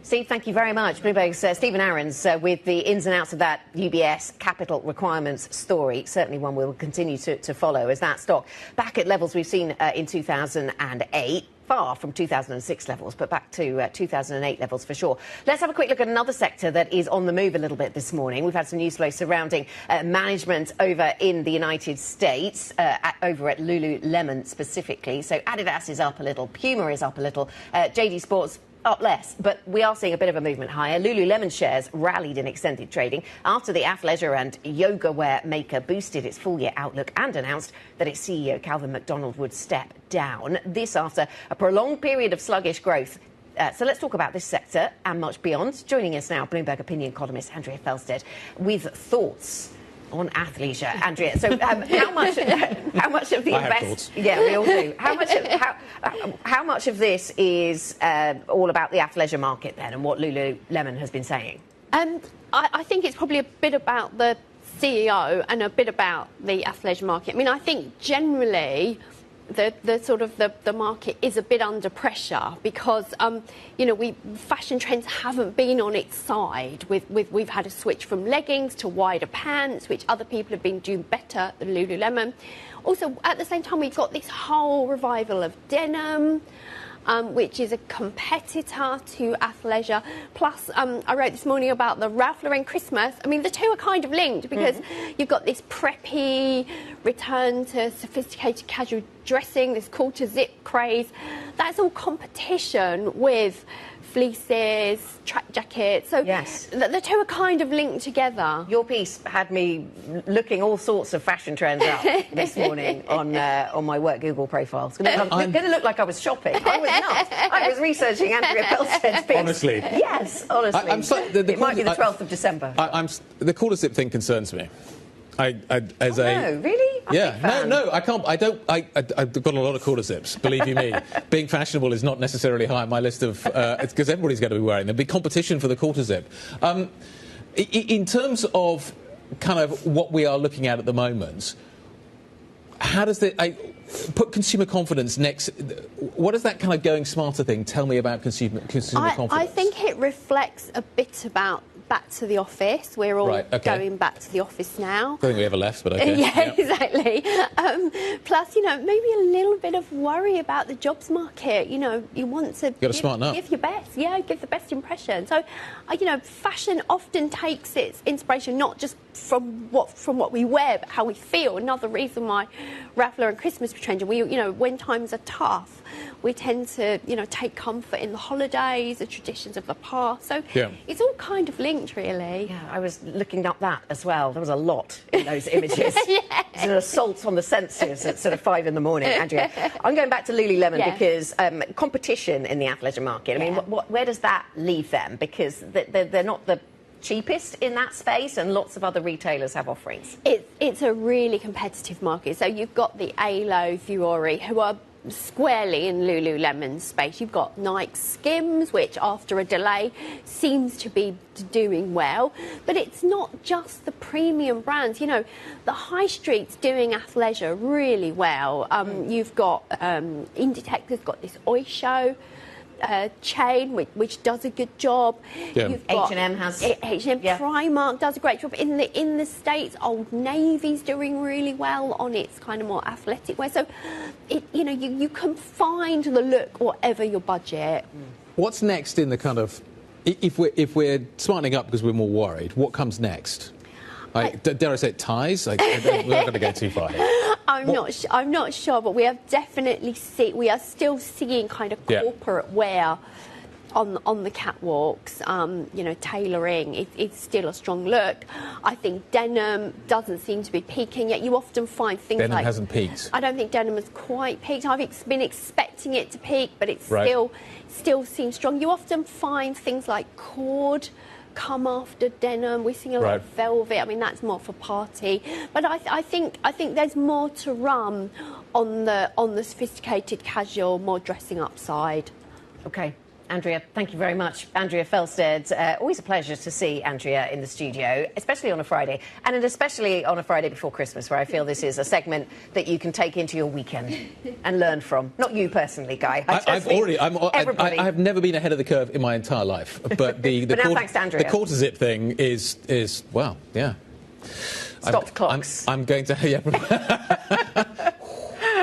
Steve, thank you very much. Bloomberg's Stephen Aarons with the ins and outs of that UBS capital requirements story. Certainly one we'll continue to follow as that stock back at levels we've seen in 2008. Far from 2006 levels, but back to 2008 levels for sure. Let's have a quick look at another sector that is on the move a little bit this morning. We've had some news flow surrounding management over in the United States, over at Lululemon specifically. So Adidas is up a little, Puma is up a little, JD Sports up less, but we are seeing a bit of a movement higher. Lululemon shares rallied in extended trading after the athleisure and yoga wear maker boosted its full-year outlook and announced that its CEO, Calvin McDonald, would step down. This after a prolonged period of sluggish growth. So let's talk about this sector and much beyond. Joining us now, Bloomberg opinion columnist Andrea Felsted with thoughts on athleisure, Andrea. So how much of the yeah, we all do. How much of this is all about the athleisure market then, and what Lululemon has been saying? I think it's probably a bit about the CEO and a bit about the athleisure market. I mean, I think generally the market is a bit under pressure because fashion trends haven't been on its side. We've had a switch from leggings to wider pants, which other people have been doing better than Lululemon. Also, at the same time, we've got this whole revival of denim, which is a competitor to athleisure. Plus, I wrote this morning about the Ralph Lauren Christmas. I mean, the two are kind of linked because you've got this preppy return to sophisticated casual dressing, this quarter zip craze. That's all competition with fleeces, track jackets. So yes, the two are kind of linked together. Your piece had me looking all sorts of fashion trends up this morning on my work Google profile. It's going to look like I was shopping. I was not. I was researching Andrea Felsted's piece. Honestly. Yes, honestly. It might be the 12th of December. The quarter zip thing concerns me. No, really? I can't. I've got a lot of quarter zips. Believe you me, being fashionable is not necessarily high on my list of because everybody's going to be wearing them. There'll be competition for the quarter zip. In terms of kind of what we are looking at the moment, how does put consumer confidence next? What does that kind of going smarter thing tell me about consumer confidence? I think it reflects a bit about back to the office. We're all going back to the office now. I don't think we ever left, but okay. Yeah, exactly. Plus, maybe a little bit of worry about the jobs market. You want to give your best. Yeah, give the best impression. So, fashion often takes its inspiration not just from what we wear, but how we feel. Another reason why Ralph Lauren Christmas was trending. When times are tough, we tend to, take comfort in the holidays, the traditions of the past. So it's all kind of linked, really. Yeah, I was looking up that as well. There was a lot in those images. Yes. It's an assault on the senses at sort of 5 in the morning, Andrea. I'm going back to Lululemon because competition in the athleisure market. I mean, where does that leave them? Because they're not the cheapest in that space, and lots of other retailers have offerings. It's a really competitive market. So you've got the Alo, Fiore, who are squarely in Lululemon's space. You've got Nike Skims, which after a delay seems to be doing well. But it's not just the premium brands. The high street's doing athleisure really well. You've got Inditex has got this Oysho chain which does a good job. You've got H&M has H&M. Primark does a great job in the States. Old Navy's doing really well on its kind of more athletic wear. So you can find the look whatever your budget. What's next in the kind of if we're smartening up because we're more worried? What comes next? Dare I say it, ties? We're not going to go too far here. I'm not sure, but we have definitely we are still seeing kind of corporate wear on the catwalks. Tailoring it's still a strong look. I think denim doesn't seem to be peaking yet. You often find things denim like hasn't peaked. I don't think denim has quite peaked. I've been expecting it to peak, but it still seems strong. You often find things like cord come after denim. We're seeing a lot of velvet. I mean, that's more for party. But I think there's more to run on the sophisticated, casual, more dressing up side. Okay. Andrea, thank you very much. Andrea Felsted, always a pleasure to see Andrea in the studio, especially on a Friday, and especially on a Friday before Christmas, where I feel this is a segment that you can take into your weekend and learn from. Not you personally, Guy. I have never been ahead of the curve in my entire life, but thanks to Andrea. The quarter zip thing is well, yeah. Stopped clocks. I'm going to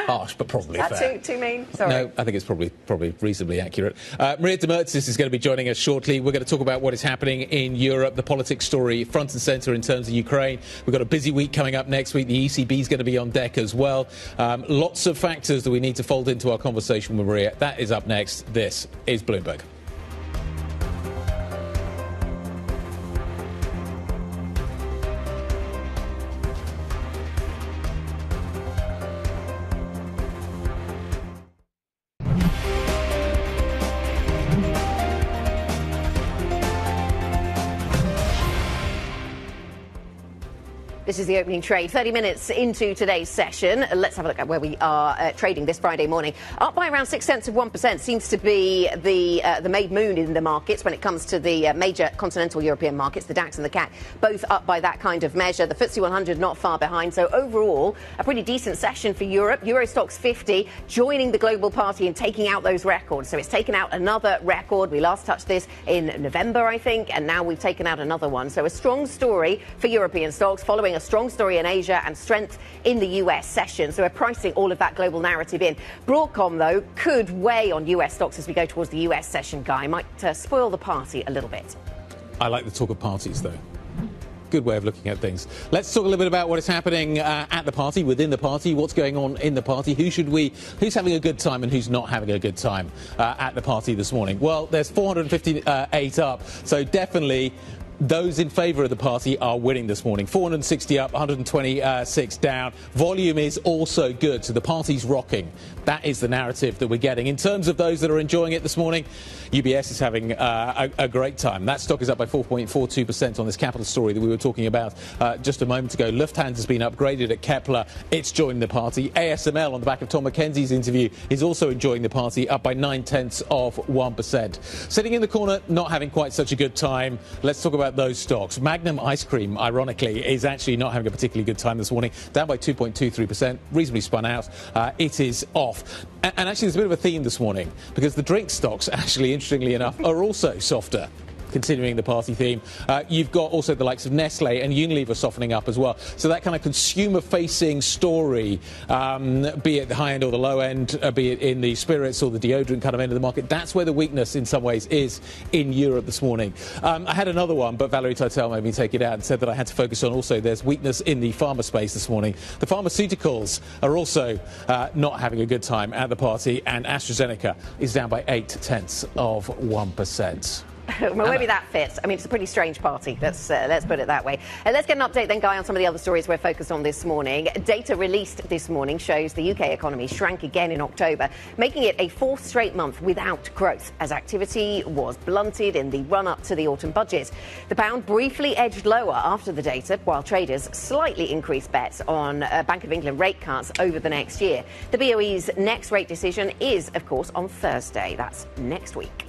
harsh, but probably fair. fair. Too mean? Sorry. No, I think it's probably reasonably accurate. Maria Demertzis is going to be joining us shortly. We're going to talk about what is happening in Europe, the politics story front and centre in terms of Ukraine. We've got a busy week coming up next week. The ECB is going to be on deck as well. Lots of factors that we need to fold into our conversation with Maria. That is up next. This is Bloomberg. This is the opening trade. 30 minutes into today's session. Let's have a look at where we are trading this Friday morning. Up by around 0.6%. Seems to be the made moon in the markets when it comes to the major continental European markets. The DAX and the CAC both up by that kind of measure. The FTSE 100 not far behind. So overall, a pretty decent session for Europe. Euro Stoxx 50 joining the global party and taking out those records. So it's taken out another record. We last touched this in November, I think, and now we've taken out another one. So a strong story for European stocks following a strong story in Asia and strength in the US session. So we're pricing all of that global narrative in. Broadcom, though, could weigh on US stocks as we go towards the US session, Guy. Might spoil the party a little bit. I like the talk of parties, though. Good way of looking at things. Let's talk a little bit about what is happening at the party, within the party, what's going on in the party, who's having a good time and who's not having a good time at the party this morning. Well, there's 458 up, so definitely those in favour of the party are winning this morning. 460 up, 126 down. Volume is also good, so the party's rocking. That is the narrative that we're getting. In terms of those that are enjoying it this morning, UBS is having a great time. That stock is up by 4.42% on this capital story that we were talking about just a moment ago. Lufthansa's been upgraded at Kepler. It's joined the party. ASML, on the back of Tom McKenzie's interview, is also enjoying the party, up by 0.9%. Sitting in the corner, not having quite such a good time. Let's talk about those stocks. Magnum Ice Cream, ironically, is actually not having a particularly good time this morning, down by 2.23%, reasonably spun out. It is off. And actually, there's a bit of a theme this morning, because the drink stocks, actually, interestingly enough, are also softer. Continuing the party theme. You've got also the likes of Nestle and Unilever softening up as well. So that kind of consumer-facing story, be it the high end or the low end, be it in the spirits or the deodorant kind of end of the market, that's where the weakness in some ways is in Europe this morning. I had another one, but Valerie Teitel made me take it out and said that I had to focus on also there's weakness in the pharma space this morning. The pharmaceuticals are also not having a good time at the party, and AstraZeneca is down by 0.8%. Well, maybe that fits. I mean, it's a pretty strange party. Let's put it that way. Let's get an update then, Guy, on some of the other stories we're focused on this morning. Data released this morning shows the UK economy shrank again in October, making it a fourth straight month without growth, as activity was blunted in the run-up to the autumn budget. The pound briefly edged lower after the data, while traders slightly increased bets on Bank of England rate cuts over the next year. The BOE's next rate decision is, of course, on Thursday. That's next week.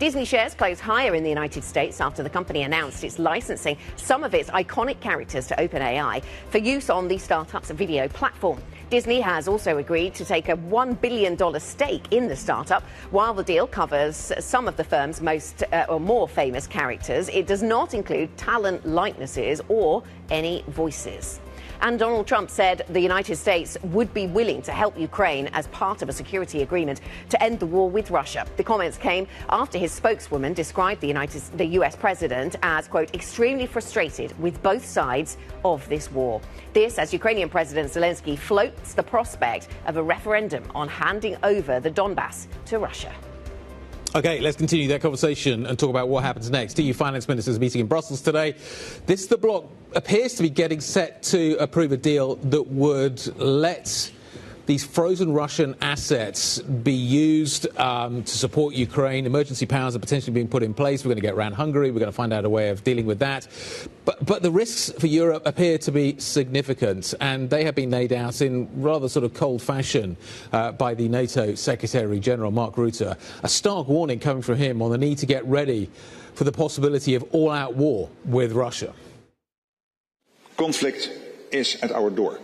Disney shares closed higher in the United States after the company announced it's licensing some of its iconic characters to OpenAI for use on the startup's video platform. Disney has also agreed to take a $1 billion stake in the startup. While the deal covers some of the firm's most or more famous characters, it does not include talent likenesses or any voices. And Donald Trump said the United States would be willing to help Ukraine as part of a security agreement to end the war with Russia. The comments came after his spokeswoman described the US president as, quote, extremely frustrated with both sides of this war. This as Ukrainian President Zelensky floats the prospect of a referendum on handing over the Donbass to Russia. OK, let's continue that conversation and talk about what happens next. EU finance ministers meeting in Brussels today. This the bloc appears to be getting set to approve a deal that would let these frozen Russian assets be used to support Ukraine. Emergency powers are potentially being put in place. We're going to get around Hungary. We're going to find out a way of dealing with that. But the risks for Europe appear to be significant, and they have been laid out in rather sort of cold fashion by the NATO Secretary General Mark Rutte. A stark warning coming from him on the need to get ready for the possibility of all-out war with Russia. Conflict is at our door.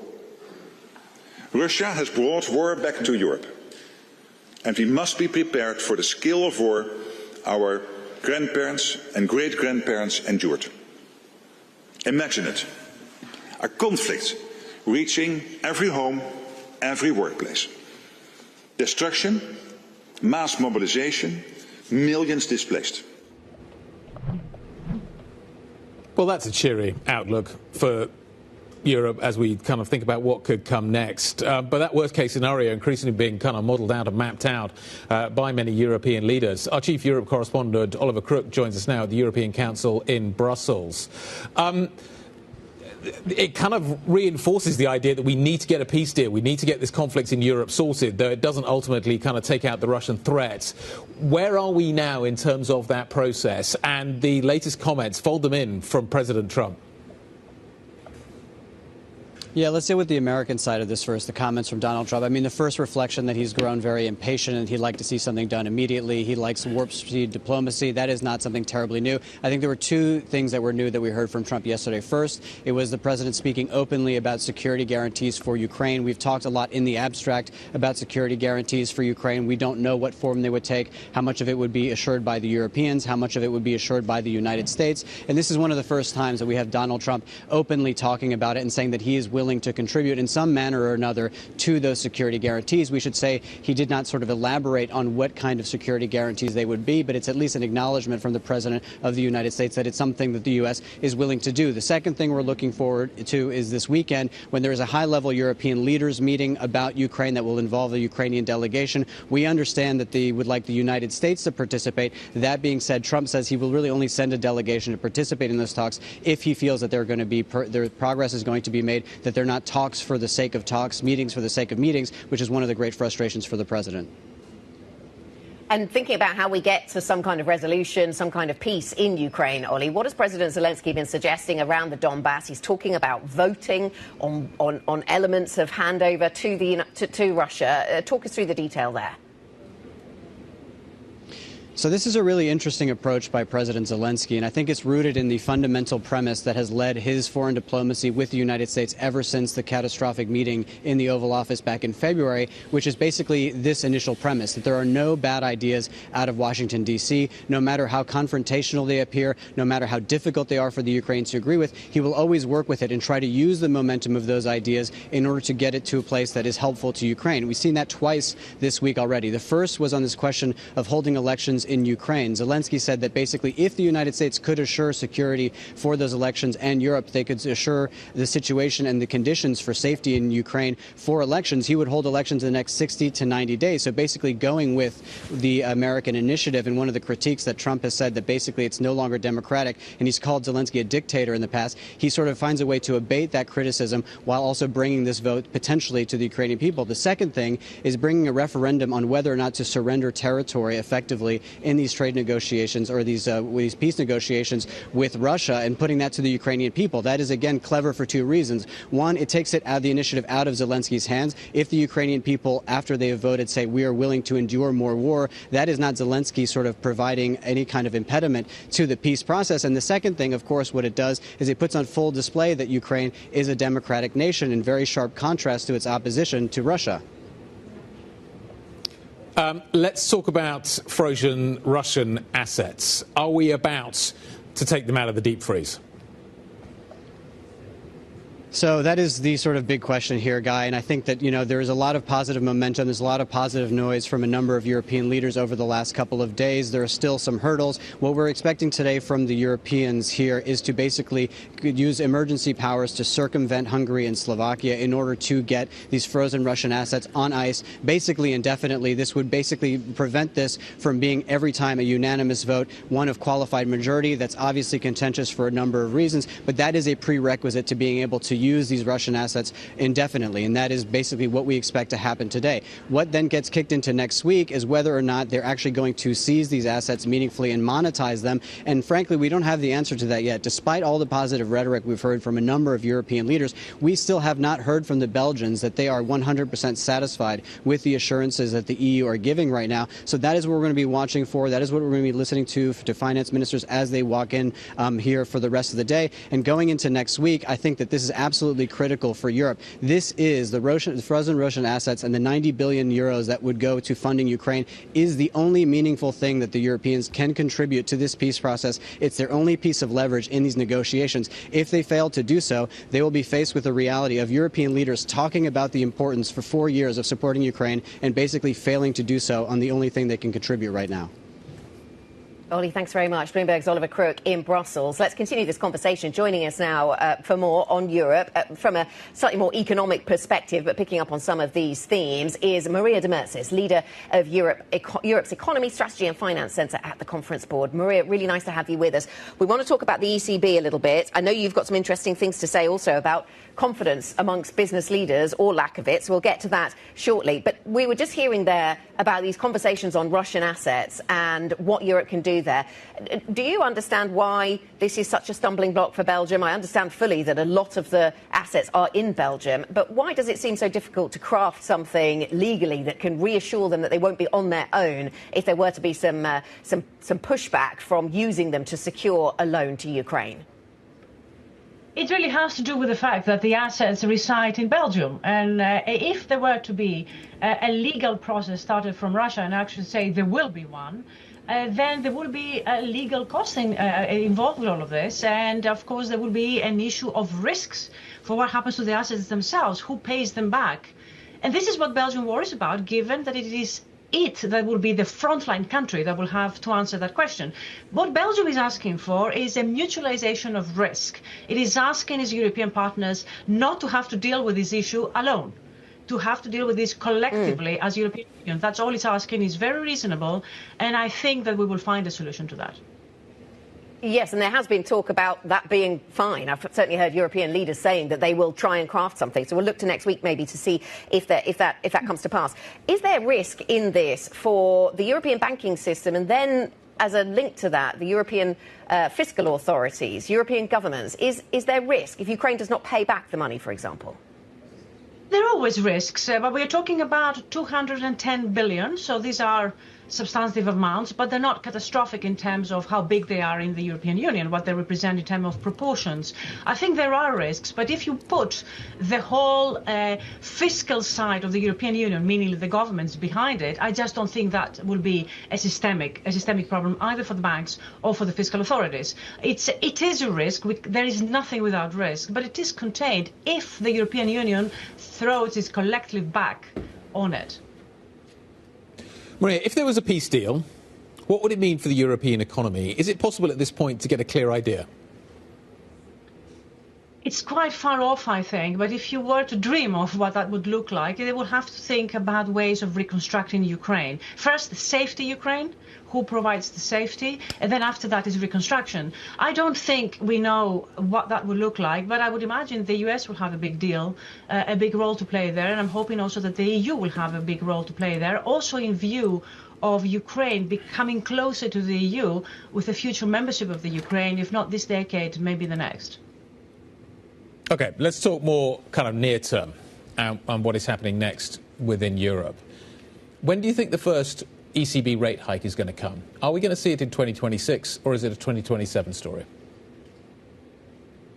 Russia has brought war back to Europe, and we must be prepared for the scale of war our grandparents and great-grandparents endured. Imagine it, a conflict reaching every home, every workplace. Destruction, mass mobilization, millions displaced. Well, that's a cheery outlook for Europe as we kind of think about what could come next. But that worst-case scenario increasingly being kind of modelled out and mapped out by many European leaders. Our chief Europe correspondent, Oliver Crook, joins us now at the European Council in Brussels. It kind of reinforces the idea that we need to get a peace deal. We need to get this conflict in Europe sorted, though it doesn't ultimately kind of take out the Russian threat. Where are we now in terms of that process? And the latest comments, fold them in, from President Trump. Yeah, let's deal with the American side of this first, the comments from Donald Trump. I mean, the first reflection that he's grown very impatient and he'd like to see something done immediately. He likes warp speed diplomacy. That is not something terribly new. I think there were two things that were new that we heard from Trump yesterday. First, it was the president speaking openly about security guarantees for Ukraine. We've talked a lot in the abstract about security guarantees for Ukraine. We don't know what form they would take, how much of it would be assured by the Europeans, how much of it would be assured by the United States. And this is one of the first times that we have Donald Trump openly talking about it and saying that he is willing to contribute in some manner or another to those security guarantees. We should say he did not sort of elaborate on what kind of security guarantees they would be, but it's at least an acknowledgement from the President of the United States that it's something that the U.S. is willing to do. The second thing we're looking forward to is this weekend when there is a high-level European leaders meeting about Ukraine that will involve the Ukrainian delegation. We understand that they would like the United States to participate. That being said, Trump says he will really only send a delegation to participate in those talks if he feels that they're going to be their progress is going to be made, that they're not talks for the sake of talks, meetings for the sake of meetings, which is one of the great frustrations for the president. And thinking about how we get to some kind of resolution, some kind of peace in Ukraine, Ollie, what has President Zelensky been suggesting around the Donbass? He's talking about voting on elements of handover to Russia. Talk us through the detail there. So this is a really interesting approach by President Zelensky, and I think it's rooted in the fundamental premise that has led his foreign diplomacy with the United States ever since the catastrophic meeting in the Oval Office back in February, which is basically this initial premise, that there are no bad ideas out of Washington, D.C., no matter how confrontational they appear, no matter how difficult they are for the Ukrainians to agree with. He will always work with it and try to use the momentum of those ideas in order to get it to a place that is helpful to Ukraine. We've seen that twice this week already. The first was on this question of holding elections in Ukraine. Zelensky said that basically if the United States could assure security for those elections and Europe, they could assure the situation and the conditions for safety in Ukraine for elections, he would hold elections in the next 60 to 90 days. So basically going with the American initiative, and one of the critiques that Trump has said that basically it's no longer democratic, and he's called Zelensky a dictator in the past, he sort of finds a way to abate that criticism while also bringing this vote potentially to the Ukrainian people. The second thing is bringing a referendum on whether or not to surrender territory effectively in these trade negotiations or these peace negotiations with Russia, and putting that to the Ukrainian people. That is, again, clever for two reasons. One, it takes the initiative out of Zelensky's hands. If the Ukrainian people, after they have voted, say we are willing to endure more war, that is not Zelensky sort of providing any kind of impediment to the peace process. And the second thing, of course, what it does is it puts on full display that Ukraine is a democratic nation, in very sharp contrast to its opposition to Russia. Let's talk about frozen Russian assets. Are we about to take them out of the deep freeze? So that is the sort of big question here, Guy. And I think that, there is a lot of positive momentum. There's a lot of positive noise from a number of European leaders over the last couple of days. There are still some hurdles. What we're expecting today from the Europeans here is to basically use emergency powers to circumvent Hungary and Slovakia in order to get these frozen Russian assets on ice, basically indefinitely. This would basically prevent this from being every time a unanimous vote, one of qualified majority. That's obviously contentious for a number of reasons, but that is a prerequisite to being able to use these Russian assets indefinitely, and that is basically what we expect to happen today. What then gets kicked into next week is whether or not they're actually going to seize these assets meaningfully and monetize them, and frankly, we don't have the answer to that yet. Despite all the positive rhetoric we've heard from a number of European leaders, we still have not heard from the Belgians that they are 100% satisfied with the assurances that the EU are giving right now. So that is what we're going to be watching for. That is what we're going to be listening to finance ministers as they walk in here for the rest of the day. And going into next week, I think that this is absolutely critical for Europe. This is the frozen Russian assets, and the 90 billion euros that would go to funding Ukraine is the only meaningful thing that the Europeans can contribute to this peace process. It's their only piece of leverage in these negotiations. If they fail to do so, they will be faced with the reality of European leaders talking about the importance for 4 years of supporting Ukraine and basically failing to do so on the only thing they can contribute right now. Ollie, thanks very much. Bloomberg's Oliver Crook in Brussels. Let's continue this conversation. Joining us now for more on Europe from a slightly more economic perspective, but picking up on some of these themes, is Maria de Mertzis, leader of Europe's Economy, Strategy and Finance Centre at the Conference Board. Maria, really nice to have you with us. We want to talk about the ECB a little bit. I know you've got some interesting things to say also about confidence amongst business leaders, or lack of it, so we'll get to that shortly. But we were just hearing there about these conversations on Russian assets and what Europe can do do there. Do you understand why this is such a stumbling block for Belgium? I understand fully that a lot of the assets are in Belgium, but why does it seem so difficult to craft something legally that can reassure them that they won't be on their own if there were to be some pushback from using them to secure a loan to Ukraine? It really has to do with the fact that the assets reside in Belgium. And if there were to be a legal process started from Russia, and I actually say there will be one, then there will be a legal costing involved with all of this. And of course, there will be an issue of risks for what happens to the assets themselves, who pays them back. And this is what Belgium worries about, given that it is that will be the frontline country that will have to answer that question. What Belgium is asking for is a mutualization of risk. It is asking its European partners not to have to deal with this issue alone, to have to deal with this collectively as European Union. That's all it's asking. Is very reasonable, and I think that we will find a solution to that. Yes, and there has been talk about that being fine. I've certainly heard European leaders saying that they will try and craft something. So we'll look to next week maybe to see if that comes to pass. Is there risk in this for the European banking system, and then as a link to that, the European fiscal authorities, European governments? Is there risk if Ukraine does not pay back the money, for example? There are always risks, but we are talking about 210 billion. So these are substantive amounts, but they're not catastrophic in terms of how big they are in the European Union, what they represent in terms of proportions. I think there are risks, but if you put the whole fiscal side of the European Union, meaning the governments behind it, I just don't think that will be a systemic problem either for the banks or for the fiscal authorities. It is a risk. There is nothing without risk, but it is contained if the European Union throws its collective back on it. Maria, if there was a peace deal, what would it mean for the European economy? Is it possible at this point to get a clear idea? It's quite far off, I think, but if you were to dream of what that would look like, they would have to think about ways of reconstructing Ukraine. First, safety Ukraine, who provides the safety, and then after that is reconstruction. I don't think we know what that will look like, but I would imagine the US will have a big deal, a big role to play there, and I'm hoping also that the EU will have a big role to play there, also in view of Ukraine becoming closer to the EU with the future membership of the Ukraine, if not this decade, maybe the next. Okay, let's talk more kind of near term and what is happening next within Europe. When do you think the first ECB rate hike is going to come? Are we going to see it in 2026 or is it a 2027 story?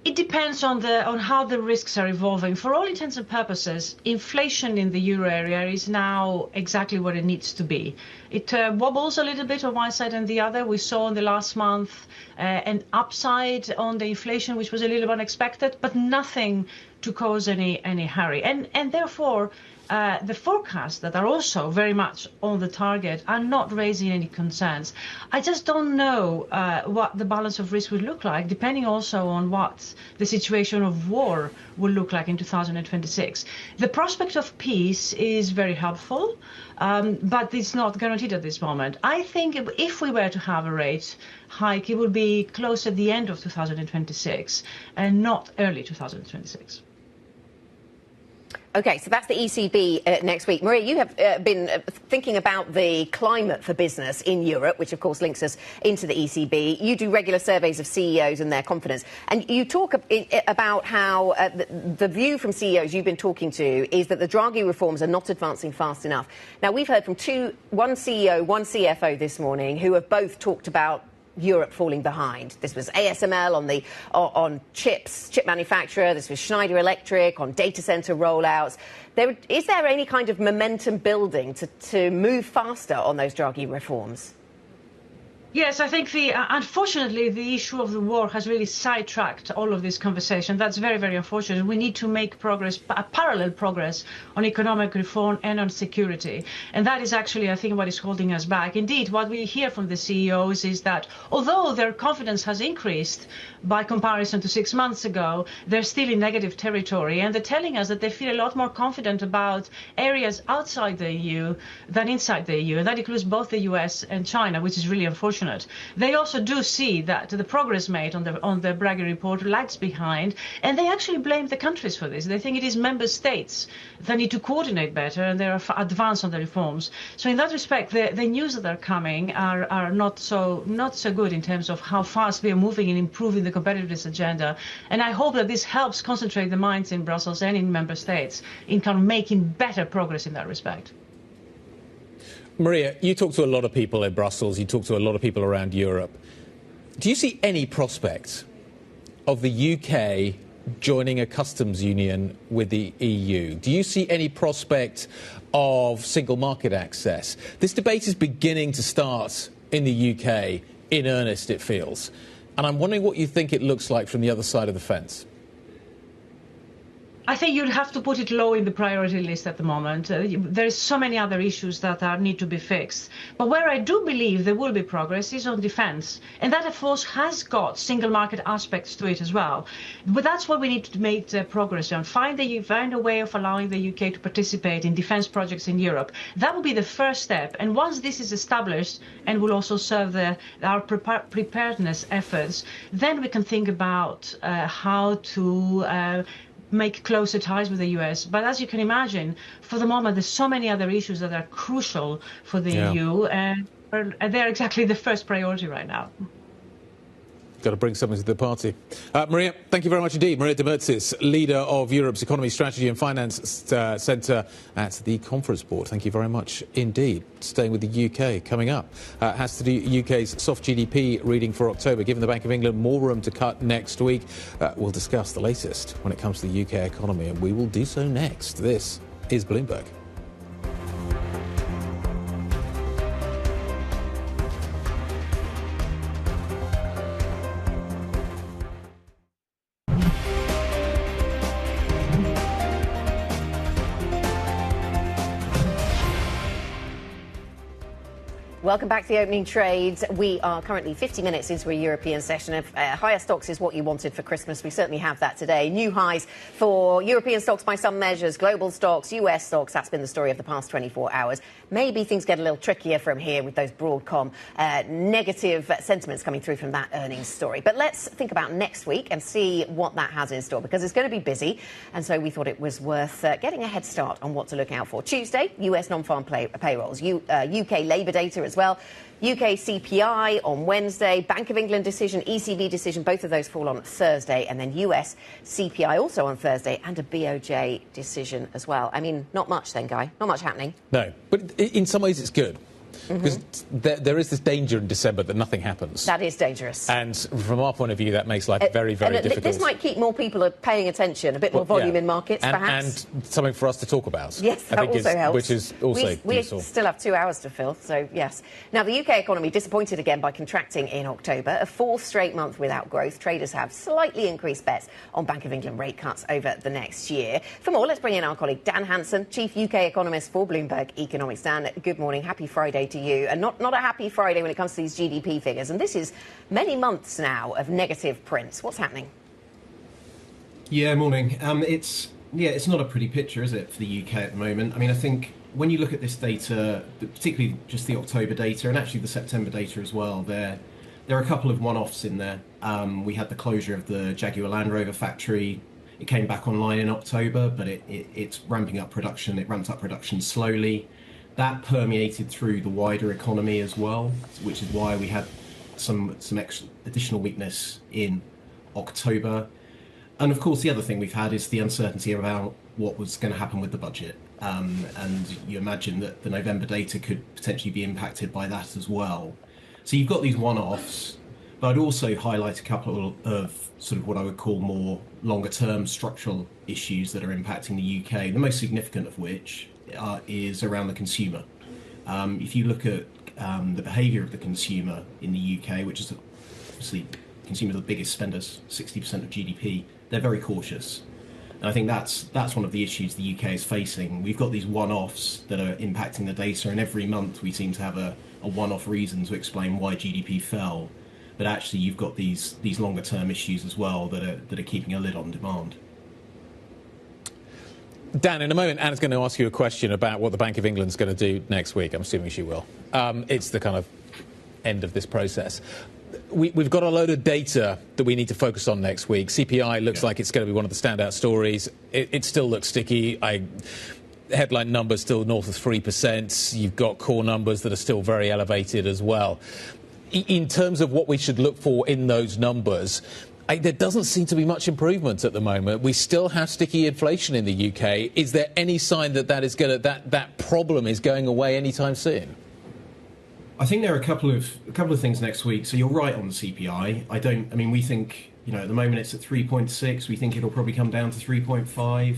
It depends on how the risks are evolving. For all intents and purposes, inflation in the euro area is now exactly where it needs to be. It wobbles a little bit on one side and the other. We saw in the last month an upside on the inflation, which was a little unexpected, but nothing to cause any hurry. And therefore, the forecasts that are also very much on the target are not raising any concerns. I just don't know what the balance of risk will look like, depending also on what the situation of war will look like in 2026. The prospect of peace is very helpful, but it's not guaranteed at this moment. I think if we were to have a rate hike, it would be close at the end of 2026 and not early 2026. OK, so that's the ECB next week. Maria, you have been thinking about the climate for business in Europe, which, of course, links us into the ECB. You do regular surveys of CEOs and their confidence. And you talk about how the view from CEOs you've been talking to is that the Draghi reforms are not advancing fast enough. Now, we've heard from one CEO, one CFO this morning, who have both talked about Europe falling behind. This was ASML on chip manufacturer. This was Schneider Electric on data center rollouts. Is there any kind of momentum building to move faster on those Draghi reforms? Yes, I think unfortunately, the issue of the war has really sidetracked all of this conversation. That's very, very unfortunate. We need to make progress, parallel progress on economic reform and on security. And that is actually, I think, what is holding us back. Indeed, what we hear from the CEOs is that although their confidence has increased by comparison to 6 months ago, they're still in negative territory. And they're telling us that they feel a lot more confident about areas outside the EU than inside the EU. And that includes both the US and China, which is really unfortunate. unfortunate. They also do see that the progress made on the Bragg report lags behind, and they actually blame the countries for this. They think it is member states that need to coordinate better, and they are advanced on the reforms. So in that respect, the news that are coming are not so good in terms of how fast we are moving in improving the competitiveness agenda. And I hope that this helps concentrate the minds in Brussels and in member states in kind of making better progress in that respect. Maria, you talk to a lot of people in Brussels, you talk to a lot of people around Europe. Do you see any prospect of the UK joining a customs union with the EU? Do you see any prospect of single market access? This debate is beginning to start in the UK in earnest, it feels. And I'm wondering what you think it looks like from the other side of the fence. I think you'd have to put it low in the priority list at the moment. There's so many other issues that need to be fixed. But where I do believe there will be progress is on defence. And that, of course, has got single market aspects to it as well. But that's what we need to make progress on. Find a way of allowing the UK to participate in defence projects in Europe. That will be the first step. And once this is established and will also serve our preparedness efforts, then we can think about how to make closer ties with the US. But as you can imagine, for the moment, there's so many other issues that are crucial for the EU, and they're exactly the first priority right now. Got to bring something to the party. Maria, thank you very much indeed. Maria de Mertzis, leader of Europe's Economy, Strategy and Finance Centre at the Conference Board. Thank you very much indeed. Staying with the UK, coming up has to do UK's soft GDP reading for October. Giving the Bank of England more room to cut next week, we'll discuss the latest when it comes to the UK economy, and we will do so next. This is Bloomberg. Welcome back to the opening trades. We are currently 50 minutes into a European session. If higher stocks is what you wanted for Christmas, we certainly have that today. New highs for European stocks by some measures, global stocks, US stocks. That's been the story of the past 24 hours. Maybe things get a little trickier from here with those Broadcom negative sentiments coming through from that earnings story. But let's think about next week and see what that has in store, because it's going to be busy. And so we thought it was worth getting a head start on what to look out for. Tuesday, US non-farm payrolls, UK labour data as well. UK CPI on Wednesday, Bank of England decision, ECB decision, both of those fall on Thursday, and then US CPI also on Thursday, and a BOJ decision as well. I mean, not much then, Guy. Not much happening. No, but in some ways it's good. Because there is this danger in December that nothing happens. That is dangerous. And from our point of view, that makes life very, very difficult. This might keep more people paying attention, a bit more volume in markets, perhaps. And something for us to talk about. Yes, that also helps. Which is also we useful. still have 2 hours to fill, so yes. Now, the UK economy disappointed again by contracting in October, a fourth straight month without growth. Traders have slightly increased bets on Bank of England rate cuts over the next year. For more, let's bring in our colleague Dan Hansen, Chief UK Economist for Bloomberg Economics. Dan, good morning. Happy Friday to you. And not a happy Friday when it comes to these GDP figures. And this is many months now of negative prints. What's happening? Yeah, morning. It's not a pretty picture, is it, for the UK at the moment? I mean, I think when you look at this data, particularly just the October data and actually the September data as well, there are a couple of one-offs in there. We had the closure of the Jaguar Land Rover factory. It came back online in October, but it's ramping up production. It ramped up production slowly. That permeated through the wider economy as well, which is why we had some additional weakness in October. And of course, the other thing we've had is the uncertainty about what was going to happen with the budget. And you imagine that the November data could potentially be impacted by that as well. So you've got these one-offs, but I'd also highlight a couple of sort of what I would call more longer-term structural issues that are impacting the UK, the most significant of which is around the consumer. If you look at the behaviour of the consumer in the UK, which is obviously consumers are the biggest spenders, 60% of GDP, they're very cautious. And I think that's one of the issues the UK is facing. We've got these one-offs that are impacting the data, and every month we seem to have a one-off reason to explain why GDP fell. But actually you've got these longer-term issues as well that are keeping a lid on demand. Dan, in a moment, Anna's going to ask you a question about what the Bank of England's going to do next week. I'm assuming she will. It's the kind of end of this process. We've got a load of data that we need to focus on next week. CPI looks like it's going to be one of the standout stories. It still looks sticky. Headline numbers still north of 3%. You've got core numbers that are still very elevated as well. In terms of what we should look for in those numbers, there doesn't seem to be much improvement at the moment. We still have sticky inflation in the UK. Is there any sign that that problem is going away anytime soon? I think there are a couple of things next week. So you're right on the CPI. We think, at the moment it's at 3.6. We think it'll probably come down to 3.5.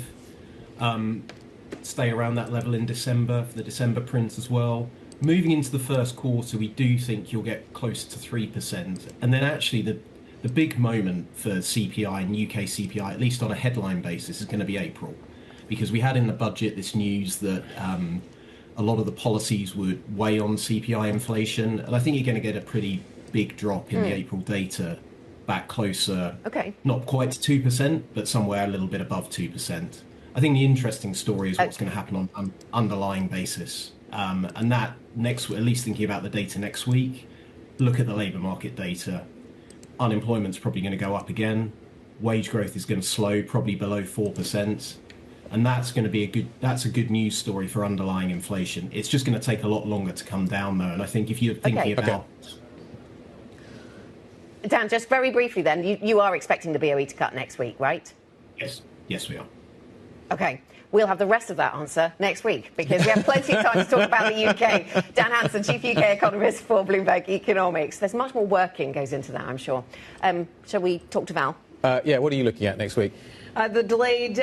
Stay around that level in December for the December print as well. Moving into the first quarter, we do think you'll get close to 3%. And then actually the big moment for CPI and UK CPI, at least on a headline basis, is going to be April. Because we had in the budget this news that a lot of the policies would weigh on CPI inflation. And I think you're going to get a pretty big drop in the April data back closer, not quite to 2%, but somewhere a little bit above 2%. I think the interesting story is what's going to happen on an underlying basis. And that next, at least thinking about the data next week, look at the labour market data. Unemployment's probably going to go up again. Wage growth is going to slow, probably below 4%. And that's going to be a good news story for underlying inflation. It's just going to take a lot longer to come down, though. And I think if you're thinking about... Dan, just very briefly then, you are expecting the BOE to cut next week, right? Yes, we are. OK. We'll have the rest of that answer next week, because we have plenty of time to talk about the UK. Dan Hanson, Chief UK Economist for Bloomberg Economics. There's much more working goes into that, I'm sure. Shall we talk to Val? What are you looking at next week? The delayed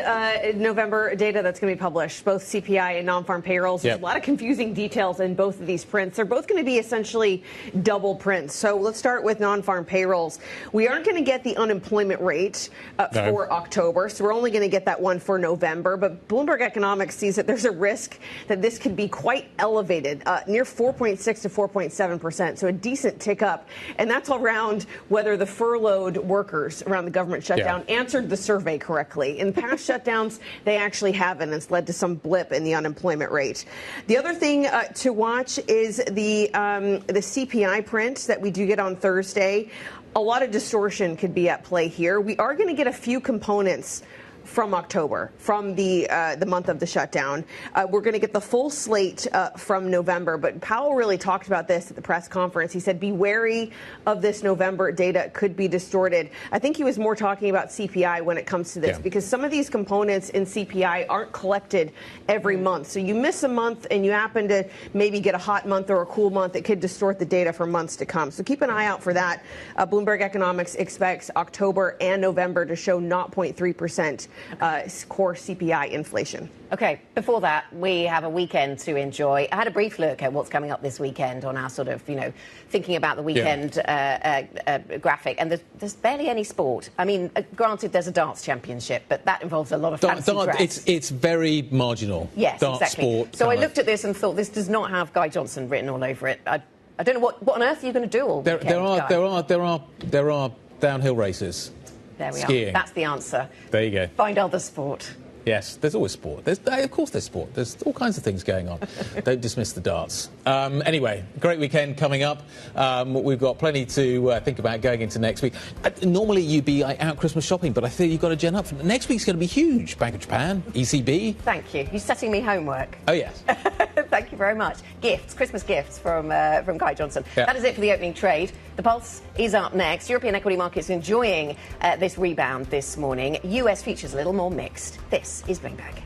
November data that's going to be published, both CPI and non-farm payrolls. There's a lot of confusing details in both of these prints. They're both going to be essentially double prints. So let's start with non-farm payrolls. We aren't going to get the unemployment rate for October, so we're only going to get that one for November. But Bloomberg Economics sees that there's a risk that this could be quite elevated, near 4.6 to 4.7%, so a decent tick up. And that's around whether the furloughed workers around the government shutdown answered the survey correctly. In past shutdowns, they actually haven't, and it's led to some blip in the unemployment rate. The other thing to watch is the CPI print that we do get on Thursday. A lot of distortion could be at play here. We are going to get a few components from October, from the month of the shutdown. We're going to get the full slate from November, but Powell really talked about this at the press conference. He said, be wary of this November data. It could be distorted. I think he was more talking about CPI when it comes to this, because some of these components in CPI aren't collected every month. So you miss a month and you happen to maybe get a hot month or a cool month, it could distort the data for months to come. So keep an eye out for that. Bloomberg Economics expects October and November to show 0.3% core CPI inflation. OK, before that, we have a weekend to enjoy. I had a brief look at what's coming up this weekend on our sort of, thinking about the weekend graphic. And there's barely any sport. I mean, granted, there's a darts championship, but that involves a lot of fancy dress. It's very marginal. Yes, darts exactly. Sport. So I looked at this and thought, this does not have Guy Johnson written all over it. I don't know what on earth are you going to do all weekend, There are downhill races. There we Skiing. are. That's the answer. There you go. Find other sport. Yes, there's always sport. Of course there's sport. There's all kinds of things going on. Don't dismiss the darts. Anyway, great weekend coming up. We've got plenty to think about going into next week. Normally you'd be out Christmas shopping, but I feel you've got to gen up. Next week's going to be huge. Bank of Japan, ECB. Thank you. You're setting me homework. Oh, yes. Thank you very much. Gifts, Christmas gifts from Guy Johnson. That is it for the opening trade. The Pulse is up next. European equity markets enjoying this rebound this morning. US futures a little more mixed. This is Bloomberg.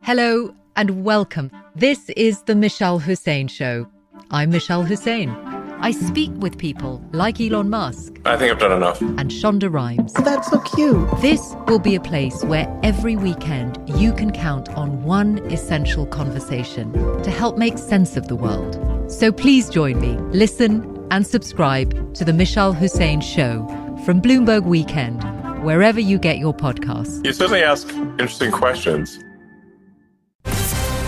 Hello and welcome. This is the Michelle Hussein Show. I'm Michelle Hussein. I speak with people like Elon Musk. I think I've done enough. And Shonda Rhimes. That's so cute. This will be a place where every weekend you can count on one essential conversation to help make sense of the world. So please join me, listen and subscribe to the Michelle Hussein Show from Bloomberg Weekend, wherever you get your podcasts. You certainly ask interesting questions.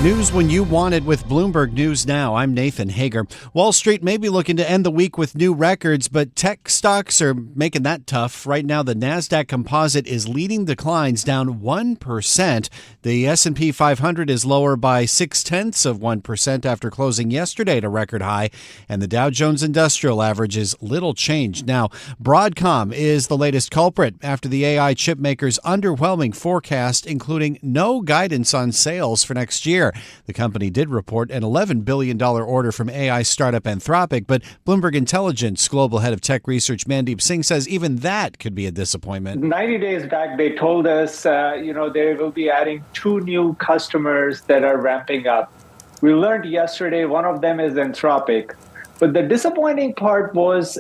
News when you want it with Bloomberg News Now. I'm Nathan Hager. Wall Street may be looking to end the week with new records, but tech stocks are making that tough. Right now, the NASDAQ Composite is leading declines, down 1%. The S&P 500 is lower by 0.6% after closing yesterday at a record high, and the Dow Jones Industrial Average is little changed. Now, Broadcom is the latest culprit after the AI chip maker's underwhelming forecast, including no guidance on sales for next year. The company did report an $11 billion order from AI startup Anthropic, but Bloomberg Intelligence global head of tech research Mandeep Singh says even that could be a disappointment. 90 days back, they told us, they will be adding 2 new customers that are ramping up. We learned yesterday one of them is Anthropic. But the disappointing part was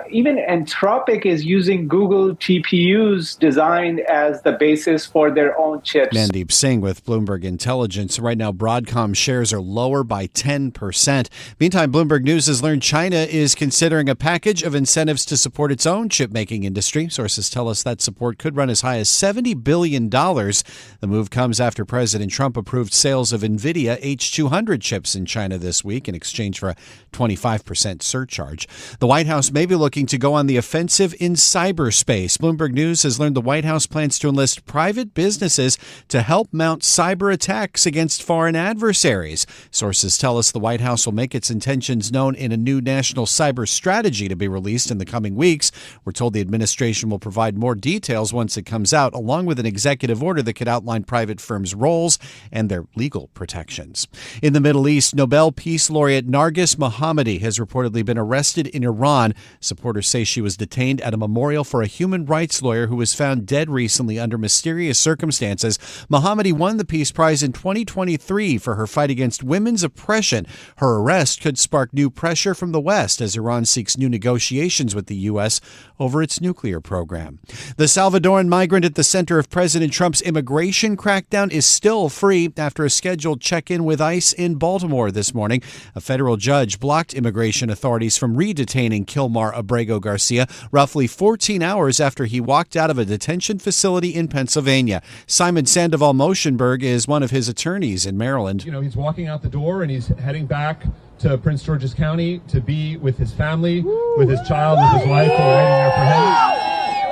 even Anthropic is using Google GPUs designed as the basis for their own chips. Mandeep Singh with Bloomberg Intelligence. Right now, Broadcom shares are lower by 10%. Meantime, Bloomberg News has learned China is considering a package of incentives to support its own chip-making industry. Sources tell us that support could run as high as $70 billion. The move comes after President Trump approved sales of Nvidia H200 chips in China this week in exchange for a 25% surcharge. The White House may be looking to go on the offensive in cyberspace. Bloomberg News has learned the White House plans to enlist private businesses to help mount cyber attacks against foreign adversaries. Sources tell us the White House will make its intentions known in a new national cyber strategy to be released in the coming weeks. We're told the administration will provide more details once it comes out, along with an executive order that could outline private firms' roles and their legal protections. In the Middle East, Nobel Peace Laureate Narges Mohammadi has reportedly been arrested in Iran. Supporters say she was detained at a memorial for a human rights lawyer who was found dead recently under mysterious circumstances. Mohammadi won the Peace Prize in 2023 for her fight against women's oppression. Her arrest could spark new pressure from the West as Iran seeks new negotiations with the U.S. over its nuclear program. The Salvadoran migrant at the center of President Trump's immigration crackdown is still free after a scheduled check-in with ICE in Baltimore this morning. A federal judge blocked immigration authorities from re-detaining Kilmar Abrego Garcia roughly 14 hours after he walked out of a detention facility in Pennsylvania. Simon Sandoval Moschenberg is one of his attorneys in Maryland. He's walking out the door and he's heading back to Prince George's County to be with his family, with his child, with his wife who are waiting there for him.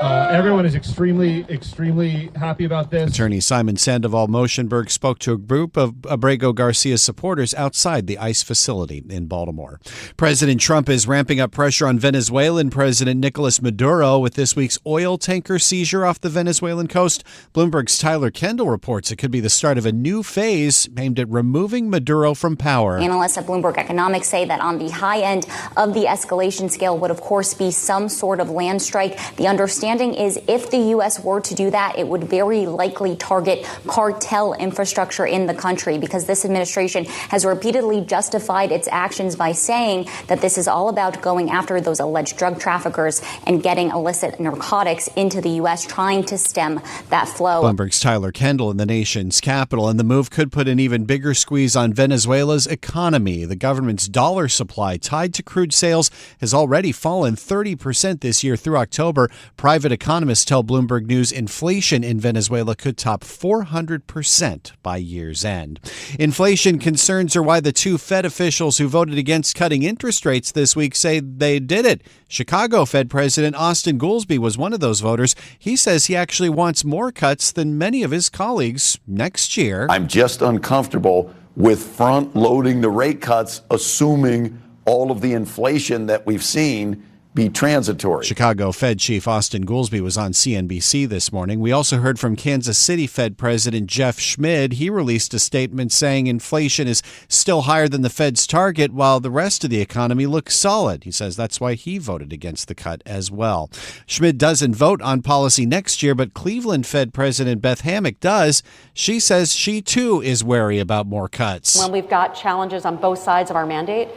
Everyone is extremely happy about this. Attorney Simon Sandoval Moschenberg spoke to a group of Abrego Garcia's supporters outside the ICE facility in Baltimore. President Trump is ramping up pressure on Venezuelan President Nicolas Maduro with this week's oil tanker seizure off the Venezuelan coast. Bloomberg's Tyler Kendall reports it could be the start of a new phase aimed at removing Maduro from power. Analysts at Bloomberg Economics say that on the high end of the escalation scale would, of course, be some sort of land strike. The understanding is if the U.S. were to do that, it would very likely target cartel infrastructure in the country, because this administration has repeatedly justified its actions by saying that this is all about going after those alleged drug traffickers and getting illicit narcotics into the U.S., trying to stem that flow. Bloomberg's Tyler Kendall in the nation's capital, and the move could put an even bigger squeeze on Venezuela's economy. The government's dollar supply tied to crude sales has already fallen 30% this year through October. Private economists tell Bloomberg News inflation in Venezuela could top 400% by year's end. Inflation concerns are why the 2 Fed officials who voted against cutting interest rates this week say they did it. Chicago Fed President Austin Goolsbee was one of those voters. He says he actually wants more cuts than many of his colleagues next year. I'm just uncomfortable with front-loading the rate cuts, assuming all of the inflation that we've seen be transitory. Chicago Fed Chief Austin Goolsbee was on CNBC this morning. We also heard from Kansas City Fed President Jeff Schmid. He released a statement saying inflation is still higher than the Fed's target while the rest of the economy looks solid. He says that's why he voted against the cut as well. Schmid doesn't vote on policy next year, but Cleveland Fed President Beth Hammack does. She says she too is wary about more cuts. When we've got challenges on both sides of our mandate,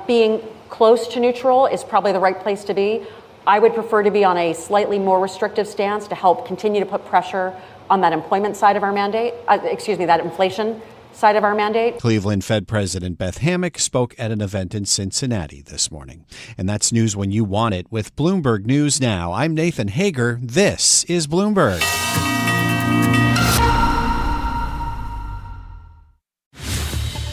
being close to neutral is probably the right place to be. I would prefer to be on a slightly more restrictive stance to help continue to put pressure on that employment side of our mandate, that inflation side of our mandate. Cleveland Fed President Beth Hammack spoke at an event in Cincinnati this morning. And that's news when you want it with Bloomberg News Now. I'm Nathan Hager. This is Bloomberg.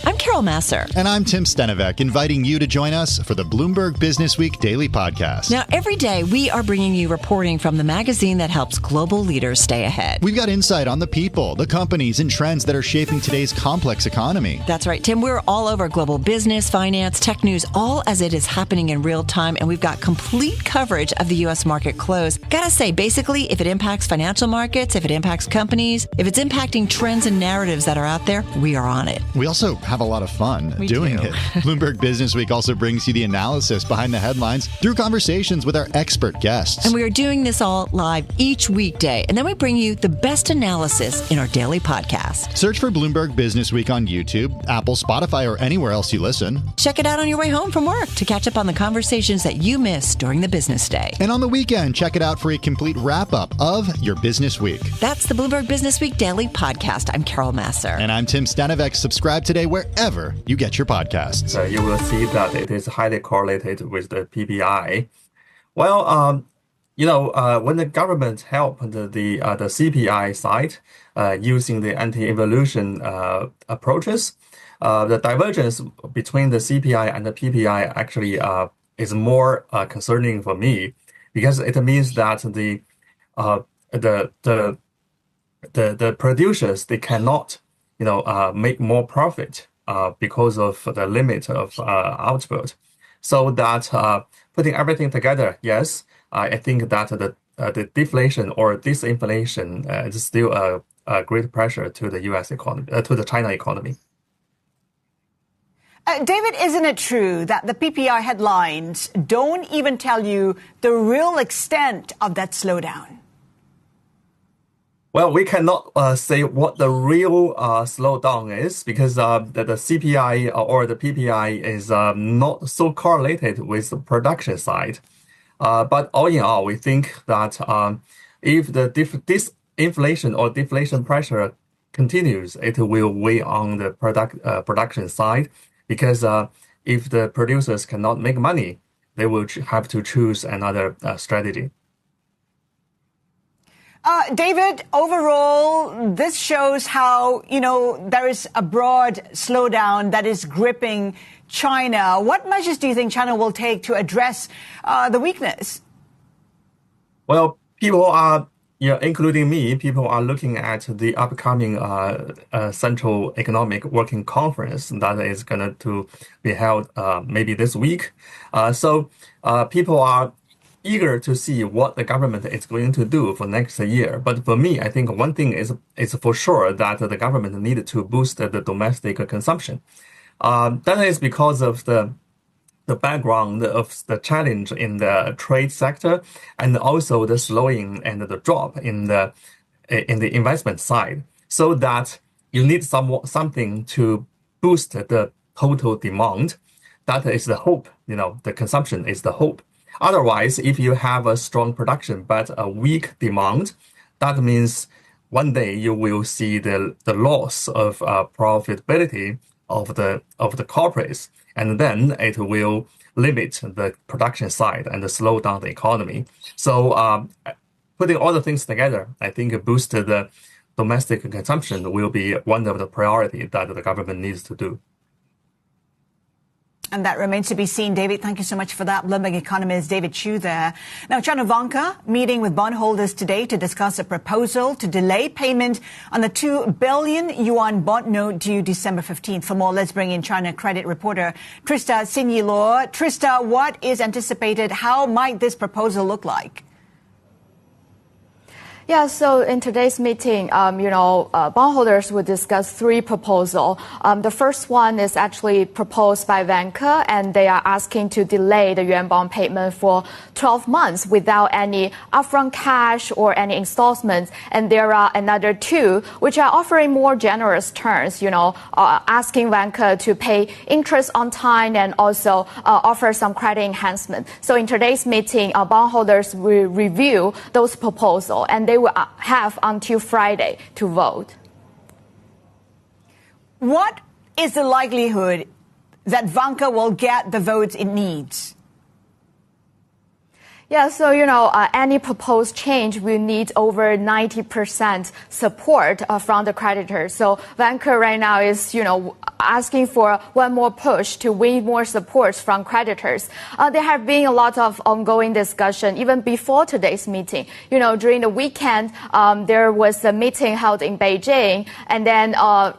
I'm Carol Masser. And I'm Tim Stenivek, inviting you to join us for the Bloomberg Business Week Daily Podcast. Now, every day we are bringing you reporting from the magazine that helps global leaders stay ahead. We've got insight on the people, the companies, and trends that are shaping today's complex economy. That's right, Tim. We're all over global business, finance, tech news, all as it is happening in real time. And we've got complete coverage of the U.S. market close. Gotta say, basically, if it impacts financial markets, if it impacts companies, if it's impacting trends and narratives that are out there, we are on it. We also have a lot of fun doing it. Bloomberg Business Week also brings you the analysis behind the headlines through conversations with our expert guests. And we are doing this all live each weekday. And then we bring you the best analysis in our daily podcast. Search for Bloomberg Business Week on YouTube, Apple, Spotify, or anywhere else you listen. Check it out on your way home from work to catch up on the conversations that you missed during the business day. And on the weekend, check it out for a complete wrap-up of your business week. That's the Bloomberg Business Week Daily Podcast. I'm Carol Masser. And I'm Tim Stenivek. Subscribe today wherever you get your podcasts. You will see that it is highly correlated with the PPI. Well, when the government helped the CPI side using the anti-involution approaches, the divergence between the CPI and the PPI actually is more concerning for me, because it means that the producers, they cannot make more profit because of the limit of output. So that putting everything together, yes, I think that the deflation or disinflation is still a great pressure to the U.S. economy, to the China economy. David, isn't it true that the PPI headlines don't even tell you the real extent of that slowdown? Well, we cannot say what the real slowdown is, because the CPI or the PPI is not so correlated with the production side. But all in all, we think that if the disinflation or deflation pressure continues, it will weigh on the production side, because if the producers cannot make money, they will have to choose another strategy. David, overall, this shows how, there is a broad slowdown that is gripping China. What measures do you think China will take to address the weakness? Well, people are, including me, people are looking at the upcoming Central Economic Working Conference that is going to be held maybe this week. So people are eager to see what the government is going to do for next year. But for me, I think one thing is for sure that the government needed to boost the domestic consumption. That is because of the background of the challenge in the trade sector, and also the slowing and the drop in the investment side. So that you need something to boost the total demand. That is the hope. The consumption is the hope. Otherwise, if you have a strong production but a weak demand, that means one day you will see the loss of profitability of the corporates, and then it will limit the production side and slow down the economy. So putting all the things together, I think boost the domestic consumption will be one of the priorities that the government needs to do. And that remains to be seen. David, thank you so much for that. Bloomberg economist David Chu there. Now, China Vanka meeting with bondholders today to discuss a proposal to delay payment on the 2 billion yuan bond note due December 15th. For more, let's bring in China credit reporter Trista Sinyilo. Trista, what is anticipated? How might this proposal look like? Yeah, so in today's meeting, bondholders will discuss 3 proposals. The first one is actually proposed by Vanke, and they are asking to delay the yuan bond payment for 12 months without any upfront cash or any installments. And there are another 2 which are offering more generous terms, asking Vanke to pay interest on time and also offer some credit enhancement. So in today's meeting, bondholders will review those proposals, and they will have until Friday to vote. What is the likelihood that Vanke will get the votes it needs? Yeah, so, any proposed change will need over 90% support from the creditors. So Vanke right now is, asking for one more push to win more support from creditors. There have been a lot of ongoing discussion even before today's meeting. During the weekend, there was a meeting held in Beijing. And then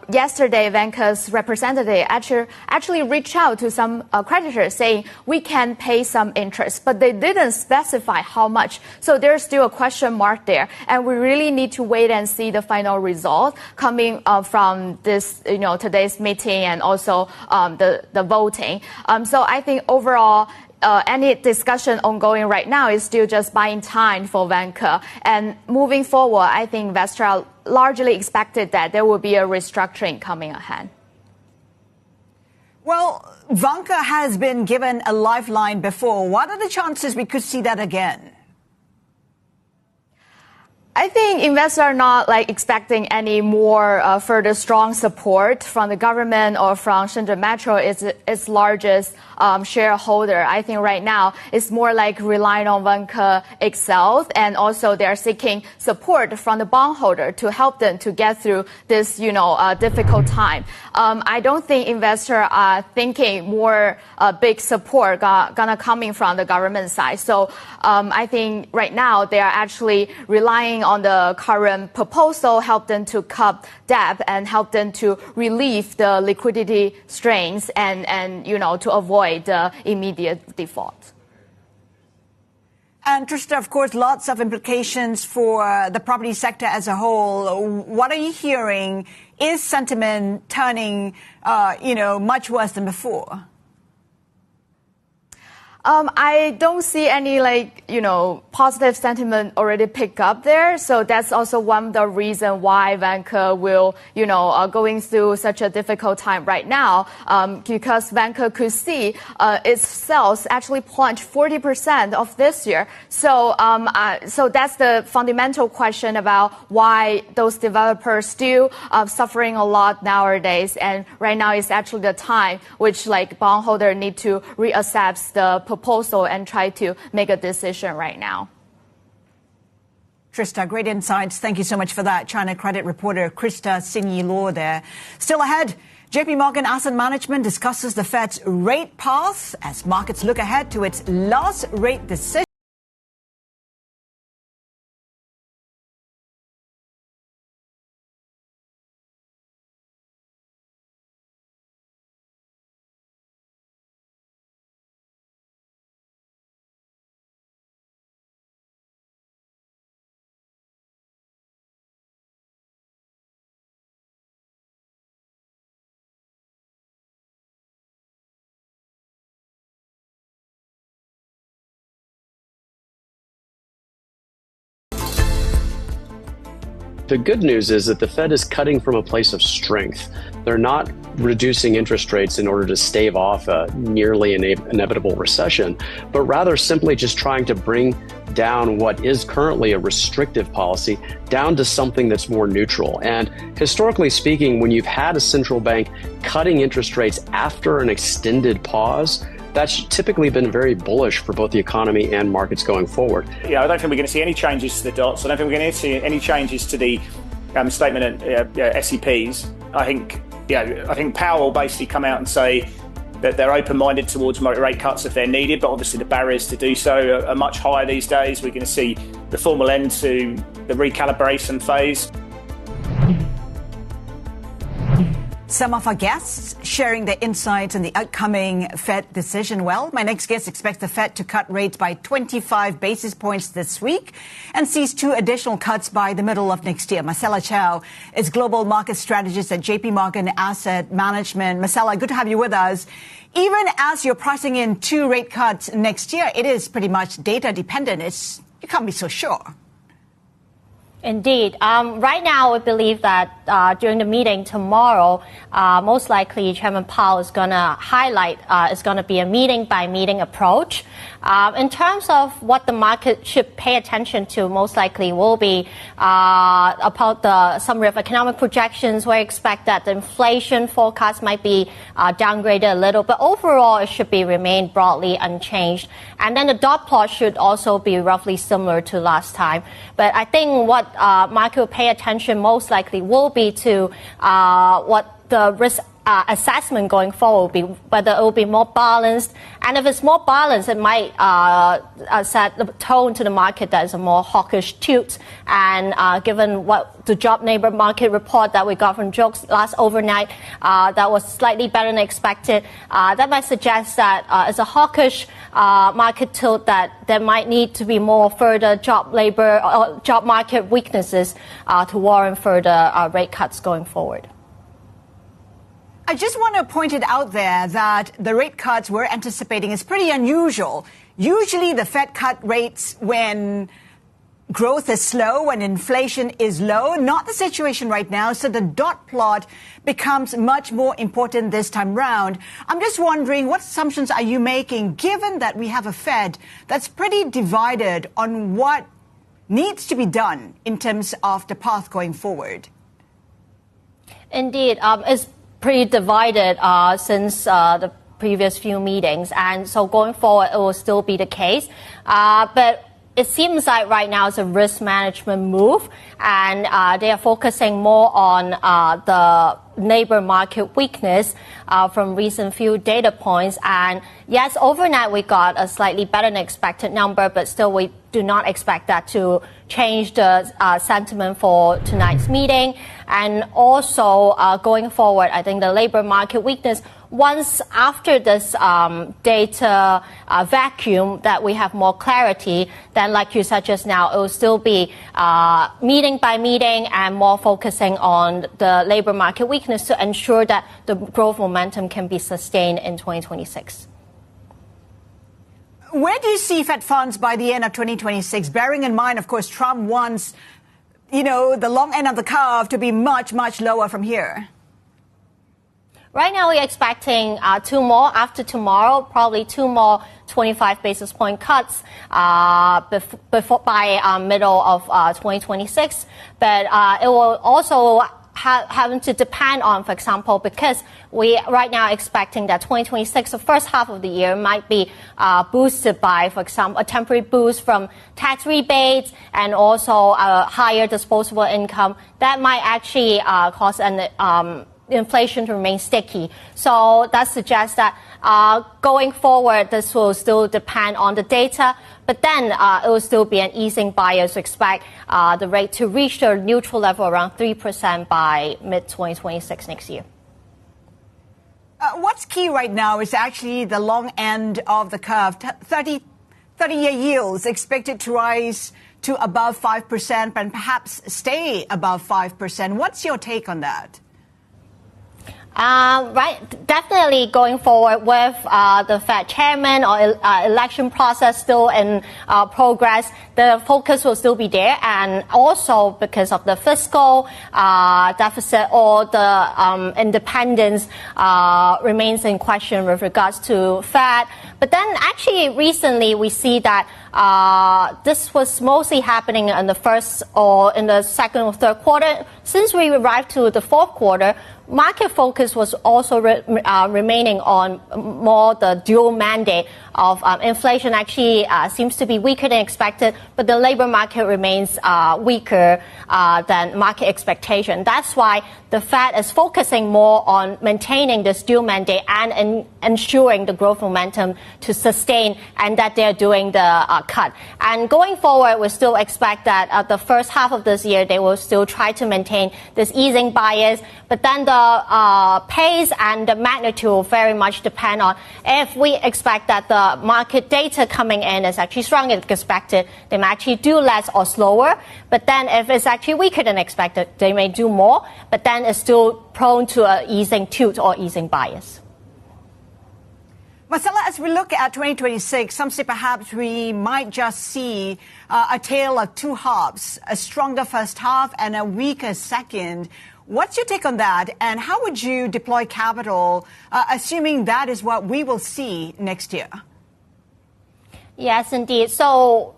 yesterday, Vanke's representative actually reached out to some creditors saying we can pay some interest, but they didn't specify how much. So there's still a question mark there. And we really need to wait and see the final result coming from this, today's meeting and also the voting. So I think overall, any discussion ongoing right now is still just buying time for Vanke. And moving forward, I think investors are largely expected that there will be a restructuring coming ahead. Well, Vanke has been given a lifeline before. What are the chances we could see that again? I think investors are not expecting any more further strong support from the government or from Shenzhen Metro, its largest shareholder. I think right now it's more like relying on Vanke itself, and also they're seeking support from the bondholder to help them to get through this, difficult time. I don't think investors are thinking more big support gonna coming from the government side. So I think right now they are actually relying on the current proposal, help them to cut debt and help them to relieve the liquidity strains and to avoid the immediate default. And Trista, of course, lots of implications for the property sector as a whole. What are you hearing? Is sentiment turning, much worse than before? I don't see any positive sentiment already pick up there. So that's also one of the reasons why Vanke will, going through such a difficult time right now, because Vanke could see its sales actually plunge 40% of this year. So so that's the fundamental question about why those developers still suffering a lot nowadays. And right now is actually the time which bondholder need to reassess the proposal and try to make a decision right now. Trista, great insights. Thank you so much for that. China credit reporter Trista Sinyilo there. Still ahead, JP Morgan Asset Management discusses the Fed's rate path as markets look ahead to its last rate decision. The good news is that the Fed is cutting from a place of strength. They're not reducing interest rates in order to stave off a nearly inevitable recession, but rather simply just trying to bring down what is currently a restrictive policy down to something that's more neutral. And historically speaking, when you've had a central bank cutting interest rates after an extended pause, that's typically been very bullish for both the economy and markets going forward. Yeah, I don't think we're going to see any changes to the dots. I don't think we're going to see any changes to the statement at SEPs. I think Powell will basically come out and say that they're open-minded towards moderate rate cuts if they're needed, but obviously the barriers to do so are much higher these days. We're going to see the formal end to the recalibration phase. Some of our guests sharing their insights on the upcoming Fed decision. Well, my next guest expects the Fed to cut rates by 25 basis points this week and sees 2 additional cuts by the middle of next year. Marcella Chow is global market strategist at JP Morgan Asset Management. Marcella, good to have you with us. Even as you're pricing in 2 rate cuts next year, it is pretty much data dependent. You can't be so sure. Indeed. Right now, we believe that during the meeting tomorrow, most likely Chairman Powell is going to highlight is going to be a meeting-by-meeting approach. In terms of what the market should pay attention to, most likely will be about the summary of economic projections. We expect that the inflation forecast might be downgraded a little, but overall it should be remain broadly unchanged. And then the dot plot should also be roughly similar to last time. But I think what market will pay attention most likely will be to what the risk assessment going forward will be, whether it will be more balanced. And if it's more balanced, it might set the tone to the market that is a more hawkish tilt. And given what the job labor market report that we got from Jokes last overnight, that was slightly better than expected, that might suggest that it's a hawkish market tilt, that there might need to be more further job labor or job market weaknesses to warrant further rate cuts going forward. I just want to point it out there that the rate cuts we're anticipating is pretty unusual. Usually the Fed cut rates when growth is slow, when inflation is low. Not the situation right now. So the dot plot becomes much more important this time round. I'm just wondering, what assumptions are you making, given that we have a Fed that's pretty divided on what needs to be done in terms of the path going forward? Indeed. It's pretty divided since the previous few meetings, and so going forward it will still be the case. But it seems like right now it's a risk management move, and they are focusing more on the labor market weakness from recent few data points. And yes, overnight we got a slightly better than expected number, but still we do not expect that to change the sentiment for tonight's meeting. And also going forward, I think the labor market weakness, once after this data vacuum that we have more clarity, then like you said just now, it will still be meeting by meeting and more focusing on the labor market weakness to ensure that the growth momentum can be sustained in 2026. Where do you see Fed funds by the end of 2026? Bearing in mind, of course, Trump wants, the long end of the curve to be much, much lower from here. Right now, we're expecting 2 more after tomorrow, probably 2 more 25 basis point cuts before by middle of 2026. But it will also having to depend on, for example, because we right now expecting that 2026, the first half of the year, might be boosted by, for example, a temporary boost from tax rebates and also higher disposable income. That might actually cause an inflation to remain sticky. So that suggests that going forward, this will still depend on the data, but then it will still be an easing bias to expect the rate to reach the neutral level around 3% by mid-2026 next year. What's key right now is actually the long end of the curve. 30-year yields expected to rise to above 5% and perhaps stay above 5%. What's your take on that? Right, definitely going forward with the Fed chairman or election process still in progress, the focus will still be there, and also because of the fiscal deficit or the independence remains in question with regards to Fed. But then actually recently we see that this was mostly happening in the first or in the second or third quarter. Since we arrived to the fourth quarter, market focus was also remaining on more the dual mandate of inflation actually seems to be weaker than expected, but the labor market remains weaker than market expectation. That's why the Fed is focusing more on maintaining this dual mandate and ensuring the growth momentum to sustain, and that they're doing the cut. And going forward, we still expect that the first half of this year, they will still try to maintain this easing bias, but then the pace and the magnitude will very much depend on if we expect that the market data coming in is actually stronger than expected, they may actually do less or slower. But then if it's actually weaker than expected, they may do more, but then it's still prone to an easing tilt or easing bias. Marcella, as we look at 2026, some say perhaps we might just see a tale of two halves, a stronger first half and a weaker second. What's your take on that? And how would you deploy capital, assuming that is what we will see next year? Yes, indeed. So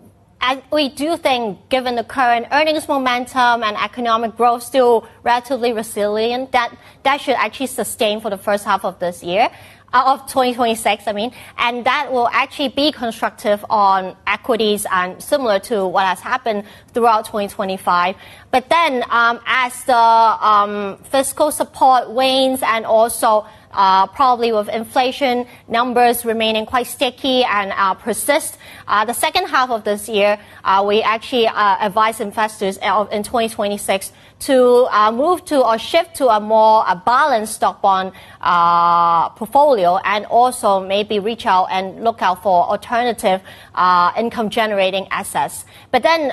we do think, given the current earnings momentum and economic growth still relatively resilient, that should actually sustain for the first half of this year. Of 2026, and that will actually be constructive on equities and similar to what has happened throughout 2025. But then as the fiscal support wanes and also probably with inflation numbers remaining quite sticky and persist, the second half of this year, we actually advise investors in 2026 to move to or shift to a more balanced stock bond portfolio, and also maybe reach out and look out for alternative income generating assets. But then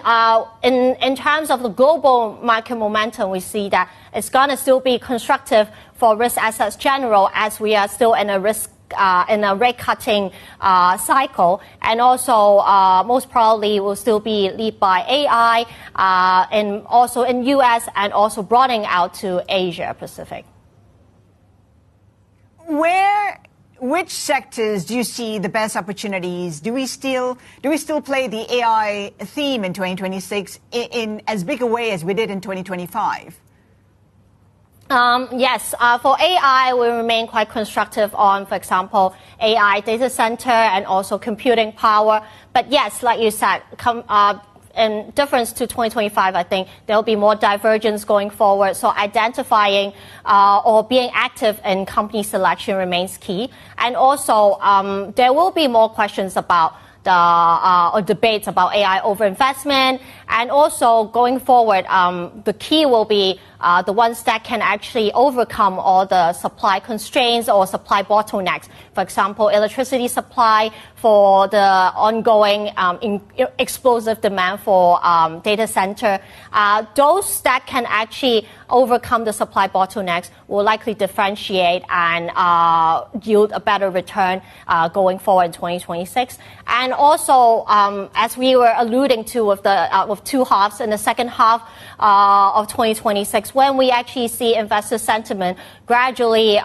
in terms of the global market momentum, we see that it's going to still be constructive for risk assets general, as we are still in a rate cutting cycle, and also most probably will still be led by AI, and also in US and also broadening out to Asia Pacific. Which sectors do you see the best opportunities? Do we still play the AI theme in 2026 in as big a way as we did in 2025? Yes, for AI, we remain quite constructive on, for example, AI data center and also computing power. But yes, like you said, in difference to 2025, I think there will be more divergence going forward. So identifying or being active in company selection remains key. And also, there will be more questions about or debates about AI overinvestment. And also going forward, the key will be the ones that can actually overcome all the supply constraints or supply bottlenecks. For example, electricity supply for the ongoing explosive demand for data center. Those that can actually overcome the supply bottlenecks will likely differentiate and yield a better return going forward in 2026. And also, as we were alluding to with two halves, in the second half of 2026, when we actually see investor sentiment gradually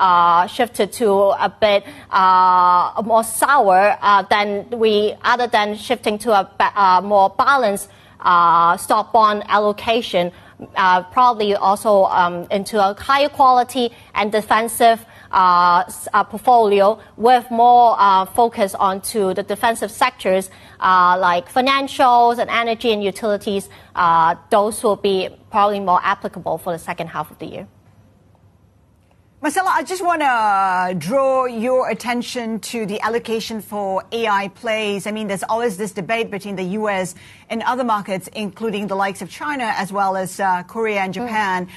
shifted to a bit more sour, other than shifting to a more balanced stock bond allocation, probably also into a higher quality and defensive portfolio with more focus onto the defensive sectors like financials and energy and utilities. Those will be probably more applicable for the second half of the year. Marcella, I just want to draw your attention to the allocation for AI plays. There's always this debate between the U.S. and other markets, including the likes of China as well as Korea and Japan.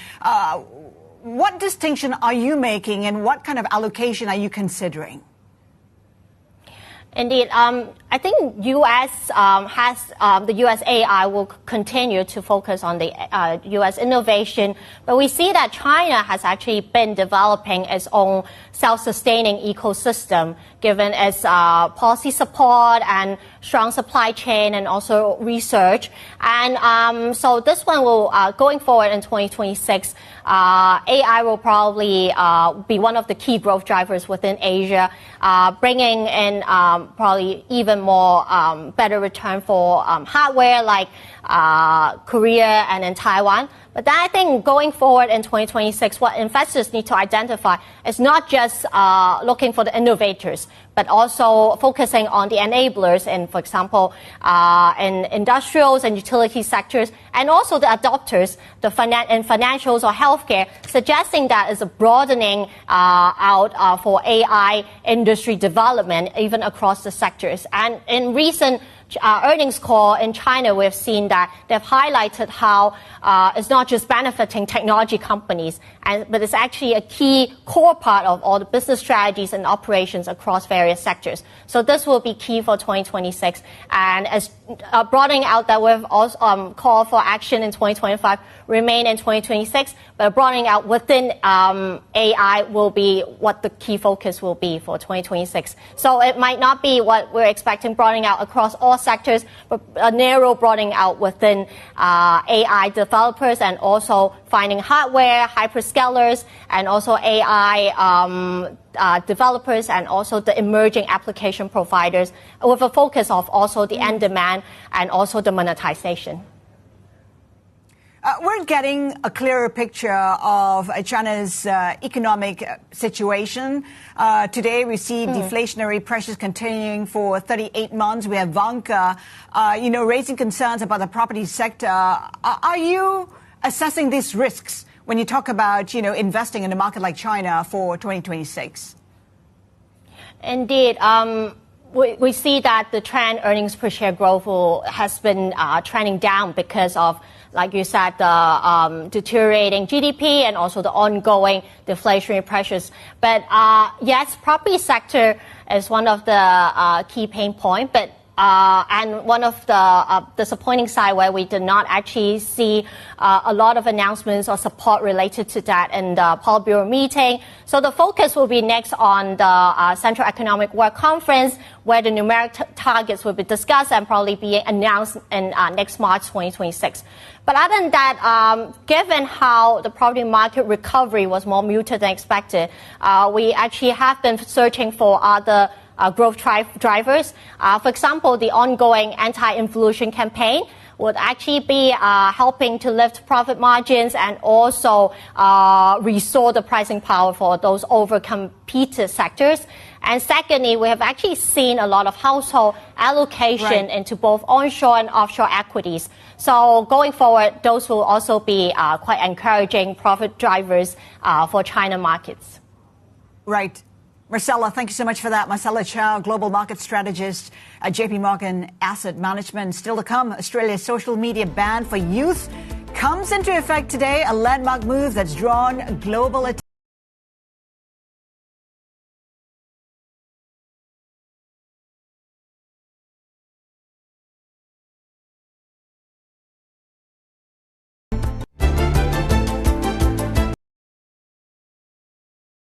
What distinction are you making, and what kind of allocation are you considering? Indeed. I think U.S. The U.S. AI will continue to focus on the U.S. innovation, but we see that China has actually been developing its own self-sustaining ecosystem, given its policy support and strong supply chain and also research. And so this one will, going forward in 2026, AI will probably be one of the key growth drivers within Asia, bringing in probably even more better return for hardware like Korea and in Taiwan. But then I think going forward in 2026, what investors need to identify is not just looking for the innovators, but also focusing on the enablers in, for example, in industrials and utility sectors, and also the adopters in financials or healthcare, suggesting that is a broadening out for AI industry development, even across the sectors. And in recent earnings call in China, we've seen that they've highlighted how it's not just benefiting technology companies, but it's actually a key core part of all the business strategies and operations across various sectors. So this will be key for 2026. And as broadening out that we've also called for action in 2025, remain in 2026, but broadening out within AI will be what the key focus will be for 2026. So it might not be what we're expecting broadening out across all sectors, but a narrow broadening out within AI developers and also finding hardware, hyperscalers, and also AI developers and also the emerging application providers, with a focus of also the end demand and also the monetization. We're getting a clearer picture of China's economic situation. Today, we see deflationary pressures continuing for 38 months. We have Vanka, raising concerns about the property sector. Are you assessing these risks when you talk about, investing in a market like China for 2026? Indeed. We see that the trend earnings per share growth has been trending down because of, like you said, the deteriorating GDP and also the ongoing deflationary pressures. But yes, property sector is one of the key pain points, but and one of the disappointing side where we did not actually see a lot of announcements or support related to that in the Politburo meeting. So the focus will be next on the Central Economic Work Conference, where the numeric targets will be discussed and probably be announced in next March 2026. But other than that, given how the property market recovery was more muted than expected, we actually have been searching for other growth drivers. For example, the ongoing anti-inflation campaign would actually be helping to lift profit margins and also restore the pricing power for those over-competed sectors. And secondly, we have actually seen a lot of household allocation into both onshore and offshore equities. So going forward, those will also be quite encouraging profit drivers for China markets. Right. Marcella, thank you so much for that. Marcella Chow, Global Market Strategist at JP Morgan Asset Management. Still to come, Australia's social media ban for youth comes into effect today, a landmark move that's drawn global attention.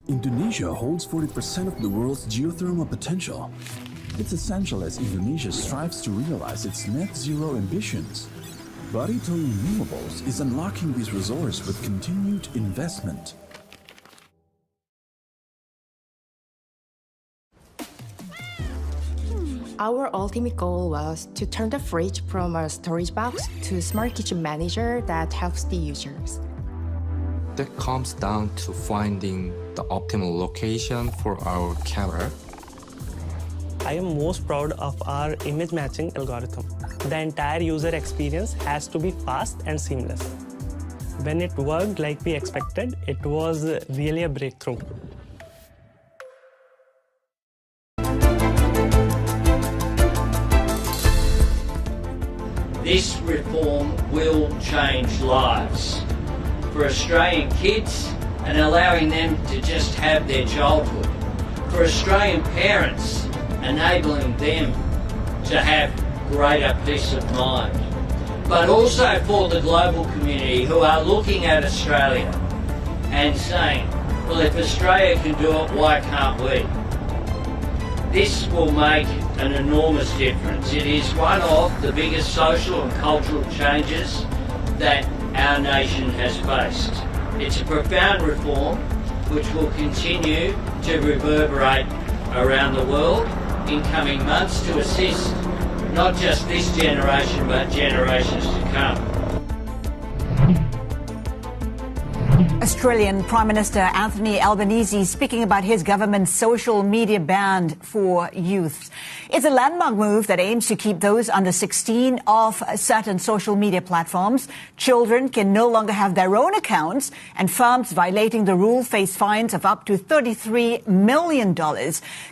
Indonesia holds 40% of the world's geothermal potential. It's essential as Indonesia strives to realize its net zero ambitions. Barito Renewables is unlocking these resources with continued investment. Our ultimate goal was to turn the fridge from a storage box to a smart kitchen manager that helps the users. That comes down to finding the optimal location for our camera. I am most proud of our image matching algorithm. The entire user experience has to be fast and seamless. When it worked like we expected, it was really a breakthrough. This reform will change lives for Australian kids and allowing them to just have their childhood. For Australian parents, enabling them to have greater peace of mind, but also for the global community who are looking at Australia and saying, well, if Australia can do it, why can't we? This will make an enormous difference. It is one of the biggest social and cultural changes that our nation has faced. It's a profound reform which will continue to reverberate around the world in coming months to assist not just this generation but generations to come. Australian Prime Minister Anthony Albanese speaking about his government's social media ban for youth. It's a landmark move that aims to keep those under 16 off certain social media platforms. Children can no longer have their own accounts, and firms violating the rule face fines of up to $33 million.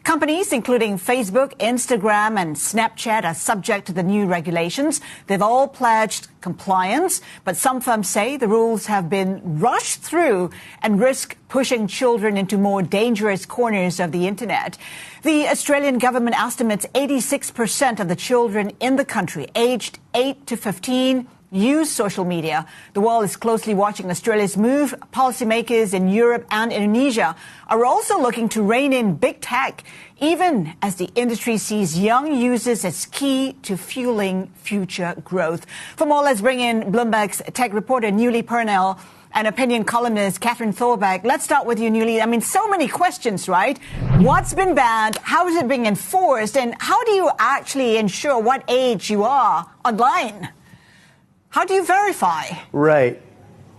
Companies including Facebook, Instagram and Snapchat are subject to the new regulations. They've all pledged compliance, but some firms say the rules have been rushed through and risk pushing children into more dangerous corners of the internet. The Australian government estimates 86% of the children in the country aged 8 to 15 use social media. The world is closely watching Australia's move. Policymakers in Europe and Indonesia are also looking to rein in big tech, even as the industry sees young users as key to fueling future growth. For more, let's bring in Bloomberg's tech reporter, Newly Purnell, and opinion columnist Catherine Thorbeck. Let's start with you, Newly. I mean, so many questions, right? What's been banned? How is it being enforced? And how do you actually ensure what age you are online? How do you verify? Right,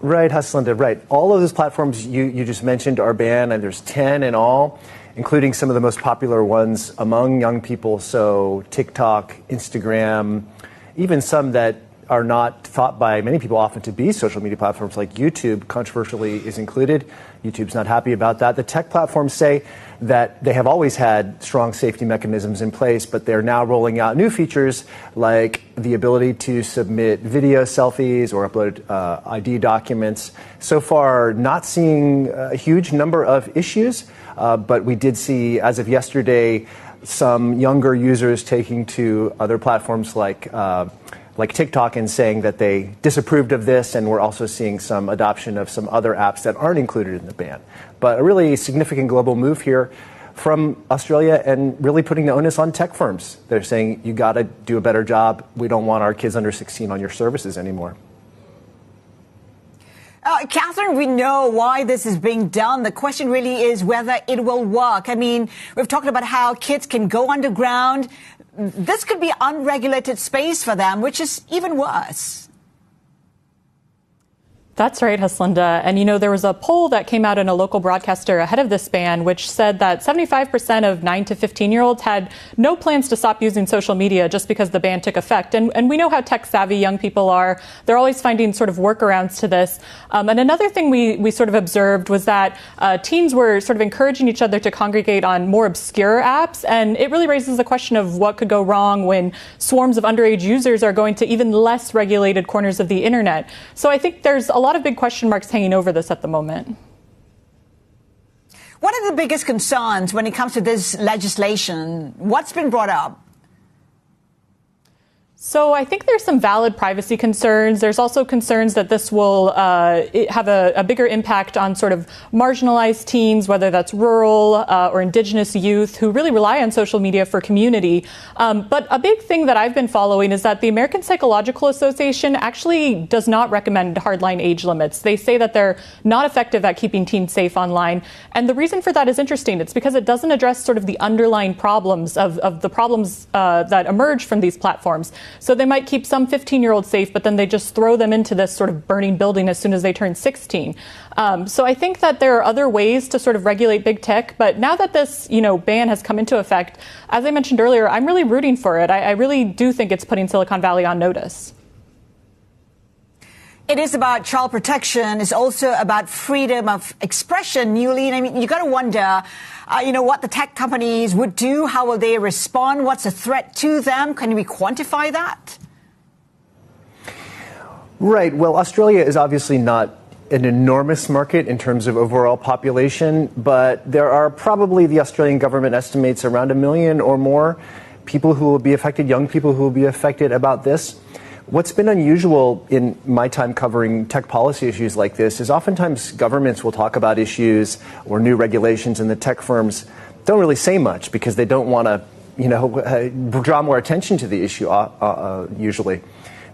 Haslinda, right. All of those platforms you just mentioned are banned, and there's 10 in all, including some of the most popular ones among young people. So TikTok, Instagram, even some that are not thought by many people often to be social media platforms like YouTube, controversially is included. YouTube's not happy about that. The tech platforms say that they have always had strong safety mechanisms in place, but they're now rolling out new features like the ability to submit video selfies or upload ID documents. So far, not seeing a huge number of issues, but we did see, as of yesterday, some younger users taking to other platforms like TikTok and saying that they disapproved of this, and we're also seeing some adoption of some other apps that aren't included in the ban. But a really significant global move here from Australia and really putting the onus on tech firms. They're saying, you got to do a better job. We don't want our kids under 16 on your services anymore. Catherine, we know why this is being done. The question really is whether it will work. I mean, we've talked about how kids can go underground. This could be unregulated space for them, which is even worse. That's right, Haslinda. And, there was a poll that came out in a local broadcaster ahead of this ban, which said that 75% of 9 to 15-year-olds had no plans to stop using social media just because the ban took effect. And we know how tech-savvy young people are. They're always finding sort of workarounds to this. And another thing we sort of observed was that teens were sort of encouraging each other to congregate on more obscure apps. And it really raises the question of what could go wrong when swarms of underage users are going to even less regulated corners of the internet. So I think there's a lot of big question marks hanging over this at the moment. What are the biggest concerns when it comes to this legislation? What's been brought up? So I think there's some valid privacy concerns. There's also concerns that this will have a bigger impact on sort of marginalized teens, whether that's rural or indigenous youth who really rely on social media for community. But a big thing that I've been following is that the American Psychological Association actually does not recommend hardline age limits. They say that they're not effective at keeping teens safe online. And the reason for that is interesting. It's because it doesn't address sort of the underlying problems of the problems that emerge from these platforms. So they might keep some 15-year-olds safe, but then they just throw them into this sort of burning building as soon as they turn 16. So I think that there are other ways to sort of regulate big tech. But now that this, ban has come into effect, as I mentioned earlier, I'm really rooting for it. I really do think it's putting Silicon Valley on notice. It is about child protection. It's also about freedom of expression, Newly. I mean, you got to wonder, what the tech companies would do. How will they respond? What's a threat to them? Can we quantify that? Right. Well, Australia is obviously not an enormous market in terms of overall population, but there are probably, the Australian government estimates, around 1 million or more people who will be affected, young people who will be affected about this. What's been unusual in my time covering tech policy issues like this is oftentimes governments will talk about issues or new regulations, and the tech firms don't really say much because they don't want to, draw more attention to the issue usually.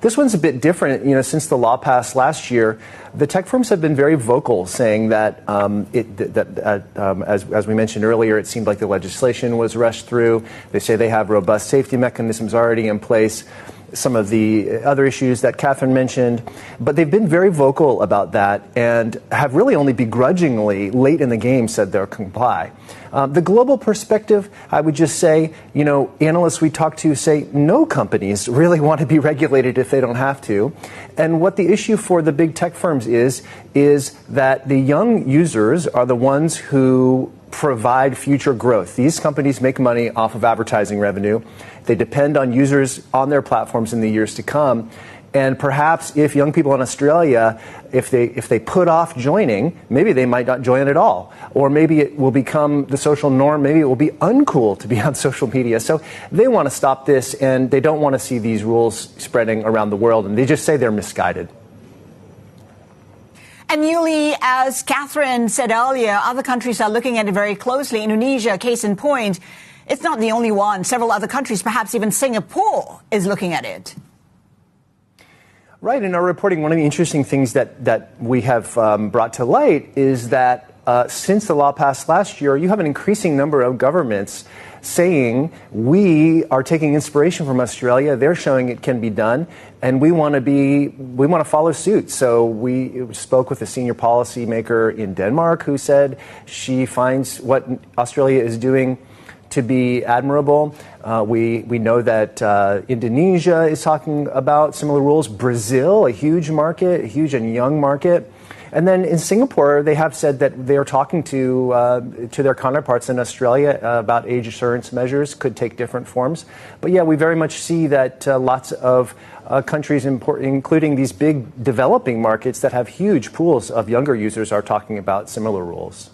This one's a bit different. Since the law passed last year, the tech firms have been very vocal, saying that, as we mentioned earlier, it seemed like the legislation was rushed through. They say they have robust safety mechanisms already in place. Some of the other issues that Catherine mentioned, but they've been very vocal about that and have really only begrudgingly, late in the game, said they'll comply. The global perspective, I would just say, analysts we talk to say no companies really want to be regulated if they don't have to. And what the issue for the big tech firms is that the young users are the ones who provide future growth. These companies make money off of advertising revenue. They depend on users on their platforms in the years to come. And perhaps if young people in Australia, if they put off joining, maybe they might not join at all. Or maybe it will become the social norm. Maybe it will be uncool to be on social media. So they want to stop this, and they don't want to see these rules spreading around the world. And they just say they're misguided. And Yuli, as Catherine said earlier, other countries are looking at it very closely. Indonesia, case in point, it's not the only one. Several other countries, perhaps even Singapore, is looking at it. Right. In our reporting, one of the interesting things that we have brought to light is that since the law passed last year, you have an increasing number of governments saying we are taking inspiration from Australia. They're showing it can be done, and we want to follow suit. So we spoke with a senior policymaker in Denmark who said she finds what Australia is doing to be admirable. We know that Indonesia is talking about similar rules. Brazil, a huge market, a huge and young market. And then in Singapore, they have said that they are talking to their counterparts in Australia about age assurance measures, could take different forms. But yeah, we very much see that lots of countries, including these big developing markets that have huge pools of younger users, are talking about similar rules.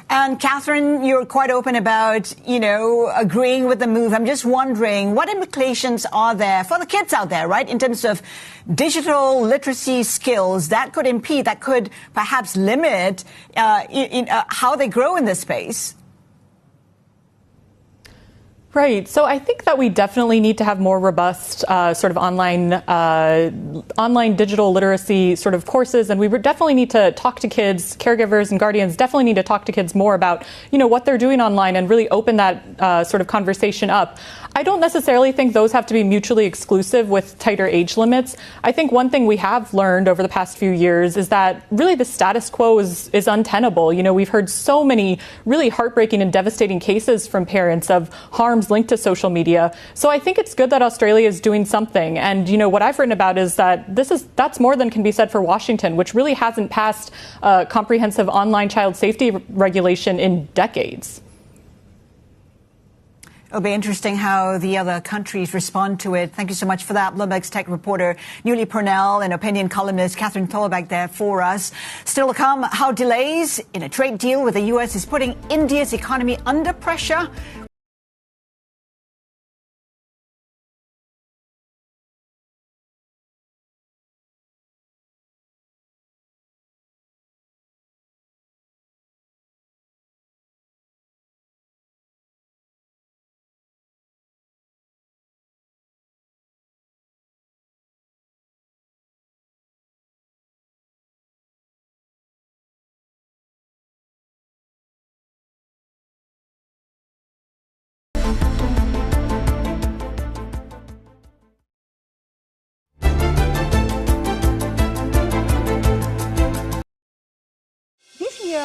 And Catherine, you're quite open about, agreeing with the move. I'm just wondering, what implications are there for the kids out there, right, in terms of digital literacy skills that could impede, that could perhaps limit how they grow in this space? Right. So I think that we definitely need to have more robust sort of online digital literacy sort of courses. And we definitely need to talk to kids, caregivers and guardians definitely need to talk to kids more about, what they're doing online and really open that sort of conversation up. I don't necessarily think those have to be mutually exclusive with tighter age limits. I think one thing we have learned over the past few years is that really the status quo is untenable. We've heard so many really heartbreaking and devastating cases from parents of harms linked to social media. So I think it's good that Australia is doing something. And, what I've written about is that that's more than can be said for Washington, which really hasn't passed a comprehensive online child safety regulation in decades. It'll be interesting how the other countries respond to it. Thank you so much for that. Bloomberg's tech reporter, Newly Purnell, and opinion columnist Catherine Thorback there for us. Still to come, how delays in a trade deal with the U.S. is putting India's economy under pressure.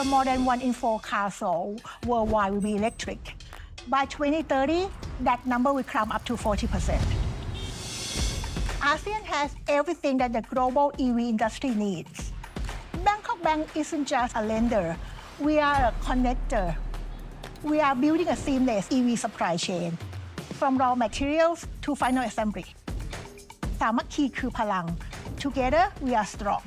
More than 1 in 4 cars sold worldwide will be electric. By 2030, that number will climb up to 40%. ASEAN has everything that the global EV industry needs. Bangkok Bank isn't just a lender. We are a connector. We are building a seamless EV supply chain, from raw materials to final assembly. สามัคคีคือพลัง Together, we are strong.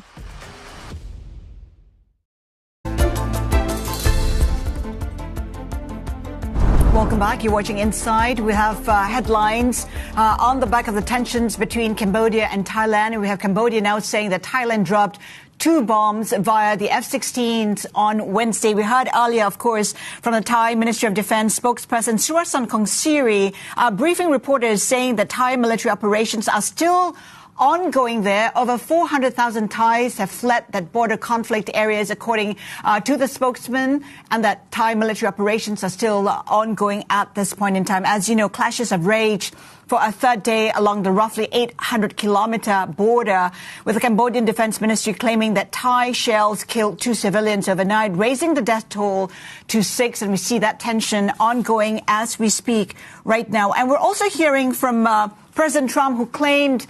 Welcome back. You're watching Inside. We have headlines on the back of the tensions between Cambodia and Thailand. We have Cambodia now saying that Thailand dropped 2 bombs via the F-16s on Wednesday. We heard earlier, of course, from the Thai Ministry of Defense spokesperson Surasan Kongssiri, briefing reporters saying that Thai military operations are still ongoing there. Over 400,000 Thais have fled that border conflict areas, according to the spokesman, and that Thai military operations are still ongoing at this point in time. As you know, clashes have raged for a third day along the roughly 800-kilometer border, with the Cambodian Defense Ministry claiming that Thai shells killed 2 civilians overnight, raising the death toll to 6. And we see that tension ongoing as we speak right now. And we're also hearing from President Trump, who claimed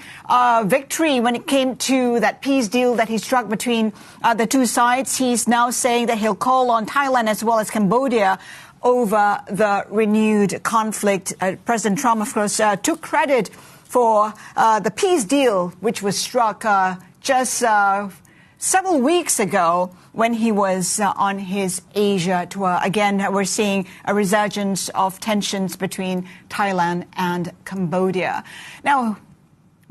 victory when it came to that peace deal that he struck between the two sides. He's now saying that he'll call on Thailand as well as Cambodia over the renewed conflict. President Trump, of course, took credit for the peace deal, which was struck just several weeks ago when he was on his Asia tour. Again, we're seeing a resurgence of tensions between Thailand and Cambodia. Now,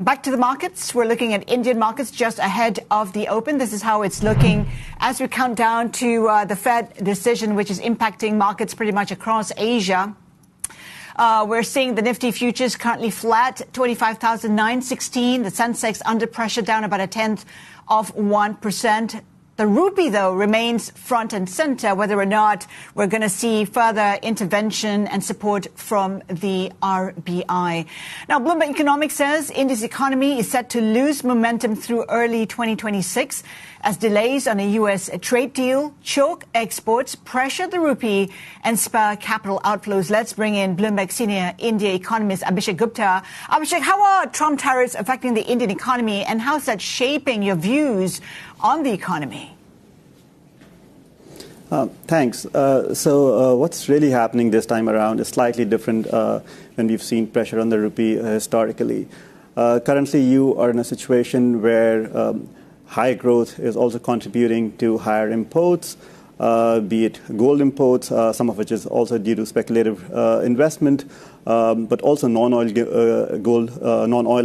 back to the markets. We're looking at Indian markets just ahead of the open. This is how it's looking as we count down to the Fed decision, which is impacting markets pretty much across Asia. We're seeing the Nifty futures currently flat, 25,916. The Sensex under pressure, down about 0.1%. The rupee, though, remains front and center, whether or not we're going to see further intervention and support from the RBI. Now, Bloomberg Economics says India's economy is set to lose momentum through early 2026 as delays on a U.S. trade deal choke exports, pressure the rupee, and spur capital outflows. Let's bring in Bloomberg senior India economist Abhishek Gupta. Abhishek, how are Trump tariffs affecting the Indian economy, and how's that shaping your views on the economy? Thanks. So what's really happening this time around is slightly different when we've seen pressure on the rupee historically. Currently, you are in a situation where high growth is also contributing to higher imports, be it gold imports, some of which is also due to speculative investment, but also non-oil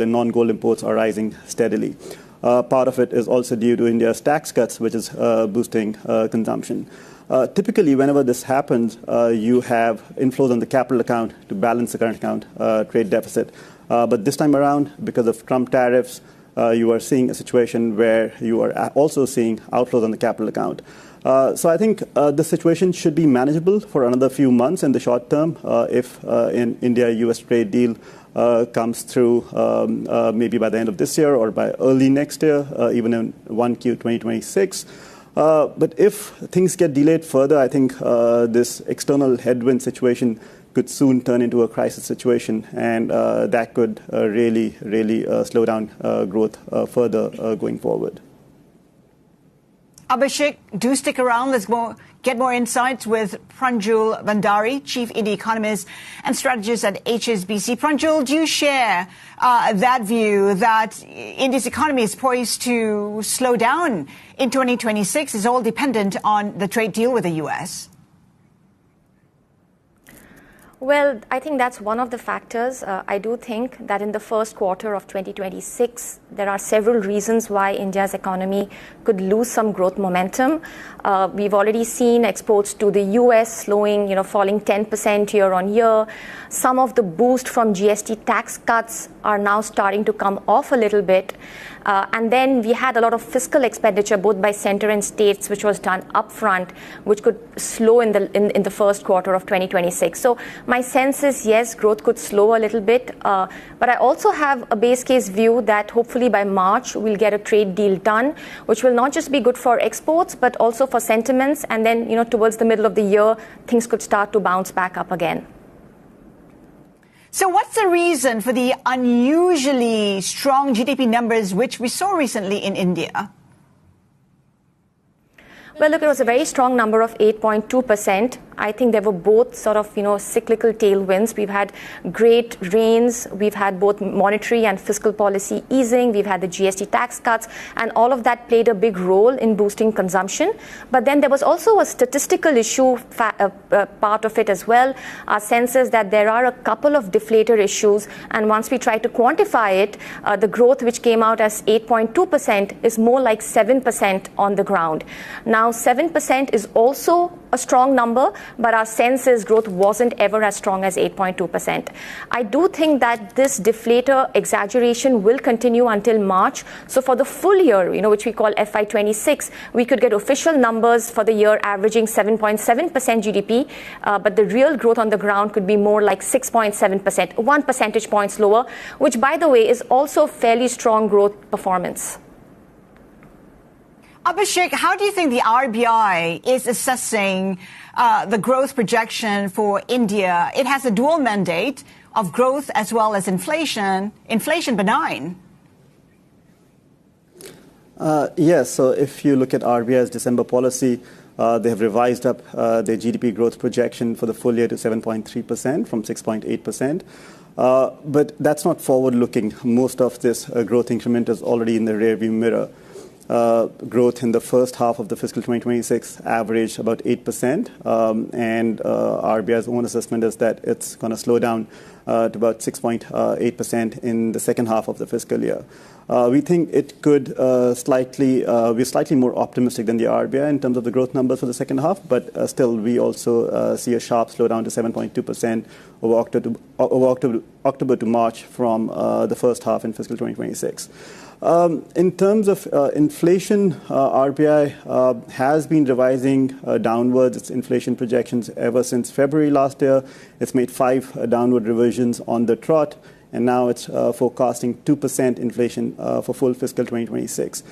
and non-gold imports are rising steadily. Part of it is also due to India's tax cuts, which is boosting consumption. Typically, whenever this happens, you have inflows on the capital account to balance the current account trade deficit. But this time around, because of Trump tariffs, you are seeing a situation where you are also seeing outflows on the capital account. So I think the situation should be manageable for another few months in the short term if an India-US trade deal comes through maybe by the end of this year or by early next year, even in 1Q 2026. But if things get delayed further, I think this external headwind situation could soon turn into a crisis situation, and that could really slow down growth further going forward. Abhishek, do stick around. Let's get more insights with Pranjul Bandari, Chief India Economist and Strategist at HSBC. Pranjul, do you share that view that India's economy is poised to slow down in 2026? It's all dependent on the trade deal with the U.S. Well, I think that's one of the factors. I do think that in the first quarter of 2026, there are several reasons why India's economy could lose some growth momentum. We've already seen exports to the US slowing, falling 10% year on year. Some of the boost from GST tax cuts are now starting to come off a little bit. And then we had a lot of fiscal expenditure, both by center and states, which was done upfront, which could slow in the first quarter of 2026. So my sense is, yes, growth could slow a little bit. But I also have a base case view that hopefully by March, we'll get a trade deal done, which will not just be good for exports, but also for sentiments. And then, towards the middle of the year, things could start to bounce back up again. So what's the reason for the unusually strong GDP numbers which we saw recently in India? Well, look, it was a very strong number of 8.2%. I think they were both sort of, cyclical tailwinds. We've had great rains. We've had both monetary and fiscal policy easing. We've had the GST tax cuts, and all of that played a big role in boosting consumption. But then there was also a statistical issue part of it as well. Our sense is that there are a couple of deflator issues, and once we try to quantify it, the growth which came out as 8.2% is more like 7% on the ground. Now, 7% is also a strong number, but our sense is growth wasn't ever as strong as 8.2%. I do think that this deflator exaggeration will continue until March. So for the full year, which we call FY26, we could get official numbers for the year averaging 7.7% GDP, but the real growth on the ground could be more like 6.7%, 1 percentage points lower, which, by the way, is also fairly strong growth performance. Abhishek, how do you think the RBI is assessing the growth projection for India? It has a dual mandate of growth as well as inflation. Inflation benign. Yes, so if you look at RBI's December policy, they have revised up their GDP growth projection for the full year to 7.3% from 6.8%. But that's not forward-looking. Most of this growth increment is already in the rearview mirror. Growth in the first half of the fiscal 2026 averaged about 8%, and RBI's own assessment is that it's going to slow down to about 6.8% in the second half of the fiscal year. We think it could we're slightly more optimistic than the RBI in terms of the growth numbers for the second half, but still we also see a sharp slowdown to 7.2% over October to March from the first half in fiscal 2026. In terms of inflation, RBI has been revising downwards its inflation projections ever since February last year. It's made 5 downward revisions on the trot, and now it's forecasting 2% inflation for full fiscal 2026.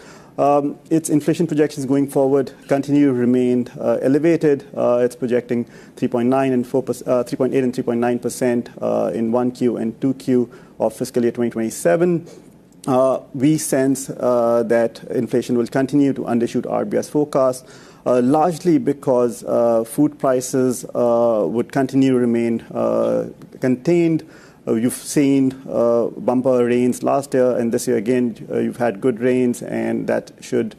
Its inflation projections going forward continue to remain elevated. It's projecting 3.8 and 3.9% in 1Q and 2Q of fiscal year 2027. We sense that inflation will continue to undershoot RBI's forecast, largely because food prices would continue to remain contained. You've seen bumper rains last year, and this year again, you've had good rains, and that should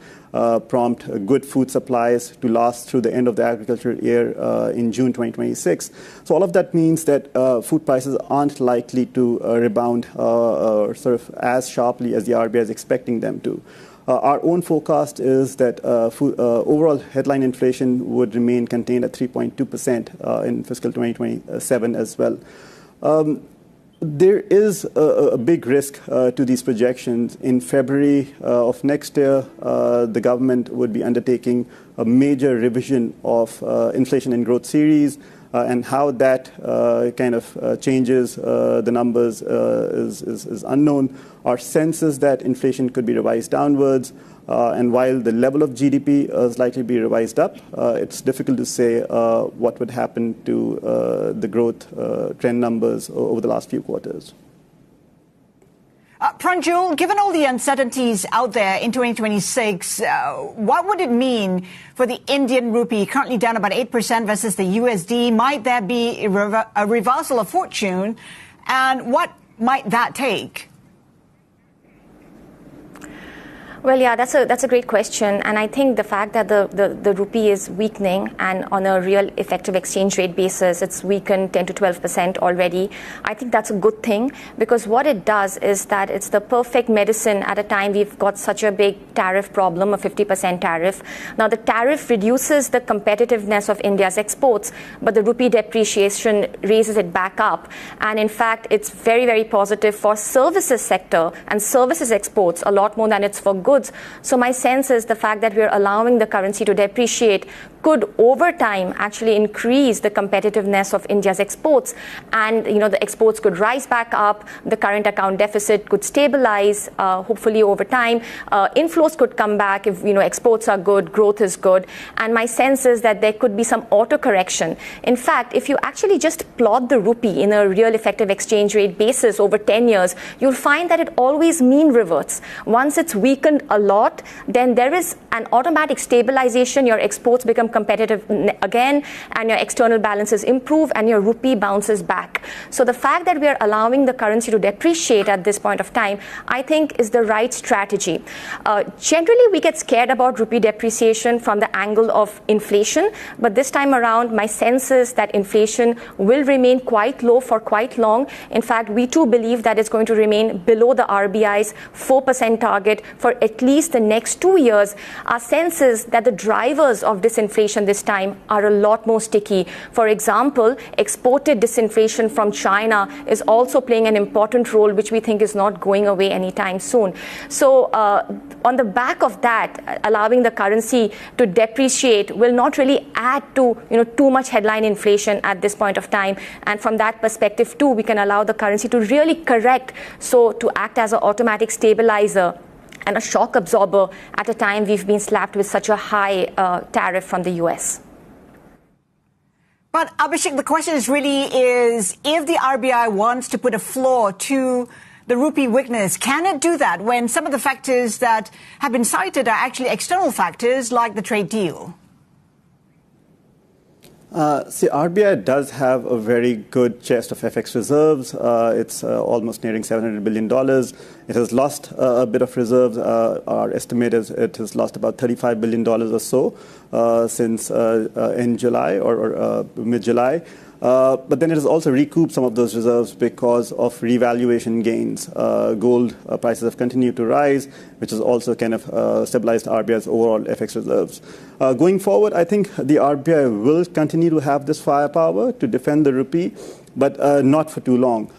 prompt good food supplies to last through the end of the agricultural year in June 2026. So all of that means that food prices aren't likely to rebound sort of as sharply as the RBI is expecting them to. Our own forecast is that overall headline inflation would remain contained at 3.2% in fiscal 2027 as well. There is a big risk to these projections. In February of next year, the government would be undertaking a major revision of inflation and growth series, and how that kind of changes the numbers is unknown. Our sense is that inflation could be revised downwards, and while the level of GDP is likely to be revised up, it's difficult to say what would happen to the growth trend numbers over the last few quarters. Pranjul, given all the uncertainties out there in 2026, what would it mean for the Indian rupee, currently down about 8% versus the USD? Might there be a reversal of fortune? And what might that take? Well, yeah, that's a great question. And I think the fact that the rupee is weakening, and on a real effective exchange rate basis, it's weakened 10 to 12% already. I think that's a good thing, because what it does is that it's the perfect medicine at a time we've got such a big tariff problem, a 50% tariff. Now, the tariff reduces the competitiveness of India's exports, but the rupee depreciation raises it back up. And in fact, it's very, very positive for services sector and services exports a lot more than it's for goods. So my sense is the fact that we're allowing the currency to depreciate could over time actually increase the competitiveness of India's exports, and the exports could rise back up, the current account deficit could stabilize hopefully over time, inflows could come back if exports are good, growth is good, and my sense is that there could be some auto correction. In fact, if you actually just plot the rupee in a real effective exchange rate basis over 10 years, you'll find that it always mean reverts. Once it's weakened a lot, then there is an automatic stabilization, your exports become become competitive again, and your external balances improve, and your rupee bounces back. So the fact that we are allowing the currency to depreciate at this point of time, I think is the right strategy. Generally, we get scared about rupee depreciation from the angle of inflation, but this time around, my sense is that inflation will remain quite low for quite long. In fact, we too believe that it's going to remain below the RBI's 4% target for at least the next 2 years. Our sense is that the drivers of disinflation this time are a lot more sticky. For example, exported disinflation from China is also playing an important role, which we think is not going away anytime soon. So on the back of that, allowing the currency to depreciate will not really add to too much headline inflation at this point of time. And from that perspective too, we can allow the currency to really correct, so to act as an automatic stabilizer and a shock absorber at a time we've been slapped with such a high tariff from the US. But Abhishek, the question is if the RBI wants to put a floor to the rupee weakness, can it do that when some of the factors that have been cited are actually external factors like the trade deal? RBI does have a very good chest of FX reserves. It's almost nearing $700 billion. It has lost a bit of reserves. Our estimate is it has lost about $35 billion or so since in July or mid-July. But then it has also recouped some of those reserves because of revaluation gains. Gold prices have continued to rise, which has also kind of stabilized RBI's overall FX reserves. Going forward, I think the RBI will continue to have this firepower to defend the rupee, but not for too long.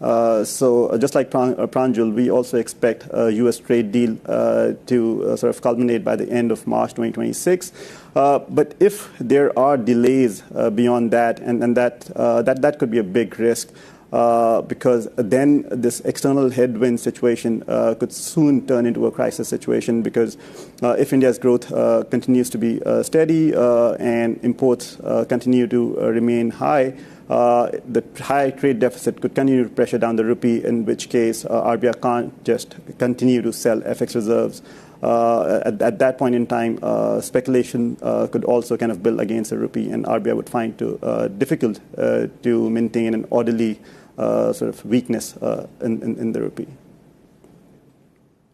So just like Pranjul, we also expect a U.S. trade deal to sort of culminate by the end of March 2026. But if there are delays beyond that, and that could be a big risk, because then this external headwind situation could soon turn into a crisis situation, because if India's growth continues to be steady and imports continue to remain high, the high trade deficit could continue to pressure down the rupee, in which case RBI can't just continue to sell FX reserves. At that point in time, speculation could also kind of build against the rupee, and RBI would find it difficult to maintain an orderly sort of weakness in the rupee.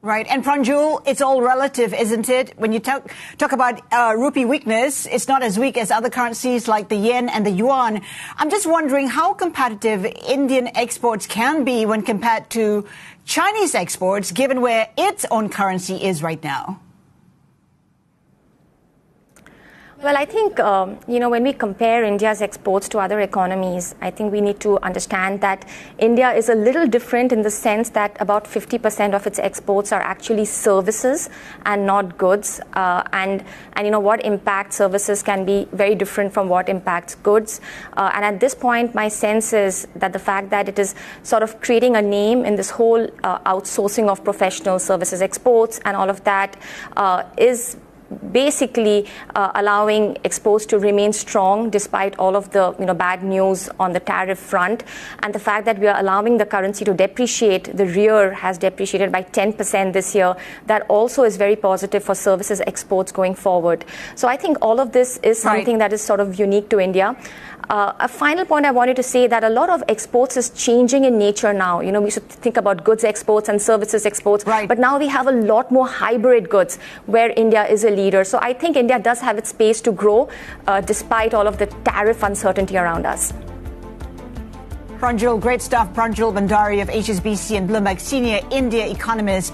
Right. And Pranjul, it's all relative, isn't it? When you talk about rupee weakness, it's not as weak as other currencies like the yen and the yuan. I'm just wondering how competitive Indian exports can be when compared to Chinese exports, given where its own currency is right now. Well, I think, when we compare India's exports to other economies, I think we need to understand that India is a little different in the sense that about 50% of its exports are actually services and not goods. And what impacts services can be very different from what impacts goods. And at this point, my sense is that the fact that it is sort of creating a name in this whole outsourcing of professional services exports and all of that is basically allowing exports to remain strong despite all of the bad news on the tariff front, and the fact that we are allowing the currency to depreciate. The real has depreciated by 10% this year. That also is very positive for services exports going forward. So I think all of this is something that is sort of unique to India. A final point I wanted to say that a lot of exports is changing in nature now. We should think about goods exports and services exports, but now we have a lot more hybrid goods where India is a leader. So I think India does have its space to grow despite all of the tariff uncertainty around us. Pranjul, great stuff. Pranjul Bandari of HSBC and Bloomberg senior India economist.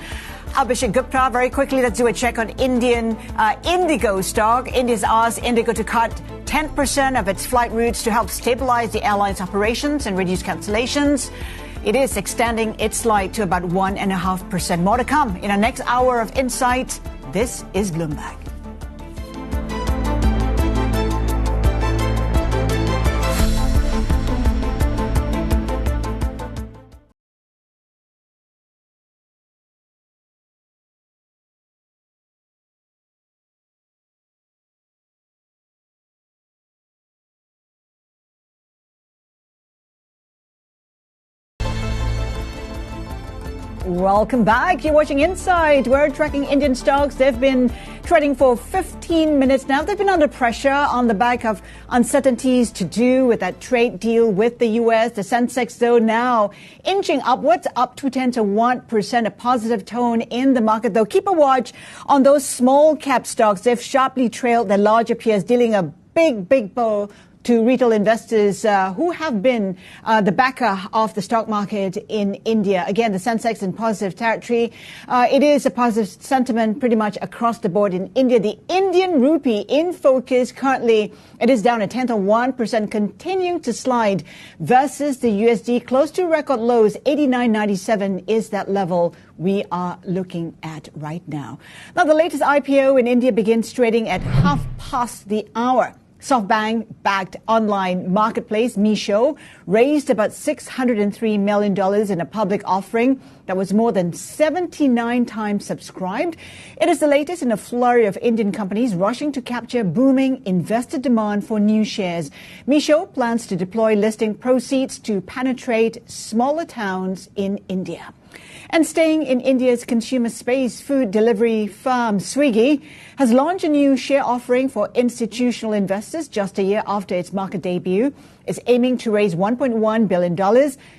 Abhishek Gupta, very quickly, let's do a check on Indian Indigo stock. India's asked Indigo to cut 10% of its flight routes to help stabilize the airline's operations and reduce cancellations. It is extending its flight to about 1.5%. More to come in our next hour of Insight. This is Bloomberg. Welcome back. You're watching Insight. We're tracking Indian stocks. They've been trading for 15 minutes now. They've been under pressure on the back of uncertainties to do with that trade deal with the U.S. The Sensex, though, now inching upwards, up 0.2%, a positive tone in the market, though. Keep a watch on those small cap stocks. They've sharply trailed their larger peers, dealing a big blow to retail investors who have been the backer of the stock market in India. Again, the Sensex in positive territory. It is a positive sentiment pretty much across the board in India. The Indian rupee in focus currently, it is down 0.1%, continuing to slide versus the USD, close to record lows. 89.97 is that level we are looking at right now. Now, the latest IPO in India begins trading at 1:30. SoftBank-backed online marketplace Meesho raised about $603 million in a public offering that was more than 79 times subscribed. It is the latest in a flurry of Indian companies rushing to capture booming investor demand for new shares. Meesho plans to deploy listing proceeds to penetrate smaller towns in India. And staying in India's consumer space, food delivery firm Swiggy has launched a new share offering for institutional investors just a year after its market debut. It's aiming to raise $1.1 billion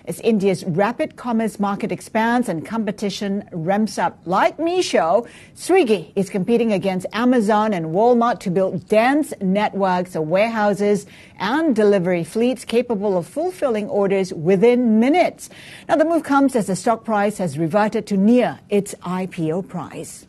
as India's rapid commerce market expands and competition ramps up. Like Meesho, Swiggy is competing against Amazon and Walmart to build dense networks of warehouses and delivery fleets capable of fulfilling orders within minutes. Now, the move comes as the stock price has reverted to near its IPO price.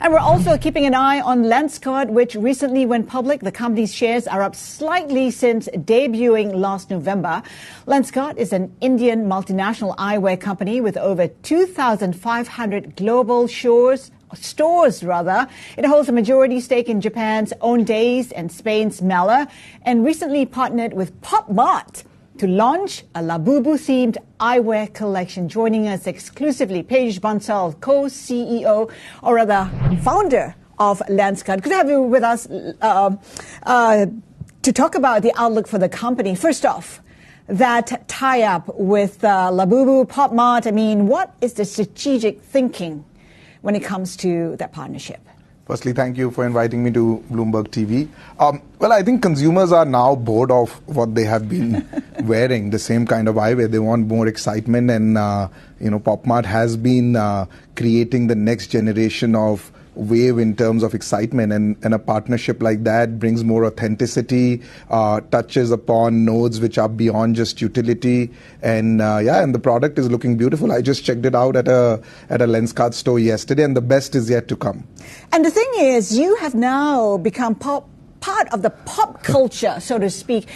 And we're also keeping an eye on Lenskart, which recently went public. The company's shares are up slightly since debuting last November. Lenskart is an Indian multinational eyewear company with over 2,500 global stores. It holds a majority stake in Japan's Owndays and Spain's Mela, and recently partnered with Pop Mart to launch a Labubu-themed eyewear collection. Joining us exclusively, Paige Bansal, co-CEO, or rather founder of Lenskart. Good to have you with us to talk about the outlook for the company. First off, that tie-up with Labubu, Pop Mart, I mean, what is the strategic thinking when it comes to that partnership? Firstly, thank you for inviting me to Bloomberg TV. Well, I think consumers are now bored of what they have been wearing, the same kind of eyewear. They want more excitement, and Pop Mart has been creating the next generation of wave in terms of excitement, and a partnership like that brings more authenticity, touches upon nodes which are beyond just utility, and and the product is looking beautiful. I just checked it out at a Lenskart store yesterday, and the best is yet to come. And the thing is, you have now become part of the pop culture, so to speak.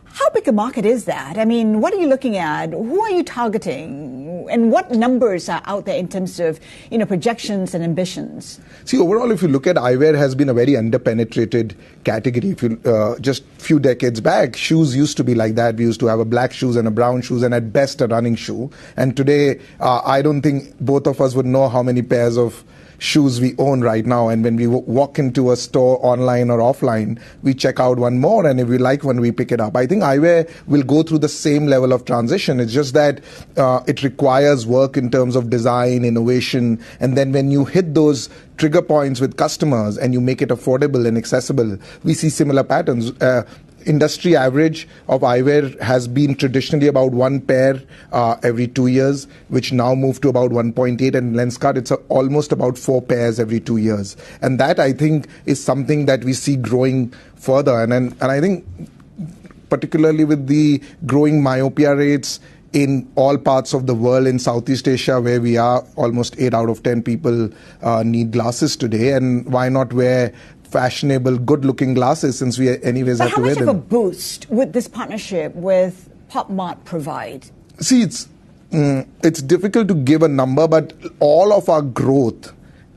How big a market is that? I mean, what are you looking at? Who are you targeting? And what numbers are out there in terms of, projections and ambitions? See, overall, if you look at eyewear, has been a very underpenetrated category. If you just few decades back, shoes used to be like that. We used to have a black shoes and a brown shoes, and at best a running shoe. And today, I don't think both of us would know how many pairs of shoes we own right now, and when we walk into a store online or offline, we check out one more, and if we like one, we pick it up. I think eyewear will go through the same level of transition. It's just that it requires work in terms of design, innovation, and then when you hit those trigger points with customers and you make it affordable and accessible, we see similar patterns. Industry average of eyewear has been traditionally about one pair every 2 years, which now moved to about 1.8. And Lenskart, it's almost about 4 pairs every 2 years. And that, I think, is something that we see growing further. And I think particularly with the growing myopia rates in all parts of the world, in Southeast Asia, where we are, almost 8 out of 10 people need glasses today. And why not wear fashionable, good-looking glasses, since we anyways have to wear them? How much of a boost would this partnership with Pop Mart provide? See, it's difficult to give a number, but all of our growth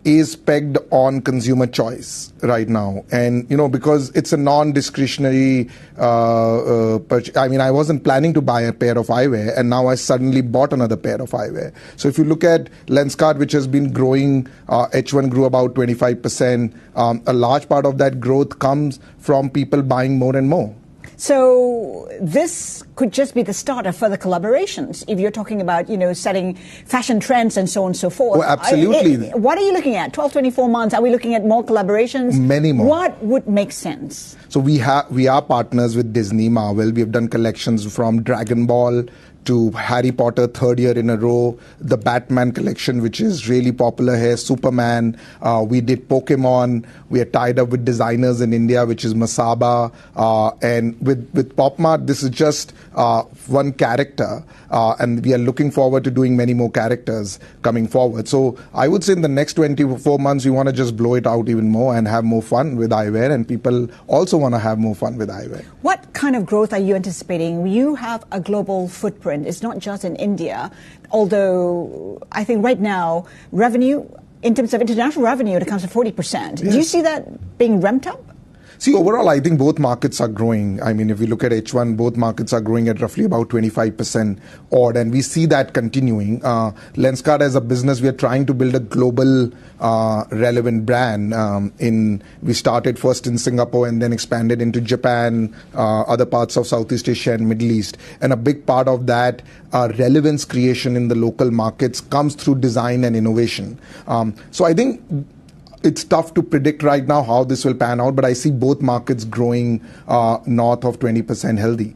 is pegged on consumer choice right now. And, because it's a non-discretionary purchase. I mean, I wasn't planning to buy a pair of eyewear, and now I suddenly bought another pair of eyewear. So if you look at Lenskart, which has been growing, H1 grew about 25%. A large part of that growth comes from people buying more and more. So this could just be the start of further collaborations if you're talking about, setting fashion trends and so on and so forth. Well, absolutely. What are you looking at? 12, 24 months? Are we looking at more collaborations? Many more. What would make sense? So we are partners with Disney, Marvel. We have done collections from Dragon Ball to Harry Potter, third year in a row, the Batman collection, which is really popular here, Superman. We did Pokemon. We are tied up with designers in India, which is Masaba. And with PopMart, this is just one character. And we are looking forward to doing many more characters coming forward. So I would say in the next 24 months, we want to just blow it out even more and have more fun with eyewear. And people also want to have more fun with eyewear. What kind of growth are you anticipating? You have a global footprint. It's not just in India, although I think right now revenue, in terms of international revenue, it accounts for 40%. Yes. Do you see that being ramped up? See, overall, I think both markets are growing. I mean, if we look at H1, both markets are growing at roughly about 25% odd, and we see that continuing. Lenskart as a business, we are trying to build a global relevant brand. We started first in Singapore and then expanded into Japan, other parts of Southeast Asia and Middle East. And a big part of that relevance creation in the local markets comes through design and innovation. So I think it's tough to predict right now how this will pan out, but I see both markets growing north of 20% healthy.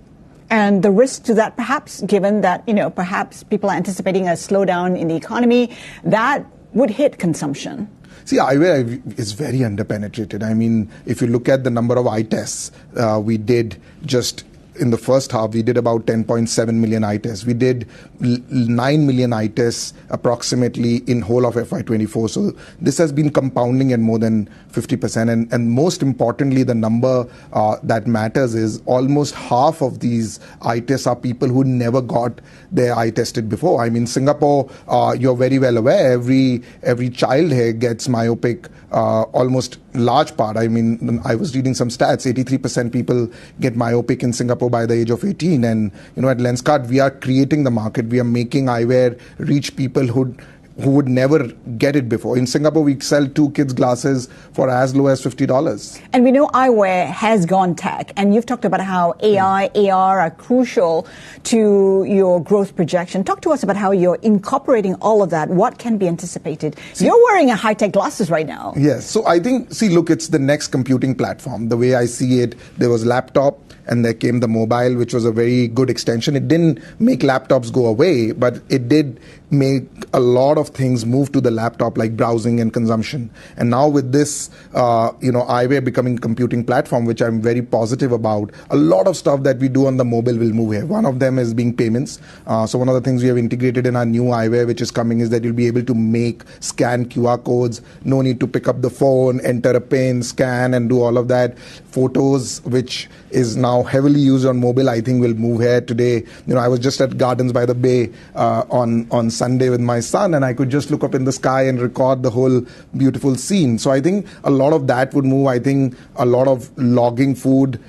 And the risk to that, perhaps, given that, perhaps people are anticipating a slowdown in the economy, that would hit consumption. See, eyewear is very underpenetrated. I mean, if you look at the number of eye tests, we did just in the first half, we did about 10.7 million eye tests. We did 9 million eye tests approximately in whole of FY24. So this has been compounding at more than 50%. And most importantly, the number that matters is almost half of these eye tests are people who never got their eye tested before. I mean, Singapore, you're very well aware, every child here gets myopic, almost large part. I mean, I was reading some stats, 83% people get myopic in Singapore by the age of 18. And, at Lenskart, we are creating the market. We are making eyewear reach people who would never get it before. In Singapore, we sell 2 kids' glasses for as low as $50. And we know eyewear has gone tech. And you've talked about how AI, AR are crucial to your growth projection. Talk to us about how you're incorporating all of that. What can be anticipated? You're wearing a high-tech glasses right now. Yes. So I think, look, it's the next computing platform. The way I see it, there was laptop, and there came the mobile, which was a very good extension. It didn't make laptops go away, but it did make a lot of things move to the laptop, like browsing and consumption. And now with this, eyewear becoming a computing platform, which I'm very positive about, a lot of stuff that we do on the mobile will move here. One of them is being payments. So one of the things we have integrated in our new eyewear, which is coming, is that you'll be able to scan QR codes. No need to pick up the phone, enter a PIN, scan, and do all of that. Photos, which is now heavily used on mobile, I think will move here today. I was just at Gardens by the Bay on Sunday with my son, and I could just look up in the sky and record the whole beautiful scene. So I think a lot of that would move. I think a lot of logging food,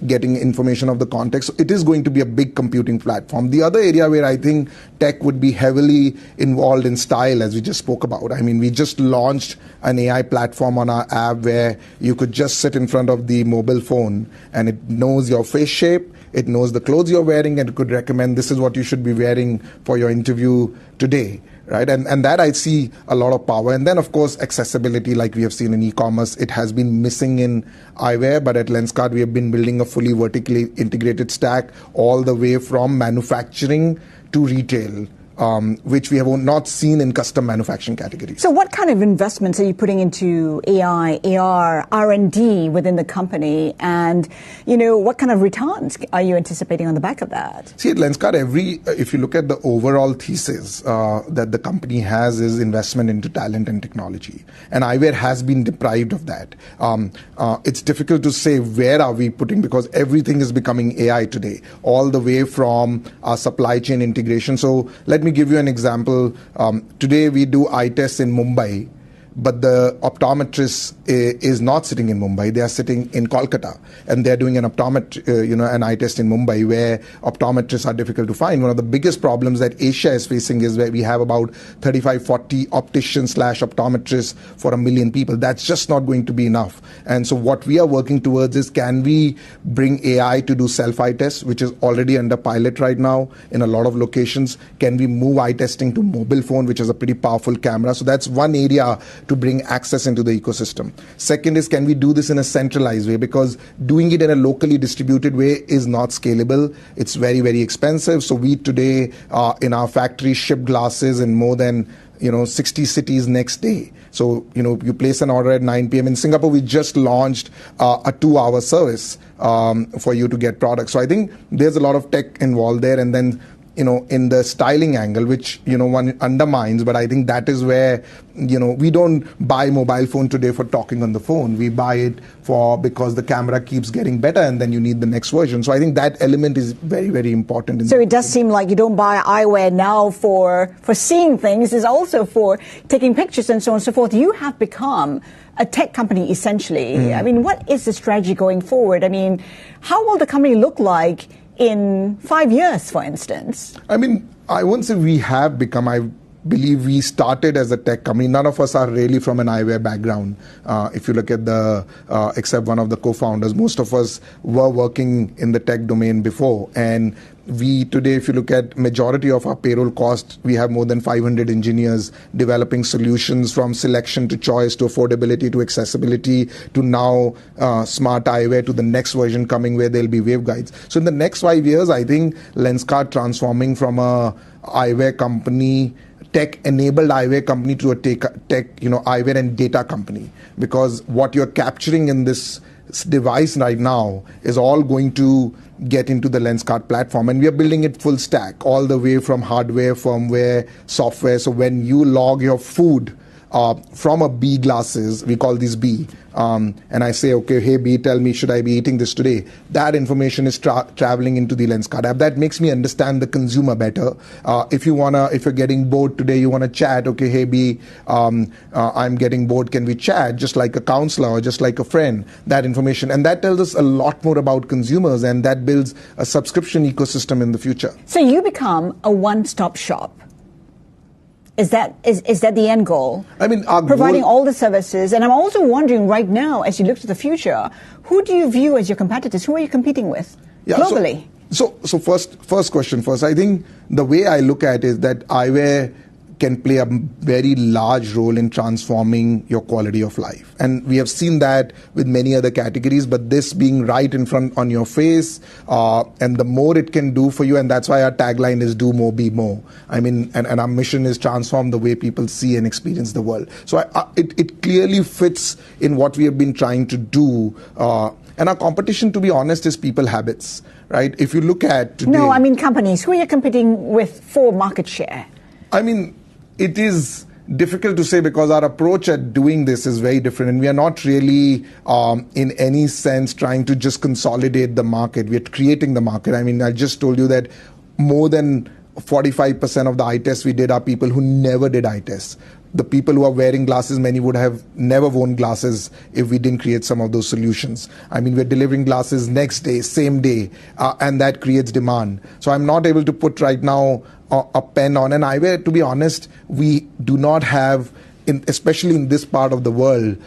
getting information of the context. So it is going to be a big computing platform. The other area where I think tech would be heavily involved in style, as we just spoke about. I mean, we just launched an AI platform on our app where you could just sit in front of the mobile phone and it knows your face shape, it knows the clothes you're wearing, and it could recommend this is what you should be wearing for your interview today. Right, and that I see a lot of power. And then, of course, accessibility, like we have seen in e-commerce, it has been missing in eyewear. But at Lenskart, we have been building a fully vertically integrated stack all the way from manufacturing to retail, which we have not seen in custom manufacturing categories. So what kind of investments are you putting into AI, AR, R&D within the company? And, what kind of returns are you anticipating on the back of that? See, at Lenskart, if you look at the overall thesis that the company has is investment into talent and technology. And eyewear has been deprived of that. It's difficult to say where are we putting, because everything is becoming AI today, all the way from our supply chain integration. So let me give you an example. Today we do eye tests in Mumbai, but the optometrist is not sitting in Mumbai. They are sitting in Kolkata, and they're doing an an eye test in Mumbai, where optometrists are difficult to find. One of the biggest problems that Asia is facing is where we have about 35-40 opticians/optometrists for 1 million people. That's just not going to be enough. And so what we are working towards is, can we bring AI to do self-eye tests, which is already under pilot right now in a lot of locations? Can we move eye testing to mobile phone, which is a pretty powerful camera? So that's one area to bring access into the ecosystem. Second is, can we do this in a centralized way? Because doing it in a locally distributed way is not scalable. It's very, very expensive. So we today in our factory ship glasses in more than 60 cities next day. So, you place an order at 9 p.m. In Singapore, we just launched a 2-hour service for you to get products. So I think there's a lot of tech involved there. And then, in the styling angle, which, one undermines, but I think that is where, we don't buy mobile phone today for talking on the phone. We buy it because the camera keeps getting better, and then you need the next version. So I think that element is very, very important. So it does seem like you don't buy eyewear now for seeing things. It's also for taking pictures and so on and so forth. You have become a tech company, essentially. I mean, what is the strategy going forward? I mean, how will the company look like in 5 years, for instance? I mean, I won't say we have become. I believe we started as a tech company. None of us are really from an eyewear background. If you look at except one of the co-founders, most of us were working in the tech domain before. And we today, if you look at majority of our payroll cost, we have more than 500 engineers developing solutions from selection to choice to affordability to accessibility to now smart eyewear to the next version coming where there'll be waveguides. So in the next 5 years, I think Lenskart transforming from a eyewear company, tech-enabled eyewear company to a tech eyewear and data company. Because what you're capturing in this device right now is all going to get into the Lenskart platform, and we are building it full stack, all the way from hardware, firmware, software. So when you log your food from a B glasses, we call these B, and I say, okay, hey B, tell me, should I be eating this today? That information is traveling into the Lenskart app. That makes me understand the consumer better. If you're getting bored today, you want to chat, okay, hey B, I'm getting bored, can we chat? Just like a counselor or just like a friend, that information. And that tells us a lot more about consumers, and that builds a subscription ecosystem in the future. So you become a one-stop shop. Is that the end goal? I mean, providing all the services. And I'm also wondering right now, as you look to the future, who do you view as your competitors? Who are you competing with globally? So first question first. I think the way I look at it is that eyewear can play a very large role in transforming your quality of life. And we have seen that with many other categories, but this being right in front on your face, and the more it can do for you, and that's why our tagline is do more, be more. I mean, and our mission is transform the way people see and experience the world. So it clearly fits in what we have been trying to do. And our competition, to be honest, is people habits, right? If you look at today... No, I mean companies. Who are you competing with for market share? I mean, it is difficult to say because our approach at doing this is very different, and we are not really in any sense trying to just consolidate the market. We are creating the market. I mean, I just told you that more than 45% of the eye tests we did are people who never did eye tests. The people who are wearing glasses, many would have never worn glasses if we didn't create some of those solutions. I mean, we're delivering glasses next day, same day, and that creates demand. So I'm not able to put right now a pen on an eyewear. To be honest, we do not have, especially in this part of the world,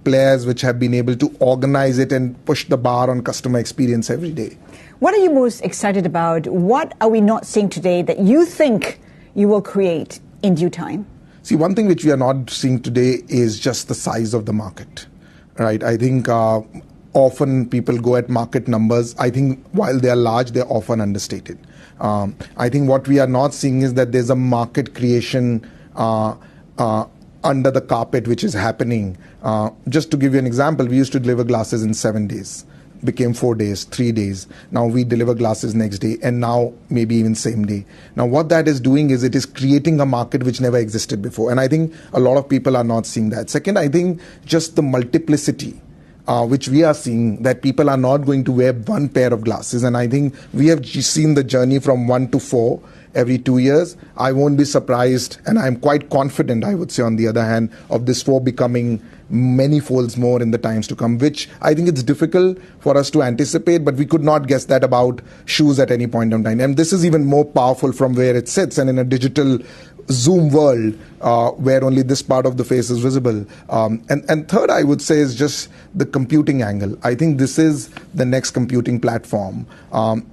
players which have been able to organize it and push the bar on customer experience every day. What are you most excited about? What are we not seeing today that you think you will create in due time? See, one thing which we are not seeing today is just the size of the market, right? I think often people go at market numbers. I think while they are large, they're often understated. I think what we are not seeing is that there's a market creation under the carpet which is happening. Just to give you an example, we used to deliver glasses in 7 days. Became 4 days, 3 days. Now we deliver glasses next day, and now maybe even same day. Now what that is doing is it is creating a market which never existed before. And I think a lot of people are not seeing that. Second, I think just the multiplicity which we are seeing, that people are not going to wear one pair of glasses. And I think we have seen the journey from 1 to 4 every 2 years. I won't be surprised, and I'm quite confident, I would say, on the other hand, of this 4 becoming many folds more in the times to come, which I think it's difficult for us to anticipate, but we could not guess that about shoes at any point in time. And this is even more powerful from where it sits, and in a digital Zoom world where only this part of the face is visible. And third, I would say, is just the computing angle. I think this is the next computing platform.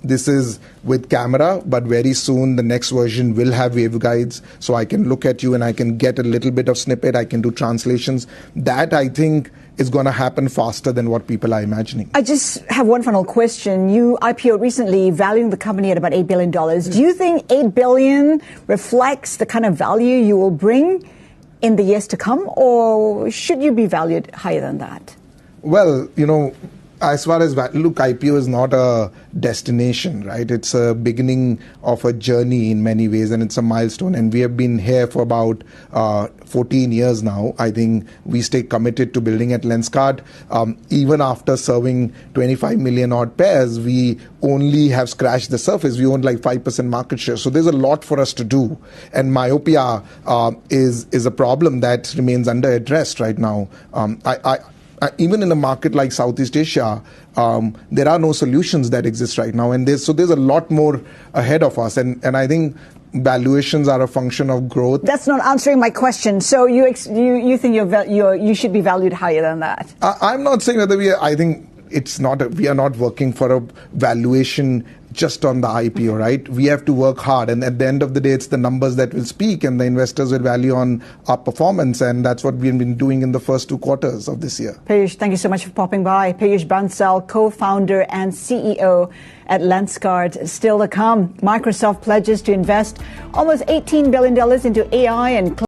This is with camera, but very soon the next version will have waveguides, so I can look at you and I can get a little bit of snippet. I can do translations. That, I think, is going to happen faster than what people are imagining. I just have one final question. You IPO'd recently, valuing the company at about $8 billion. Do you think $8 billion reflects the kind of value you will bring in the years to come, or should you be valued higher than that? Well, as far as look, IPO is not a destination, right? It's a beginning of a journey in many ways, and it's a milestone. And we have been here for about 14 years now. I think we stay committed to building at Lenskart. Even after serving 25 million odd pairs, we only have scratched the surface. We own like 5% market share. So there's a lot for us to do. And myopia is a problem that remains under-addressed right now. Even in a market like Southeast Asia, there are no solutions that exist right now, and there's a lot more ahead of us. And I think valuations are a function of growth. That's not answering my question. So you think you should be valued higher than that? I'm not saying whether I think it's not. We are not working for a valuation just on the IPO, right? We have to work hard, and at the end of the day, it's the numbers that will speak, and the investors will value on our performance, and that's what we've been doing in the first 2 quarters of this year. Piyush, thank you so much for popping by. Piyush Bansal, co-founder and CEO at Lenskart. Still to come, Microsoft pledges to invest almost $18 billion into AI and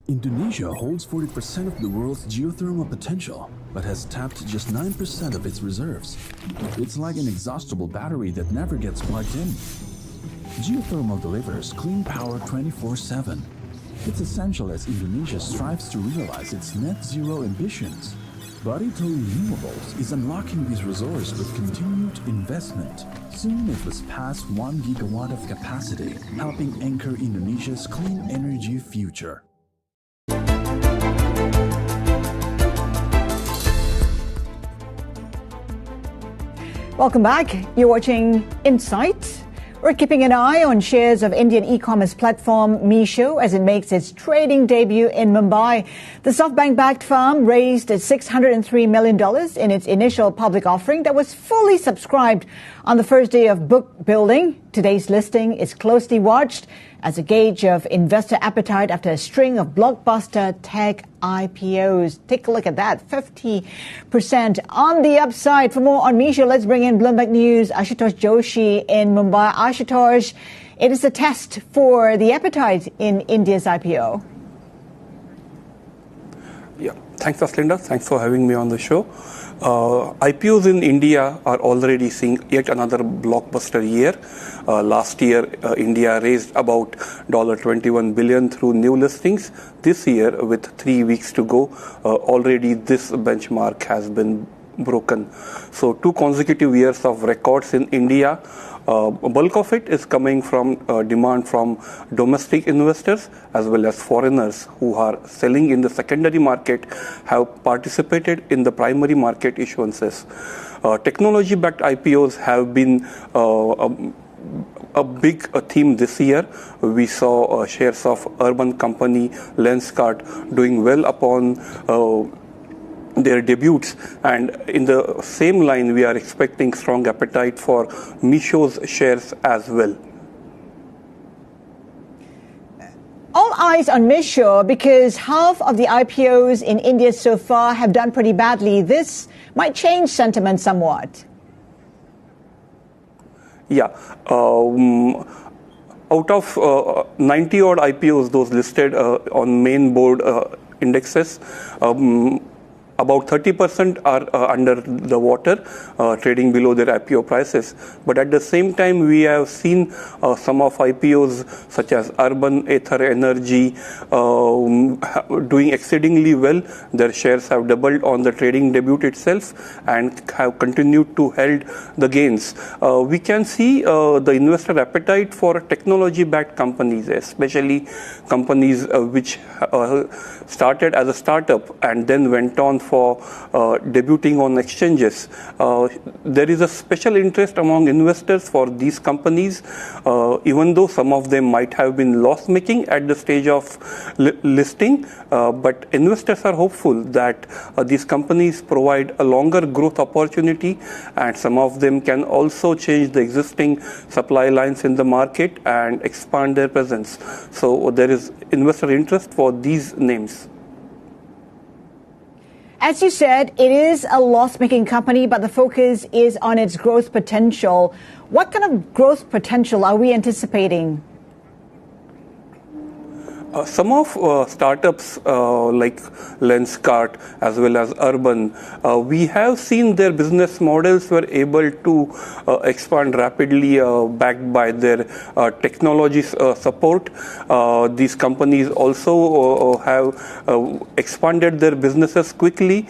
Indonesia holds 40% of the world's geothermal potential, but has tapped just 9% of its reserves. It's like an inexhaustible battery that never gets plugged in. Geothermal delivers clean power 24/7. It's essential as Indonesia strives to realize its net zero ambitions. Barito Renewables is unlocking these resources with continued investment. Soon it was past 1 gigawatt of capacity, helping anchor Indonesia's clean energy future. Welcome back. You're watching Insight. We're keeping an eye on shares of Indian e-commerce platform Meesho as it makes its trading debut in Mumbai. The SoftBank-backed firm raised $603 million in its initial public offering that was fully subscribed on the first day of book building. Today's listing is closely watched as a gauge of investor appetite after a string of blockbuster tech IPOs. Take a look at that, 50% on the upside. For more on Meesho, let's bring in Bloomberg News' Ashutosh Joshi in Mumbai. Ashutosh, it is a test for the appetite in India's IPO. Yeah, thanks, Aslinda. Thanks for having me on the show. IPOs in India are already seeing yet another blockbuster year. Last year, India raised about $21 billion through new listings. This year, with 3 weeks to go, already this benchmark has been broken. So 2 consecutive years of records in India. A bulk of it is coming from demand from domestic investors as well as foreigners who are selling in the secondary market have participated in the primary market issuances. Technology-backed IPOs have been a big theme this year. We saw shares of urban company Lenskart doing well upon their debuts, and in the same line we are expecting strong appetite for Meesho's shares as well. All eyes on Meesho because half of the IPOs in India so far have done pretty badly. This might change sentiment somewhat. Yeah. Out of 90 odd IPOs, those listed on main board indexes, about 30% are under the water, trading below their IPO prices. But at the same time, we have seen some of IPOs such as Urban Ether Energy doing exceedingly well. Their shares have doubled on the trading debut itself and have continued to hold the gains. We can see the investor appetite for technology-backed companies, especially companies which started as a startup and then went on for debuting on exchanges. There is a special interest among investors for these companies, even though some of them might have been loss-making at the stage of listing. But investors are hopeful that these companies provide a longer growth opportunity, and some of them can also change the existing supply lines in the market and expand their presence. So there is investor interest for these names. As you said, it is a loss-making company, but the focus is on its growth potential. What kind of growth potential are we anticipating? Some of startups like Lenskart as well as Urban, we have seen their business models were able to expand rapidly backed by their technology support. These companies also have expanded their businesses quickly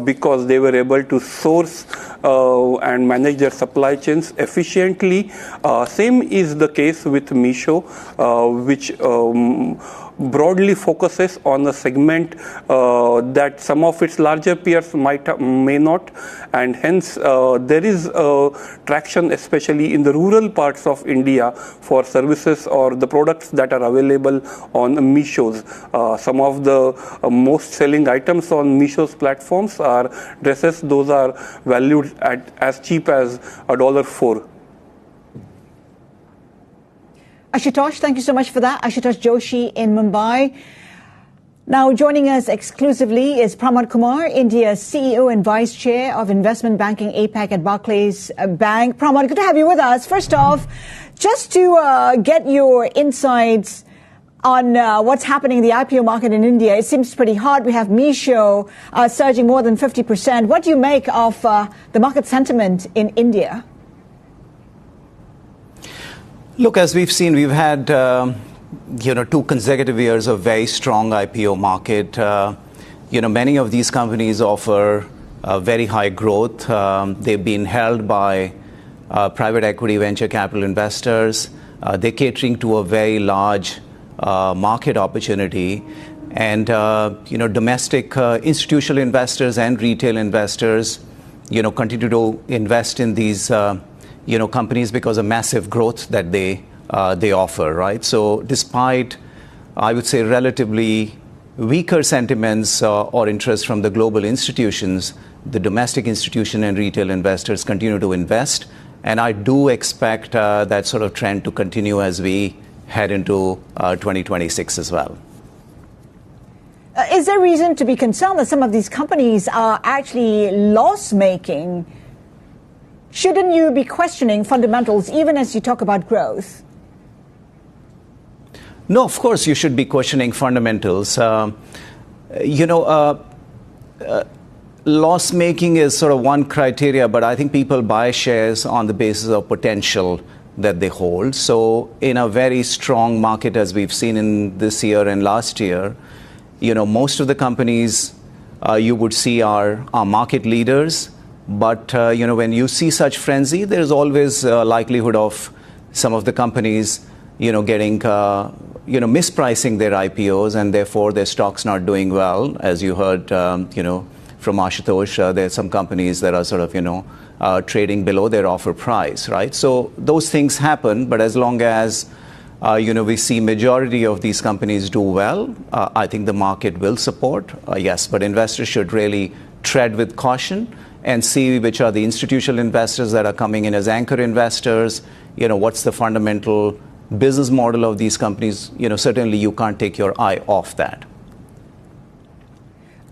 because they were able to source and manage their supply chains efficiently. Same is the case with Meesho, which broadly focuses on a segment that some of its larger peers may not, and hence there is traction, especially in the rural parts of India, for services or the products that are available on Meesho's. Some of the most selling items on Meesho's platforms are dresses. Those are valued at as cheap as $4. Ashutosh, thank you so much for that. Ashutosh Joshi in Mumbai. Now joining us exclusively is Pramod Kumar, India's CEO and Vice Chair of Investment Banking APAC at Barclays Bank. Pramod, good to have you with us. First off, just to get your insights on what's happening in the IPO market in India. It seems pretty hot. We have Meesho surging more than 50%. What do you make of the market sentiment in India? Look, as we've seen, we've had 2 consecutive years of very strong IPO market. Many of these companies offer very high growth. They've been held by private equity venture capital investors. They're catering to a very large market opportunity. And, domestic institutional investors and retail investors, continue to invest in these, companies because of massive growth that they offer, right? So despite, I would say, relatively weaker sentiments or interest from the global institutions, the domestic institution and retail investors continue to invest. And I do expect that sort of trend to continue as we head into 2026 as well. Is there reason to be concerned that some of these companies are actually loss-making? Shouldn't you be questioning fundamentals even as you talk about growth? No, of course you should be questioning fundamentals. Loss making is sort of one criteria, but I think people buy shares on the basis of potential that they hold. So in a very strong market, as we've seen in this year and last year, most of the companies you would see are market leaders. But, when you see such frenzy, there's always a likelihood of some of the companies, getting, mispricing their IPOs and therefore their stocks not doing well. As you heard, from Ashutosh, there are some companies that are sort of, trading below their offer price, right? So those things happen. But as long as, we see majority of these companies do well, I think the market will support. Yes, but investors should really tread with caution and see which are the institutional investors that are coming in as anchor investors. What's the fundamental business model of these companies? Certainly you can't take your eye off that.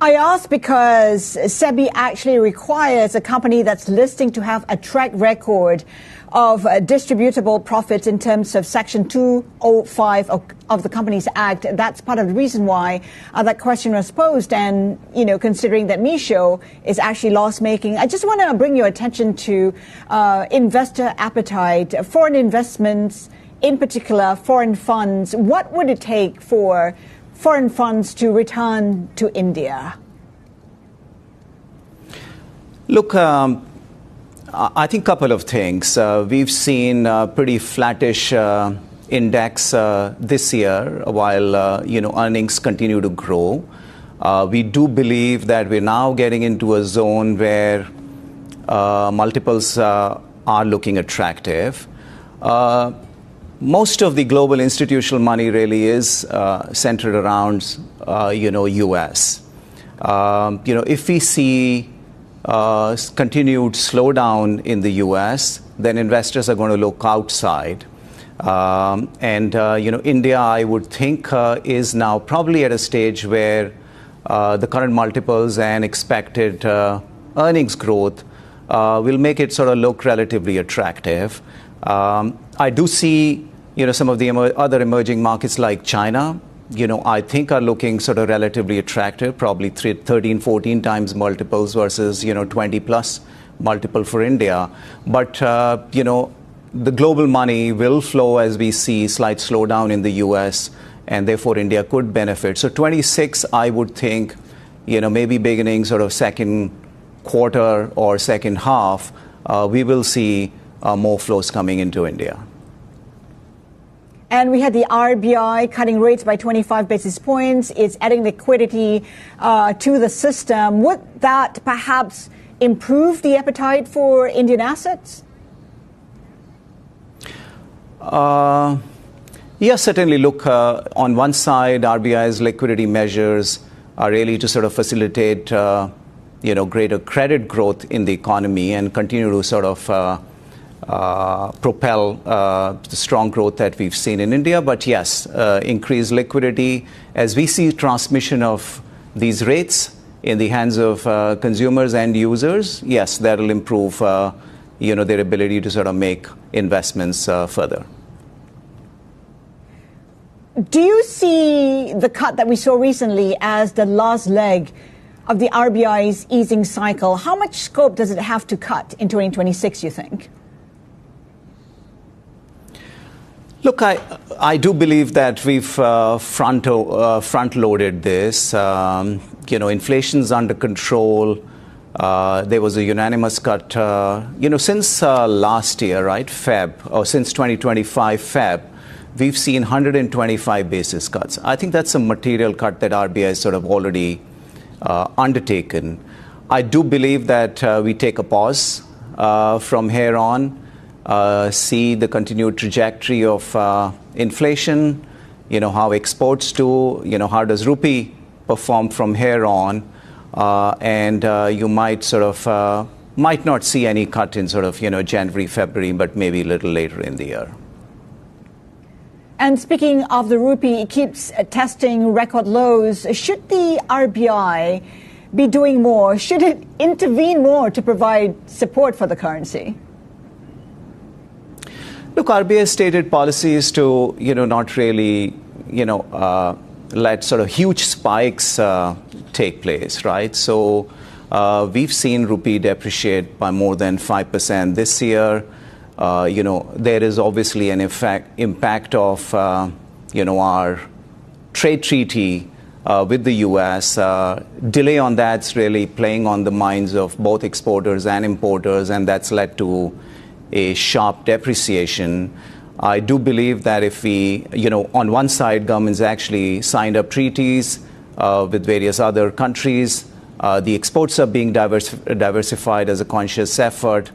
I ask because SEBI actually requires a company that's listing to have a track record of distributable profits in terms of Section 205 of the Companies Act. That's part of the reason why that question was posed. And, considering that Meesho is actually loss-making, I just want to bring your attention to investor appetite, foreign investments, in particular foreign funds. What would it take for foreign funds to return to India? Look, I think a couple of things. We've seen pretty flattish index this year while, earnings continue to grow. We do believe that we're now getting into a zone where multiples are looking attractive. Most of the global institutional money really is centered around, U.S. If we see continued slowdown in the U.S., then investors are going to look outside. India, I would think, is now probably at a stage where the current multiples and expected earnings growth will make it sort of look relatively attractive. I do see, some of the other emerging markets like China, I think are looking sort of relatively attractive, probably 13, 14 times multiples versus, 20 plus multiple for India. But, the global money will flow as we see slight slowdown in the U.S. and therefore India could benefit. So 26, I would think, maybe beginning sort of second quarter or second half, we will see more flows coming into India. And we had the RBI cutting rates by 25 basis points. It's adding liquidity to the system. Would that perhaps improve the appetite for Indian assets? Yes, certainly. Look, on one side, RBI's liquidity measures are really to sort of facilitate, greater credit growth in the economy and continue to sort of propel the strong growth that we've seen in India. But yes, increased liquidity as we see transmission of these rates in the hands of consumers and users. Yes, that will improve, their ability to sort of make investments further. do you see the cut that we saw recently as the last leg of the RBI's easing cycle? How much scope does it have to cut in 2026, you think? Look, I do believe that we've front-loaded this. Inflation's under control. There was a unanimous cut, since last year, right, since 2025 Feb, we've seen 125 basis cuts. I think that's a material cut that RBI has sort of already undertaken. I do believe that we take a pause from here on, see the continued trajectory of inflation, how exports do, how does Rupee perform from here on, and you might not see any cut in January, February, but maybe a little later in the year. And speaking of the rupee, it keeps testing record lows. Should the RBI be doing more? Should it intervene more to provide support for the currency? Look, RBI's stated policy is to, not really, let sort of huge spikes take place, right? So we've seen rupee depreciate by more than 5% this year. There is obviously an impact of, our trade treaty with the U.S. Delay on that's really playing on the minds of both exporters and importers, and that's led to a sharp depreciation. I do believe that if we, on one side, governments actually signed up treaties with various other countries. The exports are being diversified as a conscious effort.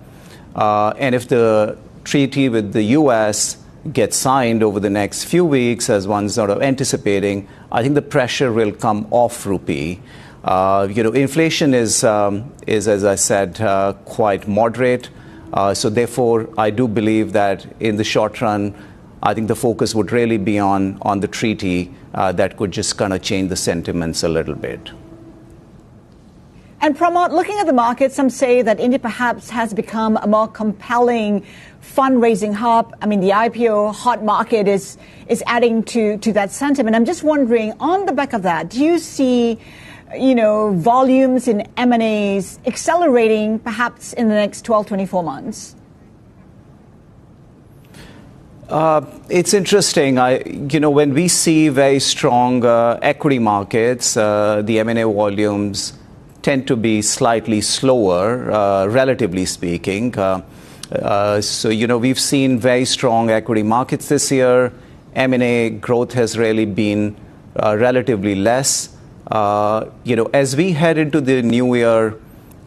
And if the treaty with the U.S. gets signed over the next few weeks, as one's sort of anticipating, I think the pressure will come off rupee. Inflation is, as I said, quite moderate. So therefore, I do believe that in the short run, I think the focus would really be on the treaty that could just kind of change the sentiments a little bit. And Pramod, looking at the market, some say that India perhaps has become a more compelling fundraising hub. I mean, the IPO hot market is adding to that sentiment. I'm just wondering, on the back of that, do you see, volumes in M&As accelerating perhaps in the next 12, 24 months? It's interesting. When we see very strong equity markets, the M&A volumes tend to be slightly slower, relatively speaking. So, we've seen very strong equity markets this year. M&A growth has really been relatively less. As we head into the new year,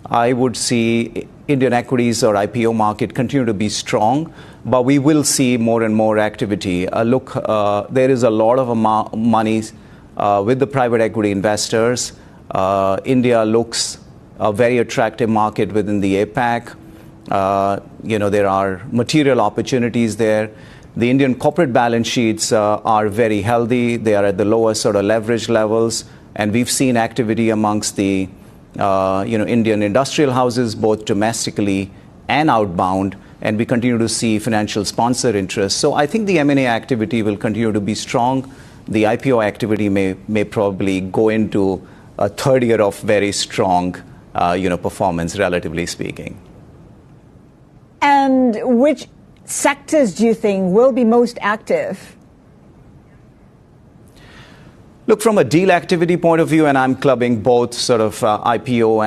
I would see Indian equities or IPO market continue to be strong, but we will see more and more activity. There is a lot of money with the private equity investors. India looks a very attractive market within the APAC. There are material opportunities there. The Indian corporate balance sheets are very healthy. They are at the lowest sort of leverage levels. And we've seen activity amongst the Indian industrial houses, both domestically and outbound. And we continue to see financial sponsor interest. So I think the M&A activity will continue to be strong. The IPO activity may probably go into a third year of very strong, performance, relatively speaking. And which sectors do you think will be most active? Look, from a deal activity point of view, and I'm clubbing both sort of IPO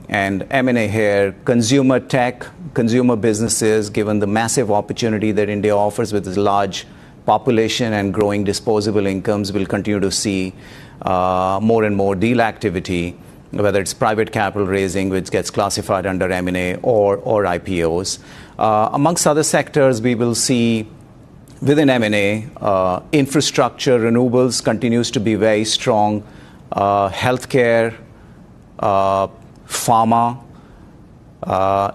and M&A here, consumer tech, consumer businesses, given the massive opportunity that India offers with its large population and growing disposable incomes, will continue to see more and more deal activity, whether it's private capital raising, which gets classified under M&A, or IPOs. Amongst other sectors, we will see within M&A, infrastructure, renewables continues to be very strong. Healthcare, pharma,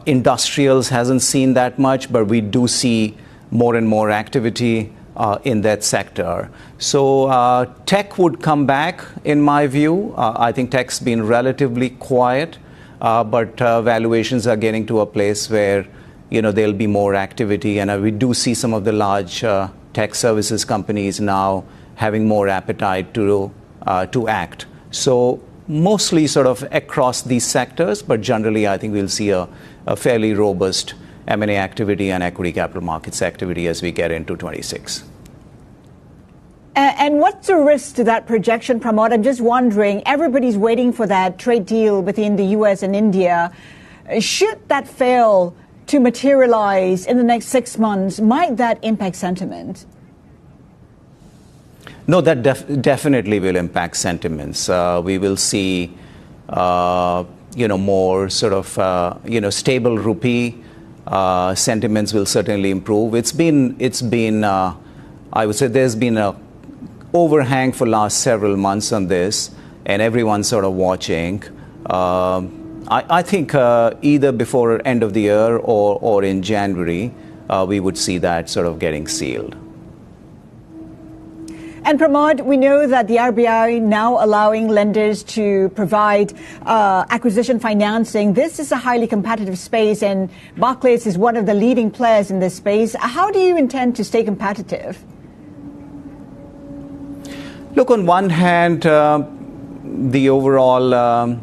industrials hasn't seen that much, but we do see more and more activity in that sector. So tech would come back, in my view. I think tech's been relatively quiet, but valuations are getting to a place where there'll be more activity, and we do see some of the large tech services companies now having more appetite to act. So mostly sort of across these sectors, but generally I think we'll see a fairly robust M&A activity and equity capital markets activity as we get into 26. And what's the risk to that projection, Pramod? I'm just wondering, everybody's waiting for that trade deal between the US and India. Should that fail to materialize in the next 6 months, might that impact sentiment? No, that definitely will impact sentiments. We will see, more sort of, stable rupee. Sentiments will certainly improve. It's been, I would say there's been a overhang for last several months on this, and everyone's sort of watching. I think either before end of the year or in January, we would see that sort of getting sealed. And Pramod, we know that the RBI now allowing lenders to provide acquisition financing. This is a highly competitive space, and Barclays is one of the leading players in this space. How do you intend to stay competitive? Look, on one hand, the overall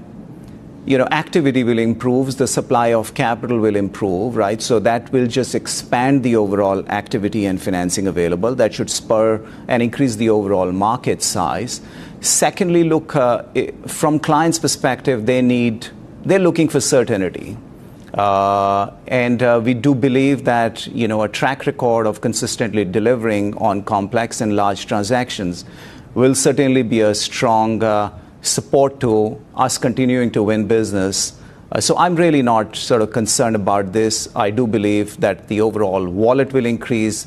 activity will improve, the supply of capital will improve, right? So that will just expand the overall activity and financing available. That should spur and increase the overall market size. Secondly, look, from clients' perspective, they're looking for certainty. And we do believe that, a track record of consistently delivering on complex and large transactions will certainly be a strong support to us continuing to win business. So I'm really not sort of concerned about this. I do believe that the overall wallet will increase,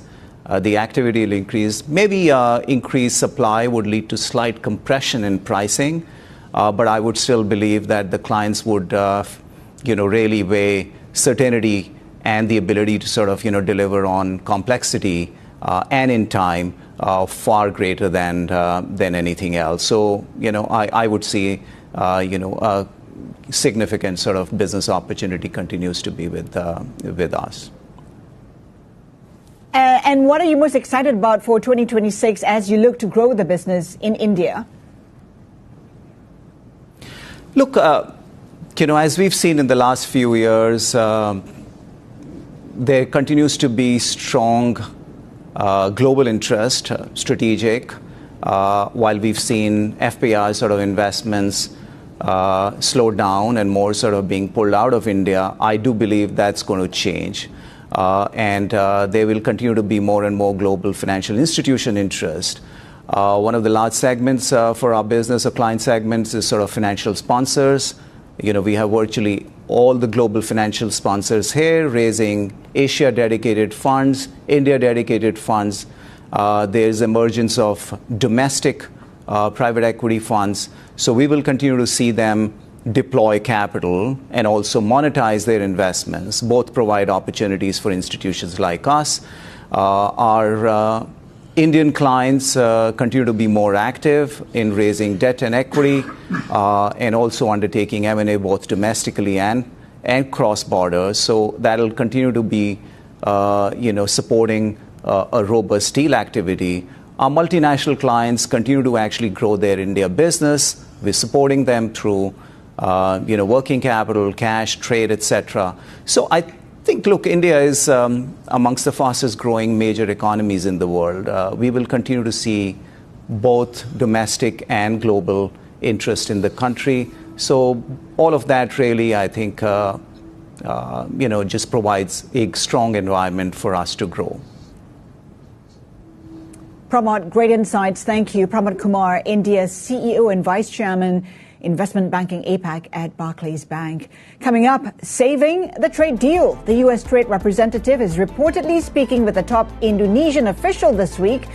the activity will increase. Maybe increased supply would lead to slight compression in pricing, but I would still believe that the clients would, really weigh certainty and the ability to sort of, deliver on complexity and in time far greater than anything else. So, I would see, a significant sort of business opportunity continues to be with us. And what are you most excited about for 2026 as you look to grow the business in India? Look, as we've seen in the last few years, there continues to be strong global interest, strategic, while we've seen FPI sort of investments slow down and more sort of being pulled out of India. I do believe that's going to change. And there will continue to be more and more global financial institution interest. One of the large segments for our business or client segments is sort of financial sponsors. We have virtually all the global financial sponsors here raising Asia-dedicated funds, India-dedicated funds. There's emergence of domestic private equity funds. So we will continue to see them deploy capital and also monetize their investments. Both provide opportunities for institutions like us. Our Indian clients continue to be more active in raising debt and equity and also undertaking M&A both domestically and cross-border. So that'll continue to be, supporting a robust deal activity. Our multinational clients continue to actually grow their India business. We're supporting them through, working capital, cash, trade, etc. So I think, look, India is amongst the fastest growing major economies in the world. We will continue to see both domestic and global interest in the country. So all of that really, I think, just provides a strong environment for us to grow. Pramod, great insights. Thank you. Pramod Kumar, India's CEO and Vice Chairman, Investment Banking APAC at Barclays Bank. Coming up, saving the trade deal. The U.S. Trade Representative is reportedly speaking with a top Indonesian official this week